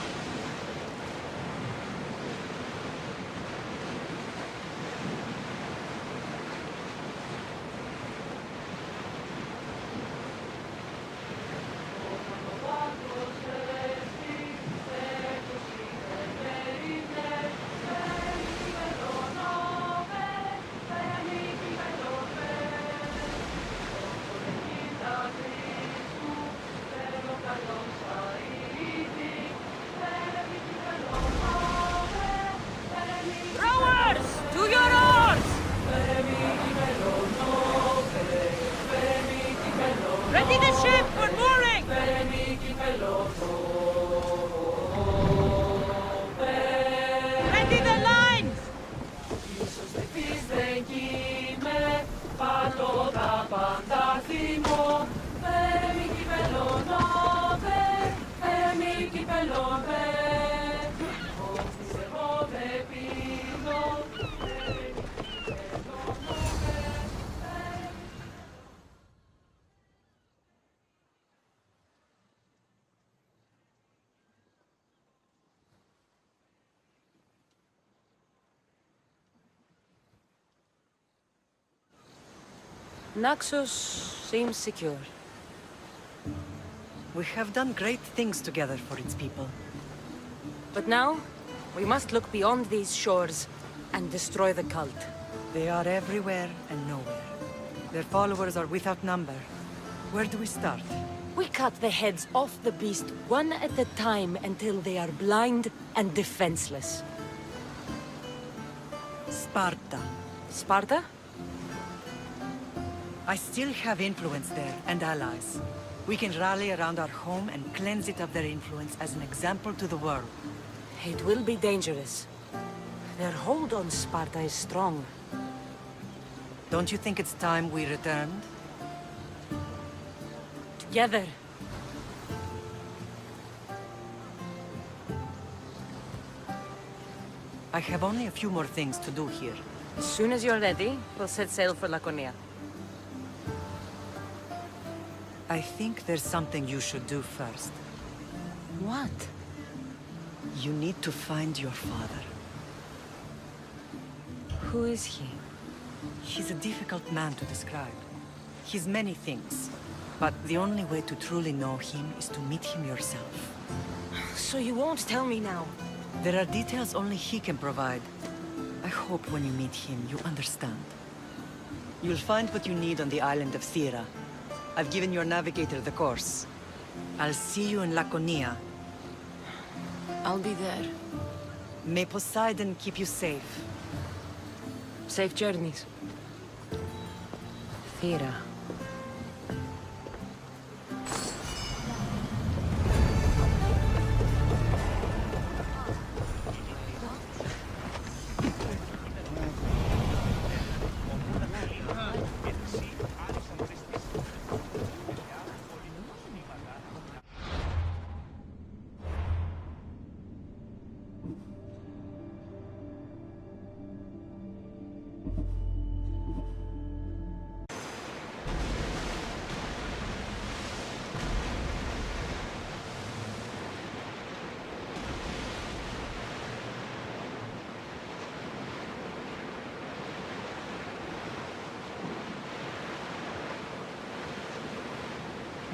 Rowers! To your oars! Ready the ship for mooring! Ready the lines! Naxos seems secure. We have done great things together for its people. But now, we must look beyond these shores and destroy the cult. They are everywhere and nowhere. Their followers are without number. Where do we start? We cut the heads off the beast one at a time until they are blind and defenseless. Sparta. Sparta? I still have influence there, and allies. We can rally around our home and cleanse it of their influence as an example to the world. It will be dangerous. Their hold on Sparta is strong. Don't you think it's time we returned? Together. I have only a few more things to do here. As soon as you're ready, we'll set sail for Laconia. I think there's something you should do first. What? You need to find your father. Who is he? He's a difficult man to describe. He's many things, but the only way to truly know him is to meet him yourself. So you won't tell me now? There are details only he can provide. I hope when you meet him, you understand. You'll find what you need on the island of Thera. I've given your navigator the course. I'll see you in Laconia. I'll be there. May Poseidon keep you safe. Safe journeys. Thera.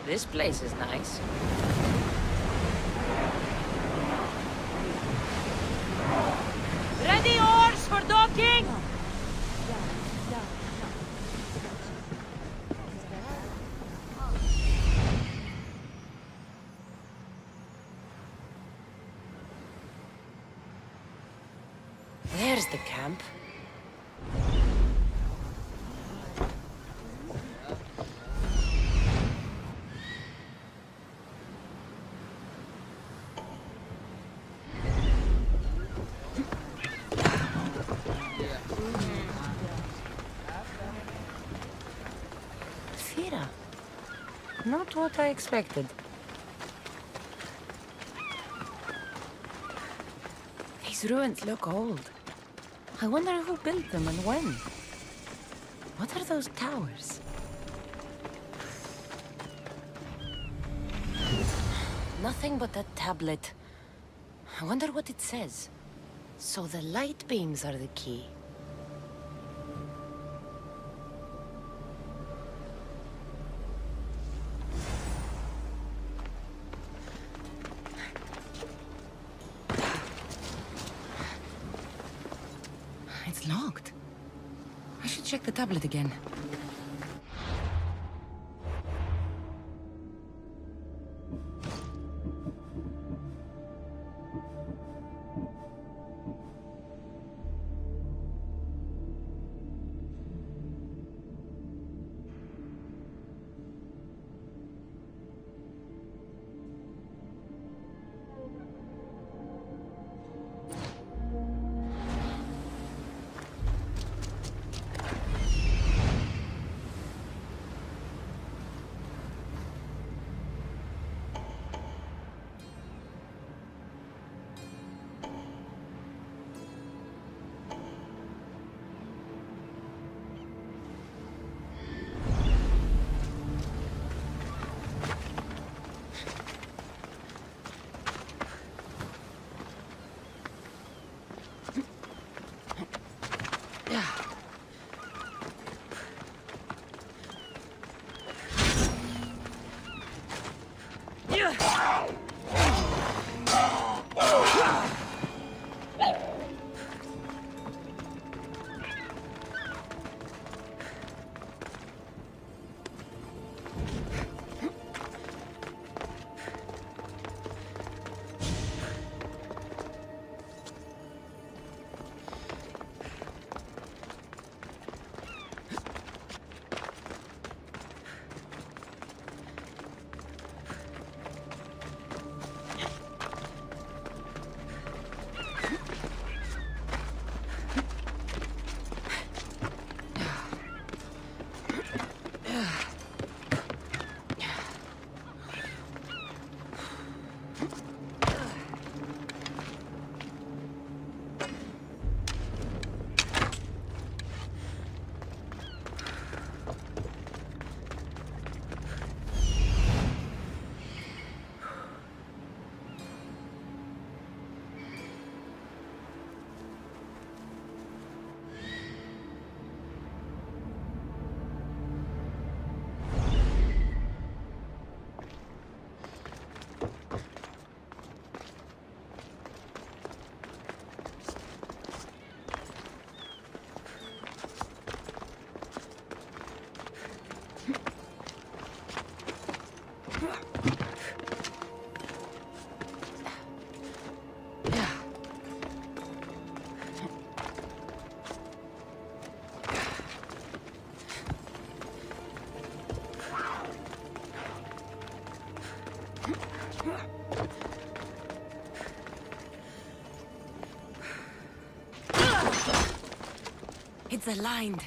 This place is nice. Ready oars for docking! There's the camp. Not what I expected. These ruins look old. I wonder who built them and when. What are those towers? Nothing but a tablet. I wonder what it says. So the light beams are the key. It's locked. I should check the tablet again. It's aligned.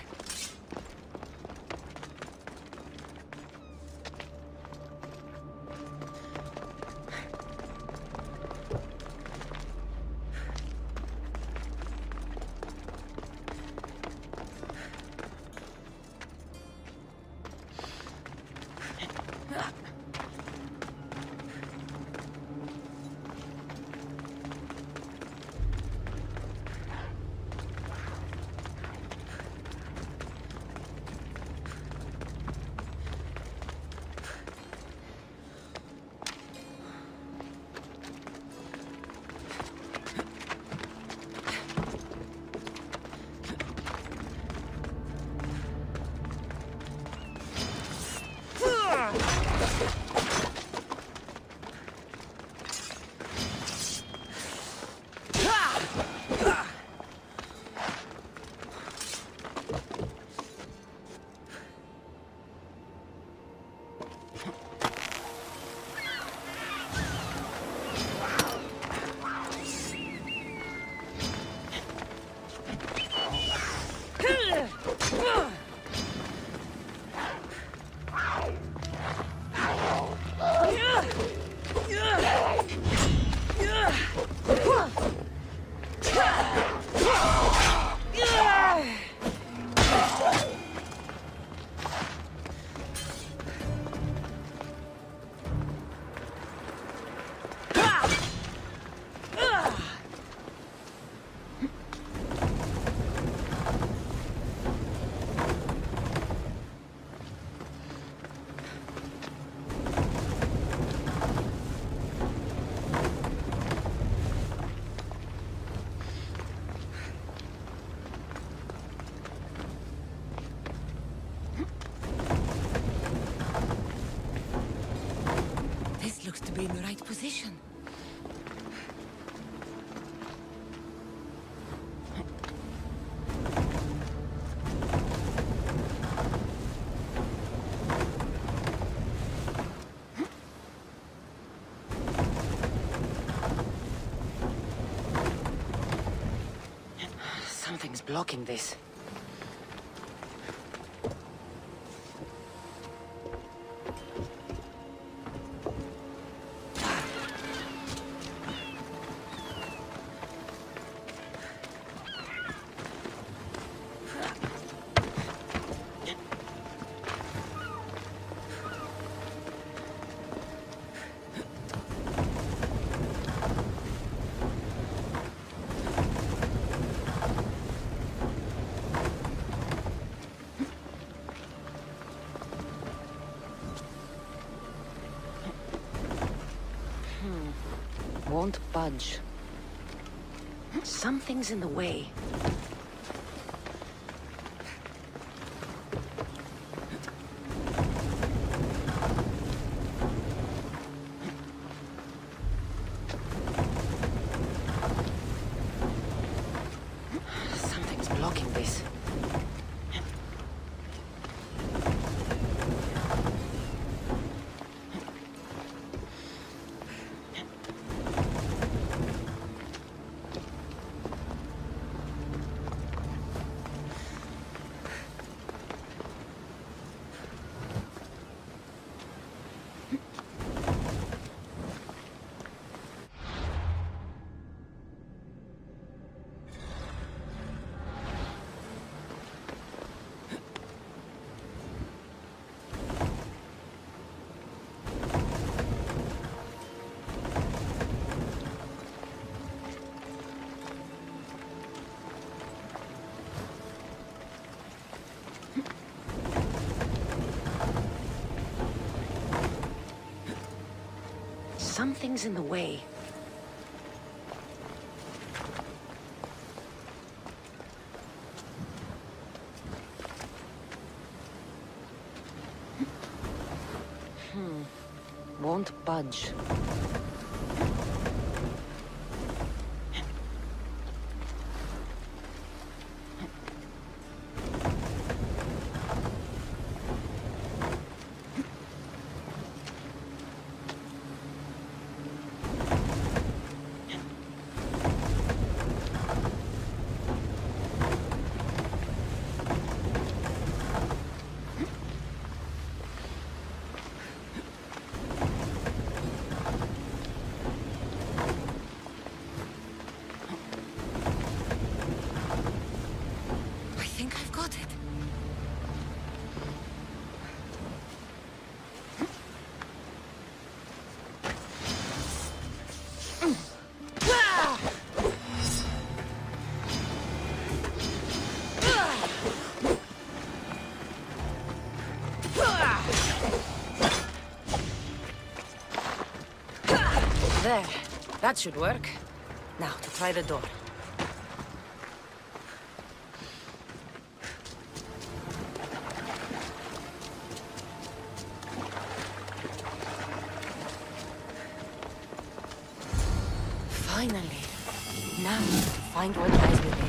Looks to be in the right position. Something's blocking this. Won't budge. Something's in the way. Something's blocking this. Something's in the way. Won't budge. There. That should work. Now, to try the door. Finally. Now, to find what lies within.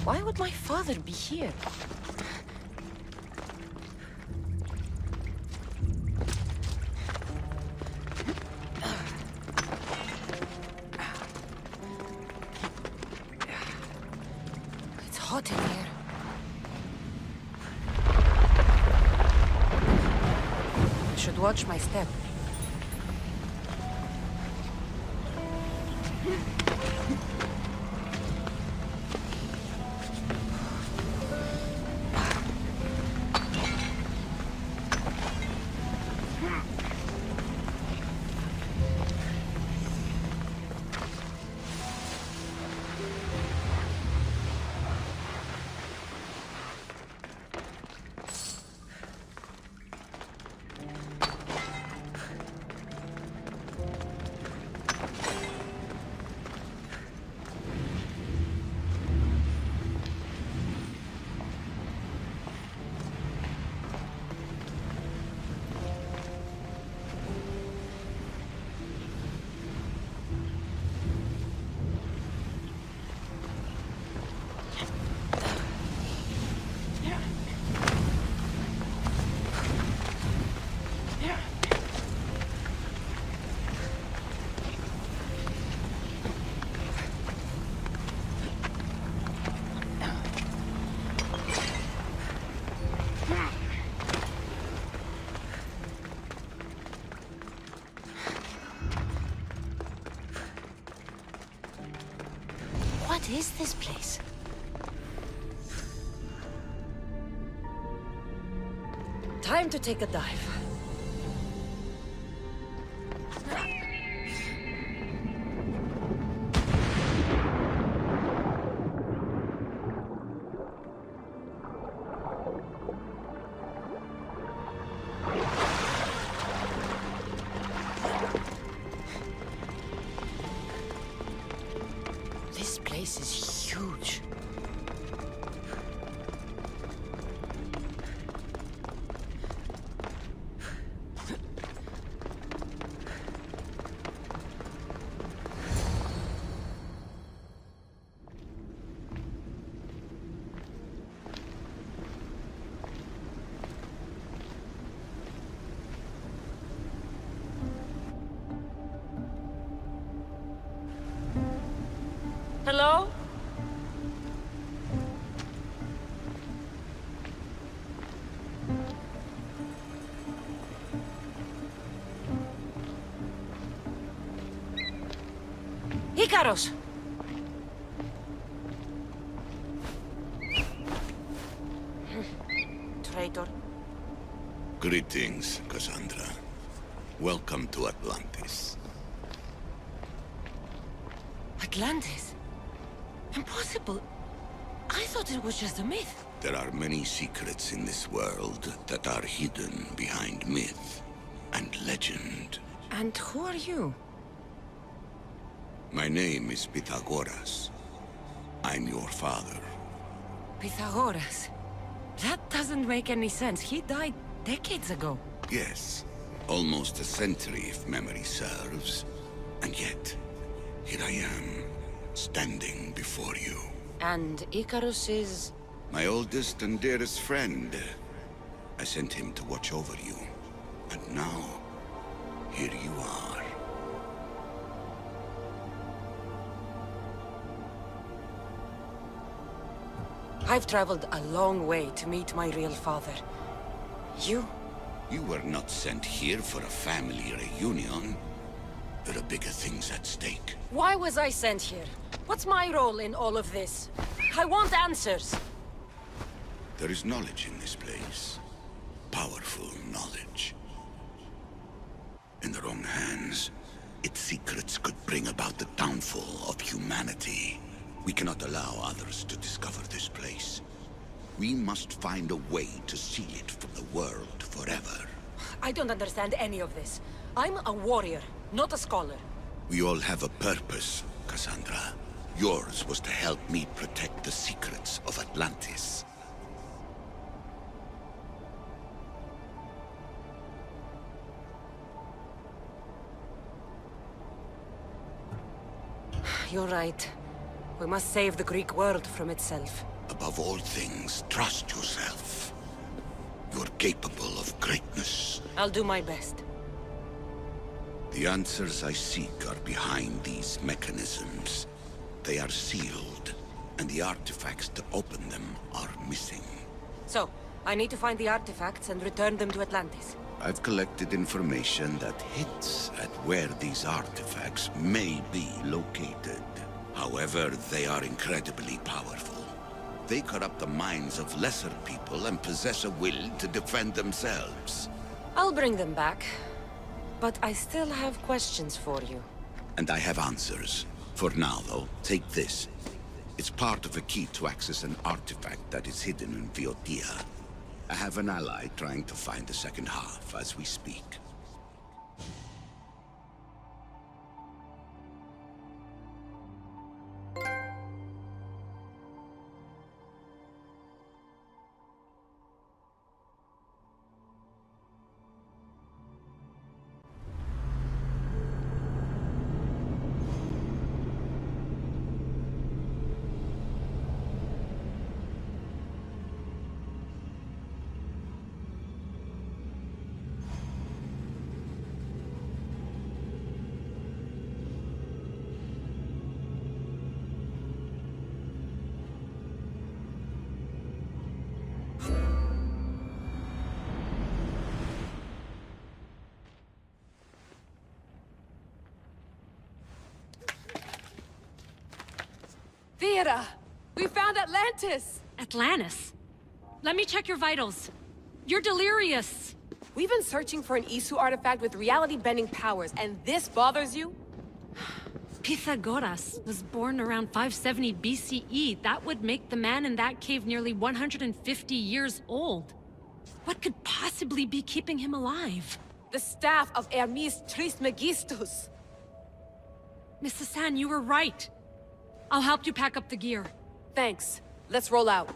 Why would my father be here? It's hot in here. I should watch my step. What is this place? Time to take a dive. This place is huge. Icaros! Traitor. Greetings, Kassandra. Welcome to Atlantis. Atlantis? Impossible. I thought it was just a myth. There are many secrets in this world that are hidden behind myth and legend. And who are you? My name is Pythagoras. I'm your father. Pythagoras? That doesn't make any sense. He died decades ago. Yes, almost a century if memory serves. And yet, here I am, standing before you. And Icarus is... My oldest and dearest friend. I sent him to watch over you. And now, here you are. I've traveled a long way to meet my real father. You? You were not sent here for a family reunion. There are bigger things at stake. Why was I sent here? What's my role in all of this? I want answers. There is knowledge in this place. Powerful knowledge. In the wrong hands, its secrets could bring about the downfall of humanity. We cannot allow others to discover this place. We must find a way to seal it from the world forever. I don't understand any of this. I'm a warrior, not a scholar. We all have a purpose, Kassandra. Yours was to help me protect the secrets of Atlantis. You're right. We must save the Greek world from itself. Above all things, trust yourself. You're capable of greatness. I'll do my best. The answers I seek are behind these mechanisms. They are sealed, and the artifacts to open them are missing. So, I need to find the artifacts and return them to Atlantis. I've collected information that hints at where these artifacts may be located. However, they are incredibly powerful. They corrupt the minds of lesser people and possess a will to defend themselves. I'll bring them back. But I still have questions for you. And I have answers. For now, though, take this. It's part of a key to access an artifact that is hidden in Viotia. I have an ally trying to find the second half as we speak. Theata! We found Atlantis! Atlantis? Let me check your vitals. You're delirious. We've been searching for an Isu artifact with reality-bending powers, and this bothers you? Pythagoras was born around 570 BCE. That would make the man in that cave nearly 150 years old. What could possibly be keeping him alive? The staff of Hermes Trismegistus. Miss Hassan, you were right. I'll help you pack up the gear. Thanks. Let's roll out.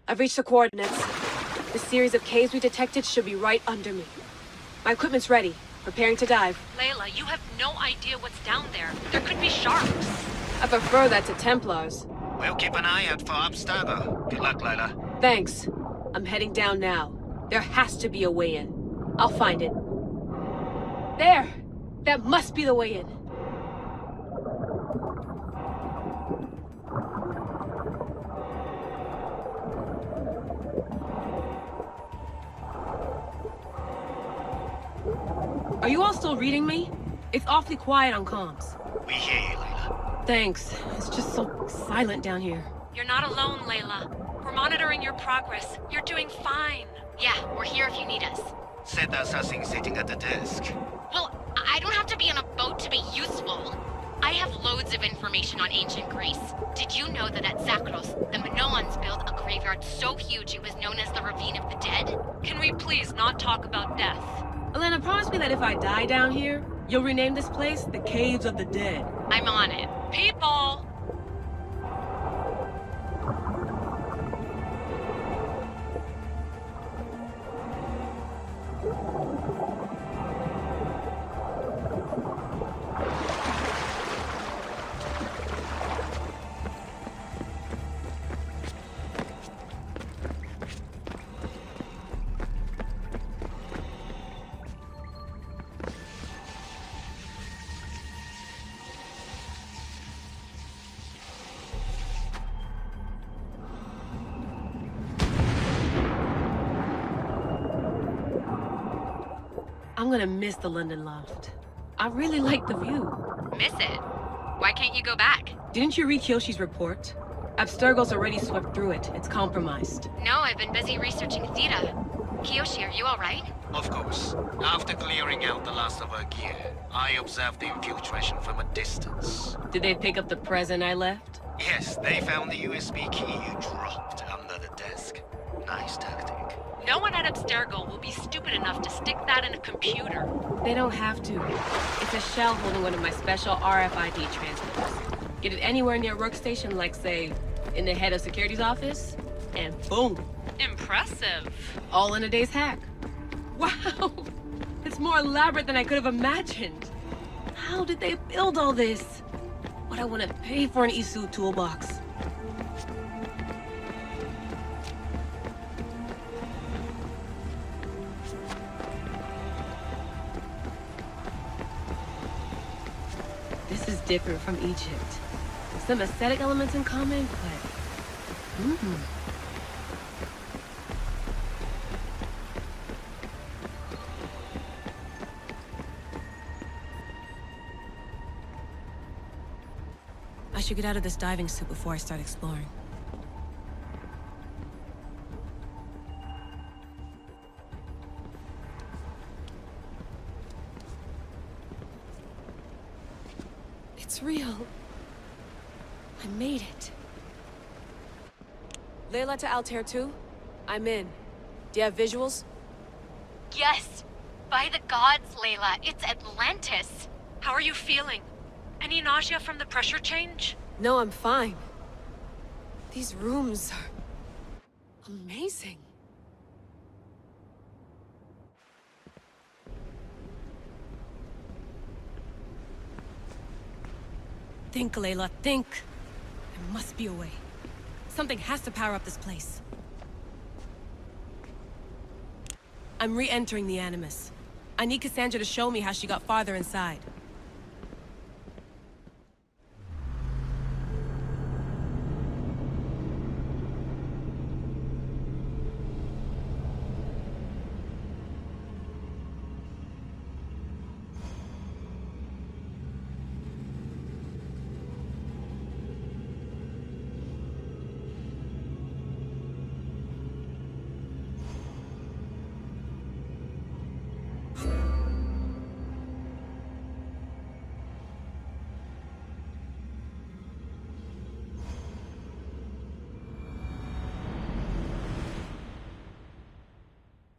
I've reached the coordinates. The series of caves we detected should be right under me. My equipment's ready. Preparing to dive. Layla, you have no idea what's down there. There could be sharks. I prefer that to Templars. We'll keep an eye out for Abstergo. Good luck, Layla. Thanks. I'm heading down now. There has to be a way in. I'll find it. There! That must be the way in. Are you all still reading me? It's awfully quiet on comms. We hear you, Layla. Thanks. It's just so silent down here. You're not alone, Layla. We're monitoring your progress. You're doing fine. Yeah, we're here if you need us. Said there's something sitting at the desk. Well, I don't have to be on a boat to be useful. I have loads of information on ancient Greece. Did you know that at Zakros, the Minoans built a graveyard so huge it was known as the Ravine of the Dead? Can we please not talk about death? Elena, promise me that if I die down here, you'll rename this place the Caves of the Dead. I'm on it. People! I'm gonna miss the London loft. I really like the view. Miss it? Why can't you go back? Didn't you read Kyoshi's report? Abstergo's already swept through it. It's compromised. No, I've been busy researching Theta. Kiyoshi, are you alright? Of course. After clearing out the last of her gear, I observed the infiltration from a distance. Did they pick up the present I left? Yes, they found the USB key you dropped under the desk. Nice tactic. No one at Abstergo will be stupid enough to stick that in a computer. They don't have to. It's a shell holding one of my special RFID transmitters. Get it anywhere near a workstation, like, say, in the head of security's office, and boom. Impressive. All in a day's hack. Wow! It's more elaborate than I could have imagined. How did they build all this? What I want to pay for an Isu toolbox. This is different from Egypt. Some aesthetic elements in common, but... I should get out of this diving suit before I start exploring. It's real. I made it. Layla to Altair 2? I'm in. Do you have visuals? Yes! By the gods, Layla, it's Atlantis! How are you feeling? Any nausea from the pressure change? No, I'm fine. These rooms are... amazing. Think, Layla, think. There must be a way. Something has to power up this place. I'm re-entering the Animus. I need Kassandra to show me how she got farther inside.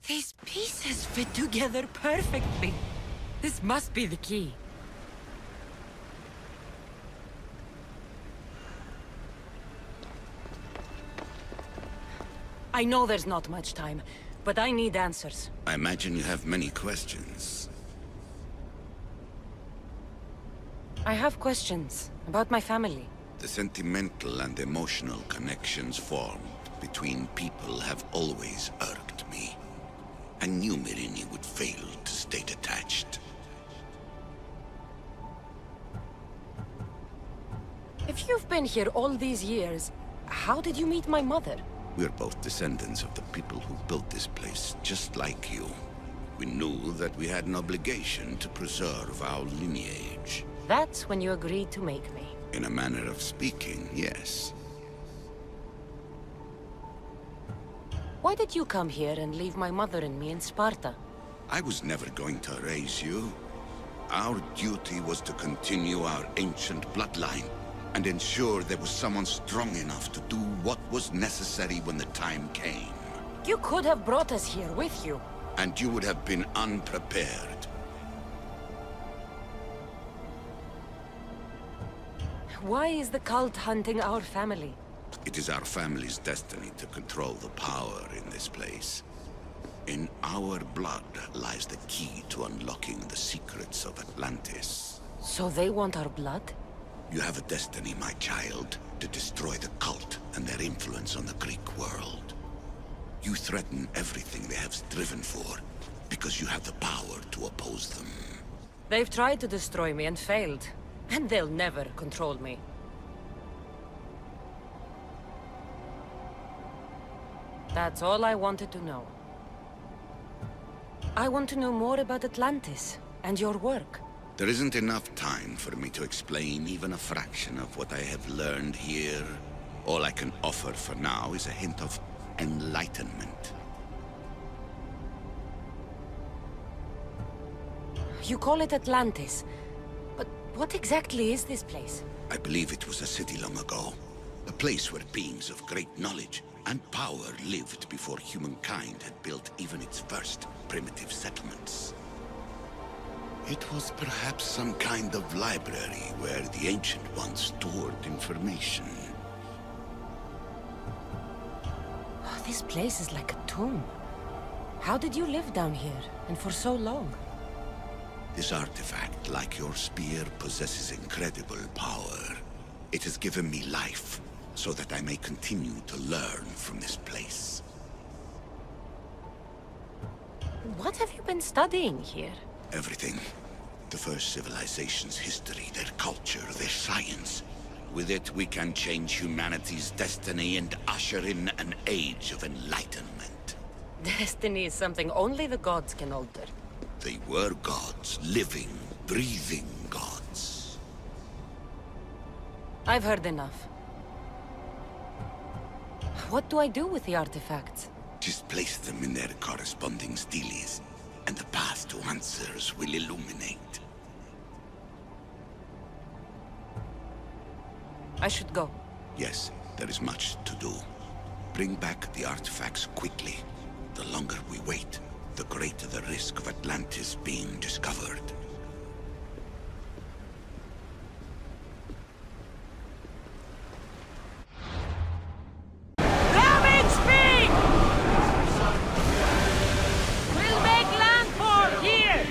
These pieces fit together perfectly. This must be the key. I know there's not much time, but I need answers. I imagine you have many questions. I have questions about my family. The sentimental and emotional connections formed between people have always irked me. I knew Myrrine would fail to stay detached. If you've been here all these years, how did you meet my mother? We're both descendants of the people who built this place, just like you. We knew that we had an obligation to preserve our lineage. That's when you agreed to make me. In a manner of speaking, yes. Why did you come here and leave my mother and me in Sparta? I was never going to raise you. Our duty was to continue our ancient bloodline and ensure there was someone strong enough to do what was necessary when the time came. You could have brought us here with you. And you would have been unprepared. Why is the cult hunting our family? It is our family's destiny to control the power in this place. In our blood lies the key to unlocking the secrets of Atlantis. So they want our blood? You have a destiny, my child, to destroy the cult and their influence on the Greek world. You threaten everything they have striven for, because you have the power to oppose them. They've tried to destroy me and failed, and they'll never control me. That's all I wanted to know. I want to know more about Atlantis, and your work. There isn't enough time for me to explain even a fraction of what I have learned here. All I can offer for now is a hint of enlightenment. You call it Atlantis, but what exactly is this place? I believe it was a city long ago. A place where beings of great knowledge and power lived before humankind had built even its first primitive settlements. It was perhaps some kind of library where the Ancient Ones stored information. Oh, this place is like a tomb. How did you live down here, and for so long? This artifact, like your spear, possesses incredible power. It has given me life, so that I may continue to learn from this place. What have you been studying here? Everything. The first civilization's history, their culture, their science. With it, we can change humanity's destiny and usher in an age of enlightenment. Destiny is something only the gods can alter. They were gods, living, breathing gods. I've heard enough. What do I do with the artifacts? Just place them in their corresponding steles, and the path to answers will illuminate. I should go. Yes, there is much to do. Bring back the artifacts quickly. The longer we wait, the greater the risk of Atlantis being discovered. We'll make landfall here!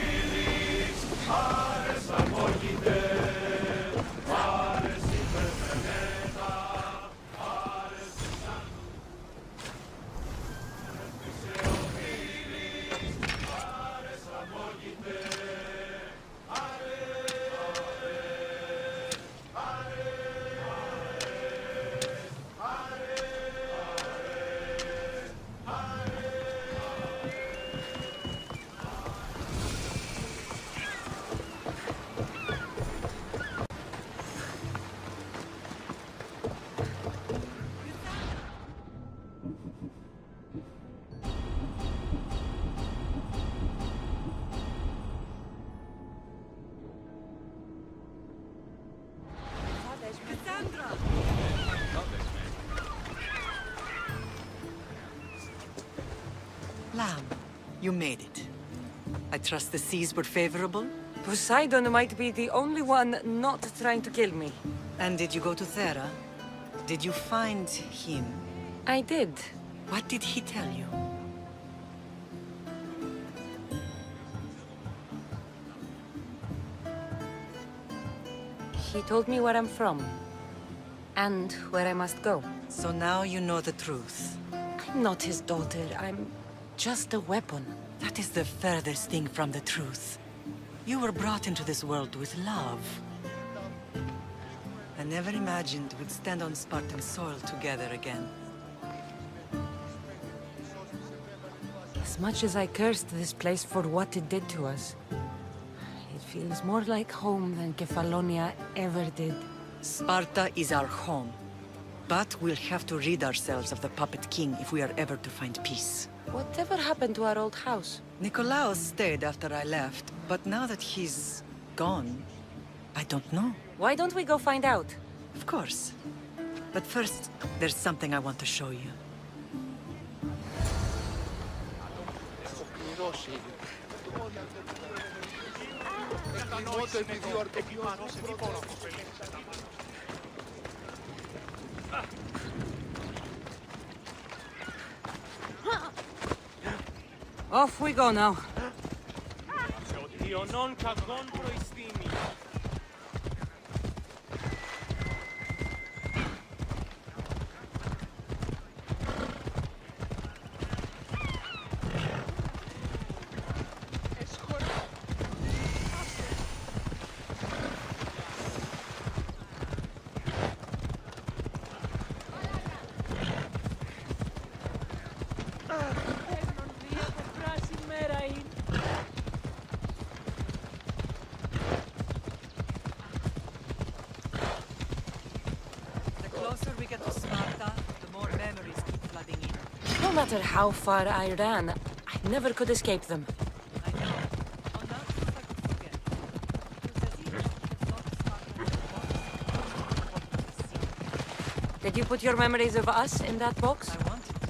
Kassandra! Lamb, you made it. I trust the seas were favorable? Poseidon might be the only one not trying to kill me. And did you go to Thera? Did you find him? I did. What did he tell you? He told me where I'm from. And where I must go. So now you know the truth. I'm not his daughter. I'm just a weapon. That is the furthest thing from the truth. You were brought into this world with love. I never imagined we'd stand on Spartan soil together again. As much as I cursed this place for what it did to us, it feels more like home than Kefalonia ever did. Sparta is our home. But we'll have to rid ourselves of the puppet king if we are ever to find peace. Whatever happened to our old house? Nikolaos stayed after I left, but now that he's gone, I don't know. Why don't we go find out? Of course. But first, there's something I want to show you. Off we go now. No matter how far I ran, I never could escape them. Did you put your memories of us in that box? I wanted to,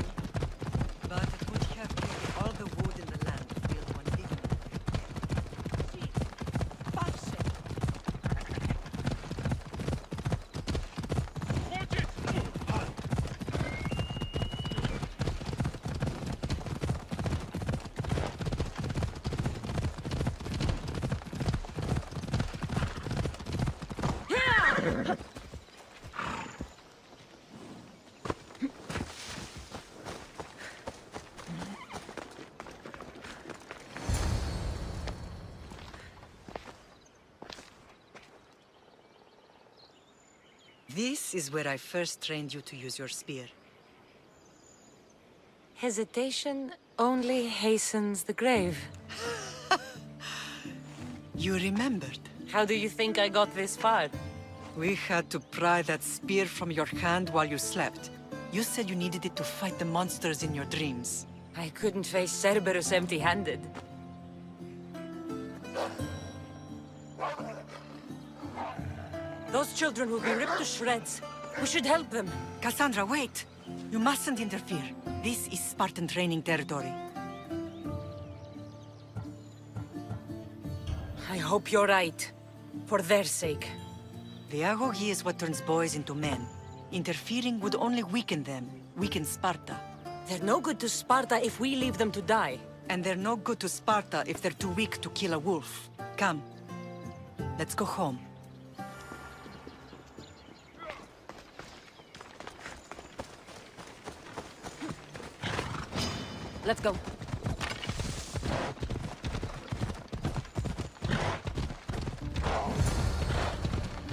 but it would have taken all the wood in the land to build one big one. This is where I first trained you to use your spear. Hesitation only hastens the grave. You remembered. How do you think I got this far? We had to pry that spear from your hand while you slept. You said you needed it to fight the monsters in your dreams. I couldn't face Cerberus empty-handed. Those children will be ripped to shreds. We should help them. Kassandra, wait! You mustn't interfere. This is Spartan training territory. I hope you're right. For their sake. The agoge is what turns boys into men. Interfering would only weaken them. Weaken Sparta. They're no good to Sparta if we leave them to die. And they're no good to Sparta if they're too weak to kill a wolf. Come. Let's go home. Let's go.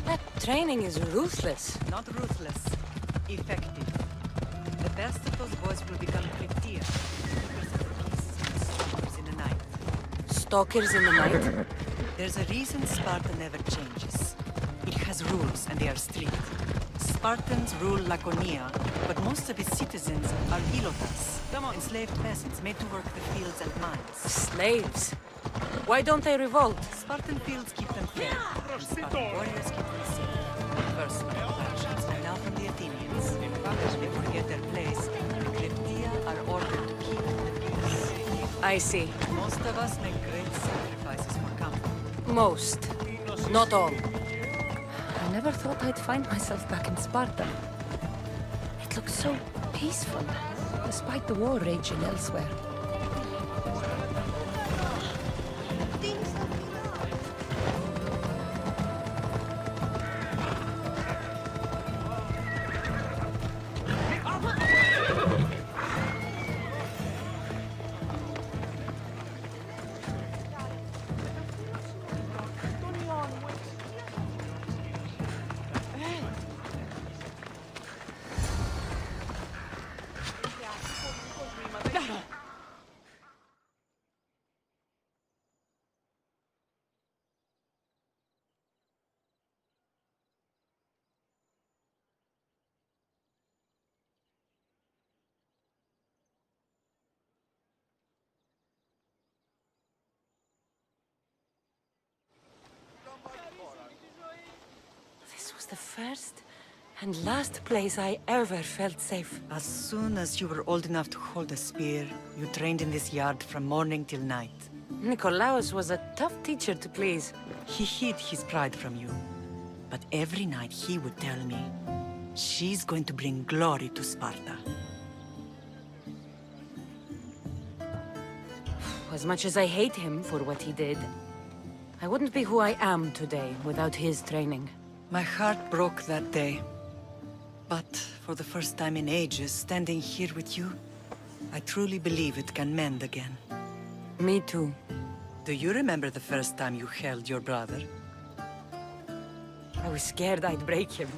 That training is ruthless. Not ruthless. Effective. The best of those boys will become Kryptia. Stalkers in the night. Stalkers in the night? There's a reason Sparta never changes. It has rules, and they are strict. Spartans rule Laconia, but most of its citizens are ilotas, enslaved peasants made to work the fields and mines. Slaves? Why don't they revolt? Spartan fields keep them fed, and Spartan warriors keep them safe. First from the Persians, and now from the Athenians. If they forget their place, the Kryptia are ordered to keep the peace. I see. Most of us make great sacrifices for comfort. Most. Not all. I never thought I'd find myself back in Sparta. It looks so peaceful. despite the war raging elsewhere. This was the first and last place I ever felt safe. As soon as you were old enough to hold a spear, you trained in this yard from morning till night. Nikolaos was a tough teacher to please. He hid his pride from you. But every night he would tell me, she's going to bring glory to Sparta. As much as I hate him for what he did, I wouldn't be who I am today without his training. My heart broke that day. But for the first time in ages, standing here with you, I truly believe it can mend again. Me too. Do you remember the first time you held your brother? I was scared I'd break him.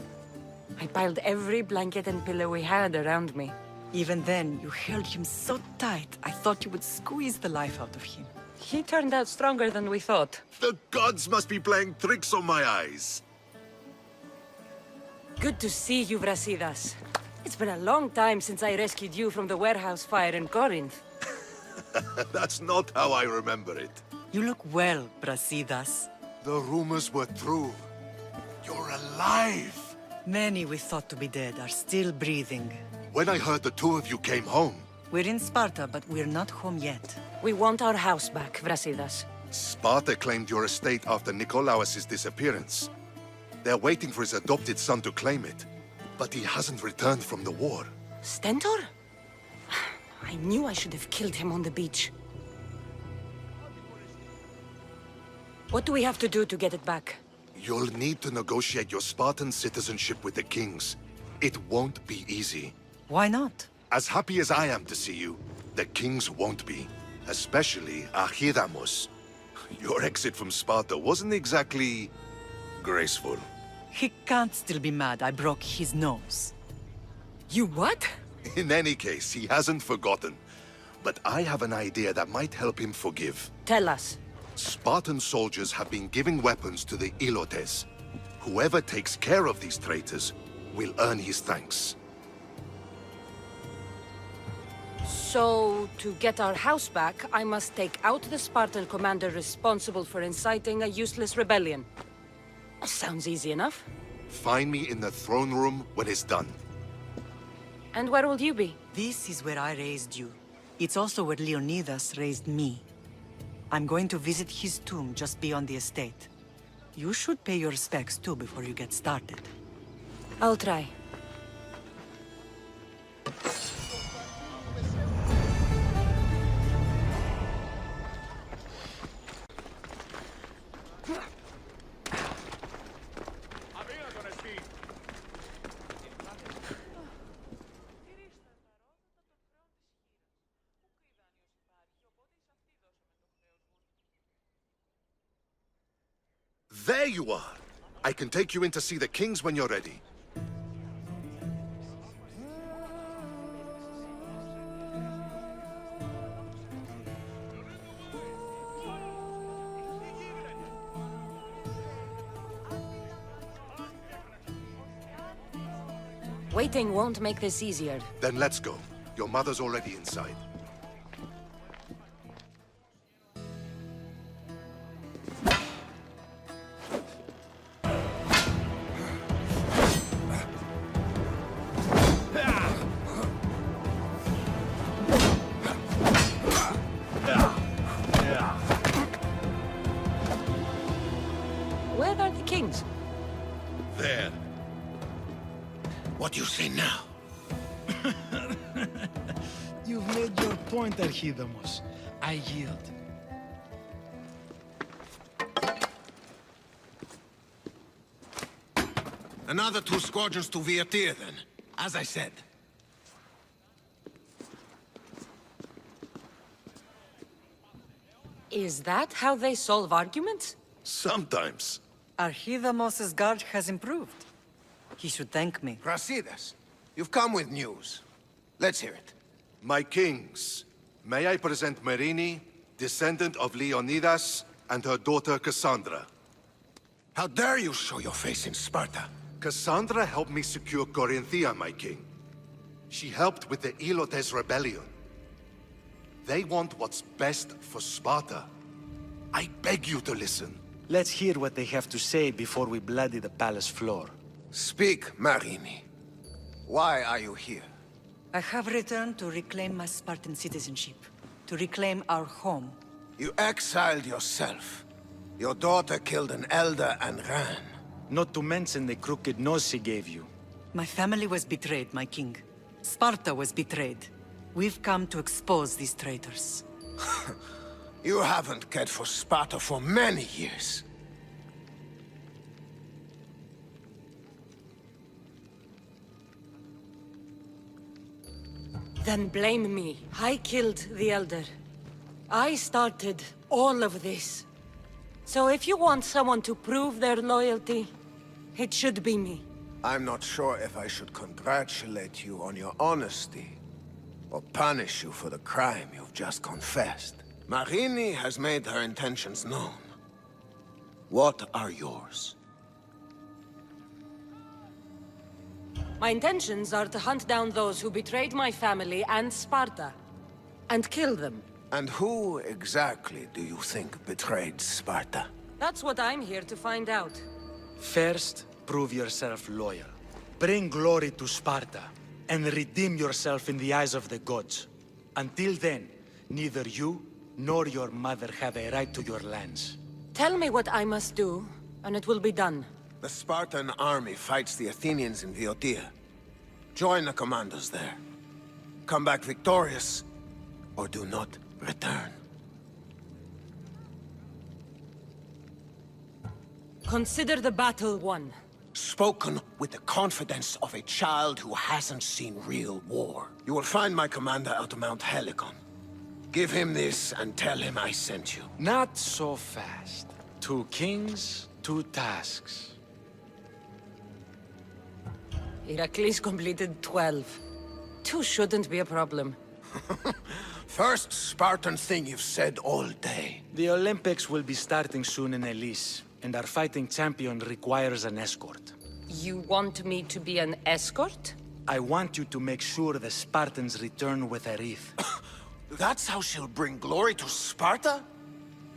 I piled every blanket and pillow we had around me. Even then, you held him so tight, I thought you would squeeze the life out of him. He turned out stronger than we thought. The gods must be playing tricks on my eyes. Good to see you, Brasidas. It's been a long time since I rescued you from the warehouse fire in Corinth. That's not how I remember it. You look well, Brasidas. The rumors were true. You're alive! Many we thought to be dead are still breathing. When I heard the two of you came home... We're in Sparta, but we're not home yet. We want our house back, Brasidas. Sparta claimed your estate after Nikolaos' disappearance. They're waiting for his adopted son to claim it. But he hasn't returned from the war. Stentor? I knew I should have killed him on the beach. What do we have to do to get it back? You'll need to negotiate your Spartan citizenship with the kings. It won't be easy. Why not? As happy as I am to see you, the kings won't be. Especially Archidamos. Your exit from Sparta wasn't exactly... graceful. He can't still be mad I broke his nose. You what? In any case, he hasn't forgotten. But I have an idea that might help him forgive. Tell us. Spartan soldiers have been giving weapons to the Ilotes. Whoever takes care of these traitors will earn his thanks. So, to get our house back, I must take out the Spartan commander responsible for inciting a useless rebellion. Sounds easy enough. Find me in the throne room when it's done. And where will you be? This is where I raised you. It's also where Leonidas raised me. I'm going to visit his tomb just beyond the estate. You should pay your respects too before you get started. I'll try. There you are! I can take you in to see the kings when you're ready. Waiting won't make this easier. Then let's go. Your mother's already inside. Where are the kings? There. What do you say now? You've made your point, Archidamos. I yield. Another 2 squadrons to Viatir, then. As I said. Is that how they solve arguments? Sometimes. Archidamos' guard has improved. He should thank me. Brasidas, you've come with news. Let's hear it. My kings, may I present Marini, descendant of Leonidas, and her daughter Kassandra. How dare you show your face in Sparta? Kassandra helped me secure Corinthia, my king. She helped with the Ilotes rebellion. They want what's best for Sparta. I beg you to listen. Let's hear what they have to say before we bloody the palace floor. Speak, Marini. Why are you here? I have returned to reclaim my Spartan citizenship, to reclaim our home. You exiled yourself. Your daughter killed an elder and ran. Not to mention the crooked nose she gave you. My family was betrayed, my king. Sparta was betrayed. We've come to expose these traitors. You haven't cared for Sparta for many years. Then blame me. I killed the Elder. I started all of this. So if you want someone to prove their loyalty, it should be me. I'm not sure if I should congratulate you on your honesty, or punish you for the crime you've just confessed. Marini has made her intentions known. What are yours? My intentions are to hunt down those who betrayed my family and Sparta, and kill them. And who exactly do you think betrayed Sparta? That's what I'm here to find out. First, prove yourself loyal. Bring glory to Sparta, and redeem yourself in the eyes of the gods. Until then, neither you nor your mother have a right to your lands. Tell me what I must do, and it will be done. The Spartan army fights the Athenians in Viotia. Join the commandos there. Come back victorious, or do not return. Consider the battle won. Spoken with the confidence of a child who hasn't seen real war. You will find my commander at Mount Helicon. Give him this and tell him I sent you. Not so fast. 2 kings, 2 tasks. Heracles completed 12. 2 shouldn't be a problem. First Spartan thing you've said all day. The Olympics will be starting soon in Elise, and our fighting champion requires an escort. You want me to be an escort? I want you to make sure the Spartans return with a wreath. That's how she'll bring glory to Sparta?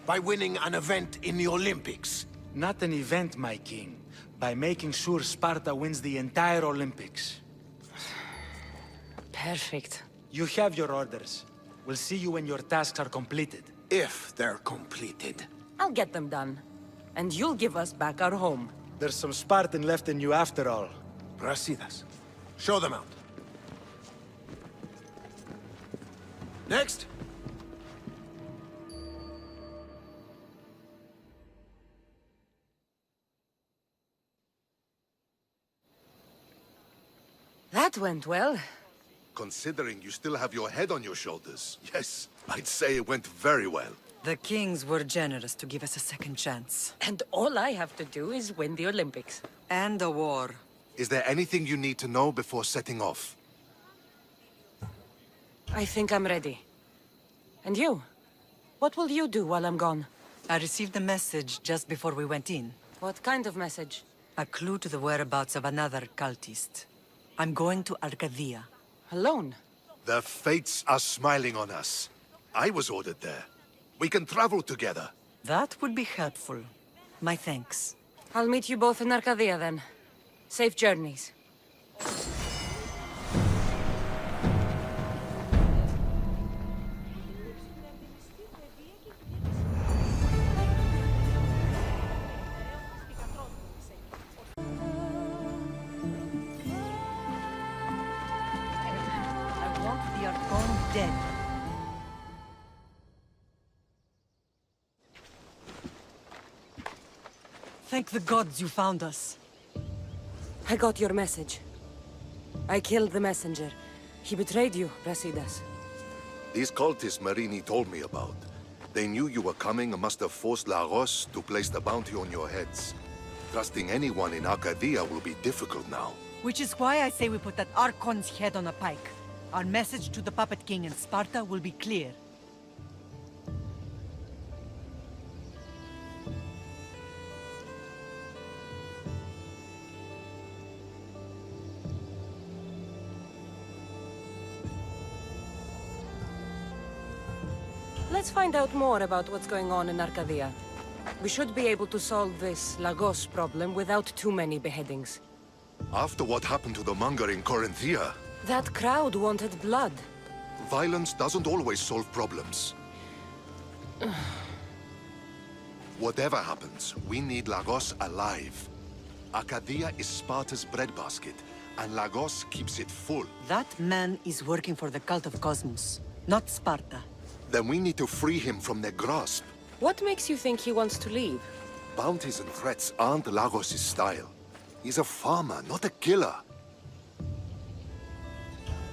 By winning an event in the Olympics? Not an event, my king. By making sure Sparta wins the entire Olympics. Perfect. You have your orders. We'll see you when your tasks are completed. If they're completed. I'll get them done. And you'll give us back our home. There's some Spartan left in you after all. Brasidas, show them out. Next. That went well. Considering you still have your head on your shoulders, yes, I'd say it went very well. The kings were generous to give us a second chance. And all I have to do is win the Olympics. And a war. Is there anything you need to know before setting off? I think I'm ready. And you? What will you do while I'm gone? I received a message just before we went in. What kind of message? A clue to the whereabouts of another cultist. I'm going to Arcadia. Alone? The fates are smiling on us. I was ordered there. We can travel together. That would be helpful. My thanks. I'll meet you both in Arcadia then. Safe journeys. I want the Archon dead. Thank the gods you found us. I got your message. I killed the messenger. He betrayed you, Brasidas. These cultists Marini told me about. They knew you were coming and must have forced Lagos to place the bounty on your heads. Trusting anyone in Arcadia will be difficult now. Which is why I say we put that Archon's head on a pike. Our message to the Puppet King in Sparta will be clear. Let's find out more about what's going on in Arcadia. We should be able to solve this Lagos problem without too many beheadings. After what happened to the monger in Corinthia, That crowd wanted blood. violence doesn't always solve problems. Whatever happens, we need Lagos alive. Arcadia is Sparta's breadbasket, and Lagos keeps it full. That man is working for the cult of Cosmos, not Sparta. Then we need to free him from their grasp. What makes you think he wants to leave? Bounties and threats aren't Lagos' style. He's a farmer, not a killer.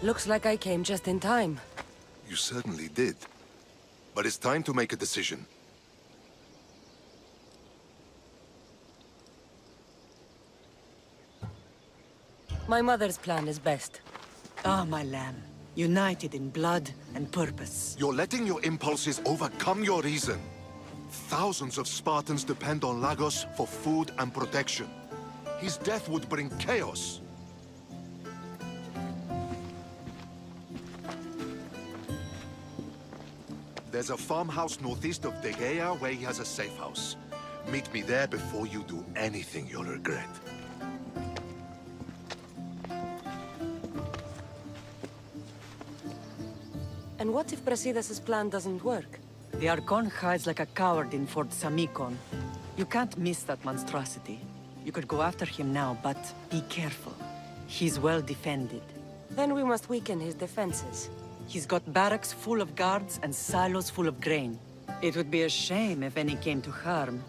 Looks like I came just in time. You certainly did. But it's time to make a decision. My mother's plan is best. Ah, my lamb. United in blood and purpose. You're letting your impulses overcome your reason. Thousands of Spartans depend on Lagos for food and protection. His death would bring chaos. There's a farmhouse northeast of Degeia where he has a safe house. Meet me there before you do anything you'll regret. And what if Brasidas' plan doesn't work? The Archon hides like a coward in Fort Samikon. You can't miss that monstrosity. You could go after him now, but be careful. He's well defended. Then we must weaken his defenses. He's got barracks full of guards and silos full of grain. It would be a shame if any came to harm.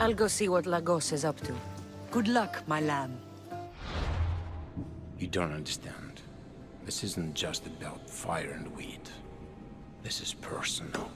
I'll go see what Lagos is up to. Good luck, my lamb. You don't understand. This isn't just about fire and weed. This is personal.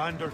Under.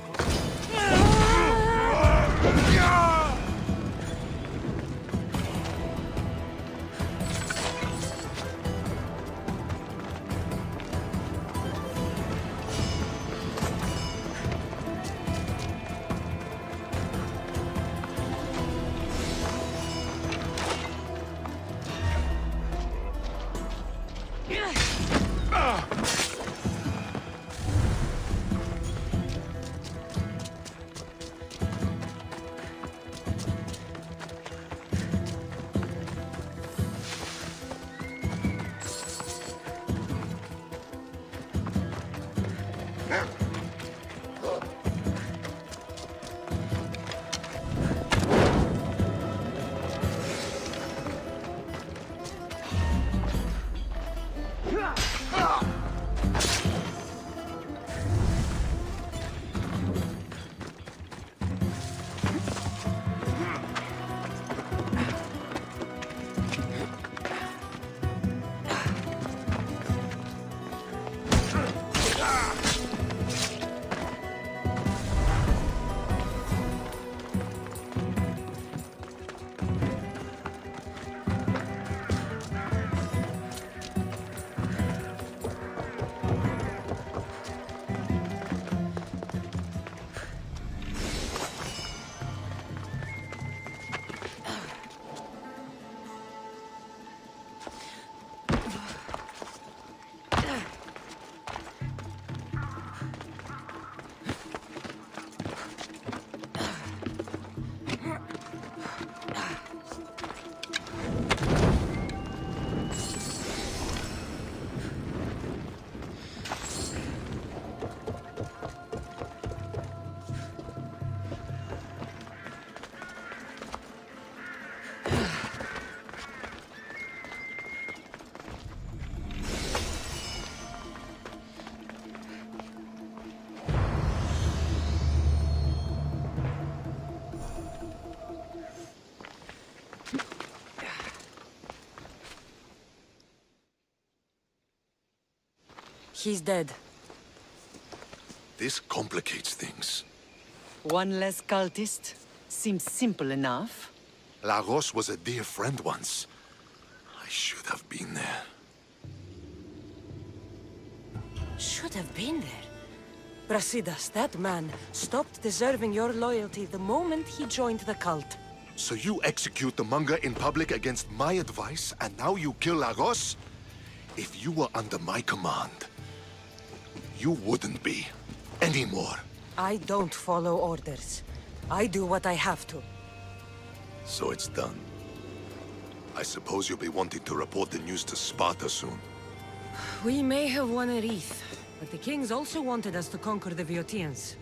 He's dead. This complicates things. One less cultist? Seems simple enough. Lagos was a dear friend once. I should have been there. Should have been there. Brasidas, that man, stopped deserving your loyalty the moment he joined the cult. So you execute the Manga in public against my advice, and now you kill Lagos? If you were under my command, you wouldn't be anymore. I don't follow orders. I do what I have to. So it's done. I suppose you'll be wanting to report the news to Sparta soon. We may have won a wreath, but the kings also wanted us to conquer the Boeotians.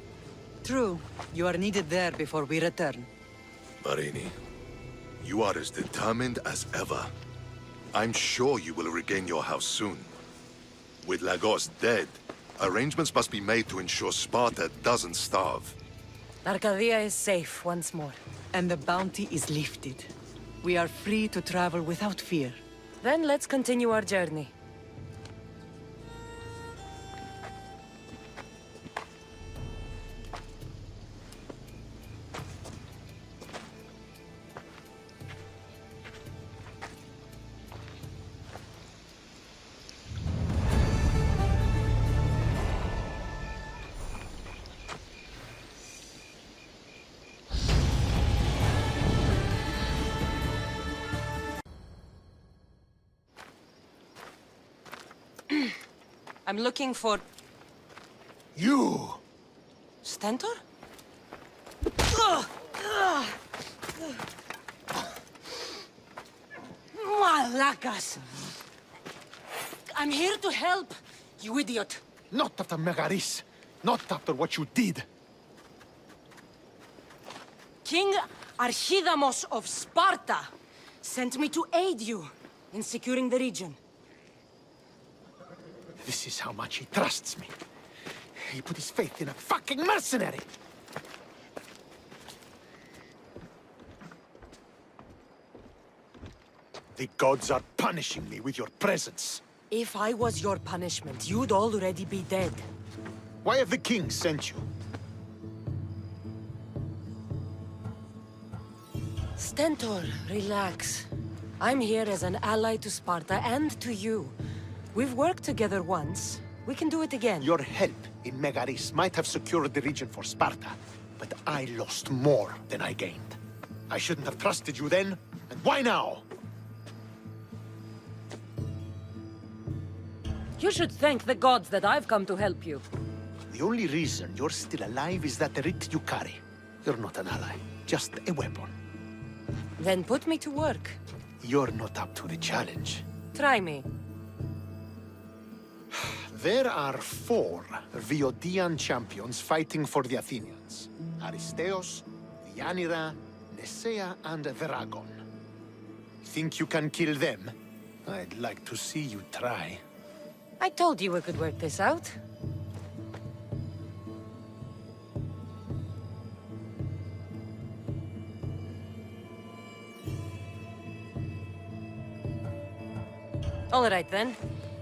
True. You are needed there before we return. Marini, you are as determined as ever. I'm sure you will regain your house soon. With Lagos dead, arrangements must be made to ensure Sparta doesn't starve. Arcadia is safe once more. And the bounty is lifted. We are free to travel without fear. Then let's continue our journey. I'm looking for... You! Stentor? Malacas! I'm here to help, you idiot! Not after Megaris. Not after what you did. King Archidamos of Sparta sent me to aid you in securing the region. This is how much he trusts me. He put his faith in a fucking mercenary! The gods are punishing me with your presence. If I was your punishment, you'd already be dead. Why have the kings sent you? Stentor, relax. I'm here as an ally to Sparta and to you. We've worked together once. We can do it again. Your help in Megaris might have secured the region for Sparta, but I lost more than I gained. I shouldn't have trusted you then, and why now? You should thank the gods that I've come to help you. The only reason you're still alive is that writ you carry. You're not an ally, just a weapon. Then put me to work. You're not up to the challenge. Try me. There are 4 Boeotian champions fighting for the Athenians. Aristeos, Deianira, Nesea, and Veragon. Think you can kill them? I'd like to see you try. I told you we could work this out. All right, then.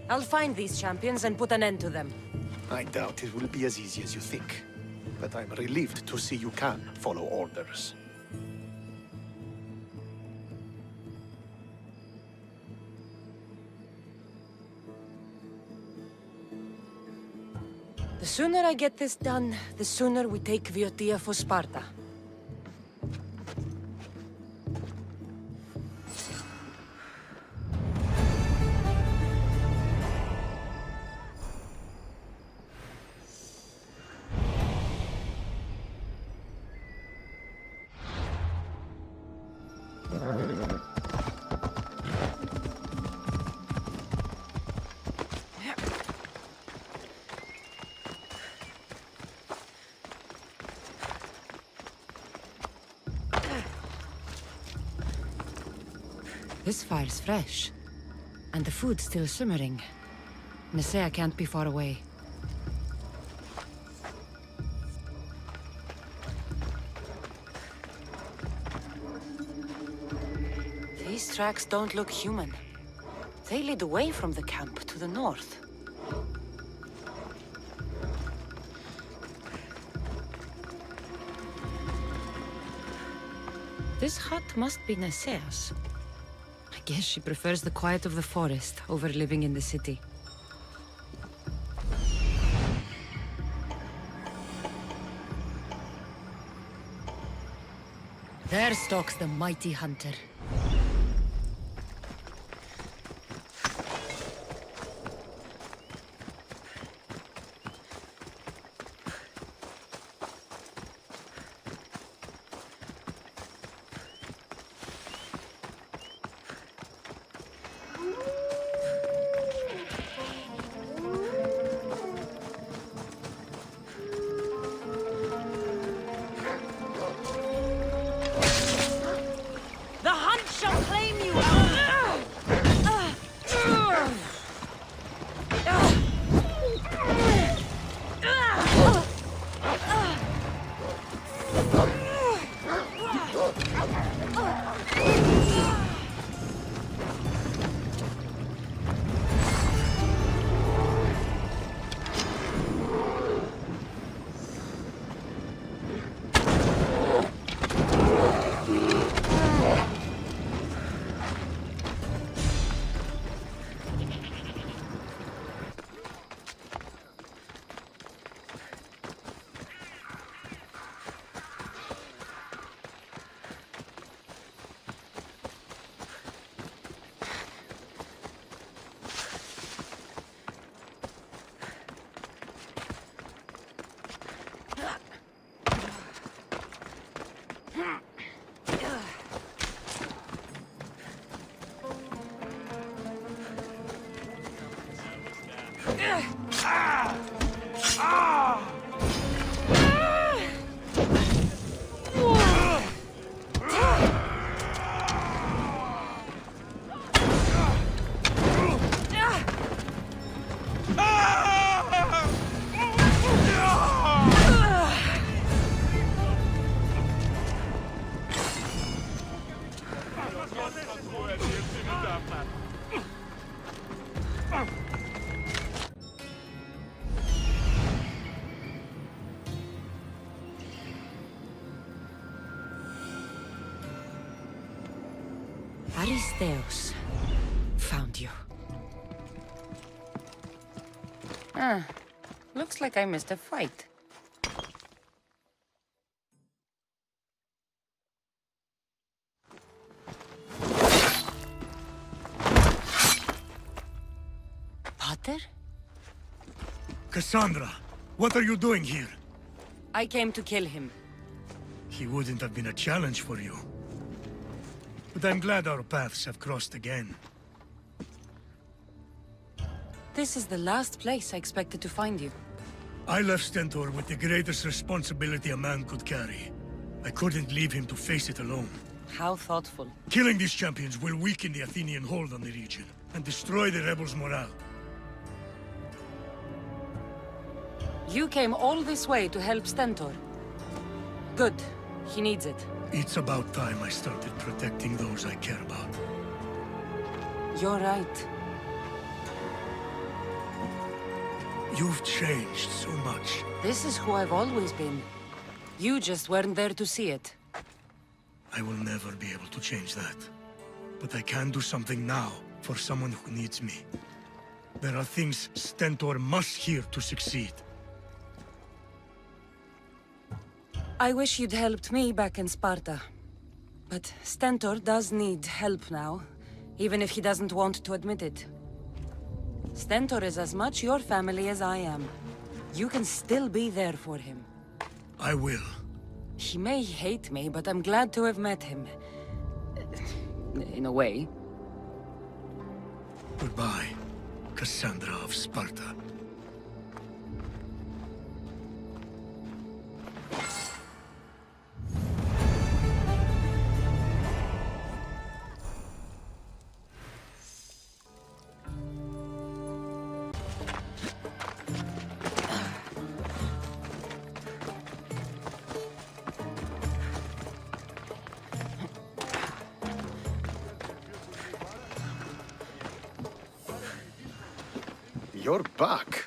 I'll find these champions and put an end to them. I doubt it will be as easy as you think. But I'm relieved to see you can follow orders. The sooner I get this done, the sooner we take Boeotia for Sparta. This fire's fresh. And the food's still simmering. Nesea can't be far away. These tracks don't look human. They lead away from the camp to the north. This hut must be Nesea's. I guess she prefers the quiet of the forest over living in the city. There stalks the mighty hunter. Aristeos. Found you. Ah, looks like I missed a fight. Potter? Kassandra, what are you doing here? I came to kill him. He wouldn't have been a challenge for you. But I'm glad our paths have crossed again. This is the last place I expected to find you. I left Stentor with the greatest responsibility a man could carry. I couldn't leave him to face it alone. How thoughtful. Killing these champions will weaken the Athenian hold on the region, and destroy the rebels' morale. You came all this way to help Stentor. Good. He needs it. It's about time I started protecting those I care about. You're right. You've changed so much. This is who I've always been. You just weren't there to see it. I will never be able to change that. But I can do something now for someone who needs me. There are things Stentor must hear to succeed. I wish you'd helped me back in Sparta. But Stentor does need help now, even if he doesn't want to admit it. Stentor is as much your family as I am. You can still be there for him. I will. He may hate me, but I'm glad to have met him. In a way. Goodbye, Kassandra of Sparta. You're back.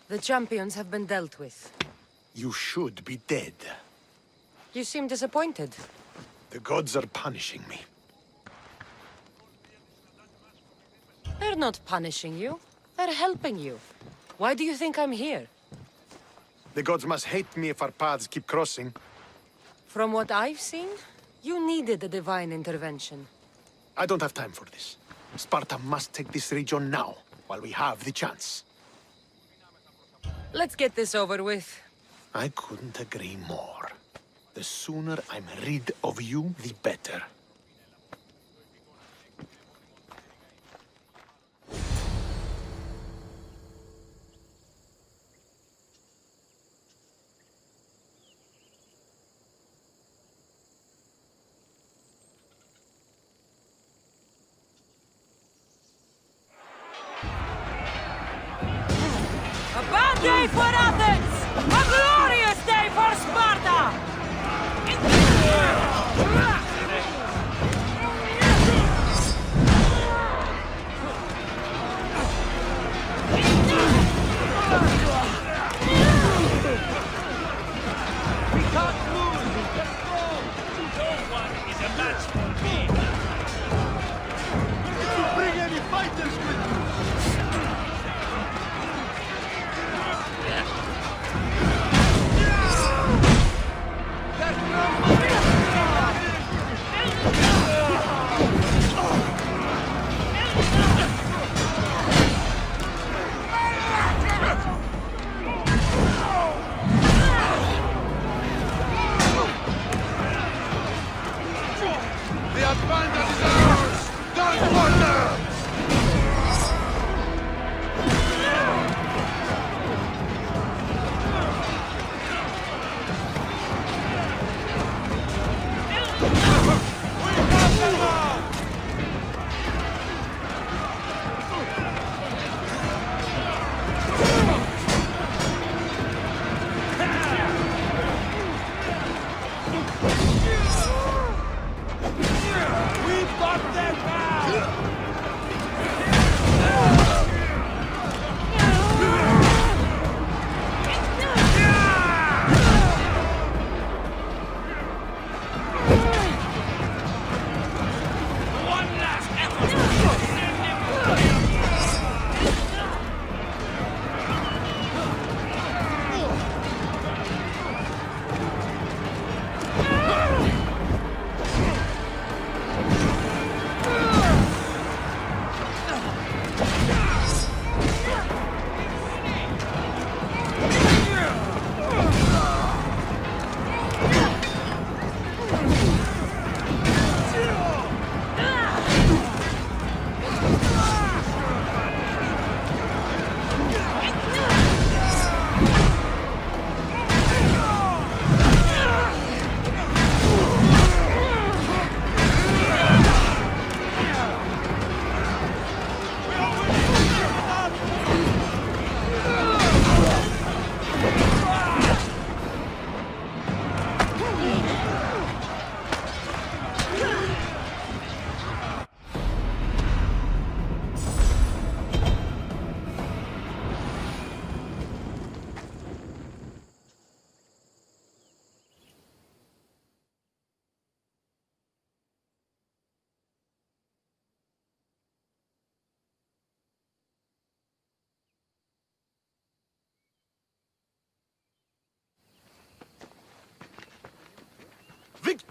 The champions have been dealt with. You should be dead. You seem disappointed. The gods are punishing me. They're not punishing you. They're helping you. Why do you think I'm here? The gods must hate me if our paths keep crossing. From what I've seen, you needed a divine intervention. I don't have time for this. Sparta must take this region now, while we have the chance. Let's get this over with. I couldn't agree more. The sooner I'm rid of you, the better. A bad day for Athens! A glorious day for Sparta! We can't lose! Let's go! No one is a match for me! Did you bring any fighters with you?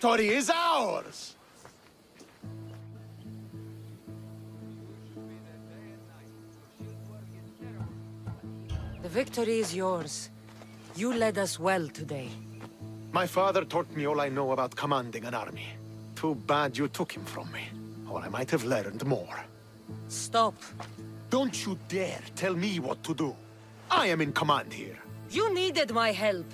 victory is ours! The victory is yours. You led us well today. My father taught me all I know about commanding an army. Too bad you took him from me, or I might have learned more. Stop. Don't you dare tell me what to do. I am in command here. You needed my help.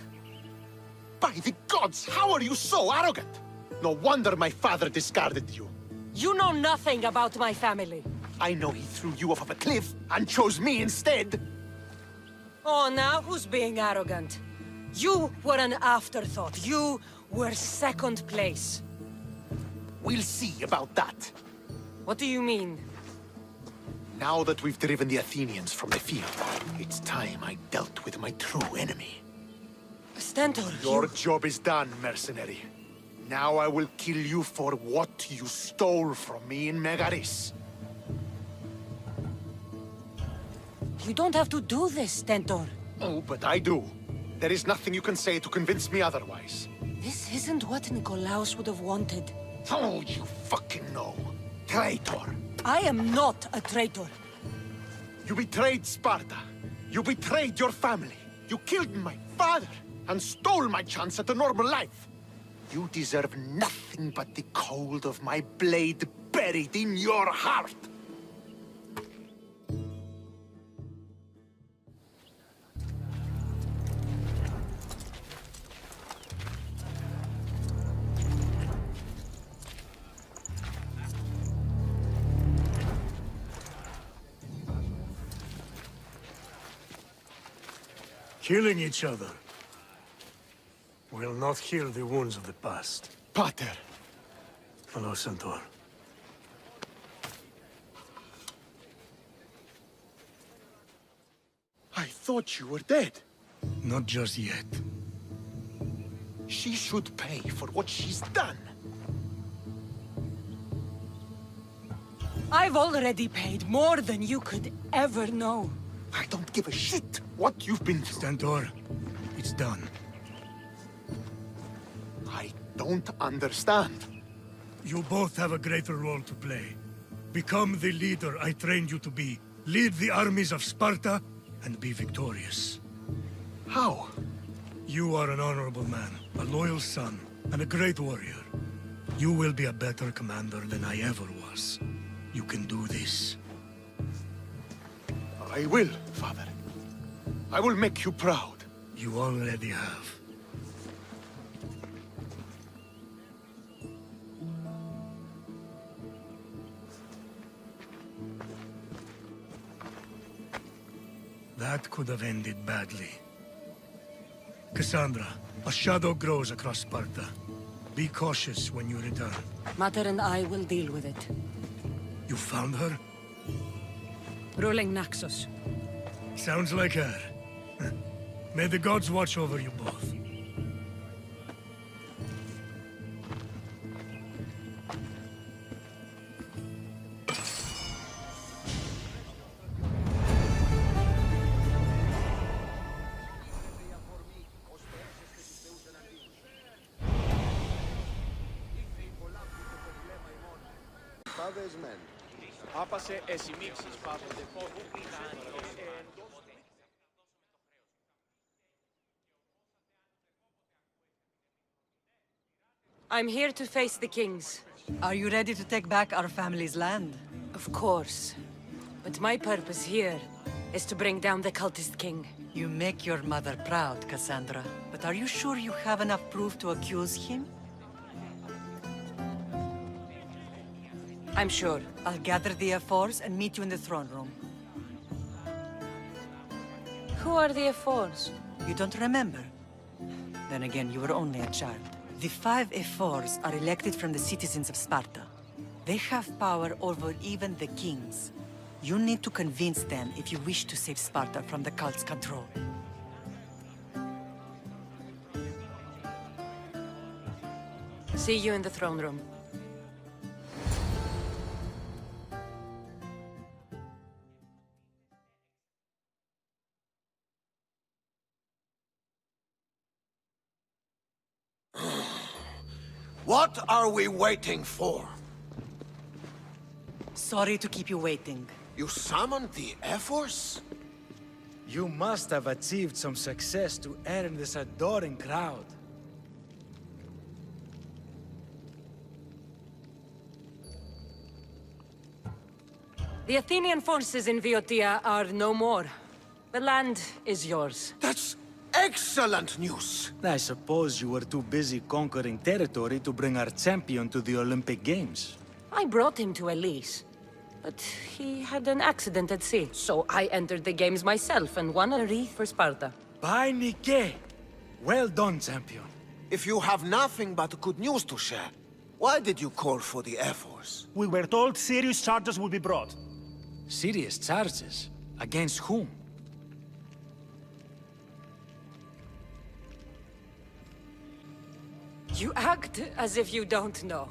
By the gods, how are you so arrogant? No wonder my father discarded you. You know nothing about my family. I know he threw you off of a cliff and chose me instead. Oh, now who's being arrogant? You were an afterthought. You were second place. We'll see about that. What do you mean? Now that we've driven the Athenians from the field, it's time I dealt with my true enemy. Stentor, Your job is done, mercenary. Now I will kill you for what you stole from me in Megaris. You don't have to do this, Stentor. Oh, but I do. There is nothing you can say to convince me otherwise. This isn't what Nikolaos would have wanted. Oh, you fucking know. Traitor. I am not a traitor. You betrayed Sparta. You betrayed your family. You killed my father and stole my chance at a normal life. You deserve nothing but the cold of my blade buried in your heart. Killing each other will not heal the wounds of the past. Pater! Hello, Centaur. I thought you were dead. Not just yet. She should pay for what she's done. I've already paid more than you could ever know. I don't give a shit what you've been through. Stentor, it's done. I don't understand. You both have a greater role to play. Become the leader I trained you to be. Lead the armies of Sparta and be victorious. How? You are an honorable man, a loyal son, and a great warrior. You will be a better commander than I ever was. You can do this. I will, Father. I will make you proud. You already have. That could have ended badly. Kassandra, a shadow grows across Sparta. Be cautious when you return. Mater and I will deal with it. You found her? Ruling Naxos. Sounds like her. May the gods watch over you both. I'm here to face the kings. Are you ready to take back our family's land? Of course. But my purpose here is to bring down the cultist king. You make your mother proud, Kassandra. But are you sure you have enough proof to accuse him? I'm sure. I'll gather the F4s and meet you in the throne room. Who are the F4s? You don't remember? Then again, you were only a child. The 5 F4s are elected from the citizens of Sparta. They have power over even the kings. You need to convince them if you wish to save Sparta from the cult's control. See you in the throne room. What are we waiting for? Sorry to keep you waiting. You summoned the Air Force? You must have achieved some success to earn this adoring crowd. The Athenian forces in Viotia are no more. The land is yours. That's excellent news! I suppose you were too busy conquering territory to bring our champion to the Olympic Games. I brought him to Elise, but he had an accident at sea, so I entered the games myself and won a wreath for Sparta. By Nike! Well done, champion. If you have nothing but good news to share, why did you call for the Air Force? We were told serious charges would be brought. Serious charges? Against whom? You act as if you don't know.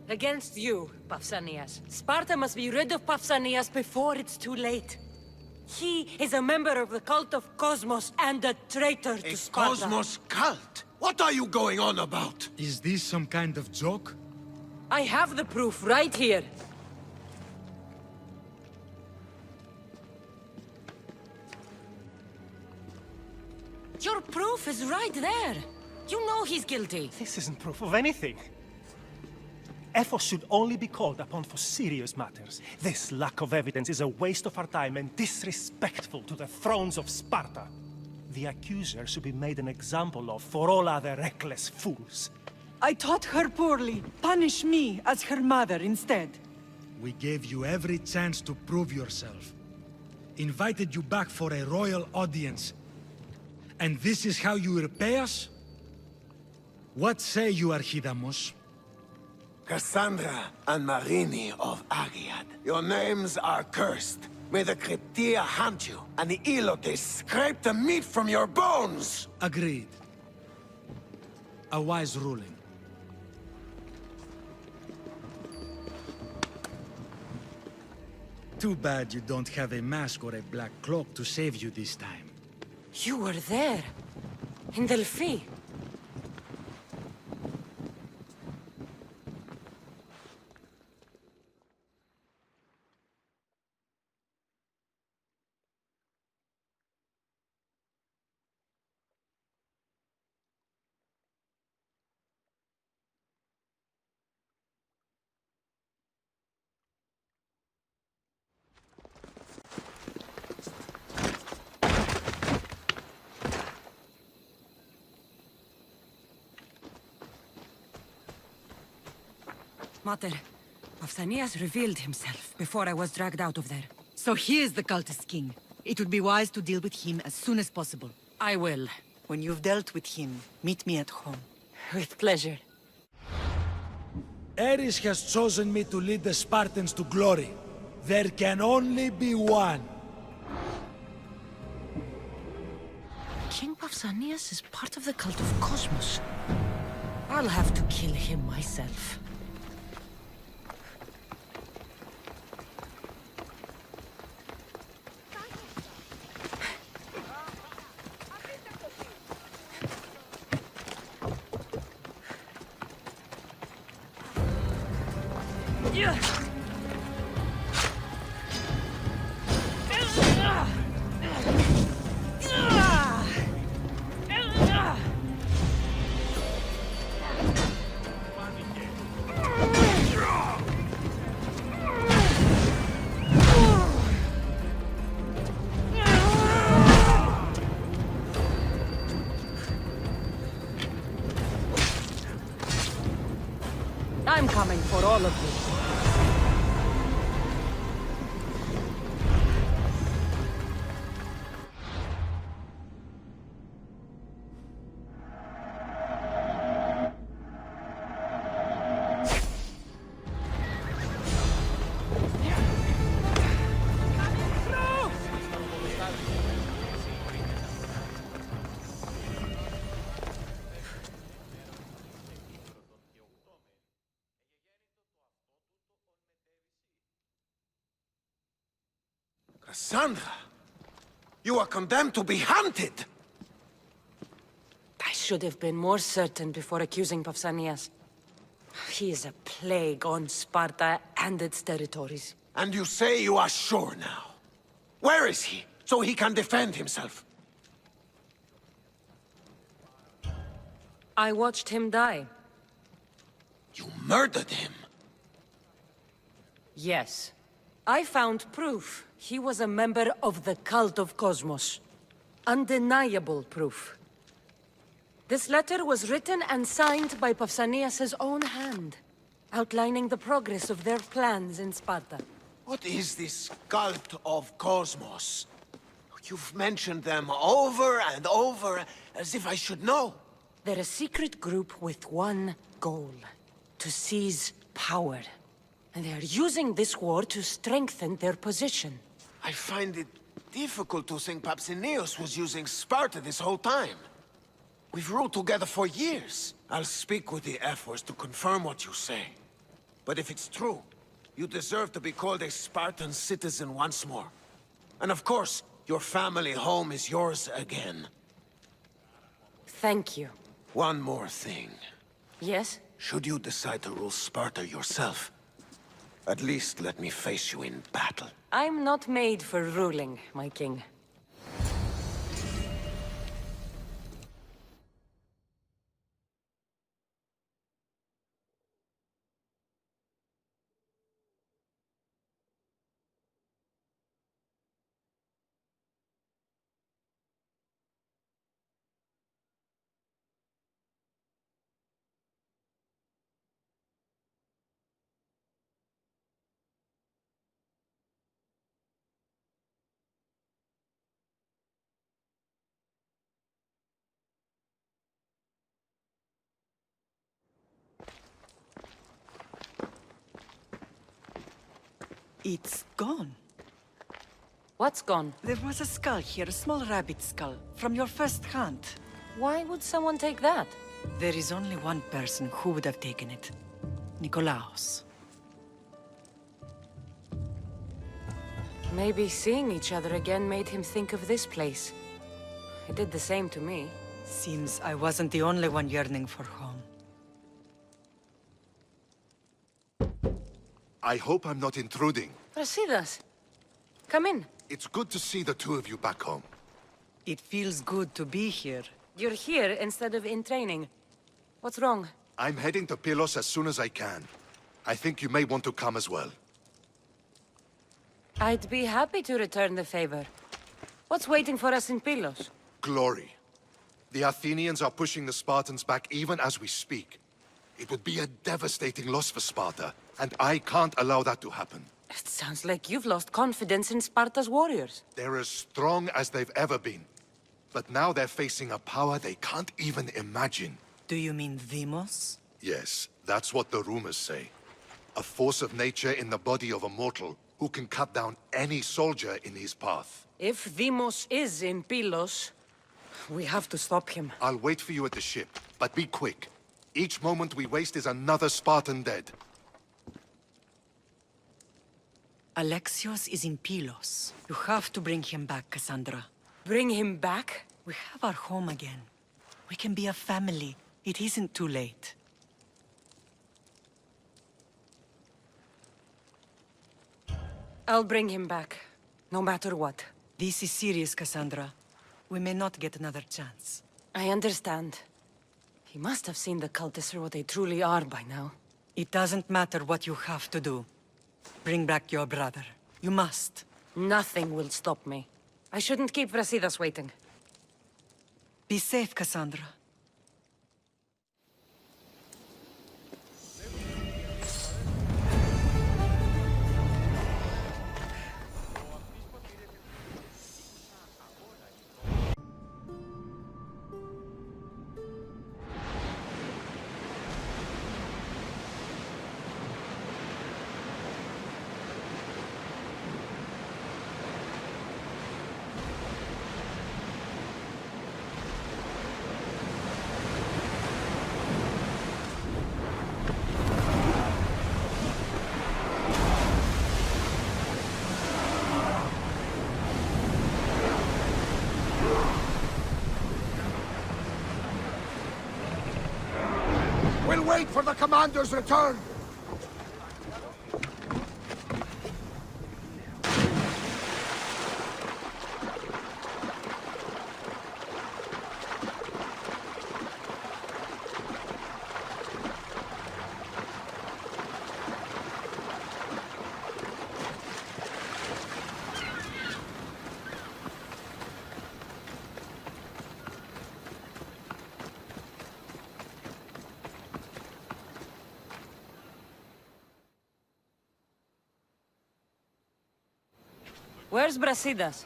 Against you, Pausanias. Sparta must be rid of Pausanias before it's too late. He is a member of the cult of Cosmos and a traitor to Sparta. Cosmos cult? What are you going on about? Is this some kind of joke? I have the proof right here. Your proof is right there. You know he's guilty. This isn't proof of anything. Efforts should only be called upon for serious matters. This lack of evidence is a waste of our time and disrespectful to the thrones of Sparta. The accuser should be made an example of for all other reckless fools. I taught her poorly. Punish me as her mother instead. We gave you every chance to prove yourself. Invited you back for a royal audience. And this is how you repay us? What say you, Archidamos? Kassandra and Marini of Agiad. Your names are cursed. May the Cryptia hunt you, and the Ilotes scrape the meat from your bones! Agreed. A wise ruling. Too bad you don't have a mask or a black cloak to save you this time. You were there. In Delphi. Mater, Pausanias revealed himself before I was dragged out of there. So he is the cultist king. It would be wise to deal with him as soon as possible. I will. When you've dealt with him, meet me at home. With pleasure. Ares has chosen me to lead the Spartans to glory. There can only be one. King Pausanias is part of the cult of Cosmos. I'll have to kill him myself. I'm coming for all of you. Kassandra! You are condemned to be hunted! I should have been more certain before accusing Pausanias. He is a plague on Sparta and its territories. And you say you are sure now? Where is he, so he can defend himself? I watched him die. You murdered him? Yes. I found proof he was a member of the cult of Cosmos. Undeniable proof. This letter was written and signed by Pausanias' own hand, outlining the progress of their plans in Sparta. What is this cult of Cosmos? You've mentioned them over and over, as if I should know. They're a secret group with one goal: to seize power. And they are using this war to strengthen their position. I find it difficult to think Pausanias was using Sparta this whole time. We've ruled together for years. I'll speak with the F-Force to confirm what you say. But if it's true, you deserve to be called a Spartan citizen once more. And of course, your family home is yours again. Thank you. One more thing. Yes? Should you decide to rule Sparta yourself, at least let me face you in battle. I'm not made for ruling, my king. It's gone. What's gone? There was a skull here, a small rabbit skull, from your first hunt. Why would someone take that? There is only one person who would have taken it. Nikolaos. Maybe seeing each other again made him think of this place. It did the same to me. Seems I wasn't the only one yearning for home. I hope I'm not intruding. Brasidas, come in. It's good to see the two of you back home. It feels good to be here. You're here instead of in training. What's wrong? I'm heading to Pylos as soon as I can. I think you may want to come as well. I'd be happy to return the favor. What's waiting for us in Pylos? Glory. The Athenians are pushing the Spartans back even as we speak. It would be a devastating loss for Sparta, and I can't allow that to happen. It sounds like you've lost confidence in Sparta's warriors. They're as strong as they've ever been. But now they're facing a power they can't even imagine. Do you mean Deimos? Yes, that's what the rumors say. A force of nature in the body of a mortal who can cut down any soldier in his path. If Deimos is in Pylos, we have to stop him. I'll wait for you at the ship, but be quick. Each moment we waste is another Spartan dead. Alexios is in Pylos. You have to bring him back, Kassandra. Bring him back? We have our home again. We can be a family. It isn't too late. I'll bring him back, no matter what. This is serious, Kassandra. We may not get another chance. I understand. He must have seen the cultists for what they truly are by now. It doesn't matter what you have to do. Bring back your brother. You must. Nothing will stop me. I shouldn't keep Brasidas waiting. Be safe, Kassandra. wait for the commander's return! Where's Brasidas?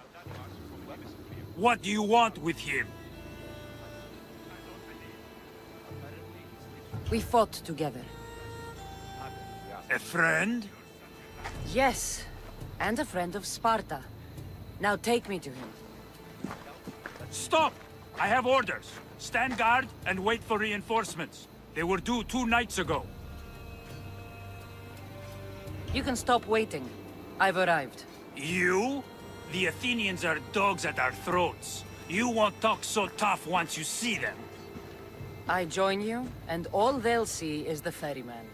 What do you want with him? We fought together. A friend? Yes, and a friend of Sparta. Now take me to him. Stop! I have orders. Stand guard and wait for reinforcements. They were due 2 nights ago. You can stop waiting. I've arrived. You? The Athenians are dogs at our throats. You won't talk so tough once you see them. I join you, and all they'll see is the ferryman.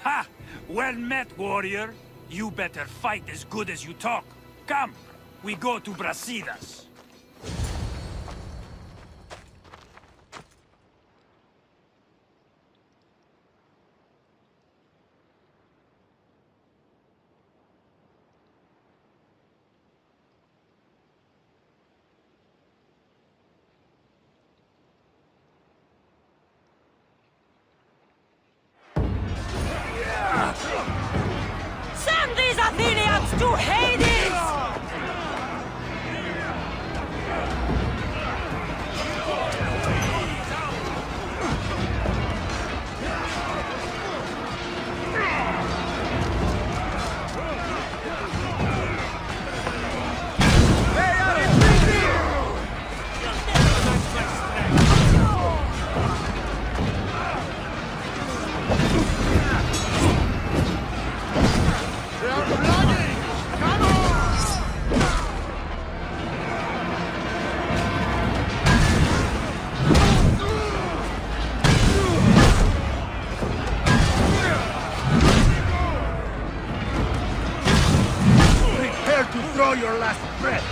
Ha! Well met, warrior. You better fight as good as you talk. Come, we go to Brasidas. Send these Athenians to Hades! Throw your last breath!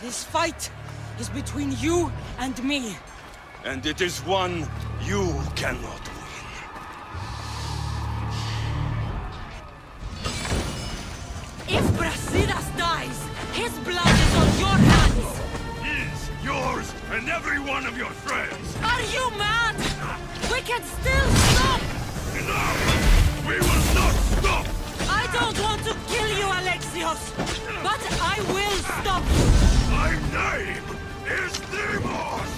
This fight is between you and me. And it is one you cannot win. If Brasidas dies, his blood is on your hands! His, yours, and every one of your friends! Are you mad? We can still stop! Enough! We will not stop! I don't want to kill you, Alexios, but I will stop you! My name is Deimos!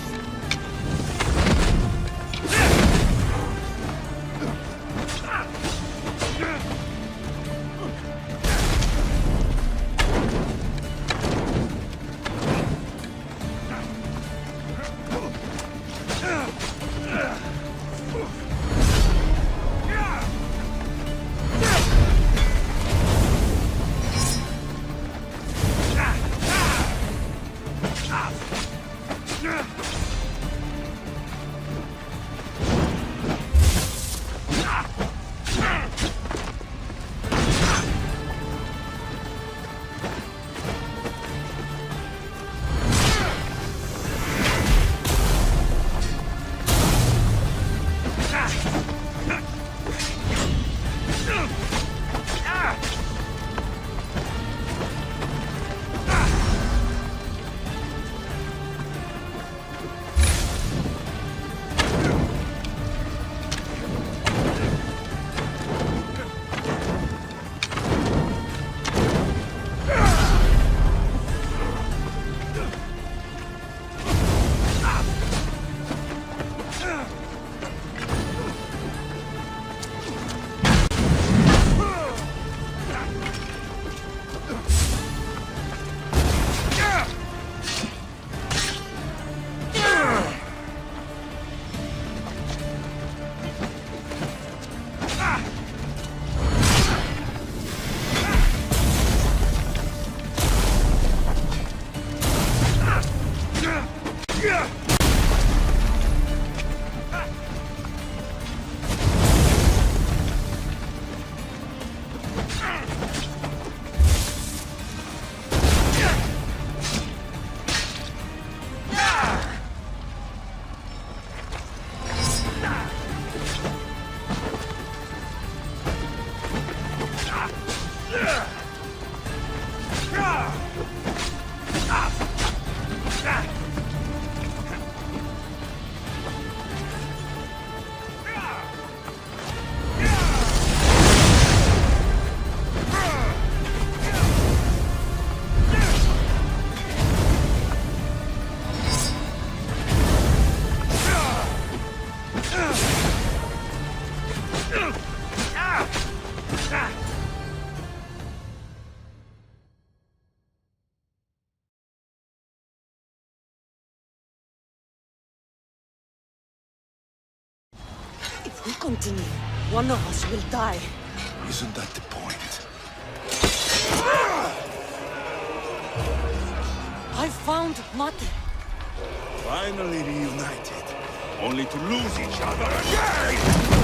If we continue, one of us will die. Isn't that the point? I found Mate. Finally reunited, only to lose each other again!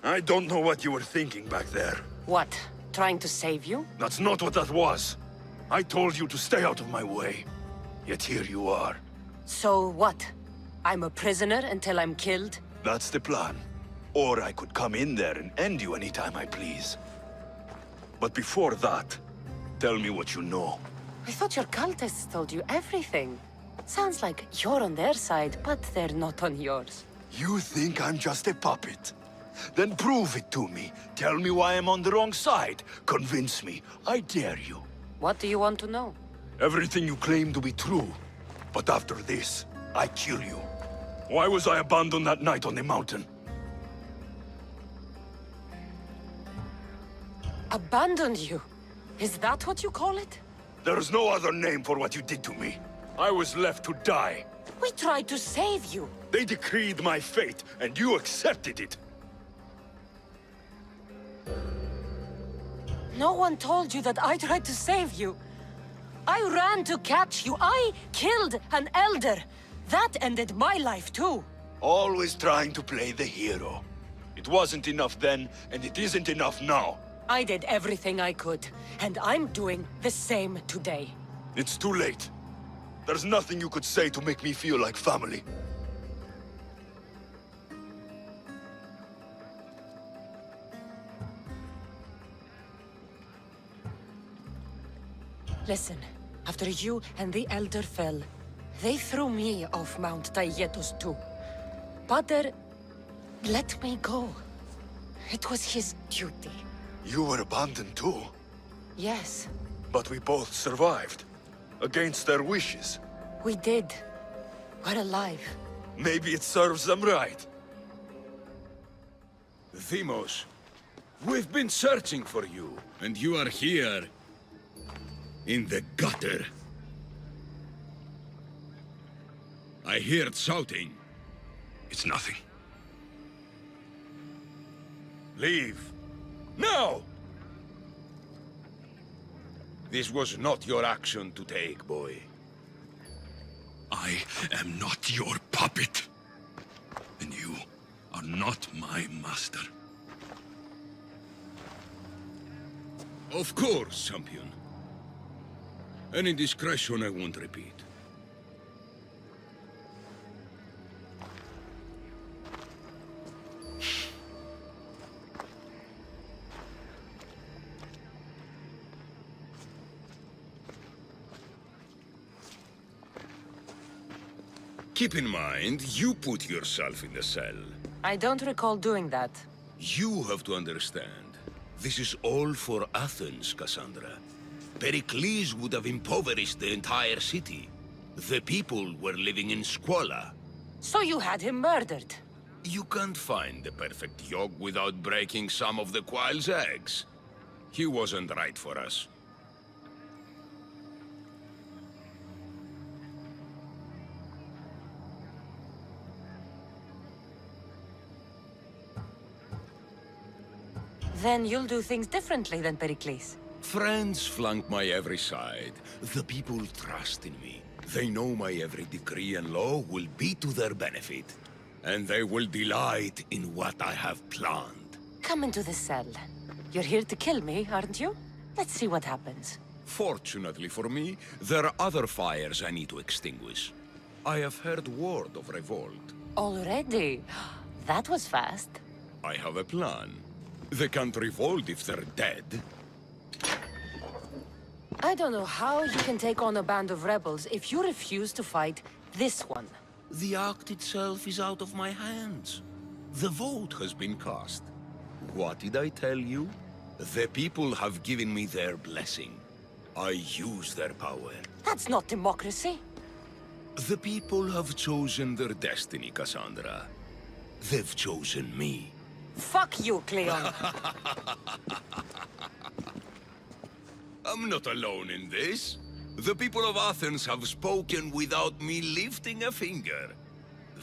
I don't know what you were thinking back there. What? Trying to save you? That's not what that was. I told you to stay out of my way. Yet here you are. So what? I'm a prisoner until I'm killed? That's the plan. Or I could come in there and end you anytime I please. But before that, tell me what you know. I thought your cultists told you everything. Sounds like you're on their side, but they're not on yours. You think I'm just a puppet? Then prove it to me. Tell me why I'm on the wrong side. Convince me. I dare you. What do you want to know? Everything you claim to be true. But after this, I kill you. Why was I abandoned that night on the mountain? Abandoned you? Is that what you call it? There's no other name for what you did to me. I was left to die. We tried to save you. They decreed my fate, and you accepted it. No one told you that I tried to save you. I ran to catch you. I killed an elder. That ended my life too. Always trying to play the hero. It wasn't enough then, and it isn't enough now. I did everything I could, and I'm doing the same today. It's too late. There's nothing you could say to make me feel like family. Listen, after you and the Elder fell, they threw me off Mount Taygetos too. Pater let me go. It was his duty. You were abandoned too. Yes, But we both survived. Against their wishes. we did. We're alive. Maybe it serves them right. Themos, we've been searching for you. And you are here. In the gutter. I heard shouting. It's nothing. Leave. Now! This was not your action to take, boy. I am not your puppet. And you are not my master. Of course, champion. Any indiscretion I won't repeat. Keep in mind, you put yourself in the cell. I don't recall doing that. You have to understand. This is all for Athens, Kassandra. Pericles would have impoverished the entire city. The people were living in squalor. So you had him murdered? You can't find the perfect yolk without breaking some of the quail's eggs. He wasn't right for us. Then you'll do things differently than Pericles. Friends flank my every side. The people trust in me. They know my every decree and law will be to their benefit. And they will delight in what I have planned. Come into the cell. You're here to kill me, aren't you? Let's see what happens. Fortunately for me, there are other fires I need to extinguish. I have heard word of revolt. Already? That was fast. I have a plan. They can't revolt if they're dead. I don't know how you can take on a band of rebels if you refuse to fight this one. The act itself is out of my hands. The vote has been cast. What did I tell you? The people have given me their blessing. I use their power. That's not democracy. The people have chosen their destiny, Kassandra. They've chosen me. Fuck you, Cleon. I'm not alone in this. The people of Athens have spoken without me lifting a finger.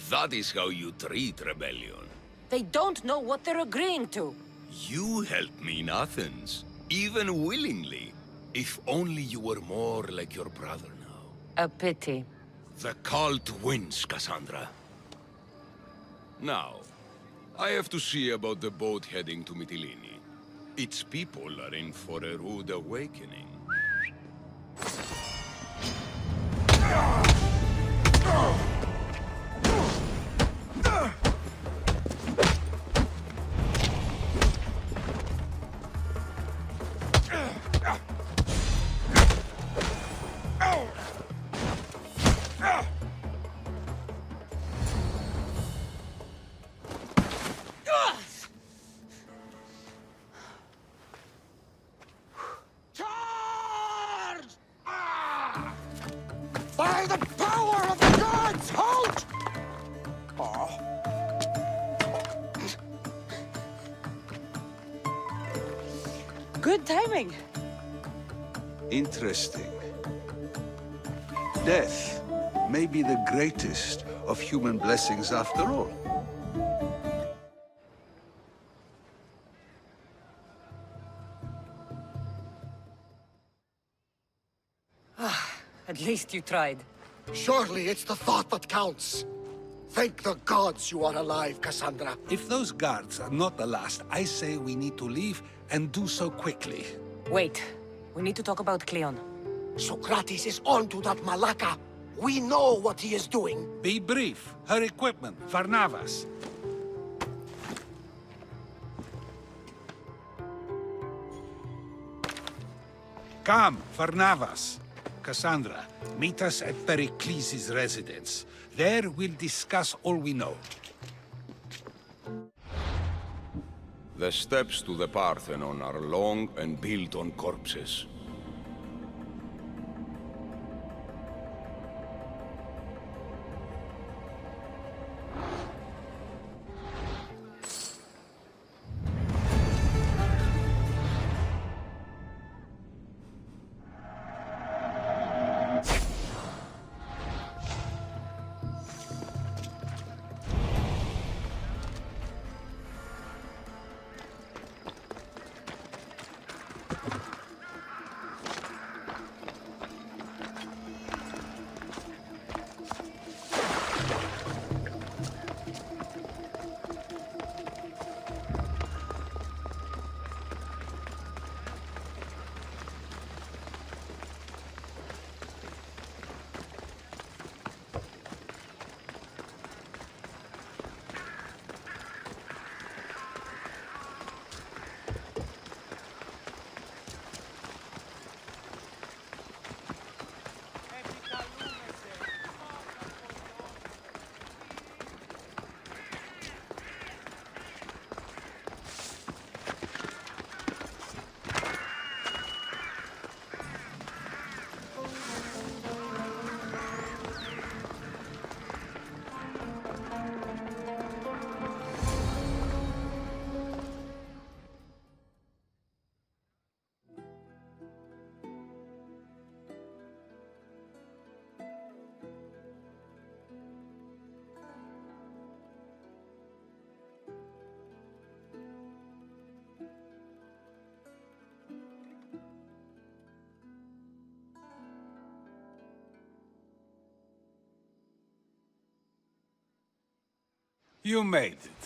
That is how you treat rebellion. They don't know what they're agreeing to. You helped me in Athens, even willingly. If only you were more like your brother now. A pity. The cult wins, Kassandra. Now, I have to see about the boat heading to Mytilene. Its people are in for a rude awakening. By the power of the gods, halt! Good timing. Interesting. Death may be the greatest of human blessings after all. At least you tried. Surely it's the thought that counts. Thank the gods you are alive, Kassandra. If those guards are not the last, I say we need to leave and do so quickly. Wait. We need to talk about Cleon. Socrates is on to that Malaka. We know what he is doing. Be brief. Her equipment, Varnavas. Come, Varnavas. Kassandra, meet us at Pericles' residence. There we'll discuss all we know. The steps to the Parthenon are long and built on corpses. You made it.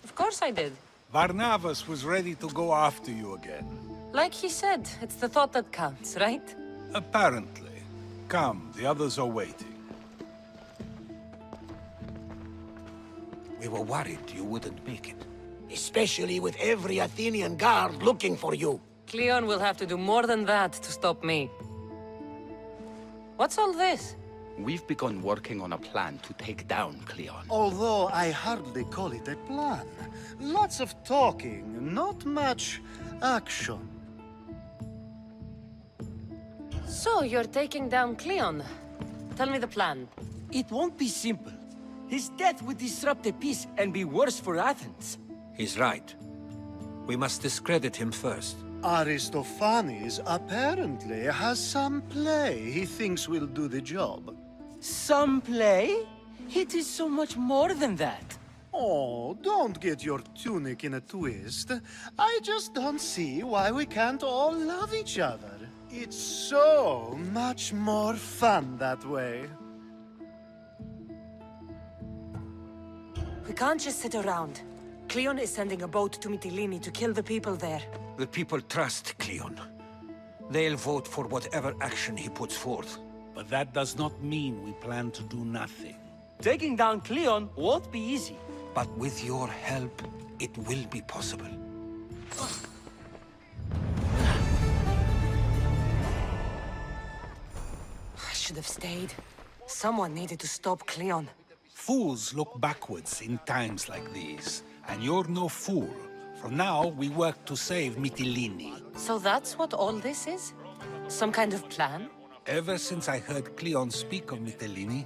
Of course I did. Varnavas was ready to go after you again. Like he said, it's the thought that counts, right? Apparently. Come, the others are waiting. We were worried you wouldn't make it. Especially with every Athenian guard looking for you. Cleon will have to do more than that to stop me. What's all this? We've begun working on a plan to take down Cleon. Although I hardly call it a plan. Lots of talking, not much action. So, you're taking down Cleon. Tell me the plan. It won't be simple. His death would disrupt the peace and be worse for Athens. He's right. We must discredit him first. Aristophanes apparently has some play he thinks will do the job. Some play? It is so much more than that. Oh, don't get your tunic in a twist. I just don't see why we can't all love each other. It's so much more fun that way. We can't just sit around. Cleon is sending a boat to Mytilene to kill the people there. The people trust Cleon. They'll vote for whatever action he puts forth. But that does not mean we plan to do nothing. Taking down Cleon won't be easy. But with your help, it will be possible. I should have stayed. Someone needed to stop Cleon. Fools look backwards in times like these. And you're no fool. From now, we work to save Mytilene. So that's what all this is? Some kind of plan? Ever since I heard Cleon speak of Mytilene,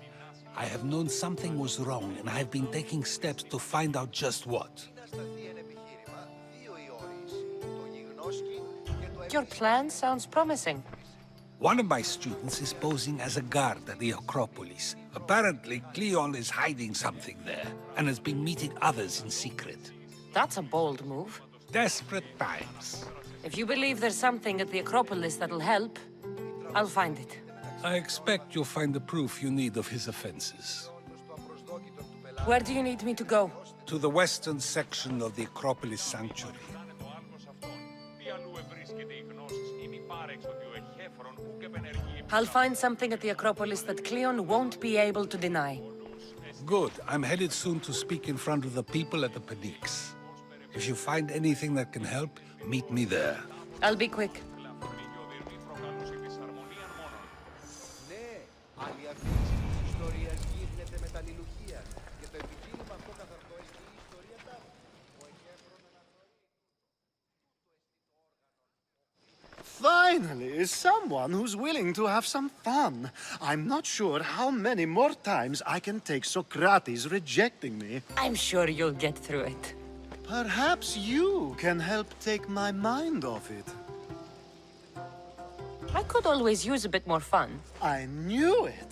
I have known something was wrong, and I've been taking steps to find out just what. Your plan sounds promising. One of my students is posing as a guard at the Acropolis. Apparently, Cleon is hiding something there, and has been meeting others in secret. That's a bold move. Desperate times. If you believe there's something at the Acropolis that'll help, I'll find it. I expect you'll find the proof you need of his offenses. Where do you need me to go? To the western section of the Acropolis Sanctuary. I'll find something at the Acropolis that Cleon won't be able to deny. Good. I'm headed soon to speak in front of the people at the Pnyx. If you find anything that can help, meet me there. I'll be quick. Finally, someone who's willing to have some fun. I'm not sure how many more times I can take Socrates rejecting me. I'm sure you'll get through it. Perhaps you can help take my mind off it. I could always use a bit more fun. I knew it.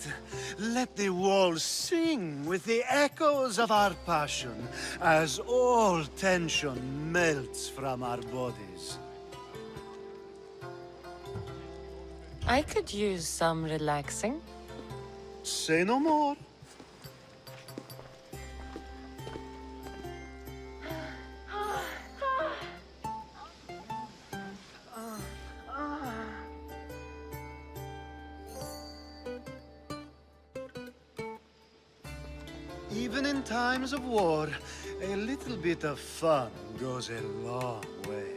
Let the walls sing with the echoes of our passion as all tension melts from our bodies. I could use some relaxing. Say no more. Even in times of war, a little bit of fun goes a long way.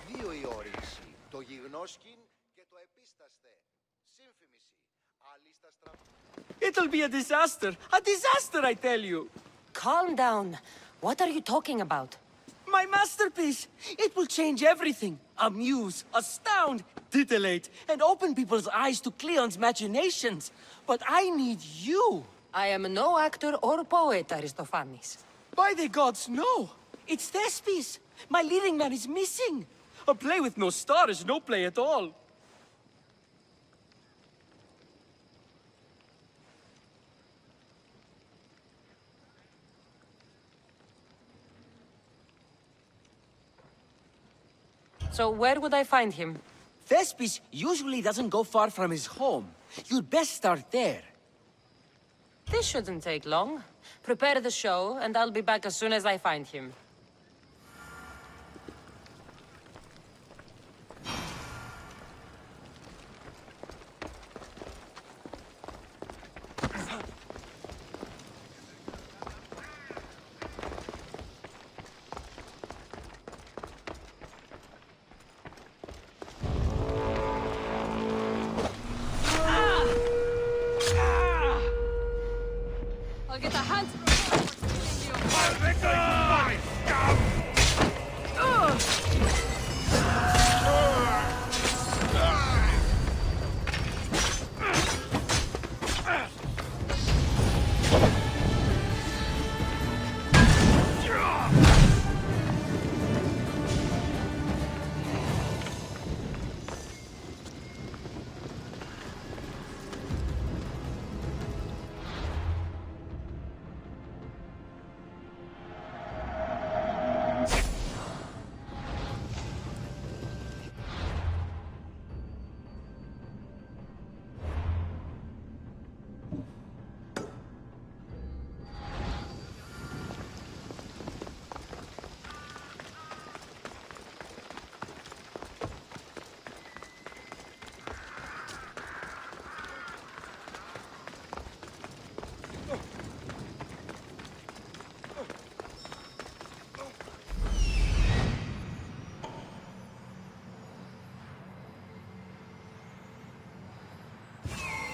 Δύο οι όροι, το γιγνώσκιν και το επίσταστε. Σύμφημιση, αλίστα στραβά. It'll be a disaster! A disaster, I tell you! Calm down. What are you talking about? My masterpiece! It will change everything. Amuse, astound, titillate, and open people's eyes to Cleon's machinations. But I need you! I am no actor or poet, Aristophanes. By the gods, no! It's Thespis! My leading man is missing! A play with no star is no play at all. So where would I find him? Thespis usually doesn't go far from his home. You'd best start there. This shouldn't take long. Prepare the show, and I'll be back as soon as I find him. I'll get a hand.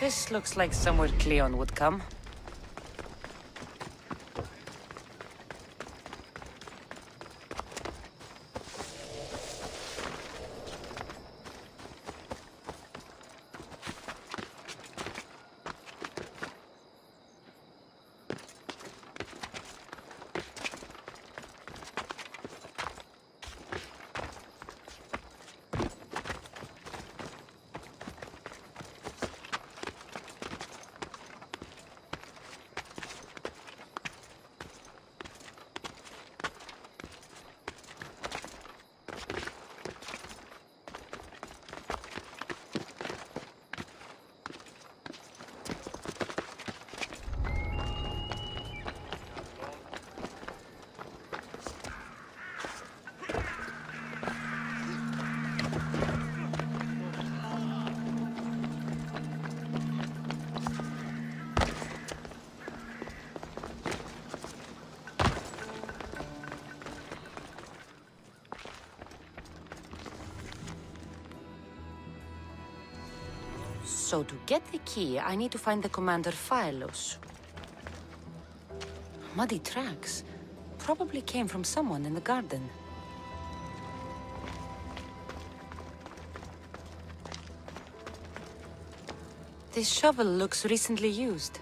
This looks like somewhere Cleon would come. So to get the key, I need to find the commander Phylos. Muddy tracks. Probably came from someone in the garden. This shovel looks recently used.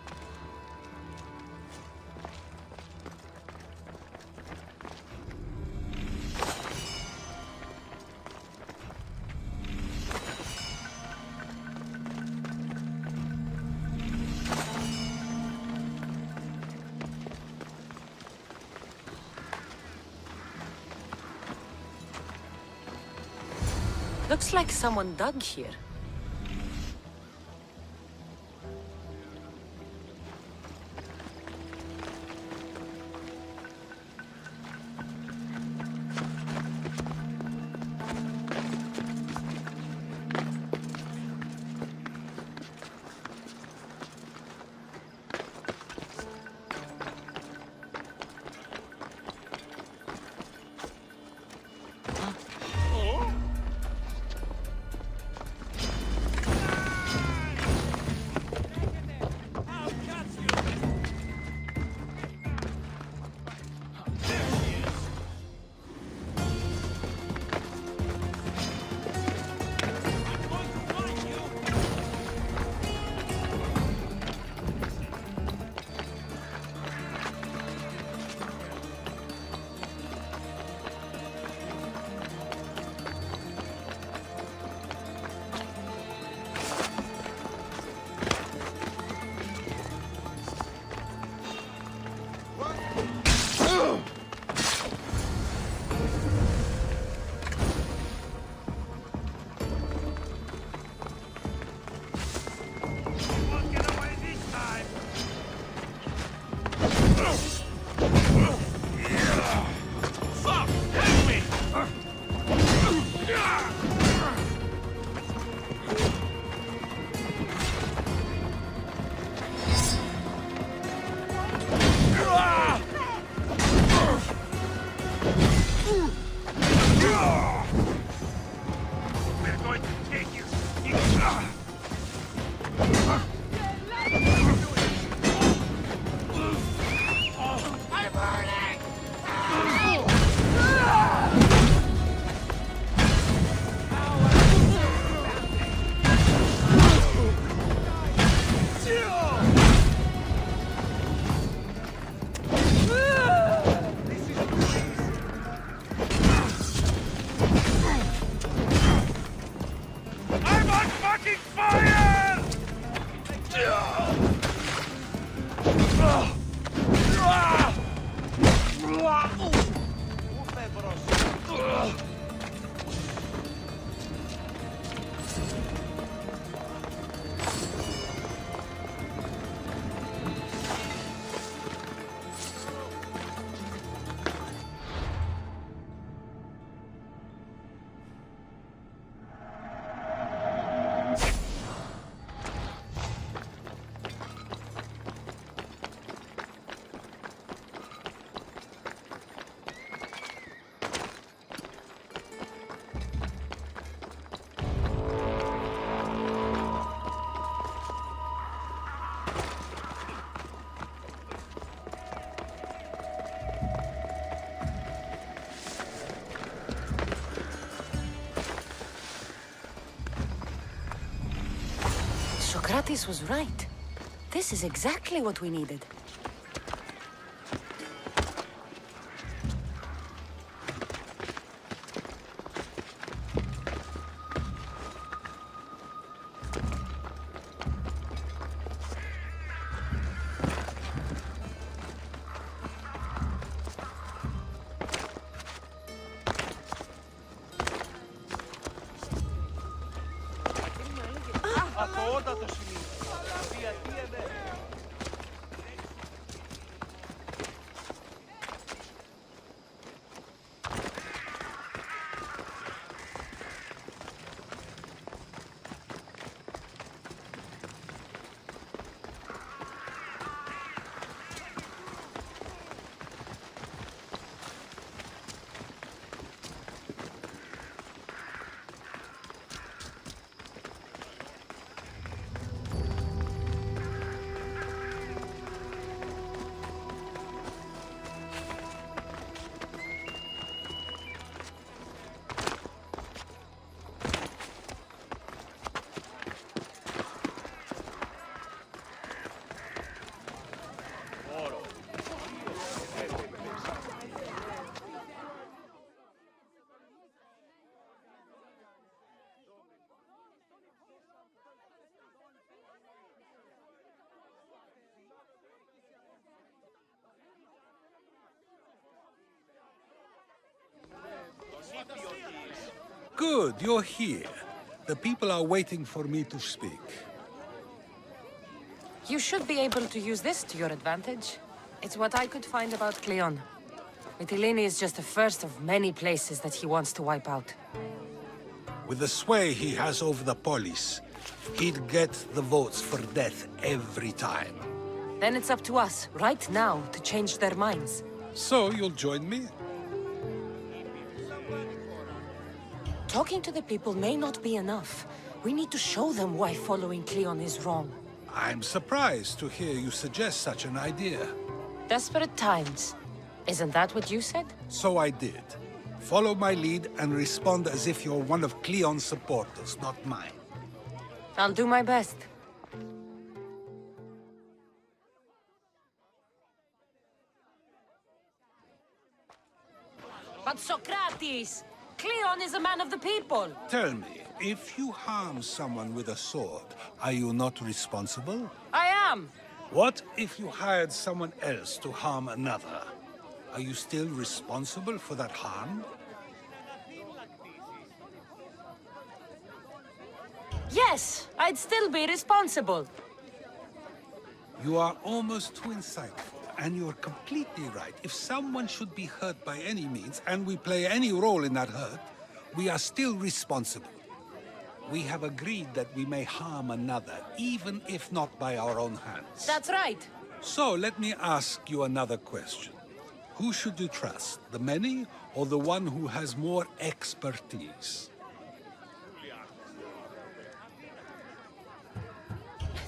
Looks like someone dug here. Socrates was right. This is exactly what we needed. Good, you're here. The people are waiting for me to speak. You should be able to use this to your advantage. It's what I could find about Cleon. Mytilene is just the first of many places that he wants to wipe out. With the sway he has over the polis, he'd get the votes for death every time. Then it's up to us, right now, to change their minds. So, you'll join me? Talking to the people may not be enough. We need to show them why following Cleon is wrong. I'm surprised to hear you suggest such an idea. Desperate times. Isn't that what you said? So I did. Follow my lead and respond as if you're one of Cleon's supporters, not mine. I'll do my best. But Socrates! Cleon is a man of the people! Tell me, if you harm someone with a sword, are you not responsible? I am! What if you hired someone else to harm another? Are you still responsible for that harm? Yes! I'd still be responsible! You are almost too insightful, and you're completely right. If someone should be hurt by any means, and we play any role in that hurt, we are still responsible. We have agreed that we may harm another, even if not by our own hands. That's right. So, let me ask you another question. Who should you trust, the many, or the one who has more expertise?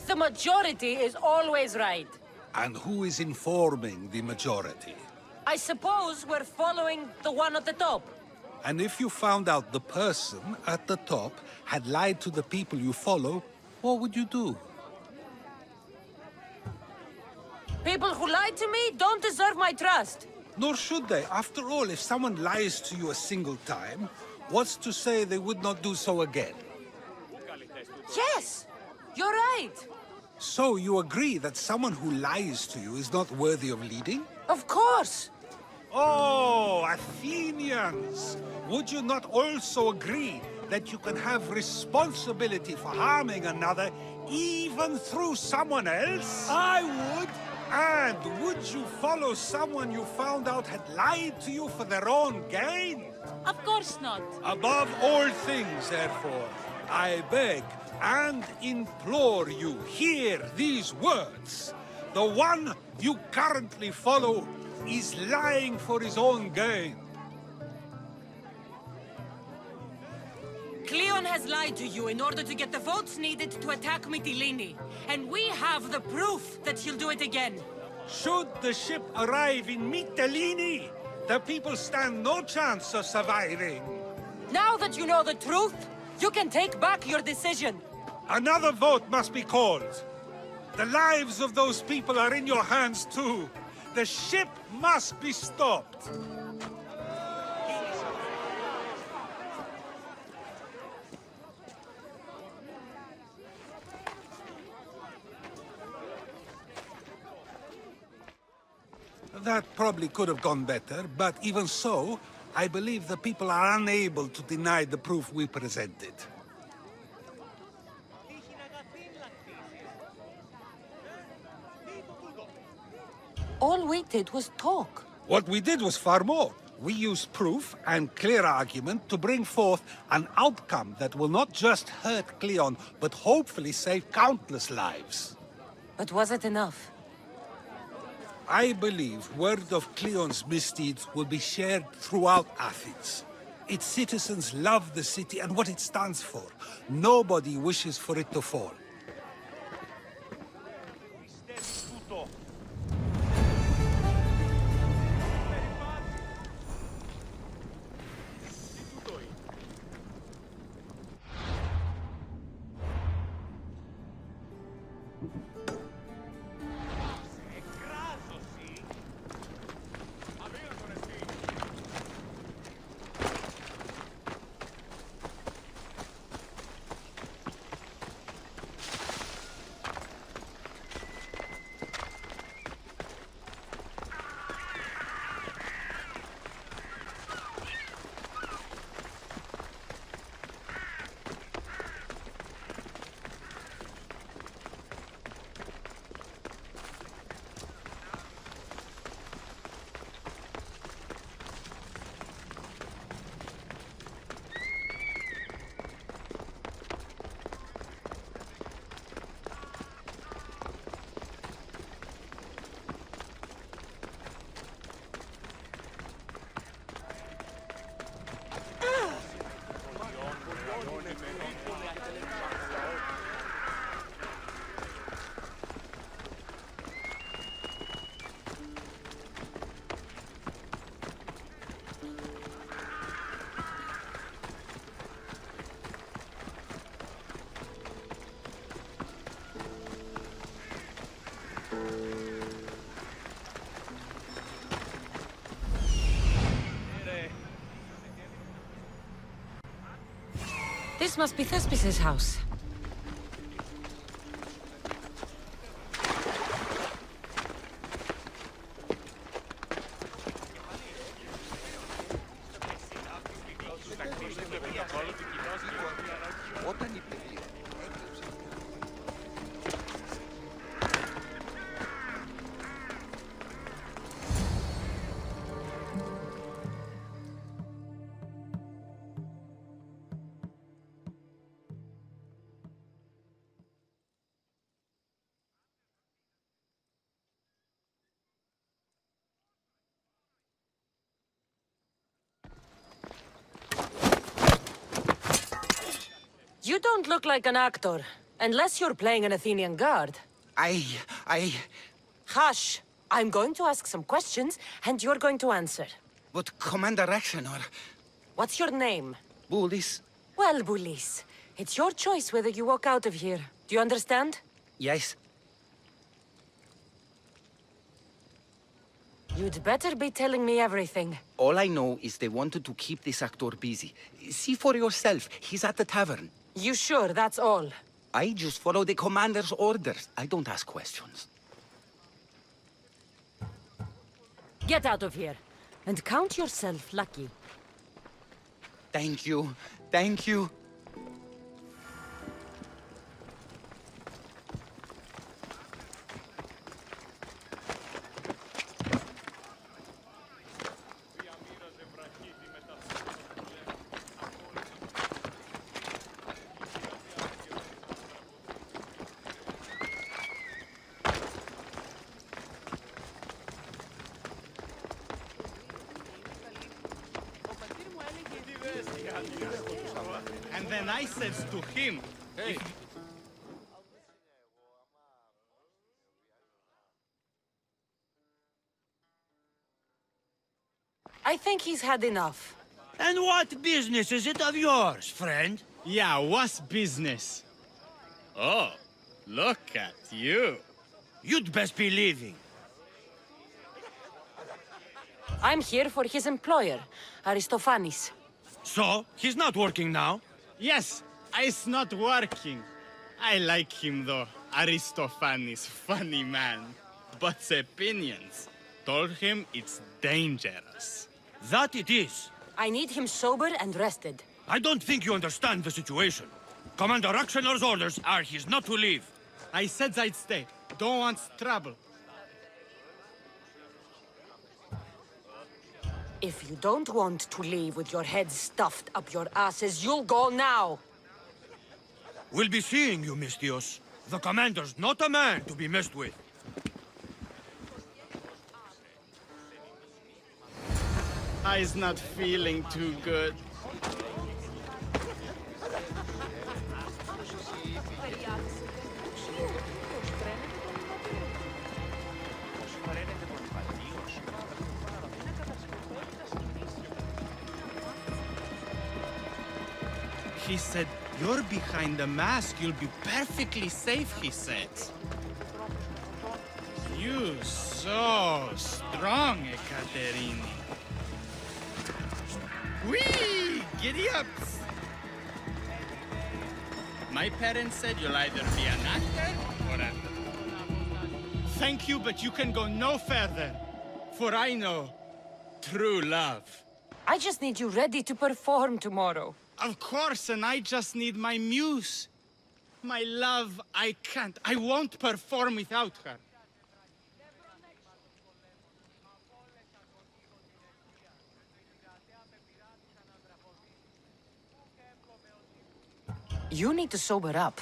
The majority is always right. And who is informing the majority? I suppose we're following the one at the top. And if you found out the person at the top had lied to the people you follow, what would you do? People who lie to me don't deserve my trust. Nor should they. After all, if someone lies to you a single time, what's to say they would not do so again? Yes! You're right! So you agree that someone who lies to you is not worthy of leading? Of course! Oh, Athenians! Would you not also agree that you can have responsibility for harming another even through someone else? I would! And would you follow someone you found out had lied to you for their own gain? Of course not. Above all things, therefore, I beg and implore you, hear these words. The one you currently follow is lying for his own gain. Cleon has lied to you in order to get the votes needed to attack Mytilene. And we have the proof that he'll do it again. Should the ship arrive in Mytilene, the people stand no chance of surviving. Now that you know the truth, you can take back your decision. Another vote must be called. The lives of those people are in your hands too. The ship must be stopped. That probably could have gone better, but even so, I believe the people are unable to deny the proof we presented. All we did was talk. What we did was far more. We used proof and clear argument to bring forth an outcome that will not just hurt Cleon, but hopefully save countless lives. But was it enough? I believe word of Cleon's misdeeds will be shared throughout Athens. Its citizens love the city and what it stands for. Nobody wishes for it to fall. This must be Thespis' house. You don't look like an actor, unless you're playing an Athenian guard. Hush! I'm going to ask some questions, and you're going to answer. But Commander Axenor... What's your name? Bulis? Well, Bulis, it's your choice whether you walk out of here. Do you understand? Yes. You'd better be telling me everything. All I know is they wanted to keep this actor busy. See for yourself, he's at the tavern. You sure that's all? I just follow the commander's orders. I don't ask questions. Get out of here, and count yourself lucky. Thank you. Thank you. And then I said to him, hey. I think he's had enough. And what business is it of yours, friend? Yeah, what's business? Oh, look at you. You'd best be leaving. I'm here for his employer, Aristophanes. So, he's not working now? Yes, it's not working. I like him though. Aristophanes, funny man. But the opinions told him it's dangerous. That it is. I need him sober and rested. I don't think you understand the situation. Commander Axenor's orders are he's not to leave. I said I'd stay. Don't want trouble. If you don't want to leave with your heads stuffed up your asses, you'll go now! We'll be seeing you, Misthios. The commander's not a man to be messed with. I's not feeling too good. He said, you're behind the mask, you'll be perfectly safe, he said. You so strong, Ekaterini. Whee! Giddy ups! My parents said you'll either be an actor or an... Thank you, but you can go no further. For I know true love. I just need you ready to perform tomorrow. Of course, and I just need my muse. My love, I can't. I won't perform without her. You need to sober up.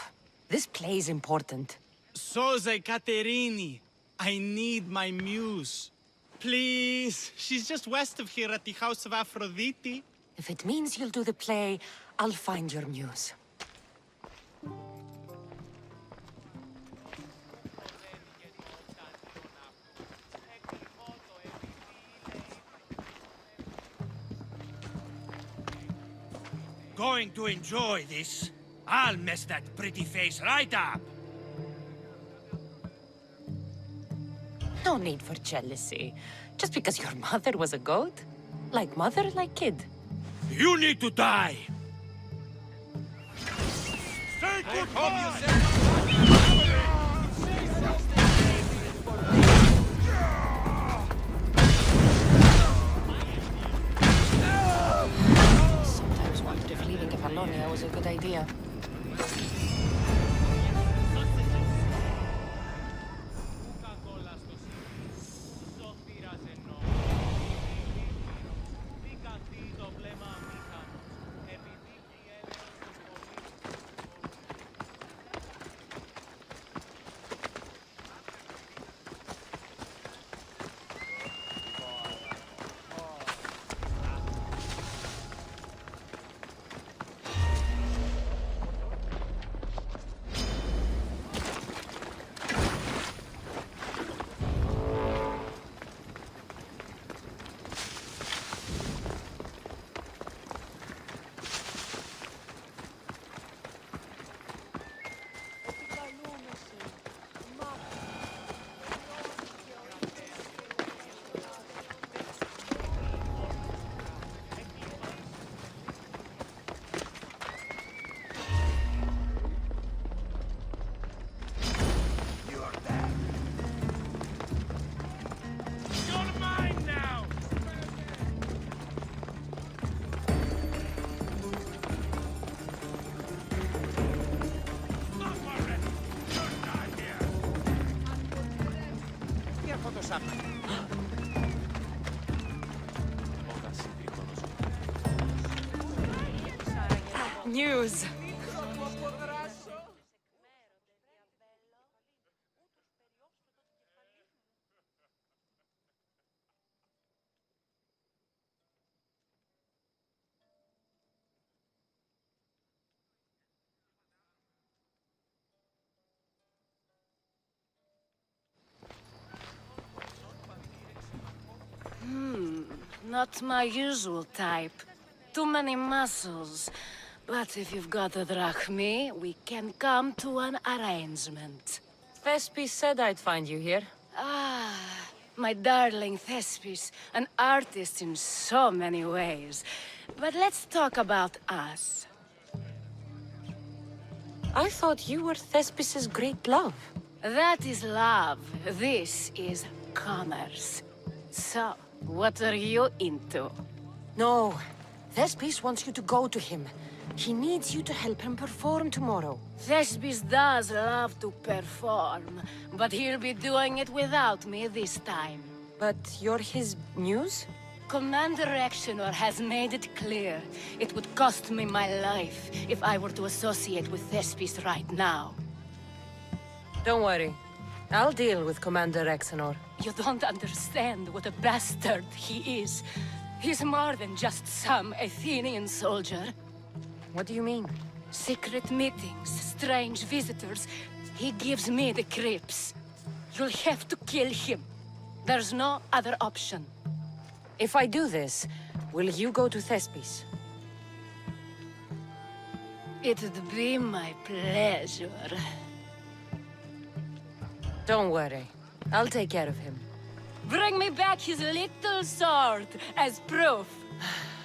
This play's important. So's Ekaterini. I need my muse. Please. She's just west of here at the House of Aphrodite. If it means you'll do the play, I'll find your muse. Going to enjoy this? I'll mess that pretty face right up! No need for jealousy. Just because your mother was a goat? Like mother, like kid. You need to die! Sometimes wondered if leaving Apollonia was a good idea. News. Not my usual type. Too many muscles. But if you've got a drachmi, we can come to an arrangement. Thespis said I'd find you here. Ah, my darling Thespis, an artist in so many ways. But let's talk about us. I thought you were Thespis's great love. That is love. This is commerce. So, what are you into? No. Thespis wants you to go to him. He needs you to help him perform tomorrow. Thespis does love to perform, but he'll be doing it without me this time. But you're his muse? Commander Exenor has made it clear it would cost me my life if I were to associate with Thespis right now. Don't worry. I'll deal with Commander Exenor. You don't understand what a bastard he is. He's more than just some Athenian soldier. What do you mean? Secret meetings, strange visitors. He gives me the creeps. You'll have to kill him. There's no other option. If I do this, will you go to Thespis? It'd be my pleasure. Don't worry. I'll take care of him. Bring me back his little sword as proof.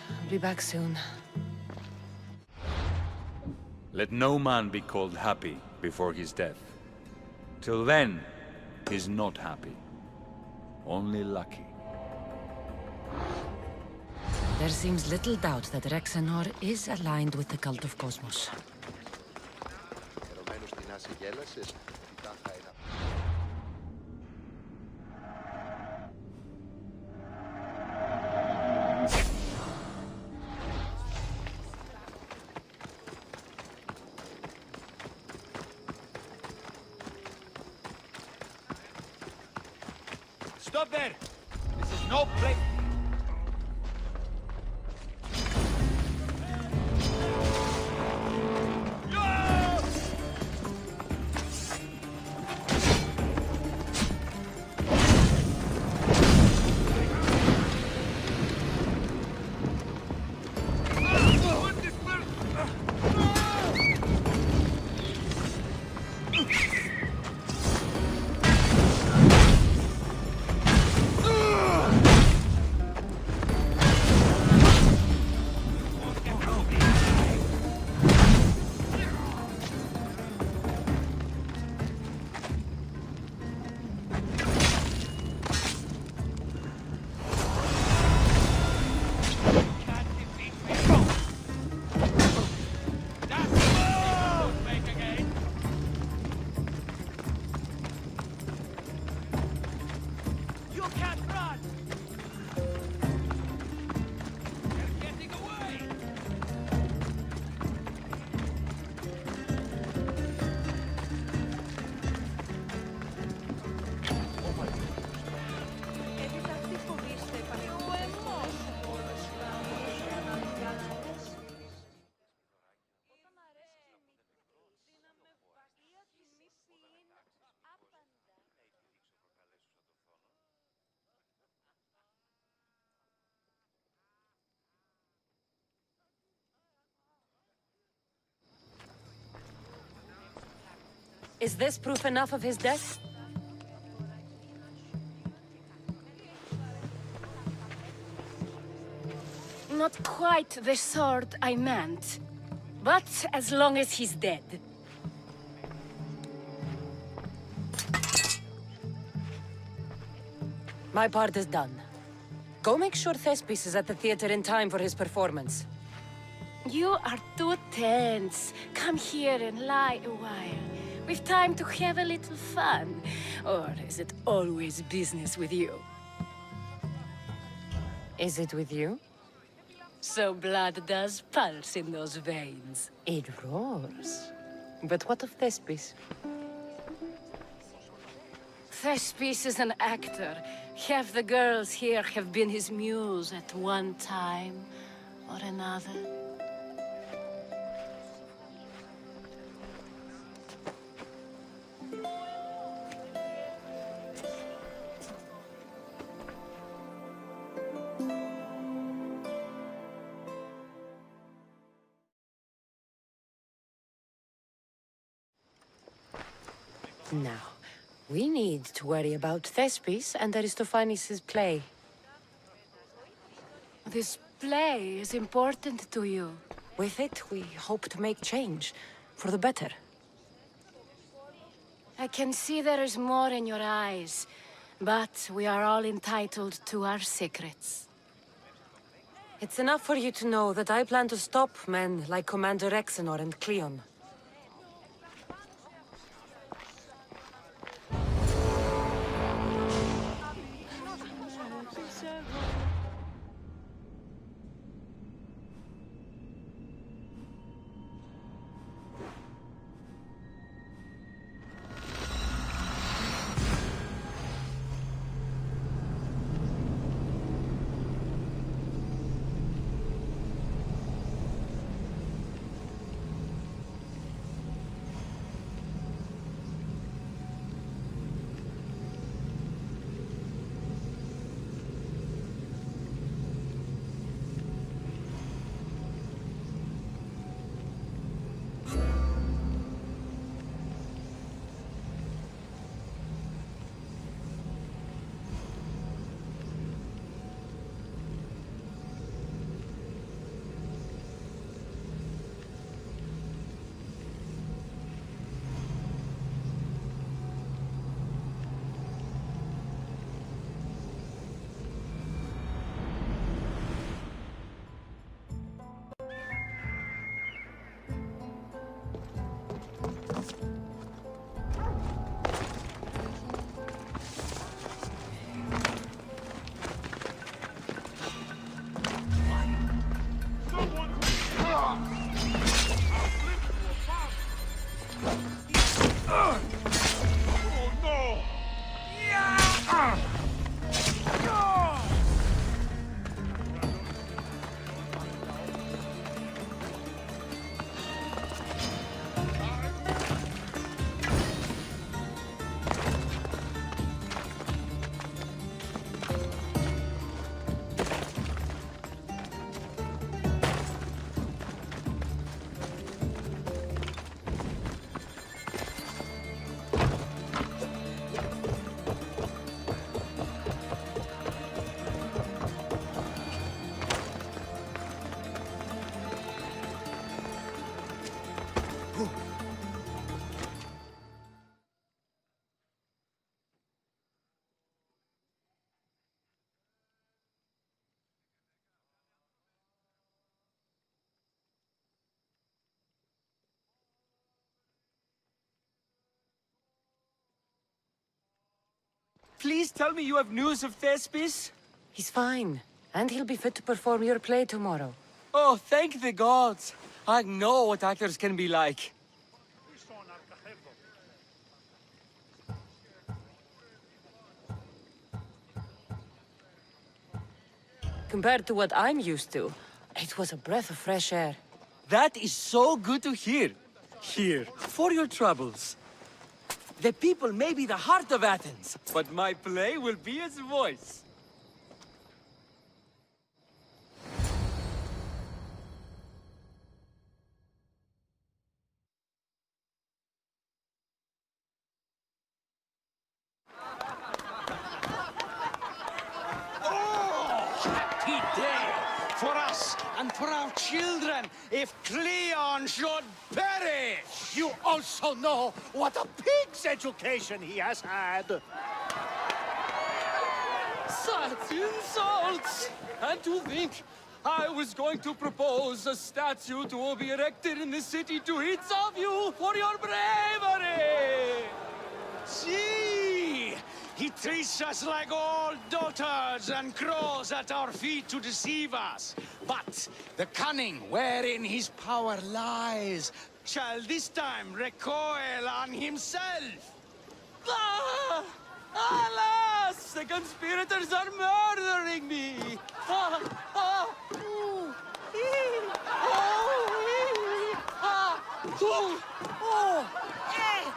I'll be back soon. Let no man be called happy before his death. Till then, he's not happy. Only lucky. There seems little doubt that Exenor is aligned with the cult of Cosmos. Stop there! This is no place. Is this proof enough of his death? Not quite the sort I meant. But as long as he's dead. My part is done. Go make sure Thespis is at the theater in time for his performance. You are too tense. Come here and lie a while. We've time to have a little fun. Or is it always business with you? Is it with you? So blood does pulse in those veins. It roars. But what of Thespis? Thespis is an actor. Half the girls here have been his muse at one time or another. Now, we need to worry about Thespis and Aristophanes' play. This play is important to you. With it, we hope to make change, for the better. I can see there is more in your eyes, but we are all entitled to our secrets. It's enough for you to know that I plan to stop men like Commander Exenor and Cleon. Please tell me you have news of Thespis? He's fine, and he'll be fit to perform your play tomorrow. Oh, thank the gods! I know what actors can be like. Compared to what I'm used to, it was a breath of fresh air. That is so good to hear. Here, for your troubles. The people may be the heart of Athens, but my play will be its voice. Happy day for us and for our children if Cleon should perish! You also know what a pig's education he has had. Such insults! And to think I was going to propose a statue to be erected in the city to each of you for your bravery! See! He treats us like old dotards and crawls at our feet to deceive us. But the cunning wherein his power lies shall this time recoil on himself. Ah! Alas! The conspirators are murdering me! Ah! Ah! Ooh! Ee! Oh! Ee! Ah! Ooh! Oh! Eh!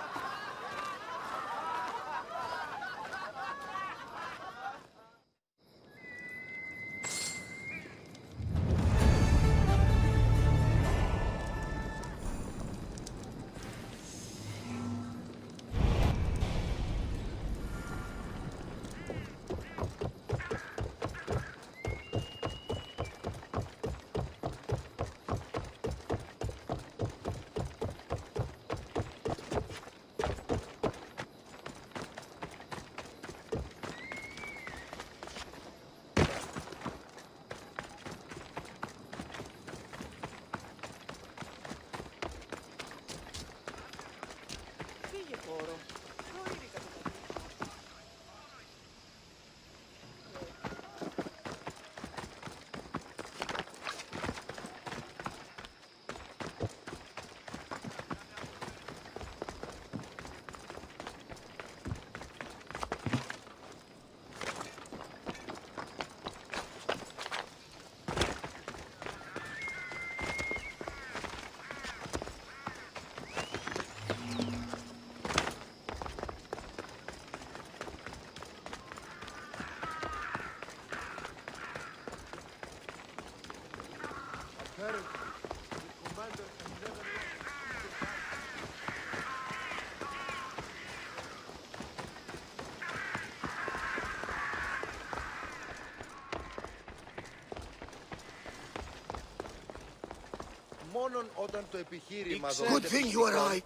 Good thing you arrived.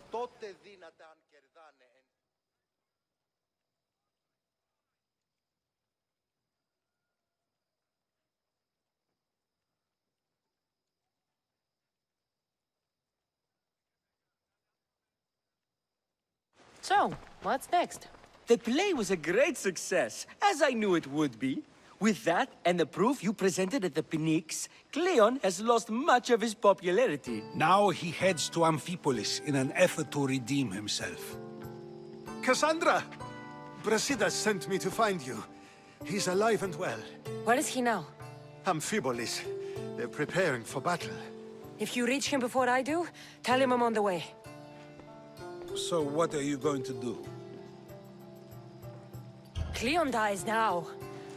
So, what's next? The play was a great success, as I knew it would be. With that, and the proof you presented at the Pnyx, Cleon has lost much of his popularity. Now he heads to Amphipolis in an effort to redeem himself. Kassandra! Brasidas sent me to find you. He's alive and well. Where is he now? Amphipolis. They're preparing for battle. If you reach him before I do, tell him I'm on the way. So what are you going to do? Cleon dies now.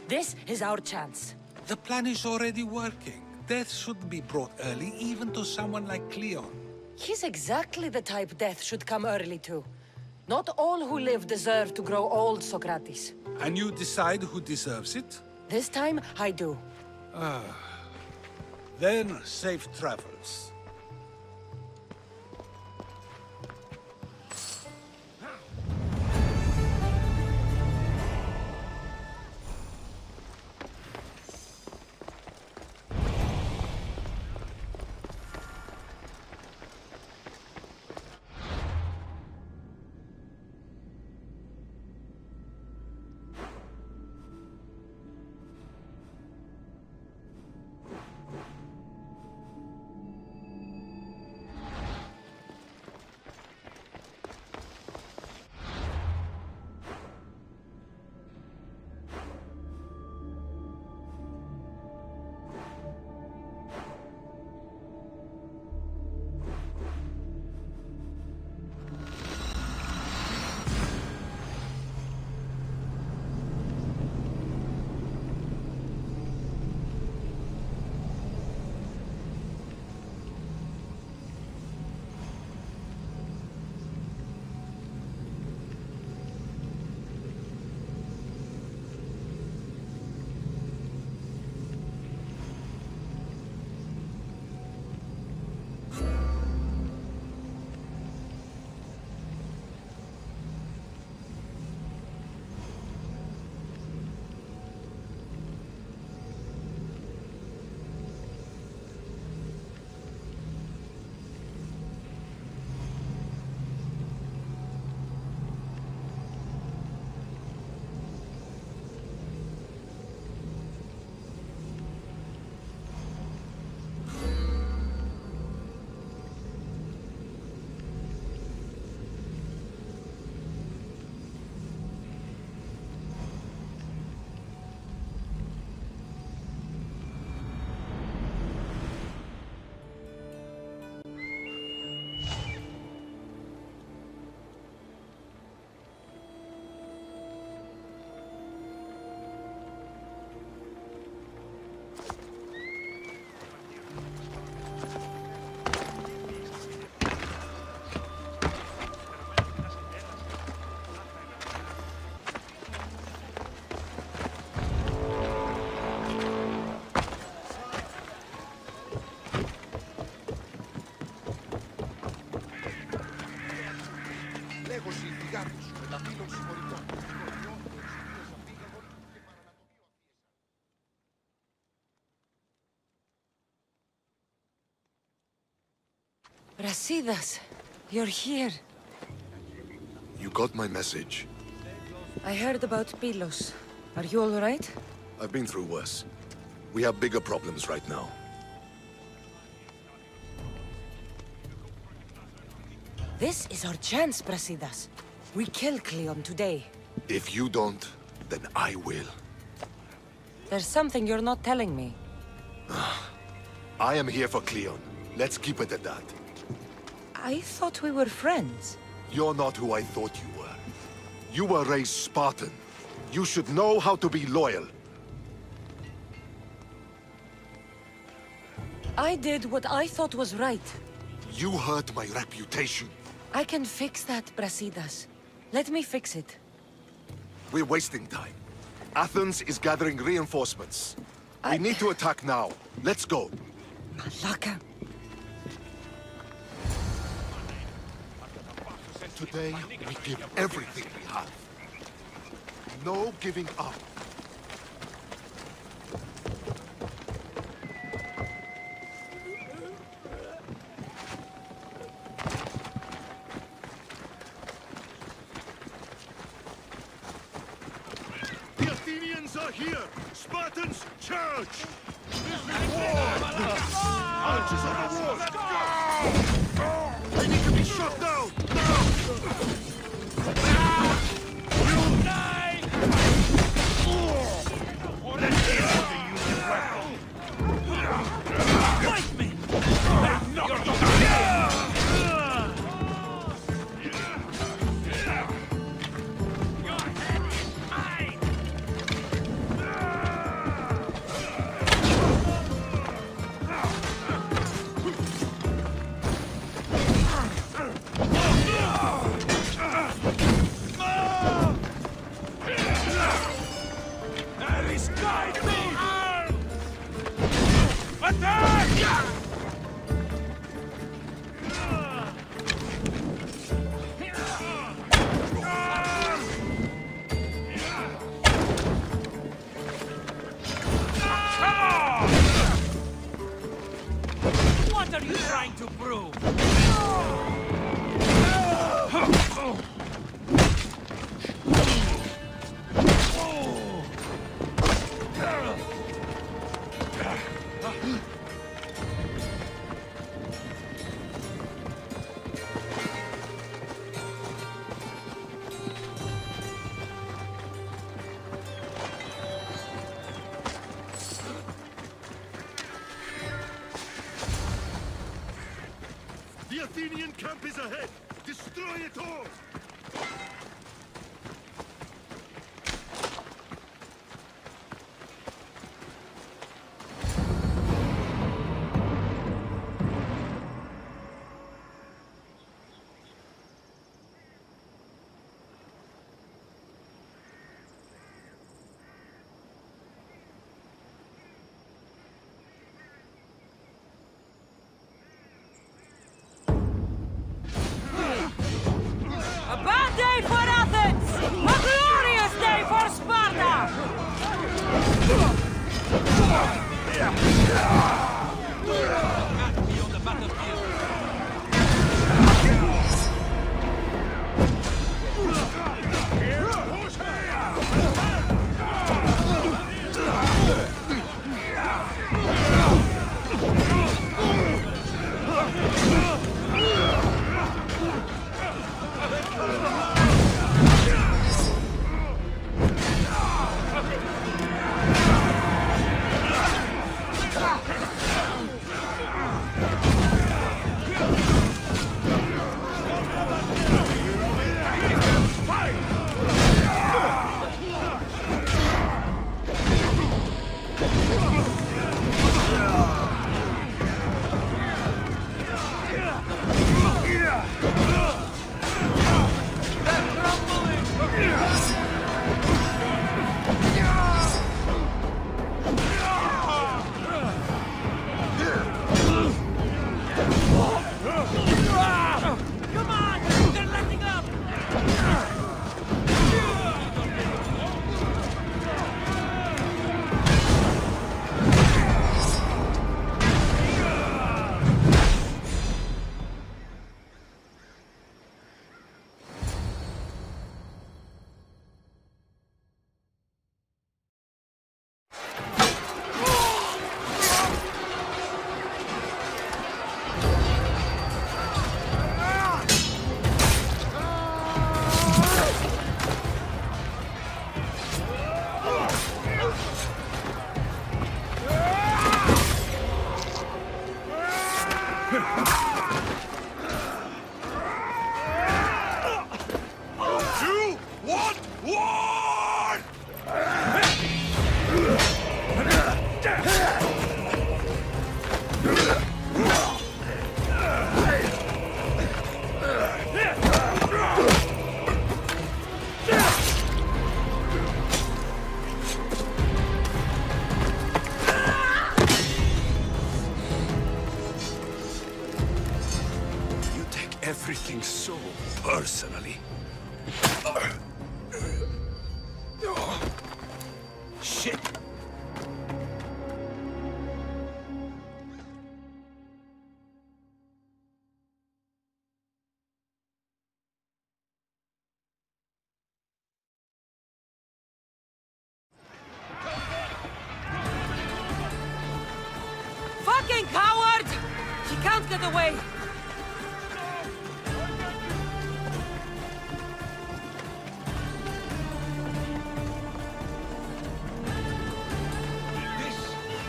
This is our chance. The plan is already working. Death should be brought early, even to someone like Cleon. He's exactly the type death should come early to. Not all who live deserve to grow old, Socrates. And you decide who deserves it? This time, I do. Then, safe travels. Brasidas, you're here. You got my message. I heard about Pylos. Are you all right? I've been through worse. We have bigger problems right now. This is our chance, Brasidas. We kill Cleon today. If you don't, then I will. There's something you're not telling me. I am here for Cleon. Let's keep it at that. I thought we were friends. You're not who I thought you were. You were raised Spartan. You should know how to be loyal. I did what I thought was right. You hurt my reputation. I can fix that, Brasidas. Let me fix it. We're wasting time. Athens is gathering reinforcements. We need to attack now. Let's go. Malaka. Today, we give everything we have. No giving up. The Athenians are here! Spartans, charge! This is war! Archers on the wall! They need to be shot down! What are you trying to prove? The Athenian camp is ahead! Destroy it all! A bad day for Athens! A glorious day for Sparta! everything so personally. Shit! Fucking coward! She can't get away!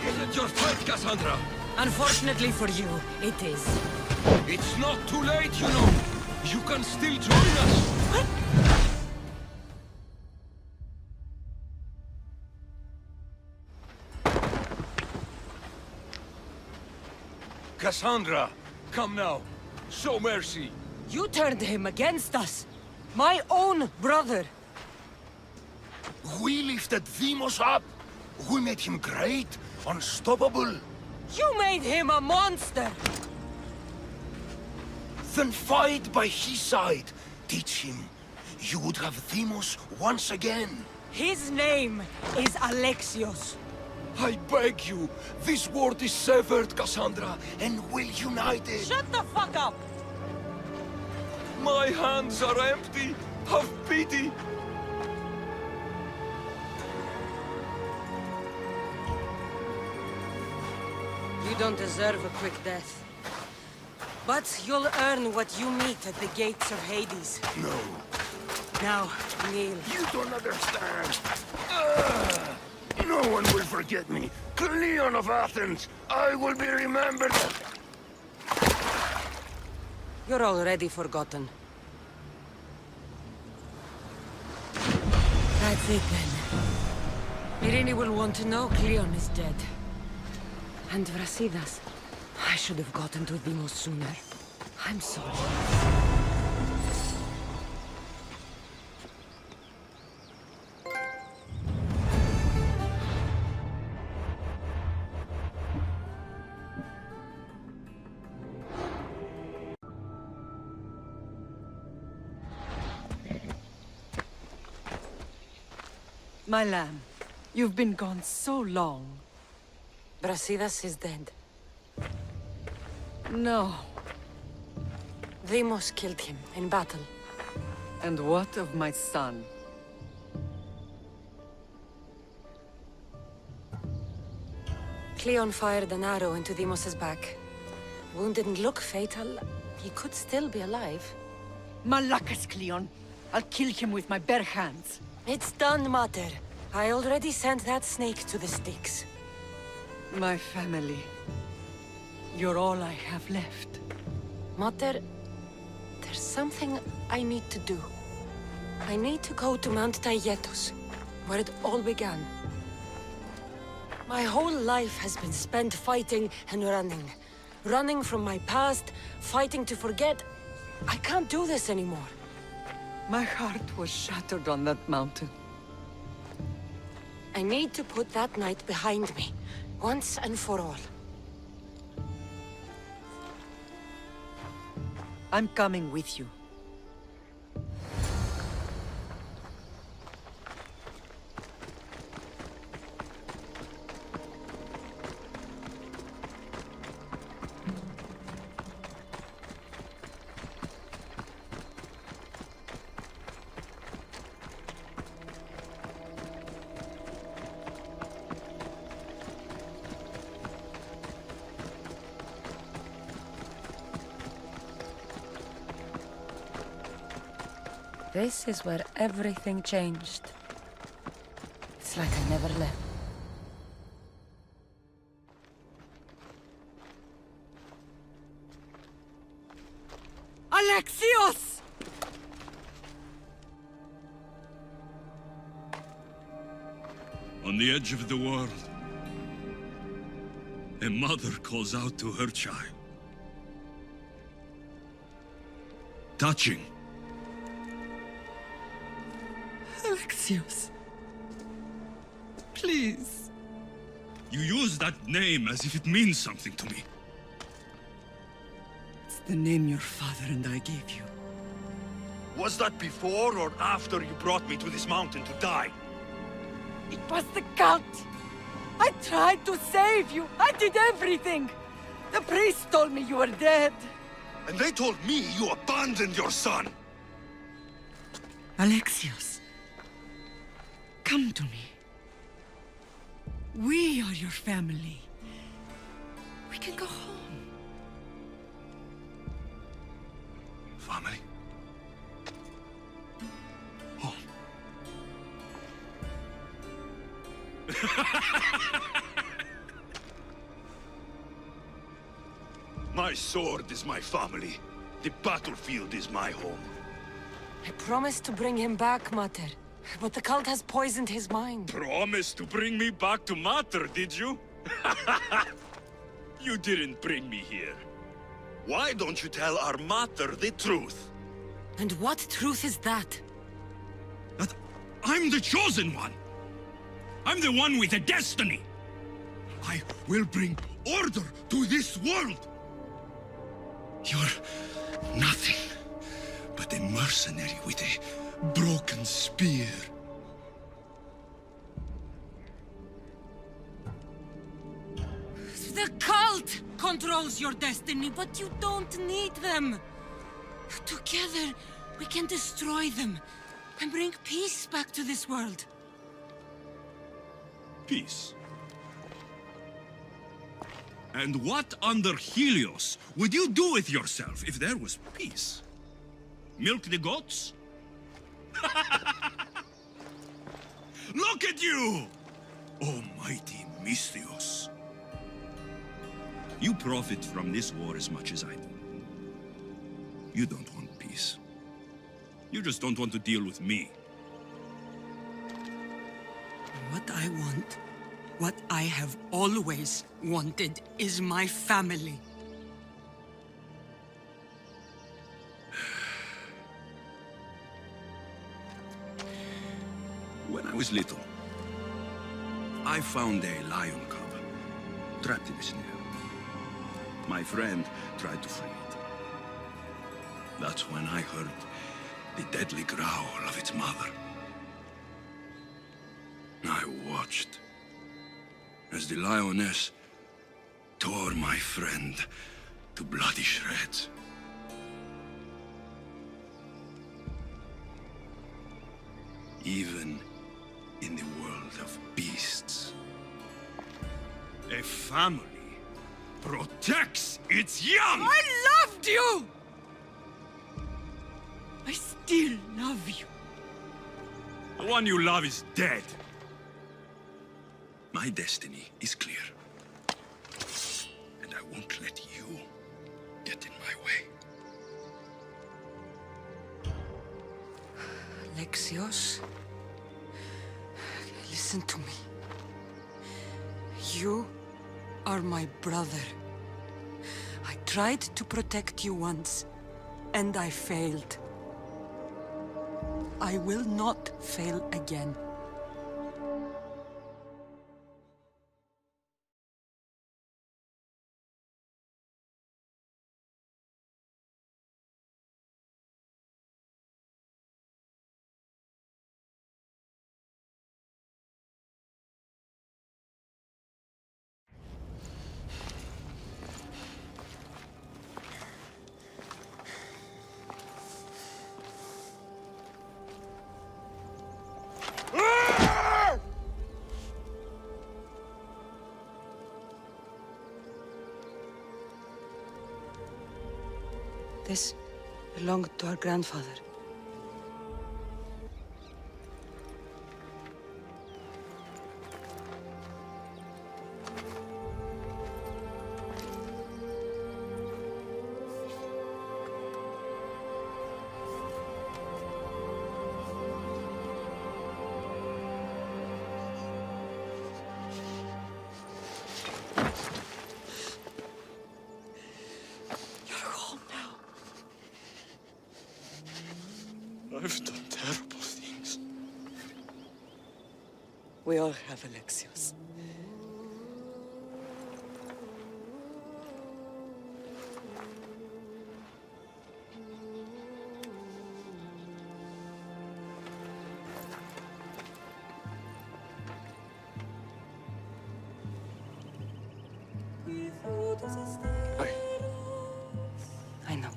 Isn't your fight, Kassandra? Unfortunately for you, it is. It's not too late, you know. You can still join us. What? Kassandra, come now. Show mercy. You turned him against us. My own brother. We lifted Deimos up. We made him great, unstoppable. You made him a monster! Then fight by his side. Teach him. You would have Deimos once again. His name is Alexios. I beg you, this world is severed, Kassandra, and we'll unite it. Shut the fuck up! My hands are empty. Have pity. You don't deserve a quick death. But you'll earn what you meet at the gates of Hades. No. Now, kneel. You don't understand. No one will forget me. Cleon of Athens, I will be remembered. You're already forgotten. That's it then. Irene will want to know Cleon is dead. And Brasidas. I should have gotten to Deimos sooner. I'm sorry. My lamb, you've been gone so long. Brasidas is dead. No. Deimos killed him in battle. And what of my son? Cleon fired an arrow into Deimos' back. Wound didn't look fatal. He could still be alive. Malakas, Cleon! I'll kill him with my bare hands. It's done, Mater. I already sent that snake to the Styx. My family. You're all I have left. Mater, there's something I need to do. I need to go to Mount Taygetos, where it all began. My whole life has been spent fighting and running. Running from my past, fighting to forget. I can't do this anymore. My heart was shattered on that mountain. I need to put that night behind me, once and for all. I'm coming with you. This is where everything changed. It's like I never left. Alexios! On the edge of the world, a mother calls out to her child. Touching. Alexios. Please. You use that name as if it means something to me. It's The name your father and I gave you. Was that before or after you brought me to this mountain to die? It was the cult! I tried to save you! I did everything! The priest told me you were dead! And they told me you abandoned your son! Alexios, come to me. We are your family. We can go home. Family? Home. My sword is my family. The battlefield is my home. I promised to bring him back, Mater. But the cult has poisoned his mind. Promised to bring me back to Mater, did you? You didn't bring me here. Why don't you tell our Mater the truth? And what truth is that? That I'm the chosen one. I'm the one with a destiny. I will bring order to this world. You're nothing but a mercenary with a broken spear. The cult controls your destiny, but you don't need them. Together, we can destroy them and bring peace back to this world. Peace. And what under Helios would you do with yourself if there was peace? Milk the goats? Look at you! Almighty Misthios. You profit from this war as much as I do. You don't want peace. You just don't want to deal with me. What I want, what I have always wanted, is my family. When I was little, I found a lion cub trapped in a snare. My friend tried to free it. That's when I heard the deadly growl of its mother. I watched as the lioness tore my friend to bloody shreds. Even in the world of beasts, a family protects its young! I loved you! I still love you. The one you love is dead. My destiny is clear. And I won't let you get in my way. Alexios, listen to me. You are my brother. I tried to protect you once, and I failed. I will not fail again. This belonged to our grandfather. I've done terrible things. We all have, Alexios. I know.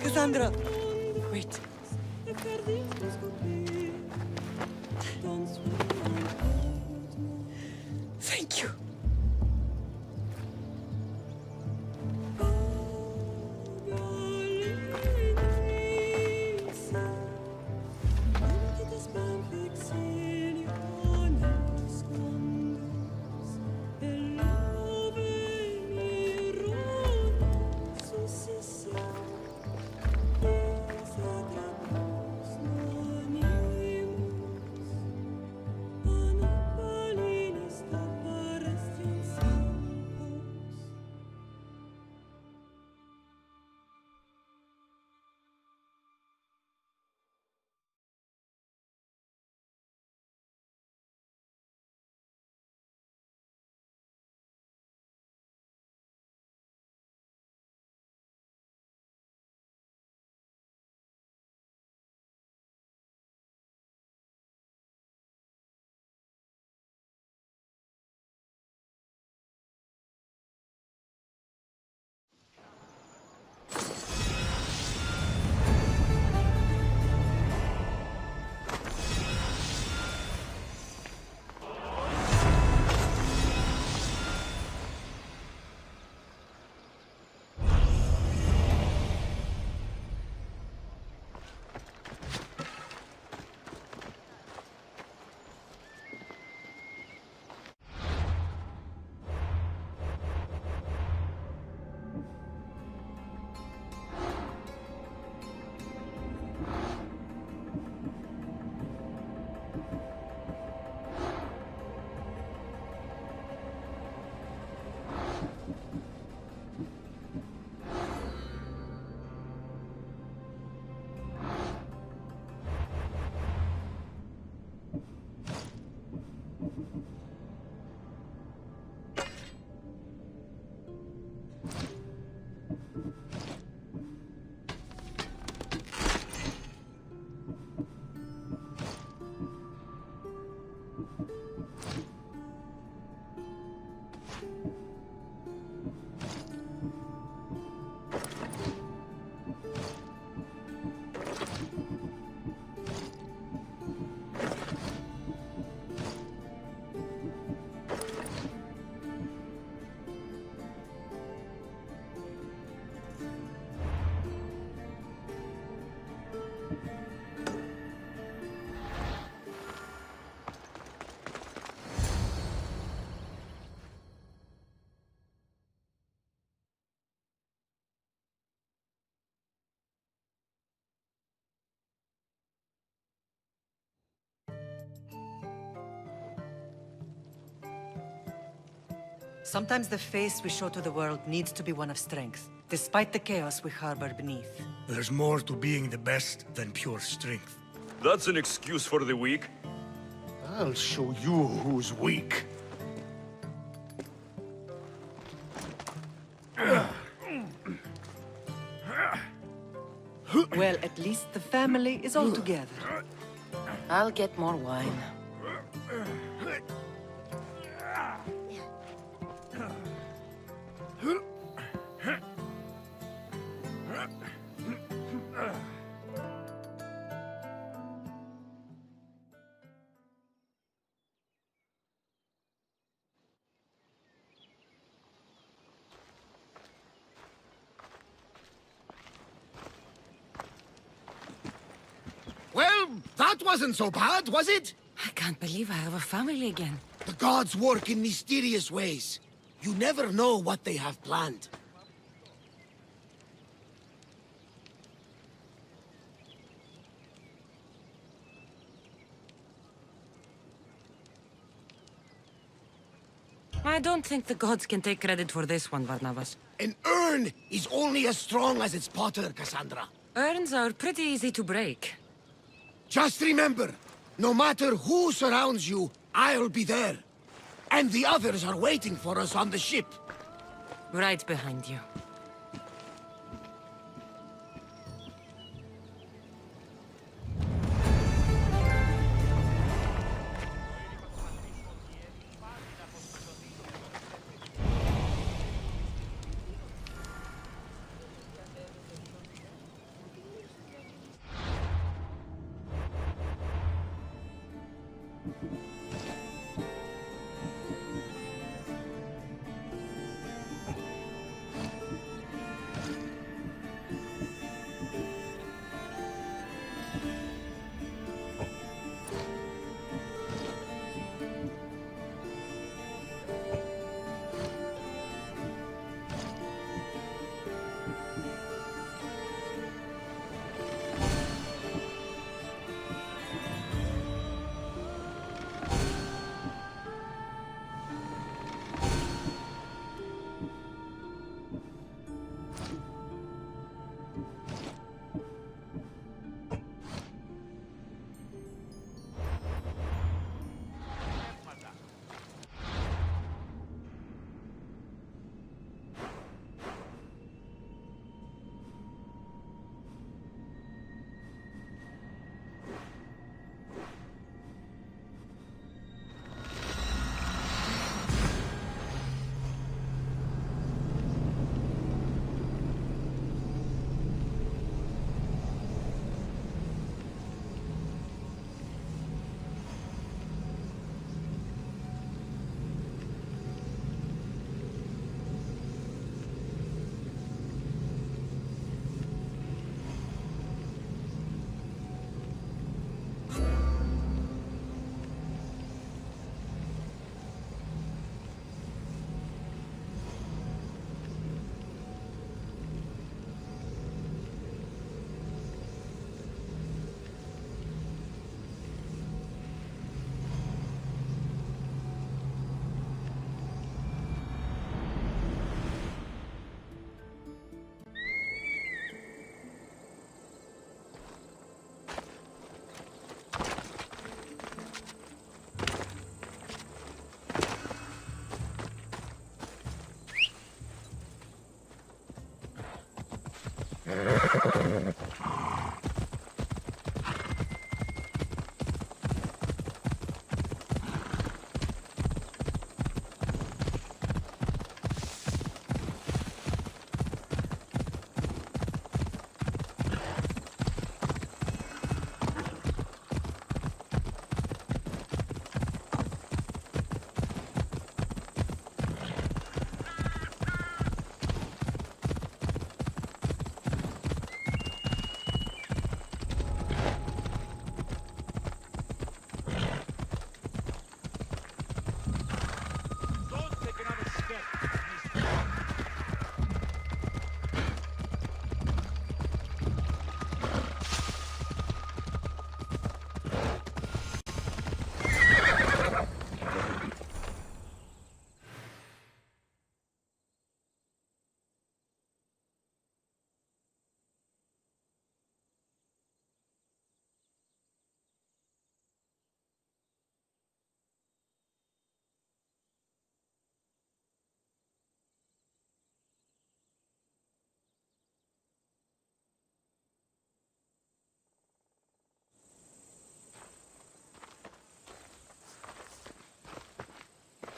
Kassandra! Wait. Thank you. Sometimes the face we show to the world needs to be one of strength, despite the chaos we harbor beneath. There's more to being the best than pure strength. That's an excuse for the weak. I'll show you who's weak. Well, at least the family is all together. I'll get more wine. Well, that wasn't so bad, was it? I can't believe I have a family again. The gods work in mysterious ways. You never know what they have planned. I don't think the gods can take credit for this one, Barnabas. An urn is only as strong as its potter, Kassandra. Urns are pretty easy to break. Just remember, no matter who surrounds you, I'll be there. And the others are waiting for us on the ship. Right behind you.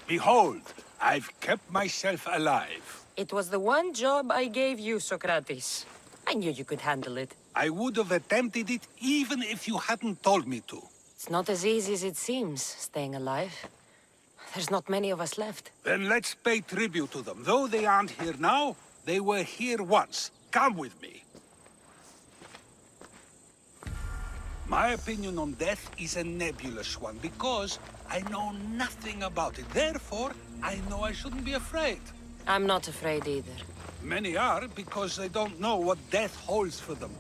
Behold, I've kept myself alive. It was the one job I gave you, Socrates. I knew you could handle it. I would have attempted it even if you hadn't told me to. It's not as easy as it seems, staying alive. There's not many of us left. Then let's pay tribute to them. Though they aren't here now, they were here once. Come with me. My opinion on death is a nebulous one, because I know nothing about it. Therefore, I know I shouldn't be afraid. I'm not afraid either. Many are, because they don't know what death holds for them.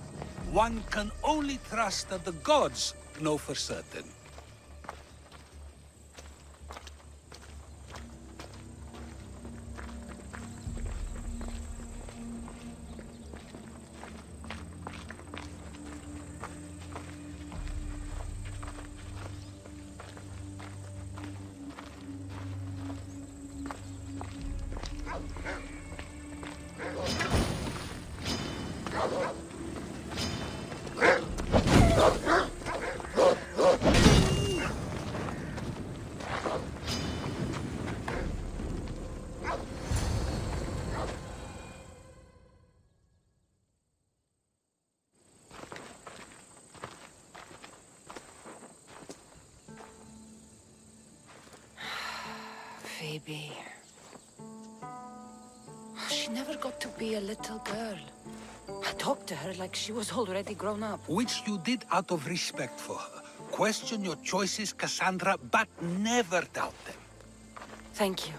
One can only trust that the gods know for certain. baby. She never got to be a little girl. I talked to her like she was already grown up. Which you did out of respect for her. Question your choices, Kassandra, but never doubt them. Thank you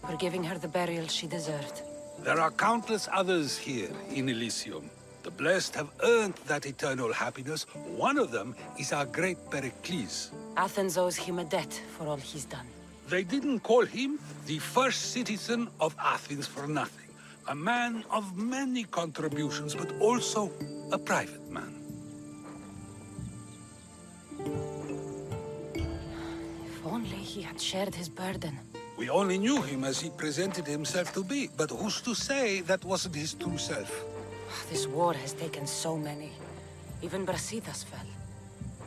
for giving her the burial she deserved. There are countless others here in Elysium. The blessed have earned that eternal happiness. One of them is our great Pericles. Athens owes him a debt for all he's done. They didn't call him the first citizen of Athens for nothing. A man of many contributions, but also a private man. If only he had shared his burden. We only knew him as he presented himself to be, but who's to say that wasn't his true self? This war has taken so many. Even Brasidas fell.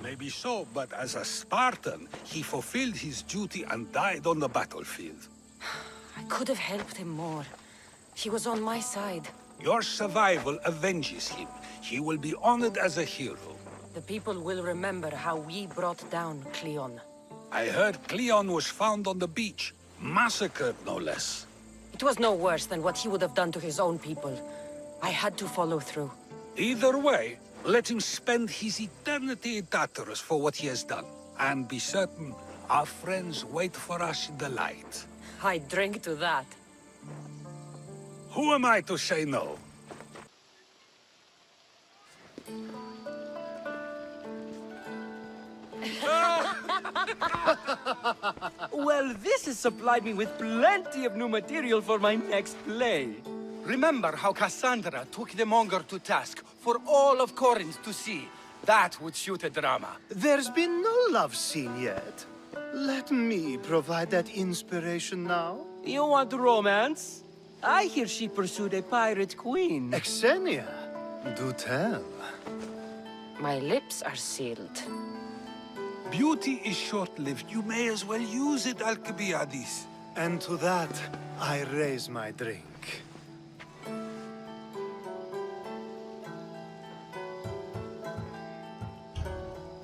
Maybe so, but as a Spartan, he fulfilled his duty and died on the battlefield. I could have helped him more. He was on my side. Your survival avenges him. He will be honored as a hero. The people will remember how we brought down Cleon. I heard Cleon was found on the beach. Massacred, no less. It was no worse than what he would have done to his own people. I had to follow through. Either way, let him spend his eternity in Tartarus for what he has done. And be certain, our friends wait for us in the light. I drink to that. Who am I to say no? Well, this has supplied me with plenty of new material for my next play. Remember how Kassandra took the monger to task for all of Corinth to see? That would suit a drama. There's been no love scene yet. Let me provide that inspiration now. You want romance? I hear she pursued a pirate queen. Xenia, do tell. My lips are sealed. Beauty is short-lived. You may as well use it, Alcibiades. And to that, I raise my drink.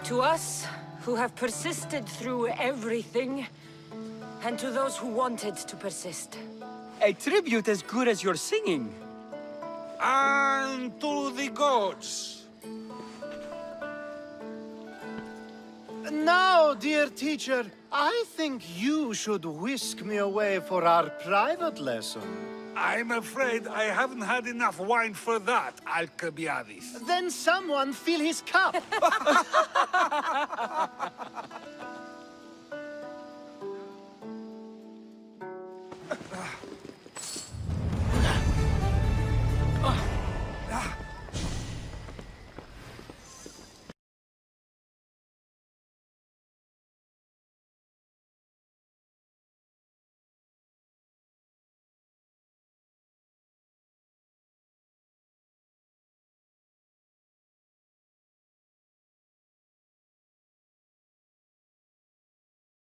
To us, who have persisted through everything, and to those who wanted to persist. A tribute as good as your singing. And to the gods. Now, dear teacher, I think you should whisk me away for our private lesson. I'm afraid I haven't had enough wine for that, Alcibiades. Then someone fill his cup.